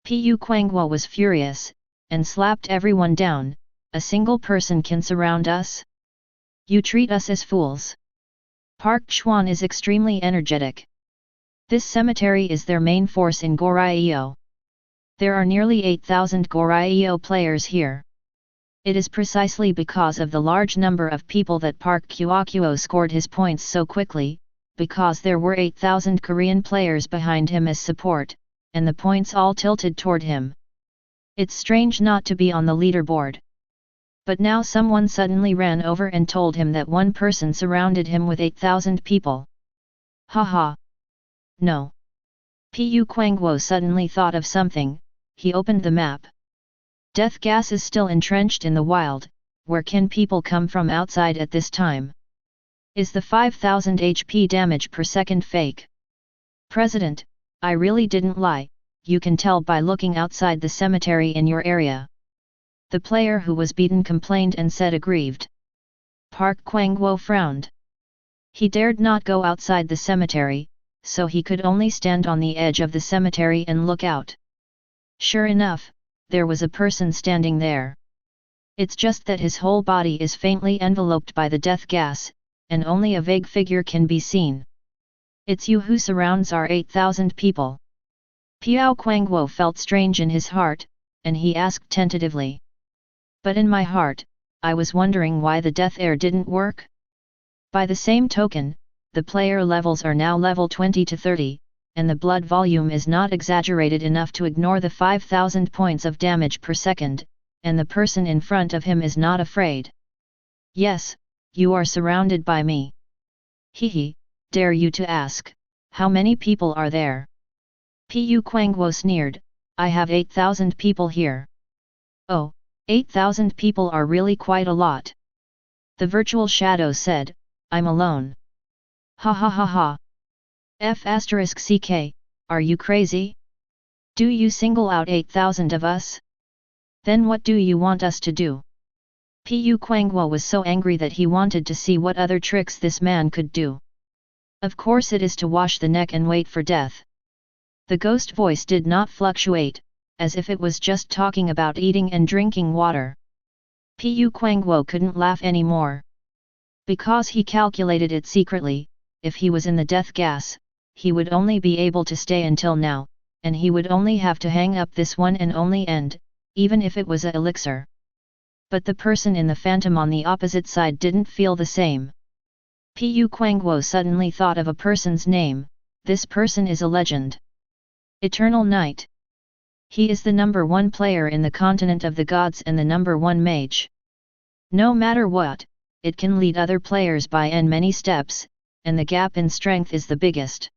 Pu Quangguo was furious, and slapped everyone down. A single person can surround us? You treat us as fools. Park Chuan is extremely energetic. This cemetery is their main force in Goryeo. There are nearly 8,000 Goryeo players here. It is precisely because of the large number of people that Park Kuokuo scored his points so quickly, because there were 8,000 Korean players behind him as support, and the points all tilted toward him. It's strange not to be on the leaderboard. But now someone suddenly ran over and told him that one person surrounded him with 8,000 people. Haha. No. Pu Quangguo suddenly thought of something, he opened the map. Death gas is still entrenched in the wild, where can people come from outside at this time? Is the 5000 HP damage per second fake? President, I really didn't lie, you can tell by looking outside the cemetery in your area. The player who was beaten complained and said aggrieved. Park Quangguo frowned. He dared not go outside the cemetery, so he could only stand on the edge of the cemetery and look out. Sure enough, there was a person standing there. It's just that his whole body is faintly enveloped by the death gas, and only a vague figure can be seen. It's you who surrounds our 8,000 people. Piao Quangguo felt strange in his heart, and he asked tentatively. But in my heart, I was wondering why the death air didn't work. By the same token, the player levels are now level 20 to 30, and the blood volume is not exaggerated enough to ignore the 5000 points of damage per second, and the person in front of him is not afraid. Yes, you are surrounded by me. Hehe, dare you to ask, how many people are there? Pu Quangguo sneered, I have 8,000 people here. Oh, 8,000 people are really quite a lot. The virtual shadow said, I'm alone. Ha ha ha ha. F***ck, are you crazy? Do you single out 8,000 of us? Then what do you want us to do? Pu Quangguo was so angry that he wanted to see what other tricks this man could do. Of course it is to wash the neck and wait for death. The ghost voice did not fluctuate, as if it was just talking about eating and drinking water. Pu Quangguo couldn't laugh anymore. Because he calculated it secretly, if he was in the death gas, he would only be able to stay until now, and he would only have to hang up this one and only end, even if it was a elixir. But the person in the phantom on the opposite side didn't feel the same. Pu Quangguo suddenly thought of a person's name. This person is a legend. Eternal Knight. He is the number 1 player in the continent of the gods and the number 1 mage. No matter what, it can lead other players by many steps, and the gap in strength is the biggest.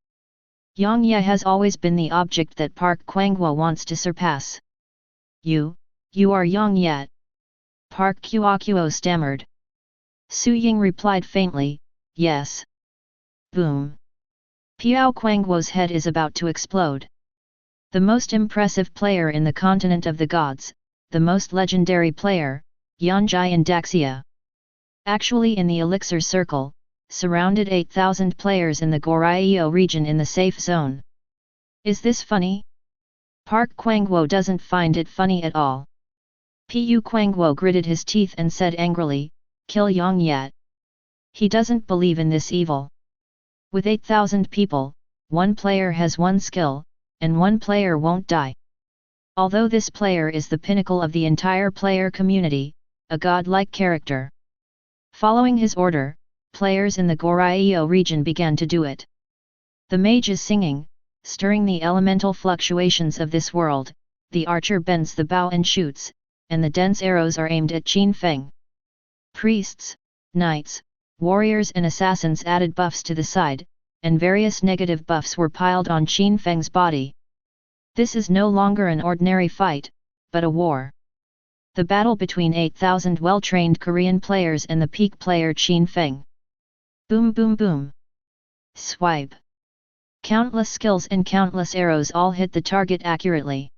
Yang Ye has always been the object that Park Quangguo wants to surpass. You are Yang Ye. Park Quoquo stammered. Su Ying replied faintly, yes. Boom. Piao Quangguo's head is about to explode. The most impressive player in the continent of the gods, the most legendary player, Yanjai and Daxia. Actually in the elixir circle, surrounded 8,000 players in the Goryeo region in the safe zone. Is this funny? Park Quangguo doesn't find it funny at all. Pu Quangguo gritted his teeth and said angrily, kill Yang Ye. He doesn't believe in this evil. With 8,000 people, one player has one skill, and one player won't die. Although this player is the pinnacle of the entire player community, a godlike character. Following his order, players in the Goryeo region began to do it. The mage is singing, stirring the elemental fluctuations of this world, the archer bends the bow and shoots, and the dense arrows are aimed at Qin Feng. Priests, knights, warriors and assassins added buffs to the side, and various negative buffs were piled on Qin Feng's body. This is no longer an ordinary fight, but a war. The battle between 8,000 well-trained Korean players and the peak player Qin Feng. Boom boom boom. Swipe. Countless skills and countless arrows all hit the target accurately.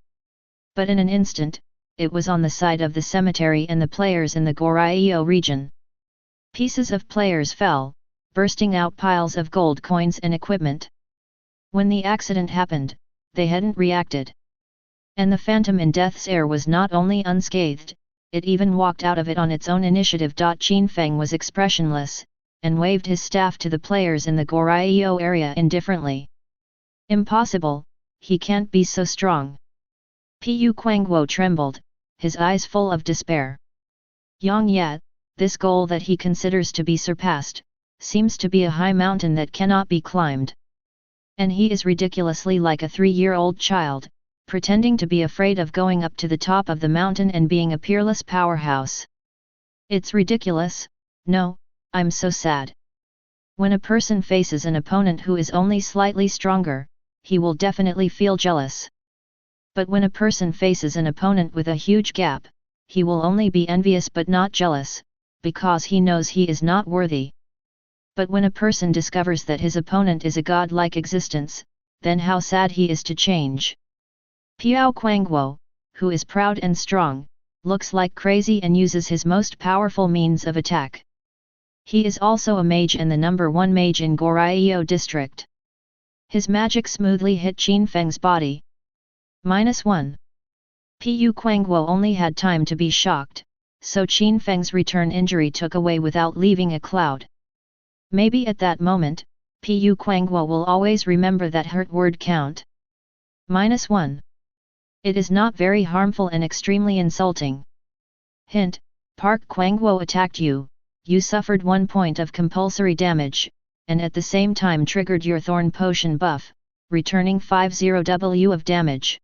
But in an instant, it was on the side of the cemetery and the players in the Goryeo region. Pieces of players fell, bursting out piles of gold coins and equipment. When the accident happened, they hadn't reacted. And the phantom in death's air was not only unscathed, it even walked out of it on its own initiative. Qin Feng was expressionless, and waved his staff to the players in the Goryeo area indifferently. Impossible, he can't be so strong. Pu Quangguo trembled, his eyes full of despair. Yang Ye, this goal that he considers to be surpassed, seems to be a high mountain that cannot be climbed. And he is ridiculously like a 3-year-old child, pretending to be afraid of going up to the top of the mountain and being a peerless powerhouse. It's ridiculous, no, I'm so sad. When a person faces an opponent who is only slightly stronger, he will definitely feel jealous. But when a person faces an opponent with a huge gap, he will only be envious but not jealous, because he knows he is not worthy. But when a person discovers that his opponent is a godlike existence, then how sad he is to change. Piao Quangguo, who is proud and strong, looks like crazy and uses his most powerful means of attack. He is also a mage and the number 1 mage in Goryeo district. His magic smoothly hit Qin Feng's body. -1. Pu Quangguo only had time to be shocked, so Qin Feng's return injury took away without leaving a cloud. Maybe at that moment, Pu Quangguo will always remember that hurt word count. -1. It is not very harmful and extremely insulting. Hint, Park Quangguo attacked you, you suffered 1 point of compulsory damage, and at the same time triggered your Thorn Potion buff, returning 50W of damage.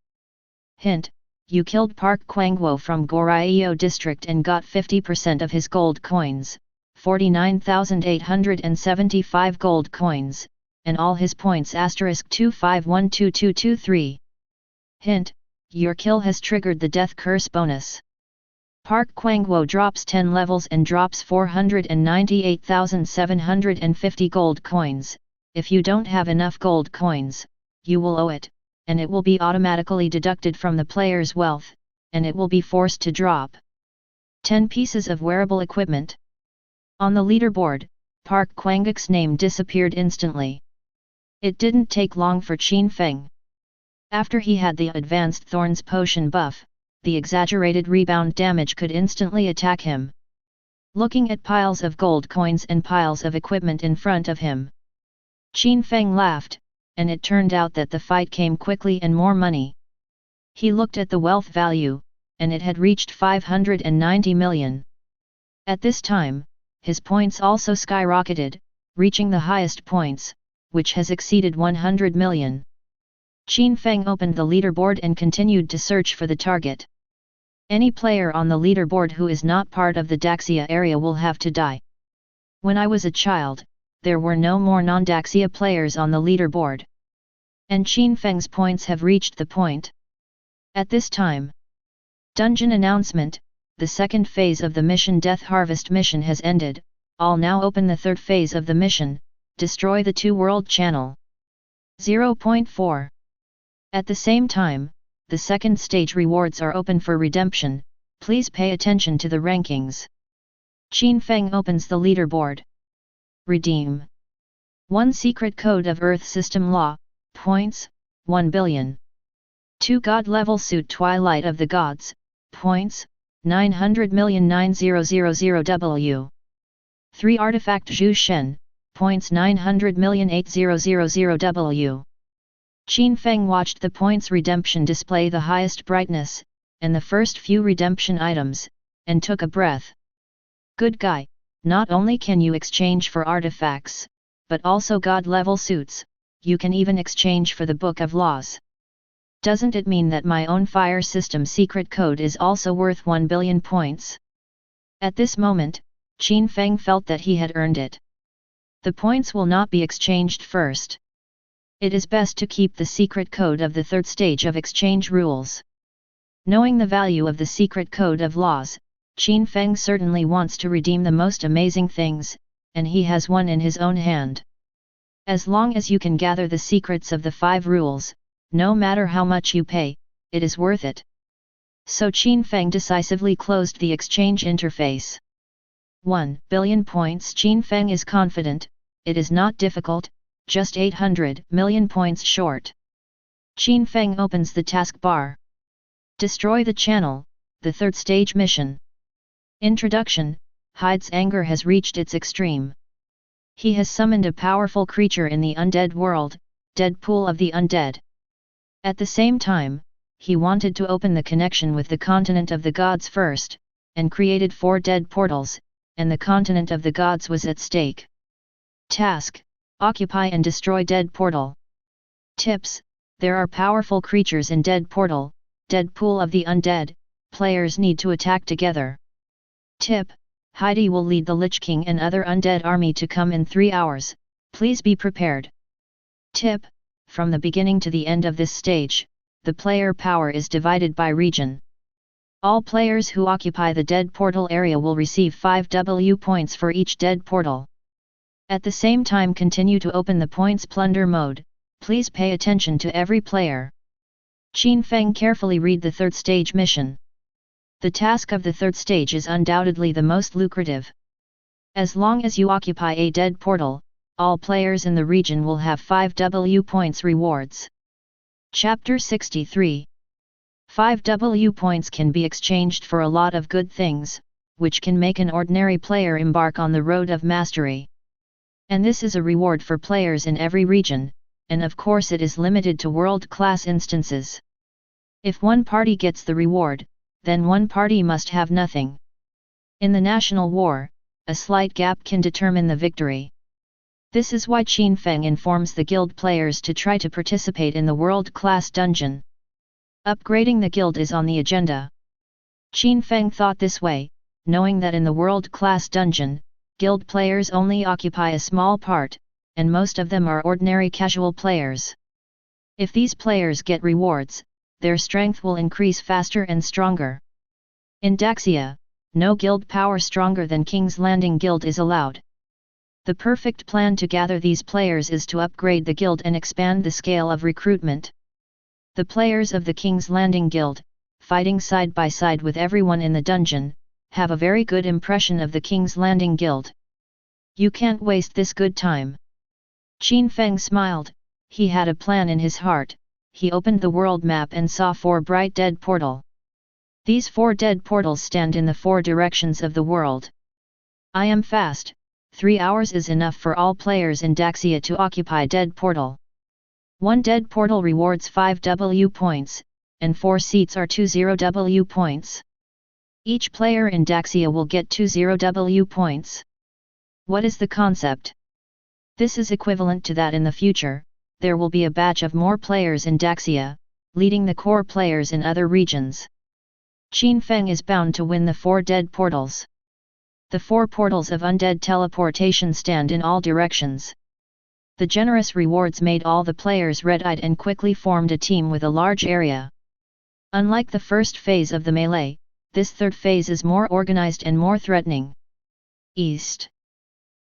Hint, you killed Park Quangguo from Goryeo district and got 50% of his gold coins, 49,875 gold coins, and all his points *25122223. Hint, your kill has triggered the death curse bonus. Park Quangguo drops 10 levels and drops 498,750 gold coins. If you don't have enough gold coins, you will owe it, and it will be automatically deducted from the player's wealth, and it will be forced to drop 10 pieces of wearable equipment. On the leaderboard, Park Kwanguk's name disappeared instantly. It didn't take long for Qin Feng. After he had the advanced Thorns potion buff, the exaggerated rebound damage could instantly attack him. Looking at piles of gold coins and piles of equipment in front of him, Qin Feng laughed, and it turned out that the fight came quickly and more money. He looked at the wealth value, and it had reached 590 million. At this time, his points also skyrocketed, reaching the highest points, which has exceeded 100 million. Qin Feng opened the leaderboard and continued to search for the target. Any player on the leaderboard who is not part of the Daxia area will have to die. When I was a child, there were no more non-Daxia players on the leaderboard. And Qin Feng's points have reached the point. At this time, dungeon announcement, the second phase of the mission Death Harvest mission has ended, all now open the third phase of the mission, destroy the 2-world channel. 0.4. At the same time, the second stage rewards are open for redemption, please pay attention to the rankings. Qin Feng opens the leaderboard. Redeem 1 Secret Code of Earth System Law, points, 1 billion. 2 God Level Suit Twilight of the Gods, points, 900,900,000W. 3 Artifact Zhu Shen, points 900,800,000W. Qin Feng watched the points redemption display the highest brightness, and the first few redemption items, and took a breath. Good guy, not only can you exchange for artifacts, but also God-level suits, you can even exchange for the Book of Laws. Doesn't it mean that my own fire system secret code is also worth 1 billion points? At this moment, Qin Feng felt that he had earned it. The points will not be exchanged first. It is best to keep the secret code of the third stage of exchange rules. Knowing the value of the secret code of laws, Qin Feng certainly wants to redeem the most amazing things, and he has one in his own hand. As long as you can gather the secrets of the 5 rules, no matter how much you pay, it is worth it. So Qin Feng decisively closed the exchange interface. 1 billion points. Qin Feng is confident, it is not difficult, just 800 million points short. Qin Feng opens the taskbar. Destroy the channel, the third stage mission. Introduction, Hyde's anger has reached its extreme. He has summoned a powerful creature in the undead world, Deadpool of the Undead. At the same time, he wanted to open the connection with the continent of the gods first, and created 4 dead portals, and the continent of the gods was at stake. Task: occupy and destroy dead portal. Tips: there are powerful creatures in dead portal, Deadpool of the Undead, players need to attack together. Tip: Heidi will lead the Lich King and other undead army to come in 3 hours, please be prepared. Tip: from the beginning to the end of this stage, the player power is divided by region. All players who occupy the dead portal area will receive 5 W points for each dead portal. At the same time continue to open the points plunder mode, please pay attention to every player. Qin Feng carefully read the third stage mission. The task of the third stage is undoubtedly the most lucrative. As long as you occupy a dead portal, all players in the region will have 5 W points rewards. Chapter 63. 5 W points can be exchanged for a lot of good things, which can make an ordinary player embark on the road of mastery. And this is a reward for players in every region, and of course it is limited to world-class instances. If one party gets the reward, then one party must have nothing. In the national war, a slight gap can determine the victory. This is why Qin Feng informs the guild players to try to participate in the world-class dungeon. Upgrading the guild is on the agenda. Qin Feng thought this way, knowing that in the world-class dungeon, guild players only occupy a small part, and most of them are ordinary casual players. If these players get rewards, their strength will increase faster and stronger. In Daxia, no guild power stronger than King's Landing Guild is allowed. The perfect plan to gather these players is to upgrade the guild and expand the scale of recruitment. The players of the King's Landing Guild, fighting side by side with everyone in the dungeon, have a very good impression of the King's Landing Guild. You can't waste this good time. Qin Feng smiled. He had a plan in his heart. He opened the world map and saw 4 bright dead portals. These 4 dead portals stand in the 4 directions of the world. I am fast. 3 hours is enough for all players in Daxia to occupy dead portal. 1 dead portal rewards 5 W points, and 4 seats are 20 W points. Each player in Daxia will get 20 W points. What is the concept? This is equivalent to that in the future, there will be a batch of more players in Daxia, leading the core players in other regions. Qin Feng is bound to win the 4 dead portals. The 4 portals of undead teleportation stand in all directions. The generous rewards made all the players red-eyed and quickly formed a team with a large area. Unlike the first phase of the melee, this third phase is more organized and more threatening. East.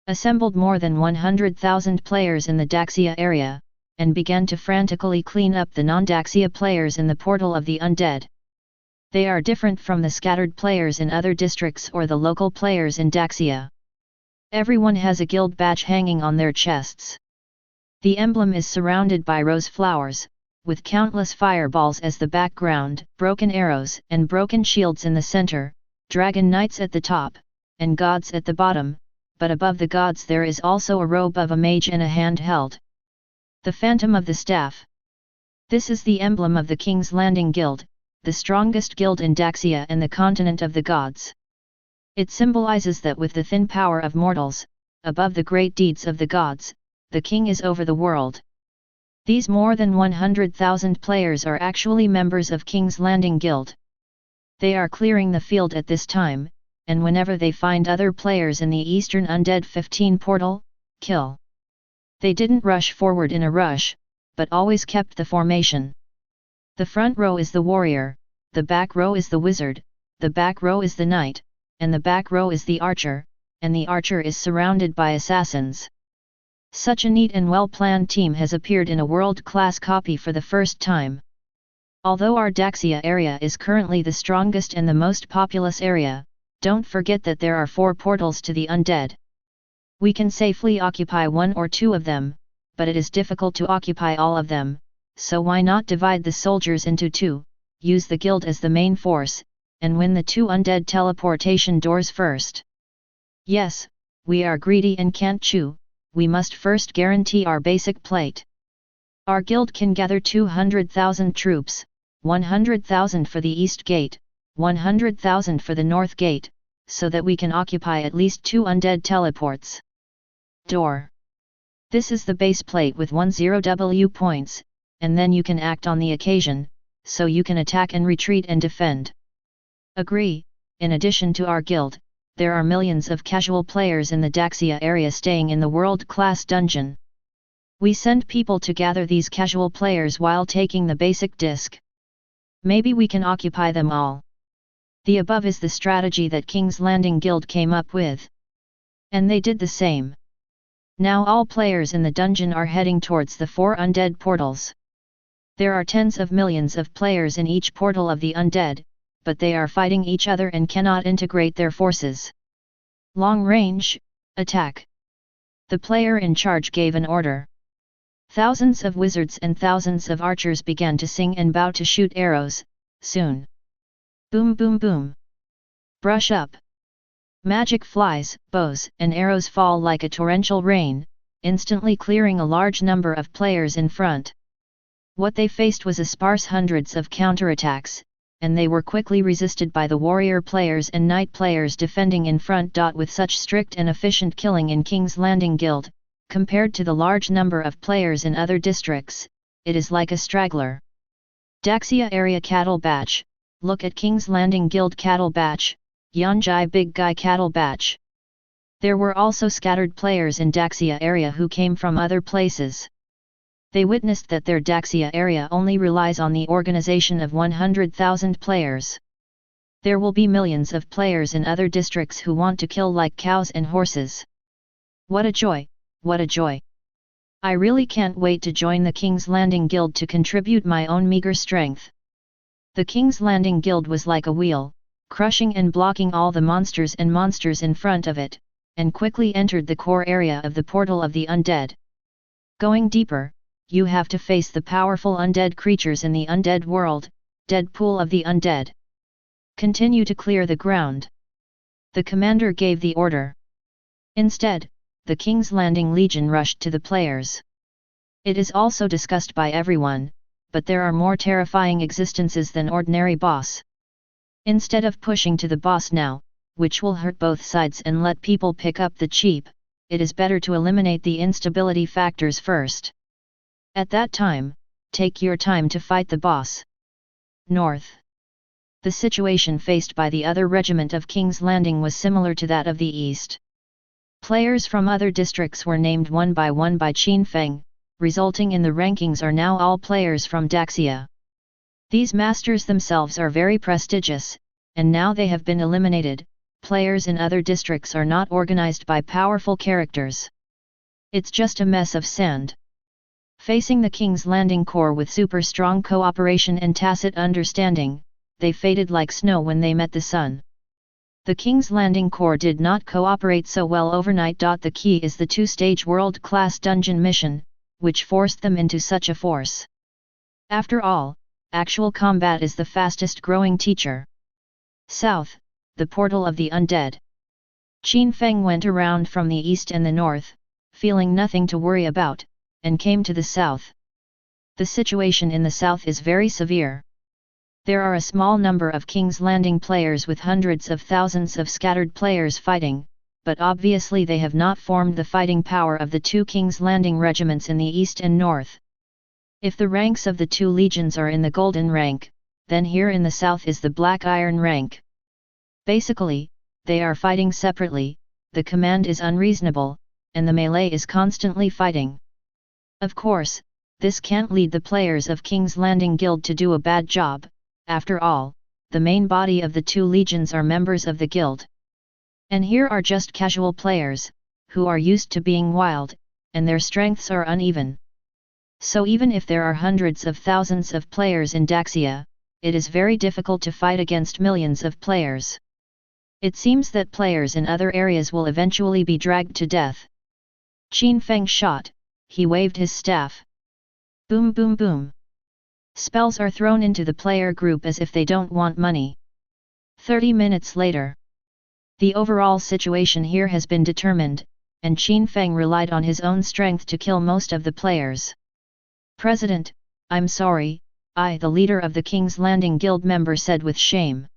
Assembled more than 100,000 players in the Daxia area, and began to frantically clean up the non-Daxia players in the portal of the undead. They are different from the scattered players in other districts or the local players in Daxia. Everyone has a guild badge hanging on their chests. The emblem is surrounded by rose flowers, with countless fireballs as the background, broken arrows and broken shields in the center, dragon knights at the top, and gods at the bottom, but above the gods there is also a robe of a mage and a hand held. The Phantom of the Staff. This is the emblem of the King's Landing Guild, the strongest guild in Daxia and the continent of the gods. It symbolizes that with the thin power of mortals, above the great deeds of the gods, the king is over the world. These more than 100,000 players are actually members of King's Landing Guild. They are clearing the field at this time, and whenever they find other players in the Eastern Undead 15 portal, kill. They didn't rush forward in a rush, but always kept the formation. The front row is the warrior, the back row is the wizard, the back row is the knight, and the back row is the archer, and the archer is surrounded by assassins. Such a neat and well-planned team has appeared in a world-class copy for the first time. Although our Daxia area is currently the strongest and the most populous area, don't forget that there are 4 portals to the undead. We can safely occupy 1 or 2 of them, but it is difficult to occupy all of them, so why not divide the soldiers into 2, use the guild as the main force, and win the 2 undead teleportation doors first. Yes, we are greedy and can't chew, we must first guarantee our basic plate. Our guild can gather 200,000 troops, 100,000 for the East Gate, 100,000 for the North Gate, so that we can occupy at least 2 undead teleports. Door. This is the base plate with 10 W points, and then you can act on the occasion, so you can attack and retreat and defend. Agree, in addition to our guild, there are millions of casual players in the Daxia area staying in the world-class dungeon. We send people to gather these casual players while taking the basic disc. Maybe we can occupy them all. The above is the strategy that King's Landing Guild came up with. And they did the same. Now all players in the dungeon are heading towards the 4 undead portals. There are tens of millions of players in each portal of the undead, but they are fighting each other and cannot integrate their forces. Long range, attack. The player in charge gave an order. Thousands of wizards and thousands of archers began to sing and bow to shoot arrows, soon. Boom boom boom. Brush up. Magic flies, bows and arrows fall like a torrential rain, instantly clearing a large number of players in front. What they faced was a sparse hundreds of counterattacks, and they were quickly resisted by the warrior players and knight players defending in front. With such strict and efficient killing in King's Landing Guild, compared to the large number of players in other districts, it is like a straggler. Daxia Area Cattle Batch. Look at King's Landing Guild Cattle Batch, Yanjai Big Guy Cattle Batch. There were also scattered players in Daxia area who came from other places. They witnessed that their Daxia area only relies on the organization of 100,000 players. There will be millions of players in other districts who want to kill like cows and horses. What a joy, what a joy! I really can't wait to join the King's Landing Guild to contribute my own meager strength. The King's Landing Guild was like a wheel, crushing and blocking all the monsters in front of it, and quickly entered the core area of the portal of the undead. Going deeper, you have to face the powerful undead creatures in the undead world, dead pool of the undead. Continue to clear the ground. The commander gave the order. Instead, the King's Landing Legion rushed to the players. It is also discussed by everyone, but there are more terrifying existences than ordinary boss. Instead of pushing to the boss now, which will hurt both sides and let people pick up the cheap, it is better to eliminate the instability factors first. At that time, take your time to fight the boss. North. The situation faced by the other regiment of King's Landing was similar to that of the East. Players from other districts were named one by Qin Feng, resulting in the rankings are now all players from Daxia. These masters themselves are very prestigious, and now they have been eliminated. Players in other districts are not organized by powerful characters. It's just a mess of sand. Facing the King's Landing Corps with super strong cooperation and tacit understanding, they faded like snow when they met the sun. The King's Landing Corps did not cooperate so well overnight. The key is the 2-stage world-class dungeon mission, which forced them into such a force. After all, actual combat is the fastest growing teacher. South, the portal of the undead. Qin Feng went around from the east and the north, feeling nothing to worry about, and came to the south. The situation in the south is very severe. There are a small number of King's Landing players with hundreds of thousands of scattered players fighting, but obviously they have not formed the fighting power of the two King's Landing regiments in the east and north. If the ranks of the two legions are in the golden rank, then here in the south is the black iron rank. Basically, they are fighting separately, the command is unreasonable, and the melee is constantly fighting. Of course, this can't lead the players of King's Landing Guild to do a bad job. After all, the main body of the two legions are members of the guild. And here are just casual players, who are used to being wild, and their strengths are uneven. So even if there are hundreds of thousands of players in Daxia, it is very difficult to fight against millions of players. It seems that players in other areas will eventually be dragged to death. Qin Feng shot, he waved his staff. Boom boom boom. Spells are thrown into the player group as if they don't want money. 30 minutes later. The overall situation here has been determined, and Qin Feng relied on his own strength to kill most of the players. President, I'm sorry, I, the leader of the King's Landing Guild member, said with shame.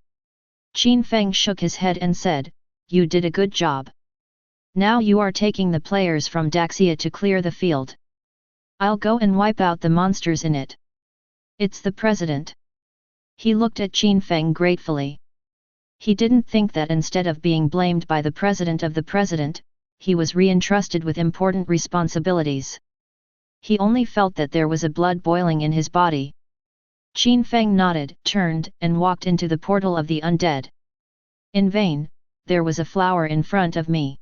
Qin Feng shook his head and said, you did a good job. Now you are taking the players from Daxia to clear the field. I'll go and wipe out the monsters in it. It's the president. He looked at Qin Feng gratefully. He didn't think that instead of being blamed by the president, he was re-entrusted with important responsibilities. He only felt that there was a blood boiling in his body. Qin Feng nodded, turned, and walked into the portal of the undead. In vain, there was a flower in front of me.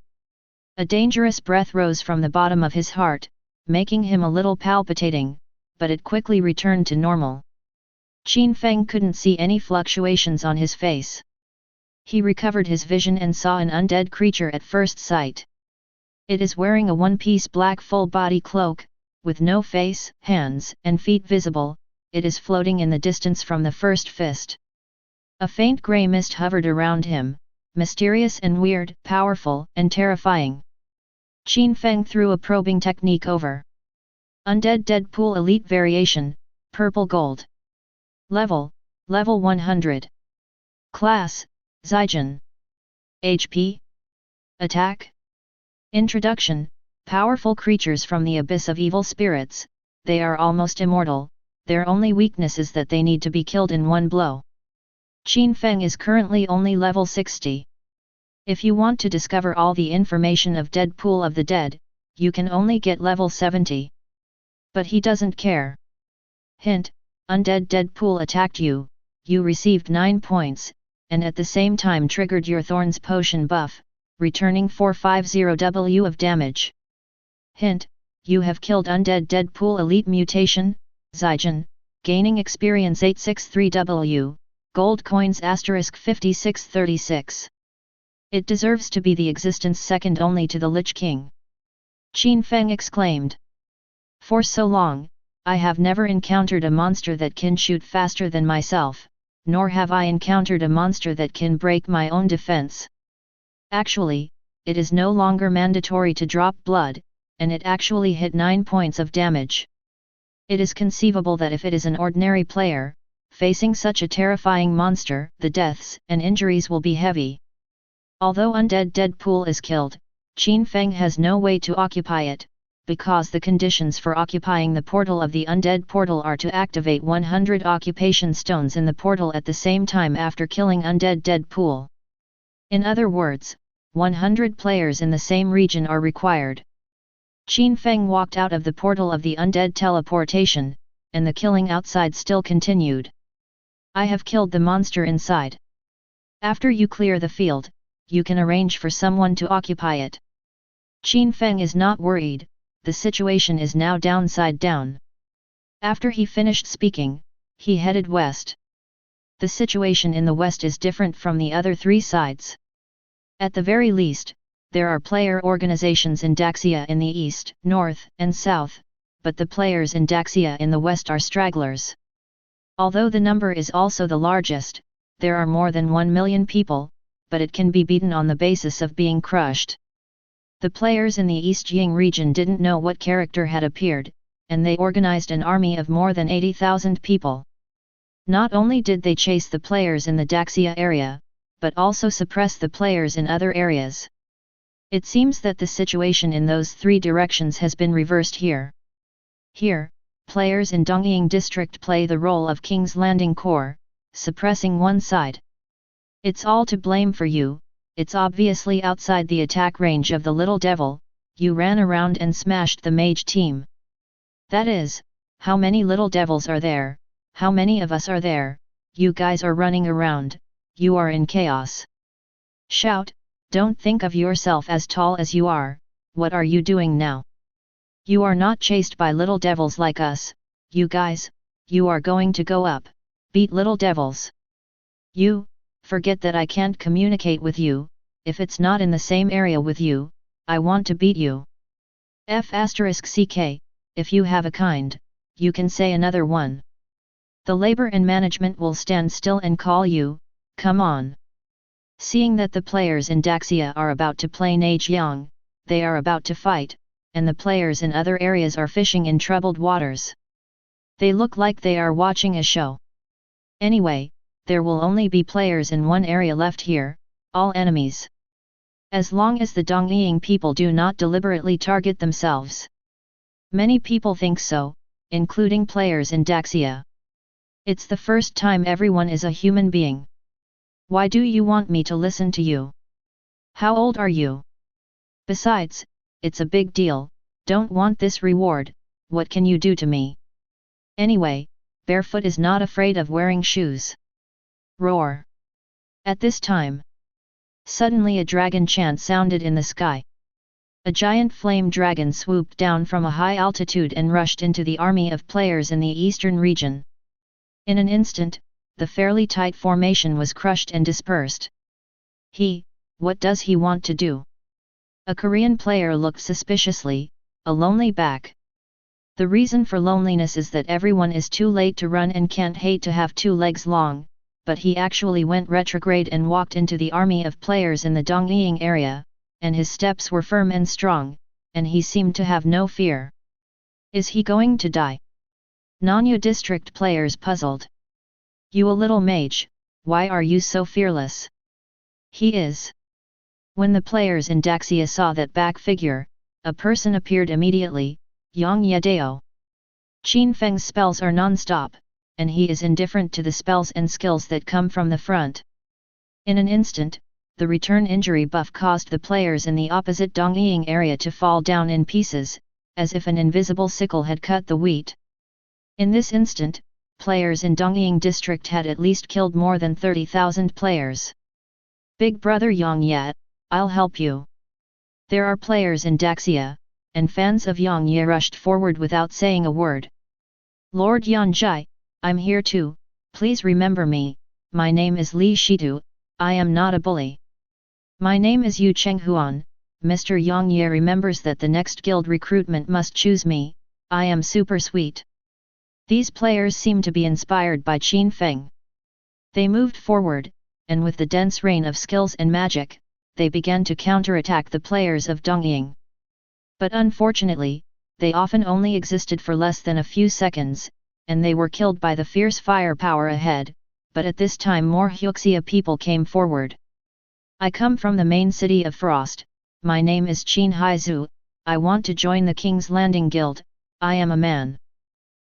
A dangerous breath rose from the bottom of his heart, making him a little palpitating, but it quickly returned to normal. Qin Feng couldn't see any fluctuations on his face. He recovered his vision and saw an undead creature at first sight. It is wearing a one-piece black full-body cloak, with no face, hands, and feet visible. It is floating in the distance from the first fist. A faint grey mist hovered around him, mysterious and weird, powerful and terrifying. Qin Feng threw a probing technique over. Undead Deadpool Elite Variation, Purple Gold. Level 100. Class, Zygen. HP. Attack. Introduction, powerful creatures from the abyss of evil spirits, they are almost immortal, their only weakness is that they need to be killed in one blow. Qin Feng is currently only level 60. If you want to discover all the information of Deadpool of the Dead, you can only get level 70. But he doesn't care. Hint, Undead Deadpool attacked you, you received 9 points, and at the same time triggered your Thorns potion buff, returning 450W of damage. Hint, you have killed Undead Deadpool Elite Mutation, Zygen, gaining experience 863W, gold coins *5636. It deserves to be the existence second only to the Lich King. Qin Feng exclaimed. For so long, I have never encountered a monster that can shoot faster than myself, nor have I encountered a monster that can break my own defense. Actually, it is no longer mandatory to drop blood, and it actually hit 9 points of damage. It is conceivable that if it is an ordinary player, facing such a terrifying monster, the deaths and injuries will be heavy. Although Undead Deadpool is killed, Qin Feng has no way to occupy it, because the conditions for occupying the portal of the Undead Portal are to activate 100 occupation stones in the portal at the same time after killing Undead Deadpool. In other words, 100 players in the same region are required. Qin Feng walked out of the portal of the Undead Teleportation, and the killing outside still continued. I have killed the monster inside. After you clear the field, you can arrange for someone to occupy it. Qin Feng is not worried, the situation is now downside down. After he finished speaking, he headed west. The situation in the west is different from the other three sides. At the very least, there are player organizations in Daxia in the east, north, and south, but the players in Daxia in the west are stragglers. Although the number is also the largest, there are more than 1 million people, but it can be beaten on the basis of being crushed. The players in the East Ying region didn't know what character had appeared, and they organized an army of more than 80,000 people. Not only did they chase the players in the Daxia area, but also suppress the players in other areas. It seems that the situation in those three directions has been reversed here. Here, players in Dongying district play the role of King's Landing Corps, suppressing one side. It's all to blame for you, it's obviously outside the attack range of the little devil, you ran around and smashed the mage team. That is, how many little devils are there, how many of us are there, you guys are running around, you are in chaos. Shout, don't think of yourself as tall as you are, what are you doing now? You are not chased by little devils like us, you guys, you are going to go up, beat little devils. You, forget that I can't communicate with you, if it's not in the same area with you, I want to beat you. F***ck, if you have a kind, you can say another one. The labor and management will stand still and call you, come on. Seeing that the players in Daxia are about to play Yang, they are about to fight, and the players in other areas are fishing in troubled waters. They look like they are watching a show. Anyway, there will only be players in one area left here, all enemies. As long as the Dongying people do not deliberately target themselves. Many people think so, including players in Daxia. It's the first time everyone is a human being. Why do you want me to listen to you? How old are you? Besides, it's a big deal, don't want this reward, what can you do to me? Anyway, barefoot is not afraid of wearing shoes. Roar. At this time, suddenly a dragon chant sounded in the sky. A giant flame dragon swooped down from a high altitude and rushed into the army of players in the eastern region. In an instant, the fairly tight formation was crushed and dispersed. What does he want to do? A Korean player looked suspiciously, a lonely back. The reason for loneliness is that everyone is too late to run and can't hate to have 2 legs long, but he actually went retrograde and walked into the army of players in the Dongying area, and his steps were firm and strong, and he seemed to have no fear. Is he going to die? Nanya district players puzzled. You a little mage, why are you so fearless? He is. When the players in Daxia saw that back figure, a person appeared immediately, Yang Yadao. Qin Feng's spells are non-stop, and he is indifferent to the spells and skills that come from the front. In an instant, the return injury buff caused the players in the opposite Dongying area to fall down in pieces, as if an invisible sickle had cut the wheat. In this instant, players in Dongying district had at least killed more than 30,000 players. Big brother Yang Ye, I'll help you. There are players in Daxia, and fans of Yang Ye rushed forward without saying a word. Lord Yanjai, I'm here too, please remember me, my name is Li Shitu, I am not a bully. My name is Yu Chenghuan, Mr. Yang Ye remembers that the next guild recruitment must choose me, I am super sweet. These players seem to be inspired by Qin Feng. They moved forward, and with the dense rain of skills and magic, they began to counterattack the players of Dongying. But unfortunately, they often only existed for less than a few seconds, and they were killed by the fierce firepower ahead, but at this time more Huxia people came forward. I come from the main city of Frost, my name is Qin Haizu, I want to join the King's Landing Guild, I am a man.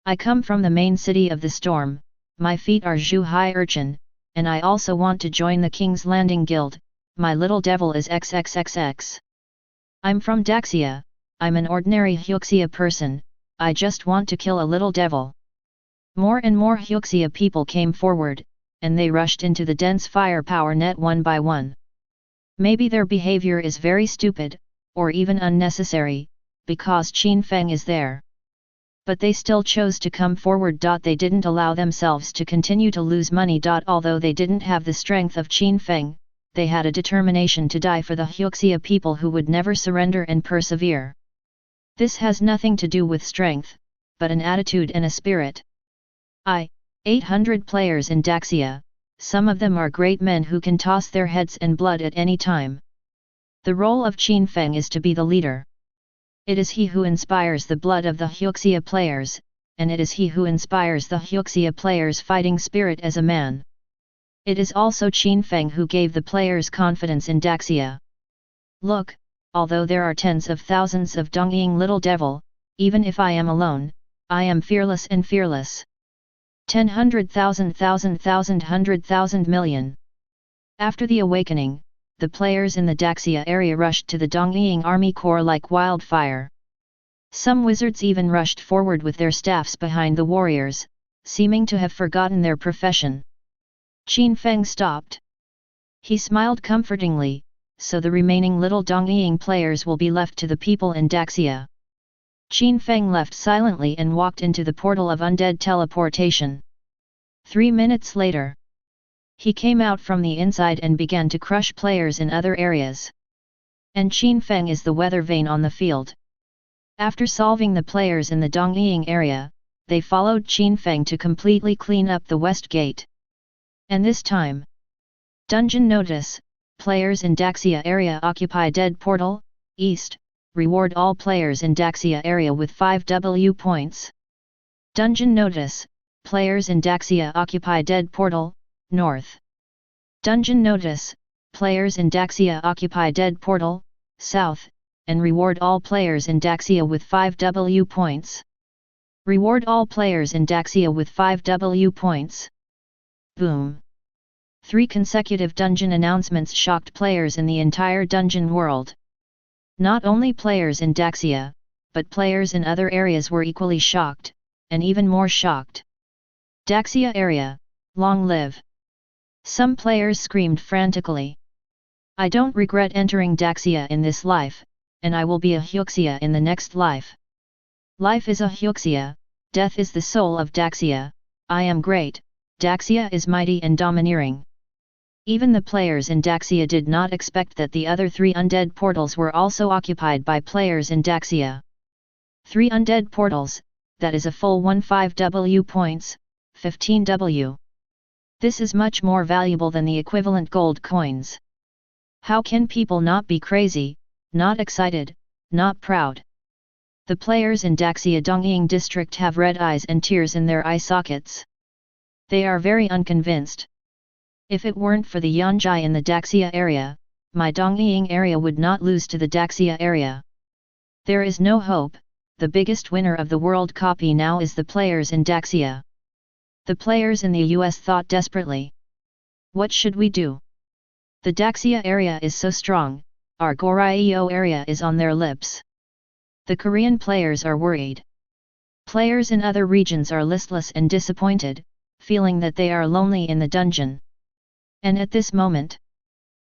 I come from the main city of the Storm, my feet are Zhu Hai Urchin, and I also want to join the King's Landing Guild, my little devil is XXXX. I'm from Daxia, I'm an ordinary Huxia person, I just want to kill a little devil. More and more Huxia people came forward, and they rushed into the dense firepower net one by one. Maybe their behavior is very stupid, or even unnecessary, because Qin Feng is there. But they still chose to come forward. They didn't allow themselves to continue to lose money. Although they didn't have the strength of Qin Feng, they had a determination to die for the Huxia people who would never surrender and persevere. This has nothing to do with strength, but an attitude and a spirit. 800 players in Daxia, some of them are great men who can toss their heads and blood at any time. The role of Qin Feng is to be the leader. It is he who inspires the blood of the Huxia players, and it is he who inspires the Huxia players' fighting spirit as a man. It is also Qin Feng who gave the players confidence in Daxia. Look, although there are tens of thousands of Dongying little devil, even if I am alone, I am fearless and fearless. 10,000,000,000,000,000,000 million. After the awakening, the players in the Daxia area rushed to the Dongying army corps like wildfire. Some wizards even rushed forward with their staffs behind the warriors, seeming to have forgotten their profession. Qin Feng stopped. He smiled comfortingly, so the remaining little Dongying players will be left to the people in Daxia. Qin Feng left silently and walked into the portal of undead teleportation. 3 minutes later, he came out from the inside and began to crush players in other areas. And Qin Feng is the weather vane on the field. After solving the players in the Dongying area, they followed Qin Feng to completely clean up the west gate. And this time, dungeon notice, players in Daxia area occupy dead portal, east, reward all players in Daxia area with 5 W points. Dungeon notice, players in Daxia occupy dead portal, north. Dungeon notice, players in Daxia occupy dead portal, south, and reward all players in Daxia with 5 W points. Reward all players in Daxia with 5 W points. Boom. 3 consecutive dungeon announcements shocked players in the entire dungeon world. Not only players in Daxia, but players in other areas were equally shocked, and even more shocked. Daxia area, long live! Some players screamed frantically. I don't regret entering Daxia in this life, and I will be a Huxia in the next life. Life is a Huxia, death is the soul of Daxia, I am great, Daxia is mighty and domineering. Even the players in Daxia did not expect that the other 3 undead portals were also occupied by players in Daxia. 3 undead portals, that is a full 15 W points, 15 W. This is much more valuable than the equivalent gold coins. How can people not be crazy, not excited, not proud? The players in Daxia Dongying district have red eyes and tears in their eye sockets. They are very unconvinced. If it weren't for the Yanjai in the Daxia area, my Dongying area would not lose to the Daxia area. There is no hope, the biggest winner of the World Copy now is the players in Daxia. The players in the US thought desperately. What should we do? The Daxia area is so strong, our Goryeo area is on their lips. The Korean players are worried. Players in other regions are listless and disappointed, feeling that they are lonely in the dungeon. And at this moment,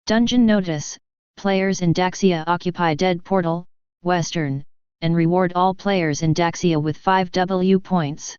dungeon notice, players in Daxia occupy dead portal, western, and reward all players in Daxia with 5 W points.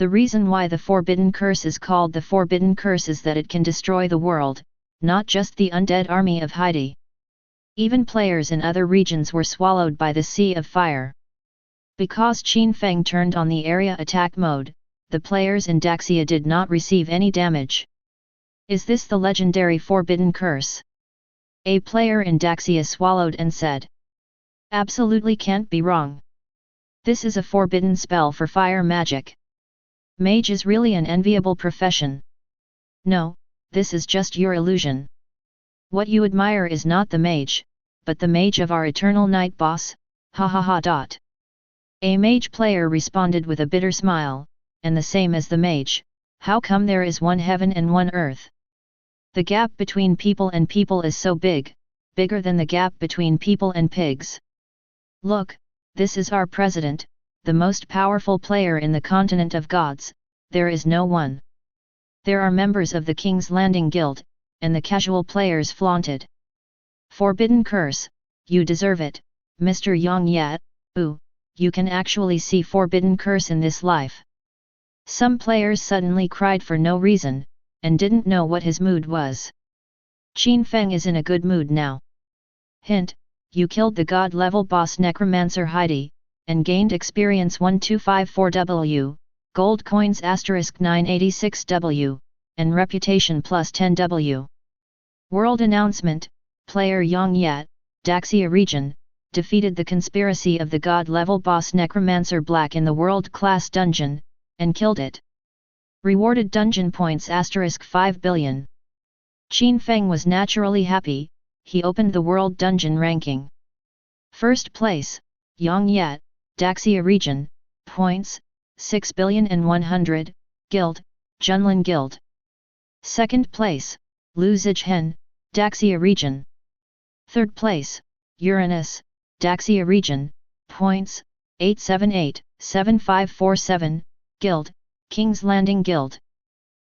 The reason why the Forbidden Curse is called the Forbidden Curse is that it can destroy the world, not just the undead army of Heidi. Even players in other regions were swallowed by the Sea of Fire. Because Qin Feng turned on the area attack mode, the players in Daxia did not receive any damage. Is this the legendary Forbidden Curse? A player in Daxia swallowed and said. Absolutely can't be wrong. This is a forbidden spell for fire magic. Mage is really an enviable profession. No, this is just your illusion. What you admire is not the mage, but the mage of our eternal night boss, ha ha ha. A mage player responded with a bitter smile, and the same as the mage, how come there is one heaven and one earth? The gap between people and people is so big, bigger than the gap between people and pigs. Look, this is our president, the most powerful player in the continent of gods, there is no one. There are members of the King's Landing Guild, and the casual players flaunted. Forbidden Curse, you deserve it, Mr. Yang Yat, ooh, you can actually see Forbidden Curse in this life. Some players suddenly cried for no reason, and didn't know what his mood was. Qin Feng is in a good mood now. Hint, you killed the god-level boss Necromancer Heidi, and gained experience 1254W, gold coins *986W, and reputation plus 10W. World announcement, player Yang Yat, Daxia region, defeated the conspiracy of the god-level boss Necromancer Black in the world-class dungeon, and killed it. Rewarded dungeon points *5 billion. Qin Feng was naturally happy, he opened the world dungeon ranking. First place, Yang Yat, Daxia region, points, 6,100,000, Guild, Junlin Guild. Second place, Lu Zijhen, Daxia region. Third place, Uranus, Daxia region, points, 878,7547, Guild, King's Landing Guild.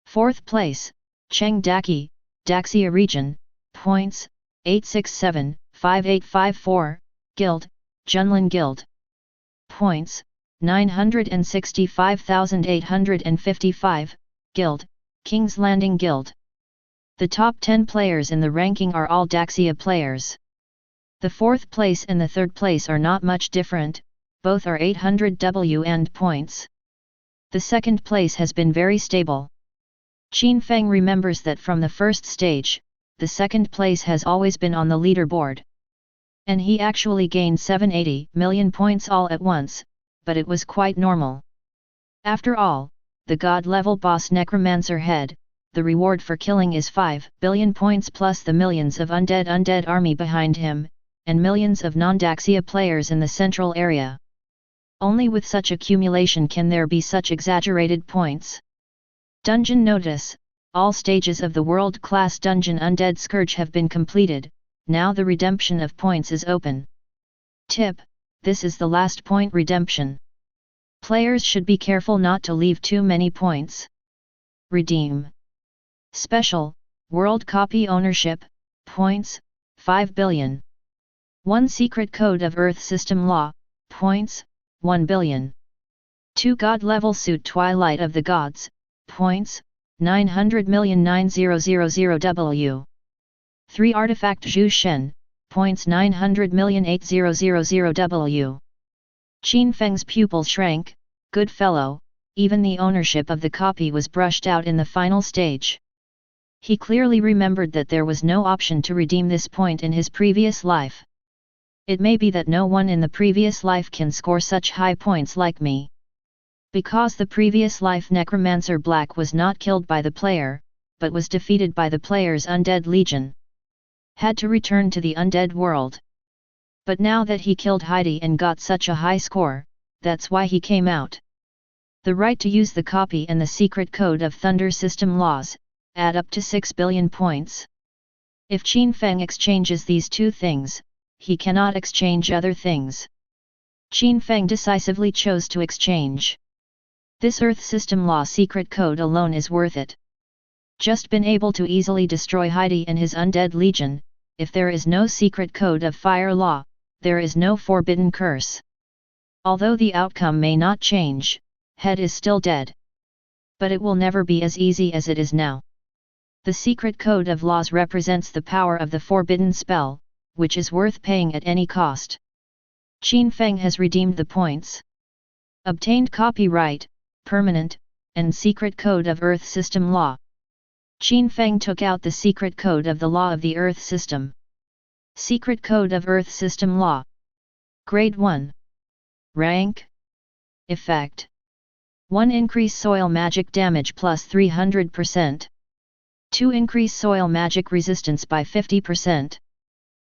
Fourth place, Cheng Daki, Daxia region, points, 867,5854, Guild, Junlin Guild. Points, 965,855, Guild, King's Landing Guild. The top 10 players in the ranking are all Daxia players. The fourth place and the third place are not much different, both are 800W and points. The second place has been very stable. Qin Feng remembers that from the first stage, the second place has always been on the leaderboard. And he actually gained 780 million points all at once, but it was quite normal. After all, the god-level boss Necromancer head, the reward for killing is 5 billion points plus the millions of undead army behind him, and millions of non-Daxia players in the central area. Only with such accumulation can there be such exaggerated points. Dungeon notice, all stages of the world-class dungeon Undead Scourge have been completed, now the redemption of points is open. Tip, this is the last point redemption. Players should be careful not to leave too many points. Redeem. Special, World Copy Ownership, points, 5 billion. 1 Secret Code of Earth System Law, points, 1 billion. 2 God Level Suit Twilight of the Gods, points, 900,900,000W. 3 Artifact Zhu Shen, points 900,800,000W. Qin Feng's pupil shrank, good fellow, even the ownership of the copy was brushed out in the final stage. He clearly remembered that there was no option to redeem this point in his previous life. It may be that no one in the previous life can score such high points like me. Because the previous life Necromancer Black was not killed by the player, but was defeated by the player's undead legion. Had to return to the undead world. But now that he killed Heidi and got such a high score, that's why he came out. The right to use the copy and the secret code of Thunder System laws, add up to 6 billion points. If Qin Feng exchanges these two things, he cannot exchange other things. Qin Feng decisively chose to exchange. This Earth System Law secret code alone is worth it. Just been able to easily destroy Heidi and his undead legion. If there is no secret code of Fire Law, there is no forbidden curse. Although the outcome may not change, Head is still dead. But it will never be as easy as it is now. The secret code of laws represents the power of the forbidden spell, which is worth paying at any cost. Qin Feng has redeemed the points. Obtained copyright, permanent, and secret code of Earth System Law. Qin Feng took out the secret code of the law of the Earth System. Secret code of Earth System Law. Grade 1. Rank. Effect. 1. Increase soil magic damage plus 300%. 2. Increase soil magic resistance by 50%.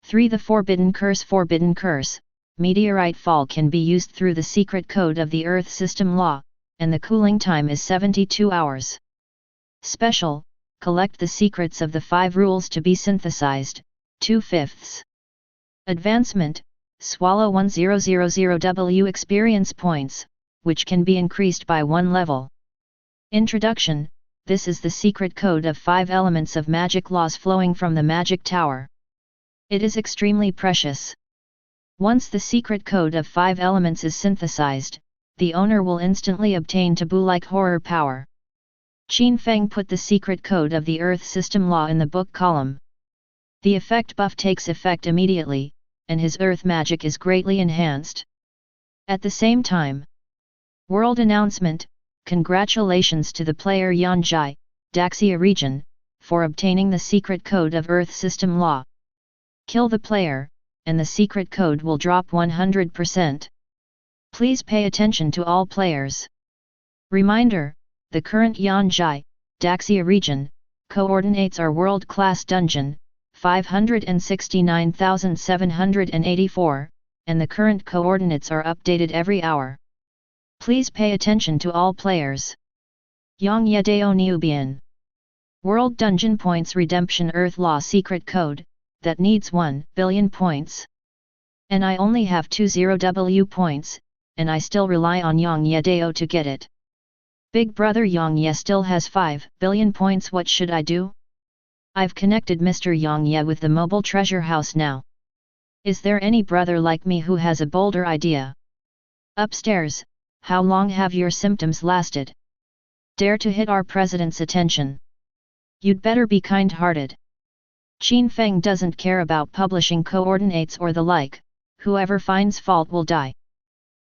3. The Forbidden Curse, meteorite fall can be used through the secret code of the Earth System Law, and the cooling time is 72 hours. Special, collect the secrets of the 5 rules to be synthesized, 2/5. Advancement, swallow 1000W experience points, which can be increased by 1 level. Introduction, this is the secret code of 5 elements of magic laws flowing from the magic tower. It is extremely precious. Once the secret code of 5 elements is synthesized, the owner will instantly obtain taboo-like horror power. Qin Feng put the secret code of the Earth System Law in the book column. The effect buff takes effect immediately, and his earth magic is greatly enhanced. At the same time, world announcement, congratulations to the player Yanjai, Daxia region, for obtaining the secret code of Earth System Law. Kill the player, and the secret code will drop 100%. Please pay attention to all players. Reminder, the current Yanjai, Daxia region, coordinates are world-class dungeon, 569,784, and the current coordinates are updated every hour. Please pay attention to all players. Yang Yedeo Nubian. World Dungeon Points Redemption Earth Law Secret Code, that needs 1 billion points. And I only have 20W points, and I still rely on Yang Yedeo to get it. Big brother Yang Ye still has 5 billion points. What should I do? I've connected Mr. Yang Ye with the mobile treasure house now. Is there any brother like me who has a bolder idea? Upstairs, how long have your symptoms lasted? Dare to hit our president's attention. You'd better be kind-hearted. Qin Feng doesn't care about publishing coordinates or the like, whoever finds fault will die.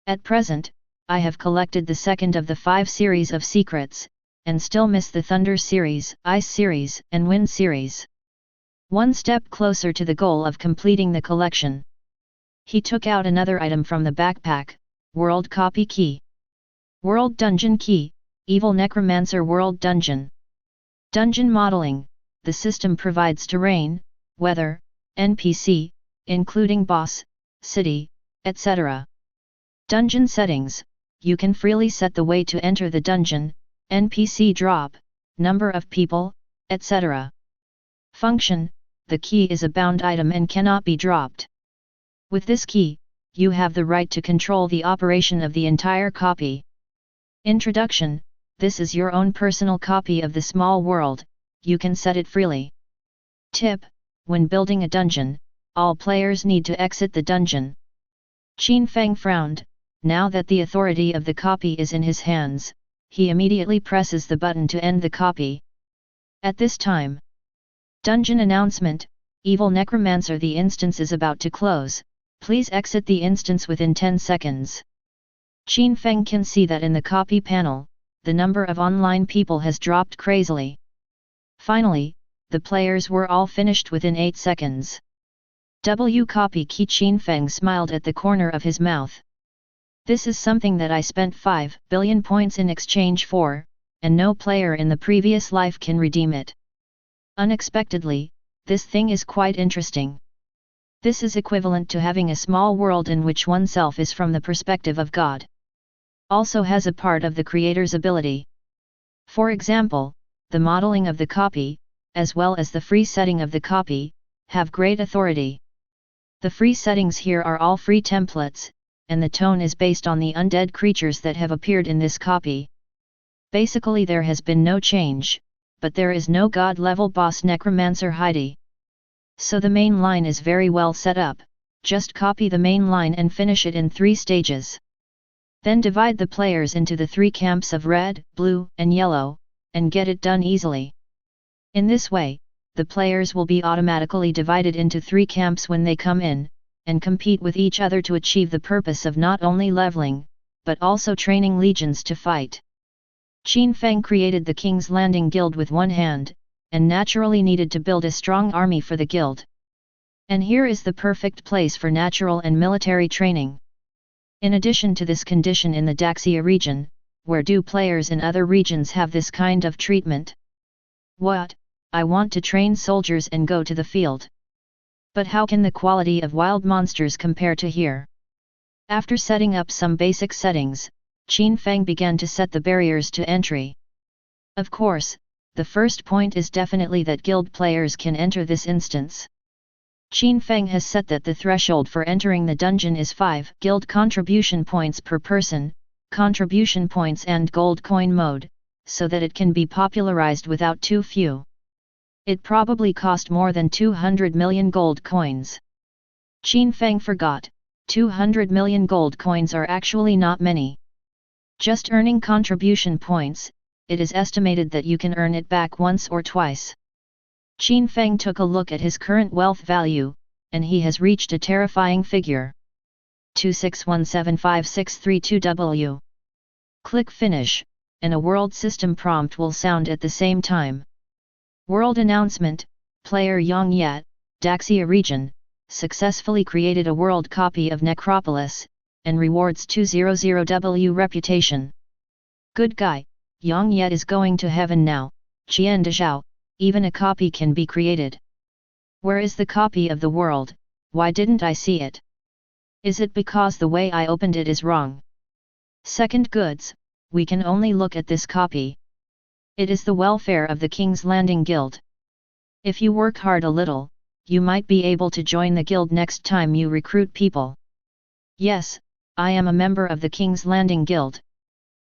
At present, I have collected the second of the 5 series of secrets, and still miss the Thunder series, Ice series, and Wind series. One step closer to the goal of completing the collection. He took out another item from the backpack, World Copy Key. World Dungeon Key, Evil Necromancer World Dungeon. Dungeon Modeling, the system provides terrain, weather, NPC, including boss, city, etc. Dungeon Settings, you can freely set the way to enter the dungeon, NPC drop, number of people, etc. Function, the key is a bound item and cannot be dropped. With this key, you have the right to control the operation of the entire copy. Introduction, this is your own personal copy of the small world, you can set it freely. Tip, when building a dungeon, all players need to exit the dungeon. Qin Feng frowned, now that the authority of the copy is in his hands, he immediately presses the button to end the copy. At this time, Dungeon Announcement, Evil Necromancer, the instance is about to close, please exit the instance within 10 seconds. Qin Feng can see that in the copy panel, the number of online people has dropped crazily. Finally, the players were all finished within 8 seconds. W copy key. Qin Feng smiled at the corner of his mouth. This is something that I spent 5 billion points in exchange for, and no player in the previous life can redeem it. Unexpectedly, this thing is quite interesting. This is equivalent to having a small world in which oneself is from the perspective of God. Also has a part of the creator's ability. For example, the modeling of the copy, as well as the free setting of the copy, have great authority. The free settings here are all free templates, and the tone is based on the undead creatures that have appeared in this copy. Basically there has been no change, but there is no god-level boss Necromancer Heidi. So the main line is very well set up, just copy the main line and finish it in 3 stages. Then divide the players into the 3 camps of red, blue, and yellow, and get it done easily. In this way, the players will be automatically divided into 3 camps when they come in, and compete with each other to achieve the purpose of not only leveling, but also training legions to fight. Qin Feng created the King's Landing Guild with one hand, and naturally needed to build a strong army for the guild. And here is the perfect place for natural and military training. In addition to this condition in the Daxia region, where do players in other regions have this kind of treatment? What? I want to train soldiers and go to the field. But how can the quality of wild monsters compare to here? After setting up some basic settings, Qin Feng began to set the barriers to entry. Of course, the first point is definitely that guild players can enter this instance. Qin Feng has set that the threshold for entering the dungeon is 5 guild contribution points per person, contribution points and gold coin mode, so that it can be popularized without too few. It probably cost more than 200 million gold coins. Qin Feng forgot, 200 million gold coins are actually not many. Just earning contribution points, it is estimated that you can earn it back once or twice. Qin Feng took a look at his current wealth value, and he has reached a terrifying figure. 261756332W. Click Finish, and a world system prompt will sound at the same time. World announcement: Player Yang Yat, Daxia region, successfully created a world copy of Necropolis, and rewards 200W reputation. Good guy, Yang Yat is going to heaven now. Qian Dezhao, even a copy can be created. Where is the copy of the world? Why didn't I see it? Is it because the way I opened it is wrong? Second goods, we can only look at this copy. It is the welfare of the King's Landing Guild. If you work hard a little, you might be able to join the guild next time you recruit people. Yes, I am a member of the King's Landing Guild.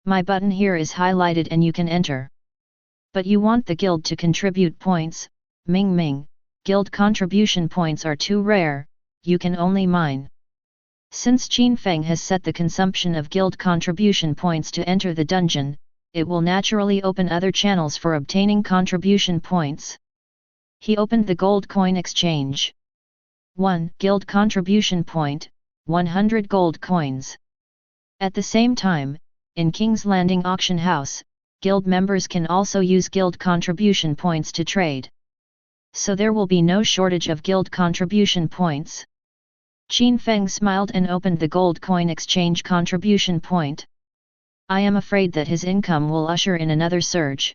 My button here is highlighted and you can enter. But you want the guild to contribute points. Ming Ming, guild contribution points are too rare, you can only mine. Since Qin Feng has set the consumption of guild contribution points to enter the dungeon, it will naturally open other channels for obtaining contribution points. He opened the gold coin exchange. 1 guild contribution point, 100 gold coins. At the same time, in King's Landing auction house, guild members can also use guild contribution points to trade. So there will be no shortage of guild contribution points. Qin Feng smiled and opened the gold coin exchange contribution point. I am afraid that his income will usher in another surge.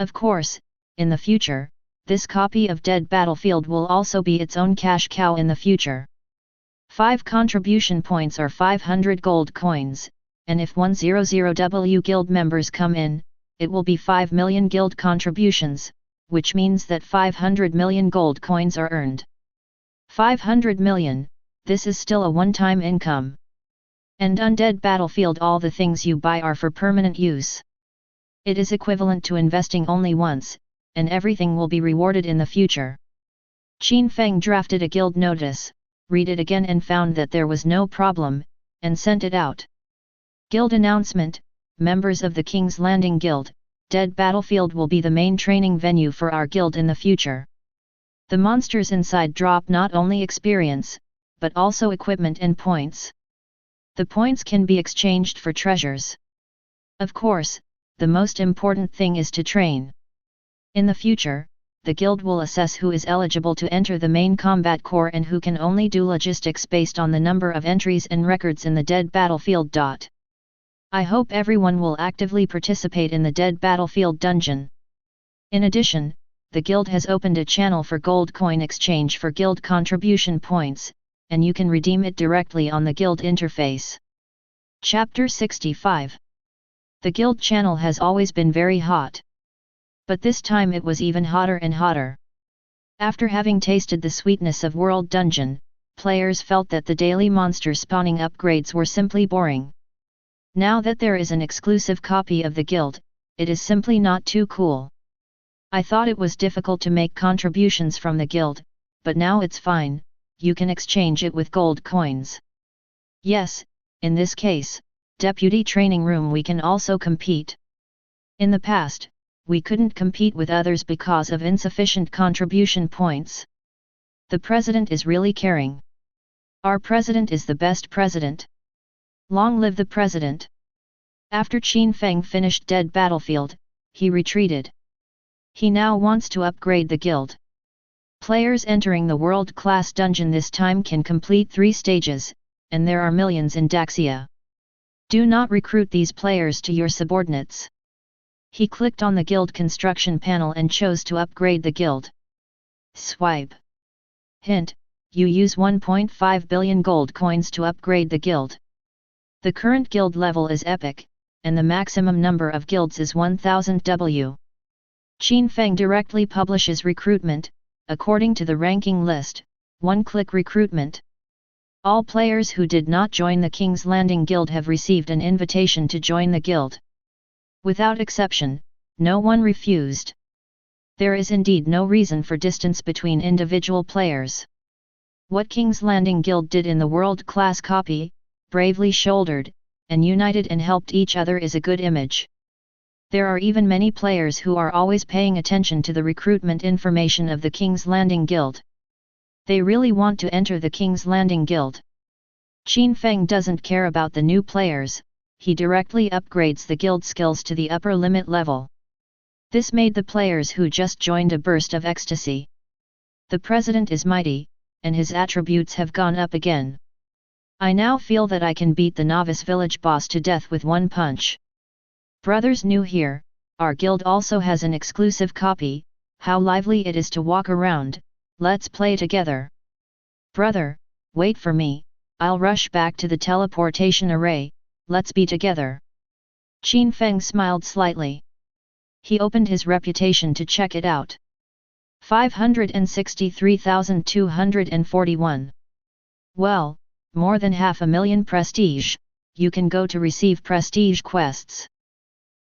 Of course, in the future, this copy of Dead Battlefield will also be its own cash cow in the future. 5 contribution points are 500 gold coins, and if 100W guild members come in, it will be 5 million guild contributions, which means that 500 million gold coins are earned. 500 million, this is still a one-time income. And on Dead Battlefield all the things you buy are for permanent use. It is equivalent to investing only once, and everything will be rewarded in the future. Qin Feng drafted a guild notice, read it again and found that there was no problem, and sent it out. Guild announcement: members of the King's Landing Guild, Dead Battlefield will be the main training venue for our guild in the future. The monsters inside drop not only experience, but also equipment and points. The points can be exchanged for treasures. Of course, the most important thing is to train. In the future, the guild will assess who is eligible to enter the main combat core and who can only do logistics based on the number of entries and records in the Dead Battlefield. I hope everyone will actively participate in the Dead Battlefield dungeon. In addition, the guild has opened a channel for gold coin exchange for guild contribution points, and you can redeem it directly on the guild interface. Chapter 65. The guild channel has always been very hot. But this time it was even hotter and hotter. After having tasted the sweetness of World Dungeon, players felt that the daily monster spawning upgrades were simply boring. Now that there is an exclusive copy of the guild, it is simply not too cool. I thought it was difficult to make contributions from the guild, but now it's fine, you can exchange it with gold coins. Yes, in this case, Deputy training room. We can also compete. In the past, we couldn't compete with others because of insufficient contribution points. The president is really caring. Our president is the best president. Long live the president. After Qin Feng finished Dead Battlefield, he retreated. He now wants to upgrade the guild. Players entering the world-class dungeon this time can complete 3 stages, and there are millions in Daxia. Do not recruit these players to your subordinates. He clicked on the guild construction panel and chose to upgrade the guild. Swipe. Hint: you use 1.5 billion gold coins to upgrade the guild. The current guild level is epic, and the maximum number of guilds is 1000 W. Qin Feng directly publishes recruitment, according to the ranking list, one-click recruitment. All players who did not join the King's Landing Guild have received an invitation to join the guild. Without exception, no one refused. There is indeed no reason for distance between individual players. What King's Landing Guild did in the world-class copy, bravely shouldered, and united and helped each other, is a good image. There are even many players who are always paying attention to the recruitment information of the King's Landing Guild. They really want to enter the King's Landing Guild. Qin Feng doesn't care about the new players, he directly upgrades the guild skills to the upper limit level. This made the players who just joined a burst of ecstasy. The president is mighty, and his attributes have gone up again. I now feel that I can beat the novice village boss to death with one punch. Brothers new here, our guild also has an exclusive copy. How lively it is to walk around, let's play together. Brother, wait for me, I'll rush back to the teleportation array, let's be together. Qin Feng smiled slightly. He opened his reputation to check it out. 563,241. Well, more than 500,000 prestige. You can go to receive prestige quests.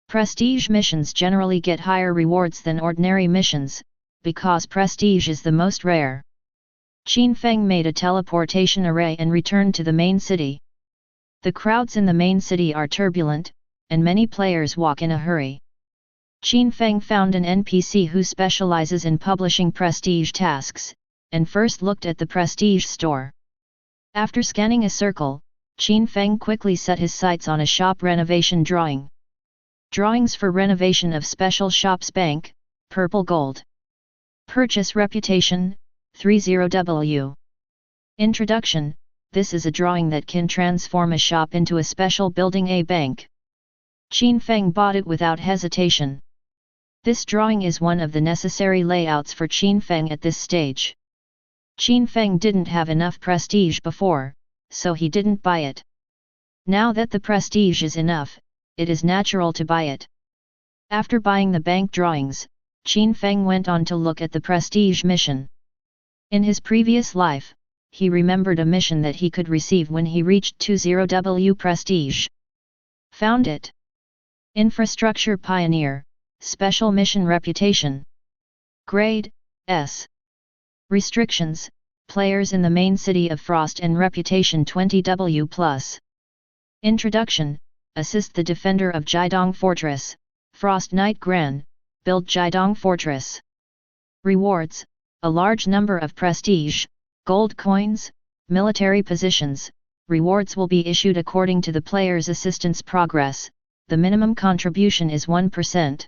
Prestige missions generally get higher rewards than ordinary missions, because prestige is the most rare. Qin Feng made a teleportation array and returned to the main city. The crowds in the main city are turbulent, and many players walk in a hurry. Qin Feng found an NPC who specializes in publishing prestige tasks, and first looked at the prestige store. After scanning a circle, Qin Feng quickly set his sights on a shop renovation drawing. Drawings for renovation of special shops. Bank, purple gold. Purchase reputation, 30W. Introduction: this is a drawing that can transform a shop into a special building, a bank. Qin Feng bought it without hesitation. This drawing is one of the necessary layouts for Qin Feng at this stage. Qin Feng didn't have enough prestige before, so he didn't buy it. Now that the prestige is enough, it is natural to buy it. After buying the bank drawings, Qin Feng went on to look at the prestige mission. In his previous life, he remembered a mission that he could receive when he reached 20W prestige. Found it. Infrastructure Pioneer, Special Mission Reputation. Grade, S. Restrictions: players in the main city of Frost and reputation 20W+. Introduction: assist the defender of Jiadong Fortress, Frost Knight Gran, build Jiadong Fortress. Rewards: a large number of prestige, gold coins, military positions. Rewards will be issued according to the player's assistance progress. The minimum contribution is 1%.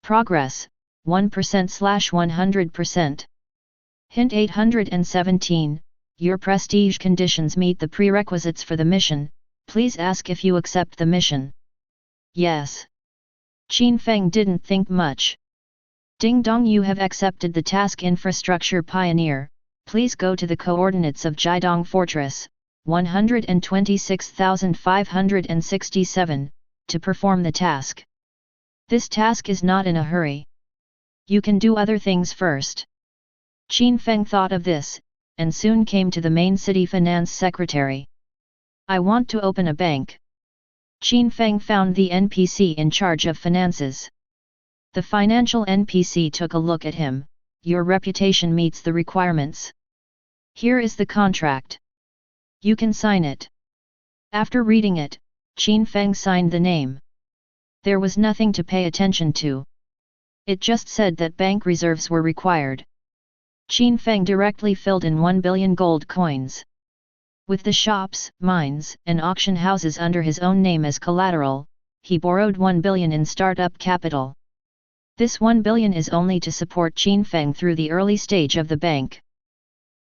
Progress, 1%/100%. Hint 817, your prestige conditions meet the prerequisites for the mission, please ask if you accept the mission. Yes. Qin Feng didn't think much. Ding dong, you have accepted the task. Infrastructure Pioneer, please go to the coordinates of Jiadong Fortress, 126,567, to perform the task. This task is not in a hurry. You can do other things first. Qin Feng thought of this, and soon came to the main city finance secretary. I want to open a bank. Qin Feng found the NPC in charge of finances. The financial NPC took a look at him. Your reputation meets the requirements. Here is the contract. You can sign it. After reading it, Qin Feng signed the name. There was nothing to pay attention to. It just said that bank reserves were required. Qin Feng directly filled in 1 billion gold coins. With the shops, mines, and auction houses under his own name as collateral, he borrowed 1 billion in startup capital. This 1 billion is only to support Qin Feng through the early stage of the bank.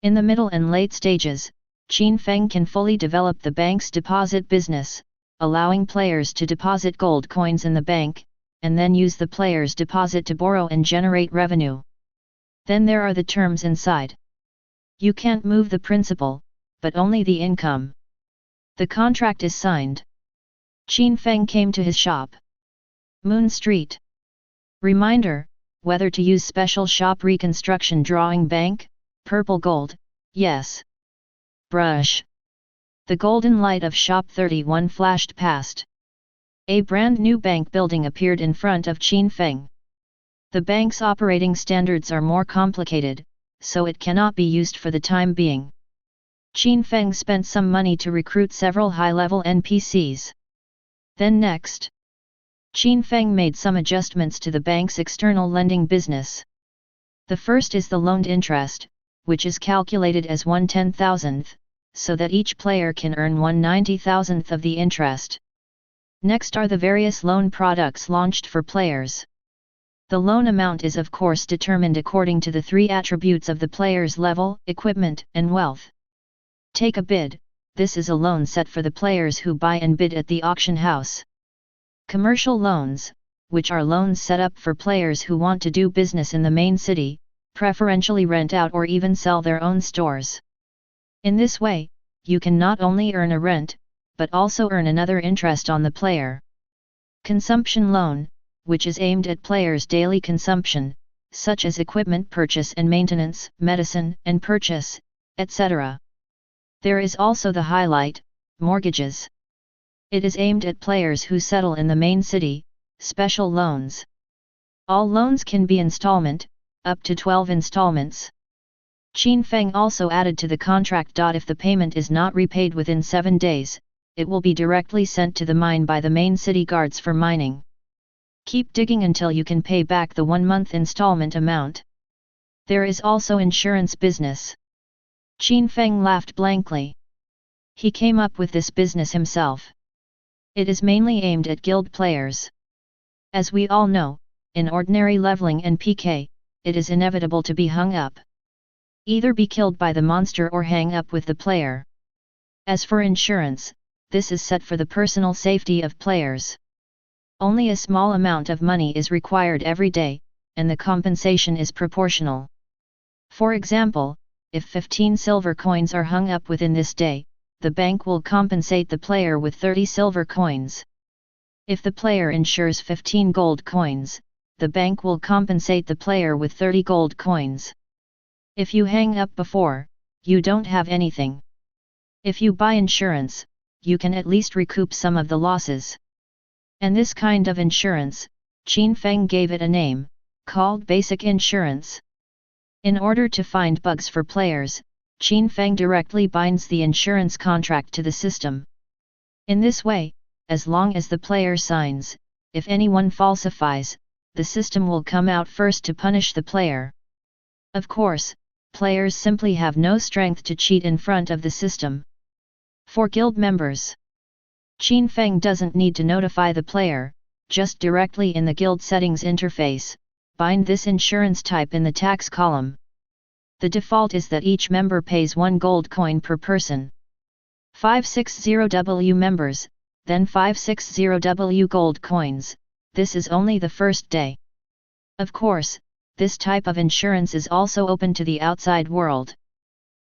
In the middle and late stages, Qin Feng can fully develop the bank's deposit business, allowing players to deposit gold coins in the bank, and then use the player's deposit to borrow and generate revenue. Then there are the terms inside. You can't move the principal, but only the income. The contract is signed. Qin Feng came to his shop. Moon Street. Reminder, whether to use special shop reconstruction drawing bank, purple gold, yes. Brush. The golden light of shop 31 flashed past. A brand new bank building appeared in front of Qin Feng. The bank's operating standards are more complicated, so it cannot be used for the time being. Qin Feng spent some money to recruit several high-level NPCs. Then next, Qin Feng made some adjustments to the bank's external lending business. The first is the loaned interest, which is calculated as 1/10,000th, so that each player can earn 1/90,000th of the interest. Next are the various loan products launched for players. The loan amount is of course determined according to the 3 attributes of the player's level, equipment, and wealth. Take a bid, this is a loan set for the players who buy and bid at the auction house. Commercial loans, which are loans set up for players who want to do business in the main city, preferentially rent out or even sell their own stores. In this way, you can not only earn a rent, but also earn another interest on the player. Consumption loan, which is aimed at players' daily consumption, such as equipment purchase and maintenance, medicine and purchase, etc. There is also the highlight, mortgages. It is aimed at players who settle in the main city, special loans. All loans can be installment, up to 12 installments. Qin Feng also added to the contract. If the payment is not repaid within 7 days, it will be directly sent to the mine by the main city guards for mining. Keep digging until you can pay back the 1-month installment amount. There is also insurance business. Qin Feng laughed blankly. He came up with this business himself. It is mainly aimed at guild players. As we all know, in ordinary leveling and PK, it is inevitable to be hung up. Either be killed by the monster or hang up with the player. As for insurance, this is set for the personal safety of players. Only a small amount of money is required every day, and the compensation is proportional. For example, if 15 silver coins are hung up within this day, the bank will compensate the player with 30 silver coins. If the player insures 15 gold coins, the bank will compensate the player with 30 gold coins. If you hang up before, you don't have anything. If you buy insurance, you can at least recoup some of the losses. And this kind of insurance, Qin Feng gave it a name, called basic insurance. In order to find bugs for players, Qin Feng directly binds the insurance contract to the system. In this way, as long as the player signs, if anyone falsifies, the system will come out first to punish the player. Of course, players simply have no strength to cheat in front of the system. For guild members, Qin Feng doesn't need to notify the player, just directly in the guild settings interface, bind this insurance type in the tax column. The default is that each member pays 1 gold coin per person. 560W members, then 560W gold coins, this is only the first day. Of course, this type of insurance is also open to the outside world.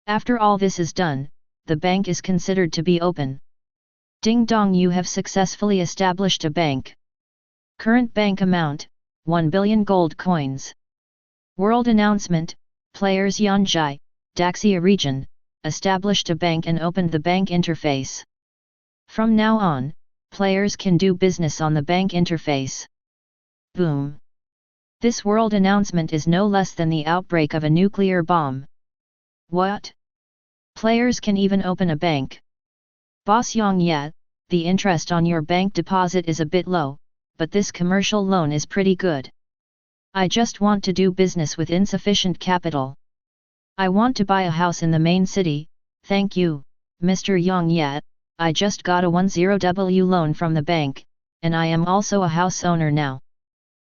After all this is done, the bank is considered to be open. Ding dong, you have successfully established a bank. Current bank amount, 1 billion gold coins. World announcement, players Yanjai, Daxia region, established a bank and opened the bank interface. From now on, players can do business on the bank interface. Boom! This world announcement is no less than the outbreak of a nuclear bomb. What? Players can even open a bank. Boss Yang Yat, the interest on your bank deposit is a bit low, but this commercial loan is pretty good. I just want to do business with insufficient capital. I want to buy a house in the main city, thank you, Mr. Yang Yat, I just got a 10W loan from the bank, and I am also a house owner now.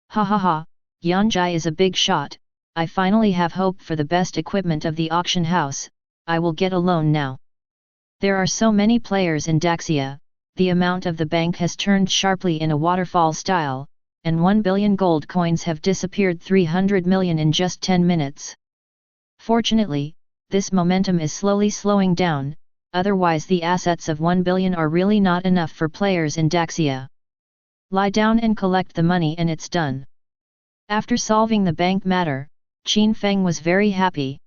Ha ha ha, Yanjai is a big shot, I finally have hope for the best equipment of the auction house, I will get a loan now. There are so many players in Daxia, the amount of the bank has turned sharply in a waterfall style, and 1 billion gold coins have disappeared 300 million in just 10 minutes. Fortunately, this momentum is slowly slowing down, otherwise the assets of 1 billion are really not enough for players in Daxia. Lie down and collect the money and it's done. After solving the bank matter, Qin Feng was very happy.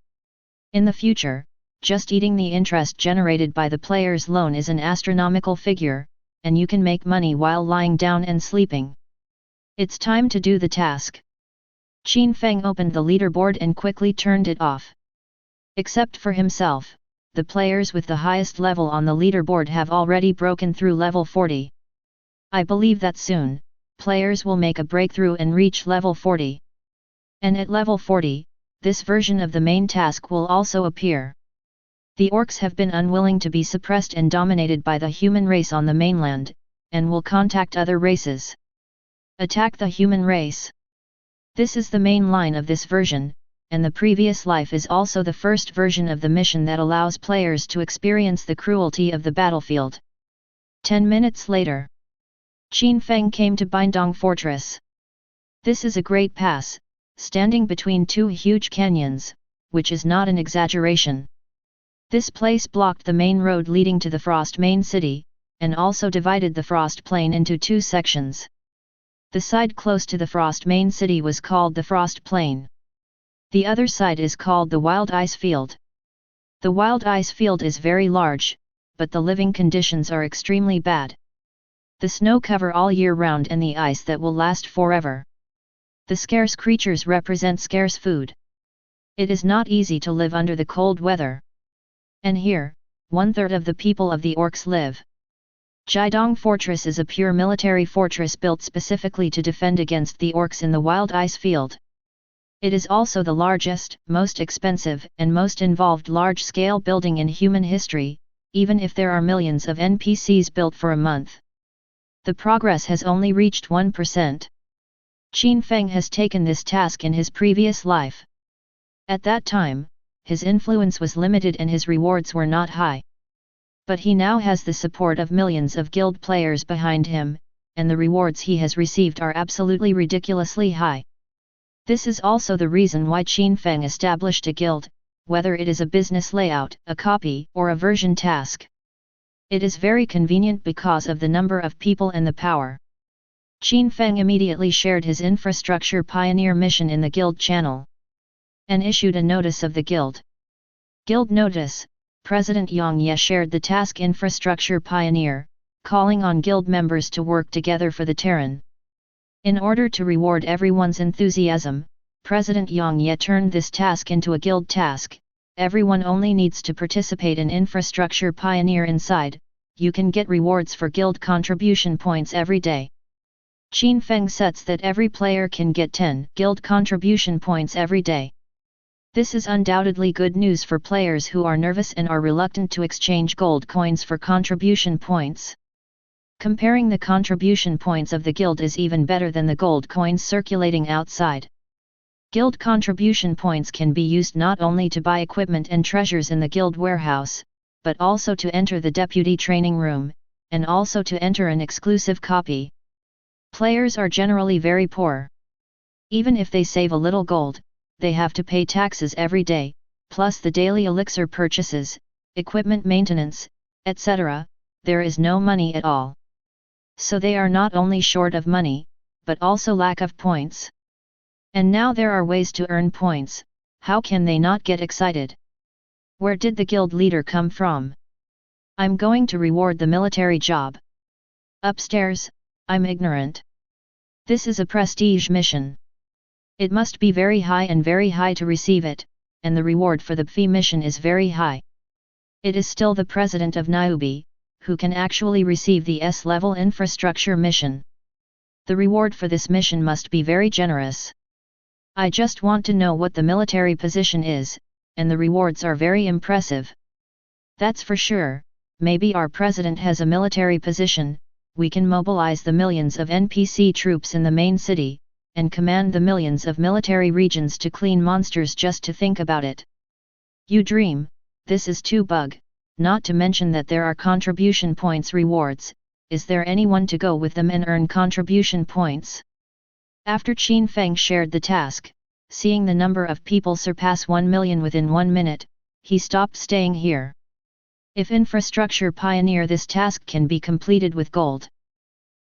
In the future, just eating the interest generated by the player's loan is an astronomical figure, and you can make money while lying down and sleeping. It's time to do the task. Qin Feng opened the leaderboard and quickly turned it off. Except for himself, the players with the highest level on the leaderboard have already broken through level 40. I believe that soon, players will make a breakthrough and reach level 40. And at level 40, this version of the main task will also appear. The orcs have been unwilling to be suppressed and dominated by the human race on the mainland, and will contact other races. Attack the human race. This is the main line of this version, and the previous life is also the first version of the mission that allows players to experience the cruelty of the battlefield. 10 minutes later, Qin Feng came to Bindong Fortress. This is a great pass, standing between two huge canyons, which is not an exaggeration. This place blocked the main road leading to the Frost main city, and also divided the Frost plain into two sections. The side close to the Frost main city was called the Frost Plain. The other side is called the Wild Ice Field. The Wild Ice Field is very large, but the living conditions are extremely bad. The snow cover all year round and the ice that will last forever. The scarce creatures represent scarce food. It is not easy to live under the cold weather. And here, 1/3 of the people of the orcs live. Jidong Fortress is a pure military fortress built specifically to defend against the orcs in the Wild Ice Field. It is also the largest, most expensive, and most involved large-scale building in human history, even if there are millions of NPCs built for a month. The progress has only reached 1%. Qin Feng has taken this task in his previous life. At that time, his influence was limited and his rewards were not high. But he now has the support of millions of guild players behind him, and the rewards he has received are absolutely ridiculously high. This is also the reason why Qin Feng established a guild, whether it is a business layout, a copy, or a version task. It is very convenient because of the number of people and the power. Qin Feng immediately shared his infrastructure pioneer mission in the guild channel, and issued a notice of the guild. Guild notice. President Yang Ye shared the task Infrastructure Pioneer, calling on guild members to work together for the Terran. In order to reward everyone's enthusiasm, President Yang Ye turned this task into a guild task. Everyone only needs to participate in Infrastructure Pioneer inside, you can get rewards for guild contribution points every day. Qin Feng sets that every player can get 10 guild contribution points every day. This is undoubtedly good news for players who are nervous and are reluctant to exchange gold coins for contribution points. Comparing the contribution points of the guild is even better than the gold coins circulating outside. Guild contribution points can be used not only to buy equipment and treasures in the guild warehouse, but also to enter the deputy training room, and also to enter an exclusive copy. Players are generally very poor. Even if they save a little gold, they have to pay taxes every day, plus the daily elixir purchases, equipment maintenance, etc., there is no money at all. So they are not only short of money, but also lack of points. And now there are ways to earn points, how can they not get excited? Where did the guild leader come from? I'm going to reward the military job. Upstairs, I'm ignorant. This is a prestige mission. It must be very high to receive it, and the reward for the fee mission is very high. It is still the president of Niobe, who can actually receive the S-level infrastructure mission. The reward for this mission must be very generous. I just want to know what the military position is, and the rewards are very impressive. That's for sure. Maybe our president has a military position. We can mobilize the millions of NPC troops in the main city, and command the millions of military regions to clean monsters just to think about it. You dream, this is too bug, not to mention that there are contribution points rewards. Is there anyone to go with them and earn contribution points? After Qin Feng shared the task, seeing the number of people surpass 1 million within 1 minute, he stopped staying here. If infrastructure pioneer, this task can be completed with gold.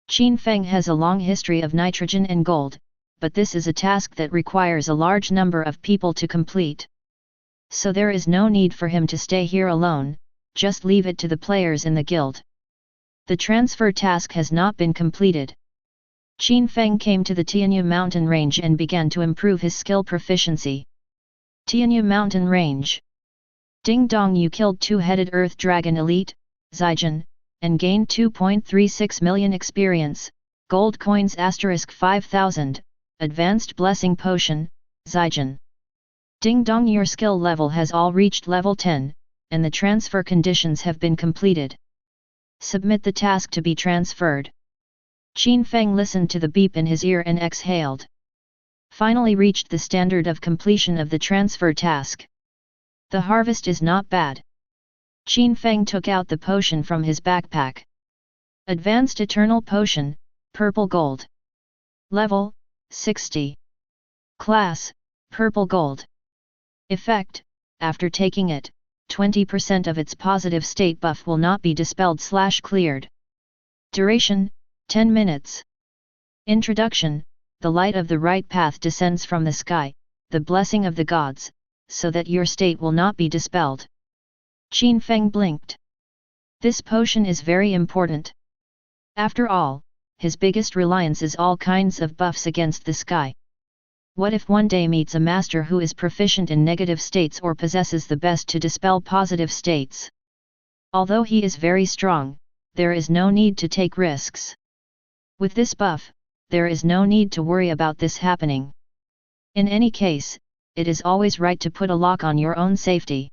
Qin Feng has a long history of nitrogen and gold, but this is a task that requires a large number of people to complete. So there is no need for him to stay here alone, just leave it to the players in the guild. The transfer task has not been completed. Qin Feng came to the Tianyu mountain range and began to improve his skill proficiency. Tianyu mountain range. Ding dong, you killed two-headed earth dragon elite, Zijin, and gained 2.36 million experience, gold coins * 5000, advanced blessing potion, Zijin. Ding dong, your skill level has all reached level 10, and the transfer conditions have been completed. Submit the task to be transferred. Qin Feng listened to the beep in his ear and exhaled. Finally reached the standard of completion of the transfer task. The harvest is not bad. Qin Feng took out the potion from his backpack. Advanced Eternal Potion, Purple Gold. Level, 60. Class, Purple Gold. Effect, after taking it, 20% of its positive state buff will not be dispelled/cleared. Duration, 10 minutes. Introduction, the light of the right path descends from the sky, the blessing of the gods, so that your state will not be dispelled. Qin Feng blinked. This potion is very important. After all, his biggest reliance is all kinds of buffs against the sky. What if one day meets a master who is proficient in negative states or possesses the best to dispel positive states? Although he is very strong, there is no need to take risks. With this buff, there is no need to worry about this happening. In any case, it is always right to put a lock on your own safety.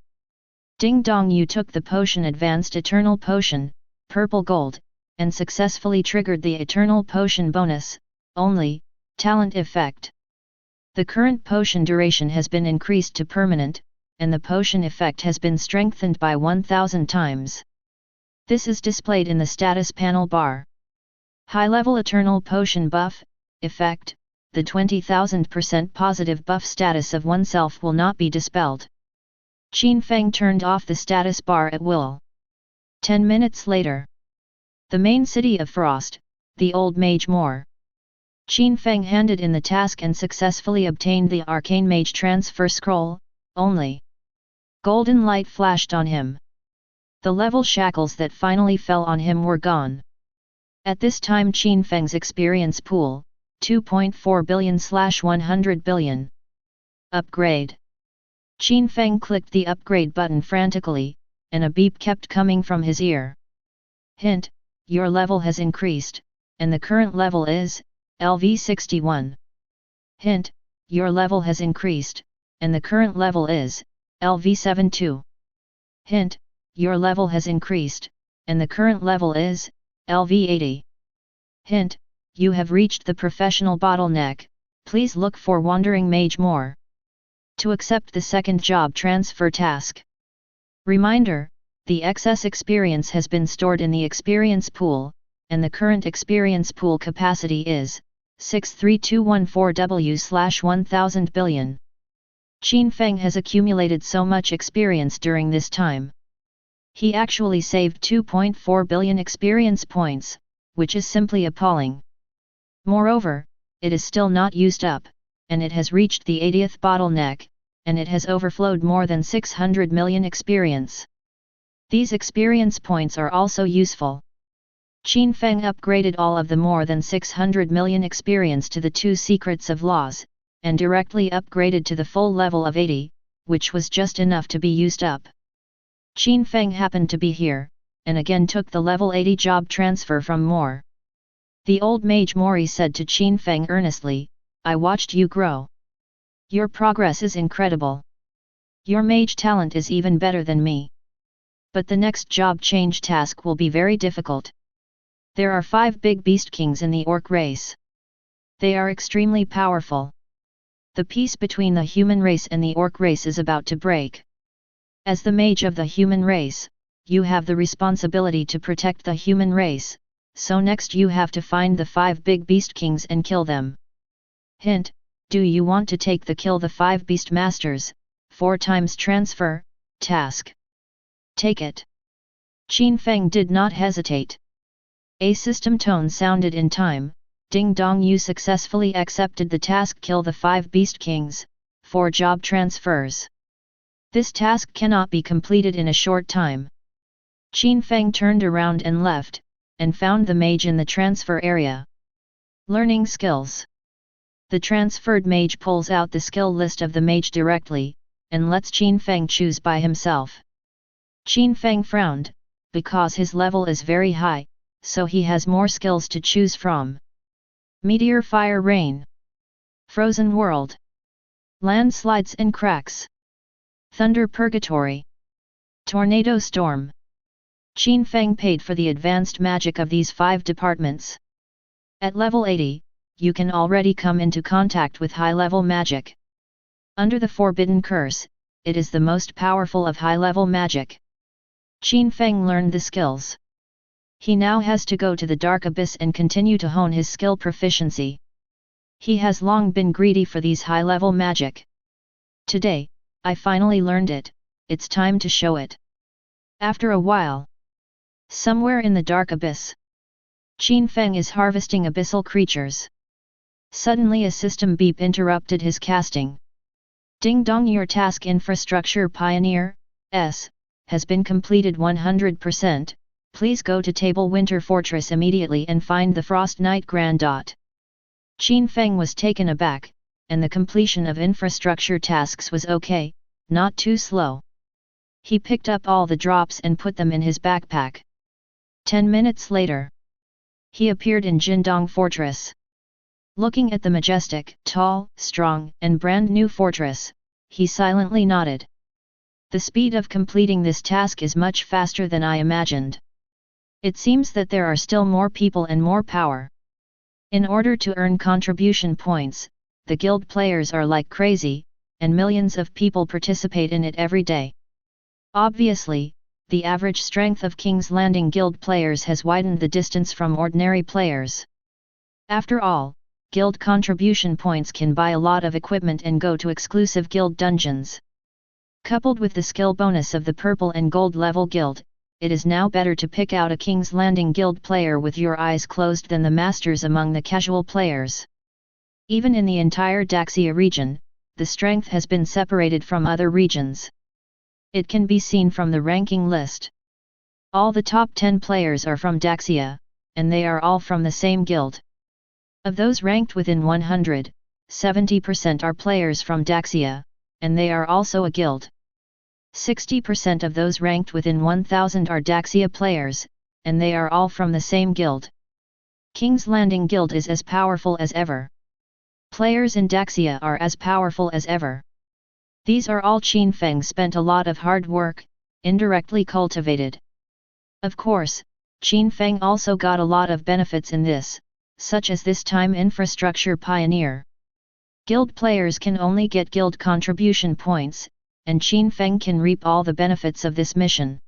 Ding dong, you took the potion Advanced Eternal Potion, Purple Gold, and successfully triggered the Eternal Potion bonus, only, talent effect. The current potion duration has been increased to permanent, and the potion effect has been strengthened by 1000 times. This is displayed in the status panel bar. High-level Eternal Potion buff, effect, the 20,000% positive buff status of oneself will not be dispelled. Qin Feng turned off the status bar at will. 10 minutes later. The main city of Frost, the Old Mage Moor. Qin Feng handed in the task and successfully obtained the Arcane Mage transfer scroll, only. Golden light flashed on him. The level shackles that finally fell on him were gone. At this time Qin Feng's experience pool, 2.4 billion/100 billion. Upgrade. Qin Feng clicked the upgrade button frantically, and a beep kept coming from his ear. Hint, your level has increased, and the current level is LV 61. Hint, your level has increased, and the current level is LV 72. Hint, your level has increased, and the current level is LV 80. Hint, you have reached the professional bottleneck, please look for Wandering Mage more. To accept the second job transfer task. Reminder, the excess experience has been stored in the experience pool, and the current experience pool capacity is 63214W/1000 billion. Qin Feng has accumulated so much experience during this time. He actually saved 2.4 billion experience points, which is simply appalling. Moreover, it is still not used up, and it has reached the 80th bottleneck, and it has overflowed more than 600 million experience. These experience points are also useful. Qin Feng upgraded all of the more than 600 million experience to the 2 secrets of laws, and directly upgraded to the full level of 80, which was just enough to be used up. Qin Feng happened to be here, and again took the level 80 job transfer from Moore. The old mage Mori said to Qin Feng earnestly, "I watched you grow. Your progress is incredible. Your mage talent is even better than me. But the next job change task will be very difficult. There are 5 big beast kings in the orc race. They are extremely powerful. The peace between the human race and the orc race is about to break. As the mage of the human race, you have the responsibility to protect the human race, so next you have to find the 5 big beast kings and kill them. Hint, do you want to take the kill the 5 beast masters, 4 times transfer, task? Take it." Qin Feng did not hesitate. A system tone sounded in time, "Ding dong, you successfully accepted the task, kill the 5 beast kings, 4 job transfers. This task cannot be completed in a short time." Qin Feng turned around and left, and found the mage in the transfer area. Learning skills. The transferred mage pulls out the skill list of the mage directly, and lets Qin Feng choose by himself. Qin Feng frowned, because his level is very high, so he has more skills to choose from. Meteor Fire Rain, Frozen World, Landslides and Cracks, Thunder Purgatory, Tornado Storm. Qin Feng paid for the advanced magic of these 5 departments. At level 80, you can already come into contact with high-level magic. Under the Forbidden Curse, it is the most powerful of high-level magic. Qin Feng learned the skills. He now has to go to the Dark Abyss and continue to hone his skill proficiency. He has long been greedy for these high-level magic. Today, I finally learned it, it's time to show it. After a while, somewhere in the Dark Abyss, Qin Feng is harvesting abyssal creatures. Suddenly a system beep interrupted his casting. "Ding dong, your task Infrastructure Pioneer, S, has been completed 100%, please go to Table Winter Fortress immediately and find the Frost Knight Grand Dot." Qin Feng was taken aback, and the completion of infrastructure tasks was okay, not too slow. He picked up all the drops and put them in his backpack. 10 minutes later, he appeared in Jindong Fortress. Looking at the majestic, tall, strong, and brand new fortress, he silently nodded. The speed of completing this task is much faster than I imagined. It seems that there are still more people and more power. In order to earn contribution points, the guild players are like crazy, and millions of people participate in it every day. Obviously, the average strength of King's Landing guild players has widened the distance from ordinary players. After all, guild contribution points can buy a lot of equipment and go to exclusive guild dungeons. Coupled with the skill bonus of the purple and gold level guild, it is now better to pick out a King's Landing guild player with your eyes closed than the masters among the casual players. Even in the entire Daxia region, the strength has been separated from other regions. It can be seen from the ranking list. All the top 10 players are from Daxia, and they are all from the same guild. Of those ranked within 100, 70% are players from Daxia, and they are also a guild. 60% of those ranked within 1000 are Daxia players, and they are all from the same guild. King's Landing Guild is as powerful as ever. Players in Daxia are as powerful as ever. These are all Qin Feng spent a lot of hard work, indirectly cultivated. Of course, Qin Feng also got a lot of benefits in this, such as this time Infrastructure Pioneer. Guild players can only get guild contribution points, and Qin Feng can reap all the benefits of this mission.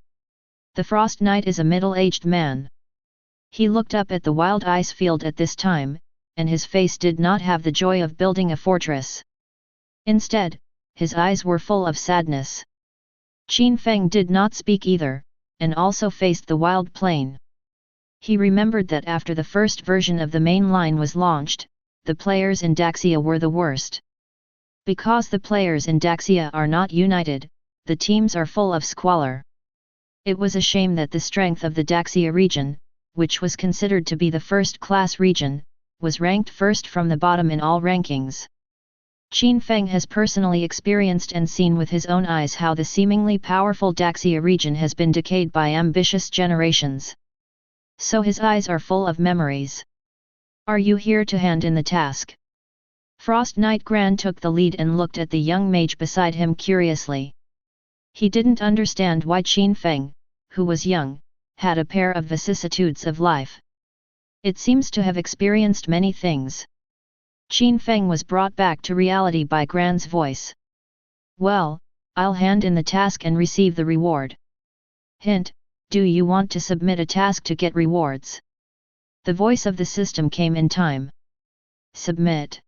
The Frost Knight is a middle-aged man. He looked up at the wild ice field at this time, and his face did not have the joy of building a fortress. Instead, his eyes were full of sadness. Qin Feng did not speak either, and also faced the wild plain. He remembered that after the first version of the main line was launched, the players in Daxia were the worst. Because the players in Daxia are not united, the teams are full of squalor. It was a shame that the strength of the Daxia region, which was considered to be the first-class region, was ranked first from the bottom in all rankings. Qin Feng has personally experienced and seen with his own eyes how the seemingly powerful Daxia region has been decayed by ambitious generations. So his eyes are full of memories. Are you here to hand in the task? Frost Knight Gran took the lead and looked at the young mage beside him curiously. He didn't understand why Qin Feng, who was young, had a pair of vicissitudes of life. It seems to have experienced many things. Qin Feng was brought back to reality by Gran's voice. Well, I'll hand in the task and receive the reward. Hint, do you want to submit a task to get rewards? The voice of the system came in time. Submit.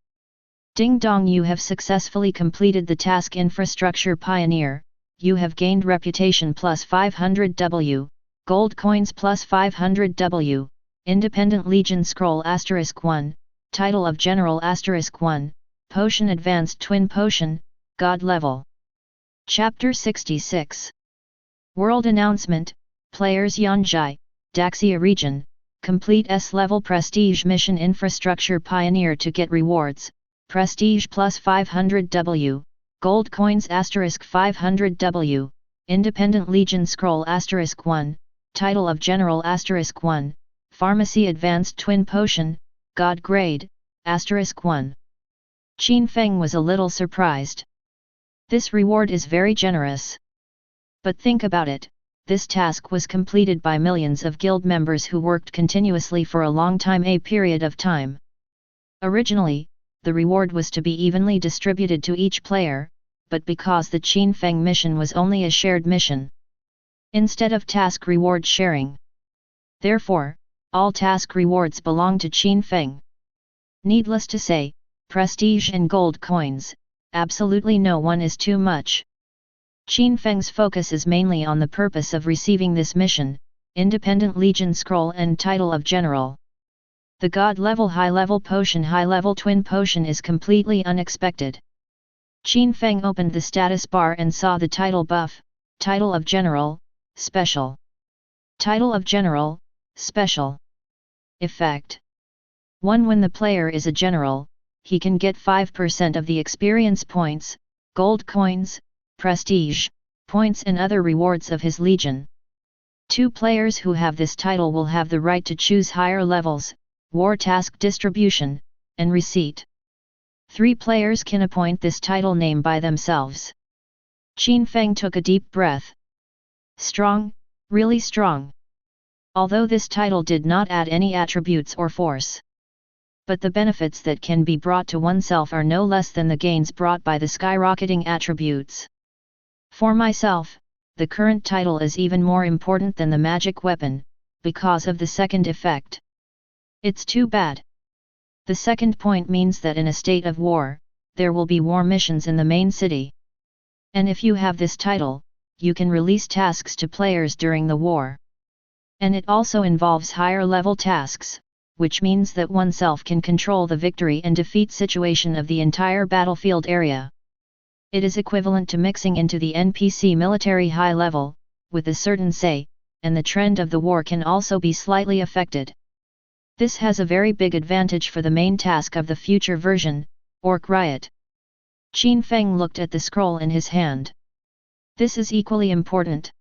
Ding dong, you have successfully completed the task Infrastructure Pioneer, you have gained reputation plus 500 W, gold coins plus 500 W, Independent Legion Scroll *1, Title of General *1, Potion Advanced Twin Potion, God Level. Chapter 66. World Announcement, Players Yanjai, Daxia Region, complete S-level Prestige Mission Infrastructure Pioneer to get rewards, Prestige plus 500 W, Gold Coins *500 W, Independent Legion Scroll *1, Title of General *1, Pharmacy Advanced Twin Potion, God Grade, *1. Qin Feng was a little surprised. This reward is very generous. But think about it, this task was completed by millions of guild members who worked continuously for a long time, a period of time. Originally, the reward was to be evenly distributed to each player, but because the Qin Feng mission was only a shared mission, instead of task reward sharing. Therefore, all task rewards belong to Qin Feng. Needless to say, prestige and gold coins, absolutely no one is too much. Qin Feng's focus is mainly on the purpose of receiving this mission, Independent Legion Scroll and Title of General. The God Level High Level Potion High Level Twin Potion is completely unexpected. Qin Feng opened the status bar and saw the title buff, Title of General, Special. Title of General, Special. Effect. 1. When the player is a general, he can get 5% of the experience points, gold coins, prestige, points and other rewards of his legion. 2. Players who have this title will have the right to choose higher levels, war task distribution, and receipt. 3. Players can appoint this title name by themselves. Qin Feng took a deep breath. Strong, really strong. Although this title did not add any attributes or force, but the benefits that can be brought to oneself are no less than the gains brought by the skyrocketing attributes. For myself, the current title is even more important than the magic weapon, because of the second effect. It's too bad. The second point means that in a state of war, there will be war missions in the main city. And if you have this title, you can release tasks to players during the war. And it also involves higher level tasks, which means that oneself can control the victory and defeat situation of the entire battlefield area. It is equivalent to mixing into the NPC military high level, with a certain say, and the trend of the war can also be slightly affected. This has a very big advantage for the main task of the future version, Orc Riot. Qin Feng looked at the scroll in his hand. This is equally important.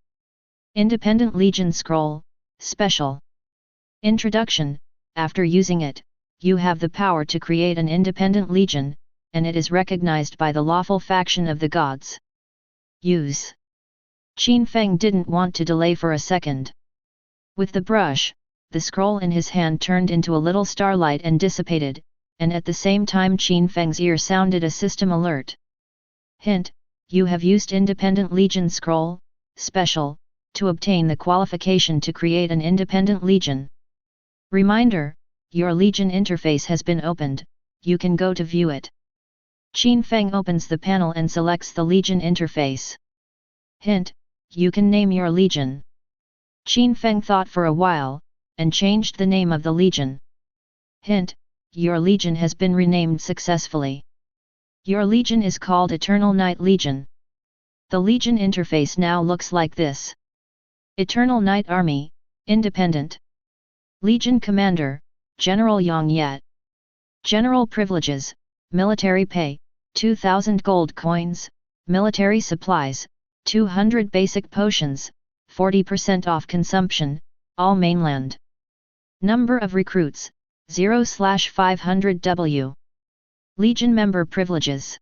Independent Legion Scroll, Special. Introduction. After using it, you have the power to create an independent legion, and it is recognized by the lawful faction of the gods. Use. Qin Feng didn't want to delay for a second. With the brush, the scroll in his hand turned into a little starlight and dissipated, and at the same time Qin Feng's ear sounded a system alert. Hint, you have used Independent Legion Scroll, Special, to obtain the qualification to create an independent legion. Reminder, your legion interface has been opened, you can go to view it. Qin Feng opens the panel and selects the legion interface. Hint, you can name your legion. Qin Feng thought for a while, and changed the name of the legion. Hint, your legion has been renamed successfully. Your legion is called Eternal Night Legion. The legion interface now looks like this. Eternal Night Army, Independent. Legion Commander, General Yang Yat. General Privileges, Military Pay, 2,000 gold coins, military supplies, 200 basic potions, 40% off consumption, all mainland. Number of recruits, 0/500W. Legion member privileges.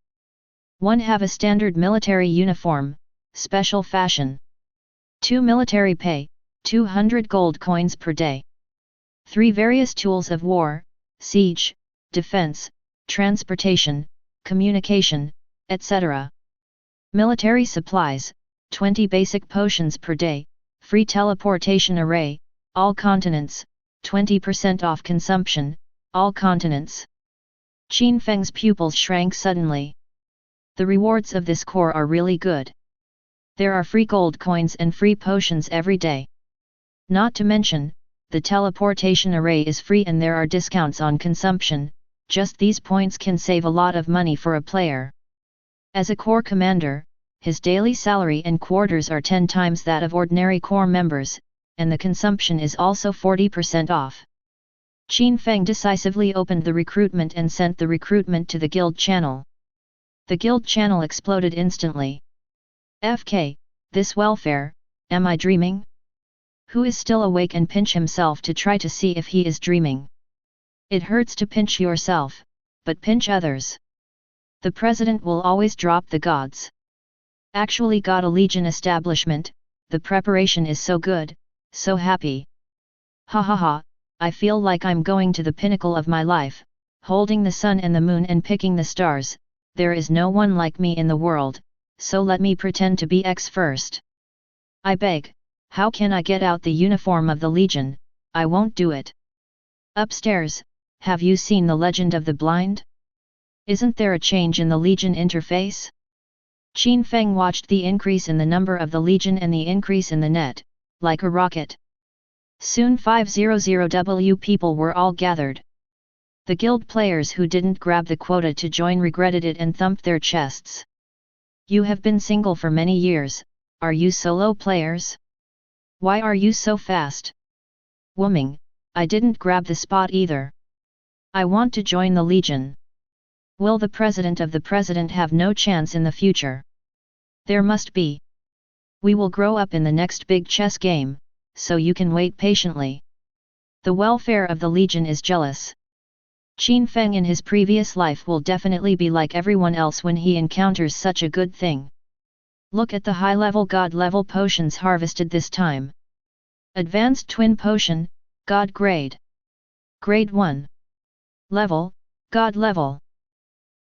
1. Have a standard military uniform, special fashion. 2. Military pay, 200 gold coins per day. 3. Various tools of war, siege, defense, transportation, communication, etc. Military supplies, 20 basic potions per day, free teleportation array, all continents, 20% off consumption, all continents. Qin Feng's pupils shrank suddenly. The rewards of this core are really good. There are free gold coins and free potions every day. Not to mention, the teleportation array is free and there are discounts on consumption. Just these points can save a lot of money for a player. As a core commander, his daily salary and quarters are 10 times that of ordinary core members, and the consumption is also 40% off. Qin Feng decisively opened the recruitment and sent the recruitment to the guild channel. The guild channel exploded instantly. FK, this welfare, am I dreaming? Who is still awake and pinch himself to try to see if he is dreaming? It hurts to pinch yourself, but pinch others. The president will always drop the gods. Actually got a legion establishment, the preparation is so good, so happy. Ha ha ha, I feel like I'm going to the pinnacle of my life, holding the sun and the moon and picking the stars. There is no one like me in the world, so let me pretend to be X first. I beg, how can I get out the uniform of the legion? I won't do it. Upstairs, have you seen the Legend of the Blind? Isn't there a change in the Legion interface? Qin Feng watched the increase in the number of the Legion and the increase in the net, like a rocket. Soon 500W people were all gathered. The guild players who didn't grab the quota to join regretted it and thumped their chests. You have been single for many years, are you solo players? Why are you so fast? Wooming, I didn't grab the spot either. I want to join the Legion. Will the president of the president have no chance in the future? There must be. We will grow up in the next big chess game, so you can wait patiently. The welfare of the Legion is jealous. Qin Feng in his previous life will definitely be like everyone else when he encounters such a good thing. Look at the high-level God-level potions harvested this time. Advanced Twin Potion, God Grade. Grade 1. Level, God level.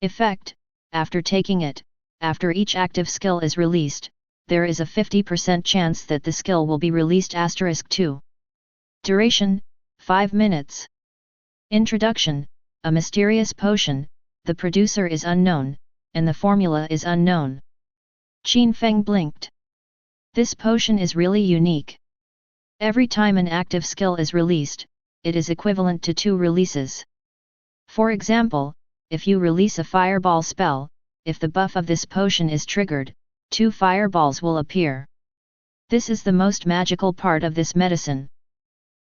Effect, after taking it, after each active skill is released, there is a 50% chance that the skill will be released *2. Duration, 5 minutes. Introduction, a mysterious potion, the producer is unknown, and the formula is unknown. Qin Feng blinked. This potion is really unique. Every time an active skill is released, it is equivalent to 2 releases. For example, if you release a fireball spell, if the buff of this potion is triggered, 2 fireballs will appear. This is the most magical part of this medicine.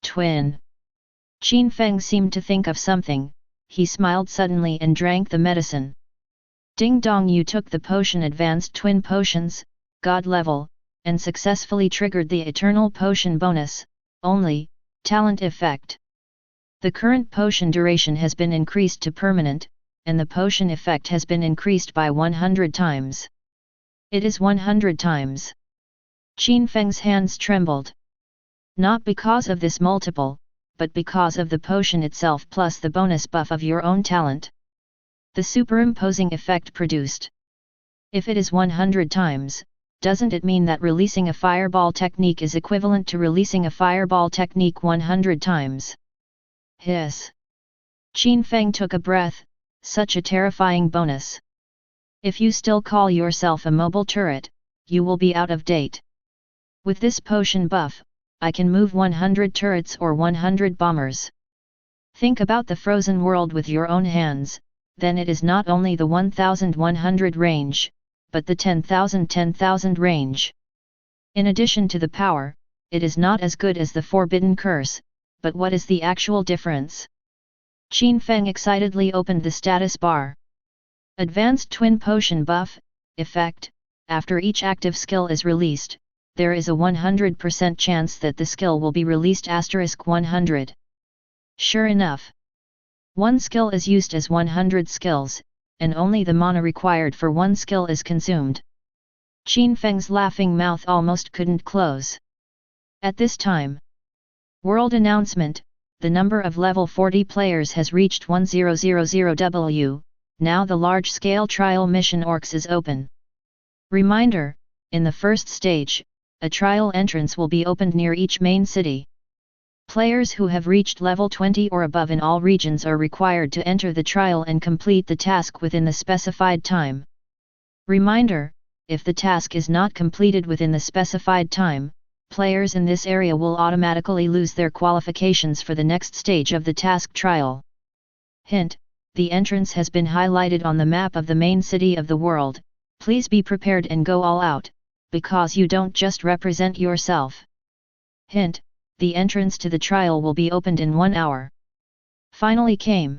Twin. Qin Feng seemed to think of something, he smiled suddenly and drank the medicine. Ding dong, you took the potion Advanced Twin Potions, God level, and successfully triggered the Eternal Potion bonus, only, talent effect. The current potion duration has been increased to permanent, and the potion effect has been increased by 100 times. It is 100 times. Qin Feng's hands trembled. Not because of this multiple, but because of the potion itself plus the bonus buff of your own talent. The superimposing effect produced. If it is 100 times, doesn't it mean that releasing a fireball technique is equivalent to releasing a fireball technique 100 times? Hiss. Qin Feng took a breath, such a terrifying bonus. If you still call yourself a mobile turret, you will be out of date. With this potion buff, I can move 100 turrets or 100 bombers. Think about the frozen world with your own hands, then it is not only the 1100 range, but the 10,000 range. In addition to the power, it is not as good as the Forbidden Curse, but what is the actual difference? Qin Feng excitedly opened the status bar. Advanced Twin Potion Buff, Effect. After each active skill is released, there is a 100% chance that the skill will be released *100. Sure enough. One skill is used as 100 skills, and only the mana required for one skill is consumed. Qin Feng's laughing mouth almost couldn't close. At this time. World announcement, the number of level 40 players has reached 1000W, now the large-scale trial mission Orcs is open. Reminder, in the first stage, a trial entrance will be opened near each main city. Players who have reached level 20 or above in all regions are required to enter the trial and complete the task within the specified time. Reminder, if the task is not completed within the specified time, players in this area will automatically lose their qualifications for the next stage of the task trial. Hint, the entrance has been highlighted on the map of the main city of the world. Please be prepared and go all out, because you don't just represent yourself. Hint, the entrance to the trial will be opened in 1 hour. Finally came.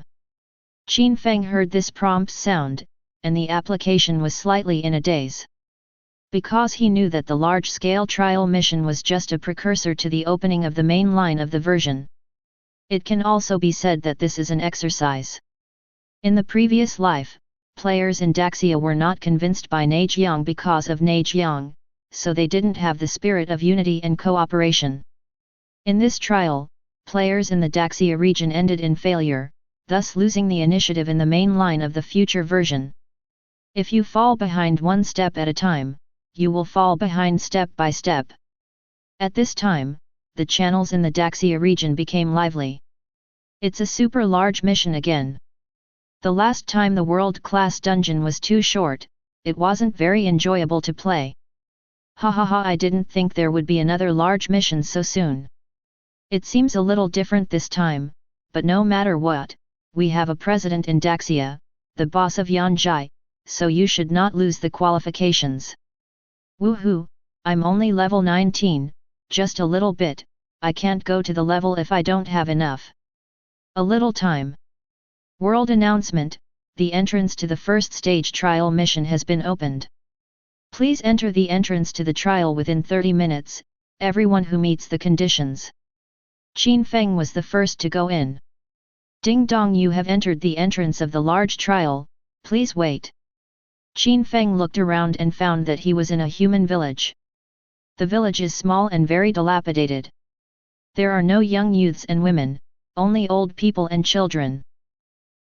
Qin Feng heard this prompt sound, and the application was slightly in a daze. Because he knew that the large-scale trial mission was just a precursor to the opening of the main line of the version. It can also be said that this is an exercise. In the previous life, players in Daxia were not convinced by Nagyang because of Nagyang, so they didn't have the spirit of unity and cooperation. In this trial, players in the Daxia region ended in failure, thus losing the initiative in the main line of the future version. If you fall behind one step at a time, you will fall behind step by step. At this time, the channels in the Daxia region became lively. It's a super large mission again. The last time the world-class dungeon was too short, it wasn't very enjoyable to play. Hahaha, I didn't think there would be another large mission so soon. It seems a little different this time, but no matter what, we have a president in Daxia, the boss of Yanjai, so you should not lose the qualifications. Woohoo, I'm only level 19, just a little bit, I can't go to the level if I don't have enough. A little time. World announcement, the entrance to the first stage trial mission has been opened. Please enter the entrance to the trial within 30 minutes, everyone who meets the conditions. Qin Feng was the first to go in. Ding dong, you have entered the entrance of the large trial, please wait. Qin Feng looked around and found that he was in a human village. The village is small and very dilapidated. There are no young youths and women, only old people and children.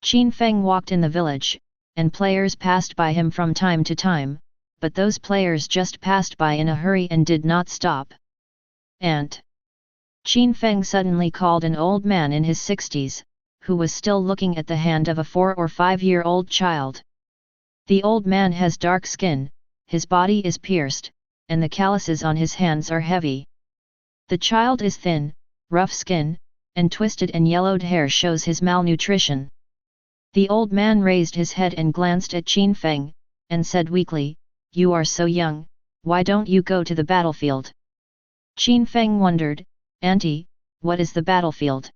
Qin Feng walked in the village, and players passed by him from time to time, but those players just passed by in a hurry and did not stop. Aunt! Qin Feng suddenly called an old man in his 60s, who was still looking at the hand of a 4 or 5-year-old child. The old man has dark skin, his body is pierced, and the calluses on his hands are heavy. The child is thin, rough skin, and twisted and yellowed hair shows his malnutrition. The old man raised his head and glanced at Qin Feng, and said weakly, "You are so young, why don't you go to the battlefield?" Qin Feng wondered, "Auntie, what is the battlefield?"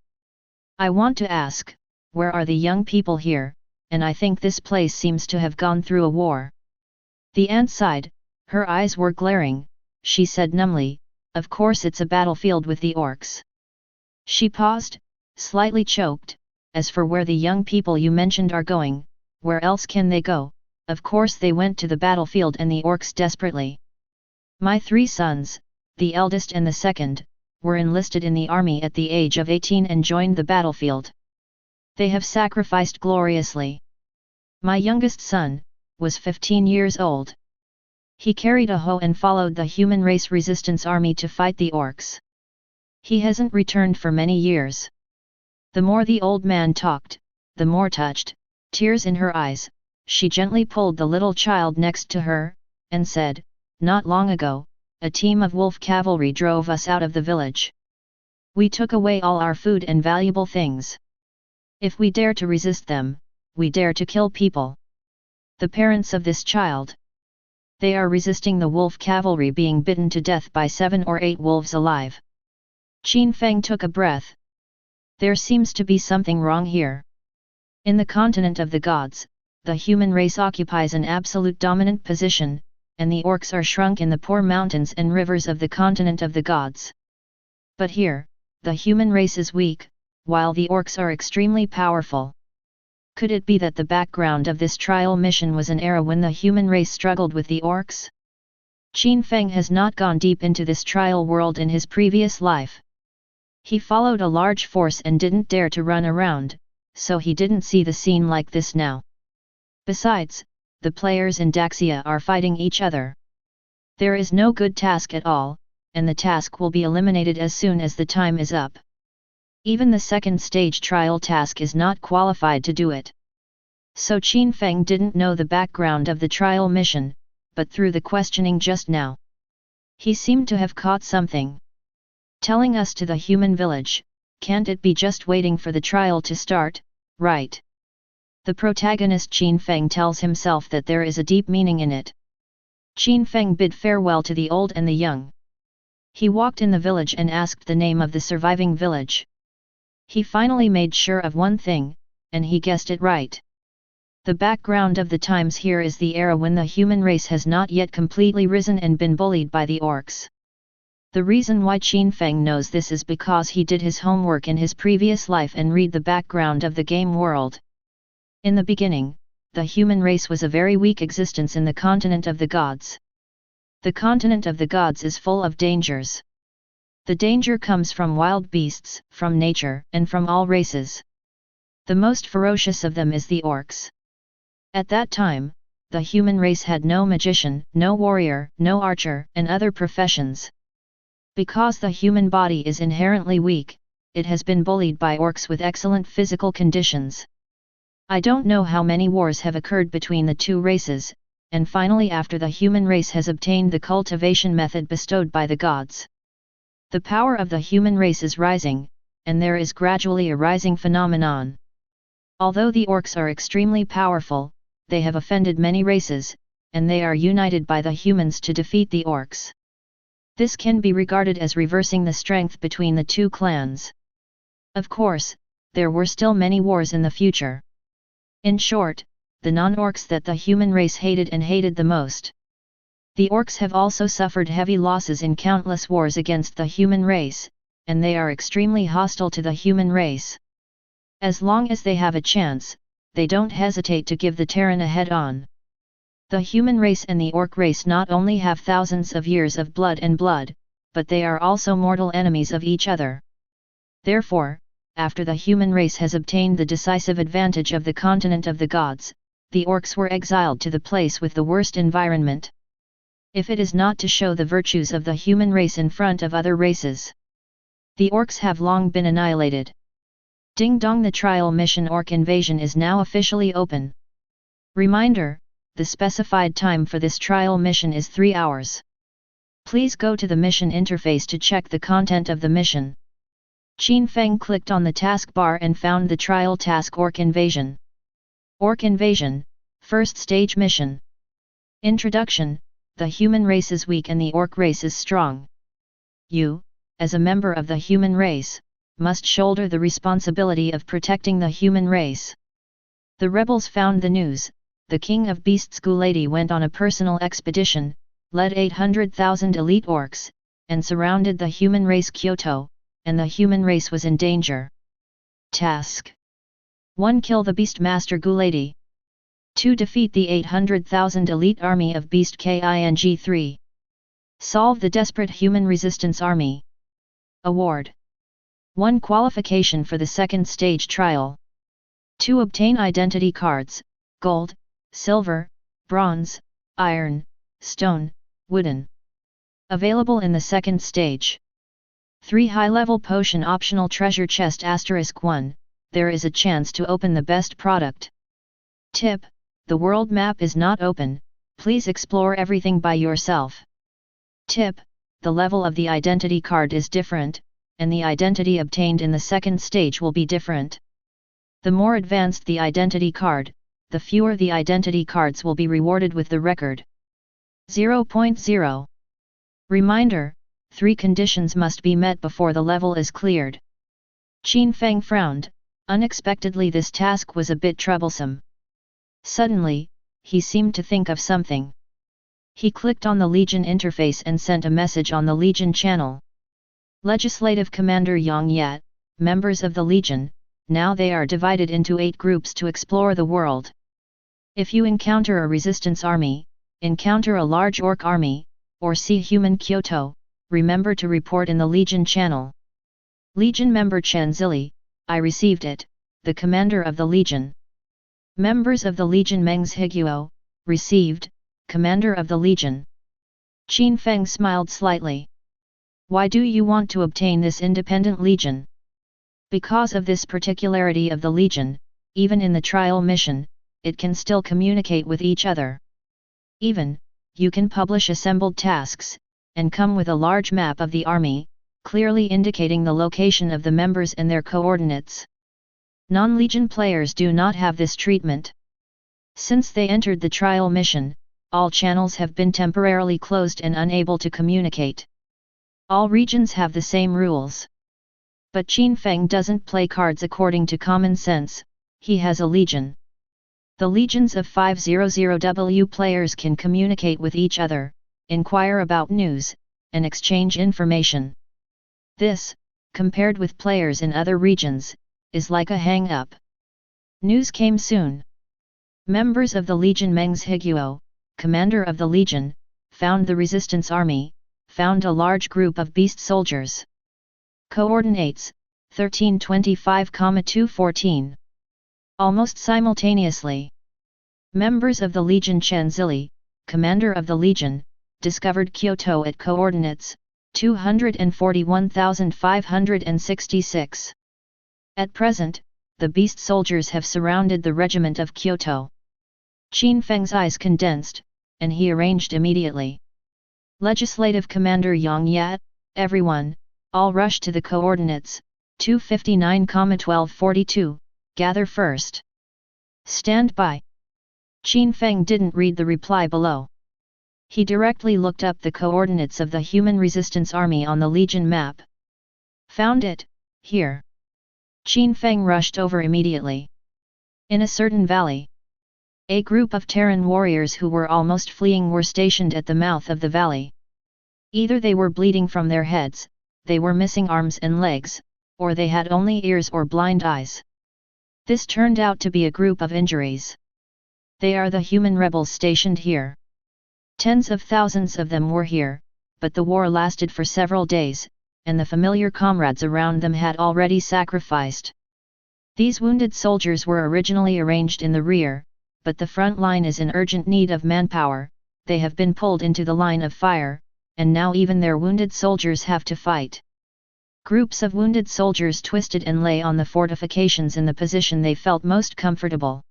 "I want to ask, where are the young people here, and I think this place seems to have gone through a war." The aunt sighed, her eyes were glaring, she said numbly, "Of course it's a battlefield with the orcs." She paused, slightly choked, "As for where the young people you mentioned are going, where else can they go? Of course they went to the battlefield and the orcs desperately. My 3 sons, the eldest and the second, were enlisted in the army at the age of 18 and joined the battlefield. They have sacrificed gloriously. My youngest son was 15 years old. He carried a hoe and followed the human race resistance army to fight the orcs. He hasn't returned for many years." The more the old man talked, the more touched, tears in her eyes, she gently pulled the little child next to her, and said, "Not long ago, a team of wolf cavalry drove us out of the village. We took away all our food and valuable things. If we dare to resist them, we dare to kill people. The parents of this child. They are resisting the wolf cavalry being bitten to death by 7 or 8 wolves alive." Qin Feng took a breath. There seems to be something wrong here. In the continent of the gods, the human race occupies an absolute dominant position, and the orcs are shrunk in the poor mountains and rivers of the continent of the gods. But here, the human race is weak, while the orcs are extremely powerful. Could it be that the background of this trial mission was an era when the human race struggled with the orcs? Qin Feng has not gone deep into this trial world in his previous life. He followed a large force and didn't dare to run around, so he didn't see the scene like this now. Besides, the players in Daxia are fighting each other. There is no good task at all, and the task will be eliminated as soon as the time is up. Even the second stage trial task is not qualified to do it. So Qin Feng didn't know the background of the trial mission, but through the questioning just now, he seemed to have caught something. Telling us to the human village, can't it be just waiting for the trial to start, right? The protagonist Qin Feng tells himself that there is a deep meaning in it. Qin Feng bid farewell to the old and the young. He walked in the village and asked the name of the surviving village. He finally made sure of one thing, and he guessed it right. The background of the times here is the era when the human race has not yet completely risen and been bullied by the orcs. The reason why Qin Feng knows this is because he did his homework in his previous life and read the background of the game world. In the beginning, the human race was a very weak existence in the continent of the gods. The continent of the gods is full of dangers. The danger comes from wild beasts, from nature, and from all races. The most ferocious of them is the orcs. At that time, the human race had no magician, no warrior, no archer, and other professions. Because the human body is inherently weak, it has been bullied by orcs with excellent physical conditions. I don't know how many wars have occurred between the two races, and finally after the human race has obtained the cultivation method bestowed by the gods. The power of the human race is rising, and there is gradually a rising phenomenon. Although the orcs are extremely powerful, they have offended many races, and they are united by the humans to defeat the orcs. This can be regarded as reversing the strength between the two clans. Of course, there were still many wars in the future. In short, the non-orcs that the human race hated and hated the most. The orcs have also suffered heavy losses in countless wars against the human race, and they are extremely hostile to the human race. As long as they have a chance, they don't hesitate to give the Terran a head-on. The human race and the orc race not only have thousands of years of blood and blood, but they are also mortal enemies of each other. Therefore, after the human race has obtained the decisive advantage of the continent of the gods, the orcs were exiled to the place with the worst environment. If it is not to show the virtues of the human race in front of other races, the orcs have long been annihilated. Ding dong, the trial mission Orc Invasion is now officially open. Reminder, the specified time for this trial mission is 3 hours. Please go to the mission interface to check the content of the mission. Qin Feng clicked on the taskbar and found the trial task Orc Invasion. Orc Invasion, First Stage Mission. Introduction, the human race is weak and the orc race is strong. You, as a member of the human race, must shoulder the responsibility of protecting the human race. The rebels found the news. The king of beasts Guladi went on a personal expedition, led 800,000 elite orcs, and surrounded the human race Kyoto, and the human race was in danger. Task 1. Kill the Beastmaster Guladi. 2. Defeat the 800,000 elite army of Beast King 3. Solve the desperate human resistance army. Award 1. Qualification for the second stage trial. 2. Obtain identity cards, gold, silver, bronze, iron, stone, wooden. Available in the second stage. 3. High-level potion optional treasure chest *1, there is a chance to open the best product. Tip, the world map is not open, please explore everything by yourself. Tip, the level of the identity card is different, and the identity obtained in the second stage will be different. The more advanced the identity card, the fewer the identity cards will be rewarded with the record. 0.0. Reminder, 3 conditions must be met before the level is cleared. Qin Feng frowned, unexpectedly this task was a bit troublesome. Suddenly, he seemed to think of something. He clicked on the Legion interface and sent a message on the Legion channel. Legislative Commander Yang Yat, members of the Legion, now they are divided into 8 groups to explore the world. If you encounter a resistance army, encounter a large orc army, or see human Kyoto, remember to report in the Legion channel. Legion member Chen Zili, I received it, the commander of the Legion. Members of the Legion Mengs Higuo, received, commander of the Legion. Qin Feng smiled slightly. Why do you want to obtain this independent Legion? Because of this particularity of the Legion, even in the trial mission, it can still communicate with each other. Even, you can publish assembled tasks, and come with a large map of the army, clearly indicating the location of the members and their coordinates. Non-Legion players do not have this treatment. Since they entered the trial mission, all channels have been temporarily closed and unable to communicate. All regions have the same rules. But Qin Feng doesn't play cards according to common sense, he has a legion. The legions of 500W players can communicate with each other, inquire about news, and exchange information. This, compared with players in other regions, is like a hang-up. News came soon. Members of the Legion Mengs Higuo, commander of the Legion, found the resistance army, found a large group of beast soldiers. Coordinates, 1325,214. Almost simultaneously, members of the Legion Chen Zili, commander of the Legion, discovered Kyoto at coordinates, 241,566. At present, the beast soldiers have surrounded the regiment of Kyoto. Qin Feng's eyes condensed, and he arranged immediately. Legislative Commander Yang Yat, everyone, all rush to the coordinates, 259,1242, gather first. Stand by. Qin Feng didn't read the reply below. He directly looked up the coordinates of the human resistance army on the Legion map. Found it, here. Qin Feng rushed over immediately. In a certain valley, a group of Terran warriors who were almost fleeing were stationed at the mouth of the valley. Either they were bleeding from their heads, they were missing arms and legs, or they had only ears or blind eyes. This turned out to be a group of injuries. They are the human rebels stationed here. Tens of thousands of them were here, but the war lasted for several days, and the familiar comrades around them had already sacrificed. These wounded soldiers were originally arranged in the rear, but the front line is in urgent need of manpower, they have been pulled into the line of fire, and now even their wounded soldiers have to fight. Groups of wounded soldiers twisted and lay on the fortifications in the position they felt most comfortable.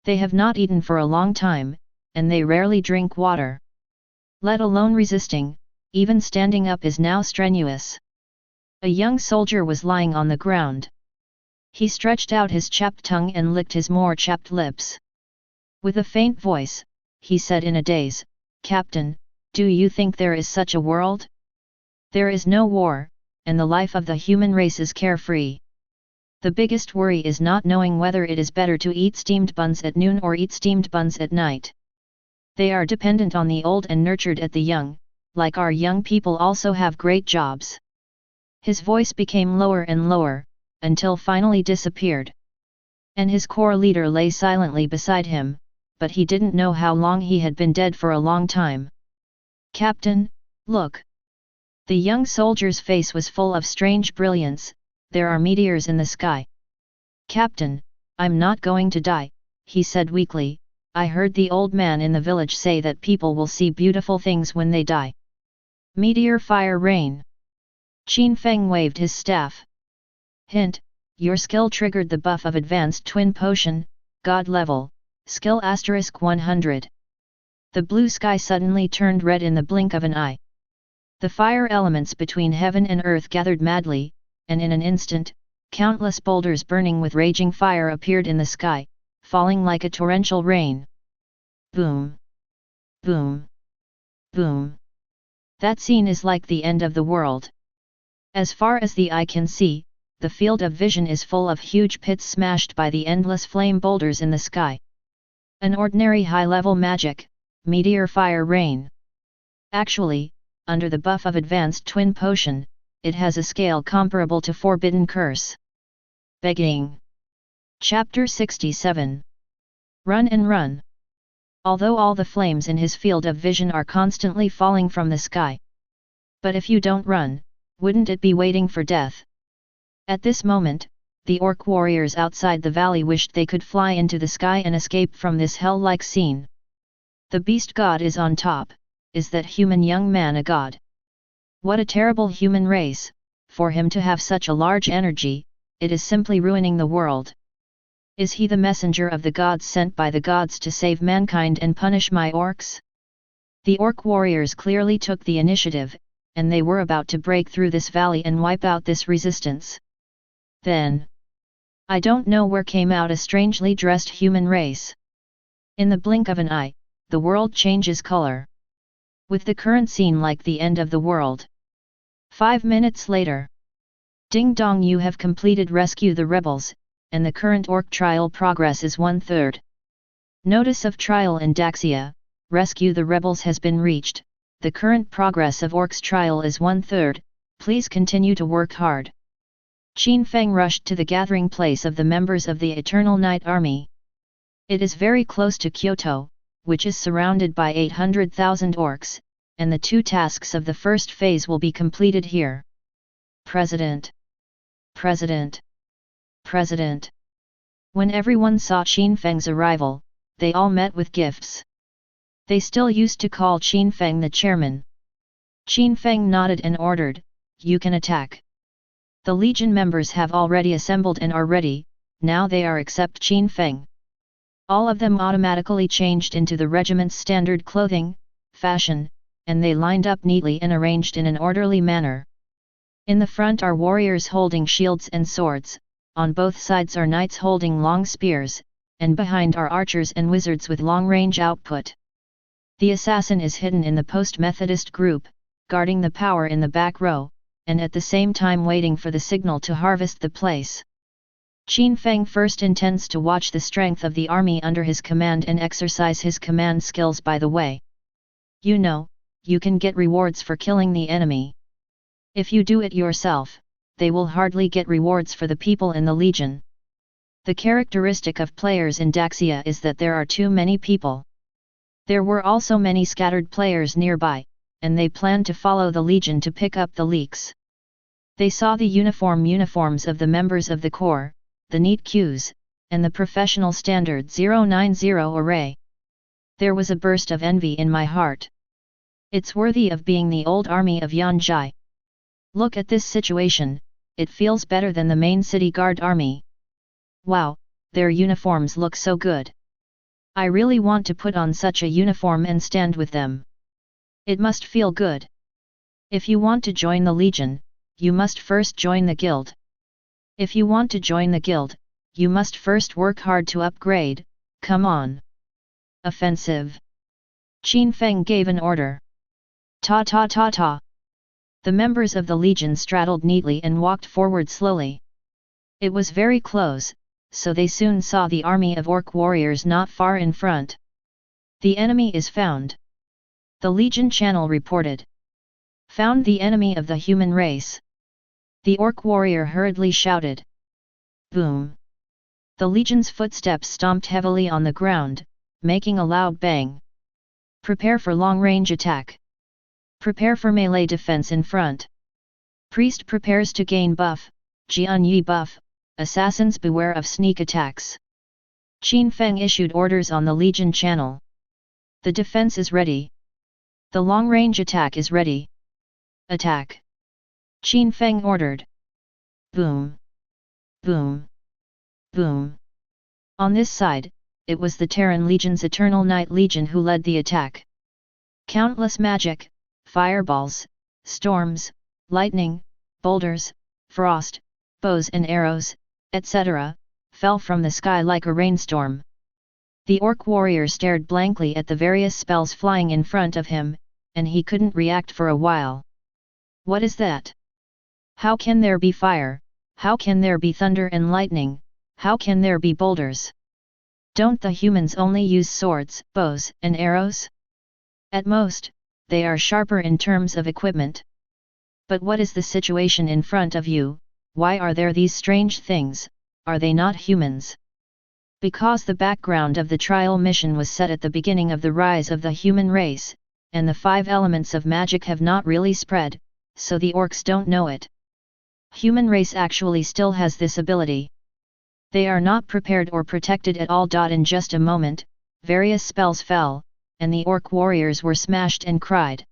They have not eaten for a long time, and they rarely drink water. Let alone resisting, even standing up is now strenuous. A young soldier was lying on the ground. He stretched out his chapped tongue and licked his more chapped lips. With a faint voice, he said in a daze, "Captain, do you think there is such a world? There is no war, and the life of the human race is carefree. The biggest worry is not knowing whether it is better to eat steamed buns at noon or eat steamed buns at night. They are dependent on the old and nurtured at the young, like our young people also have great jobs." His voice became lower and lower, until finally disappeared. And his corps leader lay silently beside him, but he didn't know how long he had been dead for a long time. "Captain, look!" The young soldier's face was full of strange brilliance. "There are meteors in the sky." "Captain, I'm not going to die," he said weakly. "I heard the old man in the village say that people will see beautiful things when they die." Meteor fire rain. Qin Feng waved his staff. Hint, your skill triggered the buff of Advanced Twin Potion, God level, skill *100. The blue sky suddenly turned red in the blink of an eye. The fire elements between heaven and earth gathered madly, and in an instant, countless boulders burning with raging fire appeared in the sky, falling like a torrential rain. Boom! Boom! Boom! That scene is like the end of the world. As far as the eye can see, the field of vision is full of huge pits smashed by the endless flame boulders in the sky. An ordinary high-level magic, meteor fire rain. Actually, under the buff of advanced twin potion, it has a scale comparable to forbidden curse. Begging. Chapter 67. Run and run. Although all the flames in his field of vision are constantly falling from the sky. But if you don't run, wouldn't it be waiting for death? At this moment, the orc warriors outside the valley wished they could fly into the sky and escape from this hell-like scene. The beast god is on top. Is that human young man a god? What a terrible human race, for him to have such a large energy, it is simply ruining the world. Is he the messenger of the gods sent by the gods to save mankind and punish my orcs? The orc warriors clearly took the initiative, and they were about to break through this valley and wipe out this resistance. Then, I don't know where came out a strangely dressed human race. In the blink of an eye, the world changes color. With the current scene like the end of the world. 5 minutes later. Ding dong, you have completed rescue the rebels, and the current orc trial progress is 1/3. Notice of trial in Daxia, rescue the rebels has been reached, the current progress of orcs trial is 1/3, please continue to work hard. Qin Feng rushed to the gathering place of the members of the Eternal Night Army. It is very close to Kyoto, which is surrounded by 800,000 orcs, and the 2 tasks of the first phase will be completed here. President. President. President. When everyone saw Qin Feng's arrival, they all met with gifts. They still used to call Qin Feng the chairman. Qin Feng nodded and ordered, "You can attack." The legion members have already assembled and are ready, now they are except Qin Feng. All of them automatically changed into the regiment's standard clothing, fashion, and they lined up neatly and arranged in an orderly manner. In the front are warriors holding shields and swords, on both sides are knights holding long spears, and behind are archers and wizards with long-range output. The assassin is hidden in the post-Methodist group, guarding the power in the back row, and at the same time waiting for the signal to harvest the place. Qin Feng first intends to watch the strength of the army under his command and exercise his command skills by the way. You know, you can get rewards for killing the enemy. If you do it yourself, they will hardly get rewards for the people in the legion. The characteristic of players in Daxia is that there are too many people. There were also many scattered players nearby, and they planned to follow the legion to pick up the leaks. They saw the uniforms of the members of the corps, the neat queues, and the professional standard 090 array. There was a burst of envy in my heart. It's worthy of being the old army of Yanjai. Look at this situation, it feels better than the main city guard army. Wow, their uniforms look so good. I really want to put on such a uniform and stand with them. It must feel good. If you want to join the legion, you must first join the guild. If you want to join the guild, you must first work hard to upgrade, come on. Offensive. Qin Feng gave an order. Ta ta ta ta. The members of the legion straddled neatly and walked forward slowly. It was very close, so they soon saw the army of orc warriors not far in front. The enemy is found. The legion channel reported. Found the enemy of the human race. The orc warrior hurriedly shouted. Boom. The legion's footsteps stomped heavily on the ground, making a loud bang. Prepare for long-range attack. Prepare for melee defense in front. Priest prepares to gain buff, Jianyi buff, assassins beware of sneak attacks. Qin Feng issued orders on the legion channel. The defense is ready. The long-range attack is ready. Attack. Qin Feng ordered. Boom. Boom. Boom. On this side, it was the Terran Legion's Eternal Night Legion who led the attack. Countless magic, fireballs, storms, lightning, boulders, frost, bows and arrows, etc., fell from the sky like a rainstorm. The orc warrior stared blankly at the various spells flying in front of him, and he couldn't react for a while. What is that? How can there be fire? How can there be thunder and lightning? How can there be boulders? Don't the humans only use swords, bows, and arrows? At most, they are sharper in terms of equipment. But what is the situation in front of you? Why are there these strange things? Are they not humans? Because the background of the trial mission was set at the beginning of the rise of the human race, and the 5 elements of magic have not really spread, so the orcs don't know it. Human race actually still has this ability. They are not prepared or protected at all. In just a moment, various spells fell, and the orc warriors were smashed and cried.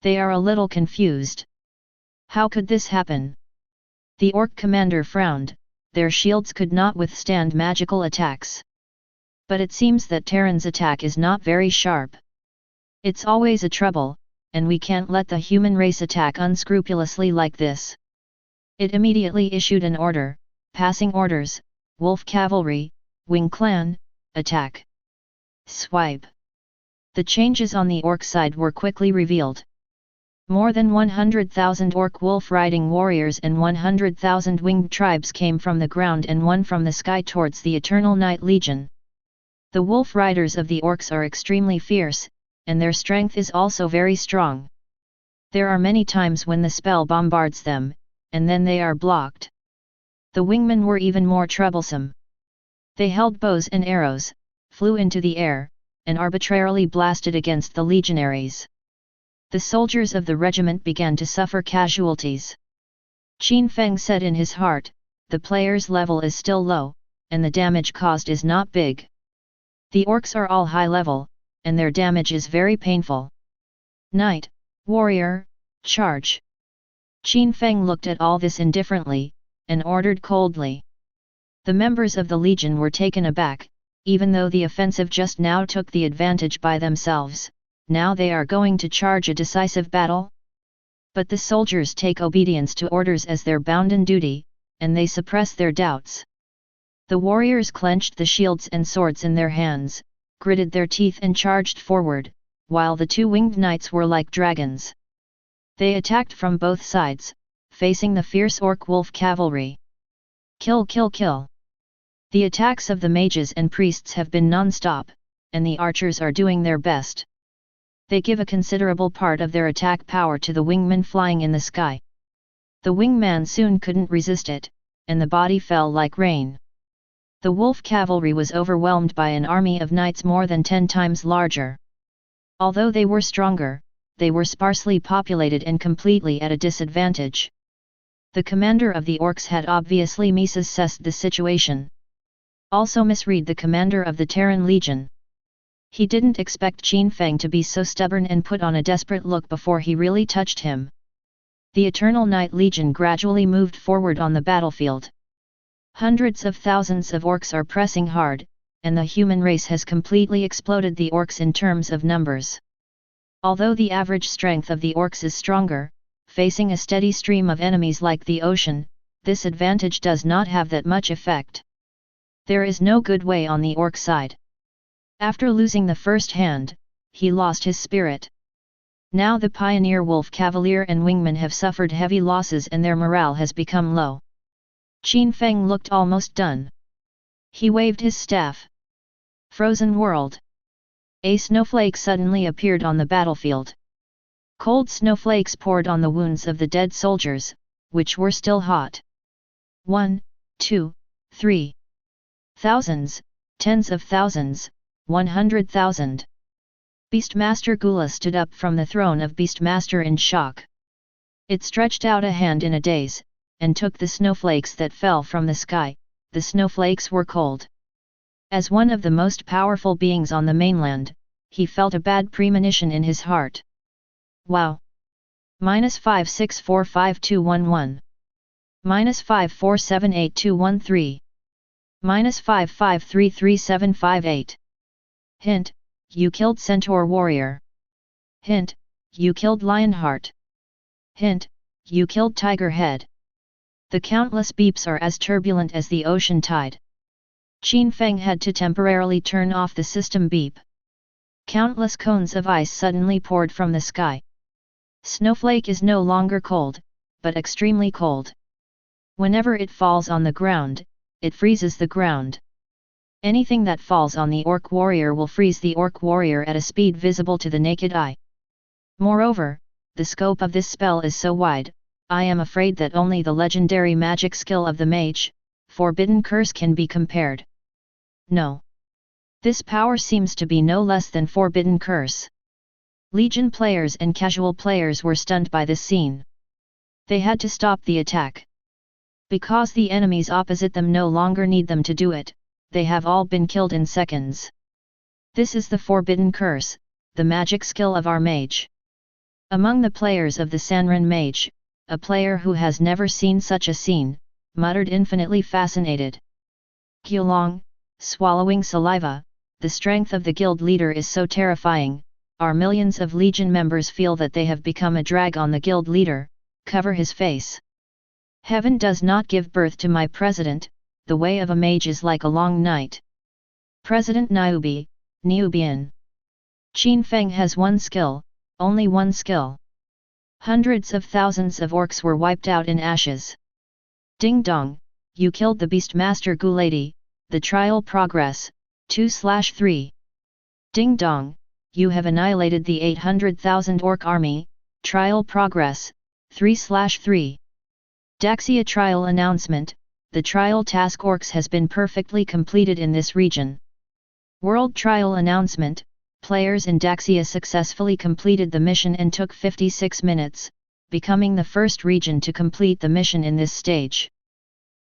They are a little confused. How could this happen? The orc commander frowned. Their shields could not withstand magical attacks. But it seems that Terran's attack is not very sharp. It's always a trouble, and we can't let the human race attack unscrupulously like this. It immediately issued an order, passing orders, Wolf Cavalry, Wing Clan, attack. Swipe. The changes on the orc side were quickly revealed. More than 100,000 orc wolf riding warriors and 100,000 winged tribes came from the ground and one from the sky towards the Eternal Night Legion. The wolf riders of the orcs are extremely fierce, and their strength is also very strong. There are many times when the spell bombards them, and then they are blocked. The wingmen were even more troublesome. They held bows and arrows, flew into the air, and arbitrarily blasted against the legionaries. The soldiers of the regiment began to suffer casualties. Qin Feng said in his heart, the player's level is still low, and the damage caused is not big. The orcs are all high level, and their damage is very painful. Knight, warrior, charge. Qin Feng looked at all this indifferently, and ordered coldly. The members of the legion were taken aback, even though the offensive just now took the advantage by themselves. Now they are going to charge a decisive battle? But the soldiers take obedience to orders as their bounden duty, and they suppress their doubts. The warriors clenched the shields and swords in their hands, gritted their teeth and charged forward, while the 2 winged knights were like dragons. They attacked from both sides, facing the fierce orc wolf cavalry. Kill, kill, kill! The attacks of the mages and priests have been non-stop, and the archers are doing their best. They give a considerable part of their attack power to the wingmen flying in the sky. The wingman soon couldn't resist it, and the body fell like rain. The wolf cavalry was overwhelmed by an army of knights more than 10 times larger. Although they were stronger, they were sparsely populated and completely at a disadvantage. The commander of the orcs had obviously misassessed the situation. Also misread the commander of the Terran Legion. He didn't expect Qin Feng to be so stubborn and put on a desperate look before he really touched him. The Eternal Night Legion gradually moved forward on the battlefield. Hundreds of thousands of orcs are pressing hard, and the human race has completely exploded the orcs in terms of numbers. Although the average strength of the orcs is stronger, facing a steady stream of enemies like the ocean, this advantage does not have that much effect. There is no good way on the orc side. After losing the first hand, he lost his spirit. Now the pioneer wolf cavalier and wingmen have suffered heavy losses and their morale has become low. Qin Feng looked almost done. He waved his staff. Frozen world. A snowflake suddenly appeared on the battlefield. Cold snowflakes poured on the wounds of the dead soldiers, which were still hot. 1, 2, 3. Thousands, tens of thousands, 100,000. Beastmaster Gula stood up from the throne of Beastmaster in shock. It stretched out a hand in a daze, and took the snowflakes that fell from the sky. The snowflakes were cold. As one of the most powerful beings on the mainland, he felt a bad premonition in his heart. Wow! -5645211. -5478213. -5533758. Hint, you killed Centaur Warrior. Hint, you killed Lionheart. Hint, you killed Tiger Head. The countless beeps are as turbulent as the ocean tide. Qin Feng had to temporarily turn off the system beep. Countless cones of ice suddenly poured from the sky. Snowflake is no longer cold, but extremely cold. Whenever it falls on the ground, it freezes the ground. Anything that falls on the orc warrior will freeze the orc warrior at a speed visible to the naked eye. Moreover, the scope of this spell is so wide, I am afraid that only the legendary magic skill of the mage, Forbidden Curse, can be compared. No. This power seems to be no less than Forbidden Curse. Legion players and casual players were stunned by this scene. They had to stop the attack. Because the enemies opposite them no longer need them to do it, they have all been killed in seconds. This is the Forbidden Curse, the magic skill of our mage. Among the players of the Sanren Mage, a player who has never seen such a scene, muttered infinitely fascinated. Qiulong, swallowing saliva, the strength of the guild leader is so terrifying, our millions of legion members feel that they have become a drag on the guild leader, cover his face. Heaven does not give birth to my president, the way of a mage is like a long night. President Niubi, Niubian. Qin Feng has one skill, only one skill. Hundreds of thousands of orcs were wiped out in ashes. Ding dong, you killed the Beastmaster Gulady, the trial progress, 2/3. Ding dong, you have annihilated the 800,000 orc army, trial progress, 3/3. Daxia trial announcement, the trial task orcs has been perfectly completed in this region. World trial announcement, players in Daxia successfully completed the mission and took 56 minutes, becoming the first region to complete the mission in this stage.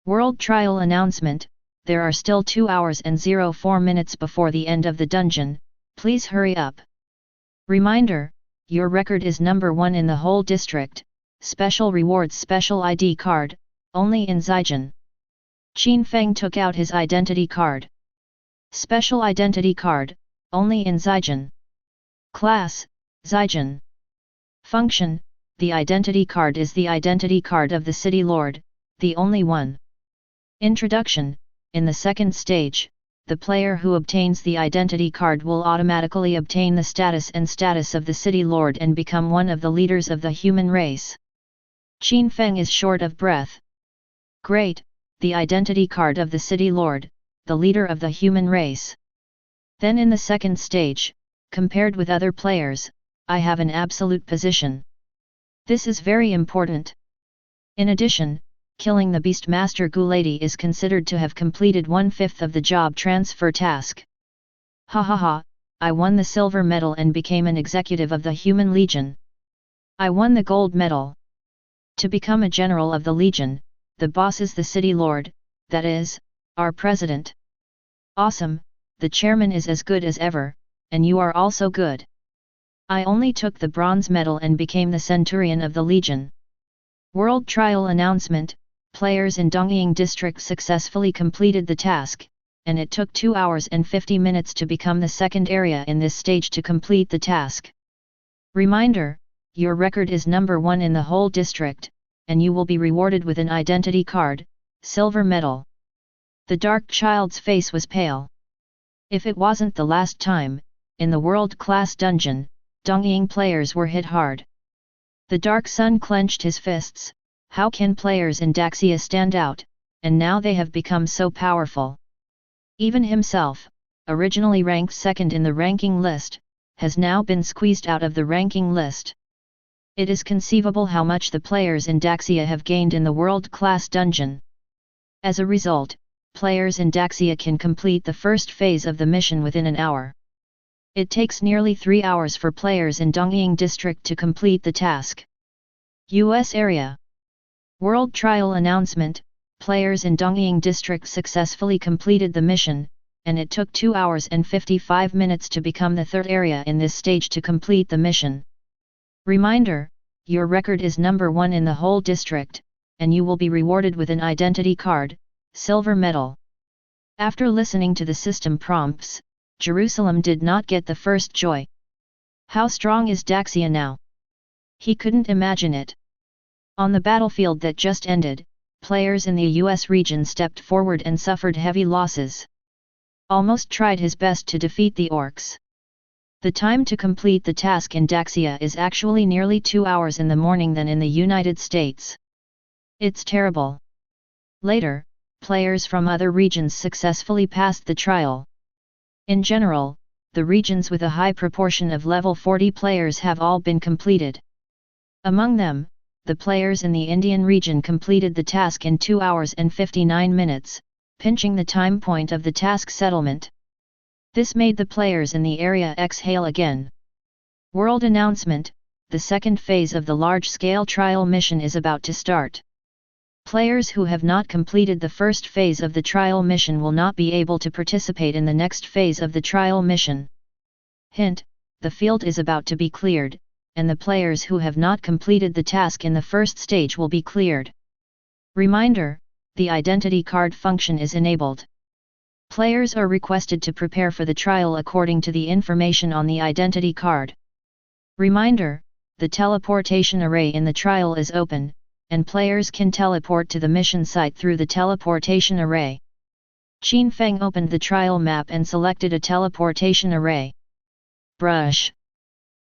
World trial announcement, there are still 2 hours and 04 minutes before the end of the dungeon, please hurry up. Reminder, your record is number 1 in the whole district, special rewards special ID card, only in Zygen. Qin Feng took out his identity card. Special identity card, only in Zygen. Class, Zygen. Function, the identity card is the identity card of the City Lord, the only one. Introduction, in the second stage, the player who obtains the identity card will automatically obtain the status of the City Lord and become one of the leaders of the human race. Qin Feng is short of breath. Great, the identity card of the City Lord, the leader of the human race. Then in the second stage, compared with other players, I have an absolute position. This is very important. In addition, killing the Beastmaster Gulady is considered to have completed 1/5 of the job transfer task. Ha ha ha, I won the silver medal and became an executive of the Human Legion. I won the gold medal. To become a general of the Legion, the boss is the City Lord, that is, our president. Awesome, the chairman is as good as ever, and you are also good. I only took the bronze medal and became the Centurion of the Legion. World Trial Announcement, players in Dongying District successfully completed the task, and it took 2 hours and 50 minutes to become the second area in this stage to complete the task. Reminder, your record is number 1 in the whole district, and you will be rewarded with an identity card, silver medal. The Dark Child's face was pale. If it wasn't the last time, in the world-class dungeon, Dongying players were hit hard. The Dark Sun clenched his fists. How can players in Daxia stand out, and now they have become so powerful? Even himself, originally ranked second in the ranking list, has now been squeezed out of the ranking list. It is conceivable how much the players in Daxia have gained in the world-class dungeon. As a result, players in Daxia can complete the first phase of the mission within an hour. It takes nearly 3 hours for players in Dongying District to complete the task. US Area. World Trial Announcement, players in Dongying District successfully completed the mission, and it took 2 hours and 55 minutes to become the third area in this stage to complete the mission. Reminder, your record is number 1 in the whole district, and you will be rewarded with an identity card, silver medal. After listening to the system prompts, Jerusalem did not get the first joy. How strong is Daxia now? He couldn't imagine it. On the battlefield that just ended, players in the US region stepped forward and suffered heavy losses. Almost tried his best to defeat the orcs. The time to complete the task in Daxia is actually nearly 2 hours in the morning than in the United States. It's terrible. Later, players from other regions successfully passed the trial. In general, the regions with a high proportion of level 40 players have all been completed. Among them, the players in the Indian region completed the task in 2 hours and 59 minutes, pinching the time point of the task settlement. This made the players in the area exhale again. World announcement: the second phase of the large-scale trial mission is about to start. Players who have not completed the first phase of the trial mission will not be able to participate in the next phase of the trial mission. Hint: the field is about to be cleared, and the players who have not completed the task in the first stage will be cleared. Reminder: the identity card function is enabled. Players are requested to prepare for the trial according to the information on the identity card. Reminder: the teleportation array in the trial is open, and players can teleport to the mission site through the teleportation array. Qin Feng opened the trial map and selected a teleportation array. Brush.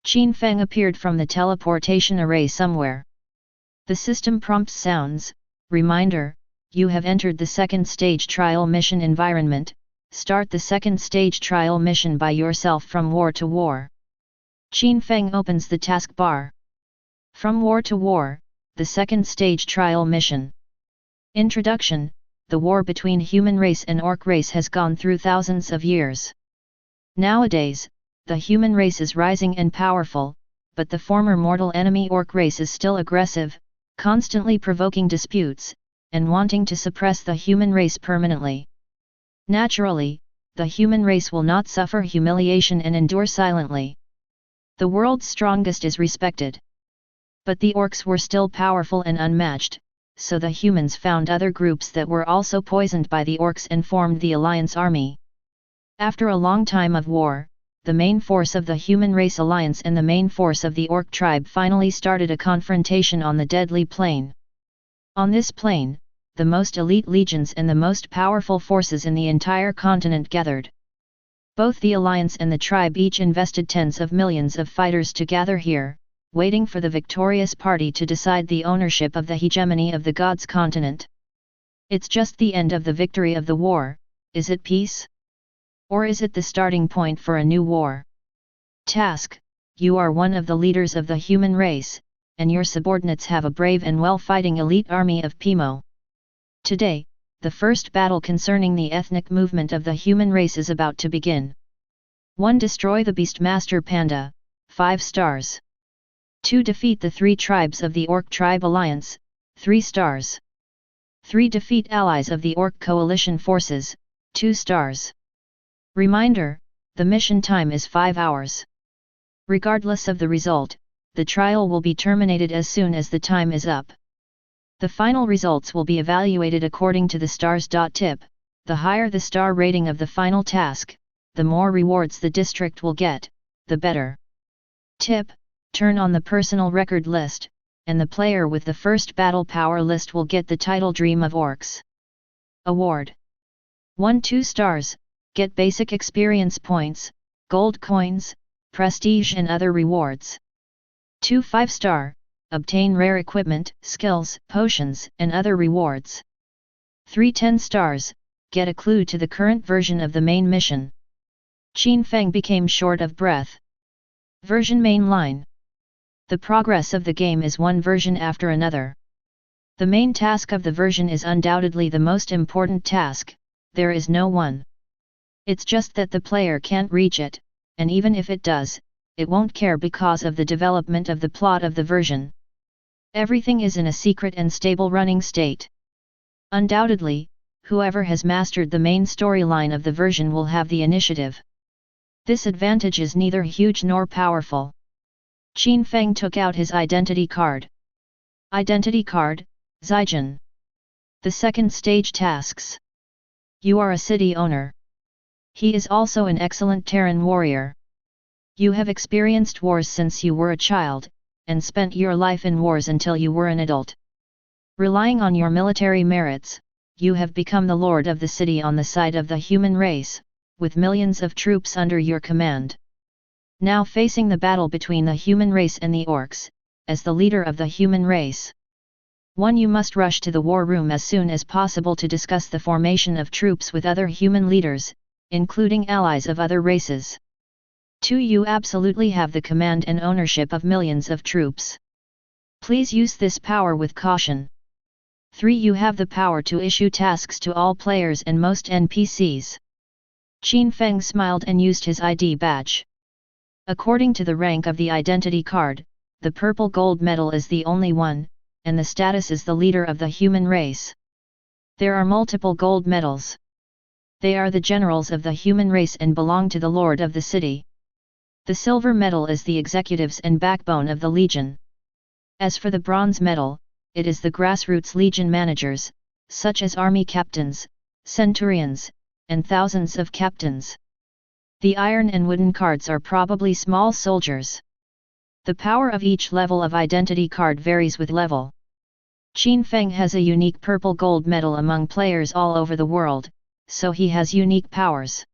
Qin Feng appeared from the teleportation array somewhere. The system prompt sounds: reminder, you have entered the second stage trial mission environment, start the second stage trial mission by yourself from war to war. Qin Feng opens the taskbar. From war to war, the second stage trial mission. Introduction: the war between human race and orc race has gone through thousands of years. Nowadays, the human race is rising and powerful, but the former mortal enemy orc race is still aggressive, constantly provoking disputes, and wanting to suppress the human race permanently. Naturally, the human race will not suffer humiliation and endure silently. The world's strongest is respected. But the orcs were still powerful and unmatched, so the humans found other groups that were also poisoned by the orcs and formed the Alliance Army. After a long time of war, the main force of the human race alliance and the main force of the orc tribe finally started a confrontation on the Deadly Plain. On this plain, the most elite legions and the most powerful forces in the entire continent gathered. Both the alliance and the tribe each invested tens of millions of fighters to gather here, waiting for the victorious party to decide the ownership of the hegemony of the gods' continent. It's just the end of the victory of the war. Is it peace? Or is it the starting point for a new war? Task: you are one of the leaders of the human race, and your subordinates have a brave and well-fighting elite army of Pimo. Today, the first battle concerning the ethnic movement of the human race is about to begin. 1. Destroy the Beastmaster Panda, 5 stars. 2. Defeat the 3 tribes of the Orc Tribe Alliance, 3 stars. 3. Defeat allies of the Orc Coalition Forces, 2 stars. Reminder: the mission time is 5 hours. Regardless of the result, the trial will be terminated as soon as the time is up. The final results will be evaluated according to the stars. Tip: the higher the star rating of the final task, the more rewards the district will get, the better. Tip: turn on the personal record list, and the player with the first battle power list will get the title Dream of Orcs. Award: 1 2 stars, get basic experience points, gold coins, prestige and other rewards. 2 5 star, obtain rare equipment, skills, potions, and other rewards. 3 10 stars, get a clue to the current version of the main mission. Qin Feng became short of breath. Version main line. The progress of the game is one version after another. The main task of the version is undoubtedly the most important task. There is no one. It's just that the player can't reach it, and even if it does, it won't care because of the development of the plot of the version. Everything is in a secret and stable running state. Undoubtedly, whoever has mastered the main storyline of the version will have the initiative. This advantage is neither huge nor powerful. Qin Feng took out his identity card. Identity card, Zijin. The second stage tasks. You are a city owner. He is also an excellent Terran warrior. You have experienced wars since you were a child, and spent your life in wars until you were an adult. Relying on your military merits, you have become the lord of the city on the side of the human race, with millions of troops under your command. Now facing the battle between the human race and the orcs, as the leader of the human race. 1. You must rush to the war room as soon as possible to discuss the formation of troops with other human leaders, including allies of other races. 2. You absolutely have the command and ownership of millions of troops. Please use this power with caution. 3. You have the power to issue tasks to all players and most NPCs. Qin Feng smiled and used his ID badge. According to the rank of the identity card, the purple gold medal is the only one, and the status is the leader of the human race. There are multiple gold medals. They are the generals of the human race and belong to the lord of the city. The silver medal is the executives and backbone of the legion. As for the bronze medal, it is the grassroots legion managers, such as army captains, centurions, and thousands of captains. The iron and wooden cards are probably small soldiers. The power of each level of identity card varies with level. Qin Feng has a unique purple gold medal among players all over the world, so he has unique powers.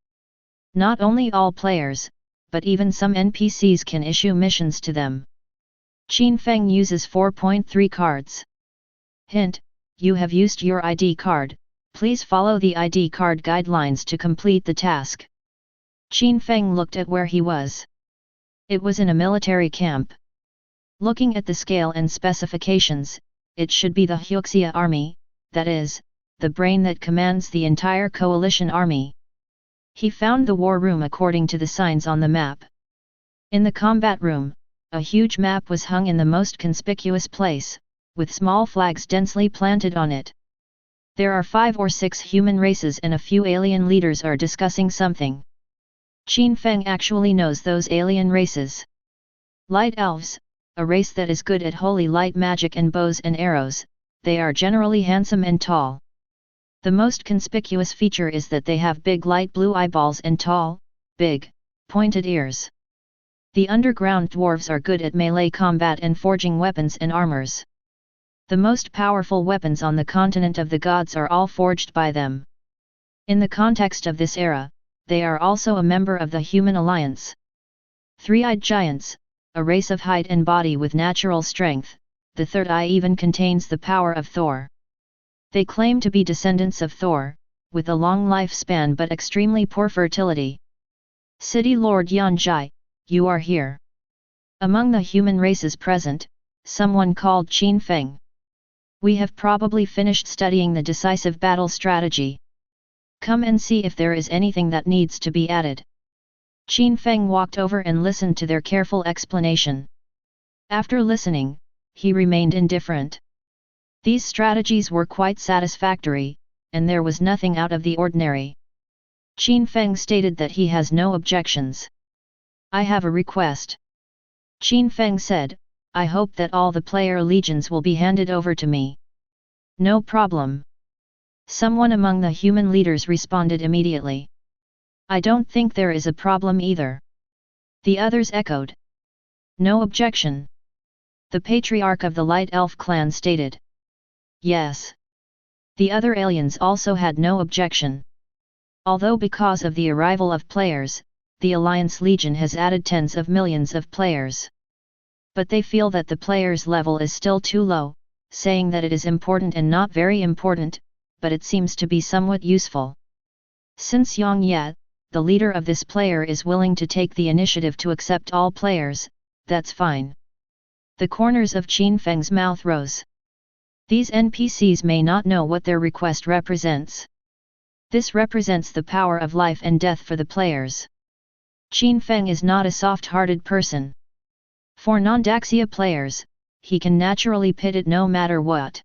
Not only all players, but even some NPCs can issue missions to them. Qin Feng uses 4.3 cards. Hint: you have used your ID card, please follow the ID card guidelines to complete the task. Qin Feng looked at where he was. It was in a military camp. Looking at the scale and specifications, it should be the Huxia army, that is, the brain that commands the entire coalition army. He found the war room according to the signs on the map. In the combat room, a huge map was hung in the most conspicuous place, with small flags densely planted on it. There are 5 or 6 human races and a few alien leaders are discussing something. Qin Feng actually knows those alien races. Light elves, a race that is good at holy light magic and bows and arrows, they are generally handsome and tall. The most conspicuous feature is that they have big light blue eyeballs and tall, big, pointed ears. The underground dwarves are good at melee combat and forging weapons and armors. The most powerful weapons on the continent of the gods are all forged by them. In the context of this era, they are also a member of the Human Alliance. Three-eyed giants, a race of height and body with natural strength, the third eye even contains the power of Thor. They claim to be descendants of Thor, with a long lifespan but extremely poor fertility. City Lord Yanjai, you are here. Among the human races present, someone called Qin Feng. We have probably finished studying the decisive battle strategy. Come and see if there is anything that needs to be added. Qin Feng walked over and listened to their careful explanation. After listening, he remained indifferent. These strategies were quite satisfactory, and there was nothing out of the ordinary. Qin Feng stated that he has no objections. I have a request. Qin Feng said, I hope that all the player legions will be handed over to me. No problem. Someone among the human leaders responded immediately. I don't think there is a problem either. The others echoed. No objection. The patriarch of the Light Elf clan stated. Yes. The other aliens also had no objection. Although because of the arrival of players, the Alliance Legion has added tens of millions of players. But they feel that the players' level is still too low, saying that it is important and not very important, but it seems to be somewhat useful. Since Yang Yat, the leader of this player, is willing to take the initiative to accept all players, that's fine. The corners of Qin Feng's mouth rose. These NPCs may not know what their request represents. This represents the power of life and death for the players. Qin Feng is not a soft-hearted person. For non-Daxia players, he can naturally pit it no matter what.